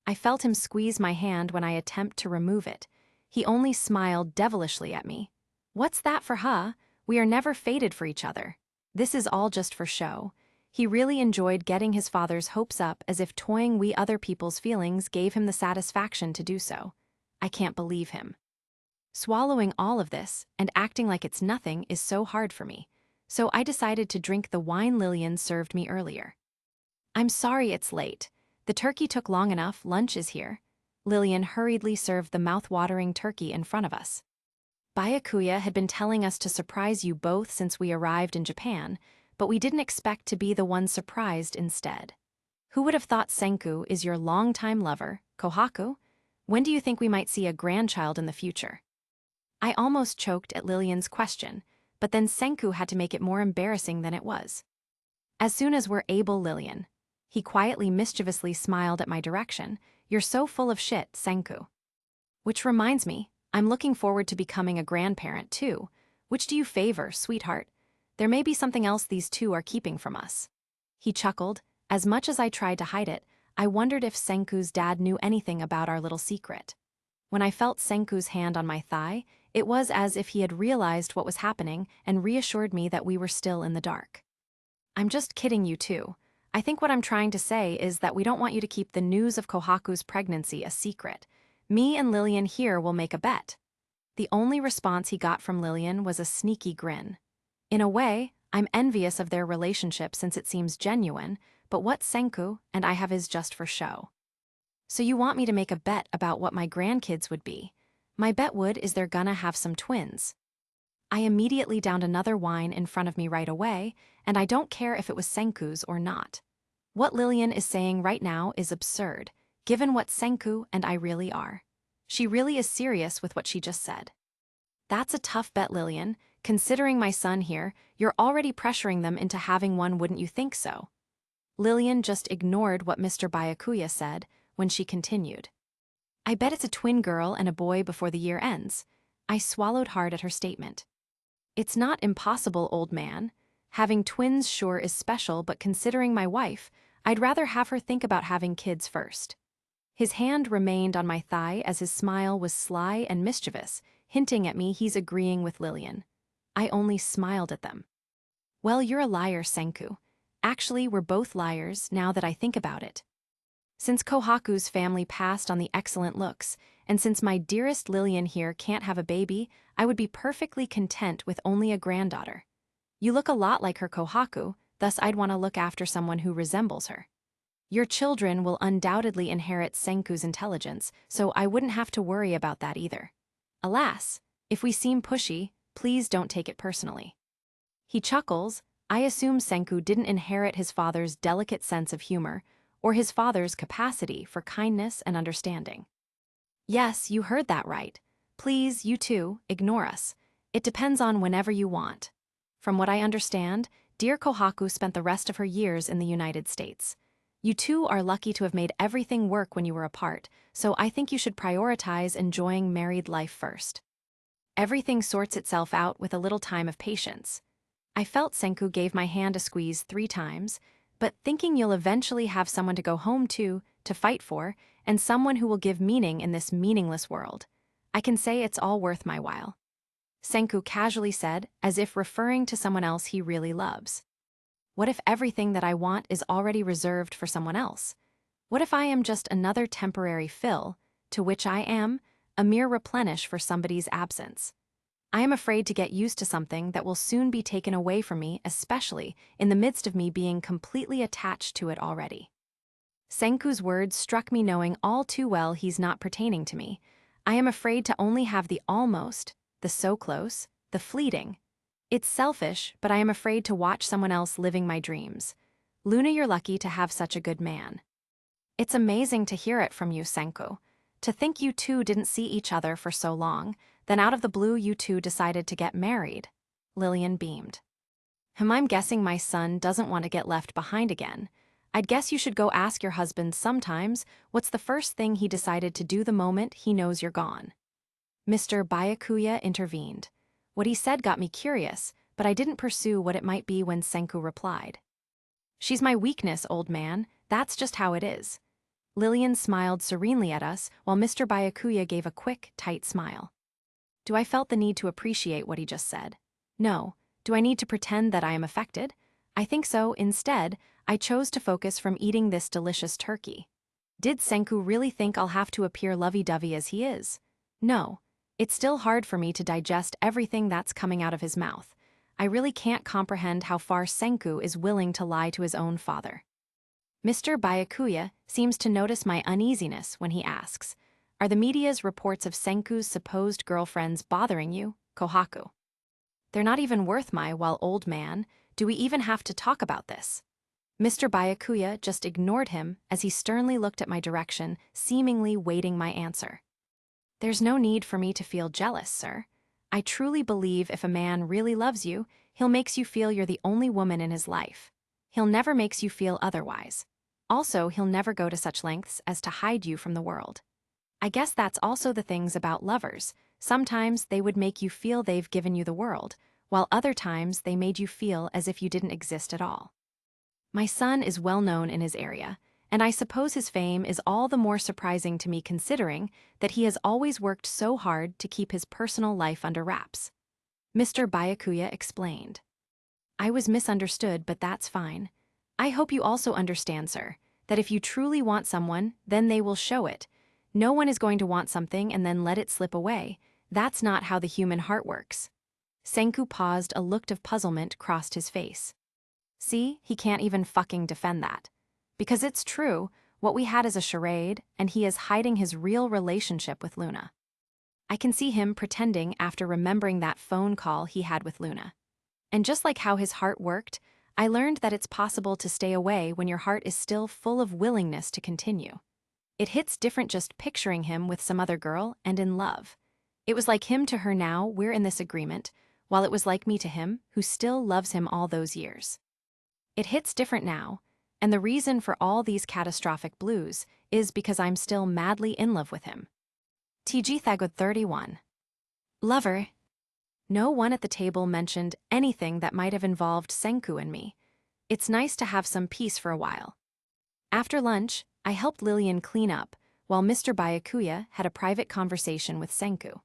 I felt him squeeze my hand when I attempt to remove it. He only smiled devilishly at me. What's that for, huh? We are never fated for each other. This is all just for show. He really enjoyed getting his father's hopes up, as if toying with other people's feelings gave him the satisfaction to do so. I can't believe him. Swallowing all of this and acting like it's nothing is so hard for me. So I decided to drink the wine Lillian served me earlier. I'm sorry it's late. The turkey took long enough, lunch is here. Lillian hurriedly served the mouth-watering turkey in front of us. Byakuya had been telling us to surprise you both since we arrived in Japan, but we didn't expect to be the ones surprised instead. Who would have thought Senku is your longtime lover, Kohaku? When do you think we might see a grandchild in the future? I almost choked at Lillian's question, but then Senku had to make it more embarrassing than it was. As soon as we're able, Lillian. He quietly mischievously smiled at my direction. You're so full of shit, Senku. Which reminds me, I'm looking forward to becoming a grandparent too. Which do you favor, sweetheart? There may be something else these two are keeping from us. He chuckled. As much as I tried to hide it, I wondered if Senku's dad knew anything about our little secret. When I felt Senku's hand on my thigh, it was as if he had realized what was happening and reassured me that we were still in the dark. I'm just kidding you too. I think what I'm trying to say is that we don't want you to keep the news of Kohaku's pregnancy a secret. Me and Lillian here will make a bet. The only response he got from Lillian was a sneaky grin. In a way, I'm envious of their relationship since it seems genuine, but what Senku and I have is just for show. So you want me to make a bet about what my grandkids would be? My bet is they're gonna have some twins. I immediately downed another wine in front of me right away, and I don't care if it was Senku's or not. What Lillian is saying right now is absurd, given what Senku and I really are. She really is serious with what she just said. That's a tough bet, Lillian. Considering my son here, you're already pressuring them into having one, wouldn't you think so? Lillian just ignored what Mr. Byakuya said when she continued. I bet it's a twin girl and a boy before the year ends. I swallowed hard at her statement. It's not impossible, old man. Having twins sure is special, but considering my wife, I'd rather have her think about having kids first. His hand remained on my thigh as his smile was sly and mischievous, hinting at me he's agreeing with Lillian. I only smiled at them. Well, you're a liar, Senku. Actually, we're both liars now that I think about it. Since Kohaku's family passed on the excellent looks, and since my dearest Lillian here can't have a baby, I would be perfectly content with only a granddaughter. You look a lot like her, Kohaku, thus I'd want to look after someone who resembles her. Your children will undoubtedly inherit Senku's intelligence, so I wouldn't have to worry about that either. Alas, if we seem pushy, please don't take it personally. He chuckles. I assume Senku didn't inherit his father's delicate sense of humor, or his father's capacity for kindness and understanding. Yes, you heard that right. Please, you two, ignore us. It depends on whenever you want. From what I understand, dear Kohaku spent the rest of her years in the United States. You two are lucky to have made everything work when you were apart, so I think you should prioritize enjoying married life first. Everything sorts itself out with a little time of patience. I felt Senku gave my hand a squeeze 3 times, but thinking you'll eventually have someone to go home to fight for, and someone who will give meaning in this meaningless world. I can say it's all worth my while. Senku casually said, as if referring to someone else he really loves. What if everything that I want is already reserved for someone else? What if I am just another temporary fill, to which I am a mere replenish for somebody's absence? I am afraid to get used to something that will soon be taken away from me, especially in the midst of me being completely attached to it already. Senku's words struck me, knowing all too well he's not pertaining to me. I am afraid to only have the almost, the so close, the fleeting. It's selfish, but I am afraid to watch someone else living my dreams. Luna, you're lucky to have such a good man. It's amazing to hear it from you, Senku. To think you two didn't see each other for so long, then out of the blue you two decided to get married. Lillian beamed. I'm guessing my son doesn't want to get left behind again. I'd guess you should go ask your husband sometimes what's the first thing he decided to do the moment he knows you're gone. Mr. Byakuya intervened. What he said got me curious, but I didn't pursue what it might be when Senku replied. She's my weakness, old man. That's just how it is. Lillian smiled serenely at us, while Mr. Byakuya gave a quick, tight smile. Do I felt the need to appreciate what he just said? No. Do I need to pretend that I am affected? I think so. Instead, I chose to focus from eating this delicious turkey. Did Senku really think I'll have to appear lovey-dovey as he is? No. It's still hard for me to digest everything that's coming out of his mouth. I really can't comprehend how far Senku is willing to lie to his own father. Mr. Byakuya seems to notice my uneasiness when he asks, "Are the media's reports of Senku's supposed girlfriends bothering you, Kohaku?" They're not even worth my while, old man. Do we even have to talk about this? Mr. Byakuya just ignored him as he sternly looked at my direction, seemingly waiting my answer. There's no need for me to feel jealous, sir. I truly believe if a man really loves you, he'll makes you feel you're the only woman in his life. He'll never makes you feel otherwise. Also, he'll never go to such lengths as to hide you from the world. I guess that's also the things about lovers. Sometimes they would make you feel they've given you the world, while other times they made you feel as if you didn't exist at all. My son is well known in his area, and I suppose his fame is all the more surprising to me considering that he has always worked so hard to keep his personal life under wraps. Mr. Byakuya explained. I was misunderstood, but that's fine. I hope you also understand, sir, that if you truly want someone, then they will show it. No one is going to want something and then let it slip away. That's not how the human heart works. Senku paused. A look of puzzlement crossed his face. See, he can't even fucking defend that. Because it's true, what we had is a charade, and he is hiding his real relationship with Luna. I can see him pretending after remembering that phone call he had with Luna. And just like how his heart worked, I learned that it's possible to stay away when your heart is still full of willingness to continue. It hits different just picturing him with some other girl and in love. It was like him to her, now we're in this agreement, while it was like me to him, who still loves him all those years. It hits different now, and the reason for all these catastrophic blues is because I'm still madly in love with him. TG Thagod 31. Lover. No one at the table mentioned anything that might have involved Senku and me. It's nice to have some peace for a while. After lunch, I helped Lillian clean up, while Mr. Byakuya had a private conversation with Senku.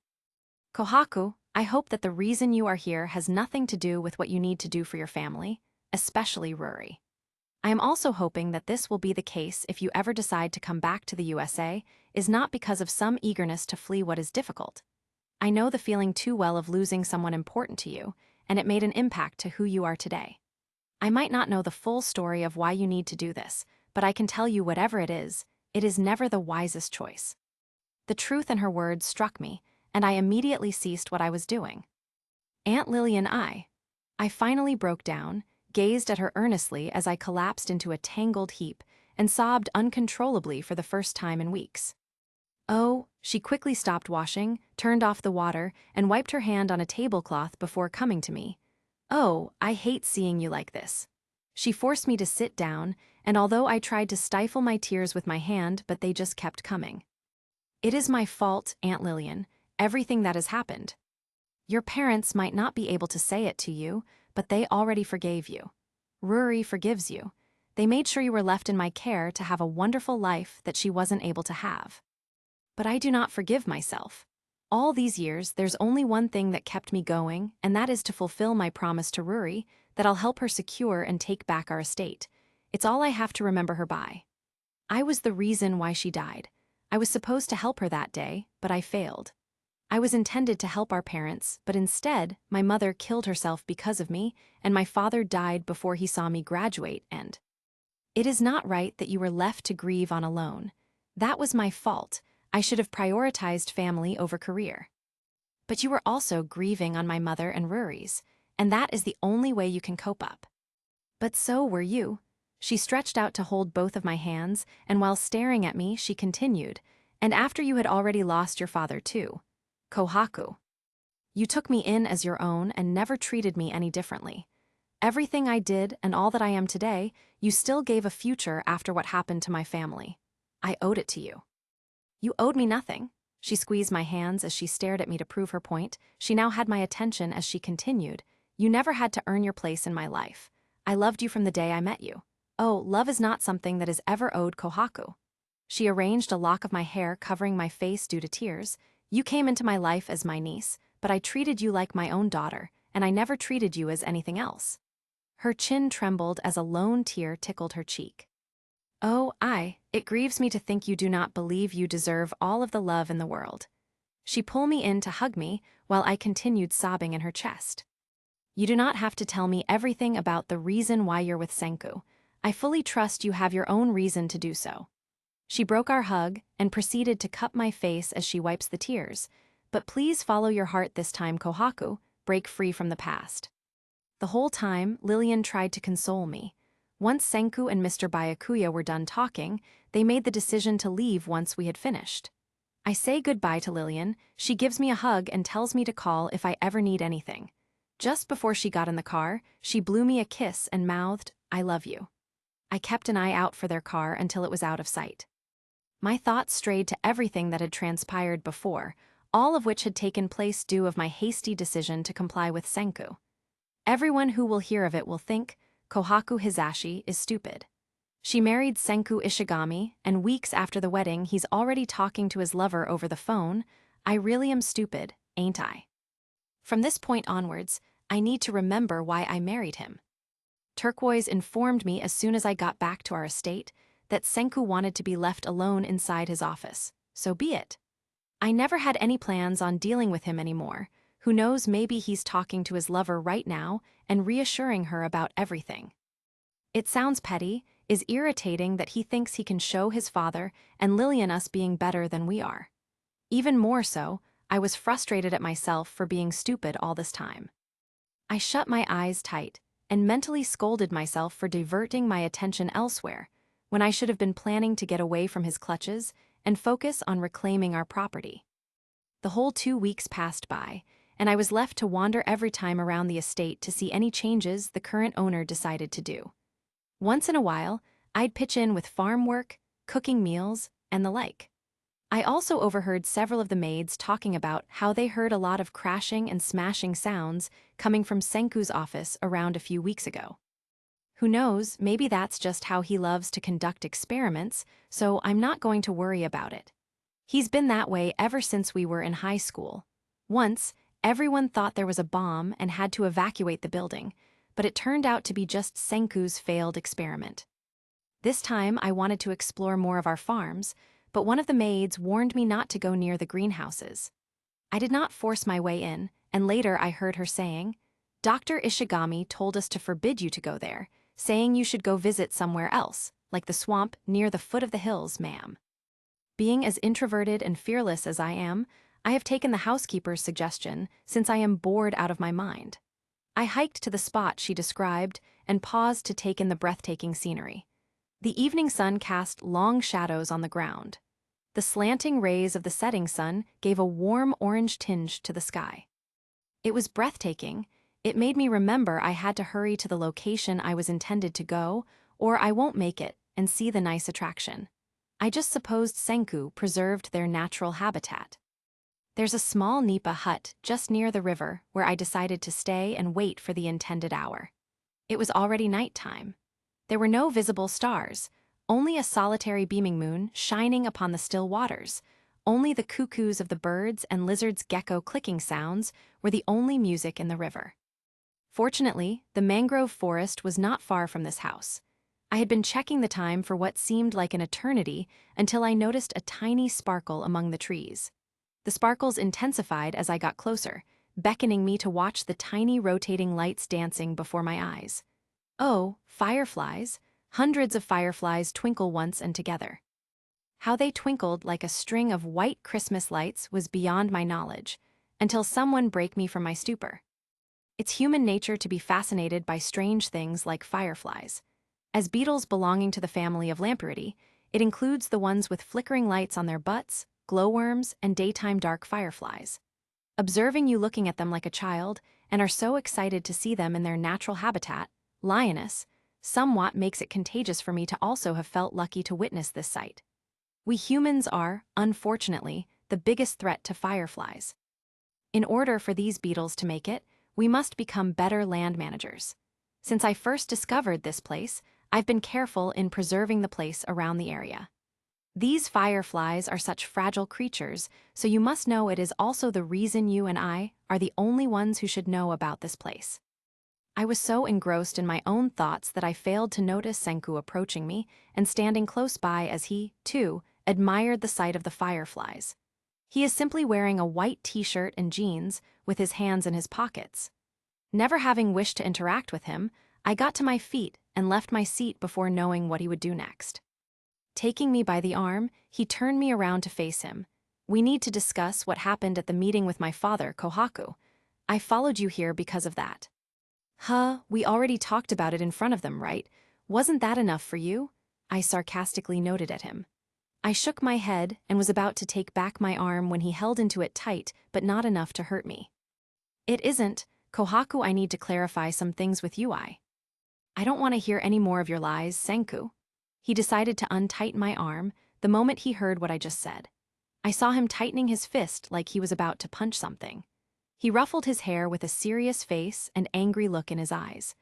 Kohaku, I hope that the reason you are here has nothing to do with what you need to do for your family, especially Ruri. I am also hoping that this will be the case if you ever decide to come back to the USA, is not because of some eagerness to flee what is difficult. I know the feeling too well of losing someone important to you, and it made an impact to who you are today. I might not know the full story of why you need to do this, but I can tell you whatever it is never the wisest choice. The truth in her words struck me, and I immediately ceased what I was doing. Aunt Lillian, I finally broke down, gazed at her earnestly as I collapsed into a tangled heap, and sobbed uncontrollably for the first time in weeks. Oh, she quickly stopped washing, turned off the water, and wiped her hand on a tablecloth before coming to me. Oh, I hate seeing you like this. She forced me to sit down, and although I tried to stifle my tears with my hand, but they just kept coming. It is my fault, Aunt Lillian, everything that has happened. Your parents might not be able to say it to you, but they already forgave you. Ruri forgives you. They made sure you were left in my care to have a wonderful life that she wasn't able to have. But I do not forgive myself. All these years, there's only one thing that kept me going, and that is to fulfill my promise to Ruri that I'll help her secure and take back our estate. It's all I have to remember her by. I was the reason why she died. I was supposed to help her that day, but I failed. I was intended to help our parents, but instead, my mother killed herself because of me, and my father died before he saw me graduate, and it is not right that you were left to grieve on alone. That was my fault. I should have prioritized family over career. But you were also grieving on my mother and Ruri's, and that is the only way you can cope up. But so were you. She stretched out to hold both of my hands, and while staring at me, she continued, and after you had already lost your father too. Kohaku. You took me in as your own and never treated me any differently. Everything I did and all that I am today, you still gave a future after what happened to my family. I owed it to you. You owed me nothing. She squeezed my hands as she stared at me to prove her point. She now had my attention as she continued. You never had to earn your place in my life. I loved you from the day I met you. Oh, love is not something that is ever owed, Kohaku. She arranged a lock of my hair covering my face due to tears. You came into my life as my niece, but I treated you like my own daughter, and I never treated you as anything else. Her chin trembled as a lone tear tickled her cheek. Oh, it grieves me to think you do not believe you deserve all of the love in the world. She pulled me in to hug me while I continued sobbing in her chest. You do not have to tell me everything about the reason why you're with Senku. I fully trust you have your own reason to do so. She broke our hug and proceeded to cup my face as she wipes the tears. But please follow your heart this time, Kohaku. Break free from the past. The whole time, Lillian tried to console me. Once Senku and Mr. Byakuya were done talking, they made the decision to leave once we had finished. I say goodbye to Lillian, she gives me a hug and tells me to call if I ever need anything. Just before she got in the car, she blew me a kiss and mouthed, "I love you." I kept an eye out for their car until it was out of sight. My thoughts strayed to everything that had transpired before, all of which had taken place due of my hasty decision to comply with Senku. Everyone who will hear of it will think, Kohaku Hizashi is stupid. She married Senku Ishigami, and weeks after the wedding he's already talking to his lover over the phone. I really am stupid, ain't I? From this point onwards, I need to remember why I married him. Turquoise informed me as soon as I got back to our estate that Senku wanted to be left alone inside his office. So be it. I never had any plans on dealing with him anymore. Who knows, maybe he's talking to his lover right now and reassuring her about everything. It sounds petty, is irritating that he thinks he can show his father and Lillian us being better than we are. Even more so, I was frustrated at myself for being stupid all this time. I shut my eyes tight and mentally scolded myself for diverting my attention elsewhere, when I should have been planning to get away from his clutches and focus on reclaiming our property. The whole 2 weeks passed by, and I was left to wander every time around the estate to see any changes the current owner decided to do. Once in a while, I'd pitch in with farm work, cooking meals, and the like. I also overheard several of the maids talking about how they heard a lot of crashing and smashing sounds coming from Senku's office around a few weeks ago. Who knows, maybe that's just how he loves to conduct experiments, so I'm not going to worry about it. He's been that way ever since we were in high school. Once, everyone thought there was a bomb and had to evacuate the building, but it turned out to be just Senku's failed experiment. This time, I wanted to explore more of our farms, but one of the maids warned me not to go near the greenhouses. I did not force my way in, and later I heard her saying, "Dr. Ishigami told us to forbid you to go there, saying you should go visit somewhere else, like the swamp near the foot of the hills, ma'am." Being as introverted and fearless as I am, I have taken the housekeeper's suggestion since I am bored out of my mind. I hiked to the spot she described and paused to take in the breathtaking scenery. The evening sun cast long shadows on the ground. The slanting rays of the setting sun gave a warm orange tinge to the sky. It was breathtaking. It made me remember I had to hurry to the location I was intended to go, or I won't make it and see the nice attraction. I just supposed Senku preserved their natural habitat. There's a small nipa hut just near the river where I decided to stay and wait for the intended hour. It was already nighttime. There were no visible stars, only a solitary beaming moon shining upon the still waters. Only the cuckoos of the birds and lizards' gecko clicking sounds were the only music in the river. Fortunately, the mangrove forest was not far from this house. I had been checking the time for what seemed like an eternity until I noticed a tiny sparkle among the trees. The sparkles intensified as I got closer, beckoning me to watch the tiny rotating lights dancing before my eyes. Oh, fireflies! Hundreds of fireflies twinkle once and together. How they twinkled like a string of white Christmas lights was beyond my knowledge, until someone broke me from my stupor. It's human nature to be fascinated by strange things like fireflies. As beetles belonging to the family of Lampyridae, it includes the ones with flickering lights on their butts, glowworms, and daytime dark fireflies. Observing you looking at them like a child and are so excited to see them in their natural habitat, lioness, somewhat makes it contagious for me to also have felt lucky to witness this sight. We humans are, unfortunately, the biggest threat to fireflies. In order for these beetles to make it, we must become better land managers. Since I first discovered this place, I've been careful in preserving the place around the area. These fireflies are such fragile creatures, so you must know it is also the reason you and I are the only ones who should know about this place. I was so engrossed in my own thoughts that I failed to notice Senku approaching me and standing close by as he, too, admired the sight of the fireflies. He is simply wearing a white t-shirt and jeans with his hands in his pockets. Never having wished to interact with him, I got to my feet and left my seat before knowing what he would do next. Taking me by the arm, he turned me around to face him. "We need to discuss what happened at the meeting with my father, Kohaku. I followed you here because of that." "Huh, we already talked about it in front of them, right? Wasn't that enough for you?" I sarcastically noted at him. I shook my head and was about to take back my arm when he held into it tight, but not enough to hurt me. "It isn't, Kohaku. I need to clarify some things with you. I don't want to hear any more of your lies, Senku." He decided to untighten my arm the moment he heard what I just said. I saw him tightening his fist like he was about to punch something. He ruffled his hair with a serious face and angry look in his eyes.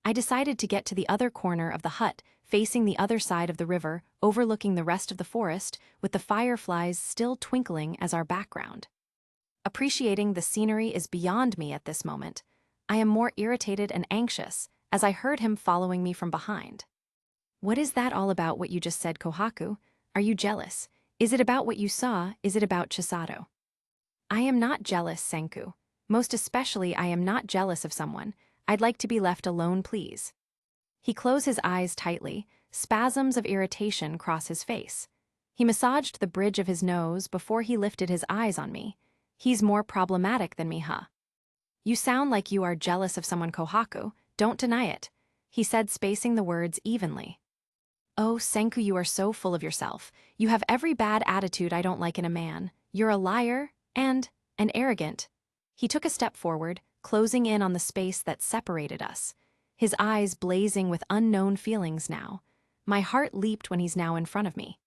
I decided to get to the other corner of the hut, facing the other side of the river, overlooking the rest of the forest, with the fireflies still twinkling as our background. Appreciating the scenery is beyond me at this moment. I am more irritated and anxious as I heard him following me from behind. "What is that all about, what you just said, Kohaku? Are you jealous? Is it about what you saw? Is it about Chisato?" "I am not jealous, Senku. Most especially, I am not jealous of someone. I'd like to be left alone, please." He closed his eyes tightly, spasms of irritation cross his face. He massaged the bridge of his nose before he lifted his eyes on me. "He's more problematic than me, huh?" "You sound like you are jealous of someone, Kohaku. Don't deny it," he said, spacing the words evenly. "Oh, Senku, you are so full of yourself. You have every bad attitude I don't like in a man. You're a liar and arrogant." He took a step forward, closing in on the space that separated us, his eyes blazing with unknown feelings now. My heart leaped when he's now in front of me.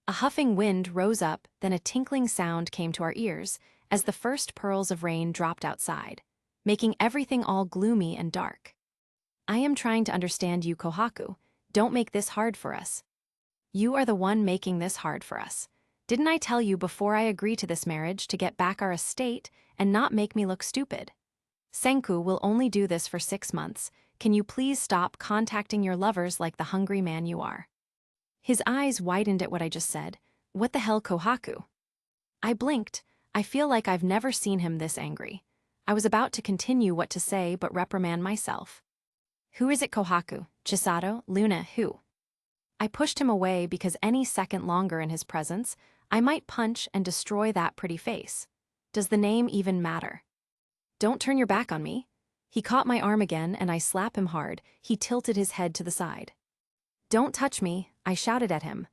A huffing wind rose up, then a tinkling sound came to our ears as the first pearls of rain dropped outside, making everything all gloomy and dark. "I am trying to understand you, Kohaku. Don't make this hard for us." "You are the one making this hard for us. Didn't I tell you before I agree to this marriage to get back our estate and not make me look stupid? Senku will only do this for 6 months. Can you please stop contacting your lovers like the hungry man you are?" His eyes widened at what I just said. "What the hell, Kohaku?" I blinked. I feel like I've never seen him this angry. I was about to continue what to say but reprimand myself. "Who is it, Kohaku? Chisato? Luna? Who?" I pushed him away because any second longer in his presence, I might punch and destroy that pretty face. Does the name even matter? "Don't turn your back on me." He caught my arm again and I slapped him hard. He tilted his head to the side. "Don't touch me," I shouted at him.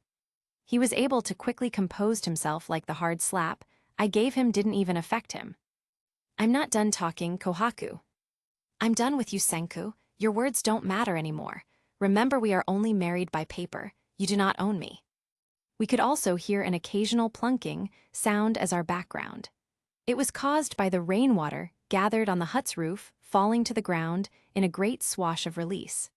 He was able to quickly compose himself like the hard slap I gave him didn't even affect him. "I'm not done talking, Kohaku." "I'm done with you, Senku. Your words don't matter anymore. Remember, we are only married by paper. You do not own me." We could also hear an occasional plunking sound as our background. It was caused by the rainwater gathered on the hut's roof, falling to the ground in a great swash of release.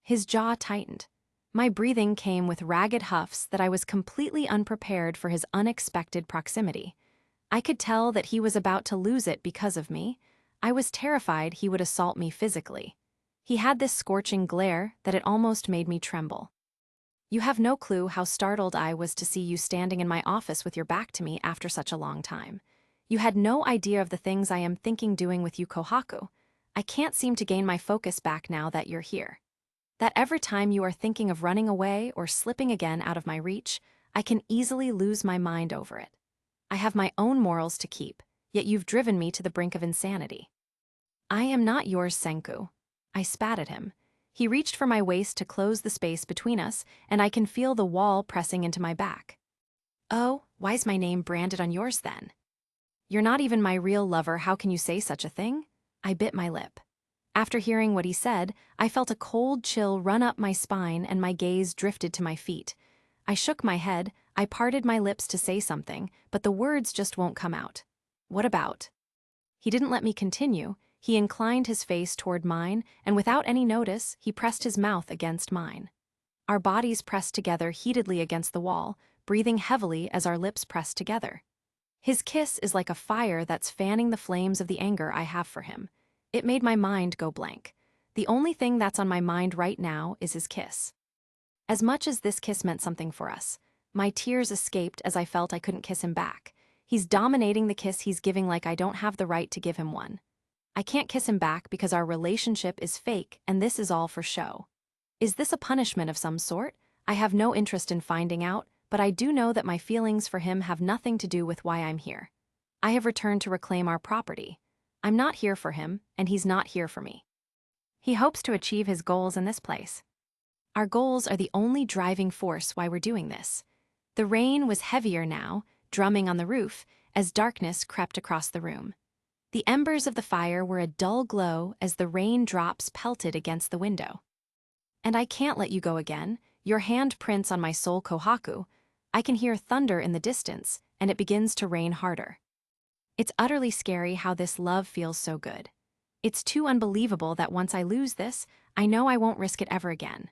His jaw tightened. My breathing came with ragged huffs that I was completely unprepared for his unexpected proximity. I could tell that he was about to lose it because of me. I was terrified he would assault me physically. He had this scorching glare that it almost made me tremble. You have no clue how startled I was to see you standing in my office with your back to me after such a long time. You had no idea of the things I am thinking doing with you, Kohaku. I can't seem to gain my focus back now that you're here. That every time you are thinking of running away or slipping again out of my reach, I can easily lose my mind over it. I have my own morals to keep, yet you've driven me to the brink of insanity. I am not yours, Senku. I spat at him. He reached for my waist to close the space between us, and I can feel the wall pressing into my back. Oh, why's my name branded on yours then? You're not even my real lover, how can you say such a thing? I bit my lip. After hearing what he said, I felt a cold chill run up my spine and my gaze drifted to my feet. I shook my head, I parted my lips to say something, but the words just won't come out. What about? He didn't let me continue. He inclined his face toward mine, and without any notice, he pressed his mouth against mine. Our bodies pressed together heatedly against the wall, breathing heavily as our lips pressed together. His kiss is like a fire that's fanning the flames of the anger I have for him. It made my mind go blank. The only thing that's on my mind right now is his kiss. As much as this kiss meant something for us, my tears escaped as I felt I couldn't kiss him back. He's dominating the kiss he's giving like I don't have the right to give him one. I can't kiss him back because our relationship is fake and this is all for show. Is this a punishment of some sort? I have no interest in finding out, but I do know that my feelings for him have nothing to do with why I'm here. I have returned to reclaim our property. I'm not here for him, and he's not here for me. He hopes to achieve his goals in this place. Our goals are the only driving force why we're doing this. The rain was heavier now, drumming on the roof, as darkness crept across the room. The embers of the fire were a dull glow as the rain drops pelted against the window. And I can't let you go again. Your hand prints on my soul, Kohaku. I can hear thunder in the distance, and it begins to rain harder. It's utterly scary how this love feels so good. It's too unbelievable that once I lose this, I know I won't risk it ever again.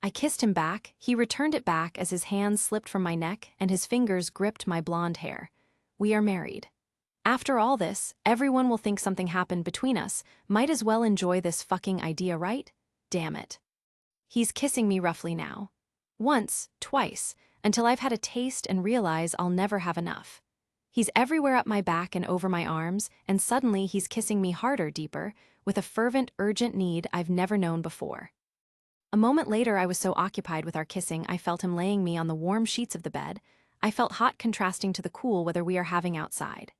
I kissed him back, he returned it back as his hands slipped from my neck and his fingers gripped my blonde hair. We are married. After all this, everyone will think something happened between us. Might as well enjoy this fucking idea, right? Damn it. He's kissing me roughly now. Once, twice, until I've had a taste and realize I'll never have enough. He's everywhere up my back and over my arms, and suddenly he's kissing me harder, deeper, with a fervent, urgent need I've never known before. A moment later, I was so occupied with our kissing, I felt him laying me on the warm sheets of the bed. I felt hot contrasting to the cool weather we are having outside.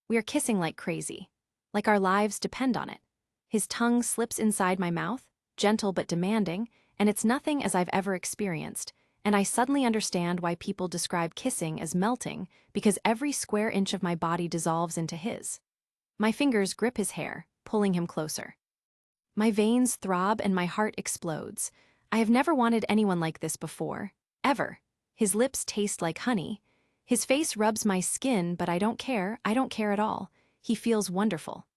We are kissing like crazy, like our lives depend on it. His tongue slips inside my mouth, gentle but demanding, and it's nothing as I've ever experienced, and I suddenly understand why people describe kissing as melting, because every square inch of my body dissolves into his. My fingers grip his hair, pulling him closer. My veins throb and my heart explodes. I have never wanted anyone like this before, ever. His lips taste like honey. His face rubs my skin, but I don't care at all. He feels wonderful.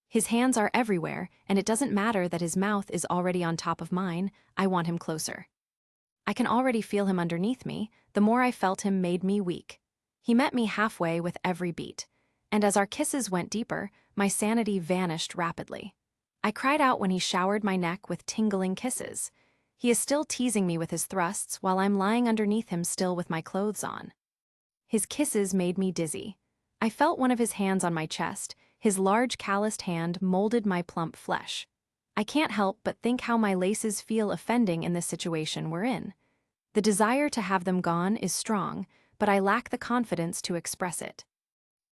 His hands are everywhere, and it doesn't matter that his mouth is already on top of mine, I want him closer. I can already feel him underneath me. The more I felt him made me weak. He met me halfway with every beat, and as our kisses went deeper, my sanity vanished rapidly. I cried out when he showered my neck with tingling kisses. He is still teasing me with his thrusts while I'm lying underneath him still with my clothes on. His kisses made me dizzy. I felt one of his hands on my chest. His large calloused hand molded my plump flesh. I can't help but think how my laces feel offending in this situation we're in. The desire to have them gone is strong, but I lack the confidence to express it.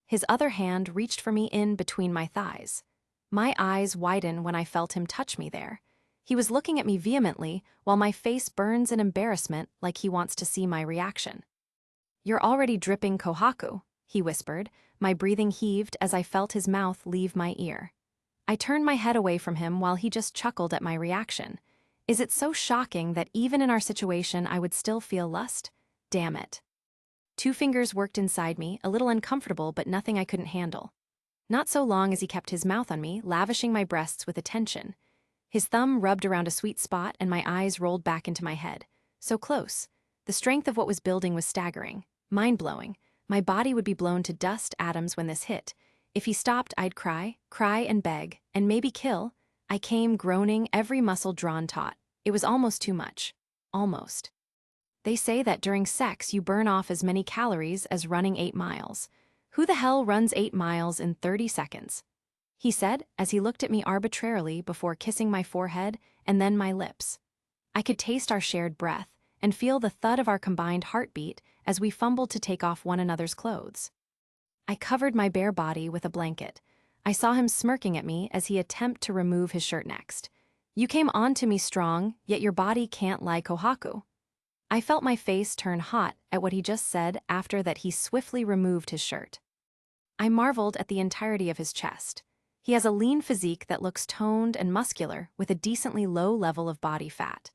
His other hand reached for me in between my thighs. My eyes widen when I felt him touch me there. He was looking at me vehemently while my face burns in embarrassment like he wants to see my reaction. "You're already dripping, Kohaku," he whispered. My breathing heaved as I felt his mouth leave my ear. I turned my head away from him while he just chuckled at my reaction. Is it so shocking that even in our situation I would still feel lust? Damn it. 2 fingers worked inside me, a little uncomfortable but nothing I couldn't handle. Not so long as he kept his mouth on me, lavishing my breasts with attention. His thumb rubbed around a sweet spot and my eyes rolled back into my head. So close. The strength of what was building was staggering, mind-blowing. My body would be blown to dust atoms when this hit. If he stopped, I'd cry and beg, and maybe kill. I came groaning, every muscle drawn taut. It was almost too much. Almost. They say that during sex you burn off as many calories as running 8 miles. Who the hell runs 8 miles in 30 seconds? He said as he looked at me arbitrarily before kissing my forehead and then my lips. I could taste our shared breath and feel the thud of our combined heartbeat as we fumbled to take off one another's clothes. I covered my bare body with a blanket. I saw him smirking at me as he attempted to remove his shirt next. You came on to me strong, yet your body can't lie kohaku. I felt my face turn hot at what he just said after that he swiftly removed his shirt. I marveled at the entirety of his chest. He has a lean physique that looks toned and muscular with a decently low level of body fat.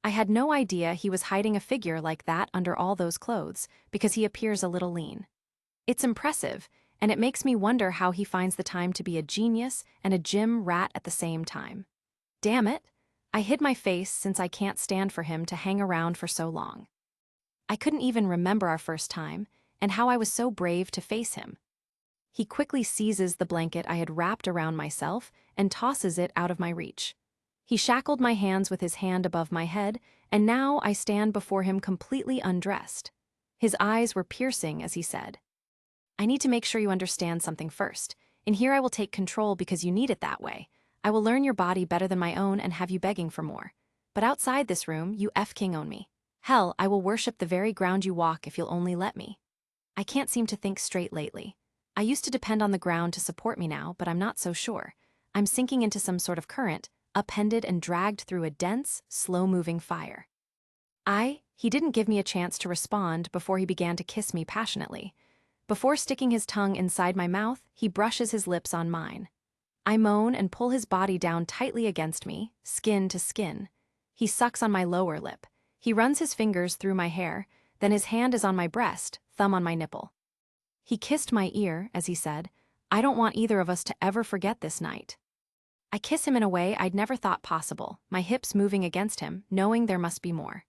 I had no idea he was hiding a figure like that under all those clothes because he appears a little lean. It's impressive, and it makes me wonder how he finds the time to be a genius and a gym rat at the same time. Damn it, I hid my face since I can't stand for him to hang around for so long. I couldn't even remember our first time and how I was so brave to face him. He quickly seizes the blanket I had wrapped around myself and tosses it out of my reach. He shackled my hands with his hand above my head, and now I stand before him completely undressed. His eyes were piercing as he said, I need to make sure you understand something first. In here I will take control because you need it that way. I will learn your body better than my own and have you begging for more. But outside this room, you F-king own me. Hell, I will worship the very ground you walk if you'll only let me. I can't seem to think straight lately. I used to depend on the ground to support me now, but I'm not so sure. I'm sinking into some sort of current, upended and dragged through a dense, slow-moving fire. He didn't give me a chance to respond before he began to kiss me passionately. Before sticking his tongue inside my mouth, he brushes his lips on mine. I moan and pull his body down tightly against me, skin to skin. He sucks on my lower lip. He runs his fingers through my hair, then his hand is on my breast, thumb on my nipple. He kissed my ear as he said, I don't want either of us to ever forget this night. I kiss him in a way I'd never thought possible, my hips moving against him, knowing there must be more.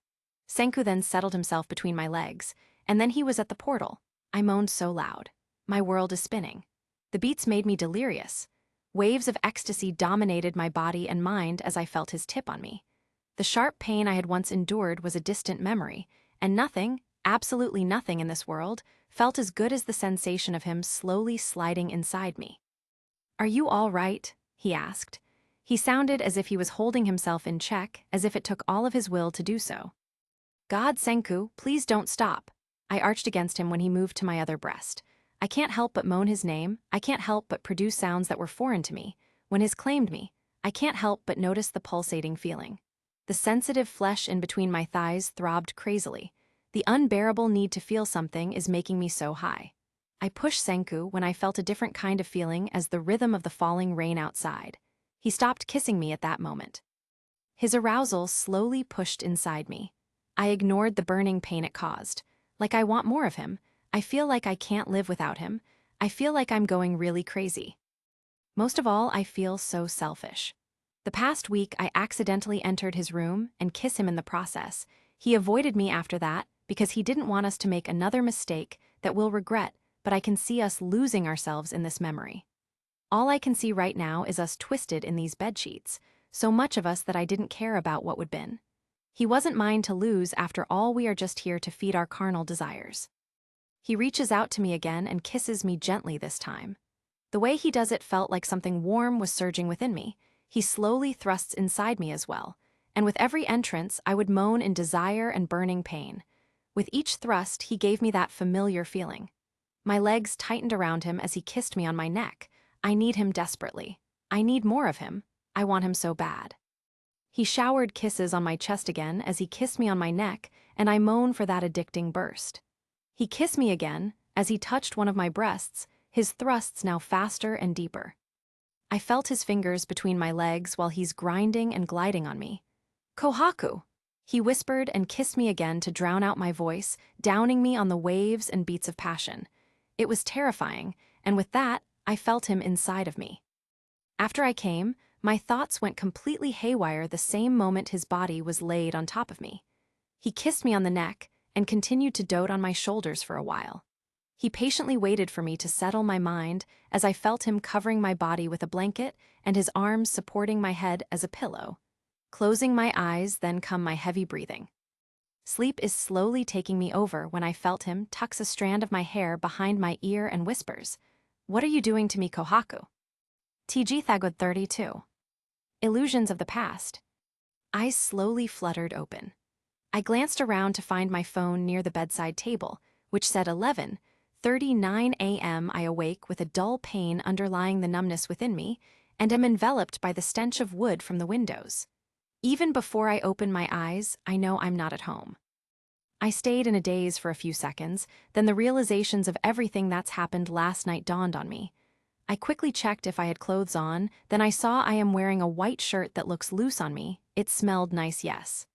Senku then settled himself between my legs, and then he was at the portal. I moaned so loud. My world is spinning. The beats made me delirious. Waves of ecstasy dominated my body and mind as I felt his tip on me. The sharp pain I had once endured was a distant memory, and nothing, absolutely nothing in this world, felt as good as the sensation of him slowly sliding inside me. Are you all right? He asked. He sounded as if he was holding himself in check, as if it took all of his will to do so. God, Senku, please don't stop. I arched against him when he moved to my other breast. I can't help but moan his name. I can't help but produce sounds that were foreign to me. When his claimed me, I can't help but notice the pulsating feeling. The sensitive flesh in between my thighs throbbed crazily. The unbearable need to feel something is making me so high. I pushed Senku when I felt a different kind of feeling as the rhythm of the falling rain outside. He stopped kissing me at that moment. His arousal slowly pushed inside me. I ignored the burning pain it caused. Like I want more of him. I feel like I can't live without him. I feel like I'm going really crazy. Most of all, I feel so selfish. The past week, I accidentally entered his room and kissed him in the process. He avoided me after that because he didn't want us to make another mistake that we'll regret, but I can see us losing ourselves in this memory. All I can see right now is us twisted in these bedsheets, so much of us that I didn't care about what would been. He wasn't mine to lose after all. We are just here to feed our carnal desires. He reaches out to me again and kisses me gently this time. The way he does it felt like something warm was surging within me. He slowly thrusts inside me as well, and with every entrance I would moan in desire and burning pain. With each thrust he gave me that familiar feeling. My legs tightened around him as he kissed me on my neck. I need him desperately. I need more of him. I want him so bad. He showered kisses on my chest again as he kissed me on my neck, and I moaned for that addicting burst. He kissed me again as he touched one of my breasts, his thrusts now faster and deeper. I felt his fingers between my legs while he's grinding and gliding on me. Kohaku! He whispered and kissed me again to drown out my voice, downing me on the waves and beats of passion. It was terrifying, and with that, I felt him inside of me. After I came, My thoughts went completely haywire the same moment his body was laid on top of me. He kissed me on the neck and continued to dote on my shoulders for a while. He patiently waited for me to settle my mind as I felt him covering my body with a blanket and his arms supporting my head as a pillow. Closing my eyes, then come my heavy breathing. Sleep is slowly taking me over when I felt him tucks a strand of my hair behind my ear and whispers, "What are you doing to me, Kohaku?" TG Thagod 32. Illusions of the past. Eyes slowly fluttered open. I glanced around to find my phone near the bedside table, which said 11:39 a.m. I awake with a dull pain underlying the numbness within me, and am enveloped by the stench of wood from the windows. Even before I open my eyes, I know I'm not at home. I stayed in a daze for a few seconds, then the realizations of everything that's happened last night dawned on me. I quickly checked if I had clothes on, then I saw I am wearing a white shirt that looks loose on me. It smelled nice, yes.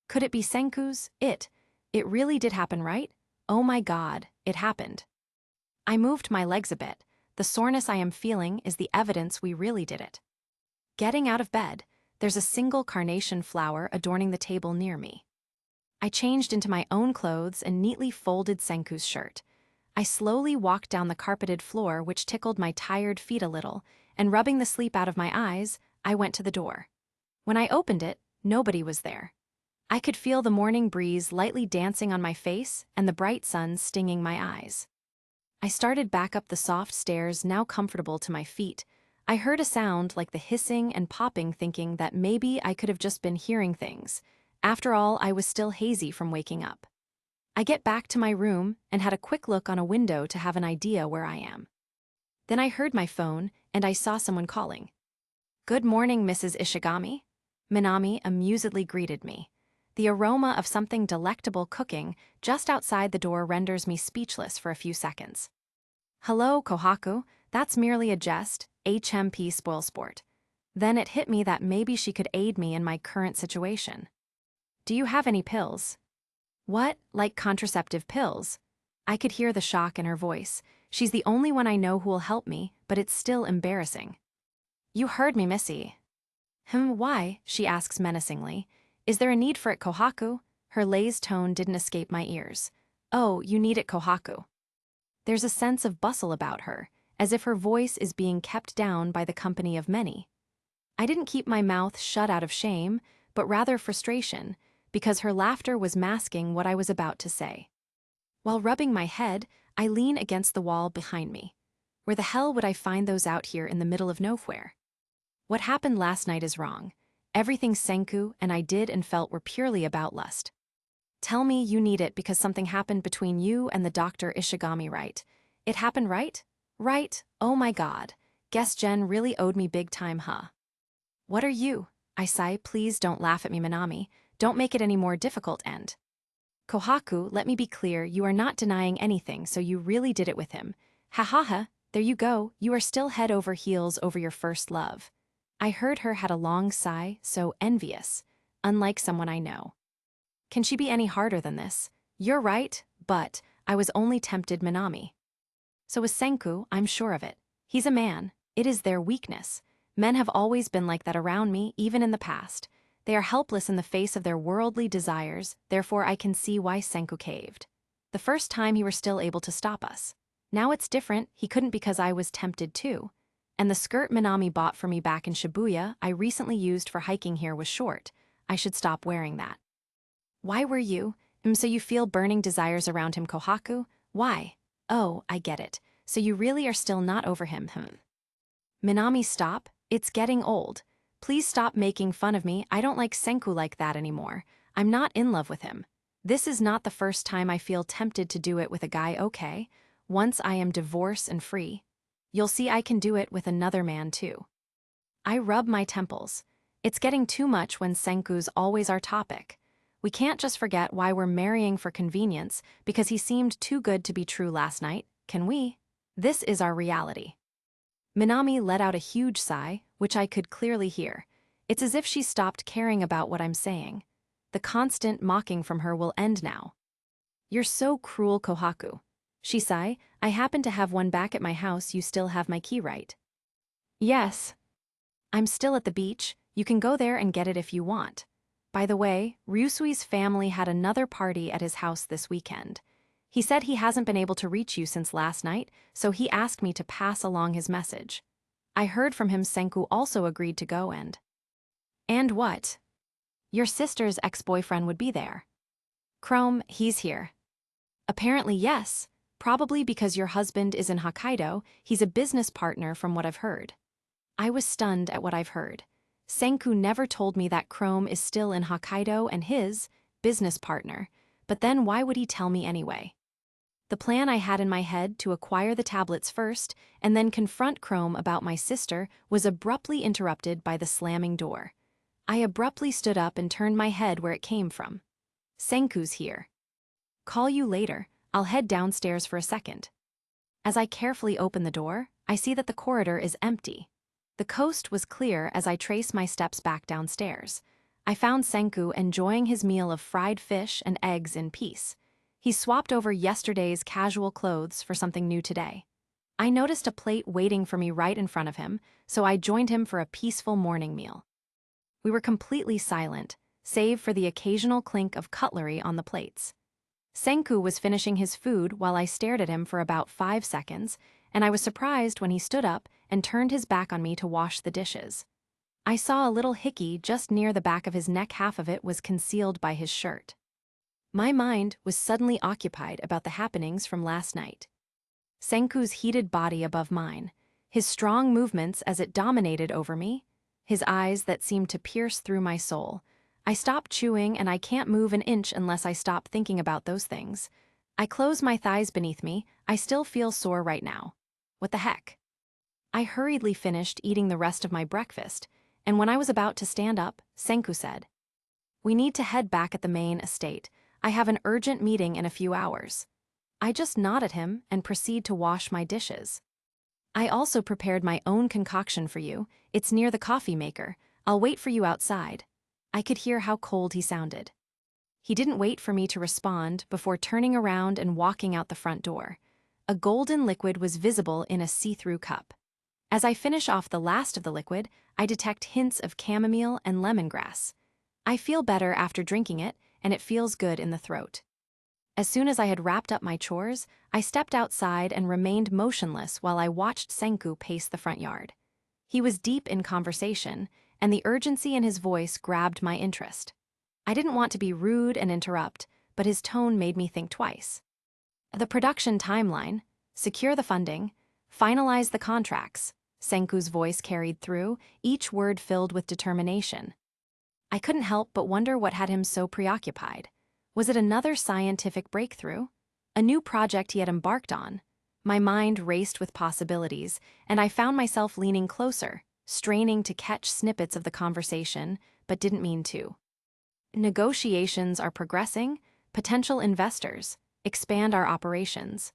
Could it be Senku's? It really did happen, right? Oh my God, it happened. I moved my legs a bit. The soreness I am feeling is the evidence we really did it. Getting out of bed, there's a single carnation flower adorning the table near me. I changed into my own clothes and neatly folded Senku's shirt. I slowly walked down the carpeted floor, which tickled my tired feet a little, and rubbing the sleep out of my eyes, I went to the door. When I opened it, nobody was there. I could feel the morning breeze lightly dancing on my face and the bright sun stinging my eyes. I started back up the soft stairs, now comfortable to my feet. I heard a sound like the hissing and popping, thinking that maybe I could have just been hearing things. After all, I was still hazy from waking up. I get back to my room and had a quick look on a window to have an idea where I am. Then I heard my phone and I saw someone calling. "Good morning, Mrs. Ishigami." Minami amusedly greeted me. The aroma of something delectable cooking just outside the door renders me speechless for a few seconds. "Hello, Kohaku, that's merely a jest, HMP spoilsport." Then it hit me that maybe she could aid me in my current situation. "Do you have any pills?" "What, like contraceptive pills?" I could hear the shock in her voice. She's the only one I know who will help me, but it's still embarrassing. "You heard me, Missy." Why?" she asks menacingly. "Is there a need for it, Kohaku?" Her lazed tone didn't escape my ears. "Oh, you need it, Kohaku." There's a sense of bustle about her, as if her voice is being kept down by the company of many. I didn't keep my mouth shut out of shame, but rather frustration, because her laughter was masking what I was about to say. While rubbing my head, I lean against the wall behind me. Where the hell would I find those out here in the middle of nowhere? What happened last night is wrong. Everything Senku and I did and felt were purely about lust. Tell me you need it because something happened between you and the Dr. Ishigami, right? It happened, right? Right? Oh my God. Guess Jen really owed me big time, huh? "What are you?" I sigh. "Please don't laugh at me, Minami. Don't make it any more difficult, and..." "Kohaku, let me be clear, you are not denying anything, so you really did it with him. Ha ha ha, there you go, you are still head over heels over your first love." I heard her had a long sigh, so envious, unlike someone I know. Can she be any harder than this? You're right, but I was only tempted, Minami. So is Senku, I'm sure of it. He's a man. It is their weakness. Men have always been like that around me, even in the past. They are helpless in the face of their worldly desires, therefore I can see why Senku caved. The first time he were still able to stop us. Now it's different, he couldn't because I was tempted too. And the skirt Minami bought for me back in Shibuya I recently used for hiking here was short. I should stop wearing that. Why were you? So you feel burning desires around him, Kohaku? Why? Oh, I get it. So you really are still not over him, Minami, stop. It's getting old. Please stop making fun of me. I don't like Senku like that anymore. I'm not in love with him. This is not the first time I feel tempted to do it with a guy, okay? Once I am divorced and free. You'll see I can do it with another man too. I rub my temples. It's getting too much when Senku's always our topic. We can't just forget why we're marrying for convenience because he seemed too good to be true last night, can we? This is our reality. Minami let out a huge sigh, which I could clearly hear. It's as if she stopped caring about what I'm saying. The constant mocking from her will end now. You're so cruel, Kohaku. She sighed. I happen to have one back at my house. You still have my key, right? Yes. I'm still at the beach. You can go there and get it if you want. By the way, Ryusui's family had another party at his house this weekend. He said he hasn't been able to reach you since last night, so he asked me to pass along his message. I heard from him Senku also agreed to go And what? Your sister's ex-boyfriend would be there. Chrome, he's here. Apparently yes, probably because your husband is in Hokkaido, he's a business partner from what I've heard. I was stunned at what I've heard. Senku never told me that Chrome is still in Hokkaido and his business partner, but then why would he tell me anyway? The plan I had in my head to acquire the tablets first and then confront Chrome about my sister was abruptly interrupted by the slamming door. I abruptly stood up and turned my head where it came from. Senku's here. Call you later, I'll head downstairs for a second. As I carefully open the door, I see that the corridor is empty. The coast was clear as I traced my steps back downstairs. I found Senku enjoying his meal of fried fish and eggs in peace. He swapped over yesterday's casual clothes for something new today. I noticed a plate waiting for me right in front of him, so I joined him for a peaceful morning meal. We were completely silent, save for the occasional clink of cutlery on the plates. Senku was finishing his food while I stared at him for about 5 seconds, and I was surprised when he stood up and turned his back on me to wash the dishes. I saw a little hickey just near the back of his neck, half of it was concealed by his shirt. My mind was suddenly occupied about the happenings from last night. Senku's heated body above mine, his strong movements as it dominated over me, his eyes that seemed to pierce through my soul. I stopped chewing and I can't move an inch unless I stop thinking about those things. I close my thighs beneath me, I still feel sore right now. What the heck? I hurriedly finished eating the rest of my breakfast, and when I was about to stand up, Senku said, "We need to head back at the main estate. I have an urgent meeting in a few hours." I just nod at him and proceed to wash my dishes. I also prepared my own concoction for you. It's near the coffee maker. I'll wait for you outside. I could hear how cold he sounded. He didn't wait for me to respond before turning around and walking out the front door. A golden liquid was visible in a see-through cup. As I finish off the last of the liquid, I detect hints of chamomile and lemongrass. I feel better after drinking it, and it feels good in the throat. As soon as I had wrapped up my chores, I stepped outside and remained motionless while I watched Senku pace the front yard. He was deep in conversation, and the urgency in his voice grabbed my interest. I didn't want to be rude and interrupt, but his tone made me think twice. The production timeline, secure the funding, finalize the contracts, Senku's voice carried through, each word filled with determination. I couldn't help but wonder what had him so preoccupied. Was it another scientific breakthrough? A new project he had embarked on? My mind raced with possibilities, and I found myself leaning closer, straining to catch snippets of the conversation, but didn't mean to. Negotiations are progressing, potential investors, expand our operations.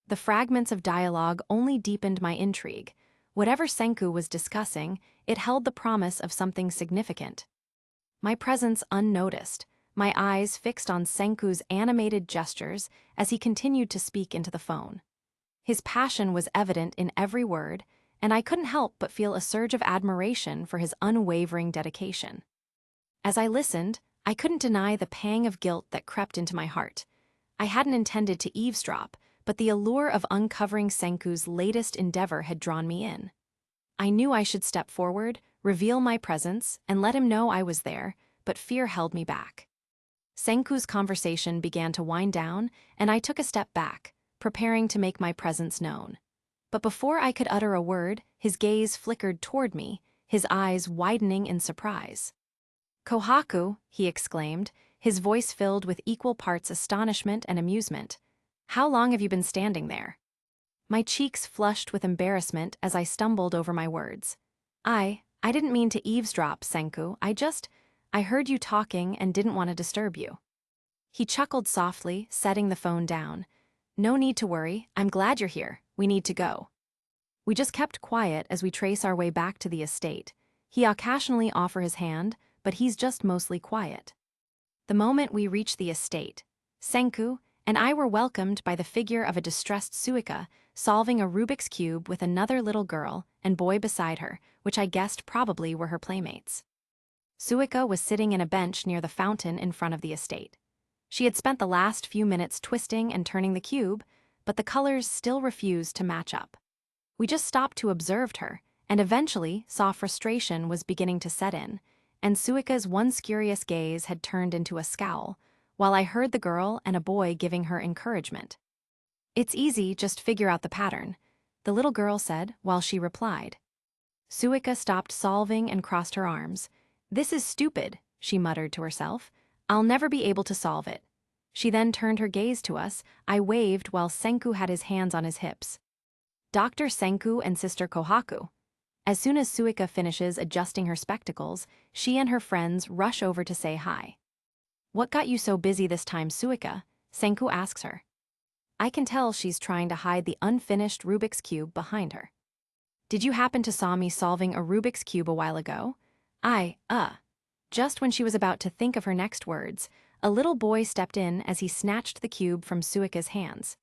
The fragments of dialogue only deepened my intrigue. Whatever Senku was discussing, it held the promise of something significant. My presence unnoticed, my eyes fixed on Senku's animated gestures as he continued to speak into the phone. His passion was evident in every word, and I couldn't help but feel a surge of admiration for his unwavering dedication. As I listened, I couldn't deny the pang of guilt that crept into my heart. I hadn't intended to eavesdrop, but the allure of uncovering Senku's latest endeavor had drawn me in. I knew I should step forward, reveal my presence, and let him know I was there, but fear held me back. Senku's conversation began to wind down, and I took a step back, preparing to make my presence known. But before I could utter a word, his gaze flickered toward me, his eyes widening in surprise. "Kohaku," he exclaimed, his voice filled with equal parts astonishment and amusement. "How long have you been standing there?" My cheeks flushed with embarrassment as I stumbled over my words. I didn't mean to eavesdrop, Senku. I heard you talking and didn't want to disturb you." He chuckled softly, setting the phone down. "No need to worry. I'm glad you're here. We need to go." We just kept quiet as we trace our way back to the estate. He occasionally offers his hand, but he's just mostly quiet. The moment we reach the estate, Senku, and I were welcomed by the figure of a distressed Suika solving a Rubik's Cube with another little girl and boy beside her, which I guessed probably were her playmates. Suika was sitting in a bench near the fountain in front of the estate. She had spent the last few minutes twisting and turning the cube, but the colors still refused to match up. We just stopped to observe her, and eventually saw frustration was beginning to set in, and Suika's once curious gaze had turned into a scowl, while I heard the girl and a boy giving her encouragement. "It's easy, just figure out the pattern," the little girl said while she replied. Suika stopped solving and crossed her arms. "This is stupid," she muttered to herself. "I'll never be able to solve it." She then turned her gaze to us. I waved while Senku had his hands on his hips. "Dr. Senku and Sister Kohaku." As soon as Suika finishes adjusting her spectacles, she and her friends rush over to say hi. "What got you so busy this time, Suika?" Senku asks her. I can tell she's trying to hide the unfinished Rubik's Cube behind her. "Did you happen to saw me solving a Rubik's Cube a while ago?" Just when she was about to think of her next words, a little boy stepped in as he snatched the cube from Suika's hands.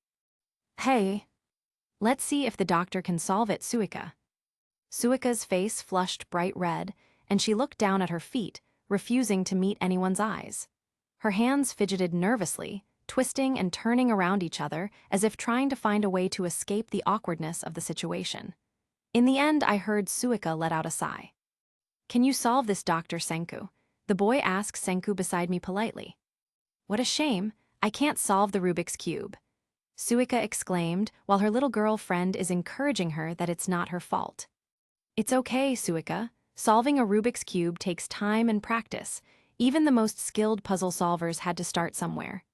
"Hey, let's see if the doctor can solve it, Suika." Suika's face flushed bright red, and she looked down at her feet, refusing to meet anyone's eyes. Her hands fidgeted nervously, twisting and turning around each other as if trying to find a way to escape the awkwardness of the situation. In the end, I heard Suika let out a sigh. "Can you solve this, Dr. Senku?" The boy asked Senku beside me politely. "What a shame, I can't solve the Rubik's Cube," Suika exclaimed while her little girl friend is encouraging her that it's not her fault. "It's okay, Suika. Solving a Rubik's Cube takes time and practice. Even the most skilled puzzle solvers had to start somewhere."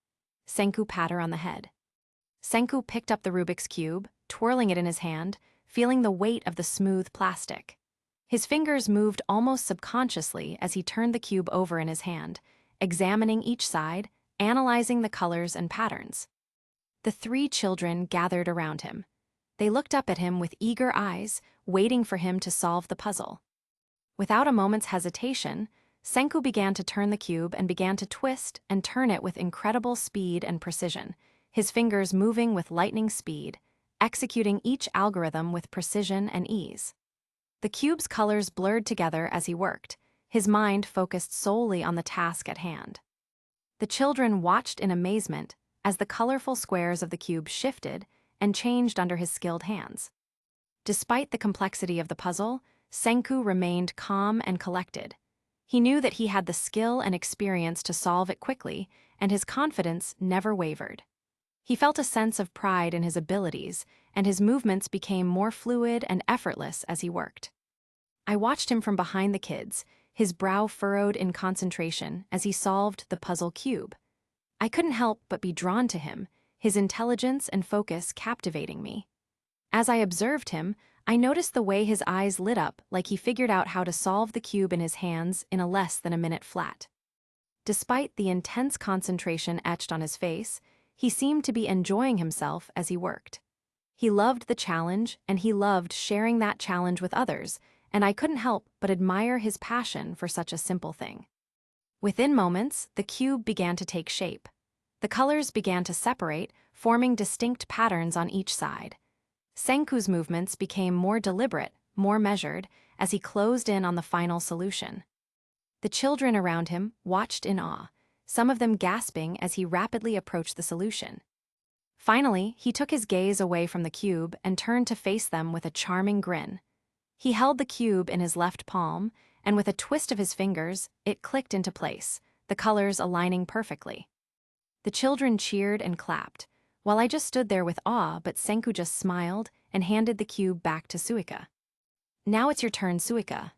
Senku pat her on the head. Senku picked up the Rubik's Cube, twirling it in his hand, feeling the weight of the smooth plastic. His fingers moved almost subconsciously as he turned the cube over in his hand, examining each side, analyzing the colors and patterns. The three children gathered around him. They looked up at him with eager eyes, waiting for him to solve the puzzle. Without a moment's hesitation, Senku began to turn the cube and began to twist and turn it with incredible speed and precision, his fingers moving with lightning speed, executing each algorithm with precision and ease. The cube's colors blurred together as he worked, his mind focused solely on the task at hand. The children watched in amazement as the colorful squares of the cube shifted and changed under his skilled hands. Despite the complexity of the puzzle, Senku remained calm and collected. He knew that he had the skill and experience to solve it quickly, and his confidence never wavered. He felt a sense of pride in his abilities, and his movements became more fluid and effortless as he worked. I watched him from behind the kids, his brow furrowed in concentration as he solved the puzzle cube. I couldn't help but be drawn to him, his intelligence and focus captivating me. As I observed him, I noticed the way his eyes lit up like he figured out how to solve the cube in his hands in less than a minute flat. Despite the intense concentration etched on his face, he seemed to be enjoying himself as he worked. He loved the challenge, and he loved sharing that challenge with others, and I couldn't help but admire his passion for such a simple thing. Within moments, the cube began to take shape. The colors began to separate, forming distinct patterns on each side. Senku's movements became more deliberate, more measured, as he closed in on the final solution. The children around him watched in awe, some of them gasping as he rapidly approached the solution. Finally, he took his gaze away from the cube and turned to face them with a charming grin. He held the cube in his left palm, and with a twist of his fingers, it clicked into place, the colors aligning perfectly. The children cheered and clapped, while I just stood there with awe, but Senku just smiled and handed the cube back to Suika. "Now it's your turn, Suika."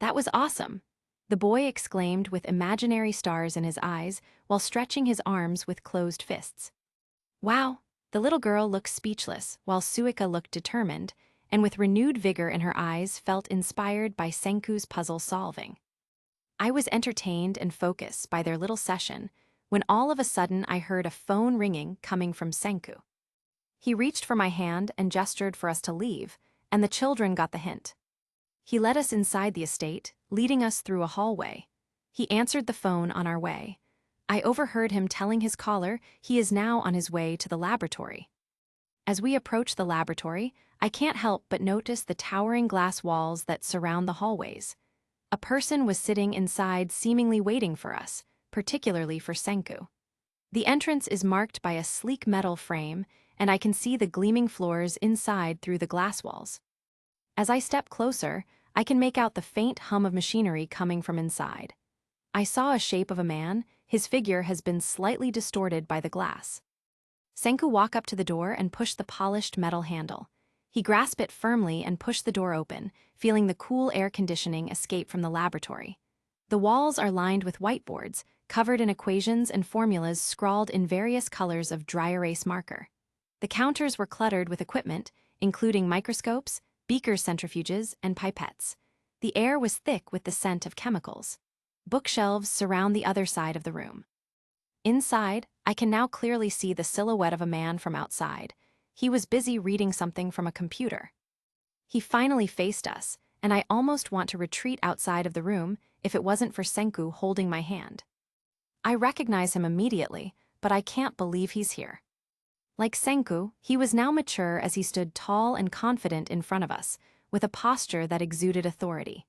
"That was awesome," the boy exclaimed with imaginary stars in his eyes while stretching his arms with closed fists. "Wow," the little girl looked speechless while Suika looked determined, and with renewed vigor in her eyes felt inspired by Senku's puzzle solving. I was entertained and focused by their little session when all of a sudden I heard a phone ringing coming from Senku. He reached for my hand and gestured for us to leave, and the children got the hint. He led us inside the estate, leading us through a hallway. He answered the phone on our way. I overheard him telling his caller he is now on his way to the laboratory. As we approach the laboratory, I can't help but notice the towering glass walls that surround the hallways. A person was sitting inside seemingly waiting for us, particularly for Senku. The entrance is marked by a sleek metal frame, and I can see the gleaming floors inside through the glass walls. As I step closer, I can make out the faint hum of machinery coming from inside. I saw a shape of a man. His figure has been slightly distorted by the glass. Senku walked up to the door and pushed the polished metal handle. He grasped it firmly and pushed the door open, feeling the cool air conditioning escape from the laboratory. The walls are lined with whiteboards, covered in equations and formulas scrawled in various colors of dry erase marker. The counters were cluttered with equipment, including microscopes, beakers, centrifuges, and pipettes. The air was thick with the scent of chemicals. Bookshelves surround the other side of the room. Inside, I can now clearly see the silhouette of a man from outside. He was busy reading something from a computer. He finally faced us, and I almost want to retreat outside of the room if it wasn't for Senku holding my hand. I recognize him immediately, but I can't believe he's here. Like Senku, he was now mature as he stood tall and confident in front of us, with a posture that exuded authority.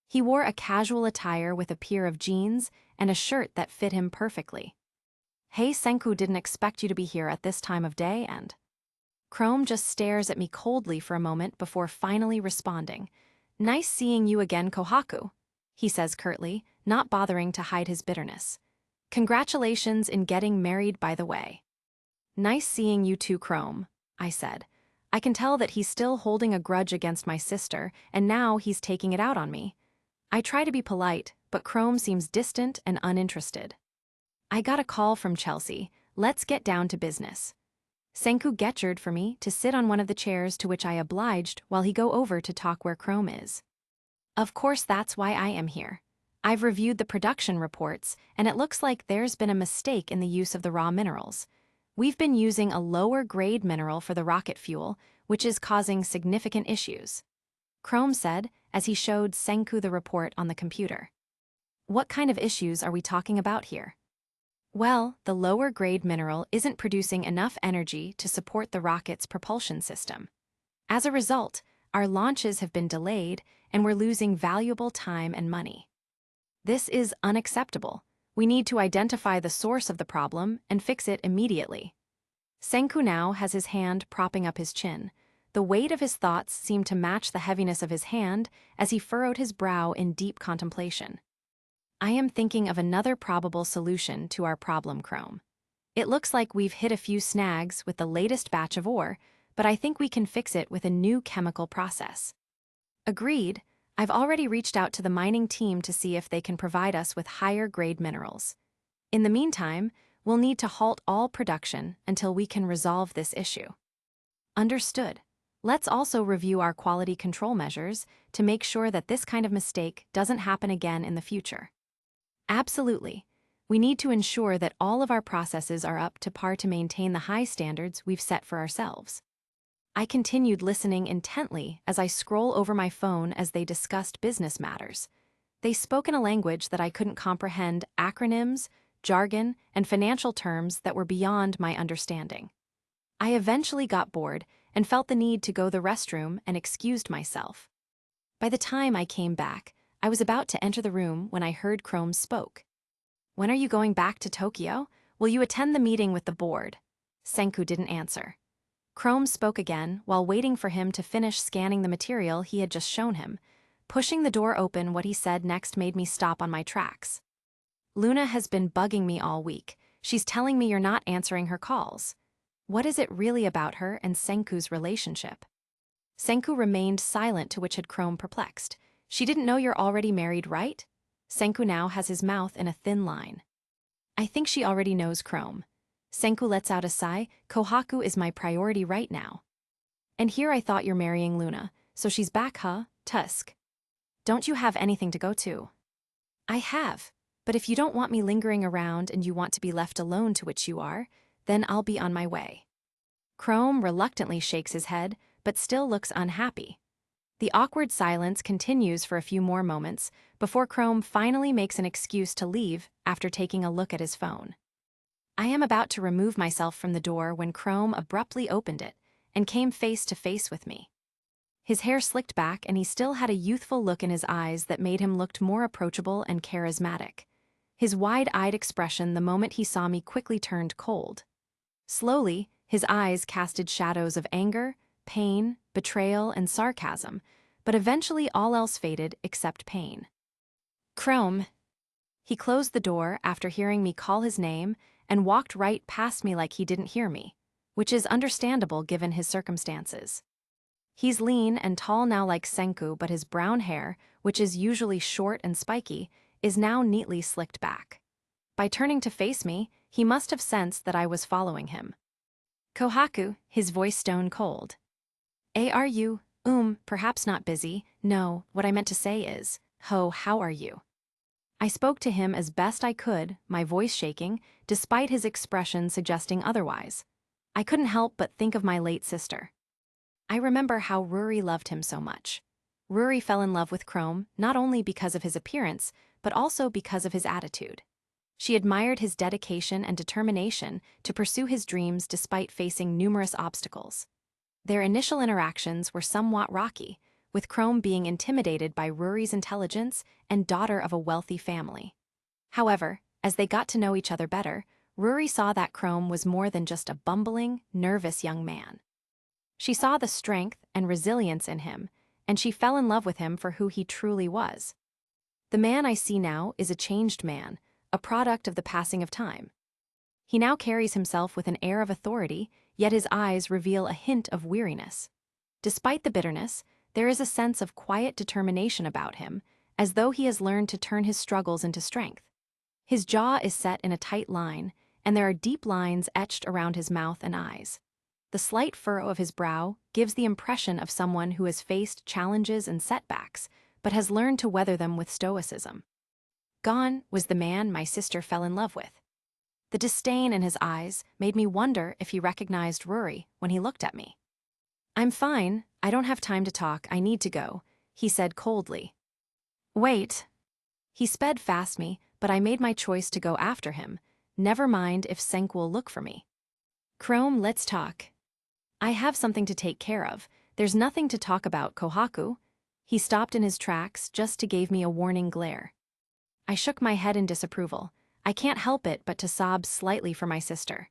He wore a casual attire with a pair of jeans and a shirt that fit him perfectly. "Hey, Senku, didn't expect you to be here at this time of day," and Chrome just stares at me coldly for a moment before finally responding. "Nice seeing you again, Kohaku," he says curtly, not bothering to hide his bitterness. "Congratulations in getting married, by the way." "Nice seeing you too, Chrome," I said. I can tell that he's still holding a grudge against my sister, and now he's taking it out on me. I try to be polite, but Chrome seems distant and uninterested. "I got a call from Chelsea. Let's get down to business." Senku gestured for me to sit on one of the chairs, to which I obliged while he go over to talk where Chrome is. "Of course, that's why I am here. I've reviewed the production reports, and it looks like there's been a mistake in the use of the raw minerals. We've been using a lower-grade mineral for the rocket fuel, which is causing significant issues," Chrome said as he showed Senku the report on the computer. "What kind of issues are we talking about here?" "Well, the lower-grade mineral isn't producing enough energy to support the rocket's propulsion system. As a result, our launches have been delayed, and we're losing valuable time and money. This is unacceptable. We need to identify the source of the problem and fix it immediately." Senku now has his hand propping up his chin. The weight of his thoughts seemed to match the heaviness of his hand as he furrowed his brow in deep contemplation. "I am thinking of another probable solution to our problem, Chrome. It looks like we've hit a few snags with the latest batch of ore, but I think we can fix it with a new chemical process." "Agreed. I've already reached out to the mining team to see if they can provide us with higher-grade minerals. In the meantime, we'll need to halt all production until we can resolve this issue." "Understood. Let's also review our quality control measures to make sure that this kind of mistake doesn't happen again in the future." "Absolutely. We need to ensure that all of our processes are up to par to maintain the high standards we've set for ourselves." I continued listening intently as I scroll over my phone as they discussed business matters. They spoke in a language that I couldn't comprehend, acronyms, jargon, and financial terms that were beyond my understanding. I eventually got bored and felt the need to go to the restroom and excused myself. By the time I came back, I was about to enter the room when I heard Chrome spoke. "When are you going back to Tokyo? Will you attend the meeting with the board?" Senku didn't answer. Chrome spoke again while waiting for him to finish scanning the material he had just shown him. Pushing the door open, what he said next made me stop on my tracks. "Luna has been bugging me all week. She's telling me you're not answering her calls. What is it really about her and Senku's relationship?" Senku remained silent, to which had Chrome perplexed. "She didn't know you're already married, right?" Senku now has his mouth in a thin line. "I think she already knows, Chrome." Senku lets out a sigh. "Kohaku is my priority right now. And here I thought you're marrying Luna, so she's back, huh, Tusk? Don't you have anything to go to?" "I have, but if you don't want me lingering around and you want to be left alone, to which you are, then I'll be on my way." Chrome reluctantly shakes his head, but still looks unhappy. The awkward silence continues for a few more moments before Chrome finally makes an excuse to leave after taking a look at his phone. I am about to remove myself from the door when Chrome abruptly opened it and came face to face with me. His hair slicked back and he still had a youthful look in his eyes that made him look more approachable and charismatic. His wide-eyed expression the moment he saw me quickly turned cold. Slowly, his eyes casted shadows of anger, pain, betrayal, and sarcasm, but eventually all else faded except pain. Chrome. He closed the door after hearing me call his name and walked right past me like he didn't hear me, which is understandable given his circumstances. He's lean and tall now like Senku, but his brown hair, which is usually short and spiky, is now neatly slicked back. By turning to face me, he must have sensed that I was following him. Kohaku, his voice stone cold. Are you, perhaps not busy? No, what I meant to say is, how are you? I spoke to him as best I could, my voice shaking, despite his expression suggesting otherwise. I couldn't help but think of my late sister. I remember how Ruri loved him so much. Ruri fell in love with Chrome not only because of his appearance, but also because of his attitude. She admired his dedication and determination to pursue his dreams despite facing numerous obstacles. Their initial interactions were somewhat rocky, with Chrome being intimidated by Ruri's intelligence and daughter of a wealthy family. However, as they got to know each other better, Ruri saw that Chrome was more than just a bumbling, nervous young man. She saw the strength and resilience in him, and she fell in love with him for who he truly was. The man I see now is a changed man, a product of the passing of time. He now carries himself with an air of authority, yet his eyes reveal a hint of weariness. Despite the bitterness, there is a sense of quiet determination about him, as though he has learned to turn his struggles into strength. His jaw is set in a tight line, and there are deep lines etched around his mouth and eyes. The slight furrow of his brow gives the impression of someone who has faced challenges and setbacks, but has learned to weather them with stoicism. Gone was the man my sister fell in love with. The disdain in his eyes made me wonder if he recognized Ruri when he looked at me. I'm fine, I don't have time to talk, I need to go, he said coldly. Wait. He sped past me, but I made my choice to go after him. Never mind if Senk will look for me. Chrome, let's talk. I have something to take care of. There's nothing to talk about, Kohaku. He stopped in his tracks just to give me a warning glare. I shook my head in disapproval. I can't help it but to sob slightly for my sister.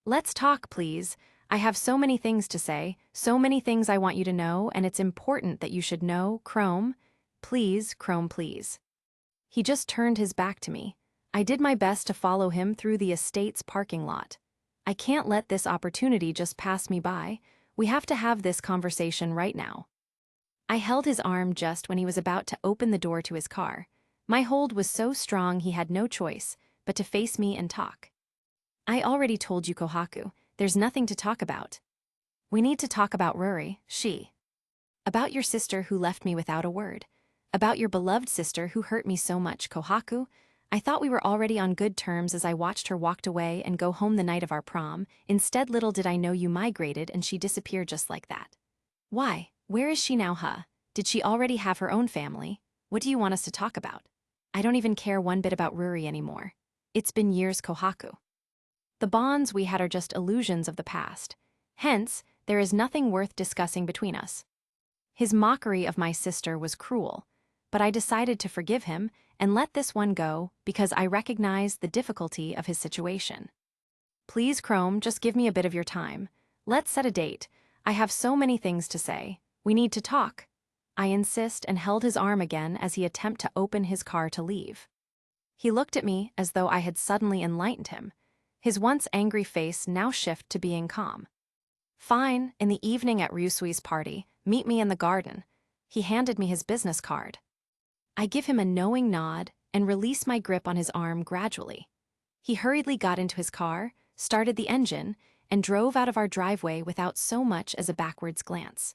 Let's talk, please. I have so many things to say, so many things I want you to know, and it's important that you should know, Chrome. Please, Chrome, please. He just turned his back to me. I did my best to follow him through the estate's parking lot. I can't let this opportunity just pass me by. We have to have this conversation right now. I held his arm just when he was about to open the door to his car. My hold was so strong he had no choice but to face me and talk. I already told you, Kohaku, there's nothing to talk about. We need to talk about Ruri, about your sister who left me without a word. About your beloved sister who hurt me so much, Kohaku. I thought we were already on good terms as I watched her walk away and go home the night of our prom. Instead, little did I know you migrated and she disappeared just like that. Why? Where is she now, huh? Did she already have her own family? What do you want us to talk about? I don't even care one bit about Ruri anymore. It's been years, Kohaku. The bonds we had are just illusions of the past. Hence, there is nothing worth discussing between us. His mockery of my sister was cruel, but I decided to forgive him and let this one go because I recognized the difficulty of his situation. Please, Chrome, just give me a bit of your time. Let's set a date. I have so many things to say. We need to talk. I insist and held his arm again as he attempted to open his car to leave. He looked at me as though I had suddenly enlightened him. His once angry face now shifted to being calm. Fine, in the evening at Ryusui's party, meet me in the garden. He handed me his business card. I give him a knowing nod and release my grip on his arm gradually. He hurriedly got into his car, started the engine, and drove out of our driveway without so much as a backwards glance.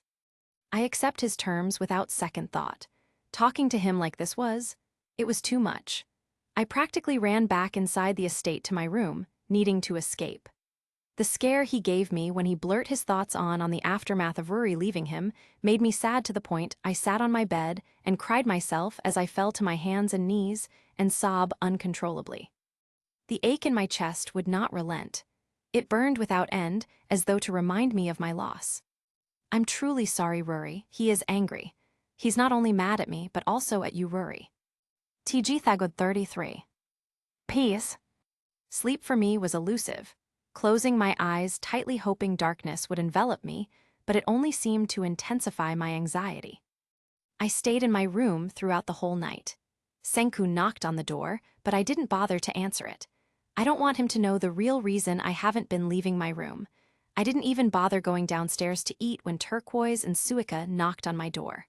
I accept his terms without second thought. Talking to him like this it was too much. I practically ran back inside the estate to my room, needing to escape. The scare he gave me when he blurted his thoughts on the aftermath of Rory leaving him made me sad to the point I sat on my bed and cried myself as I fell to my hands and knees and sobbed uncontrollably. The ache in my chest would not relent. It burned without end, as though to remind me of my loss. I'm truly sorry, Rory. He is angry. He's not only mad at me, but also at you, Rory. TG Thagod 33. Peace. Sleep for me was elusive, closing my eyes tightly hoping darkness would envelop me, but it only seemed to intensify my anxiety. I stayed in my room throughout the whole night. Senku knocked on the door, but I didn't bother to answer it. I don't want him to know the real reason I haven't been leaving my room. I didn't even bother going downstairs to eat when Turquoise and Suika knocked on my door.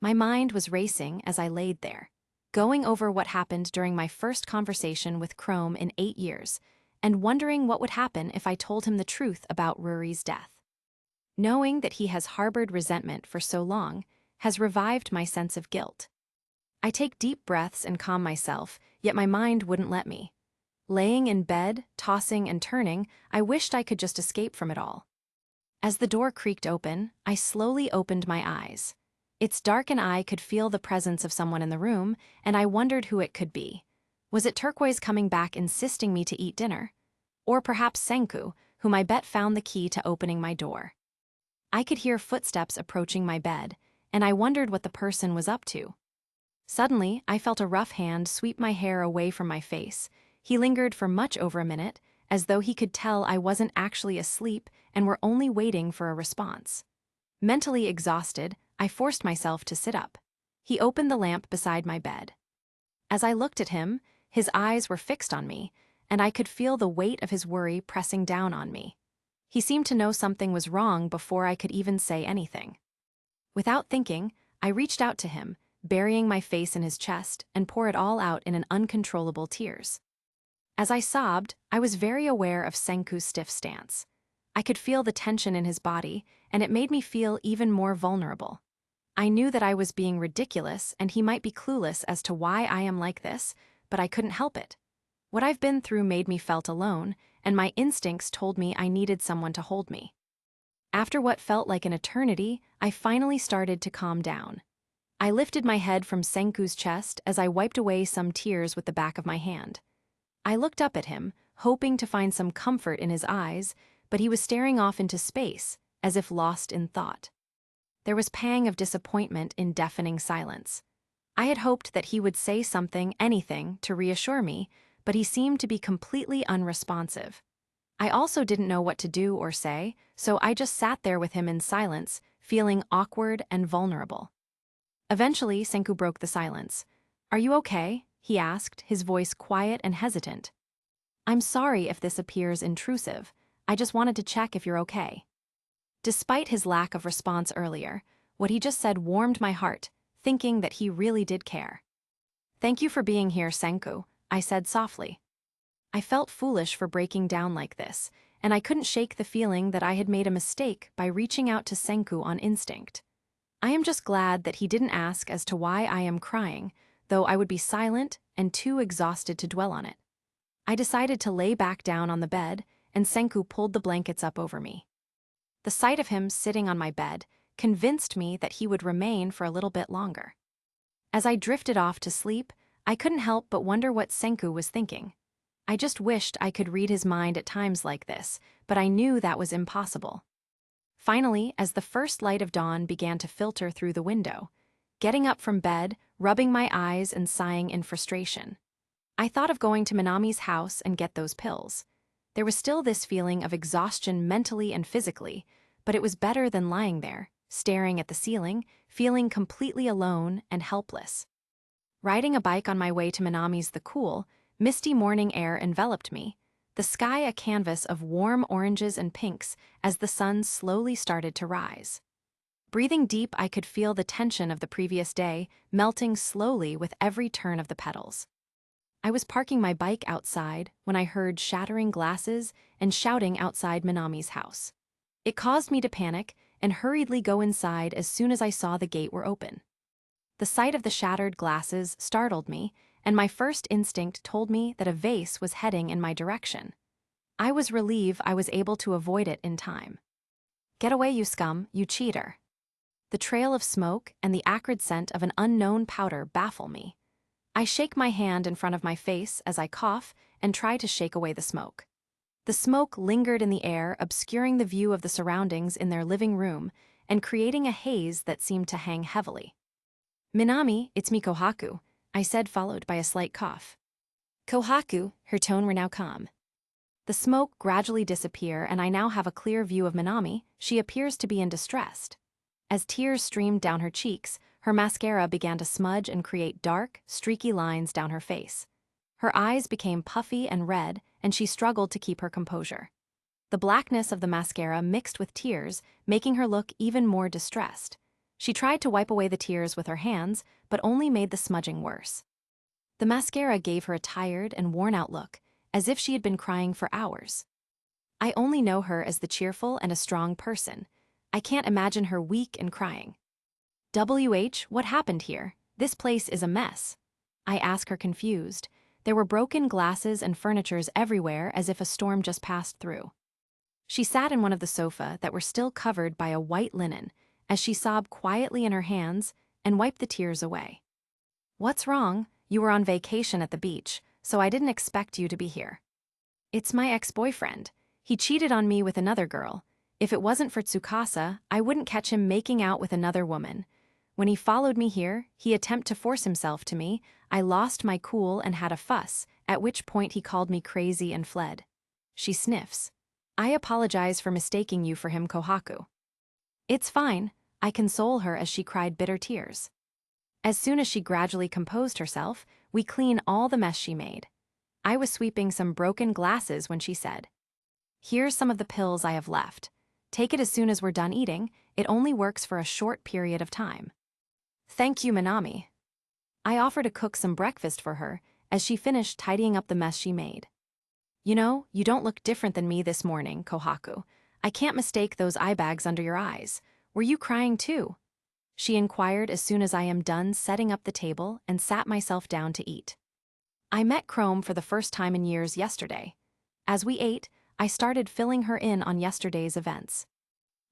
My mind was racing as I laid there, going over what happened during my first conversation with Chrome in 8 years, and wondering what would happen if I told him the truth about Rory's death. Knowing that he has harbored resentment for so long has revived my sense of guilt. I take deep breaths and calm myself, yet my mind wouldn't let me. Laying in bed, tossing and turning, I wished I could just escape from it all. As the door creaked open, I slowly opened my eyes. It's dark and I could feel the presence of someone in the room, and I wondered who it could be. Was it Turquoise coming back insisting me to eat dinner? Or perhaps Senku, whom I bet found the key to opening my door. I could hear footsteps approaching my bed, and I wondered what the person was up to. Suddenly, I felt a rough hand sweep my hair away from my face. He lingered for much over a minute, as though he could tell I wasn't actually asleep and were only waiting for a response. Mentally exhausted, I forced myself to sit up. He opened the lamp beside my bed. As I looked at him, his eyes were fixed on me, and I could feel the weight of his worry pressing down on me. He seemed to know something was wrong before I could even say anything. Without thinking, I reached out to him, burying my face in his chest and poured it all out in an uncontrollable tears. As I sobbed, I was very aware of Senku's stiff stance. I could feel the tension in his body, and it made me feel even more vulnerable. I knew that I was being ridiculous and he might be clueless as to why I am like this, but I couldn't help it. What I've been through made me felt alone, and my instincts told me I needed someone to hold me. After what felt like an eternity, I finally started to calm down. I lifted my head from Senku's chest as I wiped away some tears with the back of my hand. I looked up at him, hoping to find some comfort in his eyes, but he was staring off into space, as if lost in thought. There was pang of disappointment in deafening silence. I had hoped that he would say something, anything, to reassure me, but he seemed to be completely unresponsive. I also didn't know what to do or say, so I just sat there with him in silence, feeling awkward and vulnerable. Eventually, Senku broke the silence. "Are you okay?" he asked, his voice quiet and hesitant. "I'm sorry if this appears intrusive. I just wanted to check if you're okay." Despite his lack of response earlier, what he just said warmed my heart, thinking that he really did care. "Thank you for being here, Senku," I said softly. I felt foolish for breaking down like this, and I couldn't shake the feeling that I had made a mistake by reaching out to Senku on instinct. I am just glad that he didn't ask as to why I am crying, though I would be silent and too exhausted to dwell on it. I decided to lay back down on the bed, and Senku pulled the blankets up over me. The sight of him sitting on my bed convinced me that he would remain for a little bit longer. As I drifted off to sleep, I couldn't help but wonder what Senku was thinking. I just wished I could read his mind at times like this, but I knew that was impossible. Finally, as the first light of dawn began to filter through the window, getting up from bed, rubbing my eyes and sighing in frustration, I thought of going to Minami's house and get those pills. There was still this feeling of exhaustion mentally and physically, but it was better than lying there, staring at the ceiling, feeling completely alone and helpless. Riding a bike on my way to Minami's, the cool, misty morning air enveloped me, the sky a canvas of warm oranges and pinks as the sun slowly started to rise. Breathing deep, I could feel the tension of the previous day melting slowly with every turn of the pedals. I was parking my bike outside when I heard shattering glasses and shouting outside Minami's house. It caused me to panic and hurriedly go inside as soon as I saw the gate were open. The sight of the shattered glasses startled me, and my first instinct told me that a vase was heading in my direction. I was relieved I was able to avoid it in time. Get away, you scum, you cheater. The trail of smoke and the acrid scent of an unknown powder baffle me. I shake my hand in front of my face as I cough and try to shake away the smoke. The smoke lingered in the air, obscuring the view of the surroundings in their living room and creating a haze that seemed to hang heavily. Minami, it's me Kohaku, I said, followed by a slight cough. Kohaku, her tone were now calm. The smoke gradually disappeared, and I now have a clear view of Minami. She appears to be in distress. As tears streamed down her cheeks, her mascara began to smudge and create dark, streaky lines down her face. Her eyes became puffy and red, and she struggled to keep her composure. The blackness of the mascara mixed with tears, making her look even more distressed. She tried to wipe away the tears with her hands, but only made the smudging worse. The mascara gave her a tired and worn-out look, as if she had been crying for hours. I only know her as the cheerful and a strong person. I can't imagine her weak and crying. What happened here? This place is a mess. I ask her, confused. There were broken glasses and furnitures everywhere, as if a storm just passed through. She sat in one of the sofas that were still covered by a white linen, as she sobbed quietly in her hands and wiped the tears away. What's wrong? You were on vacation at the beach, so I didn't expect you to be here. It's my ex-boyfriend. He cheated on me with another girl. If it wasn't for Tsukasa, I wouldn't catch him making out with another woman. When he followed me here, he attempted to force himself to me. I lost my cool and had a fuss, at which point he called me crazy and fled. She sniffs. I apologize for mistaking you for him, Kohaku. It's fine, I console her as she cried bitter tears. As soon as she gradually composed herself, we clean all the mess she made. I was sweeping some broken glasses when she said, "Here's some of the pills I have left. Take it as soon as we're done eating. It only works for a short period of time." Thank you, Minami. I offered to cook some breakfast for her as she finished tidying up the mess she made. You know, you don't look different than me this morning, Kohaku. I can't mistake those eye bags under your eyes. Were you crying too? She inquired as soon as I am done setting up the table and sat myself down to eat. I met Chrome for the first time in years yesterday. As we ate, I started filling her in on yesterday's events.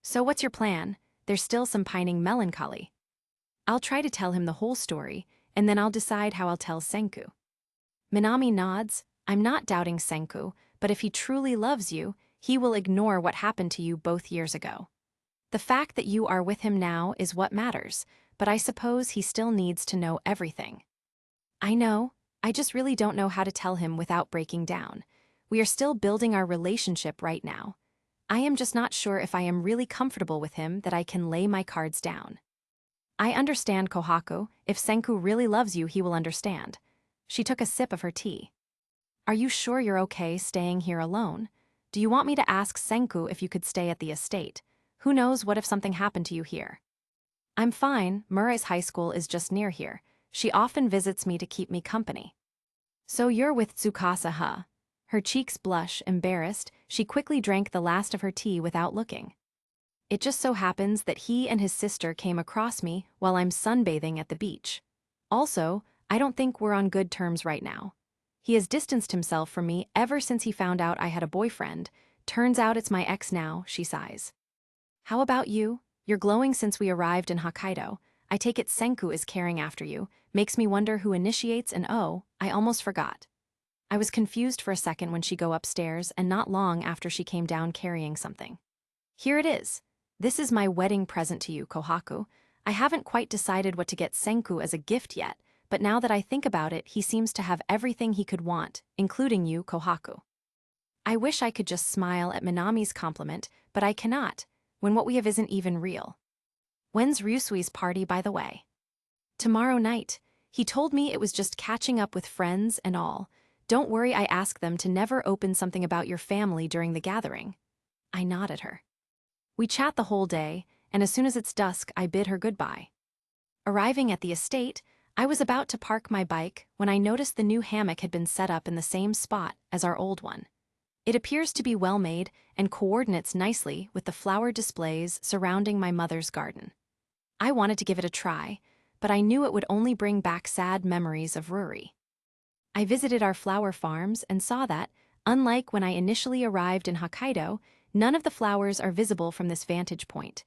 So what's your plan? There's still some pining melancholy. I'll try to tell him the whole story, and then I'll decide how I'll tell Senku. Minami nods. I'm not doubting Senku, but if he truly loves you, he will ignore what happened to you both years ago. The fact that you are with him now is what matters, but I suppose he still needs to know everything. I know, I just really don't know how to tell him without breaking down. We are still building our relationship right now. I am just not sure if I am really comfortable with him that I can lay my cards down. I understand, Kohaku. If Senku really loves you, he will understand. She took a sip of her tea. Are you sure you're okay staying here alone? Do you want me to ask Senku if you could stay at the estate? Who knows what if something happened to you here? I'm fine. Murray's high school is just near here. She often visits me to keep me company. So you're with Tsukasa, huh? Her cheeks blush, embarrassed. She quickly drank the last of her tea without looking. It just so happens that he and his sister came across me while I'm sunbathing at the beach. Also, I don't think we're on good terms right now. He has distanced himself from me ever since he found out I had a boyfriend. Turns out it's my ex now, she sighs. How about you? You're glowing since we arrived in Hokkaido. I take it Senku is caring after you. Makes me wonder who initiates, and oh, I almost forgot. I was confused for a second when she go upstairs, and not long after she came down carrying something. Here it is. This is my wedding present to you, Kohaku. I haven't quite decided what to get Senku as a gift yet, but now that I think about it, he seems to have everything he could want, including you, Kohaku. I wish I could just smile at Minami's compliment, but I cannot, when what we have isn't even real. When's Ryusui's party, by the way? Tomorrow night. He told me it was just catching up with friends and all. Don't worry, I asked them to never open something about your family during the gathering. I nod at her. We chat the whole day, and as soon as it's dusk, I bid her goodbye. Arriving at the estate, I was about to park my bike when I noticed the new hammock had been set up in the same spot as our old one. It appears to be well made and coordinates nicely with the flower displays surrounding my mother's garden. I wanted to give it a try, but I knew it would only bring back sad memories of Ruri. I visited our flower farms and saw that, Unlike when I initially arrived in Hokkaido, none of the flowers are visible from this vantage point.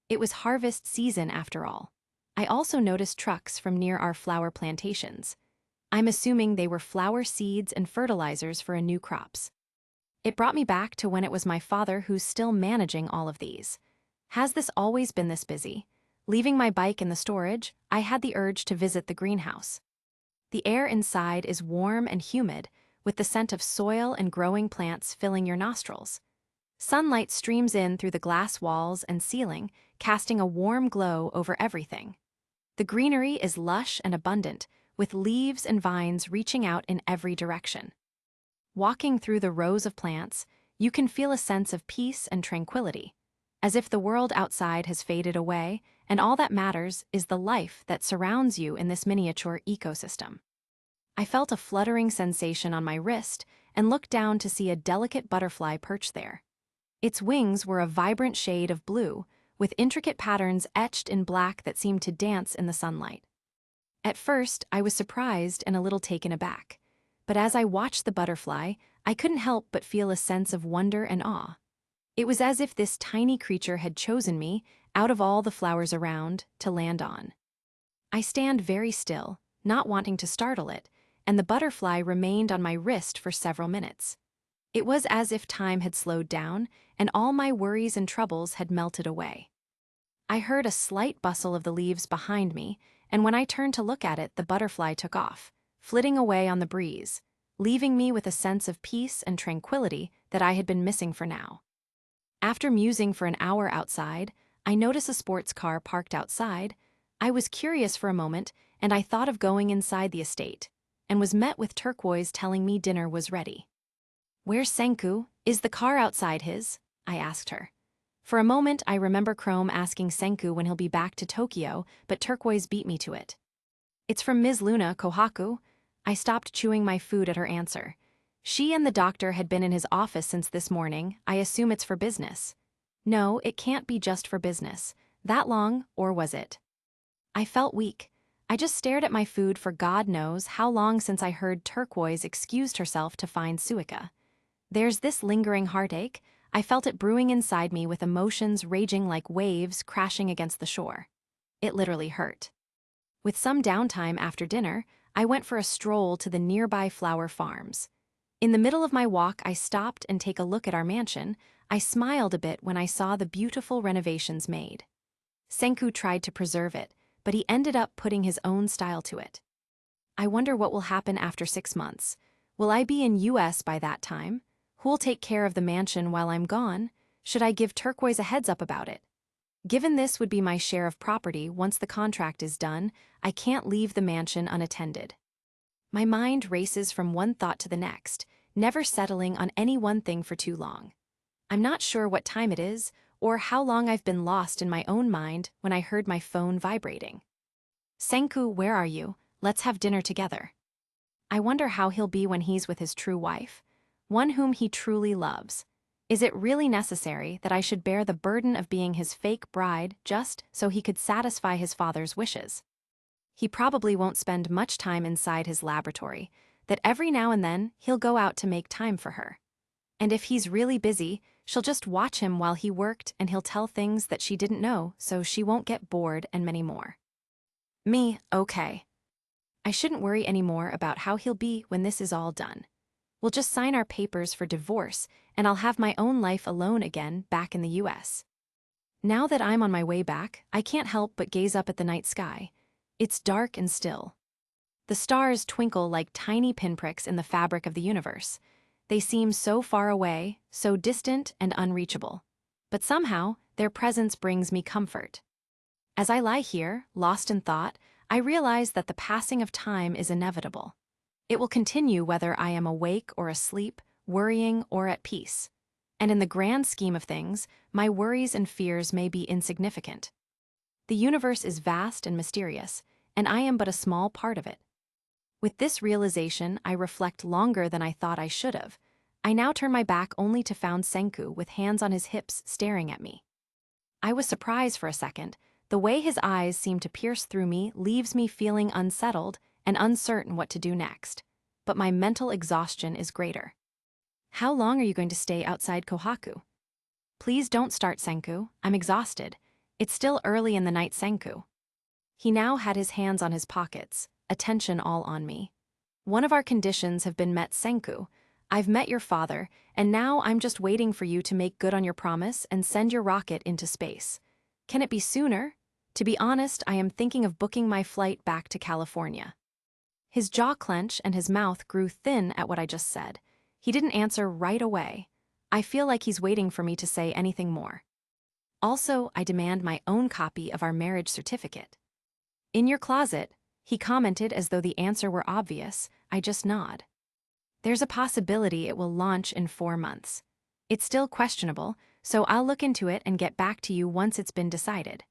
It was harvest season after all. I also noticed trucks from near our flower plantations. I'm assuming they were flower seeds and fertilizers for a new crops. It brought me back to when it was my father who's still managing all of these. Has this always been this busy? Leaving my bike in the storage, I had the urge to visit the greenhouse. The air inside is warm and humid, with the scent of soil and growing plants filling your nostrils. Sunlight streams in through the glass walls and ceiling, casting a warm glow over everything. The greenery is lush and abundant, with leaves and vines reaching out in every direction. Walking through the rows of plants, you can feel a sense of peace and tranquility, as if the world outside has faded away and all that matters is the life that surrounds you in this miniature ecosystem. I felt a fluttering sensation on my wrist and looked down to see a delicate butterfly perched there. Its wings were a vibrant shade of blue, with intricate patterns etched in black that seemed to dance in the sunlight. At first, I was surprised and a little taken aback, but as I watched the butterfly, I couldn't help but feel a sense of wonder and awe. It was as if this tiny creature had chosen me, out of all the flowers around, to land on. I stand very still, not wanting to startle it, and the butterfly remained on my wrist for several minutes. It was as if time had slowed down, and all my worries and troubles had melted away. I heard a slight bustle of the leaves behind me, and when I turned to look at it, the butterfly took off, flitting away on the breeze, leaving me with a sense of peace and tranquility that I had been missing for now. After musing for an hour outside, I noticed a sports car parked outside. I was curious for a moment, and I thought of going inside the estate, and was met with Turquoise telling me dinner was ready. "Where's Senku? Is the car outside his?" I asked her. For a moment, I remember Chrome asking Senku when he'll be back to Tokyo, but Turquoise beat me to it. "It's from Ms. Luna, Kohaku." I stopped chewing my food at her answer. She and the doctor had been in his office since this morning. I assume it's for business. No, it can't be just for business. That long, or was it? I felt weak. I just stared at my food for God knows how long since I heard Turquoise excused herself to find Suika. There's this lingering heartache. I felt it brewing inside me with emotions raging like waves crashing against the shore. It literally hurt. With some downtime after dinner, I went for a stroll to the nearby flower farms. In the middle of my walk, I stopped and take a look at our mansion. I smiled a bit when I saw the beautiful renovations made. Senku tried to preserve it, but he ended up putting his own style to it. I wonder what will happen after 6 months. Will I be in US by that time? Who'll take care of the mansion while I'm gone? Should I give Turquoise a heads up about it? Given this would be my share of property once the contract is done, I can't leave the mansion unattended. My mind races from one thought to the next, never settling on any one thing for too long. I'm not sure what time it is, or how long I've been lost in my own mind when I heard my phone vibrating. "Senku, where are you? Let's have dinner together." I wonder how he'll be when he's with his true wife, one whom he truly loves. Is it really necessary that I should bear the burden of being his fake bride just so he could satisfy his father's wishes? He probably won't spend much time inside his laboratory, that every now and then he'll go out to make time for her. And if he's really busy, she'll just watch him while he worked and he'll tell things that she didn't know so she won't get bored and many more. Me, okay. I shouldn't worry anymore about how he'll be when this is all done. We'll just sign our papers for divorce and I'll have my own life alone again back in the US. Now that I'm on my way back, I can't help but gaze up at the night sky. It's dark and still. The stars twinkle like tiny pinpricks in the fabric of the universe. They seem so far away, so distant and unreachable. But somehow, their presence brings me comfort. As I lie here, lost in thought, I realize that the passing of time is inevitable. It will continue whether I am awake or asleep, worrying or at peace. And in the grand scheme of things, my worries and fears may be insignificant. The universe is vast and mysterious, and I am but a small part of it. With this realization, I reflect longer than I thought I should have. I now turn my back only to found Senku with hands on his hips staring at me. I was surprised for a second. The way his eyes seem to pierce through me leaves me feeling unsettled and uncertain what to do next. But my mental exhaustion is greater. How long are you going to stay outside Kohaku? Please don't start, Senku. I'm exhausted. It's still early in the night, Senku. He now had his hands on his pockets, attention all on me. One of our conditions have been met, Senku. I've met your father, and now I'm just waiting for you to make good on your promise and send your rocket into space. Can it be sooner? To be honest, I am thinking of booking my flight back to California. His jaw clenched and his mouth grew thin at what I just said. He didn't answer right away. I feel like he's waiting for me to say anything more. Also, I demand my own copy of our marriage certificate. In your closet, he commented as though the answer were obvious. I just nod. There's a possibility it will launch in 4 months. It's still questionable, so I'll look into it and get back to you once it's been decided.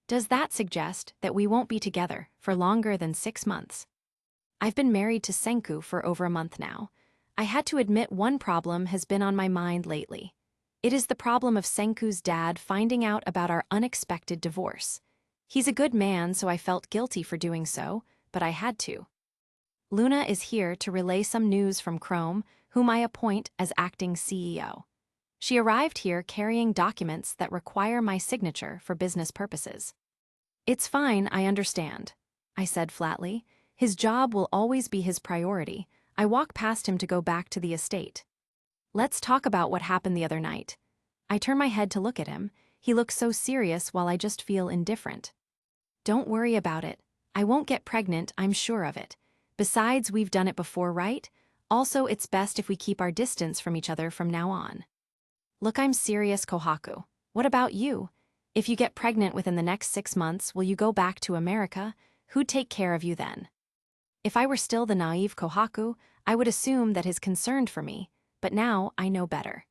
Does that suggest that we won't be together for longer than 6 months? I've been married to Senku for over a month now. I had to admit one problem has been on my mind lately. It is the problem of Senku's dad finding out about our unexpected divorce. He's a good man, so I felt guilty for doing so, but I had to. Luna is here to relay some news from Chrome, whom I appoint as acting CEO. She arrived here carrying documents that require my signature for business purposes. It's fine, I understand, I said flatly. His job will always be his priority. I walk past him to go back to the estate. Let's talk about what happened the other night. I turn my head to look at him. He looks so serious while I just feel indifferent. Don't worry about it. I won't get pregnant, I'm sure of it. Besides, we've done it before, right? Also, it's best if we keep our distance from each other from now on. Look, I'm serious, Kohaku. What about you? If you get pregnant within the next 6 months, will you go back to America? Who'd take care of you then? If I were still the naive Kohaku, I would assume that he's concerned for me, but now I know better.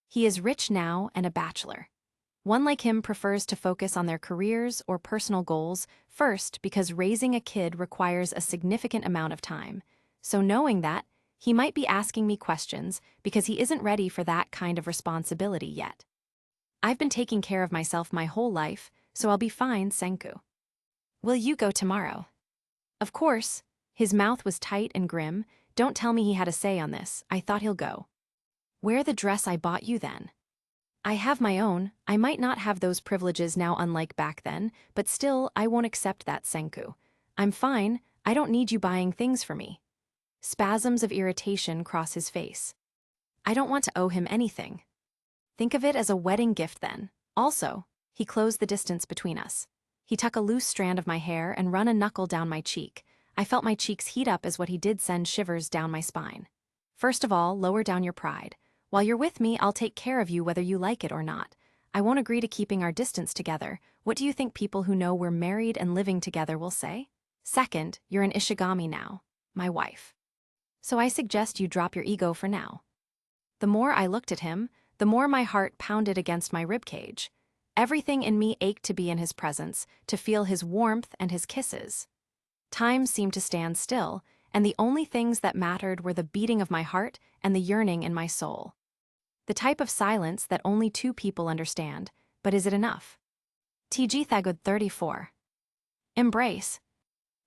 He is rich now and a bachelor. One like him prefers to focus on their careers or personal goals first because raising a kid requires a significant amount of time. So knowing that, he might be asking me questions because he isn't ready for that kind of responsibility yet. I've been taking care of myself my whole life, so I'll be fine, Senku. Will you go tomorrow? Of course. His mouth was tight and grim. Don't tell me he had a say on this. I thought he'll go. Wear the dress I bought you then. I have my own. I might not have those privileges now unlike back then, but still, I won't accept that, Senku. I'm fine. I don't need you buying things for me. Spasms of irritation cross his face. I don't want to owe him anything. Think of it as a wedding gift then. Also, he closed the distance between us. He took a loose strand of my hair and run a knuckle down my cheek. I felt my cheeks heat up as what he did send shivers down my spine. First of all, lower down your pride. While you're with me, I'll take care of you whether you like it or not. I won't agree to keeping our distance together. What do you think people who know we're married and living together will say? Second, you're an Ishigami now, my wife. So I suggest you drop your ego for now. The more I looked at him, the more my heart pounded against my ribcage. Everything in me ached to be in his presence, to feel his warmth and his kisses. Time seemed to stand still, and the only things that mattered were the beating of my heart and the yearning in my soul. The type of silence that only 2 people understand, but is it enough? TG Thagud 34. Embrace.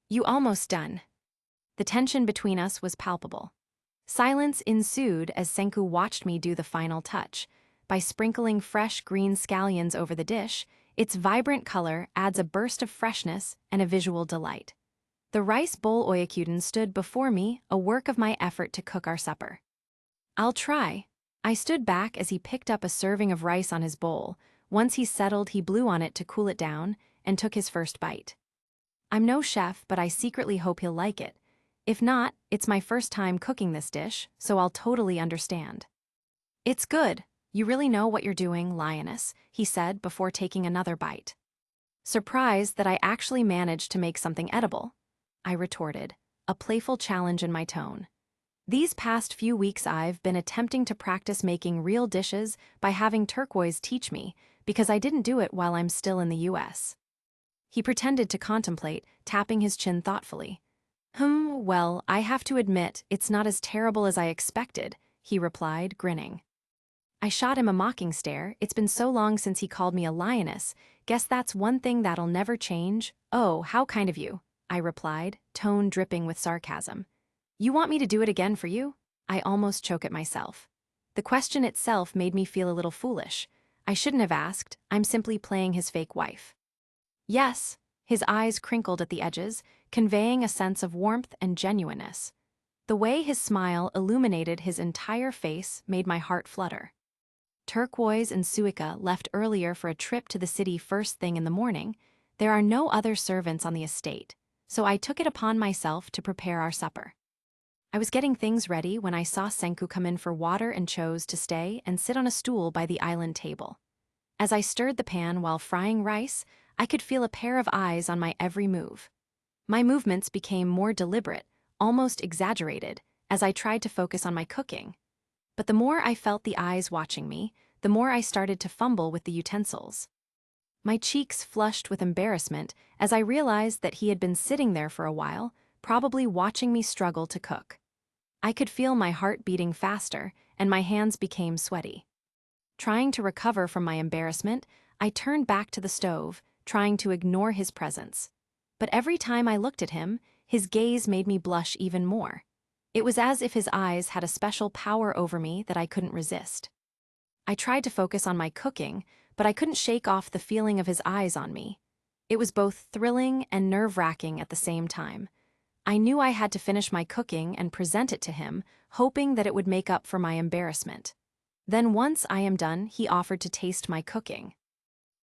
You almost done. The tension between us was palpable. Silence ensued as Senku watched me do the final touch. By sprinkling fresh green scallions over the dish, its vibrant color adds a burst of freshness and a visual delight. The rice bowl oyakuden stood before me, a work of my effort to cook our supper. I'll try. I stood back as he picked up a serving of rice on his bowl. Once he settled, he blew on it to cool it down and took his first bite. I'm no chef, but I secretly hope he'll like it. If not, it's my first time cooking this dish, so I'll totally understand. It's good. You really know what you're doing, lioness, he said before taking another bite. Surprised that I actually managed to make something edible, I retorted, a playful challenge in my tone. These past few weeks I've been attempting to practice making real dishes by having Turquoise teach me, because I didn't do it while I'm still in the US. He pretended to contemplate, tapping his chin thoughtfully. Well, I have to admit, it's not as terrible as I expected, he replied, grinning. I shot him a mocking stare. It's been so long since he called me a lioness. Guess that's one thing that'll never change. Oh, how kind of you, I replied, tone dripping with sarcasm. You want me to do it again for you? I almost choke at myself. The question itself made me feel a little foolish. I shouldn't have asked, I'm simply playing his fake wife. Yes, his eyes crinkled at the edges, conveying a sense of warmth and genuineness. The way his smile illuminated his entire face made my heart flutter. Turquoise and Suica left earlier for a trip to the city first thing in the morning. There are no other servants on the estate, so I took it upon myself to prepare our supper. I was getting things ready when I saw Senku come in for water and chose to stay and sit on a stool by the island table. As I stirred the pan while frying rice, I could feel a pair of eyes on my every move. My movements became more deliberate, almost exaggerated, as I tried to focus on my cooking. But the more I felt the eyes watching me, the more I started to fumble with the utensils. My cheeks flushed with embarrassment as I realized that he had been sitting there for a while, probably watching me struggle to cook. I could feel my heart beating faster, and my hands became sweaty. Trying to recover from my embarrassment, I turned back to the stove, trying to ignore his presence. But every time I looked at him, his gaze made me blush even more. It was as if his eyes had a special power over me that I couldn't resist. I tried to focus on my cooking, but I couldn't shake off the feeling of his eyes on me. It was both thrilling and nerve-wracking at the same time. I knew I had to finish my cooking and present it to him, hoping that it would make up for my embarrassment. Then once I am done, he offered to taste my cooking.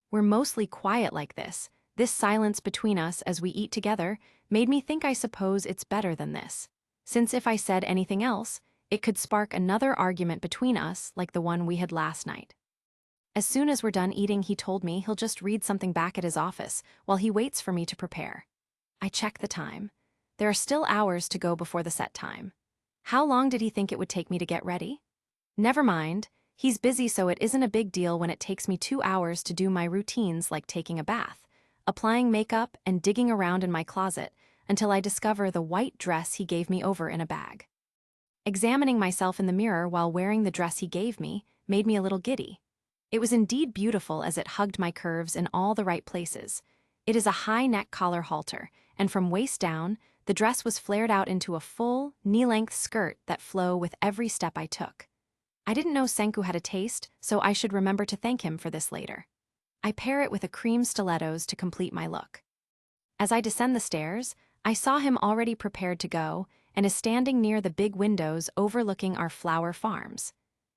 We're mostly quiet like this. This silence between us as we eat together made me think I suppose it's better than this, since if I said anything else, it could spark another argument between us like the one we had last night. As soon as we're done eating, he told me he'll just read something back at his office while he waits for me to prepare. I checked the time. There are still hours to go before the set time. How long did he think it would take me to get ready? Never mind, he's busy, so it isn't a big deal when it takes me 2 hours to do my routines like taking a bath, applying makeup, and digging around in my closet until I discover the white dress he gave me over in a bag. Examining myself in the mirror while wearing the dress he gave me made me a little giddy. It was indeed beautiful as it hugged my curves in all the right places. It is a high neck collar halter, and from waist down, the dress was flared out into a full, knee-length skirt that flowed with every step I took. I didn't know Senku had a taste, so I should remember to thank him for this later. I pair it with a cream stilettos to complete my look. As I descend the stairs, I saw him already prepared to go and is standing near the big windows overlooking our flower farms.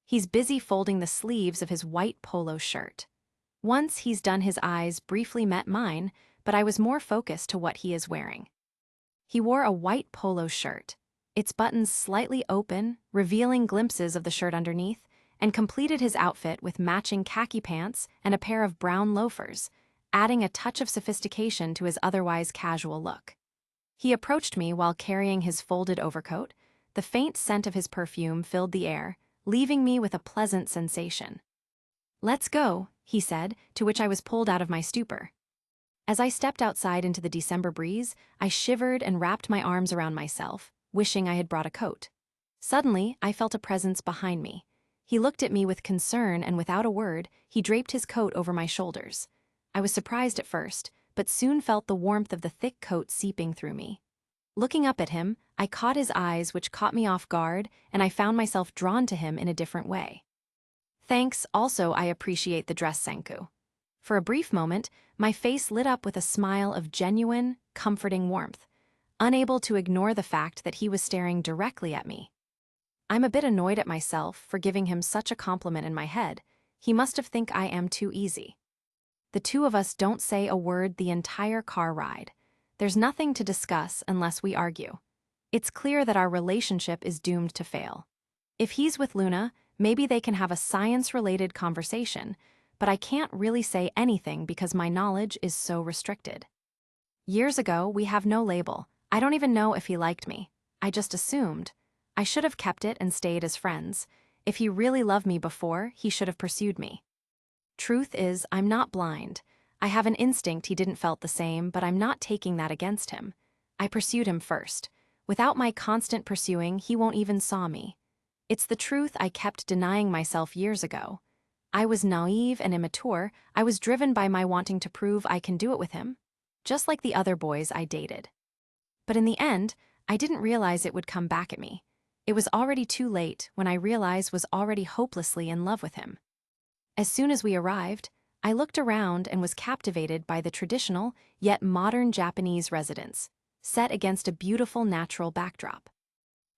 He's busy folding the sleeves of his white polo shirt. Once he's done, his eyes briefly met mine, but I was more focused to what he is wearing. He wore a white polo shirt, its buttons slightly open, revealing glimpses of the shirt underneath, and completed his outfit with matching khaki pants and a pair of brown loafers, adding a touch of sophistication to his otherwise casual look. He approached me while carrying his folded overcoat. The faint scent of his perfume filled the air, leaving me with a pleasant sensation. "Let's go," he said, to which I was pulled out of my stupor. As I stepped outside into the December breeze, I shivered and wrapped my arms around myself, wishing I had brought a coat. Suddenly, I felt a presence behind me. He looked at me with concern, and without a word, he draped his coat over my shoulders. I was surprised at first, but soon felt the warmth of the thick coat seeping through me. Looking up at him, I caught his eyes, which caught me off guard, and I found myself drawn to him in a different way. "Thanks, also I appreciate the dress, Senku." For a brief moment, my face lit up with a smile of genuine, comforting warmth, unable to ignore the fact that he was staring directly at me. I'm a bit annoyed at myself for giving him such a compliment in my head. He must have think I am too easy. The two of us don't say a word the entire car ride. There's nothing to discuss unless we argue. It's clear that our relationship is doomed to fail. If he's with Luna, maybe they can have a science-related conversation, but I can't really say anything because my knowledge is so restricted. Years ago, we have no label. I don't even know if he liked me. I just assumed. I should have kept it and stayed as friends. If he really loved me before, he should have pursued me. Truth is, I'm not blind. I have an instinct he didn't felt the same, but I'm not taking that against him. I pursued him first. Without my constant pursuing, he won't even saw me. It's the truth I kept denying myself years ago. I was naive and immature. I was driven by my wanting to prove I can do it with him, just like the other boys I dated. But in the end, I didn't realize it would come back at me. It was already too late when I realized was already hopelessly in love with him. As soon as we arrived, I looked around and was captivated by the traditional, yet modern Japanese residence, set against a beautiful natural backdrop.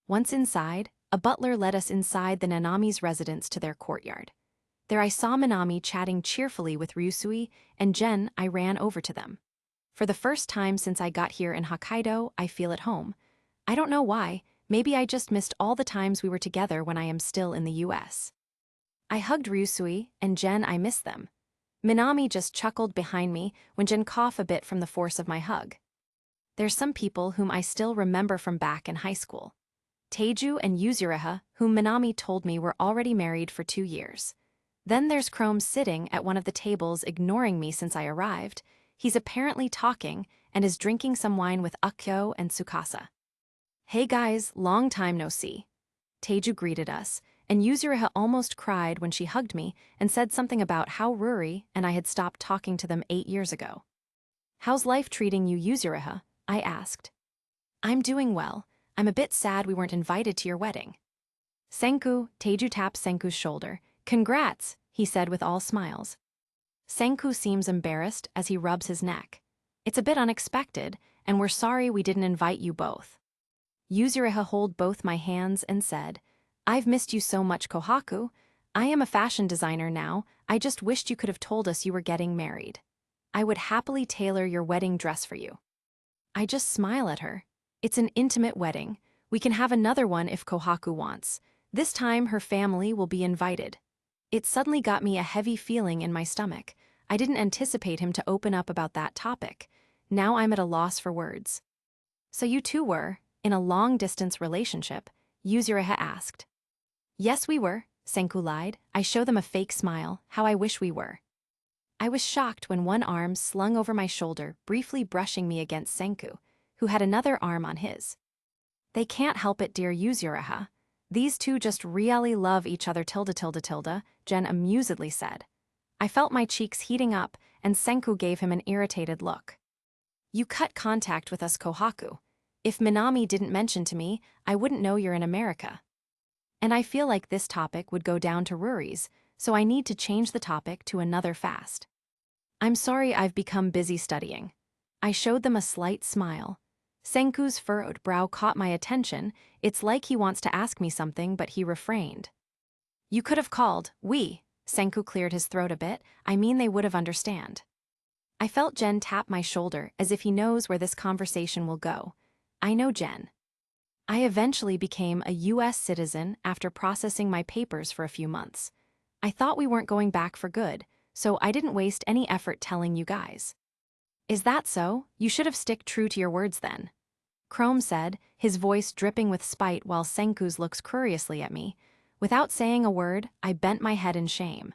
Once inside, a butler led us inside the Nanami's residence to their courtyard. There I saw Minami chatting cheerfully with Ryusui, and Jen. I ran over to them. For the first time since I got here in Hokkaido, I feel at home. I don't know why, maybe I just missed all the times we were together when I am still in the US. I hugged Ryusui, and Jen. I miss them. Minami just chuckled behind me when Jen coughed a bit from the force of my hug. There's some people whom I still remember from back in high school. Teiju and Yuzuriha, whom Minami told me were already married for 2 years. Then there's Chrome sitting at one of the tables ignoring me since I arrived. He's apparently talking and is drinking some wine with Akyo and Tsukasa. Hey guys, long time no see. Teiju greeted us, and Yuzuriha almost cried when she hugged me and said something about how Ruri and I had stopped talking to them 8 years ago. How's life treating you, Yuzuriha? I asked. I'm doing well. I'm a bit sad we weren't invited to your wedding. Senku, Teiju tapped Senku's shoulder. Congrats, he said with all smiles. Senku seems embarrassed as he rubs his neck. It's a bit unexpected, and we're sorry we didn't invite you both. Yuzuriha held both my hands and said, I've missed you so much, Kohaku. I am a fashion designer now. I just wished you could have told us you were getting married. I would happily tailor your wedding dress for you. I just smile at her. It's an intimate wedding. We can have another one if Kohaku wants. This time her family will be invited. It suddenly got me a heavy feeling in my stomach. I didn't anticipate him to open up about that topic. Now I'm at a loss for words. So you two were in a long-distance relationship? Yuzuriha asked. Yes, we were, Senku lied. I show them a fake smile, how I wish we were. I was shocked when one arm slung over my shoulder, briefly brushing me against Senku, who had another arm on his. They can't help it, dear Yuzuriha. These two just really love each other, tilde, Jen amusedly said. I felt my cheeks heating up, and Senku gave him an irritated look. You cut contact with us, Kohaku. If Minami didn't mention to me, I wouldn't know you're in America. And I feel like this topic would go down to Ruri's, so I need to change the topic to another fast. I'm sorry I've become busy studying. I showed them a slight smile. Senku's furrowed brow caught my attention. It's like he wants to ask me something, but he refrained. You could have called, Senku cleared his throat a bit. I mean they would have understand. I felt Jen tap my shoulder as if he knows where this conversation will go. I know Jen. I eventually became a US citizen after processing my papers for a few months. I thought we weren't going back for good, so I didn't waste any effort telling you guys. Is that so? You should have stick true to your words then. Chrome said, his voice dripping with spite while Senku's looks curiously at me. Without saying a word, I bent my head in shame.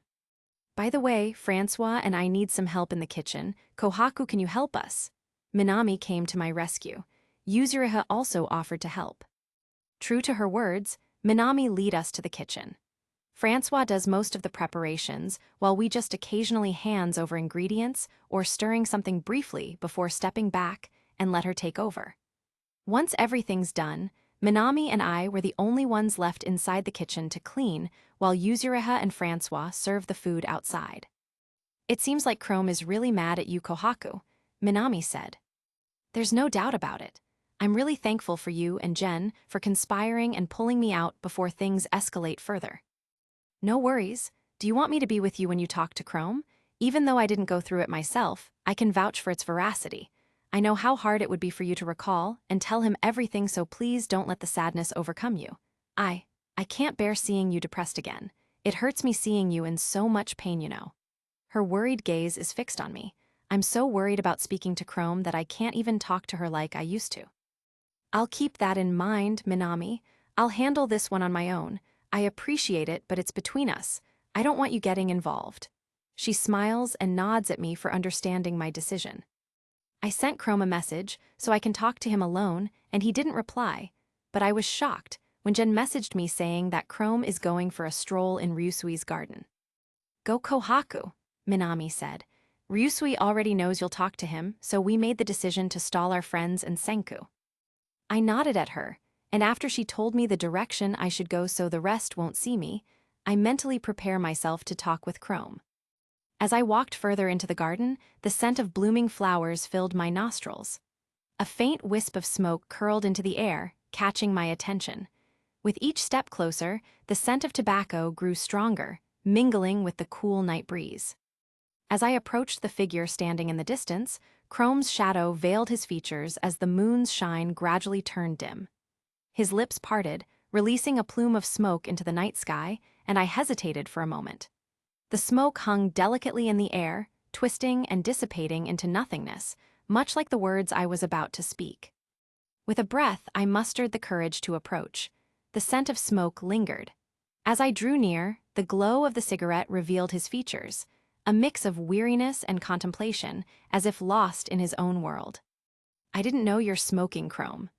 By the way, Francois and I need some help in the kitchen. Kohaku, can you help us? Minami came to my rescue. Yuzuriha also offered to help. True to her words, Minami lead us to the kitchen. Francois does most of the preparations, while we just occasionally hands over ingredients or stirring something briefly before stepping back and let her take over. Once everything's done, Minami and I were the only ones left inside the kitchen to clean, while Yuzuriha and Francois served the food outside. It seems like Chrome is really mad at you, Kohaku, Minami said. There's no doubt about it. I'm really thankful for you and Jen for conspiring and pulling me out before things escalate further. No worries. Do you want me to be with you when you talk to Chrome? Even though I didn't go through it myself, I can vouch for its veracity. I know how hard it would be for you to recall and tell him everything, so please don't let the sadness overcome you. I can't bear seeing you depressed again. It hurts me seeing you in so much pain, you know. Her worried gaze is fixed on me. I'm so worried about speaking to Chrome that I can't even talk to her like I used to. I'll keep that in mind, Minami. I'll handle this one on my own. I appreciate it, but it's between us. I don't want you getting involved. She smiles and nods at me for understanding my decision. I sent Chrome a message so I can talk to him alone, and he didn't reply, but I was shocked when Jen messaged me saying that Chrome is going for a stroll in Ryusui's garden. Go Kohaku, Minami said. Ryusui already knows you'll talk to him, so we made the decision to stall our friends and Senku. I nodded at her, and after she told me the direction I should go so the rest won't see me, I mentally prepare myself to talk with Chrome. As I walked further into the garden, the scent of blooming flowers filled my nostrils. A faint wisp of smoke curled into the air, catching my attention. With each step closer, the scent of tobacco grew stronger, mingling with the cool night breeze. As I approached the figure standing in the distance, Chrome's shadow veiled his features as the moon's shine gradually turned dim. His lips parted, releasing a plume of smoke into the night sky, and I hesitated for a moment. The smoke hung delicately in the air, twisting and dissipating into nothingness, much like the words I was about to speak. With a breath, I mustered the courage to approach. The scent of smoke lingered. As I drew near, the glow of the cigarette revealed his features, a mix of weariness and contemplation, as if lost in his own world. "I didn't know you're smoking, Chrome."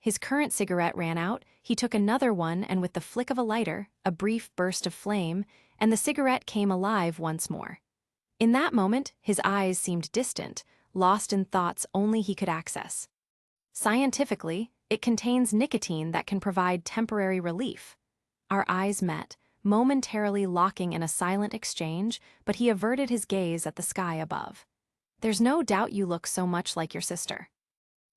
His current cigarette ran out, he took another one, and with the flick of a lighter, a brief burst of flame, and the cigarette came alive once more. In that moment, his eyes seemed distant, lost in thoughts only he could access. Scientifically, it contains nicotine that can provide temporary relief. Our eyes met, momentarily locking in a silent exchange, but he averted his gaze at the sky above. "There's no doubt you look so much like your sister.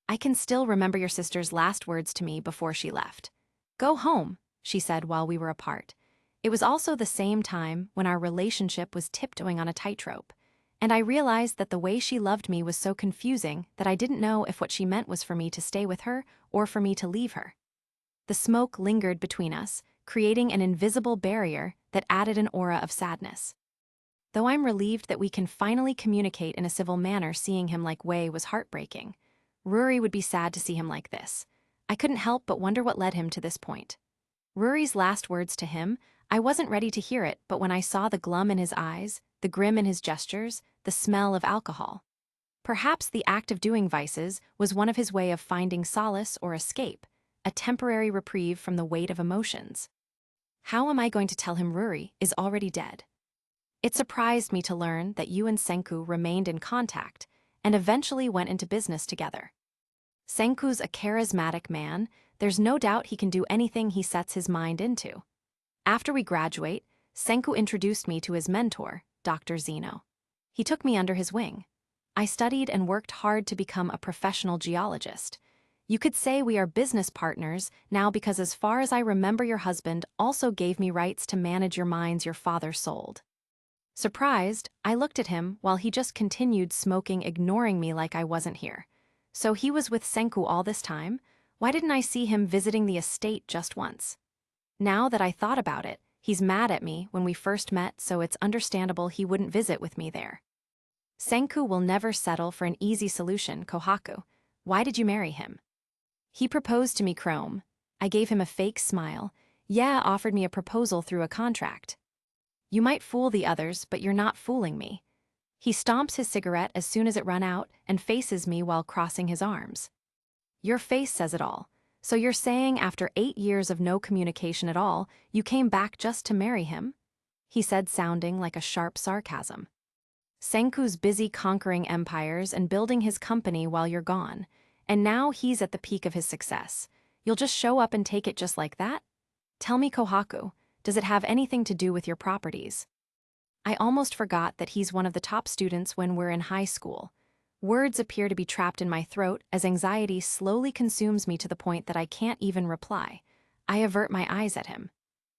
I can still remember your sister's last words to me before she left. 'Go home,' she said while we were apart. It was also the same time when our relationship was tiptoeing on a tightrope, and I realized that the way she loved me was so confusing that I didn't know if what she meant was for me to stay with her or for me to leave her." The smoke lingered between us, creating an invisible barrier that added an aura of sadness. Though I'm relieved that we can finally communicate in a civil manner, seeing him like Wei was heartbreaking. Rory would be sad to see him like this. I couldn't help but wonder what led him to this point. Rory's last words to him, I wasn't ready to hear it, but when I saw the glum in his eyes, the grim in his gestures, the smell of alcohol. Perhaps the act of doing vices was one of his way of finding solace or escape, a temporary reprieve from the weight of emotions. How am I going to tell him Rory is already dead? It surprised me to learn that you and Senku remained in contact and eventually went into business together. Senku's a charismatic man, there's no doubt he can do anything he sets his mind into. After we graduate, Senku introduced me to his mentor, Dr. Zeno. He took me under his wing. I studied and worked hard to become a professional geologist. You could say we are business partners now because as far as I remember your husband also gave me rights to manage your mines your father sold. Surprised, I looked at him while he just continued smoking, ignoring me like I wasn't here. So he was with Senku all this time? Why didn't I see him visiting the estate just once? Now that I thought about it, he's mad at me when we first met, so it's understandable he wouldn't visit with me there. Senku will never settle for an easy solution, Kohaku. Why did you marry him? He proposed to me, Chrome. I gave him a fake smile. Yeah, offered me a proposal through a contract. You might fool the others, but you're not fooling me. He stomps his cigarette as soon as it run out and faces me while crossing his arms. Your face says it all. So you're saying after 8 years of no communication at all, you came back just to marry him? He said, sounding like a sharp sarcasm. Senku's busy conquering empires and building his company while you're gone, and now he's at the peak of his success. You'll just show up and take it just like that? Tell me, Kohaku, does it have anything to do with your properties? I almost forgot that he's one of the top students when we're in high school. Words appear to be trapped in my throat as anxiety slowly consumes me to the point that I can't even reply. I avert my eyes at him.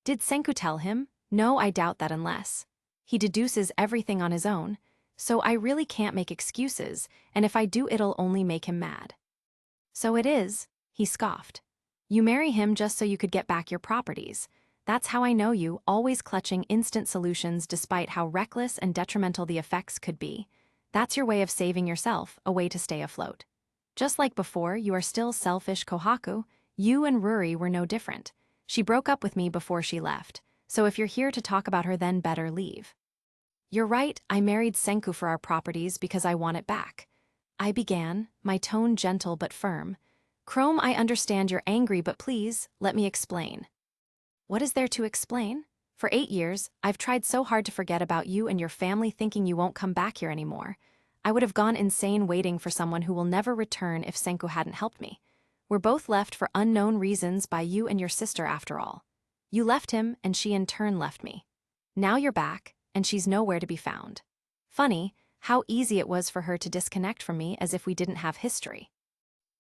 Did Senku tell him? No, I doubt that unless. He deduces everything on his own, so I really can't make excuses, and if I do it'll only make him mad. So it is, he scoffed. You marry him just so you could get back your properties. That's how I know you, always clutching instant solutions despite how reckless and detrimental the effects could be. That's your way of saving yourself, a way to stay afloat. Just like before, you are still selfish, Kohaku. You and Ruri were no different. She broke up with me before she left, so if you're here to talk about her then better leave. You're right, I married Senku for our properties because I want it back. I began, my tone gentle but firm. Chrome, I understand you're angry, but please, let me explain. What is there to explain? For 8 years, I've tried so hard to forget about you and your family, thinking you won't come back here anymore. I would have gone insane waiting for someone who will never return if Senku hadn't helped me. We're both left for unknown reasons by you and your sister after all. You left him, and she in turn left me. Now you're back, and she's nowhere to be found. Funny, how easy it was for her to disconnect from me as if we didn't have history.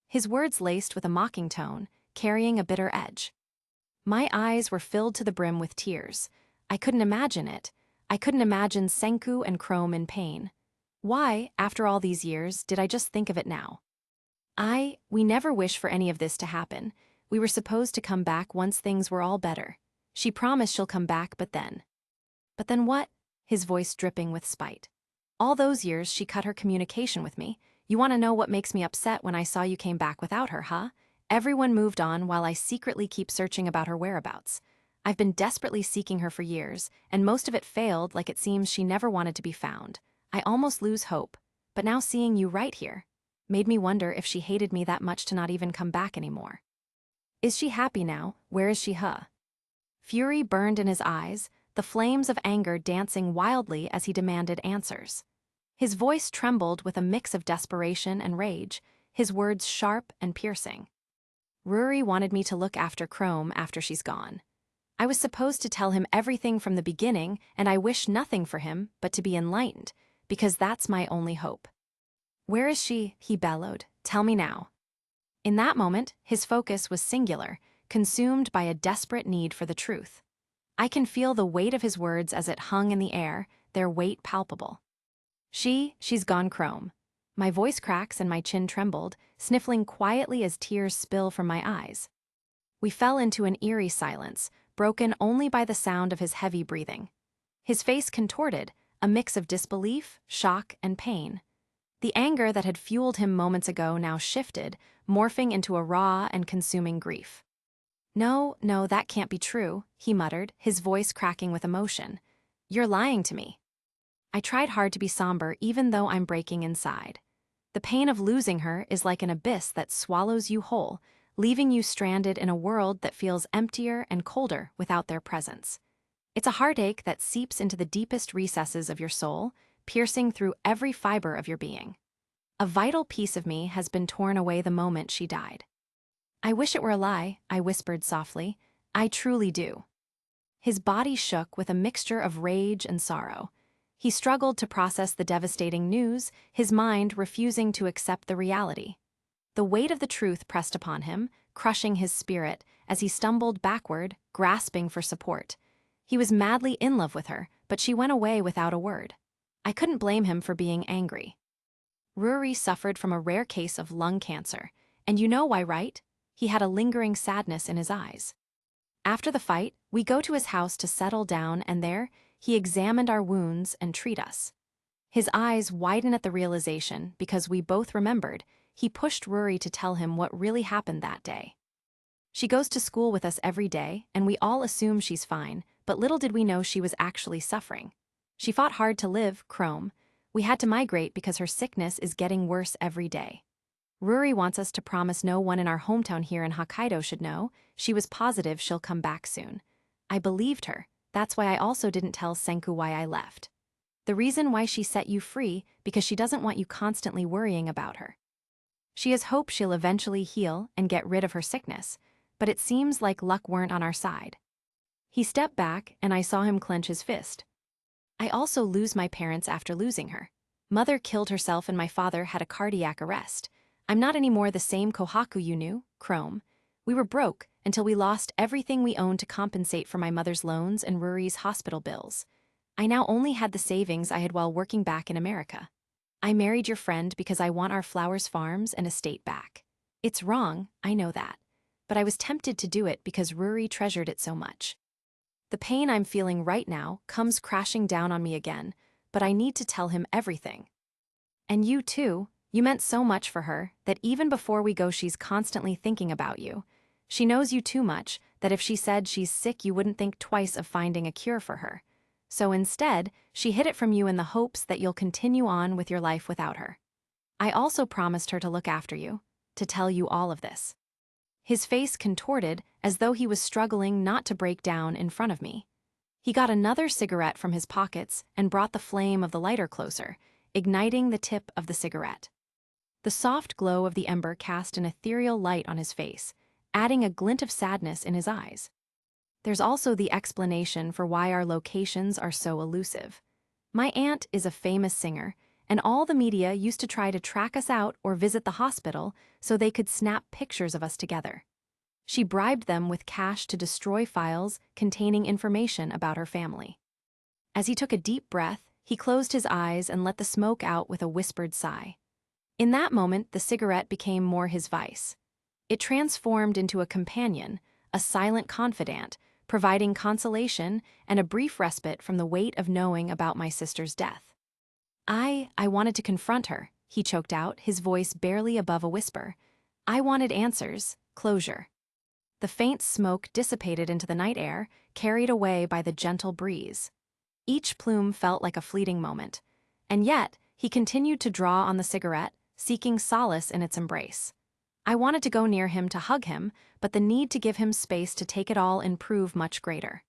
His words laced with a mocking tone, carrying a bitter edge. My eyes were filled to the brim with tears. I couldn't imagine it. I couldn't imagine Senku and Chrome in pain. Why, after all these years, did I just think of it now? We never wished for any of this to happen. We were supposed to come back once things were all better. She promised she'll come back, but then. But then what? His voice dripping with spite. All those years she cut her communication with me. You want to know what makes me upset when I saw you came back without her, huh? Everyone moved on while I secretly keep searching about her whereabouts. I've been desperately seeking her for years, and most of it failed, like it seems she never wanted to be found. I almost lose hope, but now seeing you right here made me wonder if she hated me that much to not even come back anymore. Is she happy now? Where is she, huh? Fury burned in his eyes, the flames of anger dancing wildly as he demanded answers. His voice trembled with a mix of desperation and rage, his words sharp and piercing. Ruri wanted me to look after Chrome after she's gone. I was supposed to tell him everything from the beginning, and I wish nothing for him but to be enlightened, because that's my only hope. Where is she? He bellowed. Tell me now. In that moment, his focus was singular, consumed by a desperate need for the truth. I can feel the weight of his words as it hung in the air, their weight palpable. She's gone, Chrome. My voice cracks and my chin trembled, sniffling quietly as tears spill from my eyes. We fell into an eerie silence, broken only by the sound of his heavy breathing. His face contorted, a mix of disbelief, shock, and pain. The anger that had fueled him moments ago now shifted, morphing into a raw and consuming grief. No, that can't be true, he muttered, his voice cracking with emotion. You're lying to me. I tried hard to be somber even though I'm breaking inside. The pain of losing her is like an abyss that swallows you whole, leaving you stranded in a world that feels emptier and colder without their presence. It's a heartache that seeps into the deepest recesses of your soul, piercing through every fiber of your being. A vital piece of me has been torn away the moment she died. I wish it were a lie, I whispered softly. I truly do. His body shook with a mixture of rage and sorrow. He struggled to process the devastating news, his mind refusing to accept the reality. The weight of the truth pressed upon him, crushing his spirit as he stumbled backward, grasping for support. He was madly in love with her, but she went away without a word. I couldn't blame him for being angry. Ruri suffered from a rare case of lung cancer, and you know why, right? He had a lingering sadness in his eyes. After the fight, we go to his house to settle down, and there, he examined our wounds and treat us. His eyes widen at the realization because we both remembered. He pushed Ruri to tell him what really happened that day. She goes to school with us every day, and we all assume she's fine, but little did we know she was actually suffering. She fought hard to live, Chrome. We had to migrate because her sickness is getting worse every day. Ruri wants us to promise no one in our hometown here in Hokkaido should know. She was positive she'll come back soon. I believed her. That's why I also didn't tell Senku why I left. The reason why she set you free, because she doesn't want you constantly worrying about her. She has hope she'll eventually heal and get rid of her sickness, but it seems like luck weren't on our side. He stepped back, and I saw him clench his fist. I also lose my parents after losing her. Mother killed herself and my father had a cardiac arrest. I'm not anymore the same Kohaku you knew, Chrome. We were broke until we lost everything we owned to compensate for my mother's loans and Ruri's hospital bills. I now only had the savings I had while working back in America. I married your friend because I want our flowers farms and estate back. It's wrong, I know that. But I was tempted to do it because Ruri treasured it so much. The pain I'm feeling right now comes crashing down on me again, but I need to tell him everything. And you too, you meant so much for her that even before we go she's constantly thinking about you. She knows you too much that if she said she's sick you wouldn't think twice of finding a cure for her. So instead, she hid it from you in the hopes that you'll continue on with your life without her. I also promised her to look after you, to tell you all of this. His face contorted as though he was struggling not to break down in front of me. He got another cigarette from his pockets and brought the flame of the lighter closer, igniting the tip of the cigarette. The soft glow of the ember cast an ethereal light on his face, adding a glint of sadness in his eyes. There's also the explanation for why our locations are so elusive. My aunt is a famous singer, and all the media used to try to track us out or visit the hospital so they could snap pictures of us together. She bribed them with cash to destroy files containing information about her family. As he took a deep breath, he closed his eyes and let the smoke out with a whispered sigh. In that moment, the cigarette became more his vice. It transformed into a companion, a silent confidant, providing consolation and a brief respite from the weight of knowing about my sister's death. I wanted to confront her, he choked out, his voice barely above a whisper. I wanted answers, closure. The faint smoke dissipated into the night air, carried away by the gentle breeze. Each plume felt like a fleeting moment, and yet he continued to draw on the cigarette, seeking solace in its embrace. I wanted to go near him to hug him, but the need to give him space to take it all in proved much greater.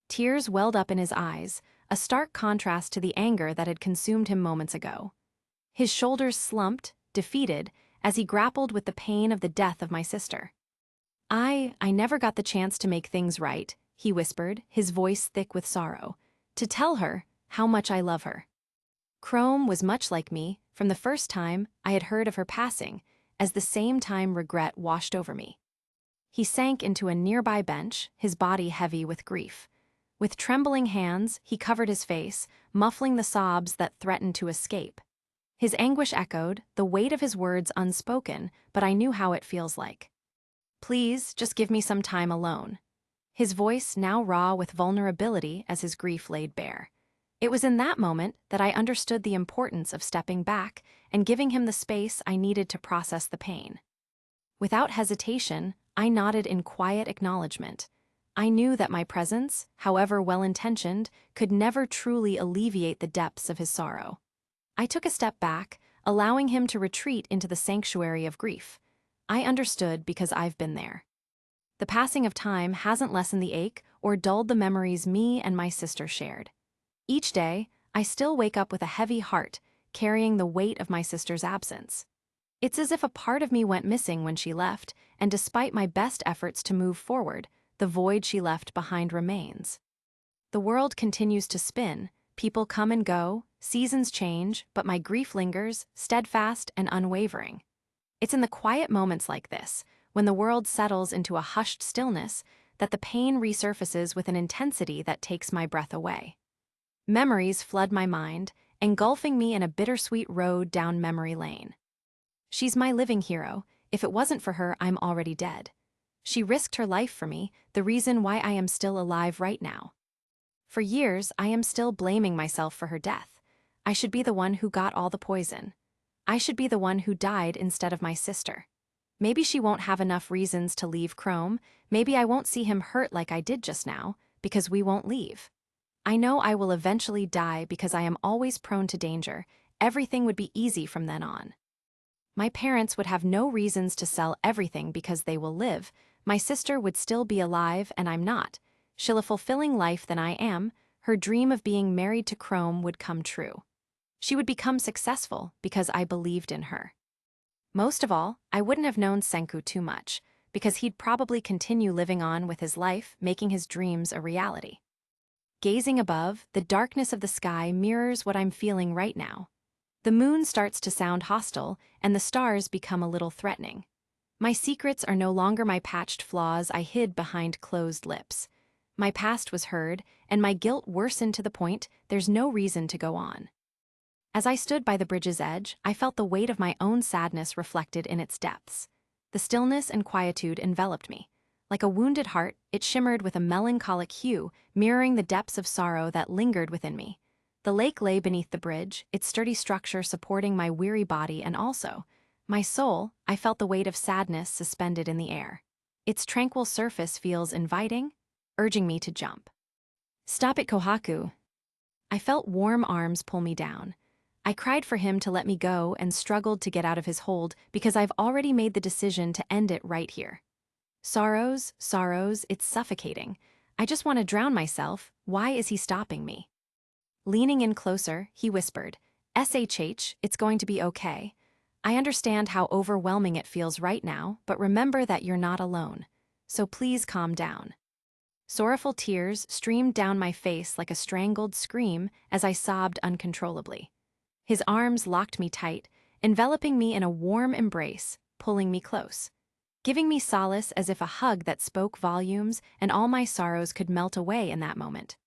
Tears welled up in his eyes, a stark contrast to the anger that had consumed him moments ago. His shoulders slumped, defeated, as he grappled with the pain of the death of my sister. I never got the chance to make things right, he whispered, his voice thick with sorrow, to tell her how much I love her. Chrome was much like me from the first time I had heard of her passing, as the same time regret washed over me. He sank into a nearby bench, his body heavy with grief. With trembling hands, he covered his face, muffling the sobs that threatened to escape. His anguish echoed, the weight of his words unspoken, but I knew how it feels like. Please, just give me some time alone. His voice now raw with vulnerability as his grief laid bare. It was in that moment that I understood the importance of stepping back and giving him the space I needed to process the pain. Without hesitation, I nodded in quiet acknowledgement. I knew that my presence, however well-intentioned, could never truly alleviate the depths of his sorrow. I took a step back, allowing him to retreat into the sanctuary of grief. I understood because I've been there. The passing of time hasn't lessened the ache or dulled the memories me and my sister shared. Each day, I still wake up with a heavy heart, carrying the weight of my sister's absence. It's as if a part of me went missing when she left, and despite my best efforts to move forward, the void she left behind remains. The world continues to spin, people come and go, seasons change, but my grief lingers, steadfast and unwavering. It's in the quiet moments like this, when the world settles into a hushed stillness, that the pain resurfaces with an intensity that takes my breath away. Memories flood my mind, engulfing me in a bittersweet road down memory lane. She's my living hero. If it wasn't for her, I'm already dead. She risked her life for me, the reason why I am still alive right now. For years, I am still blaming myself for her death. I should be the one who got all the poison. I should be the one who died instead of my sister. Maybe she won't have enough reasons to leave Chrome. Maybe I won't see him hurt like I did just now, because we won't leave. I know I will eventually die because I am always prone to danger. Everything would be easy from then on. My parents would have no reasons to sell everything because they will live. My sister would still be alive and I'm not. She'll a fulfilling life than I am. Her dream of being married to Chrome would come true. She would become successful because I believed in her. Most of all, I wouldn't have known Senku too much, because he'd probably continue living on with his life, making his dreams a reality. Gazing above, the darkness of the sky mirrors what I'm feeling right now. The moon starts to sound hostile, and the stars become a little threatening. My secrets are no longer my patched flaws I hid behind closed lips. My past was heard, and my guilt worsened to the point there's no reason to go on. As I stood by the bridge's edge, I felt the weight of my own sadness reflected in its depths. The stillness and quietude enveloped me. Like a wounded heart, it shimmered with a melancholic hue, mirroring the depths of sorrow that lingered within me. The lake lay beneath the bridge, its sturdy structure supporting my weary body, and also, my soul, I felt the weight of sadness suspended in the air. Its tranquil surface feels inviting, urging me to jump. Stop it, Kohaku. I felt warm arms pull me down. I cried for him to let me go and struggled to get out of his hold because I've already made the decision to end it right here. Sorrows, it's suffocating. I just want to drown myself. Why is he stopping me? Leaning in closer, he whispered, "SHH, it's going to be okay. I understand how overwhelming it feels right now, but remember that you're not alone. So please calm down." Sorrowful tears streamed down my face like a strangled scream as I sobbed uncontrollably. His arms locked me tight, enveloping me in a warm embrace, pulling me close, giving me solace as if a hug that spoke volumes and all my sorrows could melt away in that moment.